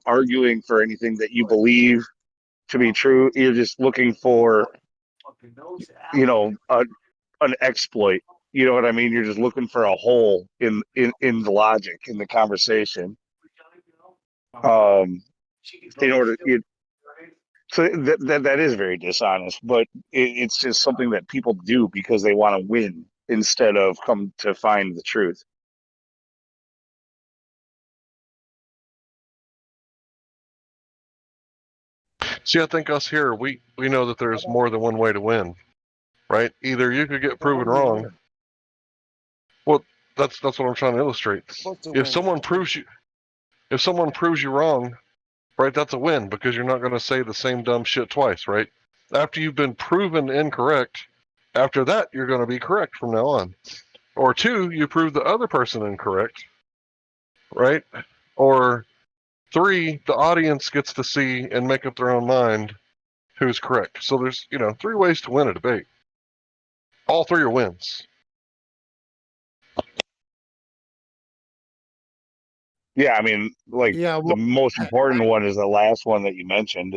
arguing for anything that you believe to be true. You're just looking for an exploit. You know what I mean? You're just looking for a hole in the logic in the conversation. In order, so that is very dishonest, but it's just something that people do because they want to win instead of come to find the truth. See, I think us here, we know that there's more than one way to win, right? Either you could get proven wrong. Well, that's what I'm trying to illustrate. If someone proves you wrong, right, that's a win because you're not going to say the same dumb shit twice, right? After you've been proven incorrect, after that you're going to be correct from now on. Or 2, you prove the other person incorrect, right? Or 3, the audience gets to see and make up their own mind who's correct. So there's 3 ways to win a debate. All 3 are wins. Yeah, I mean, the most important one is the last one that you mentioned.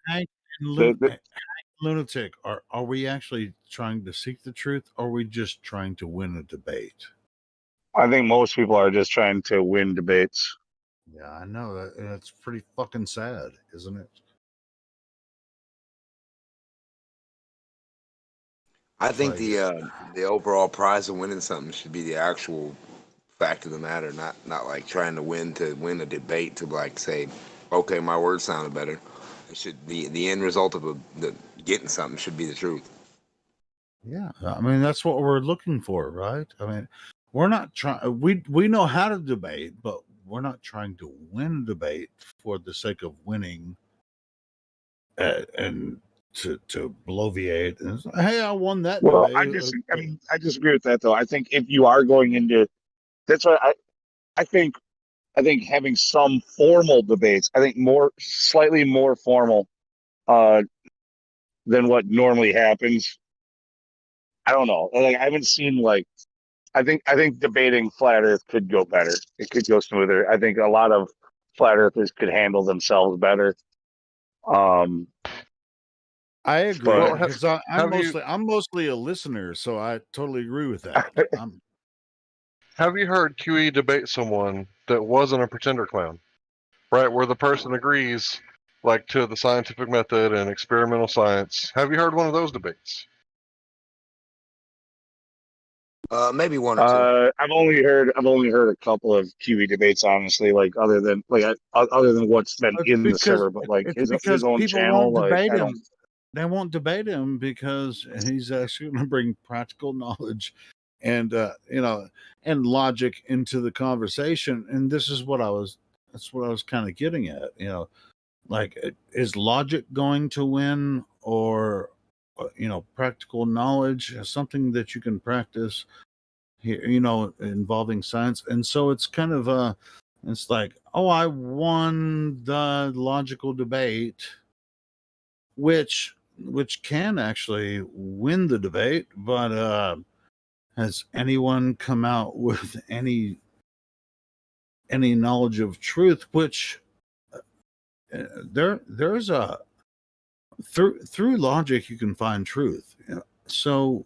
Hank Lunatic, are we actually trying to seek the truth, or are we just trying to win a debate? I think most people are just trying to win debates. Yeah, I know that's pretty fucking sad, isn't it? I think the overall prize of winning something should be the actual fact of the matter, not like trying to win a debate to like say, okay, my words sounded better. It should the end result of getting something should be the truth. Yeah, I mean that's what we're looking for, right? I mean, we're not trying. We know how to debate, but we're not trying to win a debate for the sake of winning, and to bloviate. And hey, I won that debate. I disagree with that though. I think if you are going into, that's what I think I think having some formal debates, I think slightly more formal than what normally happens. I don't know. Like I haven't seen like I think debating flat Earth could go better. It could go smoother. I think a lot of flat earthers could handle themselves better. I agree But because I'm mostly a listener, so I totally agree with that. Have you heard QE debate someone that wasn't a pretender clown? Right, where the person agrees, like, to the scientific method and experimental science. Have you heard one of those debates? Maybe one or two. I've only heard a couple of QE debates, honestly. Like other than what's been in the server, but like it's his because own people channel. won't Like debate I don't. him. They won't debate him because he's actually going to bring practical knowledge and and logic into the conversation. And this is what that's what I was kind of getting at. Like, is logic going to win, or practical knowledge, something that you can practice here, involving science? And so it's kind of it's like, oh, I won the logical debate, which can actually win the debate, but has anyone come out with any knowledge of truth? Which there's a through logic you can find truth. So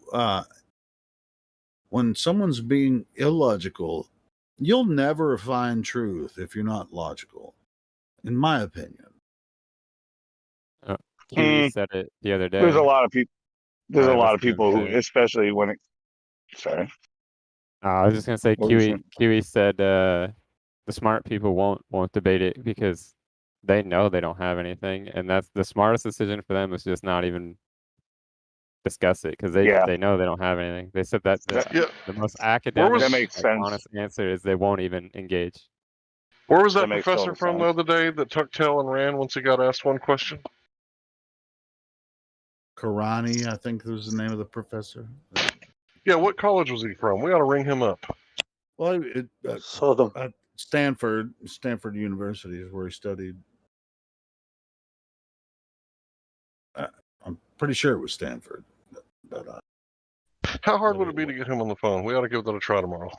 when someone's being illogical, you'll never find truth if you're not logical, in my opinion. QE said it the other day. There's a lot of people. There's I a lot was of gonna people who, say. especially when it. Sorry. I was just gonna say What were you saying? QE said the smart people won't debate it because they know they don't have anything, and that's the smartest decision for them is just not even discuss it because they know they don't have anything. They said that the most academic, that makes sense. honest answer is they won't even engage. Where was that That makes professor total from the sense. other day that tucked tail and ran once he got asked one question? Karani, I think was the name of the professor. Yeah, what college was he from? We ought to ring him up. Well, Southern. Stanford University is where he studied. I'm pretty sure it was Stanford. But How hard would it be to get him on the phone? We ought to give that a try tomorrow.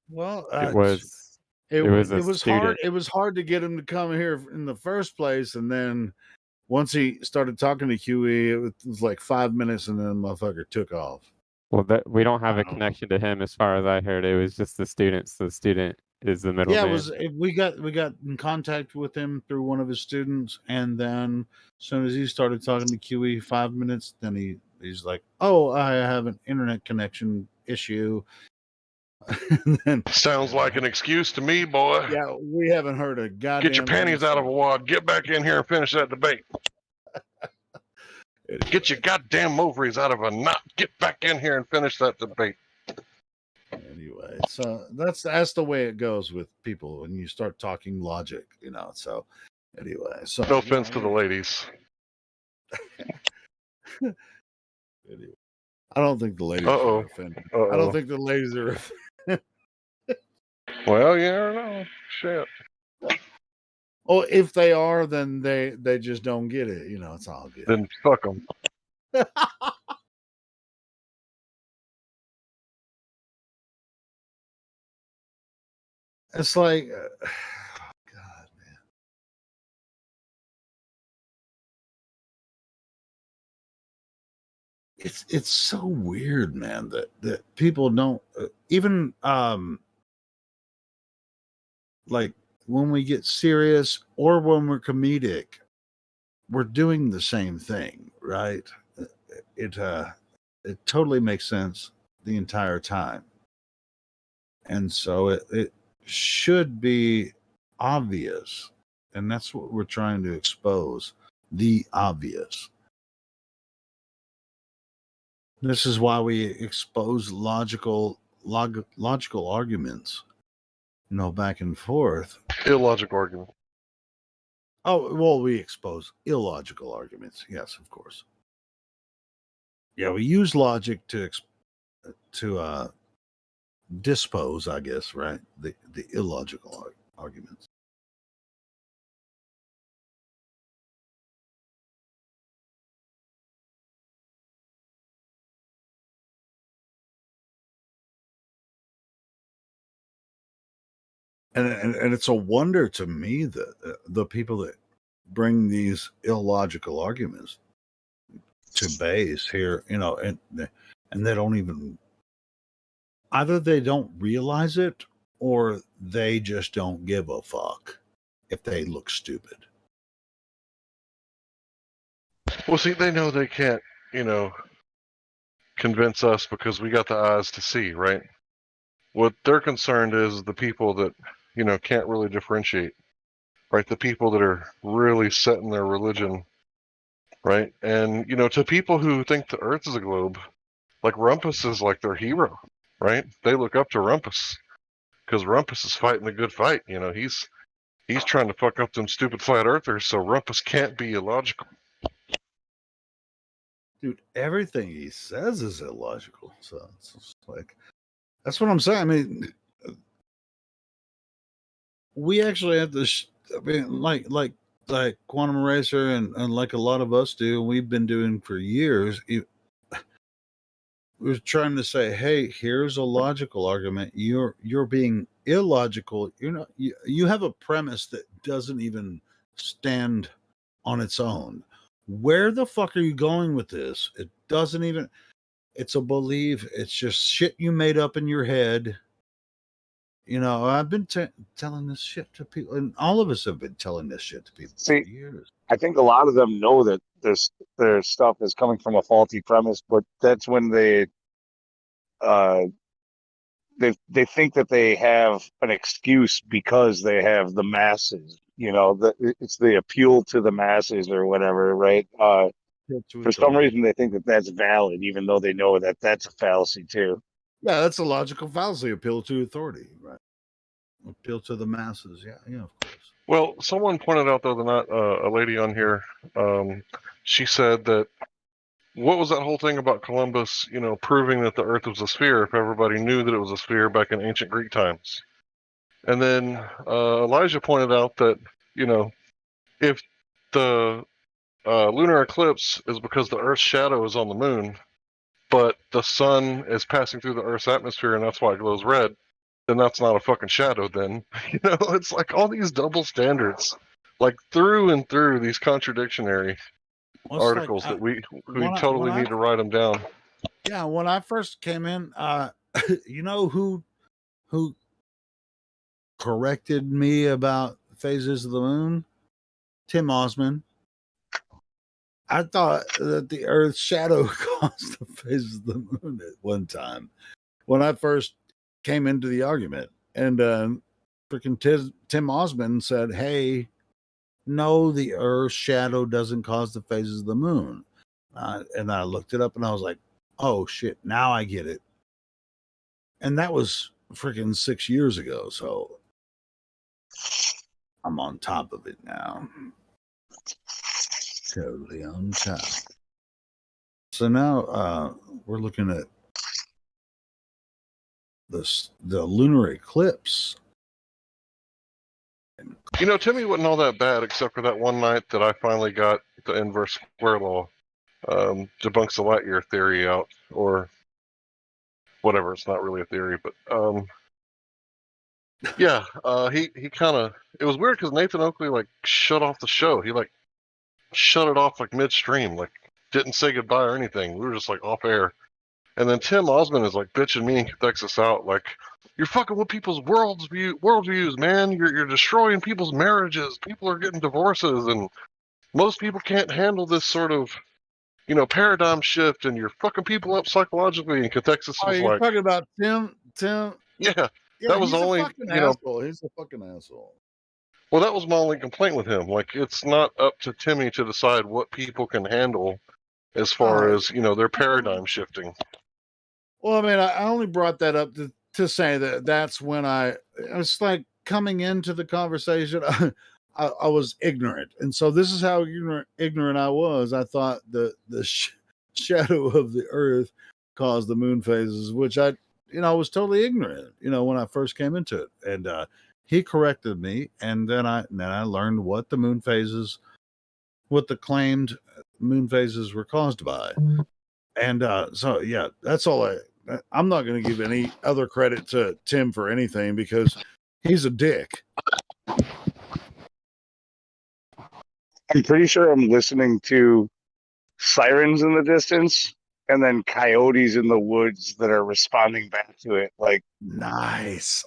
well, It was it a was student. hard. It was hard to get him to come here in the first place, and then once he started talking to QE, it was like 5 minutes, and then the motherfucker took off. Well, we don't have a connection to him as far as I heard. It was just the student. So the student is the middleman. Yeah, we got in contact with him through one of his students, and then as soon as he started talking to QE 5 minutes, then he's like, "Oh, I have an internet connection issue." And then, sounds like an excuse to me, boy. Yeah, we haven't heard a goddamn. Get your panties out of a wad. Get back in here and finish that debate. Get your goddamn ovaries out of a knot. Get back in here and finish that debate. Anyway, so that's the way it goes with people when you start talking logic, So anyway, so no offense to the ladies. Anyway, I don't think the ladies are offended. I don't think the ladies are offended. Well, yeah, or no. Shit. Oh, if they are, then they just don't get it. It's all good. Then fuck them. It's like, God, man. It's so weird, man, that people don't even like when we get serious or when we're comedic, we're doing the same thing, right? It totally makes sense the entire time. And so it should be obvious. And that's what we're trying to expose, the obvious. This is why we expose logical arguments, back and forth. Illogical argument. Oh, well, we expose illogical arguments. Yes, of course. Yeah, we use logic to dispose, I guess, right? The illogical arguments. and it's a wonder to me that the people that bring these illogical arguments to base here, and they don't even, either they don't realize it or they just don't give a fuck if they look stupid. Well, see, they know they can't, convince us because we got the eyes to see, right? What they're concerned is the people that, can't really differentiate, right? The people that are really set in their religion, right? And, to people who think the earth is a globe, like Rumpus is like their hero, right? They look up to Rumpus because Rumpus is fighting the good fight. He's trying to fuck up them stupid flat earthers, so Rumpus can't be illogical. Dude, everything he says is illogical. So it's just like, that's what I'm saying. I mean, we actually have this. I mean, like Quantum Eraser and like a lot of us do, we've been doing for years. We're trying to say, hey, here's a logical argument. You're being illogical. You have a premise that doesn't even stand on its own. Where the fuck are you going with this? It doesn't even. It's a belief. It's just shit you made up in your head. I've been telling this shit to people, and all of us have been telling this shit to people for years. I think a lot of them know that their stuff is coming from a faulty premise, but that's when they think that they have an excuse because they have the masses. It's the appeal to the masses or whatever, right? For some reason, they think that that's valid, even though they know that that's a fallacy too. Yeah, that's a logical fallacy. Appeal to authority, right? Appeal to the masses. Yeah, of course. Well, someone pointed out the other night, a lady on here, she said that, what was that whole thing about Columbus, proving that the Earth was a sphere if everybody knew that it was a sphere back in ancient Greek times? And then Elijah pointed out that, if the lunar eclipse is because the Earth's shadow is on the moon, but the sun is passing through the Earth's atmosphere and that's why it glows red, then that's not a fucking shadow then. It's like all these double standards, like through and through these contradictionary articles that we totally need to write them down. Yeah, when I first came in, you know who corrected me about phases of the moon? Tim Osmond. I thought that the Earth's shadow caused the phases of the moon at one time when I first came into the argument, and freaking Tim Osmond said, "Hey, no, the Earth's shadow doesn't cause the phases of the moon." And I looked it up, and I was like, "Oh shit, now I get it." And that was freaking 6 years ago, so I'm on top of it now. Totally on top. So now we're looking at the lunar eclipse. Timmy wasn't all that bad except for that one night that I finally got the inverse square law, debunks the light year theory out, or whatever. It's not really a theory, but yeah, he kind of, it was weird because Nathan Oakley like shut off the show. He like shut it off like midstream, like didn't say goodbye or anything. We were just like off air. And then Tim Osmond is like bitching me and cuts us out, like, you're fucking with people's worldviews, man. You're destroying people's marriages. People are getting divorces, and most people can't handle this sort of, paradigm shift, and you're fucking people up psychologically. And Cathexis was you're like, talking about Tim? Yeah, that was he's only, a fucking asshole. He's a fucking asshole. Well, that was my only complaint with him. Like, it's not up to Timmy to decide what people can handle as far as, their paradigm shifting. Well, I mean, I only brought that up to say that that's when it's like coming into the conversation, I was ignorant. And so this is how ignorant I was. I thought the shadow of the Earth caused the moon phases, which I was totally ignorant, when I first came into it. And he corrected me. And then I learned what the moon phases, what the claimed moon phases were caused by. And so, yeah, that's all I'm not going to give any other credit to Tim for anything, because He's a dick. I'm pretty sure I'm listening to sirens in the distance and then coyotes in the woods that are responding back to it. Like, nice.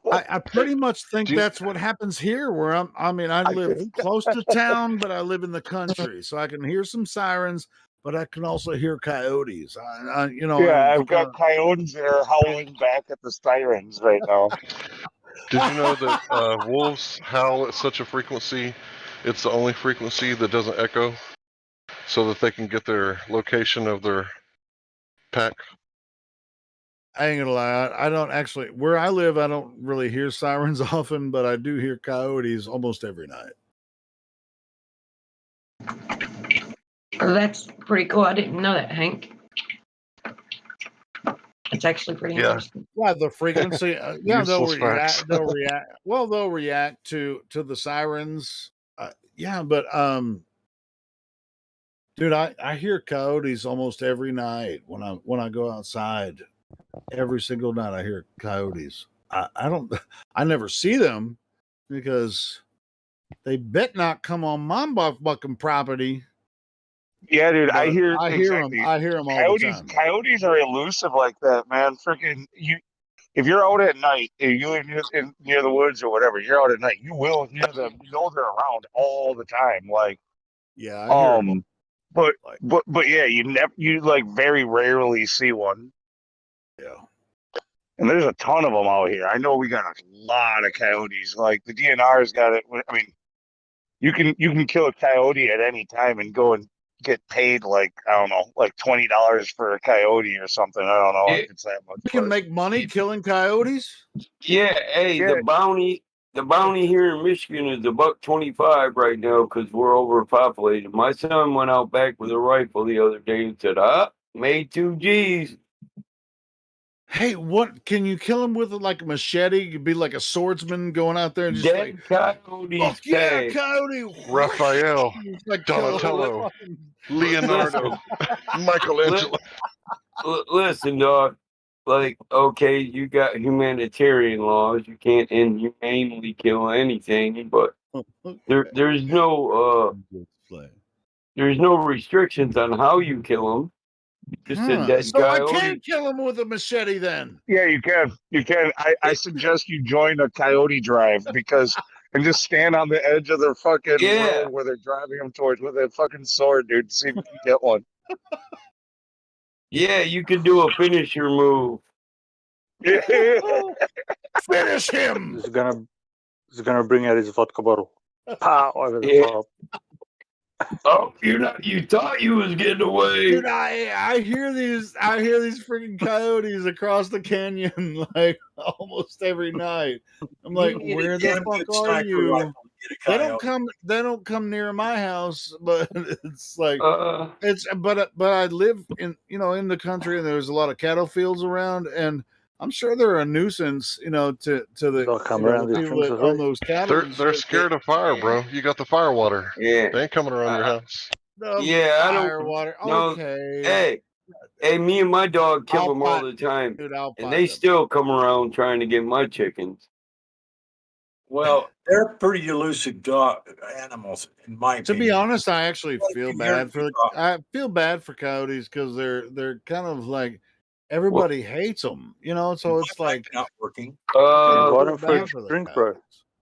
I pretty much think that's what happens here where I live close to town, but I live in the country, so I can hear some sirens, but I can also hear coyotes. I've got coyotes that are howling back at the sirens right now. Did you know that wolves howl at such a frequency? It's the only frequency that doesn't echo, so that they can get their location of their pack. I ain't gonna lie, I don't actually, where I live, I don't really hear sirens often, but I do hear coyotes almost every night. Oh, that's pretty cool. I didn't know that, Hank. It's actually pretty interesting. Yeah, the frequency. They'll react. They'll react to the sirens. Dude, I hear coyotes almost every night when I go outside. Every single night I hear coyotes. I never see them because they bet not come on my fucking property. Yeah, dude, I hear them. I hear them all the time. Coyotes are elusive like that, man. Freaking you! If you're out at night, if you live near the woods or whatever, you're out at night, you will hear them. You know they're around all the time. Like, yeah, I hear them. But yeah, you like very rarely see one. Yeah. And there's a ton of them out here. I know we got a lot of coyotes. Like the DNR's got it. I mean, you can kill a coyote at any time and go and get paid like, I don't know, like $20 for a coyote or something. I don't know if it's that much. You can make money killing coyotes? Yeah, hey, the bounty here in Michigan is $1.25 right now because we're overpopulated. My son went out back with a rifle the other day and said, made 2 G's. Hey, what can you kill him with? Like a machete? You could be like a swordsman going out there and just dead coyotes. Fuck yeah, coyote! Raphael, like Donatello, Leonardo, Michelangelo. Listen, dog. Like, okay, you got humanitarian laws. You can't inhumanely kill anything, but there's no restrictions on how you kill them. Just a dead so coyote. I can't kill him with a machete then. Yeah, you can. You can. I suggest you join a coyote drive and just stand on the edge of the fucking road where they're driving them towards with a fucking sword, dude. See if you can get one. Yeah, you could do a finisher move. Finish him. He's gonna bring out his vodka bottle. Pow over the top. Oh, you thought you was getting away. Dude, I hear these freaking coyotes across the canyon like almost every night. I'm like, where the fuck are you? They don't come near my house, but it's like but I live in the country and there's a lot of cattle fields around, and I'm sure they're a nuisance, to the people that own those cattle. They're scared of fire, bro. You got the fire water. Yeah. They ain't coming around your house. I don't. Water. No, okay. Hey, me and my dog kill them all the time, dude, and they still come around trying to get my chickens. Well, they're pretty elusive animals, in my opinion. To be honest, I actually feel bad for coyotes because they're kind of like everybody hates them, So it's like not working. Drink, bro.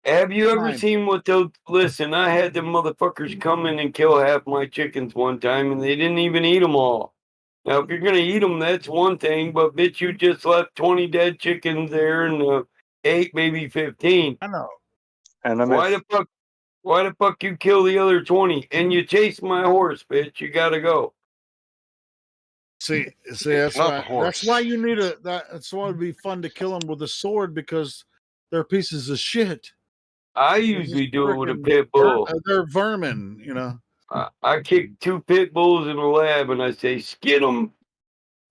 Have you ever seen what those? Listen, I had them motherfuckers come in and kill half my chickens one time, and they didn't even eat them all. Now, if you're gonna eat them, that's one thing. But bitch, you just left 20 dead chickens there and 8, maybe 15. I know. And why the fuck you kill the other 20 and you chase my horse, bitch? You gotta go. See, that's why you need that's why it'd be fun to kill them with a sword, because they're pieces of shit. I usually do it with a pit bull. They're vermin, I kick 2 pit bulls in the lab and I say, "Skin them,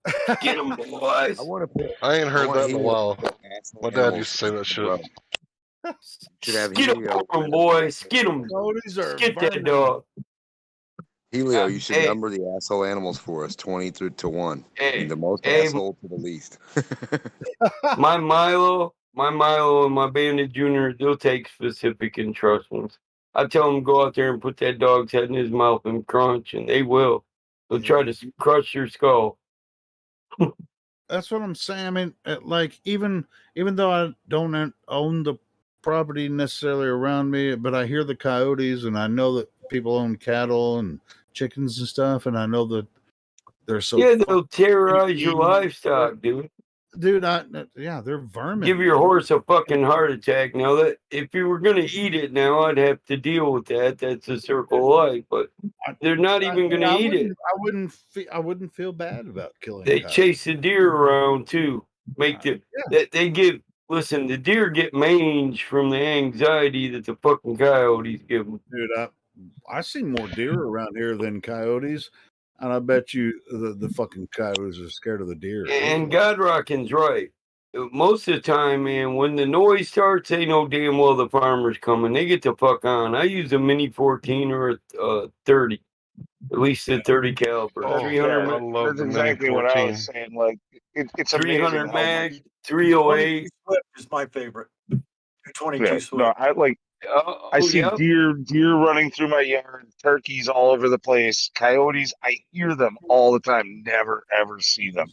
boys." I ain't heard that in a while. My dad used to say that shit. Skid them, boy. Skid them. Skid that dog. Helio, you should Hey, number the asshole animals for us, 20 through to 1. hey, And the most hey, asshole to the least. my Milo, and my Bandit Junior, they'll take specific instructions. I tell them go out there and put that dog's head in his mouth and crunch, and they will. They'll try to crush your skull. That's what I'm saying. I mean, like even though I don't own the property necessarily around me, but I hear the coyotes, and I know that people own cattle and chickens and stuff, and I know that they're so Yeah, they'll terrorize your livestock, dude. Dude, yeah, they're vermin. Give your horse a fucking heart attack. Now that if you were gonna eat it now, I'd have to deal with that. That's a circle of life, but they're not even gonna eat it. I wouldn't feel bad about killing. They coyotes. chase the deer around too. They give. Listen, the deer get mange from the anxiety that the fucking coyotes give them. Dude, I see more deer around here than coyotes, and I bet you the fucking coyotes are scared of the deer. And Godrockin's right. Most of the time, man, when the noise starts, they know damn well the farmer's coming. They get the fuck on. I use a mini 14 or a 30, at least a 30 caliber. Oh, 300 yeah, mag. that's exactly what I was saying. Like, it's 300 amazing mag, 308. Swift is my favorite. 222 Yeah, Swift. no, I see yep. deer running through my yard, turkeys all over the place, coyotes. I hear them all the time. Never ever see them.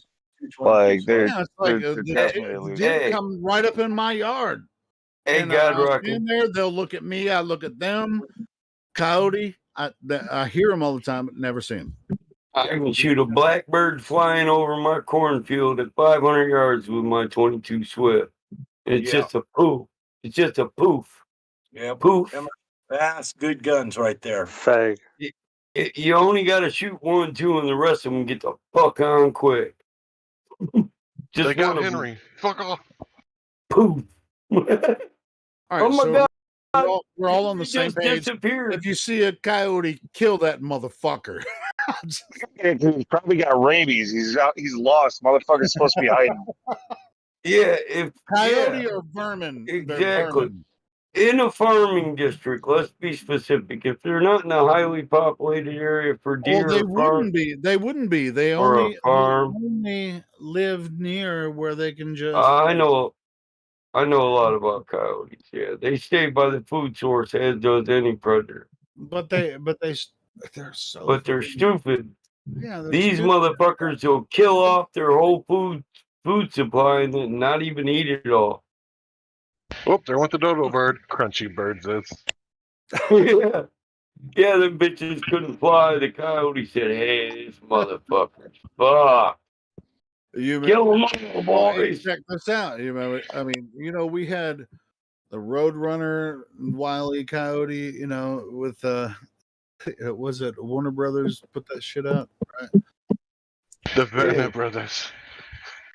Like they're Yeah, it's like they're the definitely deer, elusive. deer come right up in my yard. Hey, and I'll Godrockin. stand there. They'll look at me. I look at them. Coyote. I hear them all the time, but never see them. I can shoot a blackbird flying over my cornfield at 500 yards with my 22 Swift. It's just a poof. It's just a poof. Yeah, poof. That's good guns right there. Fag. You only got to shoot 1, 2, and the rest of them get the fuck on quick. Just They got one of Henry. them. Fuck off. Poof. All right, Oh my so God. we're all on the He same just page. disappeared. If you see a coyote, kill that motherfucker. He's probably got rabies. He's lost. Motherfucker's supposed to be hiding. Yeah, if Coyote or vermin. They're exactly. vermin. In a farming district, let's be specific. If they're not in a highly populated area for deer, They or farm, wouldn't be. They wouldn't be. They or a only farm. live near where they can just. I know a lot about coyotes. Yeah, they stay by the food source, as does any predator. But they're so. But they're stupid. Yeah, they're These stupid. motherfuckers will kill off their whole food supply and then not even eat it all. Whoop, there went the dodo bird. Crunchy bird this. Yeah, them bitches couldn't fly. The coyote said, "Hey, this motherfucker's fuck. Kill them all, boys." Check this out. You remember? I mean, we had the Roadrunner Wile E. Coyote. With was it Warner Brothers put that shit out? Right? The Werner brothers.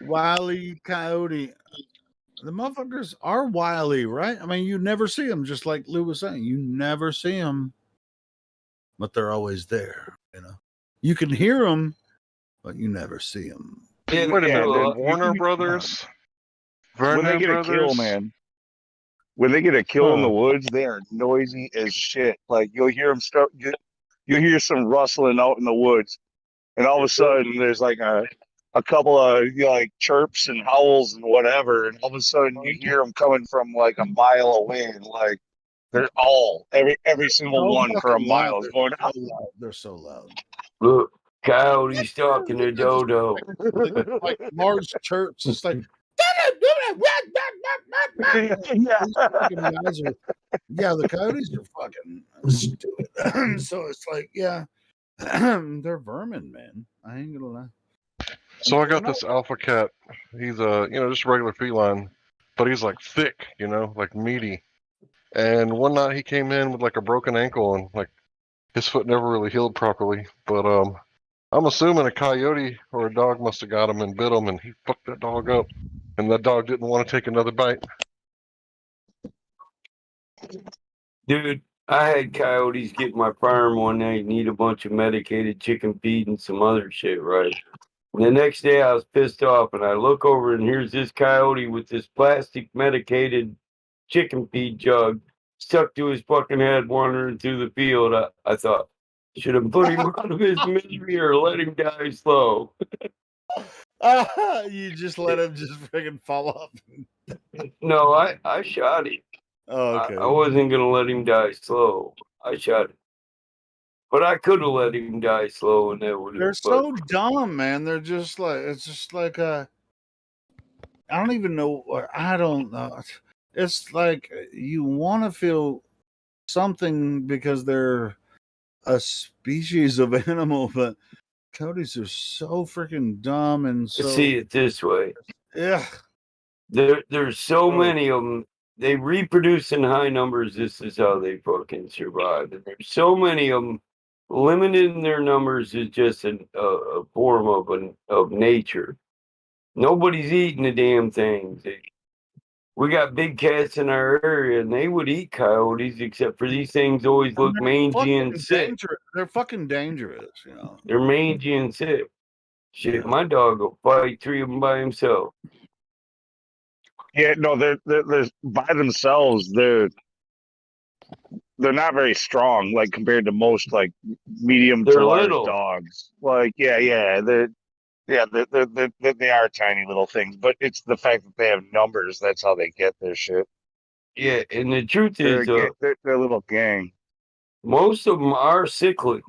Wile E. Coyote. The motherfuckers are wily, right? I mean, you never see them, just like Lou was saying. You never see them, but they're always there. You can hear them, but you never see them. Wait a minute, Warner Brothers? When they get a kill, man. When they get a kill in the woods, they are noisy as shit. Like you'll hear them you'll hear some rustling out in the woods, and all of a sudden there's like a couple of like chirps and howls and whatever, and all of a sudden you hear them coming from like a mile away, and like they're every single one for a mile is going out. They're so loud. Look, coyote stalking a dodo. Like large chirps. It's like. Yeah, the coyotes are fucking stupid. So it's like, yeah, they're vermin, man. I ain't gonna lie. So I got this alpha cat. He's just a regular feline, but he's like thick, like meaty. And one night he came in with like a broken ankle and like his foot never really healed properly. But I'm assuming a coyote or a dog must have got him and bit him, and he fucked that dog up. And that dog didn't want to take another bite. Dude, I had coyotes get my farm one night and eat a bunch of medicated chicken feed and some other shit, right? And the next day I was pissed off, and I look over and here's this coyote with this plastic medicated chicken feed jug stuck to his fucking head wandering through the field. I thought, Should have put him out of his misery or let him die slow. You just let him just freaking fall off. No, I shot him. Oh, okay. I wasn't gonna let him die slow. I shot him. But I could have let him die slow, and that would have. They're so dumb, man. They're just like, it's just like I don't even know. I don't know. It's like you want to feel something because they're a species of animal, but coyotes are so freaking dumb and so. See it this way. Yeah. There's so many of them. They reproduce in high numbers. This is how they fucking survive. And there's so many of them. Limiting their numbers is just a form of nature. Nobody's eating the damn things. We got big cats in our area, and they would eat coyotes, except for these things always look mangy and sick. They're fucking dangerous, you know. They're mangy and sick. Shit, my dog will fight 3 of them by himself. Yeah, no, they're by themselves. They're not very strong, like compared to most like medium to large little dogs. Like, they are tiny little things, but it's the fact that they have numbers. That's how they get their shit. Yeah, and the truth They're is, they're a little gang. most of them are sickly.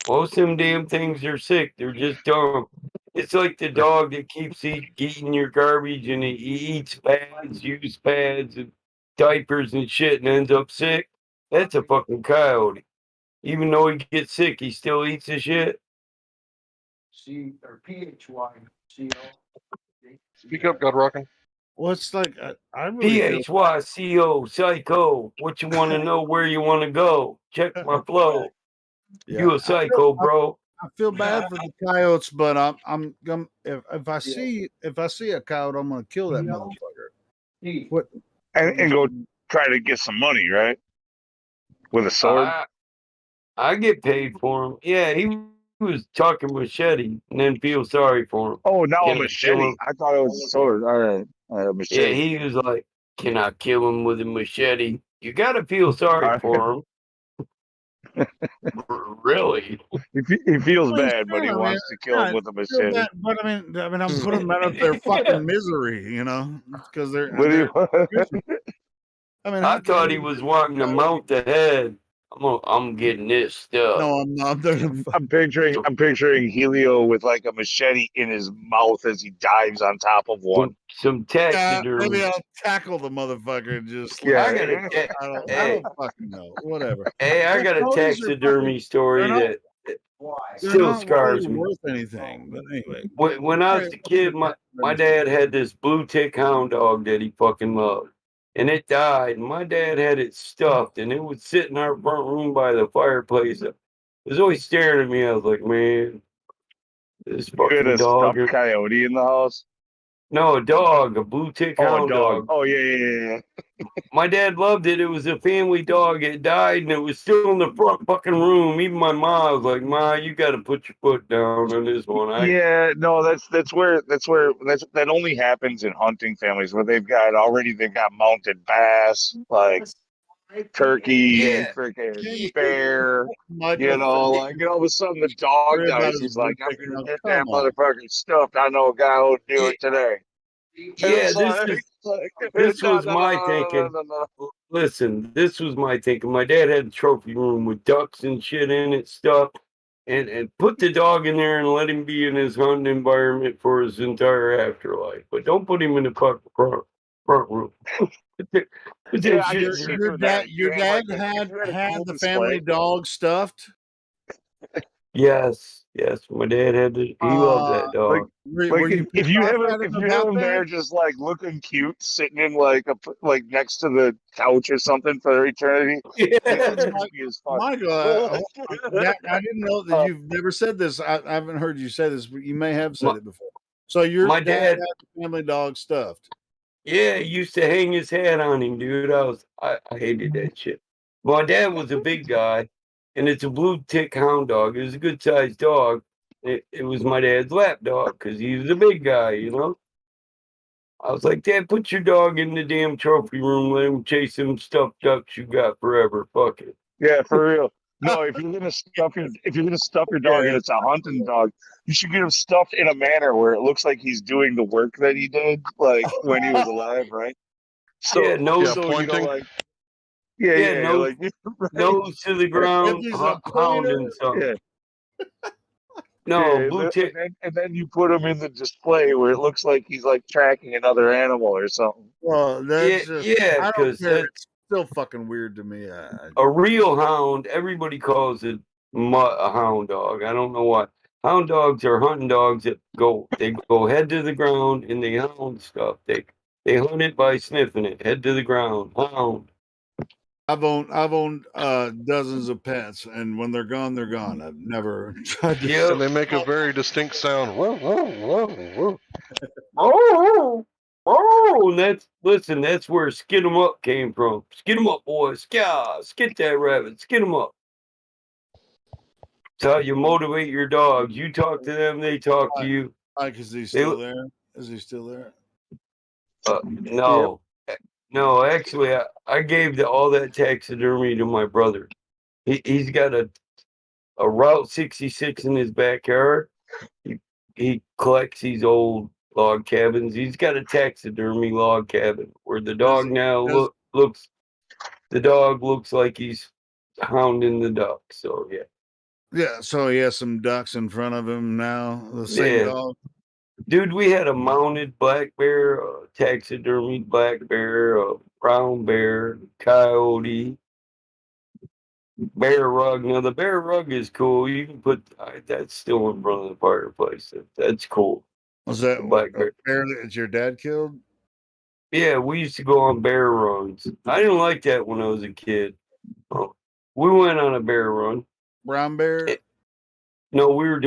Most of them damn things are sick. They're just dumb. It's like the dog that keeps eating your garbage, and he eats pads, used pads, and diapers and shit, and ends up sick. That's a fucking coyote. Even though he gets sick, he still eats the shit. Speak up, God Rockin'. Well, it's like I really PHYCO, psycho. What you want to know? Where you want to go? Check my flow. Yeah. You a psycho, bro. I feel bad for the coyotes, but I'm if I see a coyote, I'm gonna kill that motherfucker. What? And go try to get some money, right? With a sword. I get paid for him. Yeah, he was talking machete, and then feel sorry for him. Oh, now Can a I kill machete. him? I thought it was a sword. All right, machete. Yeah, he was like, "Can I kill him with a machete?" You gotta feel sorry for him. Really? He feels Well, bad, but he wants to kill him with a machete. But I mean, I'm putting them out of their fucking misery, you know, because they're. I thought he was wanting to mount the head. I'm getting this stuff. No, I'm not. I'm picturing Helio with like a machete in his mouth as he dives on top of one. Some taxidermy. Maybe I'll tackle the motherfucker and just. Yeah, I don't fucking know. Whatever. Hey, I got a taxidermy story that still scars me. Worth anything, but anyway. When I was a kid, my dad had this blue tick hound dog that he fucking loved. And it died. And my dad had it stuffed, and it would sit in our front room by the fireplace. It was always staring at me. I was like, man, this fucking you had a dog. stuffed coyote in the house? No, a dog, a blue tick hound dog. Oh, yeah. My dad loved it. It was a family dog. It died, and it was still in the front fucking room. Even my mom was like, "Ma, you got to put your foot down on this one." That only happens in hunting families where they've got mounted bass, like turkey, freaking bear. You know, like all of a sudden the dog dies. He's like, "I'm gonna get that motherfucker stuffed. I know a guy who'll do it today." Yeah, this was my thinking. Listen, this was my thinking. My dad had a trophy room with ducks and shit in it, stuff, and put the dog in there and let him be in his hunting environment for his entire afterlife. But don't put him in the front room. Your dad had the family dog stuffed. Yes, my dad had he loved that dog. If you have him there just like looking cute, sitting in like next to the couch or something for eternity, Michael, I didn't know that you've never said this. I haven't heard you say this, but you may have said it before. So your my dad had dad the family dog stuffed. Yeah, he used to hang his hat on him, dude. I hated that shit. My dad was a big guy, and it's a blue tick hound dog. It was a good sized dog. It was my dad's lap dog because he was a big guy, you know. I was like, Dad, put your dog in the damn trophy room. Let him chase them stuffed ducks you got forever. Fuck it. Yeah, for real. No, if you're gonna stuff your dog and it's a hunting dog, you should get him stuffed in a manner where it looks like he's doing the work that he did, like when he was alive, right? So, Yeah, nose. so you know, pointing. like, nose, like right? nose to the ground, If he's a hounding something. Yeah, blue tick. and then you put him in the display where it looks like he's like tracking another animal or something. Well, that's just, I don't because care. It's still fucking weird to me. A real hound, everybody calls it a hound dog. I don't know why. Hound dogs are hunting dogs that go head to the ground and they hound stuff. They hunt it by sniffing it, head to the ground, hound. I've owned dozens of pets, and when they're gone, they're gone. I've never tried to. And they make a very distinct sound. Whoa, whoa, whoa, whoa. Oh, that's where skid 'em up came from. Skid 'em up, boys. Skid that rabbit. Skid 'em up. That's how you motivate your dogs. You talk to them, they talk to you. Mike, is he still there? Is he still there? No. No, actually, I gave all that taxidermy to my brother. He's got a Route 66 in his backyard. He collects these old log cabins. He's got a taxidermy log cabin where the dog looks like he's hounding the duck. So yeah. Yeah, so he has some ducks in front of him now. The same dog. Dude, we had a mounted black bear, a taxidermy black bear, a brown bear, coyote, bear rug. Now the bear rug is cool. You can put that's still in front of the fireplace. That's cool. Was that black bear that your dad killed? Yeah, we used to go on bear runs. I didn't like that when I was a kid. We went on a bear run. Brown bear? No, we were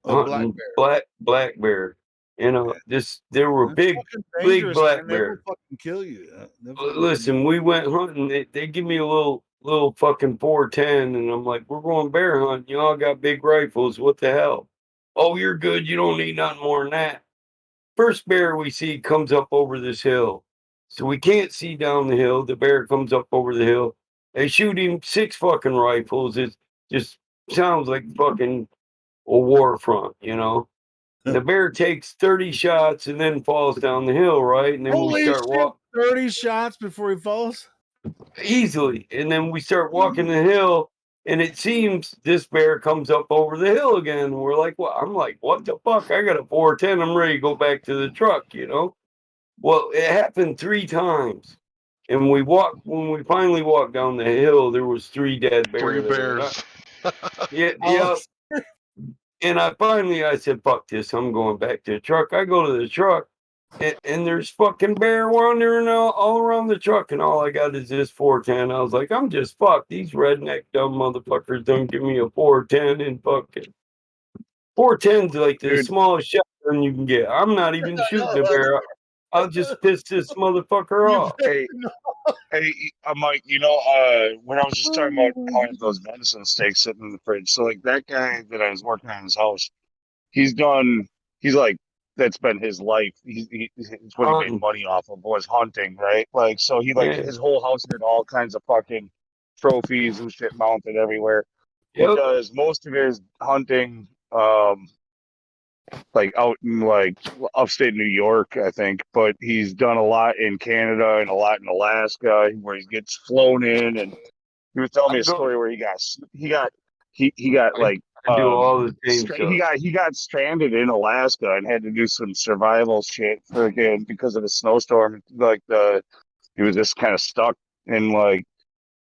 hunting black bear. You know, there were big black They bear. will fucking kill you. Listen, we went hunting. They give me a little fucking 410, and I'm like, we're going bear hunting. Y'all got big rifles. What the hell? Oh, you're good. You don't need nothing more than that. First bear we see comes up over this hill. So we can't see down the hill. The bear comes up over the hill. They shoot him 6 fucking rifles. It just sounds like fucking a war front, you know? The bear takes 30 shots and then falls down the hill, right? And then we start walking. 30 shots before he falls? Easily. And then we start walking the hill, and it seems this bear comes up over the hill again. We're like, well, I'm like, what the fuck? I got a 410. I'm ready to go back to the truck, you know? Well, it happened 3 times. And when we finally walked down the hill, there was 3 dead bears. 3 bears. Yeah. And I said, fuck this. I'm going back to the truck. I go to the truck, and there's fucking bear wandering all around the truck, and all I got is this 410. I was like, I'm just fucked. These redneck dumb motherfuckers don't give me a 410 and fucking 410's like the smallest shotgun you can get. I'm not even shooting the bear. I'll just piss this motherfucker off. Hey, Mike, you know, when I was just talking about how I have those venison steaks sitting in the fridge. So, like, that guy that I was working on his house, that's been his life. It's what he made money off of was hunting, right? Like, so his whole house had all kinds of fucking trophies and shit mounted everywhere. He does most of his hunting, like out in like upstate New York, I think, but he's done a lot in Canada and a lot in Alaska where he gets flown in, and he was telling me a story where he got like do all the same stuff. He got stranded in Alaska and had to do some survival shit because of the snowstorm. Like he was just kind of stuck and like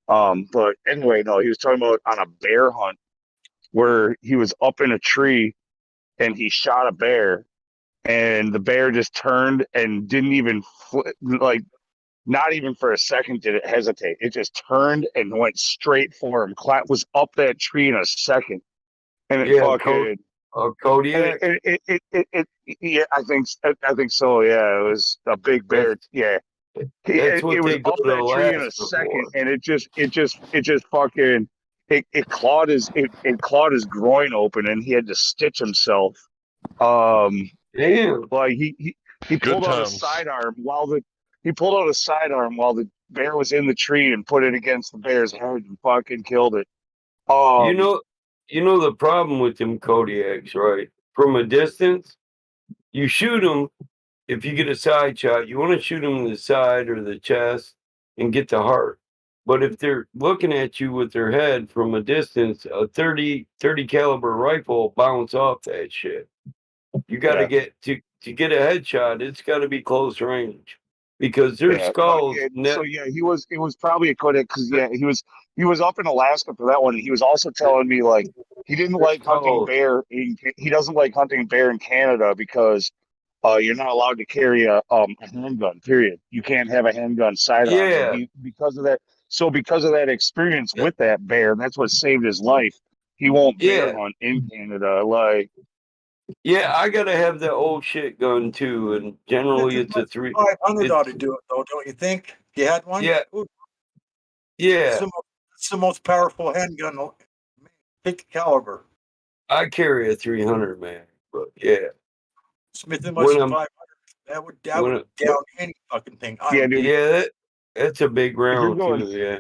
but anyway, no, he was talking about on a bear hunt where he was up in a tree and he shot a bear, and the bear just turned and didn't even not even for a second did it hesitate. It just turned and went straight for him. Was up that tree in a second, and it fucking Kodiak. Yeah, I think so. Yeah, it was a big bear. Yeah, it was up that tree in a second, and it just fucking. It clawed his groin open, and he had to stitch himself. Damn! Like he pulled out a sidearm while the bear was in the tree and put it against the bear's head and fucking killed it. You know the problem with them Kodiaks, right? From a distance, you shoot them. If you get a side shot, you want to shoot them in the side or the chest and get the heart. But if they're looking at you with their head from a distance, a 30 caliber rifle will bounce off that shit. You got to get to get a headshot. It's got to be close range because their skulls. He was probably a Kodak because he was up in Alaska for that one, and he was also telling me like he didn't like hunting bear. He doesn't like hunting bear in Canada because you're not allowed to carry a handgun. Period. You can't have a handgun sidearm. And because of that. So because of that experience with that bear, that's what saved his life. He won't bear hunt in Canada. Like, yeah, I gotta have that old shit gun too, and generally it's a 500 ought to do it though, don't you think? If you had one, yeah, Ooh. Yeah. It's the most powerful handgun. Pick the caliber. I carry a 300 mag, but yeah. Smith & Wesson 500. That would down any fucking thing. That's a big round too. Yeah.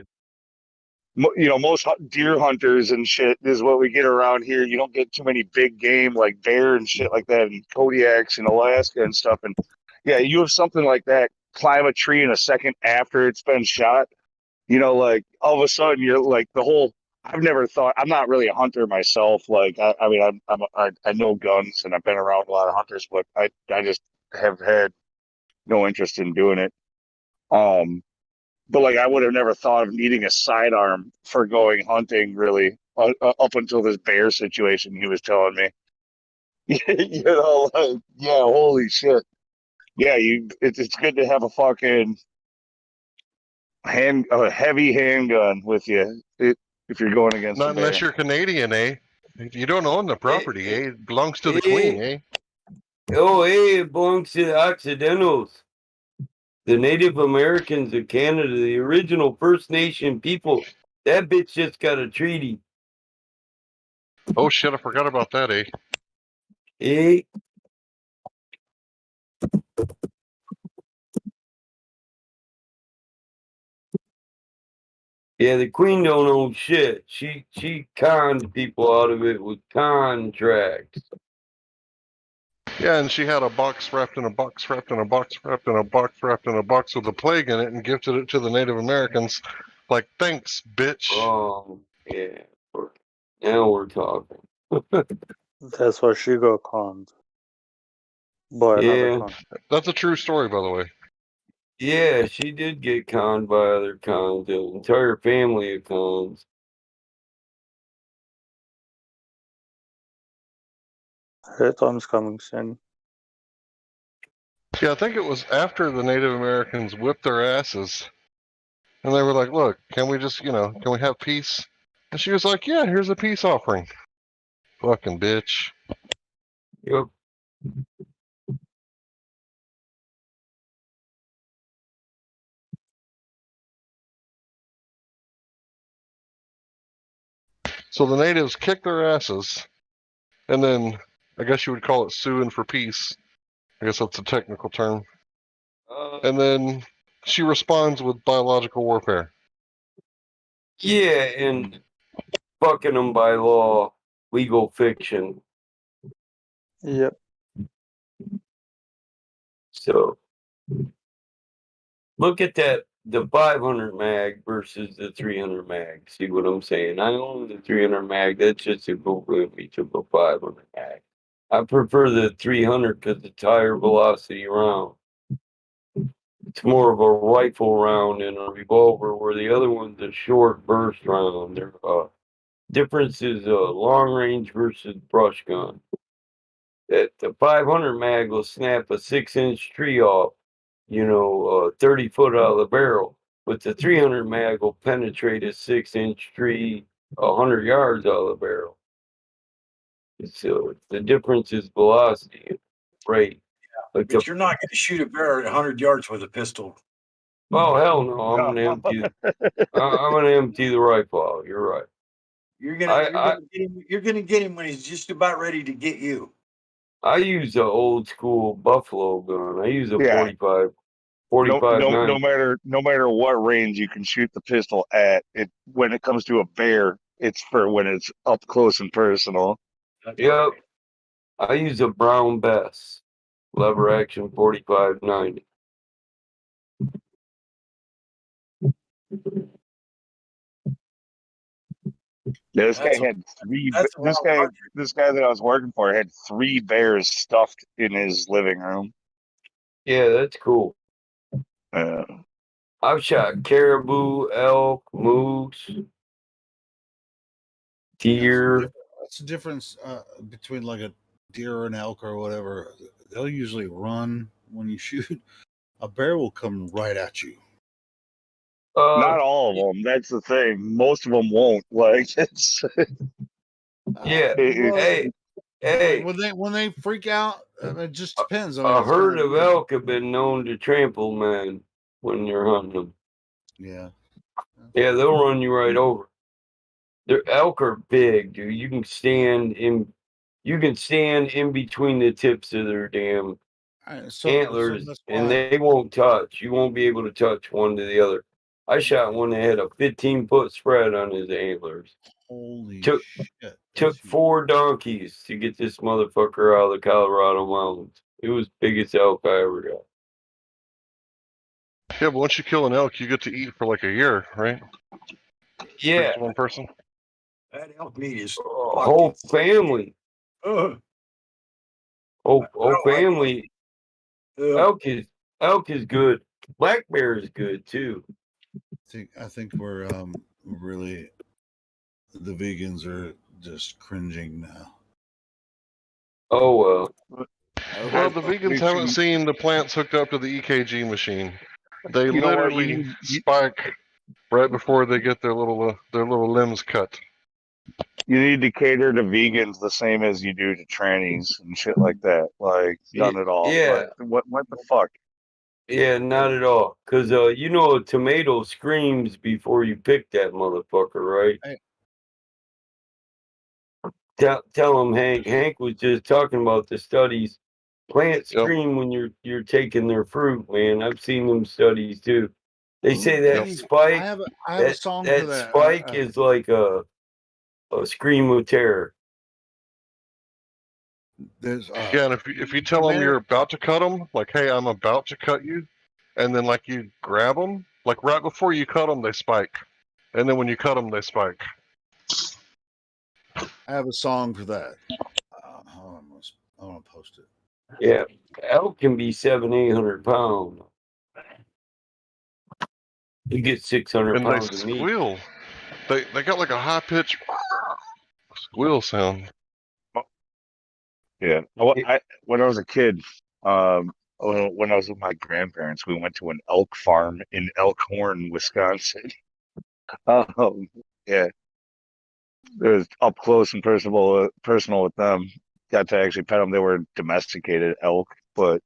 Most deer hunters and shit is what we get around here. You don't get too many big game like bear and shit like that, and Kodiaks in Alaska and stuff. And yeah, you have something like that climb a tree in a second after it's been shot. Like all of a sudden you're like the whole. I've never thought. I'm not really a hunter myself. Like I know guns and I've been around a lot of hunters, but I just have had no interest in doing it. But like I would have never thought of needing a sidearm for going hunting, really, up until this bear situation he was telling me. Holy shit. Yeah, it's good to have a fucking a heavy handgun with you if you're going against. Not unless you're Canadian, eh? You don't own the property, eh? It belongs to the Queen, eh? It belongs to the Occidentals. The Native Americans of Canada, the original First Nation people. That bitch just got a treaty. Oh shit, I forgot about that, eh? Yeah, the Queen don't own shit. She conned people out of it with contracts. Yeah, and she had a box wrapped in a box wrapped in a box wrapped in a box wrapped in a box with a plague in it and gifted it to the Native Americans. Like, thanks, bitch. Oh, yeah. Now we're talking. That's why she got conned. By another con. That's a true story, by the way. Yeah, she did get conned by other cons, the entire family of cons. Her time's coming soon. Yeah, I think it was after the Native Americans whipped their asses. And they were like, look, can we just, can we have peace? And she was like, yeah, here's a peace offering. Fucking bitch. Yep. So the natives kicked their asses, and then I guess you would call it suing for peace. I guess that's a technical term. And then she responds with biological warfare. Yeah, and fucking them by law, legal fiction. Yep. So look at that, the 500 mag versus the 300 mag. See what I'm saying? I own the 300 mag. That's just equivalent to the 500 mag. I prefer the 300 because it's higher velocity round. It's more of a rifle round and a revolver, where the other one's a short burst round. Their difference is long range versus brush gun. That the 500 mag will snap a 6-inch tree off, 30 foot out of the barrel. But the 300 mag will penetrate a 6-inch tree 100 yards out of the barrel. So the difference is velocity, rate. But you're not going to shoot a bear at 100 yards with a pistol. Oh hell no! I'm gonna empty. I'm gonna empty the rifle out. You're right. You're gonna get him when he's just about ready to get you. I use an old school buffalo gun. I use a 45 no 45-9. no matter what range you can shoot the pistol at, it when it comes to a bear, it's for when it's up close and personal. Yep. I use a Brown Bess lever action 45-90. Yeah, this guy had three. This guy that I was working for had 3 bears stuffed in his living room. Yeah, that's cool. I've shot caribou, elk, moose, deer. That's the difference between like a deer or an elk or whatever. They'll usually run when you shoot. A bear will come right at you. Not all of them. That's the thing. Most of them won't. Like it's. Yeah. Hey. When they freak out, it just depends. I mean, A it's herd kinda, of elk have been known to trample man when you're hunting them. Yeah. Yeah, they'll run you right over. Their elk are big, dude. You can stand in between the tips of their damn antlers, that's and why they won't touch. You won't be able to touch one to the other. I shot one that had a 15-foot spread on his antlers. Holy shit! Took 4 donkeys to get this motherfucker out of the Colorado mountains. It was the biggest elk I ever got. Yeah, but once you kill an elk, you get to eat for like a year, right? Yeah. Speak to one person. That elk meat is Whole family. Ugh. Whole family. Ugh. Elk is good. Black bear is good too. I think we're really the vegans are just cringing now. Oh Well, the vegans haven't seen the plants hooked up to the EKG machine. They You know what, literally spike right before they get their little limbs cut. You need to cater to vegans the same as you do to trannies and shit like that. Like none at all. Yeah. Like, what the fuck? Yeah, not at all. Cause you know a tomato screams before you pick that motherfucker, right? Tell him Hank. Hank was just talking about the studies. Plants scream when you're taking their fruit, man. I've seen them studies too. They say that spike. I have a song for that. Spike is like a scream of terror. There's Yeah, and if you tell them you're about to cut them, like, hey, I'm about to cut you, and then like you grab them, like right before you cut them, they spike, and then when you cut them, they spike. I have a song for that. Hold on, I want to post it. Yeah, elk can be 700-800 pounds. You get 600 And pounds they of meat. squeal. They got like a high pitch squeal sound. Yeah. When I was a kid, when I was with my grandparents, we went to an elk farm in Elkhorn, Wisconsin. Yeah. It was up close and personal with them. Got to actually pet them. They were domesticated elk, and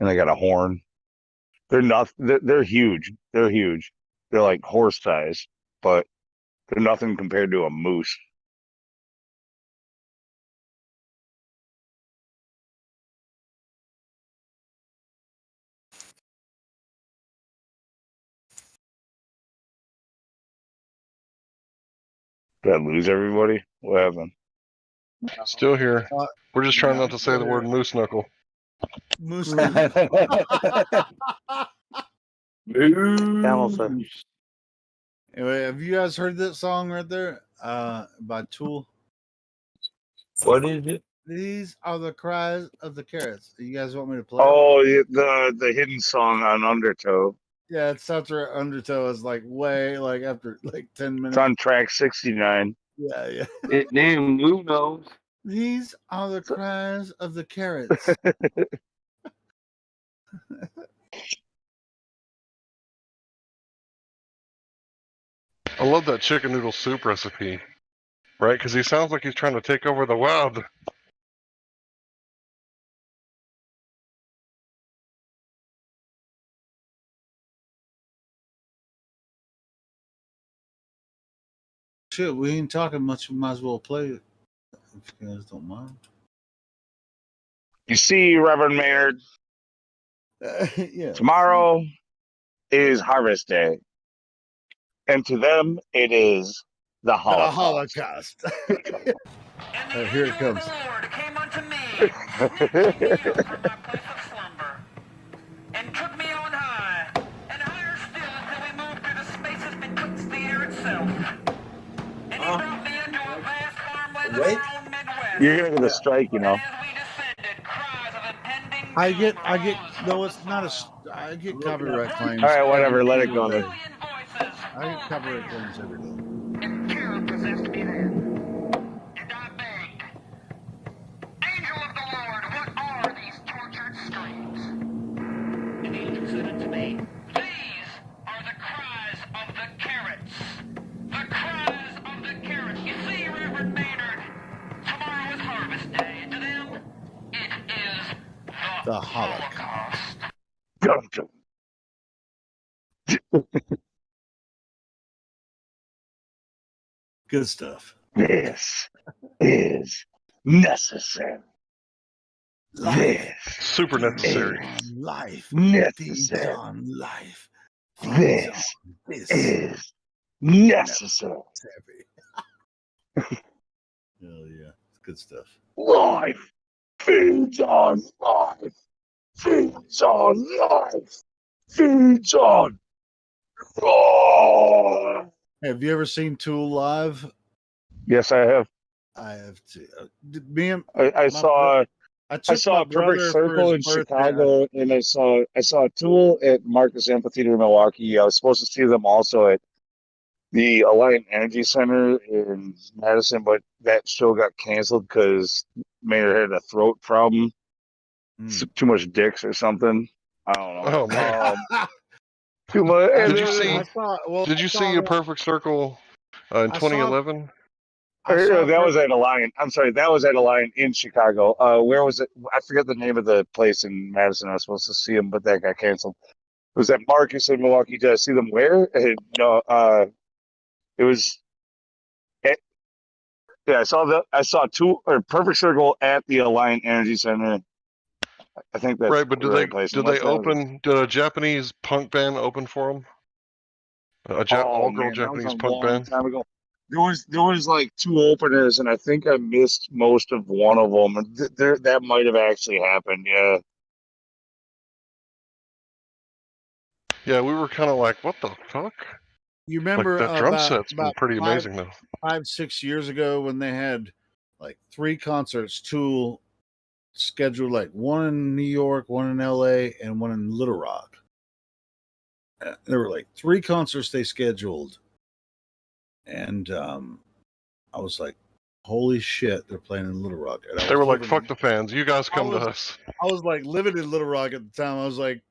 they got a horn. They're not. They're huge. They're huge. They're like horse size, but they're nothing compared to a moose. Did I lose everybody? What happened? Still here. We're just trying not to say the word moose knuckle. Moose. Moose. Anyway, have you guys heard that song right there? By Tool. What is it? These are the cries of the carrots. You guys want me to play? Oh, the hidden song on Undertow. Yeah, it's after Undertow is like way like after like 10 minutes. It's on track 69. Yeah. Damn Lou knows. These are the cries of the carrots. I love that chicken noodle soup recipe, right? Because he sounds like he's trying to take over the world. Shit, we ain't talking much. We might as well play it if you guys don't mind. You see, Reverend Maynard, Yeah. Tomorrow is Harvest Day, and to them, it is the Holocaust. Here it comes. And took me on high, and higher still until we moved through the spaces betwixt the air itself. And he brought me into a vast farmland of our own Midwest. You're gonna get a strike, you know. I get. No, it's not a. I get copyright claims. All right, whatever. every Let it single go day. then. I get copyright claims every day. And Carol possessed me then. And I begged, Angel of the Lord, what are these tortured streams? And the angel said unto me, these are the cries of the carrots. The cries of the carrots. You see, Reverend Maynard, tomorrow is Harvest Day, and to them, it is The Holocaust. Good stuff. This is necessary. This Super necessary. Life. necessary. On life. This This is necessary. Hell yeah. It's good stuff. Life feeds on life. Feeds on life. Feeds on. Oh. Have you ever seen Tool live? Yes, I have. I have too. Me and I saw. I I took saw my a perfect brother for circle in his birthday. Chicago, and I saw a Tool at Marcus Amphitheater in Milwaukee. I was supposed to see them also at the Alliant Energy Center in Madison, but that show got canceled because Maynard had a throat problem, too much dicks or something. I don't know. Oh man. Too much. Did you see? Did you see a perfect circle in 2011? That was at Alliant. I'm sorry, that was at Alliant in Chicago. Where was it? I forget the name of the place in Madison. I was supposed to see them, but that got canceled. It was at Marcus in Milwaukee. Did I see them where? No, it was. Yeah, I saw Perfect Circle at the Alliant Energy Center. I think that's right. But did they open? Did a Japanese punk band open for them? All-girl Japanese punk band. Time ago. There was like two openers, and I think I missed most of one of them. That might have actually happened. Yeah. Yeah, we were kind of like, what the fuck? You remember that drum set's been pretty amazing though. 5-6 years ago when they had like 3 concerts, Tool scheduled, like one in New York, one in LA, and one in Little Rock. There were like 3 concerts they scheduled, and I was like, "Holy shit!" They're playing in Little Rock. They were like, "Fuck the fans, you guys come to us." I was like living in Little Rock at the time. I was like,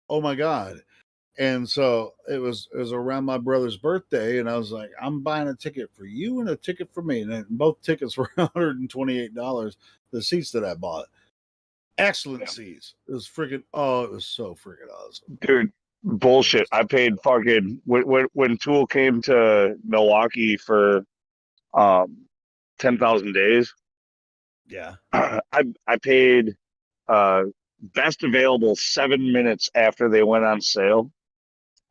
"Oh my god!" And so it was around my brother's birthday, and I was like, I'm buying a ticket for you and a ticket for me. And both tickets were $128, the seats that I bought. Excellent seats. It was freaking, it was so freaking awesome. Dude, bullshit. I paid fucking, when Tool came to Milwaukee for 10,000 days. Yeah. I paid best available 7 minutes after they went on sale.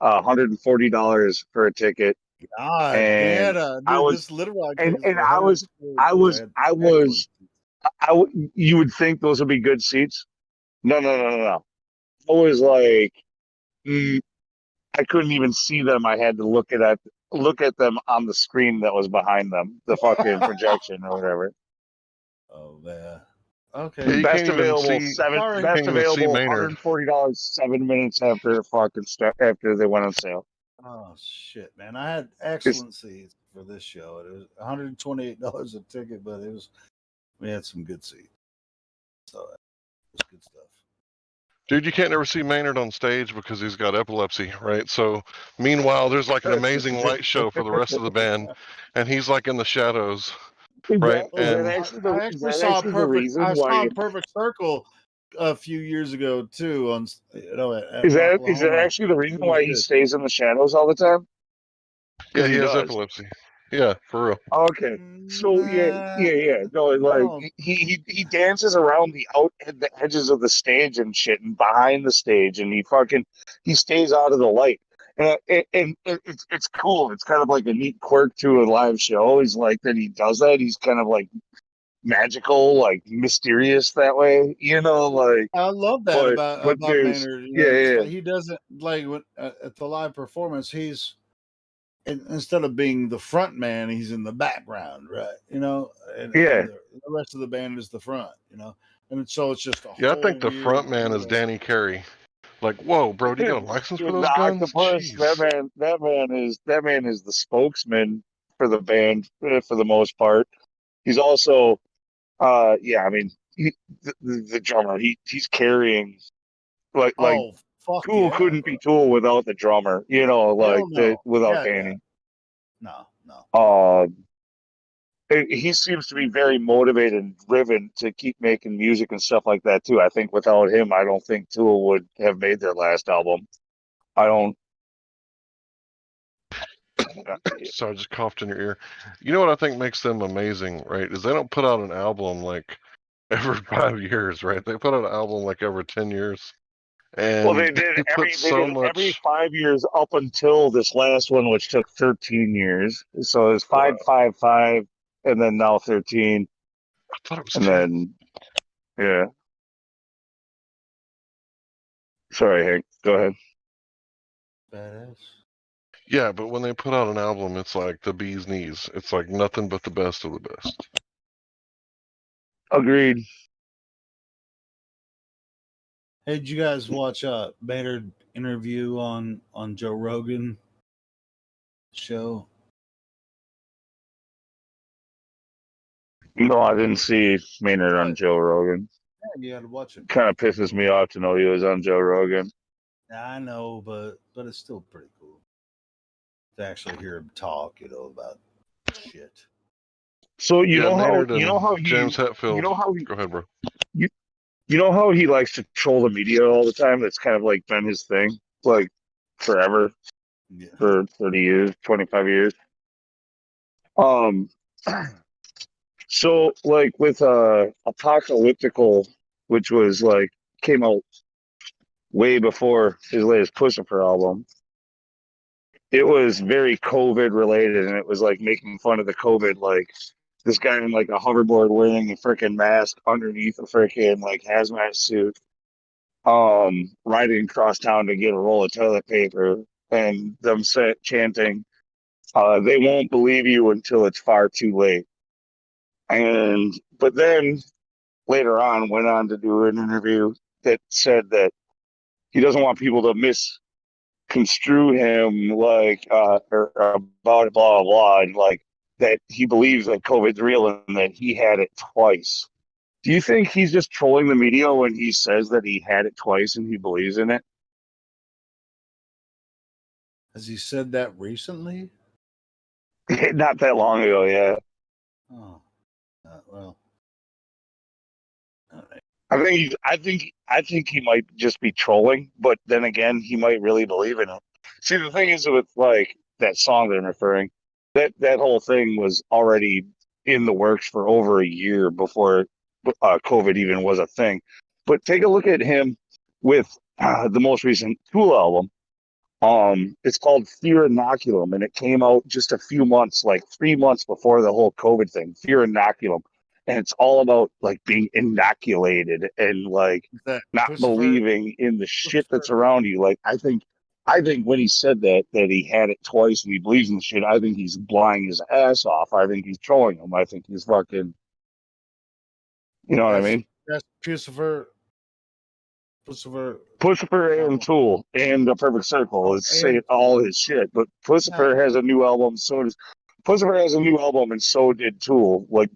$140 for a ticket. God, and I was this Little Rock and you would think those would be good seats. No. I was like, I couldn't even see them. I had to look at them on the screen that was behind them, the fucking projection or whatever. Oh man. Okay. Best available $140 7 minutes after after they went on sale. Oh shit, man! I had excellent seats for this show. It was $128 a ticket, but we had some good seats. So it was good stuff. Dude, you can't never see Maynard on stage because he's got epilepsy, right? So meanwhile, there's like an amazing light show for the rest of the band, and he's like in the shadows. Right, I saw a Perfect Circle a few years ago too. Is that actually the reason why he stays in the shadows all the time? Yeah, he has epilepsy. Yeah, for real. Okay. So yeah. No, like he dances around the edges of the stage and shit, and behind the stage, and he stays out of the light. And it's cool. It's kind of like a neat quirk to a live show. He's like that he does that. He's kind of like magical, like mysterious that way, like. I love that But about there's Maynard. It's yeah. like he doesn't like when, at the live performance. Instead of being the front man, he's in the background, right? And Yeah. the rest of the band is the front, and so it's just a Yeah, I whole think the weird. front man is Danny Carey. Like, whoa, bro, do you got a license for those The guns? octopus. Jeez. That man is the spokesman for the band for the most part. He's also, I mean, the drummer. He's carrying like Oh fuck Tool yeah, couldn't bro. be Tool without the drummer. Hell no. Without Yeah. Danny. No. He seems to be very motivated and driven to keep making music and stuff like that too. I think without him, I don't think Tool would have made their last album. I don't. So I just coughed in your ear. You know what I think makes them amazing, right? Is they don't put out an album like every 5 years, right? They put out an album like every 10 years. And Well, they did every 5 years up until this last one, which took 13 years. So it's 5, 5, 5, and then now 13. I thought it was and 10. then yeah. Sorry, Hank. Go ahead. Badass. Yeah, but when they put out an album, it's like the bee's knees. It's like nothing but the best of the best. Agreed. Hey, did you guys watch Maynard interview on Joe Rogan show? No, I didn't see Maynard on Joe Rogan. Yeah, you got to watch it. Kind of pisses me off to know he was on Joe Rogan. I know, but it's still pretty cool to actually hear him talk, about shit. So you know Maynard how James Hetfield. Go ahead, bro. You know how he likes to troll the media all the time? That's kind of like been his thing, like forever, for 30 years, 25 years. So like with Apocalyptical, which was like came out way before his latest Puscifer album. It was very COVID related, and it was like making fun of the COVID, like this guy in like a hoverboard wearing a freaking mask underneath a freaking like hazmat suit, riding across town to get a roll of toilet paper, and them chanting, "They won't believe you until it's far too late." But then later on went on to do an interview that said that he doesn't want people to misconstrue him like or about blah blah, and like that he believes that COVID's real and that he had it twice. Do you think he's just trolling the media when he says that he had it twice and he believes in it? Has he said that recently? Not that long ago, yeah. Oh, well. I think he might just be trolling, but then again, he might really believe in it. See, the thing is with like that song that I'm referring, that whole thing was already in the works for over a year before COVID even was a thing. But take a look at him with the most recent Tool album. It's called Fear Inoculum, and it came out just a few months, like 3 months before the whole COVID thing. Fear Inoculum, and it's all about like being inoculated and like not believing in the shit that's around you. Like I think when he said that he had it twice and he believes in the shit, I think he's lying his ass off. I think he's trolling him. I think he's fucking. You know what I mean? That's Puscifer and Tool and The Perfect Circle is saying all his shit, but Puscifer has a new album. So does Puscifer has a new album, and so did Tool. Like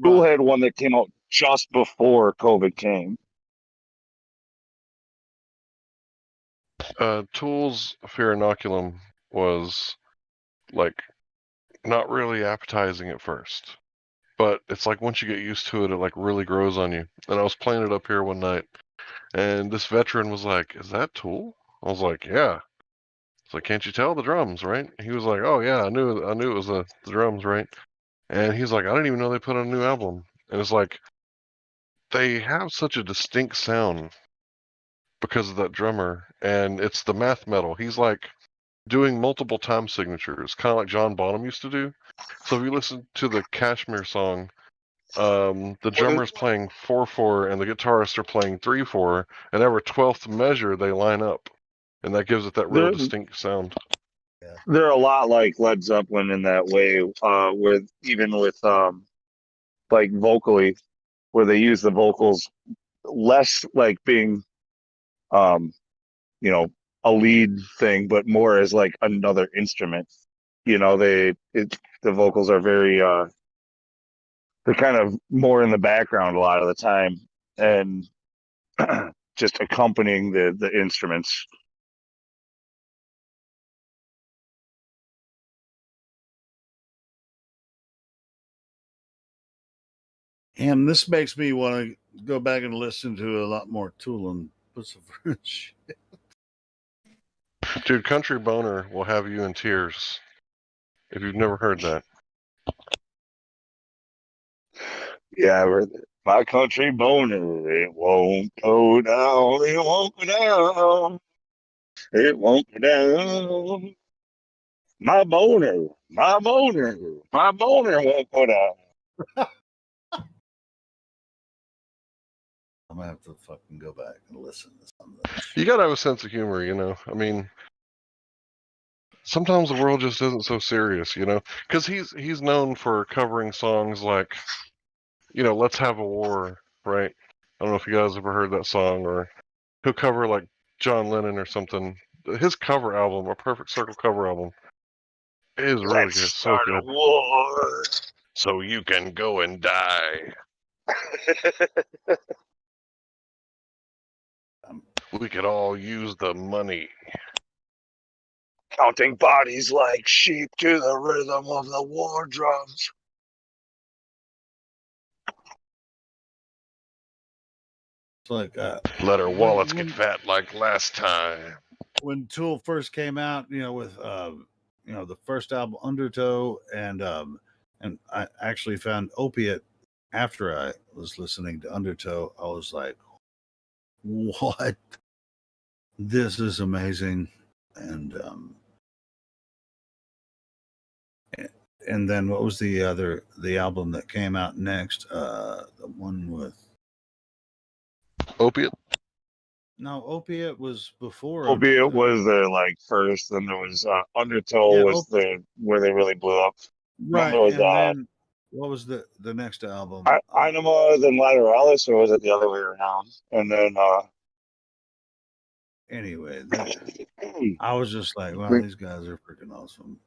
Tool had one that came out just before COVID came. Tool's Fear Inoculum was like not really appetizing at first, but it's like once you get used to it, it like really grows on you. And I was playing it up here one night, and this veteran was like, "Is that Tool?" I was like, "Yeah." It's like, can't you tell the drums, right? He was like, oh yeah, I knew it was the drums, right? And he's like, I didn't even know they put on a new album. And it's like, they have such a distinct sound because of that drummer, and it's the math metal. He's like doing multiple time signatures, kind of like John Bonham used to do. So if you listen to the Kashmir song, the drummer's playing 4/4 and the guitarists are playing 3/4, and every 12th measure they line up, and that gives it that real distinct sound. They're a lot like Led Zeppelin in that way, with like vocally, where they use the vocals less like being you know, a lead thing, but more as like another instrument. You know, the vocals are very they're kind of more in the background a lot of the time, and just accompanying the instruments. And this makes me want to go back and listen to a lot more Tool and put some shit. Dude, Country Boner will have you in tears if you've never heard that. Yeah, my country boner, it won't go down, it won't go down, it won't go down. My boner, my boner, my boner won't go down. I'm gonna have to fucking go back and listen to some of that. You gotta have a sense of humor, you know? I mean, sometimes the world just isn't so serious, you know? Because he's known for covering songs like, you know, Let's Have a War, right? I don't know if you guys ever heard that song, or he'll cover like John Lennon or something. His cover album, a Perfect Circle cover album, is really Let's good. start So good. a war. So you can go and die. We could all use the money. Counting bodies like sheep to the rhythm of the war drums. It's like let our wallets get fat like last time. When Tool first came out, you know, with you know, the first album Undertow, and I actually found Opiate after I was listening to Undertow. I was like, what? This is amazing. And then what was the album that came out next? The one with Opiate? No, Opiate was before. Opiate was their like first, then there was Undertow was where they really blew up. Right, Then there was, then what was the next album? Inema, then Lateralis, or was it the other way around? And then anyway, I was just like, wow, these guys are freaking awesome.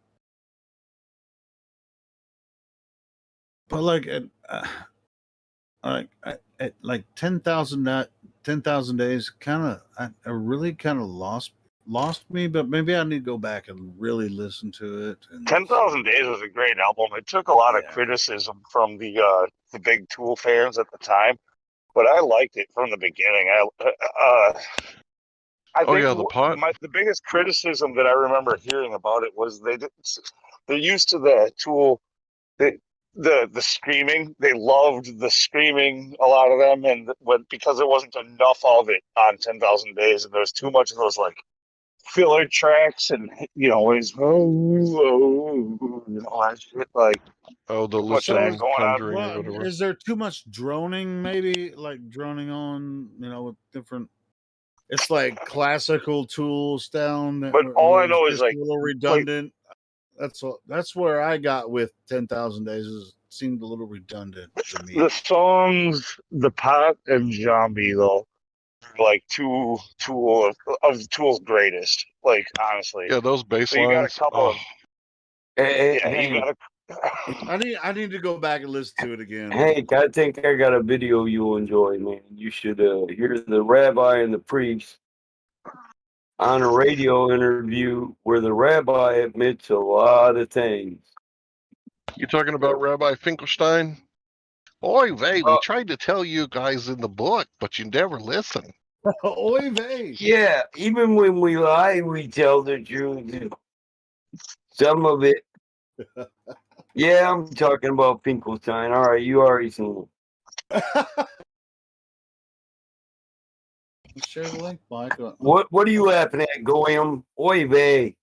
But like at like 10,000 days, kind of, I really kind of lost me. But maybe I need to go back and really listen to it. 10,000 Days was a great album. It took a lot of criticism from the big Tool fans at the time, but I liked it from the beginning. I think the biggest criticism that I remember hearing about it was they're used to the Tool, the screaming. They loved the screaming, a lot of them, and because there wasn't enough of it on 10,000 Days, and there was too much of those like filler tracks, and you know, always you know, that shit, like the much of that going on. Whatever. Is there too much droning? Maybe like droning on, you know, with different. It's like classical Tool sound. But all I know is like a little redundant. That's where I got with 10,000 Days. It seemed a little redundant to me. The songs, the Pot and Zombie, though, like two of Tool's greatest. Like honestly, yeah, those bass so you got a lines. couple of. You got I need to go back and listen to it again. Hank, I think I got a video you'll enjoy, man. You should hear the rabbi and the priest on a radio interview where the rabbi admits a lot of things. You talking about Rabbi Finkelstein? Oy vey, we tried to tell you guys in the book, but you never listen. Oy vey. Yeah, even when we lie, we tell the truth. Some of it. Yeah, I'm talking about Finkelstein. All right, you already seen it. Share the link, Mike. What are you laughing at, Goyam? Oy vey.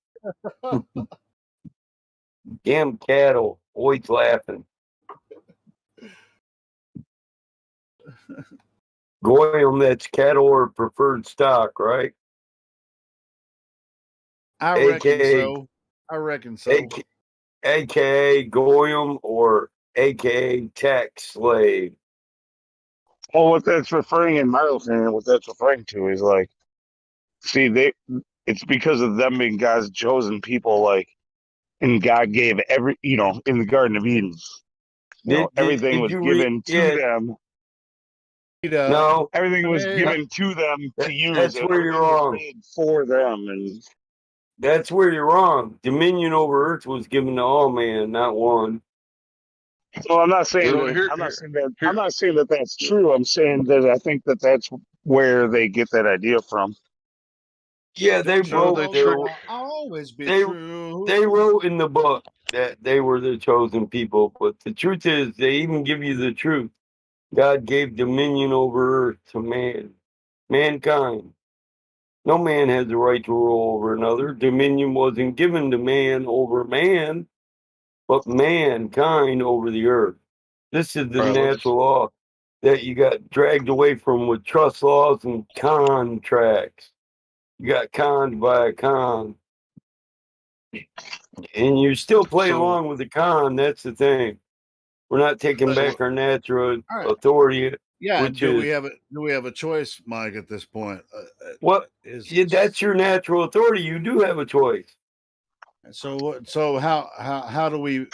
Damn cattle. Always laughing. Goyam, that's cattle or preferred stock, right? I reckon so. I reckon so. AKA Goyam or AKA tax slave. Well, what that's referring in my opinion, what that's referring to is like, see, it's because of them being God's chosen people, like, and God gave in the Garden of Eden, everything was given to them. No, everything was given to them to use. That's where you're wrong. For them, and that's where you're wrong. Dominion over earth was given to all man, not one. So I'm not saying I'm not saying that that's true. I'm saying that I think that that's where they get that idea from. Yeah, they wrote. I'll always be they, true. They wrote in the book that they were the chosen people, but the truth is, they even give you the truth. God gave dominion over earth to mankind. No man has the right to rule over another. Dominion wasn't given to man over man, but mankind over the earth. This is the natural law that you got dragged away from with trust laws and contracts. You got conned by a con. And you still play along with the con. That's the thing. We're not taking back our natural authority. Yeah. Which Do is, we have a choice, Mike? At this point, that's your natural authority. You do have a choice. So how do we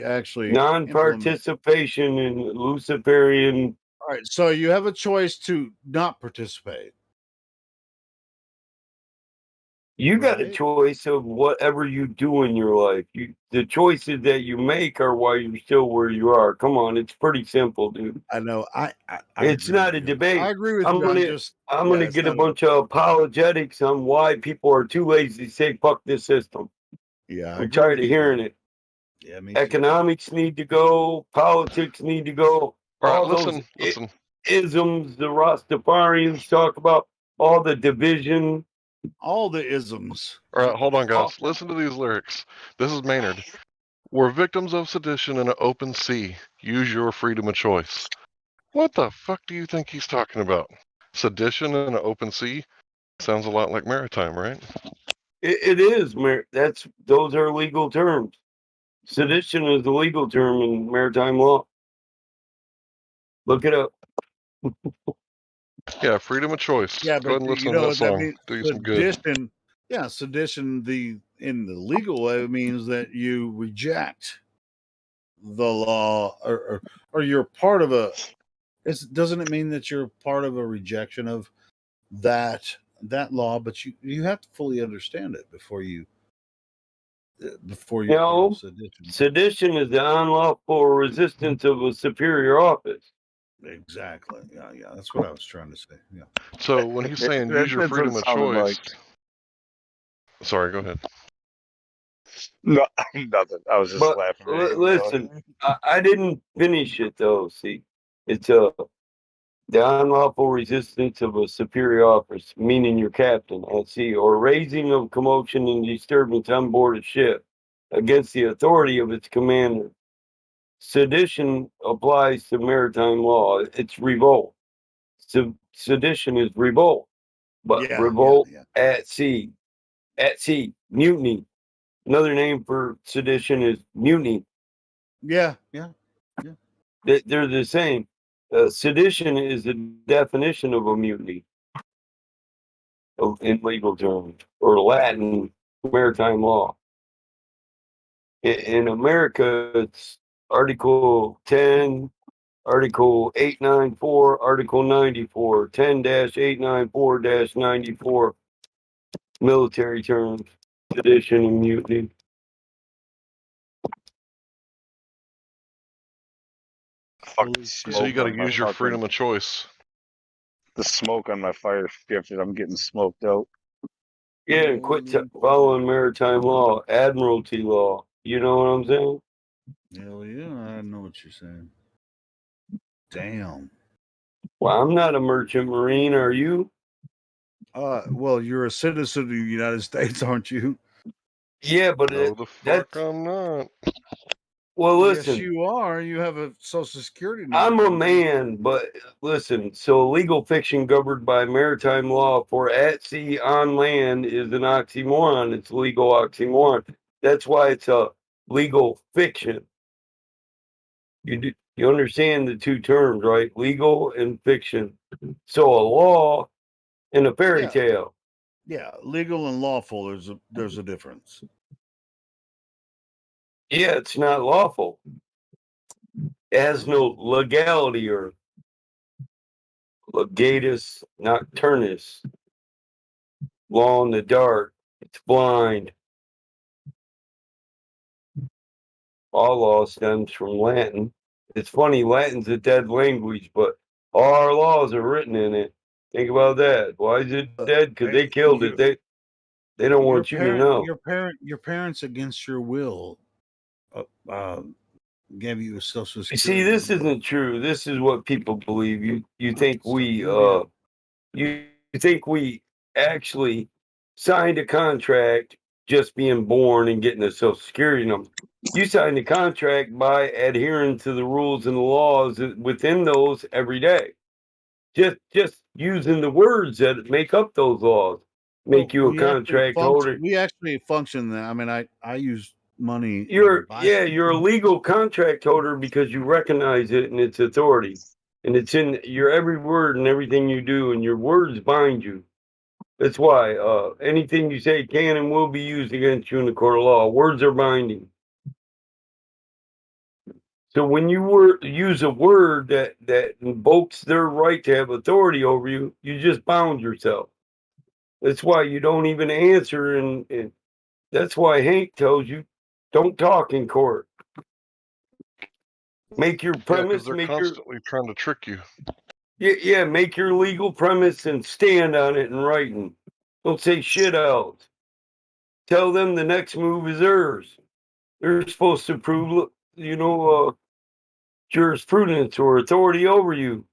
actually non-participation in Luciferian? All right. So you have a choice to not participate. You got a choice of whatever you do in your life. The choices that you make are why you're still where you are. Come on, it's pretty simple, dude. I know. It's not a debate. I agree with I'm you. gonna get a bunch of apologetics on why people are too lazy to say fuck this system. Yeah, I'm tired of hearing it. Yeah, me Economics need to go. Politics need to go. All those isms the Rastafarians talk about. All the division. All the isms. All right, hold on, guys. Listen to these lyrics. This is Maynard. We're victims of sedition in an open sea. Use your freedom of choice. What the fuck do you think he's talking about? Sedition in an open sea? Sounds a lot like maritime, right? It is. Those are legal terms. Sedition is the legal term in maritime law. Look it up. Yeah, freedom of choice. Yeah, Go ahead but and listen you to know that what song. that means? Do you some good. Sedition. Yeah, sedition. In the legal way means that you reject the law, or you're part of a. Doesn't it mean that you're part of a rejection of that law? But you have to fully understand it before you. No, sedition is the unlawful resistance of a superior office. Exactly. Yeah. That's what I was trying to say. Yeah. So when he's saying use your freedom of choice. Sorry, go ahead. No, nothing. I was just laughing. Listen, I didn't finish it though. See, it's the unlawful resistance of a superior office, meaning your captain at sea, or raising of commotion and disturbance on board a ship against the authority of its commander. Sedition applies to maritime law. It's revolt. Sedition is revolt, but revolt at sea. At sea, mutiny. Another name for sedition is mutiny. Yeah. They're the same. Sedition is the definition of a mutiny in legal terms, or Latin maritime law. In America, it's Article 10, Article 894, Article 94, 10-894-94, military terms, sedition and mutiny. So you got to use your freedom of choice. The smoke on my fire shifted. I'm getting smoked out. Yeah, and quit following maritime law, admiralty law. You know what I'm saying? Hell yeah, I know what you're saying. Damn. Well, I'm not a merchant marine. Are you? Well, you're a citizen of the United States, aren't you? Yeah, but No, the fuck I'm not. Well, listen. Yes, you are. You have a Social Security number. I'm a man, but listen. So legal fiction governed by maritime law for at sea on land is an oxymoron. It's a legal oxymoron. That's why it's a legal fiction. You understand the two terms, right? Legal and fiction. So a law and a fairy tale. Yeah, legal and lawful. There's a difference. Yeah, it's not lawful. It has no legality or legatus nocturnus. Law in the dark. It's blind. All law stems from Latin. It's funny, Latin's a dead language, but all our laws are written in it. Think about that. Why is it dead? Because they killed it. They don't want you to know. Your parents against your will gave you a Social Security. You see, this isn't true. This is what people believe. You think we you think we actually signed a contract just being born and getting a Social Security number. You signed a contract by adhering to the rules and the laws within those every day. Just using the words that make up those laws make you a contract holder. We actually function that. I mean, I use money. You're a legal contract holder because you recognize it and its authority. And it's in your every word and everything you do, and your words bind you. That's why anything you say can and will be used against you in the court of law. Words are binding. So when you use a word that invokes their right to have authority over you, you just bound yourself. That's why you don't even answer, and that's why Hank tells you, don't talk in court. Make your premise. They're constantly trying to trick you. Yeah, make your legal premise and stand on it in writing. Don't say shit else. Tell them the next move is theirs. They're supposed to prove, jurisprudence or authority over you.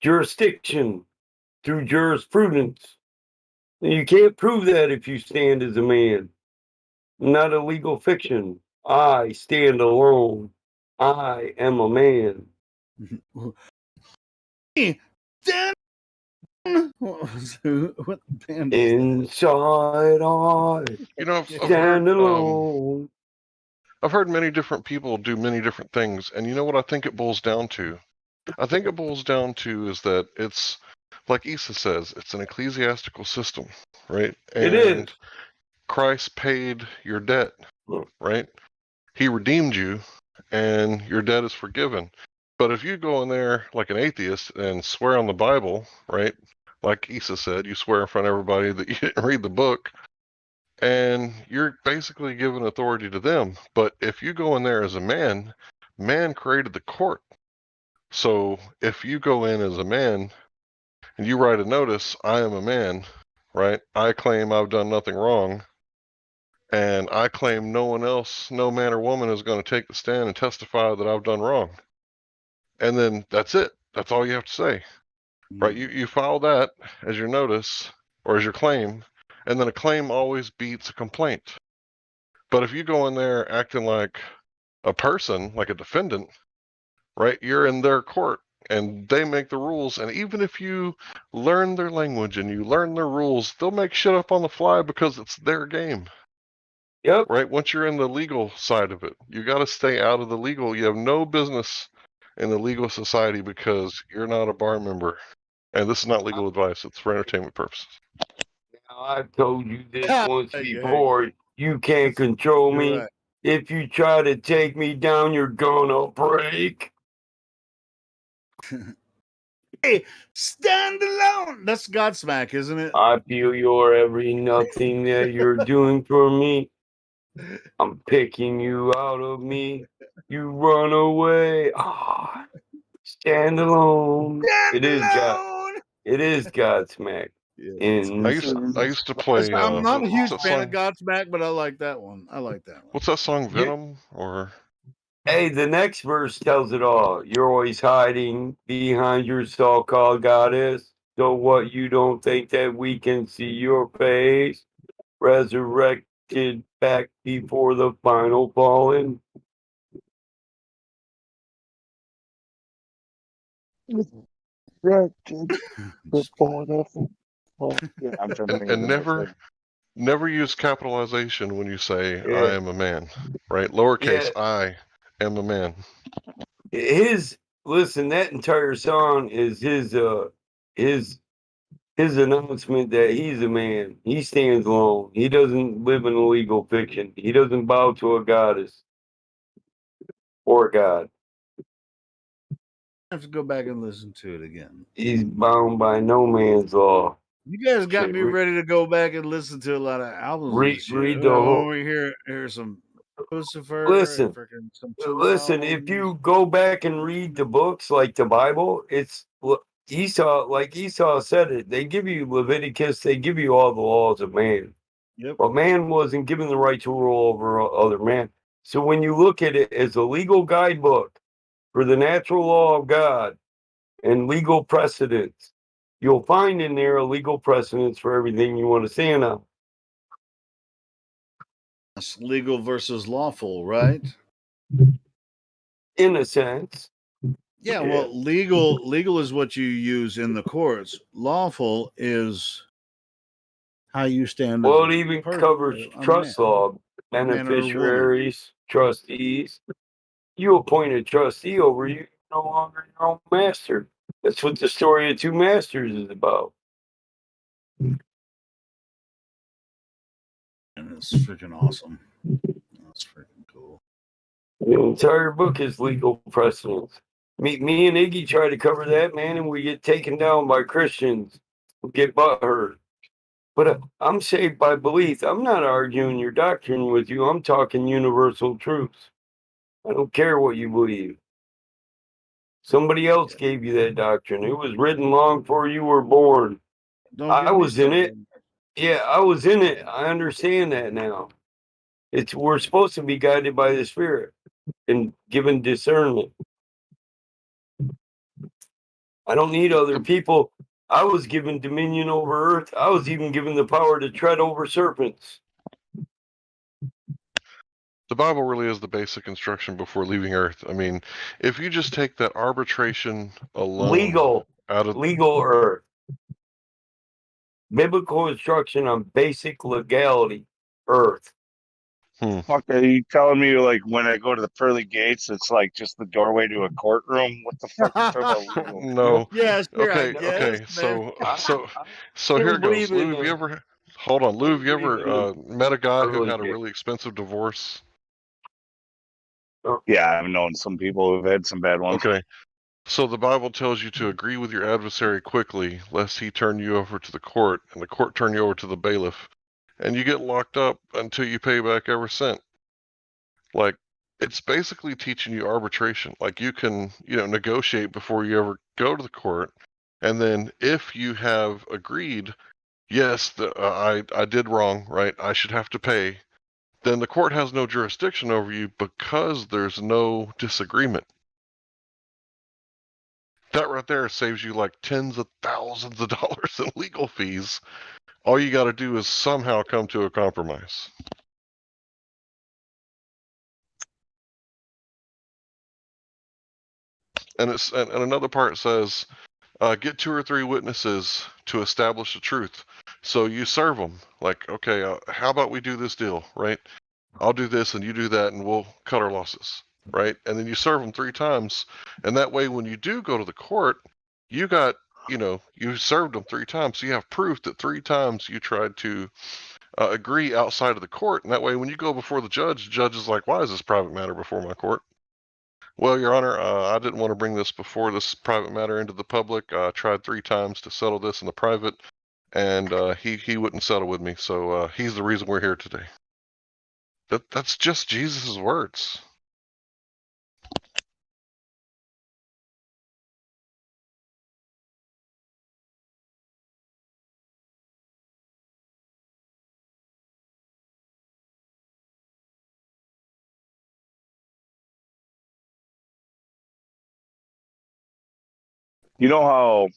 Jurisdiction through jurisprudence. And you can't prove that if you stand as a man. Not a legal fiction. I stand alone. I am a man. What band Inside I stand alone. I've heard many different people do many different things, and you know what I think it boils down to? I think it boils down to is that it's, like Issa says, it's an ecclesiastical system, right? It is. Christ paid your debt, right? He redeemed you, and your debt is forgiven. But if you go in there like an atheist and swear on the Bible, right? Like Issa said, you swear in front of everybody that you didn't read the book, and you're basically giving authority to them. But if you go in there as a man, man created the court. So if you go in as a man and you write a notice, I am a man, right? I claim I've done nothing wrong. And I claim no one else, no man or woman is going to take the stand and testify that I've done wrong. And then that's it. That's all you have to say, right? You file that as your notice or as your claim, and then a claim always beats a complaint. But if you go in there acting like a person, like a defendant, right, you're in their court and they make the rules. And even if you learn their language and you learn their rules, they'll make shit up on the fly because it's their game. Yep. Right? Once you're in the legal side of it, you got to stay out of the legal. You have no business in the legal society because you're not a bar member. And this is not legal advice. It's for entertainment purposes. Now, I've told you this once before. You can't control me. Right. If you try to take me down, you're gonna break. Hey, stand alone. That's Godsmack, isn't it? I feel your every nothing that you're doing for me. I'm picking you out of me. You run away. Stand alone. Stand It is God. alone. It is Godsmack. Yeah, I used to play. I'm not a What's huge that fan of song? Godsmack, but I like that one. I like that one. What's that song? You- Venom or Hey, the next verse tells it all. You're always hiding behind your so-called goddess. So what, you don't think that we can see your face? Resurrected back before the final falling. Yeah, I'm trying to think of and the next never one. never use capitalization when you say I Yeah, am a man, right? Lowercase yeah. I am a man. Listen, that entire song is his announcement that he's a man. He stands alone. He doesn't live in a legal fiction. He doesn't bow to a goddess or a god. I have to go back and listen to it again. He's bound by no man's law. You guys got Shit, me ready to go back and listen to a lot of albums and shit. read the whole. We hear some Lucifer and Listen, freaking some Tool listen. If albums. you go back and read the books like the Bible, it's Esau. Like Esau said it. They give you Leviticus. They give you all the laws of man. Yep. But man wasn't given the right to rule over other man. So when you look at it as a legal guidebook for the natural law of God and legal precedents, you'll find in there a legal precedence for everything you want to stand on. That's legal versus lawful, right? In a sense. Yeah, well, legal is what you use in the courts. Lawful is how you stand as Well, a it even person, covers a man, trust law, a man or a woman. beneficiaries, trustees. You appoint a trustee over you, you're no longer your own master. That's what the story of two masters is about. And it's freaking awesome. That's freaking cool. The entire book is legal precedents. Me and Iggy try to cover that, man, and we get taken down by Christians who get butthurt. But I'm saved by belief. I'm not arguing your doctrine with you. I'm talking universal truths. I don't care what you believe. Somebody else gave you that doctrine. It was written long before you were born. Don't I get me was in it. started. Yeah, I was in it. I understand that now. We're supposed to be guided by the Spirit and given discernment. I don't need other people. I was given dominion over earth. I was even given the power to tread over serpents. The Bible really is the basic instruction before leaving Earth. I mean, if you just take that arbitration alone out of legal earth. Biblical instruction on basic legality, earth. Fuck, are you telling me like when I go to the pearly gates, it's like just the doorway to a courtroom? What the fuck are you talking about legal? No. Yes, sure, I Okay, guess, okay. So here goes. Lou, have you ever hold on, Lou, have you ever met a guy who had a really expensive divorce? Yeah, I've known some people who've had some bad ones. Okay. So the Bible tells you to agree with your adversary quickly, lest he turn you over to the court, and the court turn you over to the bailiff, and you get locked up until you pay back every cent. Like, it's basically teaching you arbitration. Like, you can, negotiate before you ever go to the court, and then if you have agreed, yes, I did wrong, right? I should have to pay. Then the court has no jurisdiction over you because there's no disagreement. That right there saves you like tens of thousands of dollars in legal fees. All you got to do is somehow come to a compromise. And another part says, get 2 or 3 witnesses to establish the truth. So you serve them. Like, okay, how about we do this deal, right? I'll do this and you do that, and we'll cut our losses, right? And then you serve them 3 times, and that way, when you do go to the court, you got, you served them 3 times, so you have proof that 3 times you tried to agree outside of the court, and that way, when you go before the judge is like, why is this private matter before my court? Well, Your Honor, I didn't want to bring this private matter into the public. I tried 3 times to settle this in the private, and he wouldn't settle with me, so he's the reason we're here today. That's just Jesus' words. You know how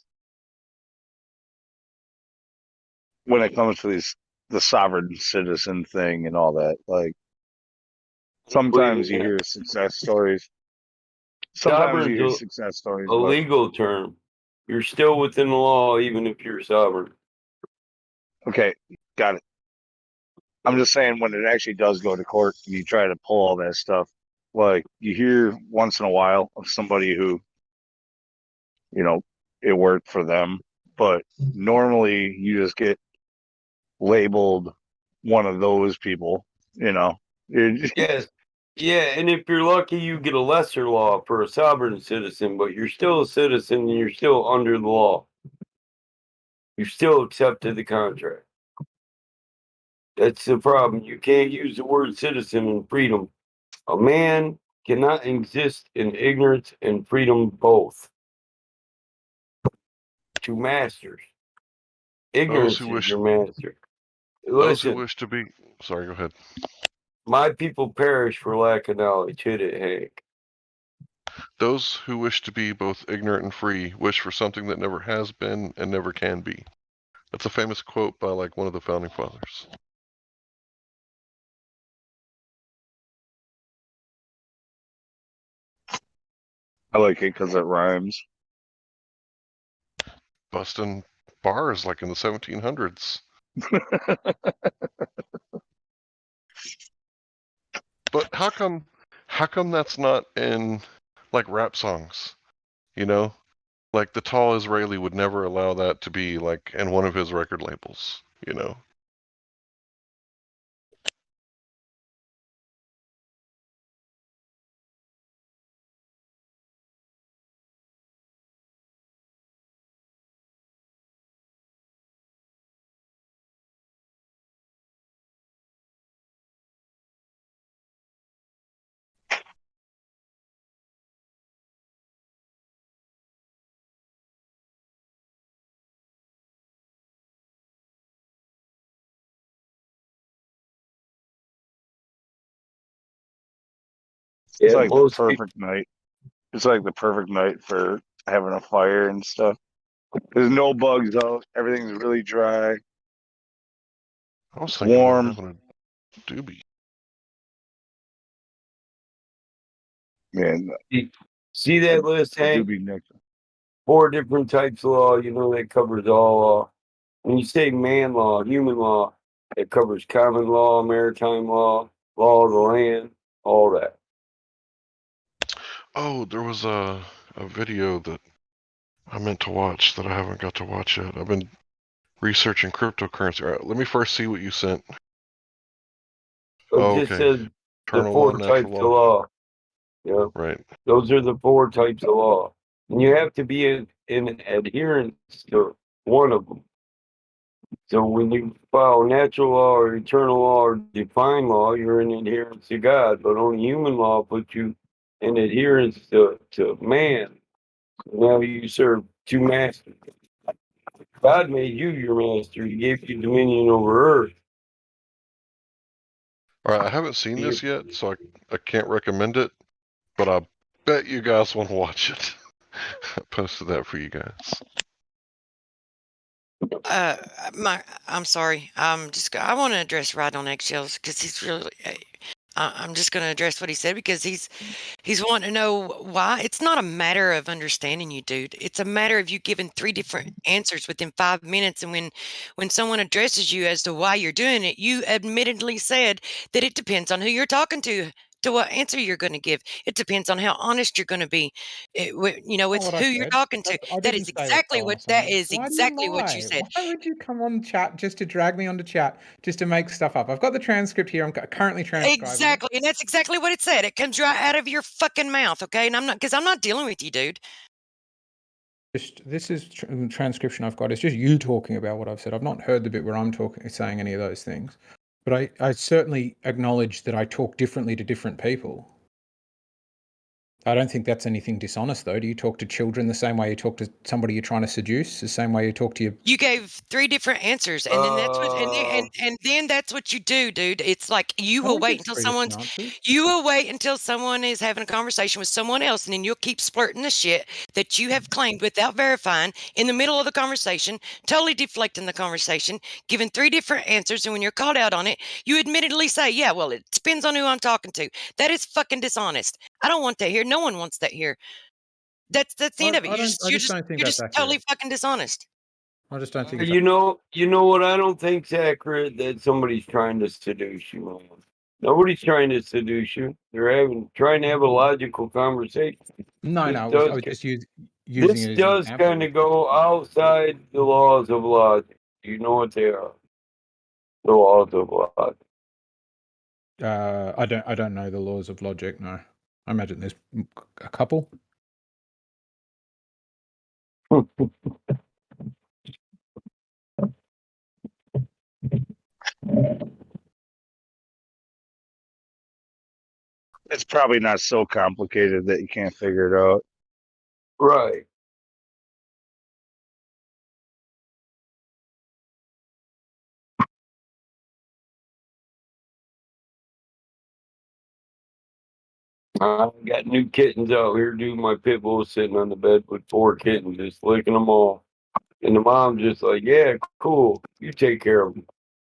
when it comes to the sovereign citizen thing and all that, like sometimes you hear success stories. Sometimes you Sovereign's hear success stories, a but legal term. You're still within the law, even if you're sovereign. okay, got it. I'm just saying when it actually does go to court and you try to pull all that stuff, like you hear once in a while of somebody who, you know, it worked for them, but normally you just get labeled one of those people, you know. Yes. Yeah, and if you're lucky, you get a lesser law for a sovereign citizen, but you're still a citizen and you're still under the law. You still accepted the contract. That's the problem. You can't use the word citizen and freedom. A man cannot exist in ignorance and freedom both. Two masters. Those Ignorance who is wish, your master. those who Listen, wish to be. Sorry, go ahead. my people perish for lack of knowledge. Hit it, Hank. Those who wish to be both ignorant and free wish for something that never has been and never can be. That's a famous quote by like one of the founding fathers. I like it because it rhymes. Busting bars like in the 1700s. But how come that's not in like rap songs? You know? Like the tall Israeli would never allow that to be like in one of his record labels, you know? It's Yeah, like the most people. perfect night. It's like the perfect night for having a fire and stuff. There's no bugs out. Everything's really dry. I was It's thinking about warm. having a doobie. Man, See that list, a Hank? doobie next. 4 different types of law. You know that covers all law. When you say man law, human law, it covers common law, maritime law, law of the land, all that. Oh, there was a video that I meant to watch that I haven't got to watch yet. I've been researching cryptocurrency. All right, let me first see what you sent. It Oh, just okay. says the Eternal 4 law, natural types of law. law. Yeah. Right. Those are the 4 types of law. And you have to be in adherence to one of them. So when you follow natural law or eternal law or divine law, you're in adherence to God. But only human law puts you in adherence to man. So now you serve 2 masters. God made you your master. He gave you dominion over earth. All right, I haven't seen this yet, so I can't recommend it, but I bet you guys want to watch it. I posted that for you guys. I'm sorry. I want to address Ride on Eggshells because he's really. I'm just going to address what he said because he's wanting to know why. It's not a matter of understanding you, dude. It's a matter of you giving 3 different answers within 5 minutes. And when someone addresses you as to why you're doing it, you admittedly said that it depends on who you're talking to what answer you're going to give. It depends on how honest you're going to be, with What I who you're said. talking to. I That didn't is say it's exactly what you said. Why would you come on chat just to drag me onto chat just to make stuff up? I've got the transcript here. I'm currently transcribing it. Exactly, and that's exactly what it said. It comes right out of your fucking mouth, okay? And I'm not dealing with you, dude. This is transcription I've got. It's just you talking about what I've said. I've not heard the bit where I'm saying any of those things. But I certainly acknowledge that I talk differently to different people. I don't think that's anything dishonest, though. Do you talk to children the same way you talk to somebody you're trying to seduce? The same way you talk to your... You gave 3 different answers, and then that's what, and then that's what you do, dude. It's like you I will don't wait give until 3 different answers. you will wait until someone is having a conversation with someone else, and then you'll keep splurting the shit that you have claimed without verifying in the middle of the conversation, totally deflecting the conversation, giving 3 different answers, and when you're called out on it, you admittedly say, "Yeah, well, it depends on who I'm talking to." That is fucking dishonest. I don't want that here. No one wants that here. That's the end of it. I just don't think You're that's just accurate. totally fucking dishonest. I just don't think it's You know what I don't think's accurate? That somebody's trying to seduce you, man. Nobody's trying to seduce you. They're trying to have a logical conversation. No, This no, I does was just using this it as an does example. kind of go outside the laws of logic. Do you know what they are? The laws of logic. I don't know the laws of logic. No, I imagine there's a couple. It's probably not so complicated that you can't figure it out. Right. I got new kittens out here, dude. My pit bull's sitting on the bed with 4 kittens, just licking them all. And the mom's just like, "Yeah, cool. You take care of them.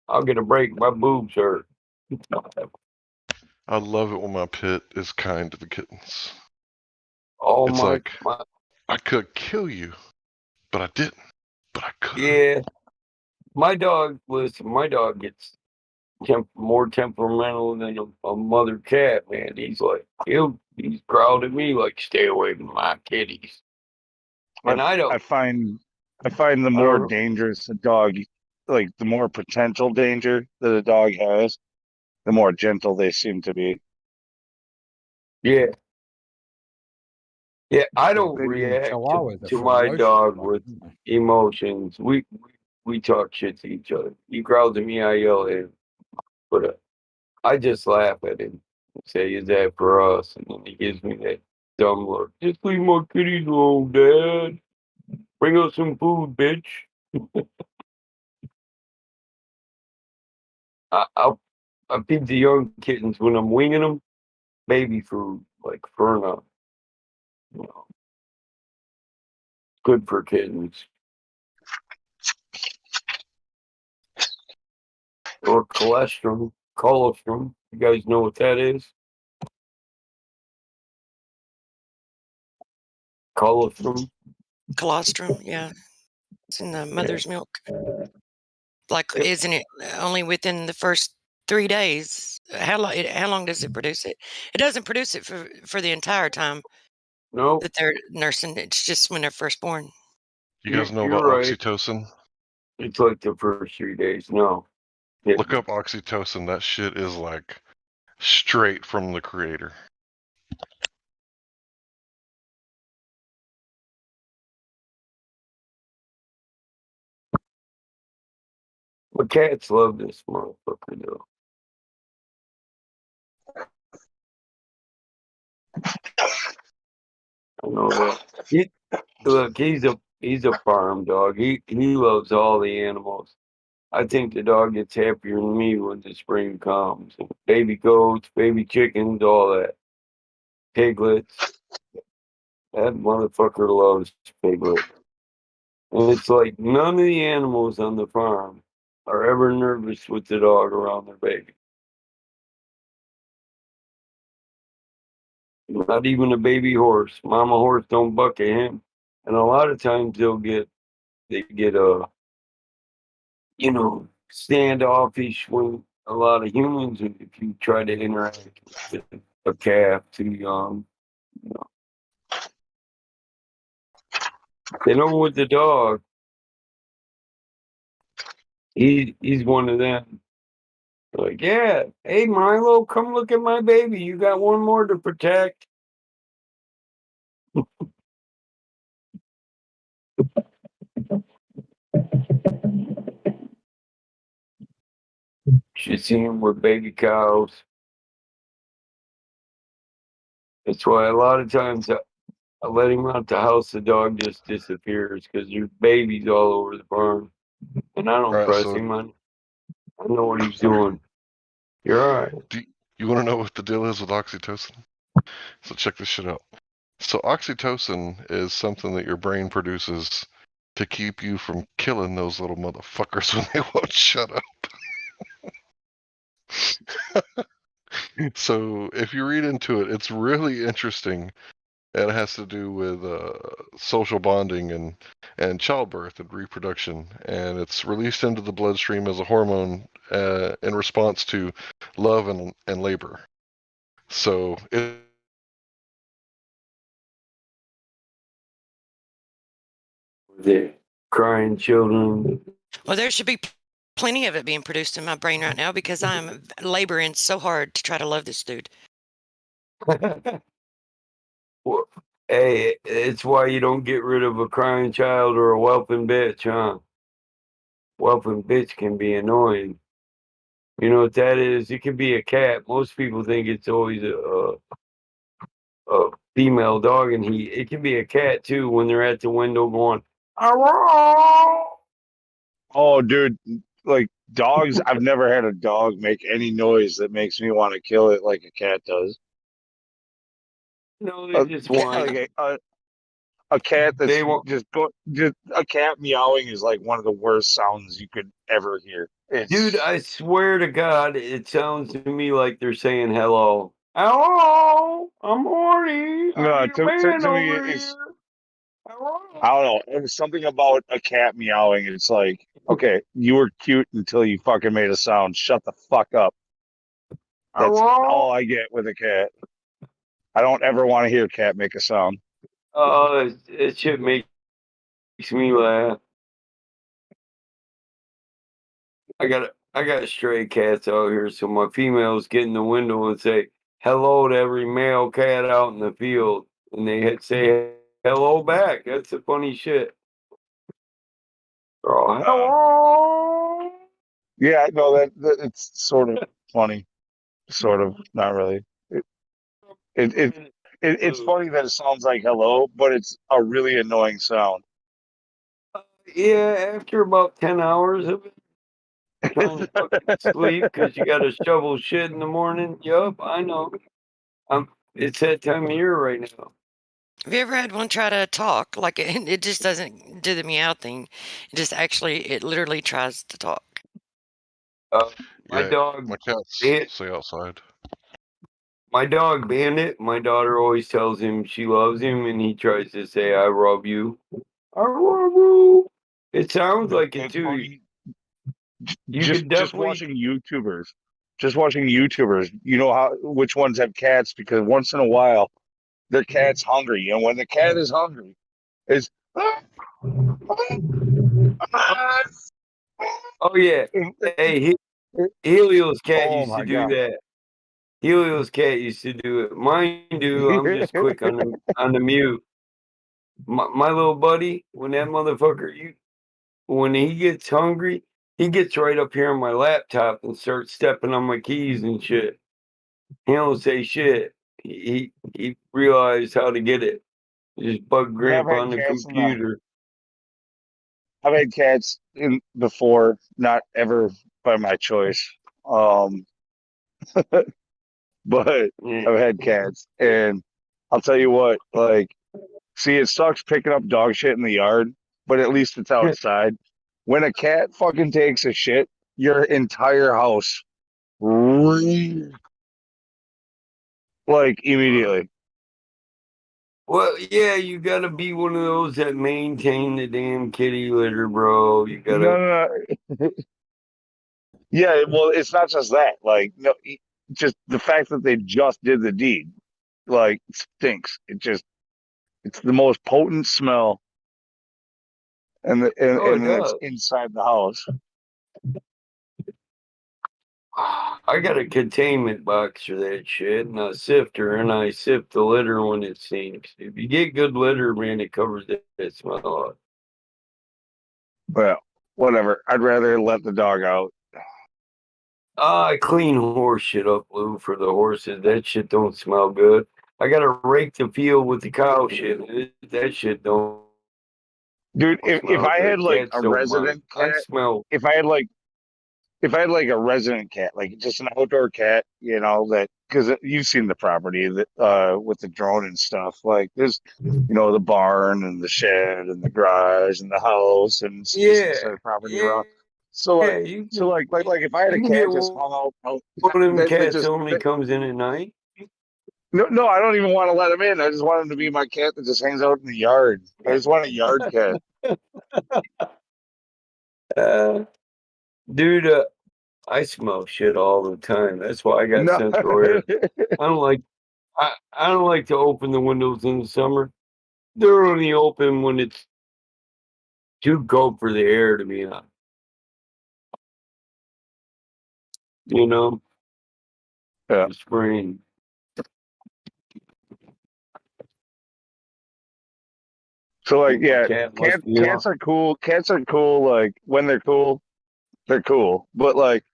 I'll get a break. My boobs hurt." I love it when my pit is kind to the kittens. Oh It's my, like, I could kill you, but I didn't. But I could. yeah. My dog gets more temperamental than a mother cat, man. He's like, he's growled at me like, "Stay away from my kitties." And I don't. I find the more dangerous a dog, like the more potential danger that a dog has, the more gentle they seem to be. Yeah. Yeah, I The don't big react chihuahuas are to my ferocious, dog like, with emotions. We talk shit to each other. He growls at me, I yell at him. But I just laugh at him and say, "Is that for us?" And then he gives me that dumb look. "Just leave my kitties alone, Dad. Bring us some food, bitch." I feed the young kittens when I'm winging them baby food, like Ferna. You know, good for kittens. Or cholesterol. Colostrum. You guys know what that is? Colostrum. Colostrum, yeah. It's in the mother's milk. Like, isn't it only within the first 3 days? How long does it produce it? It doesn't produce it for the entire time No. that they're nursing. It's just when they're first born. You guys know You're about right. oxytocin? It's like the first 3 days. No. Look up oxytocin. That shit is like straight from the creator. But cats love this motherfucker, though. I know that. Look, he's a farm dog. He loves all the animals. I think the dog gets happier than me when the spring comes. Baby goats, baby chickens, all that. Piglets. That motherfucker loves piglets. And it's like none of the animals on the farm are ever nervous with the dog around their baby. Not even a baby horse. Mama horse don't buck at him. And a lot of times they get standoffish when a lot of humans, if you try to interact with a calf too young, you know. They know with the dog, he's one of them. Like, "Yeah, hey Milo, come look at my baby. You got one more to protect." Should see him with baby cows. That's why a lot of times I let him out the house, the dog just disappears because there's babies all over the barn. And I don't All right, press so him. I know what he's doing. You're all right. you want to know what the deal is with oxytocin? So check this shit out. So oxytocin is something that your brain produces to keep you from killing those little motherfuckers when they won't shut up. So if you read into it, it's really interesting. And it has to do with social bonding and childbirth and reproduction. And it's released into the bloodstream as a hormone in response to love and labor. So The crying children. Well, there should be plenty of it being produced in my brain right now because I'm laboring so hard to try to love this dude. Well, hey, it's why you don't get rid of a crying child or a whelping bitch, huh? Whelping bitch can be annoying. You know what that is? It can be a cat. Most people think it's always a female dog, and it can be a cat too when they're at the window going, "Hello." Oh, dude, like dogs. I've never had a dog make any noise that makes me want to kill it like a cat does. No, they just whine. Like a cat that's They want, just a cat meowing is like one of the worst sounds you could ever hear. dude. I swear to God, it sounds to me like they're saying hello. Hello, I'm horny. I need a man to me, over it's here. Hello. I don't know. It was something about a cat meowing. It's like, okay, you were cute until you fucking made a sound. Shut the fuck up. That's all I get with a cat. I don't ever want to hear a cat make a sound. Oh, it shit makes me laugh. I got stray cats out here, so my females get in the window and say hello to every male cat out in the field, and they say hello back. That's the funny shit. Oh, hello. Yeah, no, that it's sort of funny, sort of, not really. It's funny that it sounds like hello, but it's a really annoying sound. Yeah, after about 10 hours of it, trying to fucking sleep because you got to shovel shit in the morning. Yup, I know. It's that time of year right now. Have you ever had one try to talk? Like it just doesn't do the meow thing. It literally tries to talk. My dog, my cats stay outside. My dog Bandit, my daughter always tells him she loves him, and he tries to say, "I love you." I love you. It sounds like it too. You could Just definitely. watching YouTubers, you know which ones have cats because once in a while their cat's hungry, and when the cat is hungry, it's Oh yeah. Hey, Helio's cat oh used to my do God. that. Helio's cat used to do it. Mine do. I'm just quick on the mute. My little buddy, when that motherfucker, when he gets hungry, he gets right up here on my laptop and starts stepping on my keys and shit. He don't say shit. He realized how to get it. Just bug Yeah, Grandpa on the computer. I've had cats in before, not ever by my choice. But I've had cats, and I'll tell you what, like, see, it sucks picking up dog shit in the yard, but at least it's outside. When a cat fucking takes a shit, your entire house, like, immediately. Well, yeah, you gotta be one of those that maintain the damn kitty litter, bro. You gotta. No. Yeah, well, it's not just that. Like, no, just the fact that they just did the deed, like, stinks. It's the most potent smell, and it's does. inside the house. I got a containment box for that shit and a sifter, and I sift the litter when it sinks. If you get good litter, man, it covers that smell up. Well, whatever. I'd rather let the dog out. I clean horse shit up, Lou, for the horses. That shit don't smell good. I gotta rake the field with the cow shit. That shit don't. Dude, if I had like Cats a don't mind. resident I cat, smell. if I had like a resident cat, like just an outdoor cat, that because you've seen the property that with the drone and stuff. Like there's, the barn and the shed and the garage and the house and it's just Yeah, inside property yeah, around. So yeah. like, like if I had You a can get cat just hung out, one of them that cats just only comes in at night. no, I don't even want to let him in. I just want him to be my cat that just hangs out in the yard. I just want a yard cat. Uh, dude, I smell shit all the time. That's why I got No. central air. I don't like I don't like to open the windows in the summer. They're only open when it's too cold for the air to be on. Yeah. Spring. So like, yeah, Cat must be cats are cool. Cats are cool. Like when they're cool, they're cool. But like,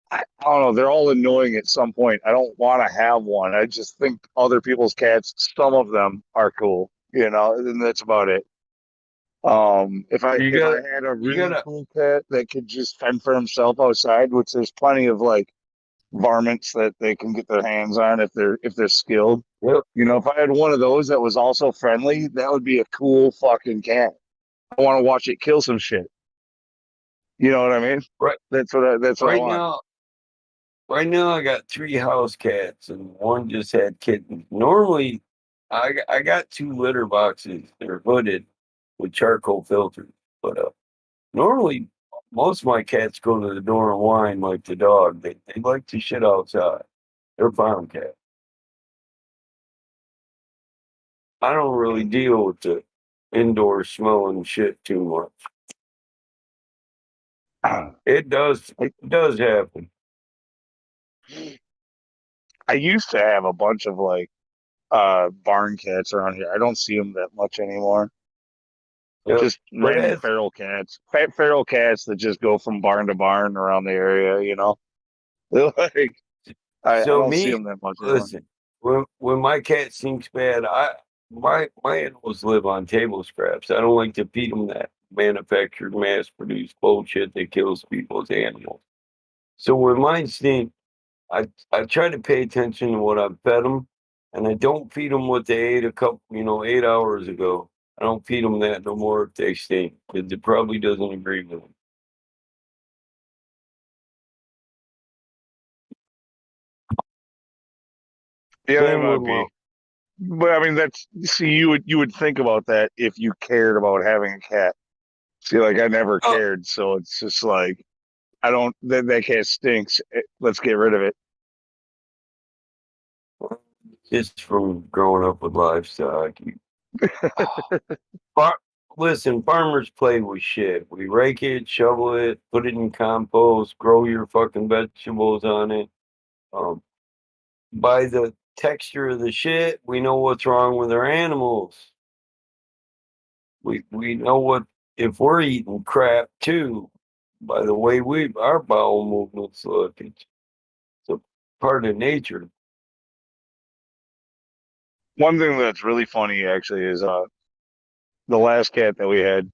I don't know, they're all annoying at some point. I don't want to have one. I just think other people's cats, some of them are cool, and that's about it. If I You if I got had a you really gotta cool cat that could just fend for himself outside, which there's plenty of like varmints that they can get their hands on if they're skilled. yep. If I had one of those that was also friendly, that would be a cool fucking cat. I want to watch it kill some shit. You know what I mean? Right That's what I right want. now I got 3 house cats and one just had kittens. Normally I got 2 litter boxes. They're hooded with charcoal filters. But normally most of my cats go to the door and whine like the dog. They like to shit outside. They're farm cats. I don't really deal with the indoor smelling shit too much. It does happen. I used to have a bunch of like barn cats around here. I don't see them that much anymore. Yep. Just But random feral cats. Feral cats that just go from barn to barn around the area, They're like I so don't see me, them that much anymore. listen, when my cat stinks bad, my animals live on table scraps. I don't like to feed them that manufactured, mass-produced bullshit that kills people's animals. So when mine stink, I try to pay attention to what I fed them, and I don't feed them what they ate 8 hours ago. I don't feed them that no more if they stink, because it probably doesn't agree with them. Yeah, that Same with might be. But I mean, you would think about that if you cared about having a cat. See, like I never cared, so it's just like I don't. That cat stinks. Let's get rid of it. just from growing up with livestock. Listen, farmers play with shit. We rake it, shovel it, put it in compost, grow your fucking vegetables on it. By the texture of the shit, we know what's wrong with our animals. We know what if we're eating crap too. By the way our bowel movements look, it's a part of nature. One thing that's really funny actually is the last cat that we had.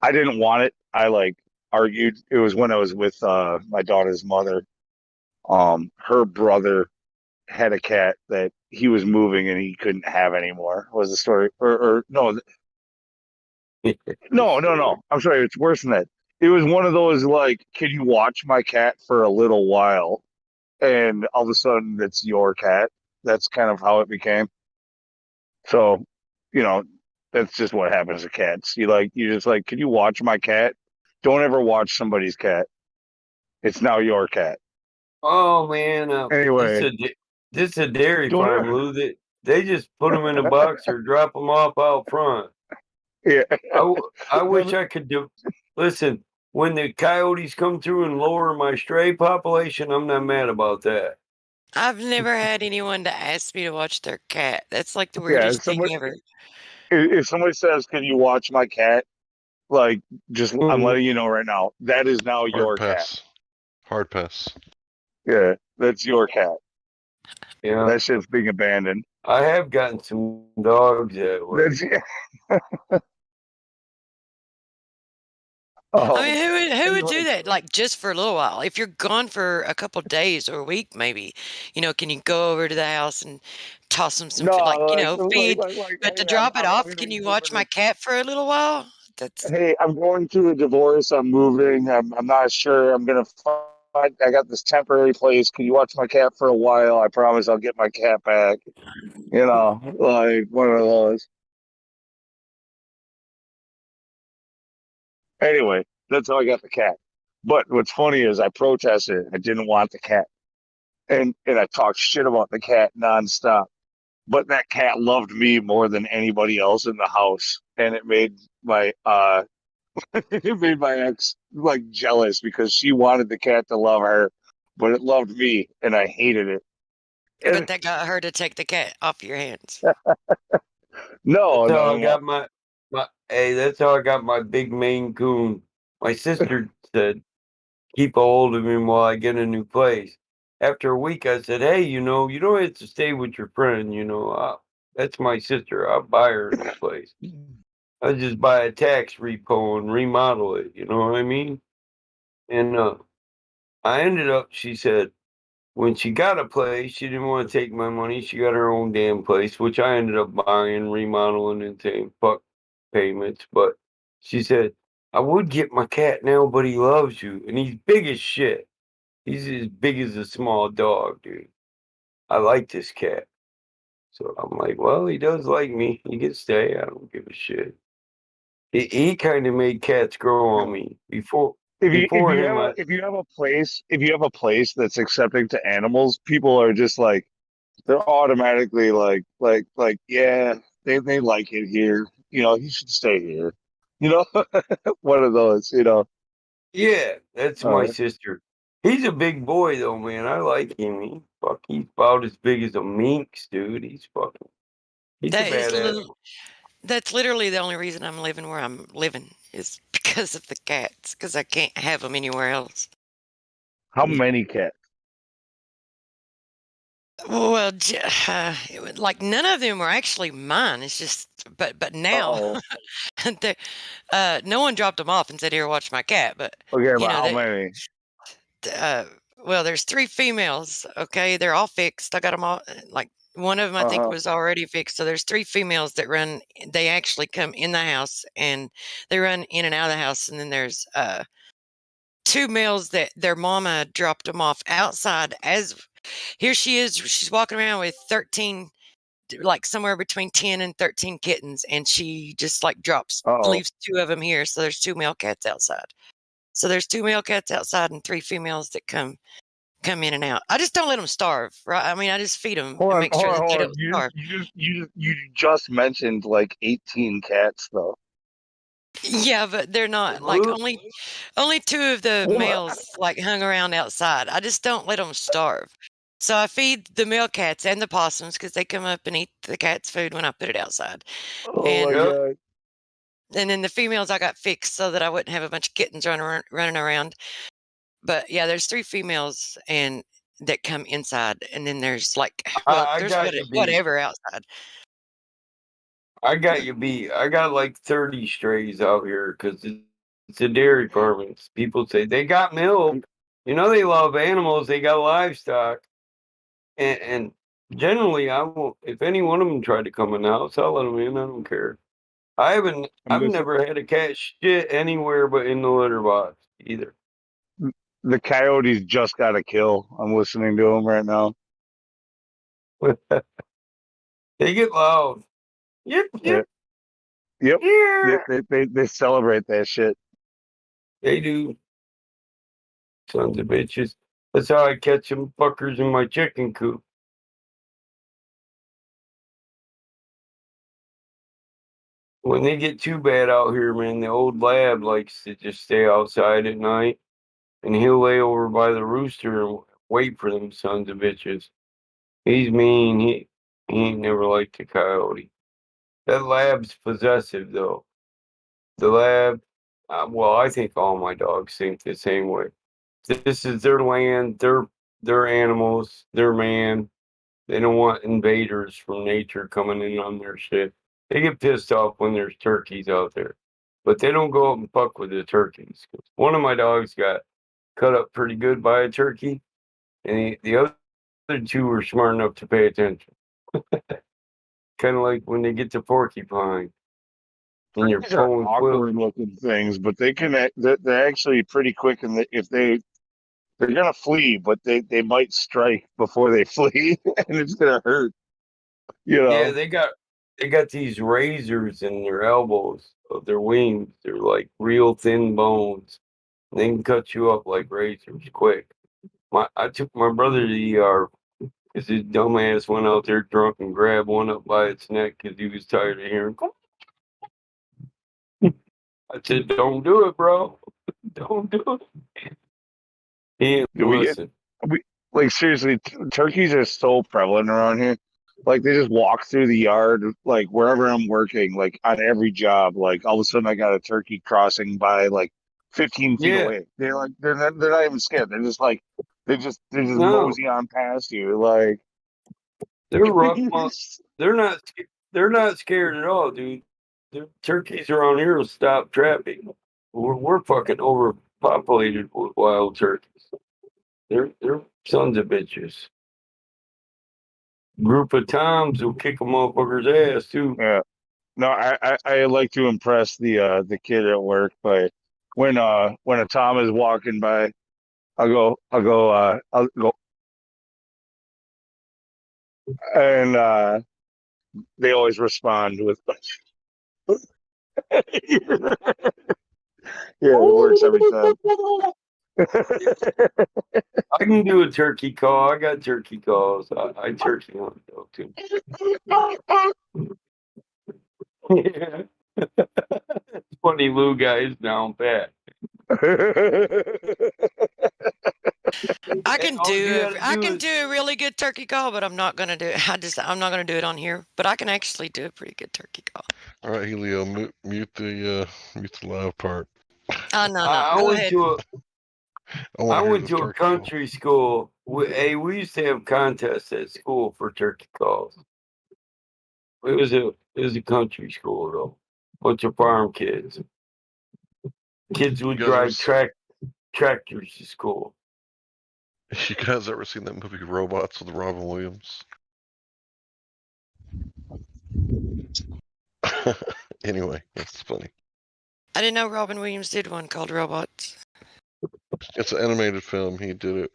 I didn't want it. I like argued. It was when I was with my daughter's mother. Her brother had a cat that he was moving and he couldn't have anymore. Was the story? Or no, no. I'm sorry. It's worse than that. It was one of those like, can you watch my cat for a little while? And all of a sudden, it's your cat. That's kind of how it became. So, you know, that's just what happens to cats. You just like, can you watch my cat? Don't ever watch somebody's cat. It's now your cat. Oh man, Anyway, this is a dairy don't farm, ever. Lou. They just put them in a box or drop them off out front. Yeah. I wish I could do. Listen, when the coyotes come through and lower my stray population, I'm not mad about that. I've never had anyone to ask me to watch their cat. That's like the Yeah. weirdest thing ever. If somebody says, "Can you watch my cat?" Like, just I'm letting you know right now, that is now your cat. Hard pass. Yeah, that's your cat. Yeah. That shit's being abandoned. I have gotten some dogs that way. I mean, who would do that? Like just for a little while. If you're gone for a couple days or a week, maybe, can you go over to the house and toss them some, No, feed? But to hey, drop it I'm off, gonna can be you watch moving. my cat for a little while? That's Hey, I'm going through a divorce. I'm moving. I'm not sure. I'm gonna find. I got this temporary place. Can you watch my cat for a while? I promise I'll get my cat back. Like one of those. Anyway, that's how I got the cat. But what's funny is I protested. I didn't want the cat, and I talked shit about the cat nonstop. But that cat loved me more than anybody else in the house, and it made my it made my ex like jealous because she wanted the cat to love her, but it loved me, and I hated it. but that got her to take the cat off your hands. No, That's how I no, got hey, that's how I got my big Maine Coon. My sister said, keep a hold of him while I get a new place. After a week, I said, hey, you don't have to stay with your friend, that's my sister. I'll buy her a new place. I'll just buy a tax repo and remodel it, you know what I mean? And I ended up, she said, when she got a place, she didn't want to take my money. She got her own damn place, which I ended up buying, remodeling, and saying fuck payments. But she said, I would get my cat now, but he loves you. And he's big as shit. He's as big as a small dog, dude. I like this cat. So I'm like, well, he does like me. He can stay. I don't give a shit. He kind of made cats grow on me. Before him, if you have a place that's accepting to animals, people are just like they're automatically yeah, they like it here. He should stay here. You know, one of those. yeah, that's my sister. He's a big boy though, man. I like him. He's about as big as a minx, dude. He's a That is badass. that's literally the only reason I'm living where I'm living is because of the cats, because I can't have them anywhere else. How many cats? Well, like none of them were actually mine. It's just, but now, no one dropped them off and said, "Here, watch my cat." But Okay, you but know how they, many? well, there's 3 females. Okay, they're all fixed. I got them all. Like one of them, I think, was already fixed. So there's 3 females that run. They actually come in the house and they run in and out of the house. And then there's 2 males that their mama dropped them off outside. As here she is, she's walking around with 13, like somewhere between 10 and 13 kittens, and she just like leaves 2 of them here. So there's 2 male cats outside. So there's 2 male cats outside and 3 females that come in and out. I just don't let them starve, right? I mean, I just feed them and make sure that they don't starve. You just mentioned like 18 cats though. Yeah, but they're not like only 2 of the males like hung around outside. I just don't let them starve. So I feed the male cats and the possums because they come up and eat the cat's food when I put it outside. Oh my god! And then the females I got fixed so that I wouldn't have a bunch of kittens running around. But yeah, there's 3 females and that come inside, and then there's like there's whatever outside. I got you beat. I got like 30 strays out here because it's a dairy farm. People say they got milk. They love animals. They got livestock. And generally, I won't. If any one of them tried to come in the house, I'll let them in. I don't care. I've never had a cat shit anywhere but in the litter box either. The coyotes just got a kill. I'm listening to them right now. They get loud. Yep. Yep. Yeah. They celebrate that shit. They do. Sons of bitches. That's how I catch them fuckers in my chicken coop. When they get too bad out here, man, the old lab likes to just stay outside at night, and he'll lay over by the rooster and wait for them sons of bitches. He's mean. He ain't never liked a coyote. That lab's possessive, though. The lab, well, I think all my dogs think the same way. This is their land, their animals, their man. They don't want invaders from nature coming in on their shit. They get pissed off when there's turkeys out there, but they don't go up and fuck with the turkeys. One of my dogs got cut up pretty good by a turkey, and the other two were smart enough to pay attention. Kind of like when they get to porcupine and you're These are pulling awkward looking things, but they're actually pretty quick, and if they're gonna flee, but they might strike before they flee, and it's gonna hurt. You know. Yeah, they got these razors in their elbows of their wings. They're like real thin bones. They can cut you up like razors quick. I took my brother to the ER because his dumbass went out there drunk and grabbed one up by its neck because he was tired of hearing. I said, "Don't do it, bro. Don't do it." He didn't listen. Like seriously, turkeys are so prevalent around here. Like they just walk through the yard, like wherever I'm working, like on every job. Like all of a sudden, I got a turkey crossing by like 15 feet Yeah. away. They're not even scared. They're just like they just No. mosey on past you. Like They're rough. They're not scared at all, dude. The turkeys around here will stop trapping. We're fucking overpopulated with wild turkeys. They're sons of bitches. Group of Toms will kick a motherfucker's ass too. Yeah. No, I like to impress the kid at work, but when a Tom is walking by, I'll go, and they always respond with, yeah, it works every time. I can do a turkey call. I got turkey calls. I turkey hunt though too. Yeah. Funny Lou guys down pat. I can do a really good turkey call, but I'm not gonna do it. I'm not gonna do it on here. But I can actually do a pretty good turkey call. All right, Helio, mute the loud part. No. I Go went ahead. I went to a country school. We used to have contests at school for turkey calls. It was a country school though. Bunch of farm kids. Kids would drive tractors to school. You guys ever seen that movie Robots with Robin Williams? Anyway, that's funny. I didn't know Robin Williams did one called Robots. It's an animated film. He did it,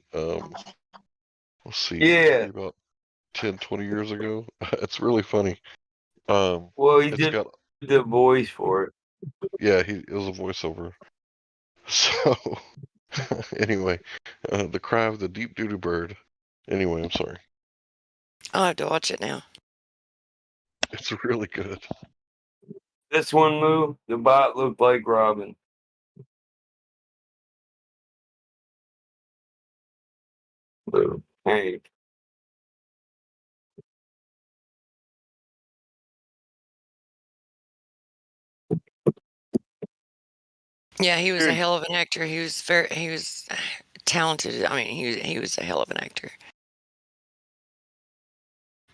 let's see, Yeah. about 10, 20 years ago. It's really funny. Well, he did the voice for it. Yeah, it was a voiceover. So, anyway, The Cry of the Deep Duty Bird. Anyway, I'm sorry. I'll have to watch it now. It's really good. This one, Lou, the bot looked like Robin. Lou, hey. Yeah, he was a hell of an actor. He was talented. I mean, he was a hell of an actor.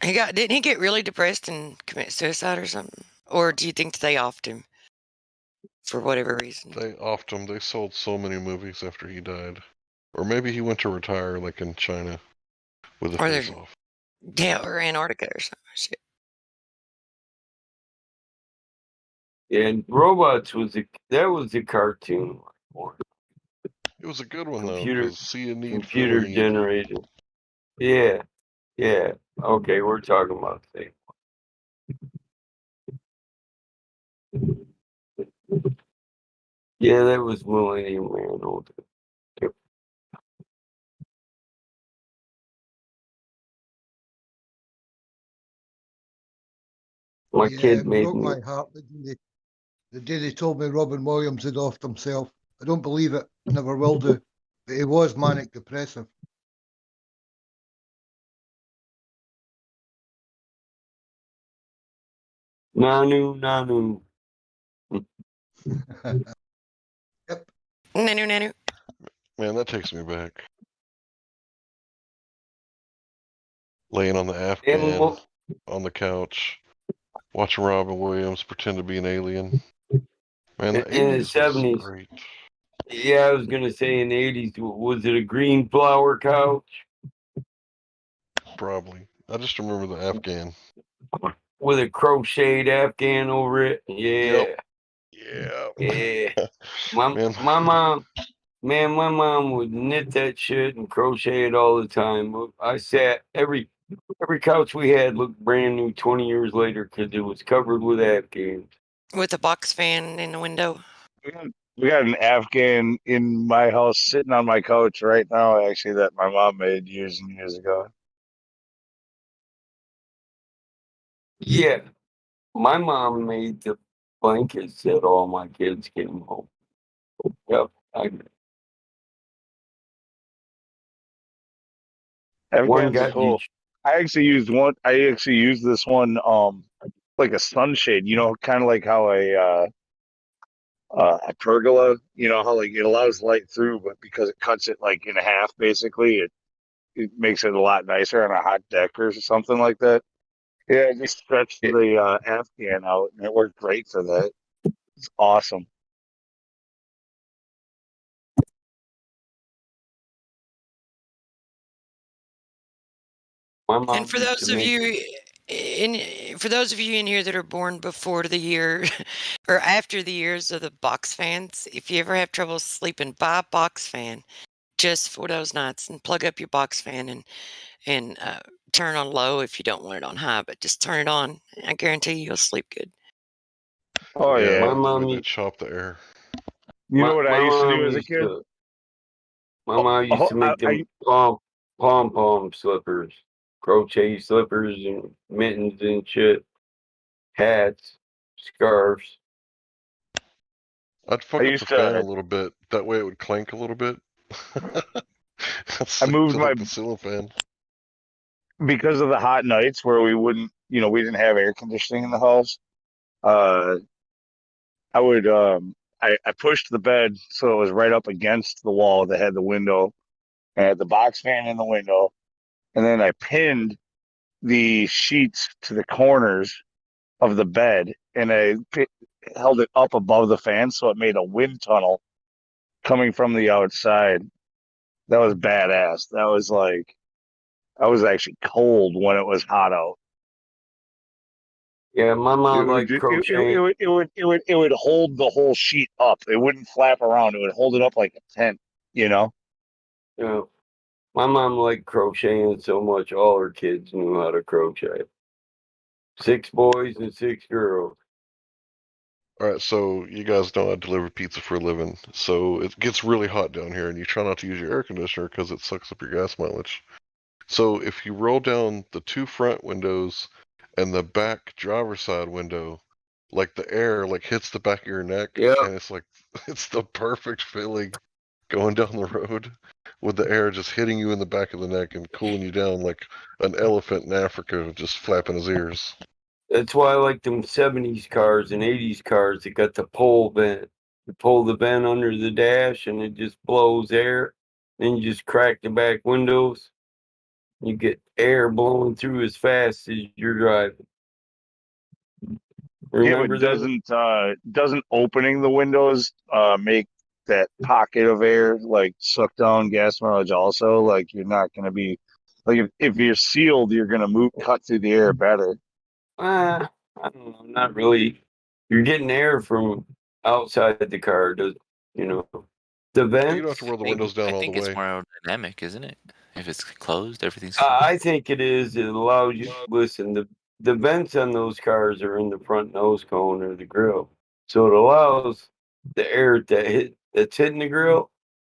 Didn't he get really depressed and commit suicide or something? Or do you think they offed him for whatever reason? They offed him. They sold so many movies after he died. Or maybe he went to retire, like in China, with a face off. Yeah, or Antarctica or something. Shit. And Robots was a cartoon. It was a good one Computer, though. See a need, computer feel a need. generated. Yeah, yeah. Okay, we're talking about the same. Yeah, that was Millennium Man. My kid made broke my heart the day they told me Robin Williams had offed himself. I don't believe it, never will do. But he was manic depressive. Nanu. Yep. Nanu. Man, that takes me back. laying on the Afghan on the couch, watching Robin Williams pretend to be an alien. Man, the in the 80s was 70s. great. Yeah, I was gonna say in the 80s, was it a green flower couch Probably. I just remember the Afghan. with a crocheted Afghan over it? Yeah. Yeah. Yeah. My Man. mom, man, my mom would knit that shit and crochet it all the time. I sat every couch we had looked brand new 20 years later because it was covered with Afghans. With a box fan in the window. We got an Afghan in my house sitting on my couch right now, actually, that my mom made years and years ago. Yeah. My mom made the blankets that all my kids came home. Yep. One Afghans are got you. cool. I actually used this one like a sunshade, kind of like how a pergola, how like it allows light through, but because it cuts it like in half, basically, it makes it a lot nicer on a hot deck or something like that. Yeah, just stretched the Afghan out, and it worked great for that. It's awesome. And for those of you in here that are born before the year or after the years of the box fans, if you ever have trouble sleeping, buy a box fan just for those nights and plug up your box fan and turn on low if you don't want it on high, but just turn it on. I guarantee you'll sleep good. Oh yeah, My The mom way they used, chop the air. You know what I my used to do mom as a used kid? my mom used to make them pom slippers, crochet slippers and mittens and shit, hats, scarves. I'd fuck I up used the fan to. a little bit. That way it would clank a little bit. I moved to my like the ceiling fan. because of the hot nights where we didn't have air conditioning in the house. Uh, I would I pushed the bed so it was right up against the wall that had the window and had the box fan in the window, and then I pinned the sheets to the corners of the bed, and held it up above the fan so it made a wind tunnel coming from the outside. That was badass. That was like I was actually cold when it was hot out. Yeah, my It mom would liked crocheting. it would hold the whole sheet up. It wouldn't flap around. It would hold it up like a tent, you know? Yeah. My mom liked crocheting so much, all her kids knew how to crochet. 6 boys and 6 girls. All right, so you guys know I deliver pizza for a living. So it gets really hot down here, and you try not to use your air conditioner because it sucks up your gas mileage. So if you roll down the 2 front windows and the back driver's side window, like the air like hits the back of your neck, and it's like it's the perfect feeling going down the road with the air just hitting you in the back of the neck and cooling you down like an elephant in Africa just flapping his ears. That's why I like them 70s cars and 80s cars that got the pole vent. You pull the vent under the dash and it just blows air. Then you just crack the back windows. You get air blowing through as fast as you're driving. Remember Yeah, but doesn't opening the windows make that pocket of air like suck down gas mileage also? Like you're not gonna be like if you're sealed, you're gonna cut through the air better. I don't know, not really. You're getting air from outside the car, you know. The You don't have to vents. roll the windows down I all the think it's way. more aerodynamic, isn't it? If it's closed, everything's I closed. I think it is. It allows you. Listen, the vents on those cars are in the front nose cone or the grill, so it allows the air that's hitting the grill,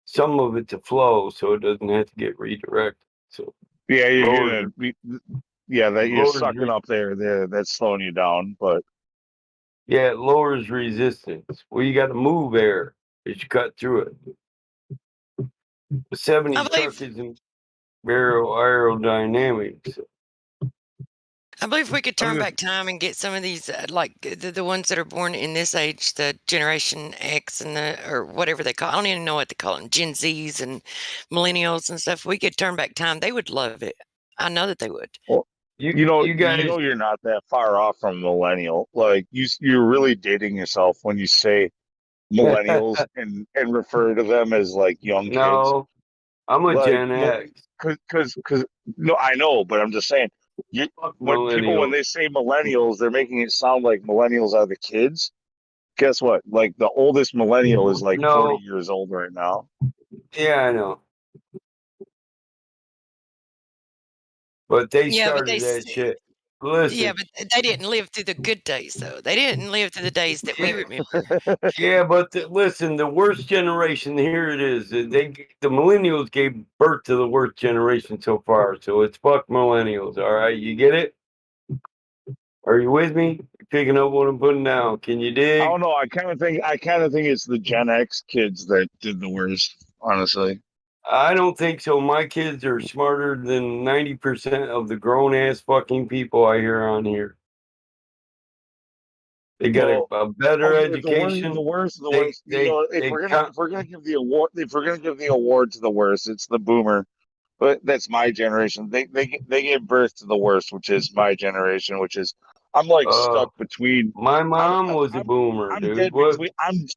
some of it to flow, so it doesn't have to get redirected. So Yeah, lowers, that you're lowers, sucking up there. That's slowing you down, but yeah, it lowers resistance. Well, you got to move air as you cut through it. The I 70s truck believe isn't very aerodynamic. So. I believe we could turn back time and get some of these, like the ones that are born in this age, the Generation X and or whatever they call. I don't even know what they call them, Gen Zs and Millennials and stuff. We could turn back time; they would love it. I know that they would. Well, You guys, you're not that far off from millennial. Like you're really dating yourself when you say millennials and refer to them as like young kids. No, I'm a Like, Gen X. because no, I know, but I'm just saying, when they say millennials, they're making it sound like millennials are the kids. Guess what? Like the oldest millennial is like 40 years old right now. Yeah, I know. But they Yeah, but started that shit. Listen. Yeah, but they didn't live through the good days, though. They didn't live through the days that we remember. Yeah, but listen, the worst generation, here it is. The millennials gave birth to the worst generation so far. So it's fuck millennials, all right? You get it? Are you with me? You picking up what I'm putting down? Can you dig? I don't know. I kind of think it's the Gen X kids that did the worst, honestly. I don't think so. My kids are smarter than 90% of the grown ass fucking people I hear on here. They got a better education. The worst. If we're gonna give the award to the worst, it's the boomer. But that's my generation. They gave birth to the worst, which is my generation, which is I'm like stuck between. My mom was a boomer, I'm dude. dead between.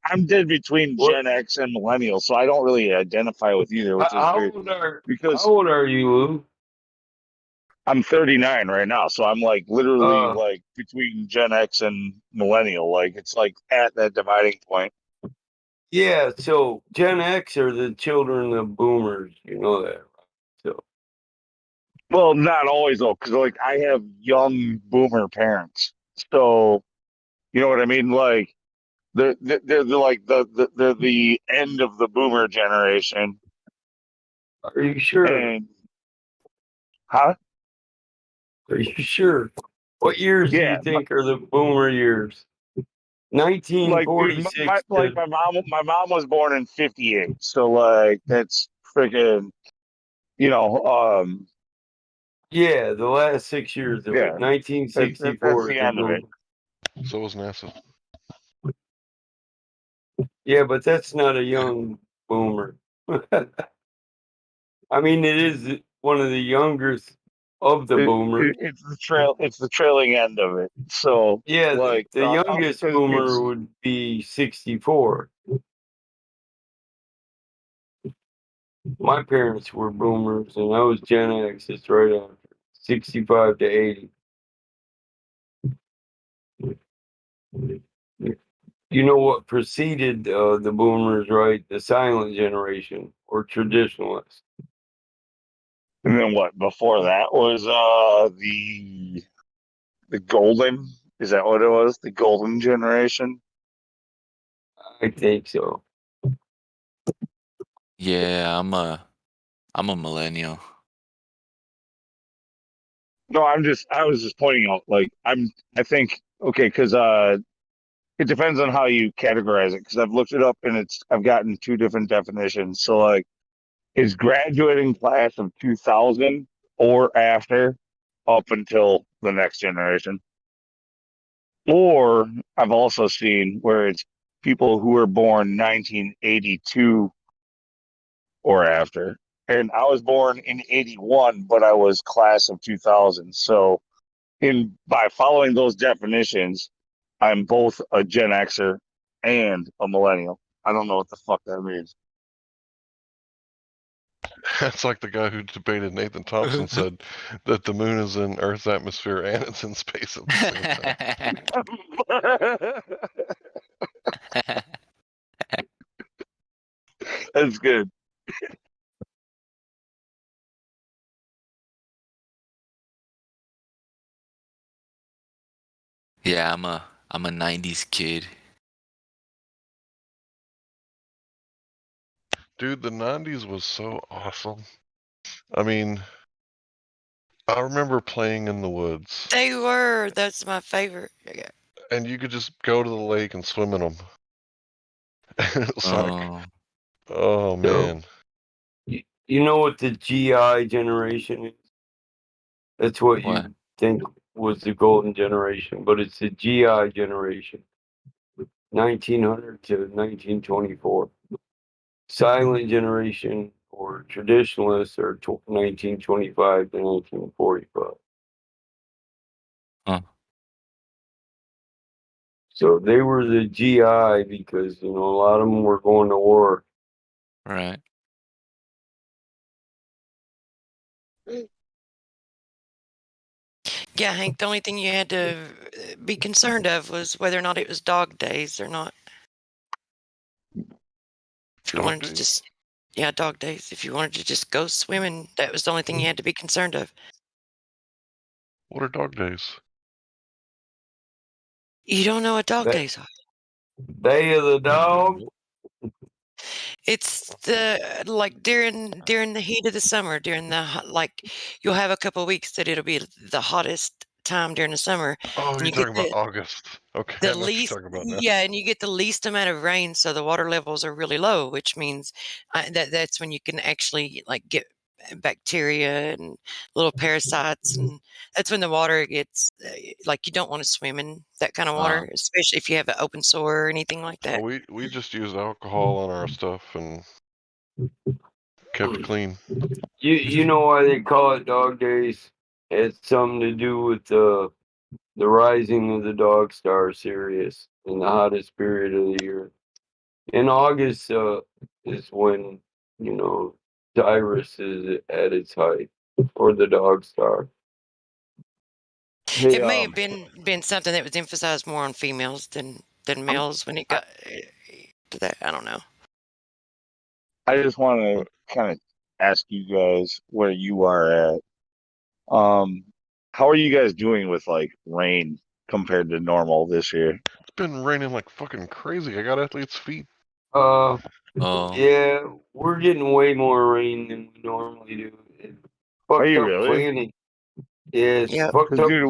I'm dead between Gen X and millennial, so I don't really identify with either, which is How weird. How old are you, Lou? I'm 39 right now, so I'm like literally like between Gen X and millennial. Like it's like at that dividing point. Yeah, so Gen X are the children of boomers. You know that, right? So. Well, not always though, because like I have young boomer parents, so you know what I mean. Like they're like they're the end of the boomer generation. Are you sure? Huh? Are you sure? What years do you think are the boomer years? 1946. My mom was born in 58, so like that's freaking, yeah, the last 6 years of it. 1964 that's the end of it. So was NASA. Yeah, but that's not a young boomer. I mean, it is one of the youngest of the boomers. It's the trailing end of it. So yeah, like the youngest boomer would be 64. My parents were boomers, and I was Gen X. It's right after 65 to 80. You know what preceded the boomers, right? The silent generation or traditionalists. And then what before that was the golden, is that what it was? The golden generation? I think so. Yeah, I'm a millennial. No, I was just pointing out, like, I think, okay, because it depends on how you categorize it, because I've looked it up and I've gotten two different definitions. So, like, is graduating class of 2000 or after up until the next generation. Or I've also seen where it's people who were born 1982 or after. And I was born in 81, but I was class of 2000. So by following those definitions, I'm both a Gen Xer and a millennial. I don't know what the fuck that means. That's like the guy who debated Nathan Thompson said that the moon is in Earth's atmosphere and it's in space at the same time. That's good. Yeah, I'm a 90s kid. Dude, the 90s was so awesome. I mean, I remember playing in the woods. They were. That's my favorite. Yeah. And you could just go to the lake and swim in them. It's like, oh man. You know what the GI generation is? That's what you think was the golden generation, but it's the GI generation. 1900 to 1924. Silent generation for traditionalists are 1925 to 1945. Huh. So they were the GI because, a lot of them were going to war. Right. Yeah, Hank, the only thing you had to be concerned of was whether or not it was dog days or not. If you Dog wanted to days? just, yeah, dog days. If you wanted to just go swimming, that was the only thing you had to be concerned of. What are dog days? You don't know what dog That- days are? Day of the dog? It's like during the heat of the summer, you'll have a couple of weeks that it'll be the hottest time during the summer, Oh, and you're you get talking about August. Okay, I the know what least, you're talking about now. yeah, and you get the least amount of rain, so the water levels are really low, which means that's when you can actually get bacteria and little parasites, and that's when the water gets you don't want to swim in that kind of water, especially if you have an open sore or anything like Oh, that. we just used alcohol on our stuff and kept it clean. You know why they call it dog days? It's something to do with the rising of the dog star Sirius in the hottest period of the year. In August is when, Cyrus is at its height, or the dog star. Hey, It may have been something that was emphasized more on females than males when it got to that. I don't know. I just want to kind of ask you guys where you are at. How are you guys doing with rain compared to normal this year? It's been raining like fucking crazy. I got athlete's feet. Yeah, we're getting way more rain than we normally do. Are you Fucked up really? planning. Yeah, it's Yeah. fucked up. Dude,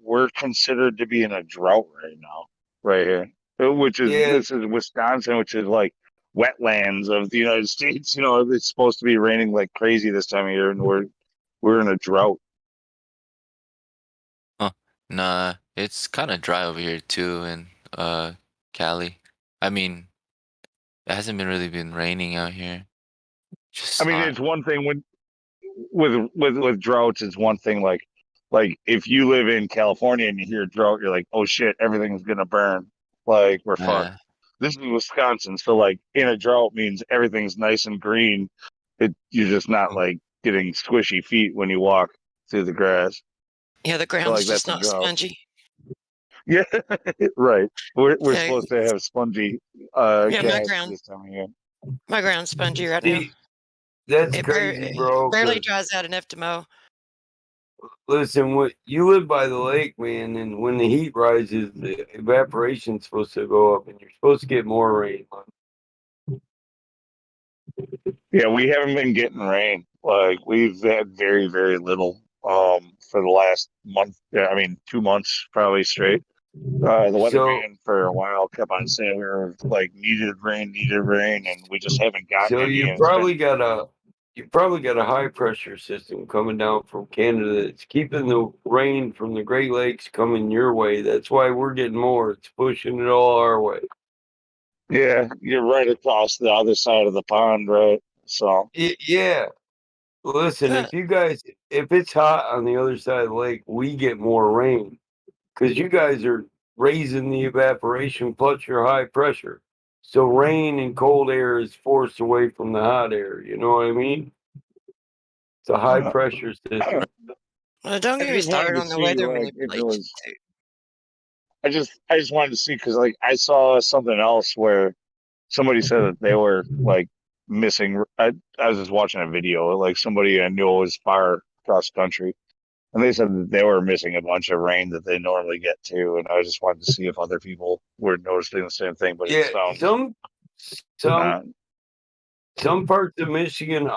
we're considered to be in a drought right now, right here. This is Wisconsin, which is like wetlands of the United States. It's supposed to be raining like crazy this time of year, and we're in a drought. Huh. Nah, it's kind of dry over here too in Cali. I mean, it hasn't really been raining out here. Just I mean, hot. it's one thing when with droughts, it's one thing like if you live in California and you hear drought, you're like, oh shit, everything's gonna burn. Like we're fucked. Yeah. This is Wisconsin, so in a drought means everything's nice and green. You're just not getting squishy feet when you walk through the grass. Yeah, the So ground's just that's a not drought. spongy. Yeah, right. We're Yeah, supposed to have spongy yeah, grass this time of year. my ground's spongy right now. That's It crazy, bro. barely 'Cause dries out enough to mow. listen, you live by the lake, man, and when the heat rises, the evaporation's supposed to go up, and you're supposed to get more rain. Yeah, we haven't been getting rain. We've had very, very little for the last month. Yeah, I mean 2 months probably straight. The weatherman for a while kept on saying we were needed rain, and we just haven't gotten So any. And it's you probably got a high pressure system coming down from Canada that's keeping the rain from the Great Lakes coming your way. That's why we're getting more. It's pushing it all our way. yeah, you're right across the other side of the pond, right? So Yeah. Listen, if it's hot on the other side of the lake, we get more rain because you guys are raising the evaporation plus your high pressure. So rain and cold air is forced away from the hot air. You know what I mean? It's a high pressure system. Well, don't I get me just wanted started to on the see weather if it manipulation. was. I just wanted to see because I saw something else where somebody said that they were missing. I was just watching a video, somebody I knew was far across the country, and they said that they were missing a bunch of rain that they normally get too. And I just wanted to see if other people were noticing the same thing. But it Yeah, sounds not. some parts of Michigan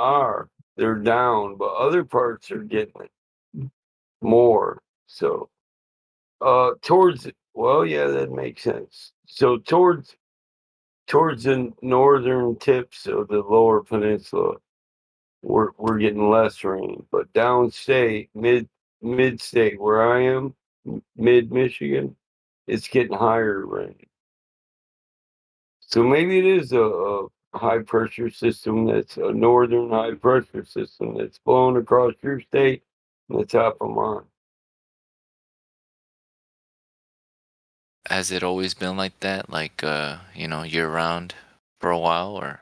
they're down, but other parts are getting it more. So yeah, that makes sense. So towards the northern tips of the lower peninsula, we're getting less rain, but downstate, mid state where I am, mid Michigan, it's getting higher rain. So maybe it is a high pressure system that's a northern high pressure system that's blowing across your state and the top of mine. Has it always been like that, like year round for a while, or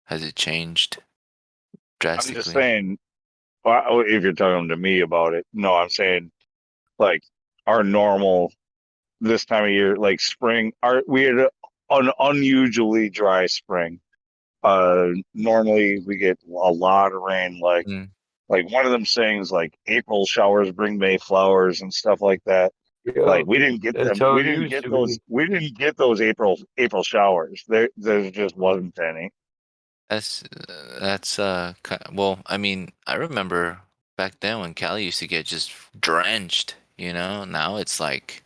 has it changed I'm just drastically? saying, if you're talking to me about it, no, I'm saying like our normal this time of year, like spring, we had an unusually dry spring. Normally we get a lot of rain, like one of them sayings like April showers bring May flowers and stuff like that. Yeah, Like we didn't get that's them. how We it didn't used get to those. be. We didn't get those April showers. There just wasn't any. That's well, I mean, I remember back then when Cali used to get just drenched, you know. Now it's like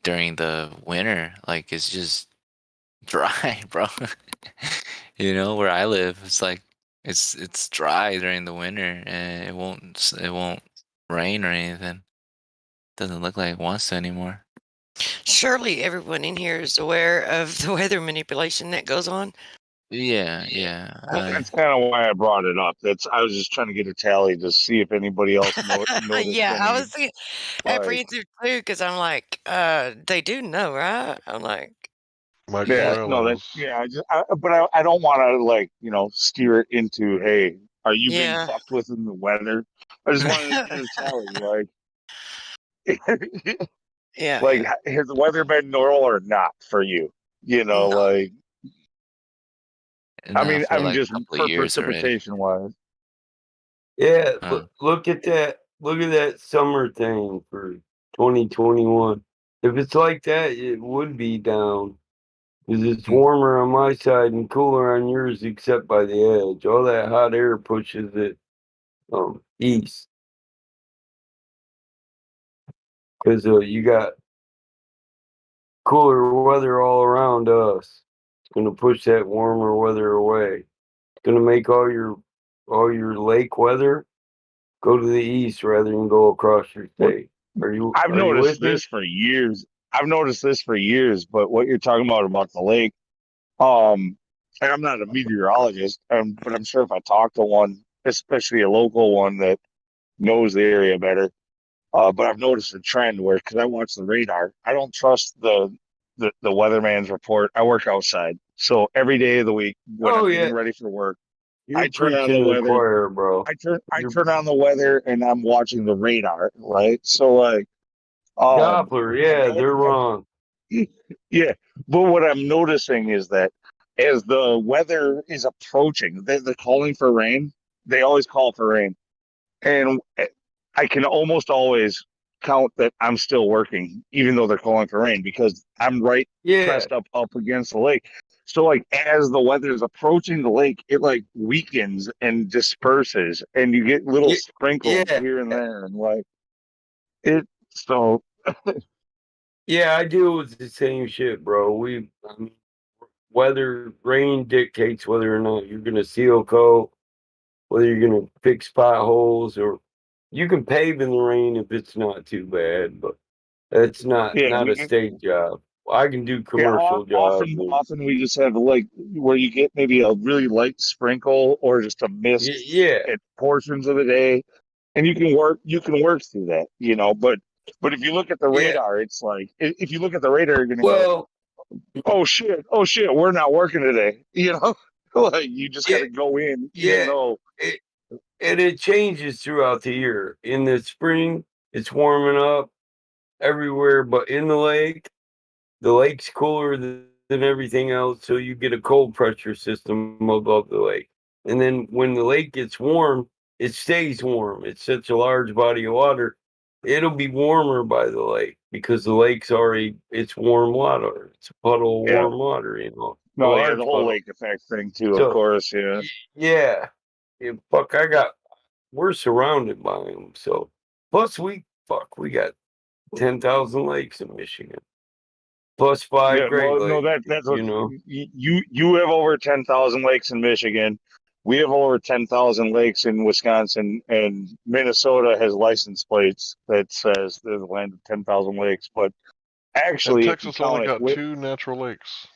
during the winter, like it's just dry, bro. You know, where I live, it's like it's dry during the winter and it won't rain or anything. Doesn't look like it wants to anymore. Surely everyone in here is aware of the weather manipulation that goes on. Yeah, yeah. That's kind of why I brought it up. I was just trying to get a tally to see if anybody else noticed Yeah, I any. was thinking Like, apprehensive too because I'm like, they do know, right? I'm like, yeah, no, but I don't want to like steer it into, hey, are you being yeah. fucked with in the weather? I just wanted to get a tally, like, Yeah, like yeah. has the weather been normal or not for you? No. Like, I No, mean, for I'm like just a couple of for years already. precipitation wise. Yeah, Huh. look at that. Look at that summer thing for 2021. If it's like that, it would be down because it's warmer on my side and cooler on yours, except by the edge. All that hot air pushes it east because you got cooler weather all around us. It's going to push that warmer weather away. It's going to make all your lake weather go to the east rather than go across your state. I've Are you noticed with me? this for years. I've noticed this for years, but what you're talking about the lake, um, and I'm not a meteorologist, but I'm sure if I talk to one, especially a local one that knows the area better, but I've noticed a trend where, because I watch the radar, I don't trust the weatherman's report. I work outside, so every day of the week when Oh I'm yeah, getting ready for work, I you're turn on the preaching to the weather. choir, bro. I You're turn on the weather and I'm watching the radar, right? So like, Doppler. Yeah, they're wrong. yeah, but what I'm noticing is that as the weather is approaching, they're calling for rain. They always call for rain, and I can almost always count that I'm still working, even though they're calling for rain, because I'm right Yeah, pressed up against the lake. So like as the weather is approaching the lake, it like weakens and disperses, and you get little sprinkles yeah, here and there, and like it. So yeah. I deal with the same shit, bro. I mean, weather, rain dictates whether or not you're gonna seal coat, whether you're gonna fix potholes, or you can pave in the rain if it's not too bad, but that's not yeah, not a state job. I can do yeah, commercial jobs. often we just have like where you get maybe a really light sprinkle or just a mist Yeah, at portions of the day, and you can work through that, But if you look at the yeah. radar, it's like if you look at the radar, you're gonna go, Well, oh shit, we're not working today, like you just got yeah, to go in, even yeah. though It, and it changes throughout the year. In the spring, it's warming up everywhere, but in the lake's cooler than everything else, so you get a cold pressure system above the lake. And then when the lake gets warm, it stays warm. It's such a large body of water. It'll be warmer by the lake because the lake's it's warm water. It's a puddle of yeah, warm water, a no, yeah, the large whole puddle. lake effect thing too, of So, course, yeah. yeah. Yeah, fuck, we're surrounded by them. So, plus we got 10,000 lakes in Michigan, plus five Yeah, Great well, no, Lakes, that's what you know? you have over 10,000 lakes in Michigan. We have over 10,000 lakes in Wisconsin, and Minnesota has license plates that says they're the land of 10,000 lakes. But And actually, if you Texas only count it, got 2 natural lakes.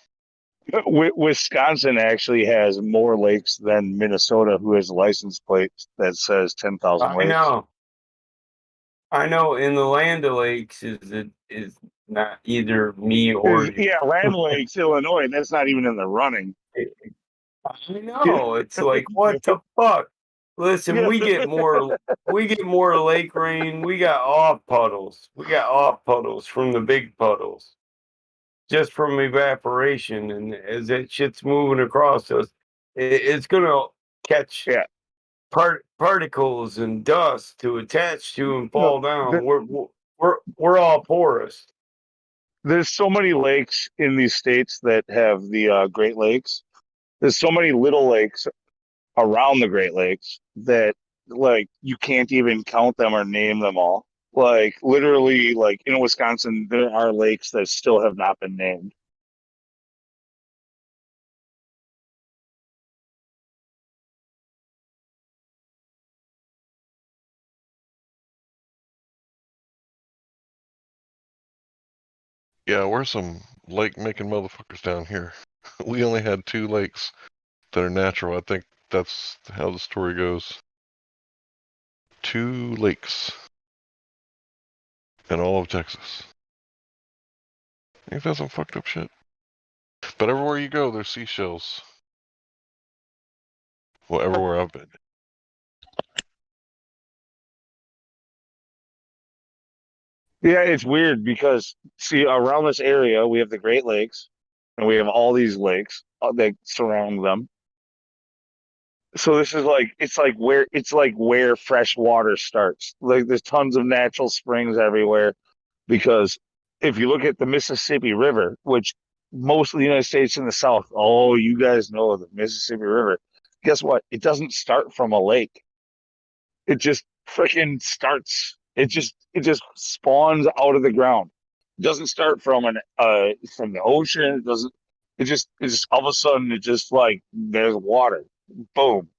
Wisconsin actually has more lakes than Minnesota, who has a license plate that says 10,000 I lakes. know. I know. In the Land O'Lakes is not either me or you. Yeah, Land Lakes, Illinois. That's not even in the running. I know. It's like, what the fuck? Listen, we get more lake rain. We got off puddles. We got off puddles from the big puddles, just from evaporation. And as that shit's moving across us, it's gonna catch particles and dust to attach to and fall down. We're all porous. There's so many lakes in these states that have the Great Lakes. There's so many little lakes around the Great Lakes that like you can't even count them or name them all. Like literally, like in Wisconsin, there are lakes that still have not been named. Yeah, we're some lake making motherfuckers down here. We only had 2 lakes that are natural. I think that's how the story goes. 2 lakes in all of Texas. Ain't that some fucked up shit? But everywhere you go, there's seashells. Well, everywhere I've been. Yeah, it's weird because see around this area we have the Great Lakes and we have all these lakes that surround them. So this is like it's like where fresh water starts. Like there's tons of natural springs everywhere because if you look at the Mississippi River, which most of the United States in the South, oh, you guys know the Mississippi River. Guess what? It doesn't start from a lake. It just freaking starts. It just spawns out of the ground. It doesn't start from the ocean. It doesn't. It just all of a sudden it just like there's water, boom,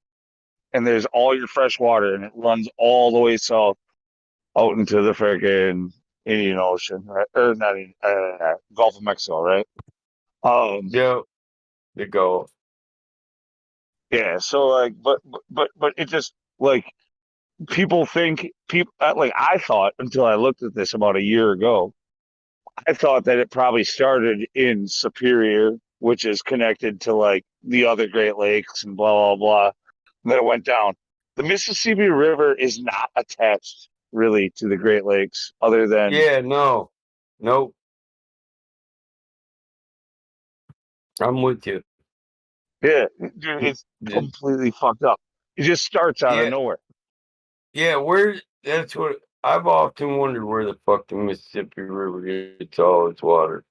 and there's all your fresh water, and it runs all the way south out into the freaking Indian Ocean, right? Or not Gulf of Mexico, right? Yeah, the Gulf. Yeah. So like, but it just like people like I thought until I looked at this about a year ago. I thought that it probably started in Superior, which is connected to like the other Great Lakes and blah blah blah. And then it went down. The Mississippi River is not attached really to the Great Lakes, other than Yeah, no, nope. I'm with you. yeah, dude, it's completely fucked up. It just starts out of Yeah, nowhere. yeah. That's what I've often wondered, where the fuck the Mississippi River gets all its water.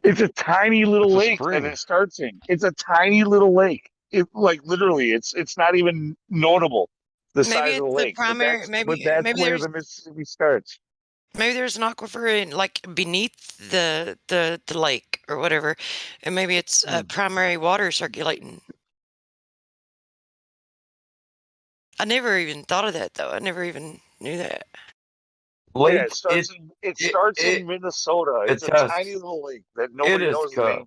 It's a tiny little It's a lake that spring. it starts in. It's a tiny little lake. It like literally, it's not even notable the Maybe size of the it's the lake, but primary. that's Maybe where the there's Mississippi starts. maybe there's an aquifer in like beneath the lake or whatever, and maybe it's primary water circulating. I never even thought of that though. I never even knew that. Yeah, Lake it starts in Minnesota. It's a tiny little lake that nobody knows the name.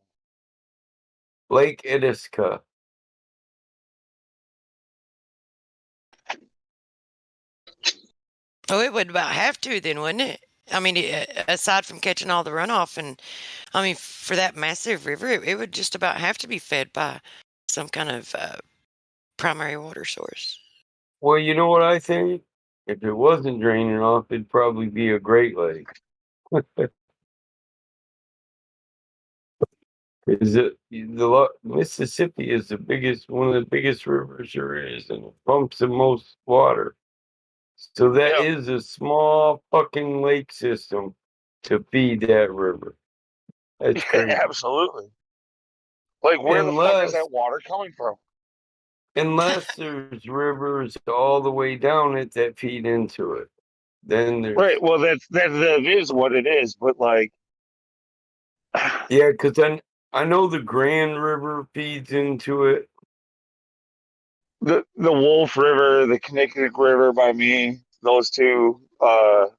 Lake Itasca. Oh, it would about have to then, wouldn't it? I mean, aside from catching all the runoff, and I mean, for that massive river, it would just about have to be fed by some kind of primary water source. Well, you know what I think? If it wasn't draining off, it'd probably be a Great Lake. Is it Mississippi is one of the biggest rivers there is, and it pumps the most water. So that is a small fucking lake system to feed that river. That's crazy. Absolutely. Like, where the fuck is that water coming from? Unless there's rivers all the way down it that feed into it. Then there's Right. Well, that is what it is. But like, yeah, because then I know the Grand River feeds into it. the Wolf River, the Kinnickinnick River by me, those two. But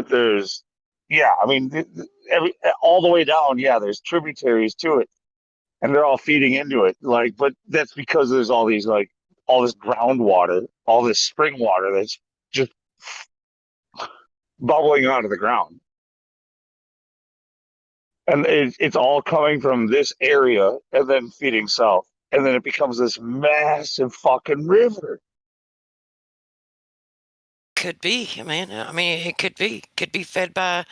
there's yeah, I mean, all the way down, yeah, there's tributaries to it, and they're all feeding into it. Like, but that's because there's all these all this groundwater, all this spring water that's just bubbling out of the ground, and it's all coming from this area and then feeding south, and then it becomes this massive fucking river. Could be, man. I mean, it could be fed by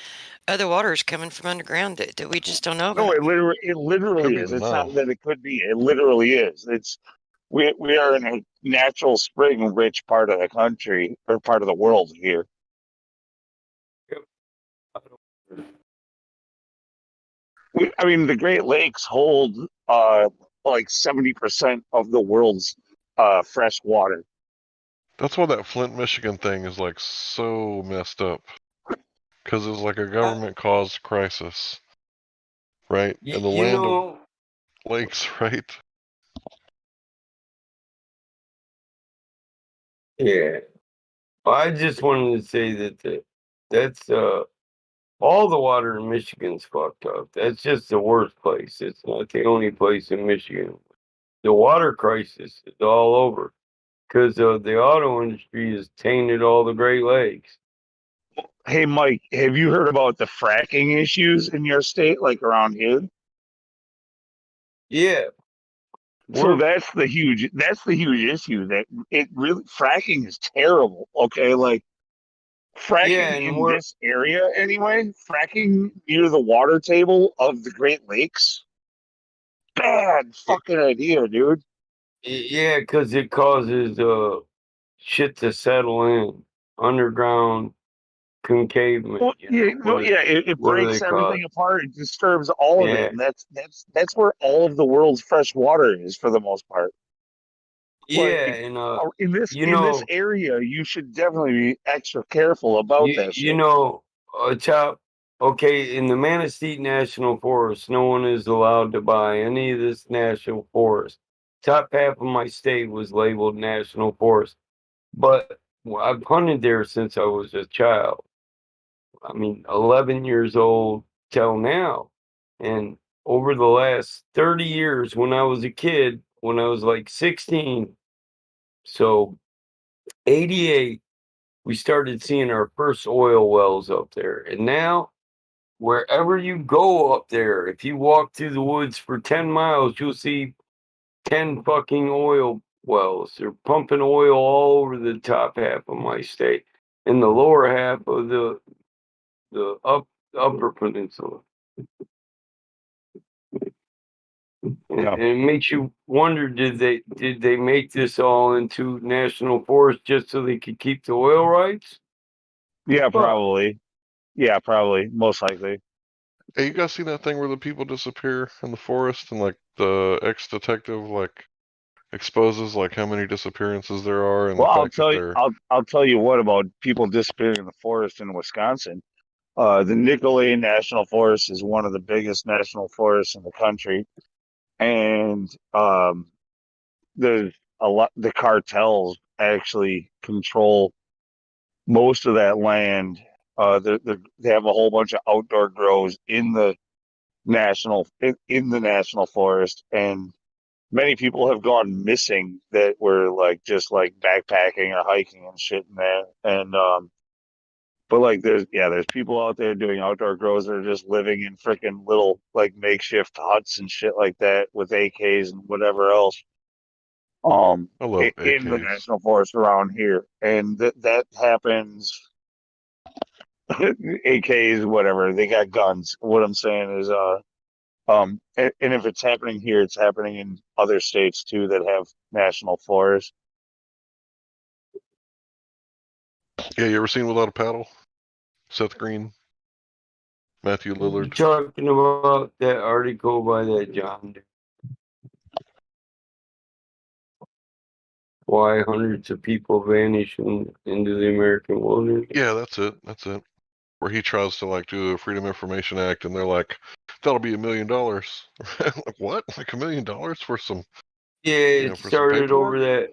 other waters coming from underground that we just don't know No, about. it literally Could be is. the It's Nile. not that it could be. It literally is. We are in a natural spring rich part of the country or part of the world here. I mean, the Great Lakes hold like 70% of the world's fresh water. That's why that Flint, Michigan thing is like so messed up. Because it was like a government caused crisis, right? In the You land of know, lakes, right? yeah. I just wanted to say that's all the water in Michigan's fucked up. That's just the worst place. It's not the only place in Michigan. The water crisis is all over because the auto industry has tainted all the Great Lakes. Hey, Mike, have you heard about the fracking issues in your state, like around here? Yeah. So that's the huge issue, that it really, fracking is terrible. Okay, like Yeah, fracking and in this area anyway, fracking near the water table of the Great Lakes, bad fucking idea, dude. yeah, because it causes shit to settle in underground concavement. Well, yeah, no, yeah, it What do they breaks call everything it? apart. It disturbs all of it, Yeah, and that's where all of the world's fresh water is for the most part. yeah, Like and in this area, you should definitely be extra careful about that you shit. know, chop. Okay, in the Manistee National Forest, no one is allowed to buy any of this national forest. Top half of my state was labeled national forest, but I've hunted there since I was a child. I mean, 11 years old till now. And over the last 30 years, when I was a kid, when I was like 16, so 88, we started seeing our first oil wells up there. And now, wherever you go up there, if you walk through the woods for 10 miles, you'll see 10 fucking oil wells. They're pumping oil all over the top half of my state and the lower half of the upper peninsula. Yeah. And it makes you wonder: did they make this all into national forest just so they could keep the oil rights? Yeah, Fuck. probably. Yeah, probably. Most likely. Hey, you guys seen that thing where the people disappear in the forest and like the ex-detective like exposes like how many disappearances there are and the Well, fact that they're I'll tell you what about people disappearing in the forest in Wisconsin. The Nicolet National Forest is one of the biggest national forests in the country, and there's a lot. The cartels actually control most of that land. They have a whole bunch of outdoor grows in the in the national forest, and many people have gone missing that were like just like backpacking or hiking and shit in there. And but like there's people out there doing outdoor grows that are just living in freaking little like makeshift huts and shit like that with AKs and whatever else. I love In the AKs. national forest around here, and that happens. AKs, whatever, they got guns. What I'm saying is, and if it's happening here, it's happening in other states too that have national forests. Yeah, you ever seen Without a Paddle? Seth Green, Matthew You Lillard. talking about that article by that John? Why hundreds of people vanish into the American wilderness? Yeah, that's it. That's it. Where he tries to like do the Freedom Information Act, and they're like, "That'll be $1 million." Like what? Like $1 million for some? Yeah, You know, it for some started paperwork? over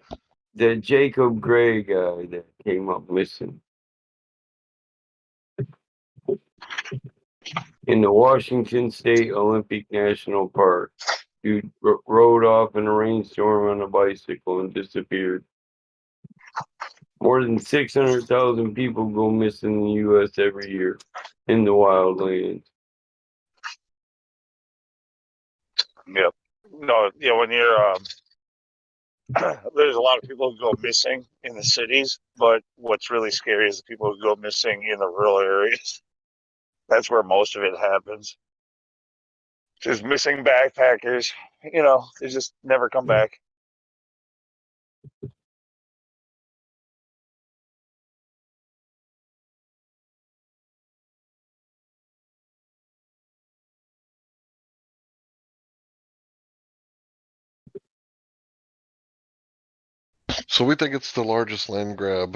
that Jacob Gray guy that came up missing. In the Washington State Olympic National Park, dude rode off in a rainstorm on a bicycle and disappeared. More than 600,000 people go missing in the U.S. every year in the wildlands. Yep. No, yeah, when you're there's a lot of people who go missing in the cities, but what's really scary is the people who go missing in the rural areas. That's where most of it happens. Just missing backpackers, they just never come back. So we think it's the largest land grab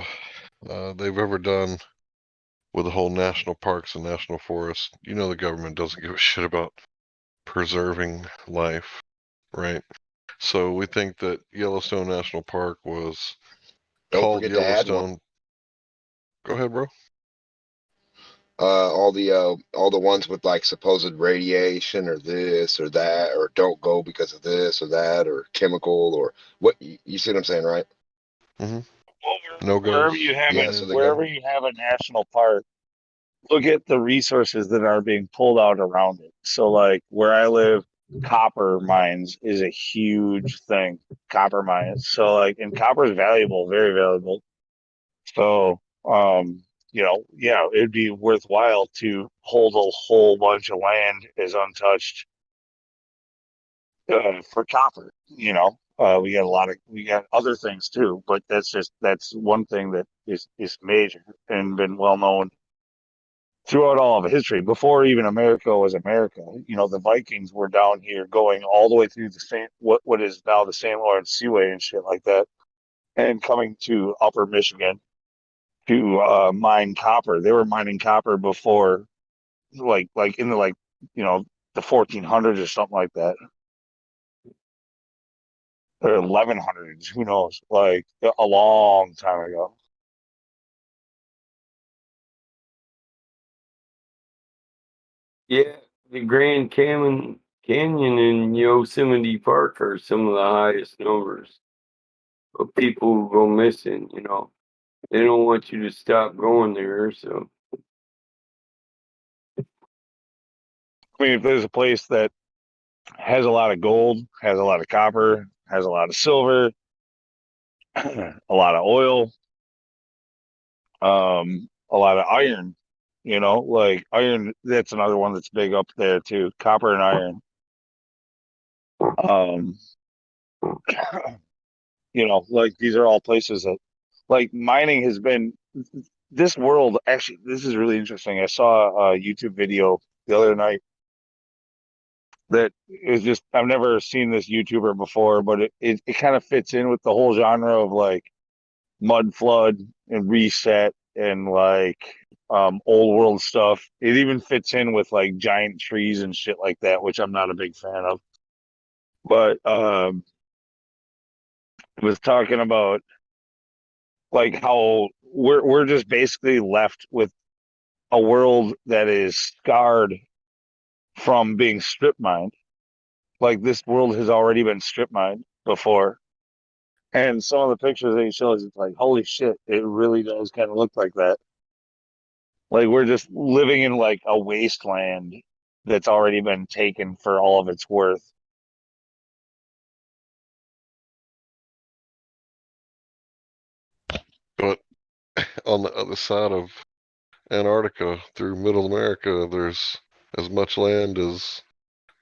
they've ever done with the whole national parks and national forests. You know the government doesn't give a shit about preserving life, right? So we think that Yellowstone National Park was called forget to add one. Yellowstone. Go ahead, bro. All the ones with like supposed radiation or this or that, or don't go because of this or that, or chemical or what, you see what I'm saying, right? No Wherever goes. you have Yeah, it, so the wherever you have a national park, look at the resources that are being pulled out around it. So, like where I live, copper mines is a huge thing. Copper mines. So, like, and copper is valuable, very valuable. So, yeah, it'd be worthwhile to hold a whole bunch of land as untouched for copper. We got other things too, but that's one thing that is major and been well known throughout all of history. Before even America was America, the Vikings were down here going all the way through the same what is now the St. Lawrence Seaway and shit like that, and coming to Upper Michigan to mine copper. They were mining copper before, like in the 1400s or something like that, or 1100s. Who knows? Like a long time ago. Yeah, the Grand Canyon and Yosemite Park are some of the highest numbers of people who go missing. They don't want you to stop going there, so. I mean, if there's a place that has a lot of gold, has a lot of copper, has a lot of silver, a lot of oil, a lot of iron, like iron, that's another one that's big up there too. Copper and iron. Um, like these are all places that, like, mining has been this world. Actually, this is really interesting. I saw a YouTube video the other night that is just, I've never seen this YouTuber before, but it kind of fits in with the whole genre of like mud flood and reset and like old world stuff. It even fits in with like giant trees and shit like that, which I'm not a big fan of. But it was talking about like how we're just basically left with a world that is scarred from being strip mined. Like this world has already been strip mined before. And some of the pictures that he shows, it's like, holy shit, it really does kind of look like that. Like we're just living in like a wasteland that's already been taken for all of its worth. But on the other side of Antarctica, through Middle America, there's as much land as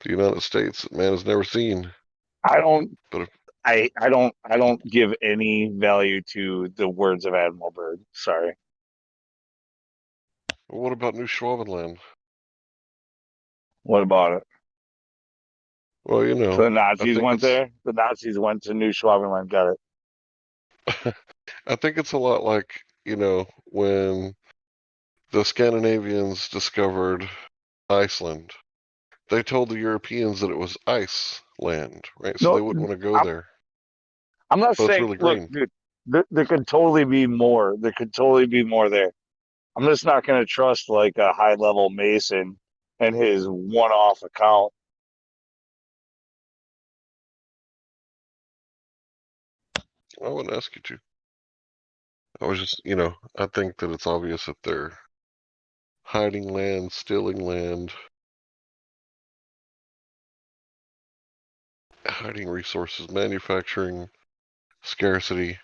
the United States that man has never seen. I don't But if, I don't give any value to the words of Admiral Byrd. Sorry. what about New Schwabenland? What about it? Well, So the I Nazis think went it's there. The Nazis went to New Schwabenland. Got it. I think it's a lot like, when the Scandinavians discovered Iceland. They told the Europeans that it was ice land, right? So they No, wouldn't want to go I'm, there. I'm not But it's saying. really Look, green. dude, there could totally be more. There could totally be more there. I'm just not going to trust like a high level Mason and his one off account. I wouldn't ask you to. I was just, I think that it's obvious that they're hiding land, stealing land, hiding resources, manufacturing scarcity.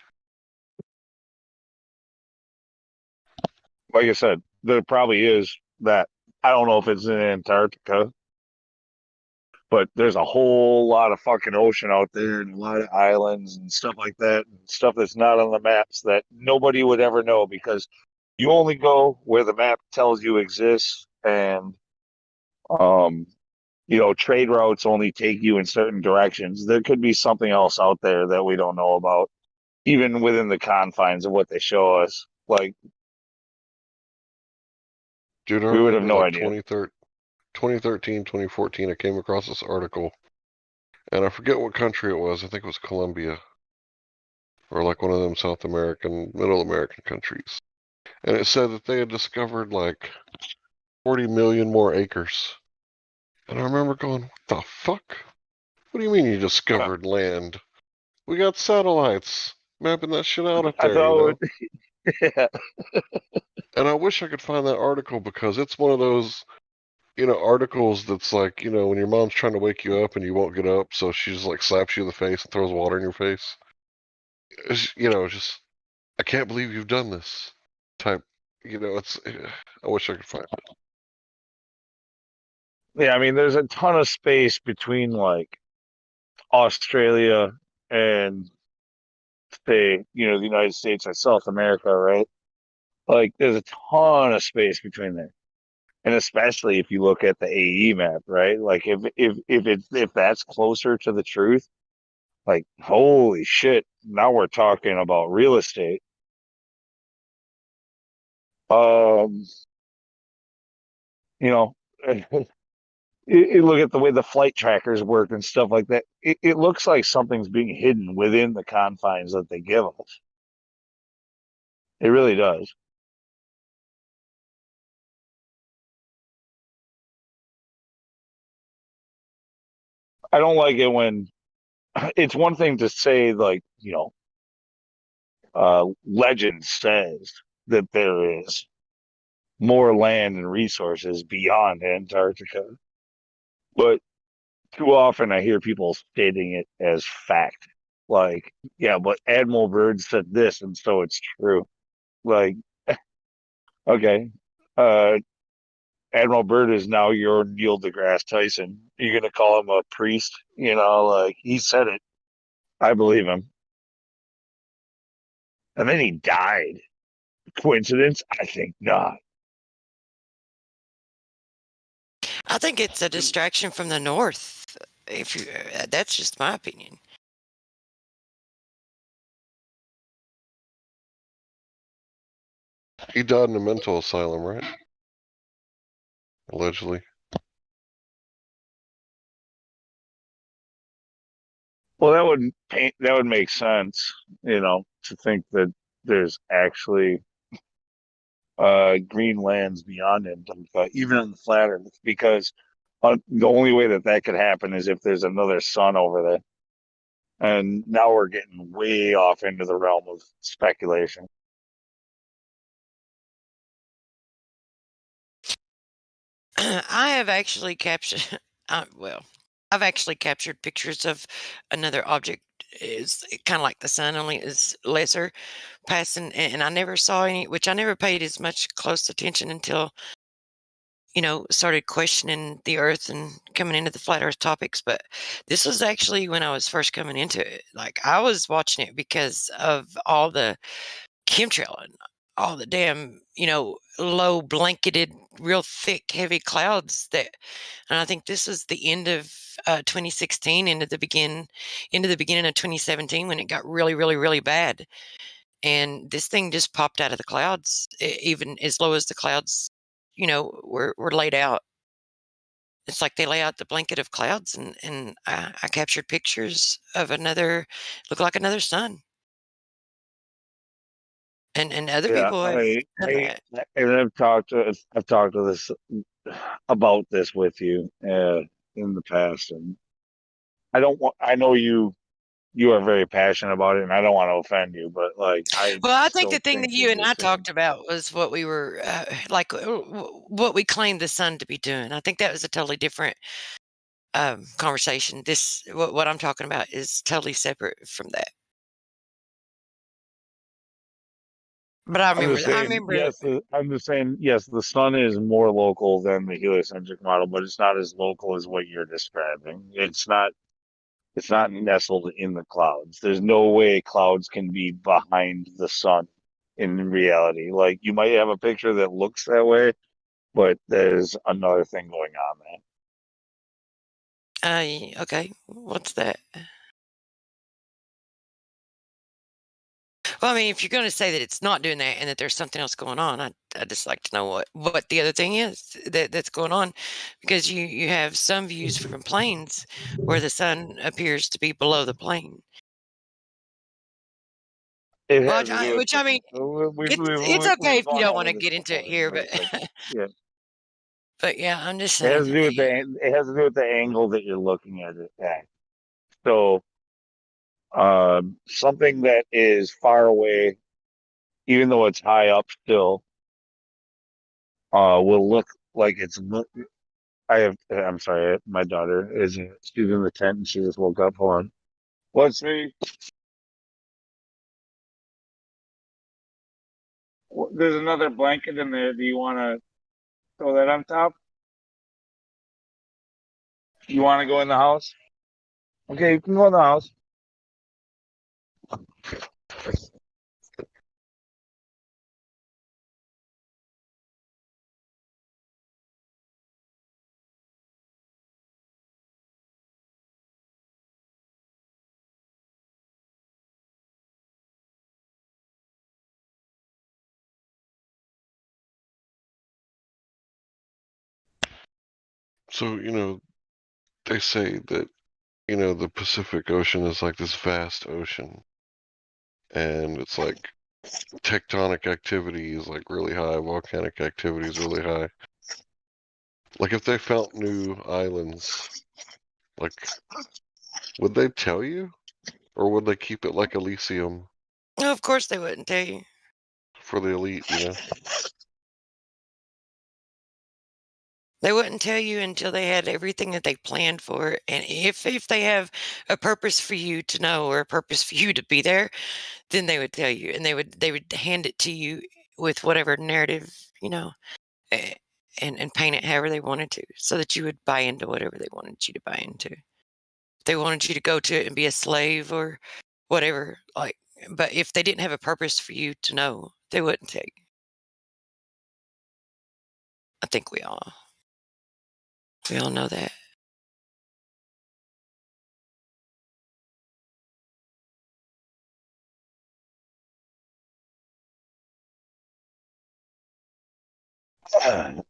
Like I said, there probably is that. I don't know if it's in Antarctica, but there's a whole lot of fucking ocean out there and a lot of islands and stuff like that, and stuff that's not on the maps that nobody would ever know because you only go where the map tells you exists, and um, trade routes only take you in certain directions. There could be something else out there that we don't know about, even within the confines of what they show us. Like, Dude, I we would have remember no like idea. 2013, 2014, I came across this article, and I forget what country it was. I think it was Colombia, or like one of them South American, Middle American countries. And it said that they had discovered like 40 million more acres. And I remember going, what the fuck? What do you mean you discovered land? We got satellites mapping that shit out up I there, thought, yeah. And I wish I could find that article because it's one of those, articles that's like, when your mom's trying to wake you up and you won't get up, so she just like slaps you in the face and throws water in your face. It's, just, I can't believe you've done this type, it's, I wish I could find it. Yeah, I mean, there's a ton of space between like Australia and say, the United States and South America, right? Like, there's a ton of space between there, and especially if you look at the AE map, right? Like, if that's closer to the truth, like, holy shit! Now we're talking about real estate. Um, you know, you look at the way the flight trackers work and stuff like that. It looks like something's being hidden within the confines that they give us. It really does. I don't like it when it's one thing to say like, legend says that there is more land and resources beyond Antarctica, but too often I hear people stating it as fact. Like, yeah, but Admiral Byrd said this, and so it's true. Like, okay, uh, Admiral Byrd is now your Neil deGrasse Tyson. You're gonna call him a priest? Like he said it. I believe him. And then he died. Coincidence? I think not. I think it's a distraction from the North. If you, that's just my opinion. He died in a mental asylum, right? Allegedly. Well, that would make sense, to think that there's actually green lands beyond Antarctica, even on the flat Earth, because the only way that that could happen is if there's another sun over there. And now we're getting way off into the realm of speculation. I have actually captured, I've actually captured pictures of another object. Is kind of like the sun, only is lesser, passing, and I never saw any, which I never paid as much close attention until, started questioning the Earth and coming into the flat Earth topics. But this was actually when I was first coming into it. Like, I was watching it because of all the chemtrail and all the damn, low blanketed, real thick, heavy clouds and I think this is the end of 2016 into the beginning of 2017 when it got really, really, really bad. And this thing just popped out of the clouds, even as low as the clouds, were laid out. It's like they lay out the blanket of clouds, and I captured pictures of looked like another sun. And other Yeah, people have done that. and I've talked to this about this with you in the past, and I don't want. I know you are very passionate about it, and I don't want to offend you, but like I Well, I think the still thing that think that you and you're I saying. talked about was what we were like, what we claimed the sun to be doing. I think that was a totally different conversation. This, what I'm talking about, is totally separate from that. But I I'm remember, just saying, yes. I'm just saying, yes. The sun is more local than the heliocentric model, but it's not as local as what you're describing. It's not. It's not nestled in the clouds. There's no way clouds can be behind the sun in reality. Like you might have a picture that looks that way, but there's another thing going on there. Okay, what's that? Well, I mean, if you're going to say that it's not doing that and that there's something else going on, I'd just like to know what the other thing is that's going on, because you have some views from planes where the sun appears to be below the plane. It Well, has to do with which I mean, it's okay we've if you gone don't over want to this get into it before. here, Like, but yeah, but yeah, I'm just it has saying. to do with it has to do with the angle that you're looking at it at. So, something that is far away, even though it's high up still, will look like it's. I'm sorry, my daughter she's in the tent and she just woke up. Hold on. What's me? There's another blanket in there. Do you want to throw that on top? You want to go in the house? Okay, you can go in the house. So, they say that, the Pacific Ocean is like this vast ocean. And it's like tectonic activity is like really high, volcanic activity is really high. Like if they found new islands, like would they tell you? Or would they keep it like Elysium No, of course they wouldn't tell you. for the elite, They wouldn't tell you until they had everything that they planned for it. And if they have a purpose for you to know or a purpose for you to be there, then they would tell you, and they would hand it to you with whatever narrative, and paint it however they wanted to, so that you would buy into whatever they wanted you to buy into. They wanted you to go to it and be a slave or whatever, but if they didn't have a purpose for you to know, they wouldn't tell you. I think we all know that.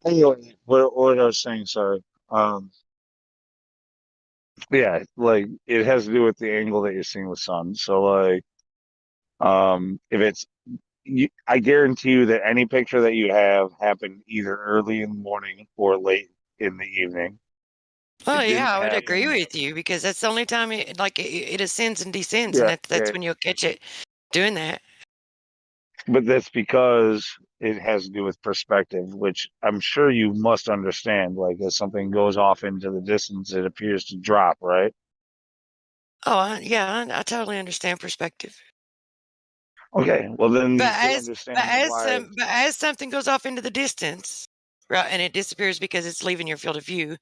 Anyway, what I was saying, sorry. Yeah, like it has to do with the angle that you're seeing the sun. So, like, if it's, I guarantee you that any picture that you have happened either early in the morning or late in the evening. Well, It didn't yeah, I would agree happen. with you, because that's the only time it ascends and descends, and Yeah, that's when you'll catch it doing that. but that's because it has to do with perspective, which I'm sure you must understand. Like, as something goes off into the distance, it appears to drop, right? Oh, yeah, I totally understand perspective. Okay, well then But you can as understand why. but as something goes off into the distance, right, and it disappears because it's leaving your field of view,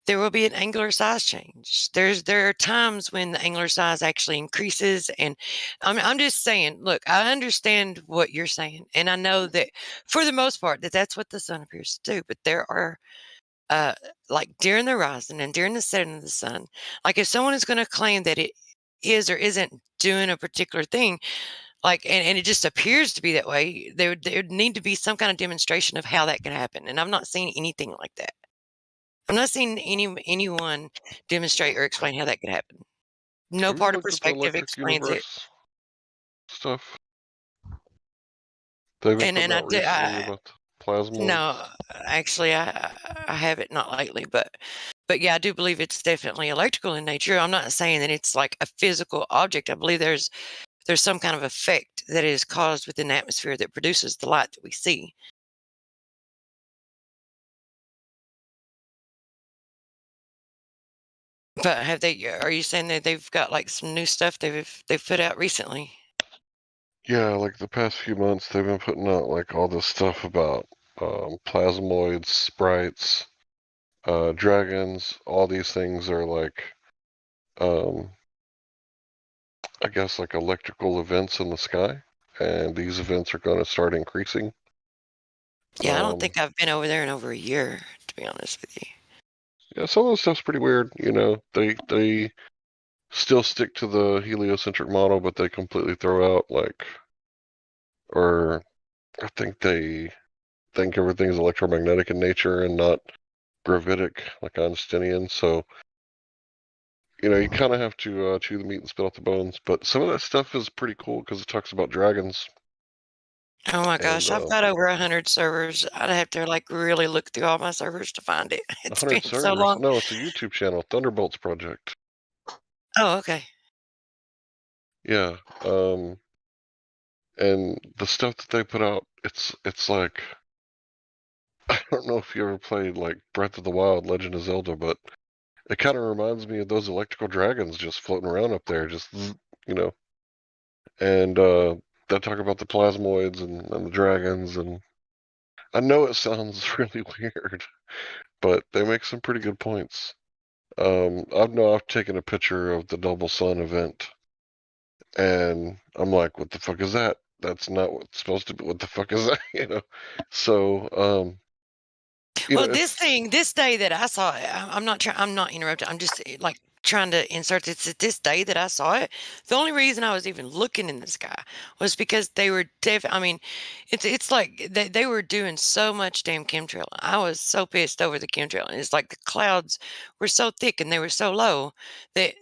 there will be an angular size change. There are times when the angular size actually increases, and I'm just saying, look, I understand what you're saying, and I know that for the most part that's what the sun appears to do. But there are, like during the rising and during the setting of the sun, like if someone is going to claim that it is or isn't doing a particular thing, like, and it just appears to be that way, there would need to be some kind of demonstration of how that can happen, and I'm not seeing anything like that. I'm not seeing anyone demonstrate or explain how that could happen. No Have you part of looked at the perspective electric explains it. universe stuff? They've been And putting I out do. recently about the plasmoids. No, actually, I haven't, not lately, but yeah, I do believe it's definitely electrical in nature. I'm not saying that it's like a physical object. I believe there's some kind of effect that is caused within the atmosphere that produces the light that we see. But are you saying that they've got like some new stuff they've put out recently? Yeah, like the past few months, they've been putting out like all this stuff about plasmoids, sprites, dragons. All these things are like, I guess, like electrical events in the sky, and these events are going to start increasing. Yeah, I don't think I've been over there in over a year, to be honest with you. Yeah, some of the stuff's pretty weird. You know, they still stick to the heliocentric model, but they completely throw out like, or I think they think everything's electromagnetic in nature and not gravitic like Einsteinian. So, you know, you kind of have to chew the meat and spit out the bones. But some of that stuff is pretty cool because it talks about dragons. Oh my gosh, I've got over 100 servers. I'd have to like really look through all my servers to find it. It's 100 been servers? so long. No, it's a YouTube channel, Thunderbolts Project. Oh, okay. Yeah. And the stuff that they put out, it's like, I don't know if you ever played like Breath of the Wild, Legend of Zelda, but it kind of reminds me of those electrical dragons just floating around up there, just, you know. And they talk about the plasmoids and the dragons, and I know it sounds really weird, but they make some pretty good points. I've taken a picture of the double sun event, and I'm like, what the fuck is that? That's not what's supposed to be. What the fuck is that? You know. So, you know, Well, this day that I saw it, I'm not interrupting. I'm just like trying to insert this. This day that I saw it, the only reason I was even looking in the sky was because they were I mean, it's like they were doing so much damn chemtrail. I was so pissed over the chemtrail, and it's like the clouds were so thick and they were so low that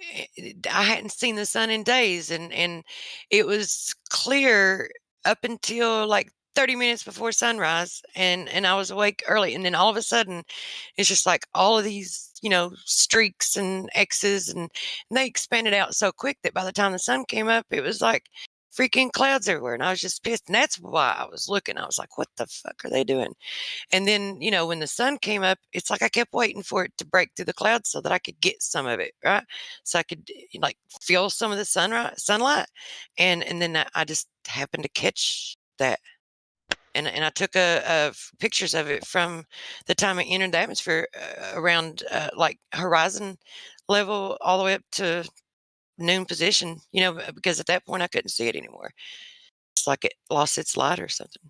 I hadn't seen the sun in days, and it was clear up until like 30 minutes before sunrise, and I was awake early, and then all of a sudden it's just like all of these, you know, streaks and X's, and they expanded out so quick that by the time the sun came up, it was like freaking clouds everywhere, and I was just pissed. And that's why I was looking. I was like, what the fuck are they doing? And then, you know, when the sun came up, it's like I kept waiting for it to break through the clouds so that I could get some of it, right? So I could like feel some of the sunlight, and then I just happened to catch that. And I took pictures of it from the time it entered the atmosphere, around like horizon level all the way up to noon position, you know, because at that point I couldn't see it anymore. It's like it lost its light or something.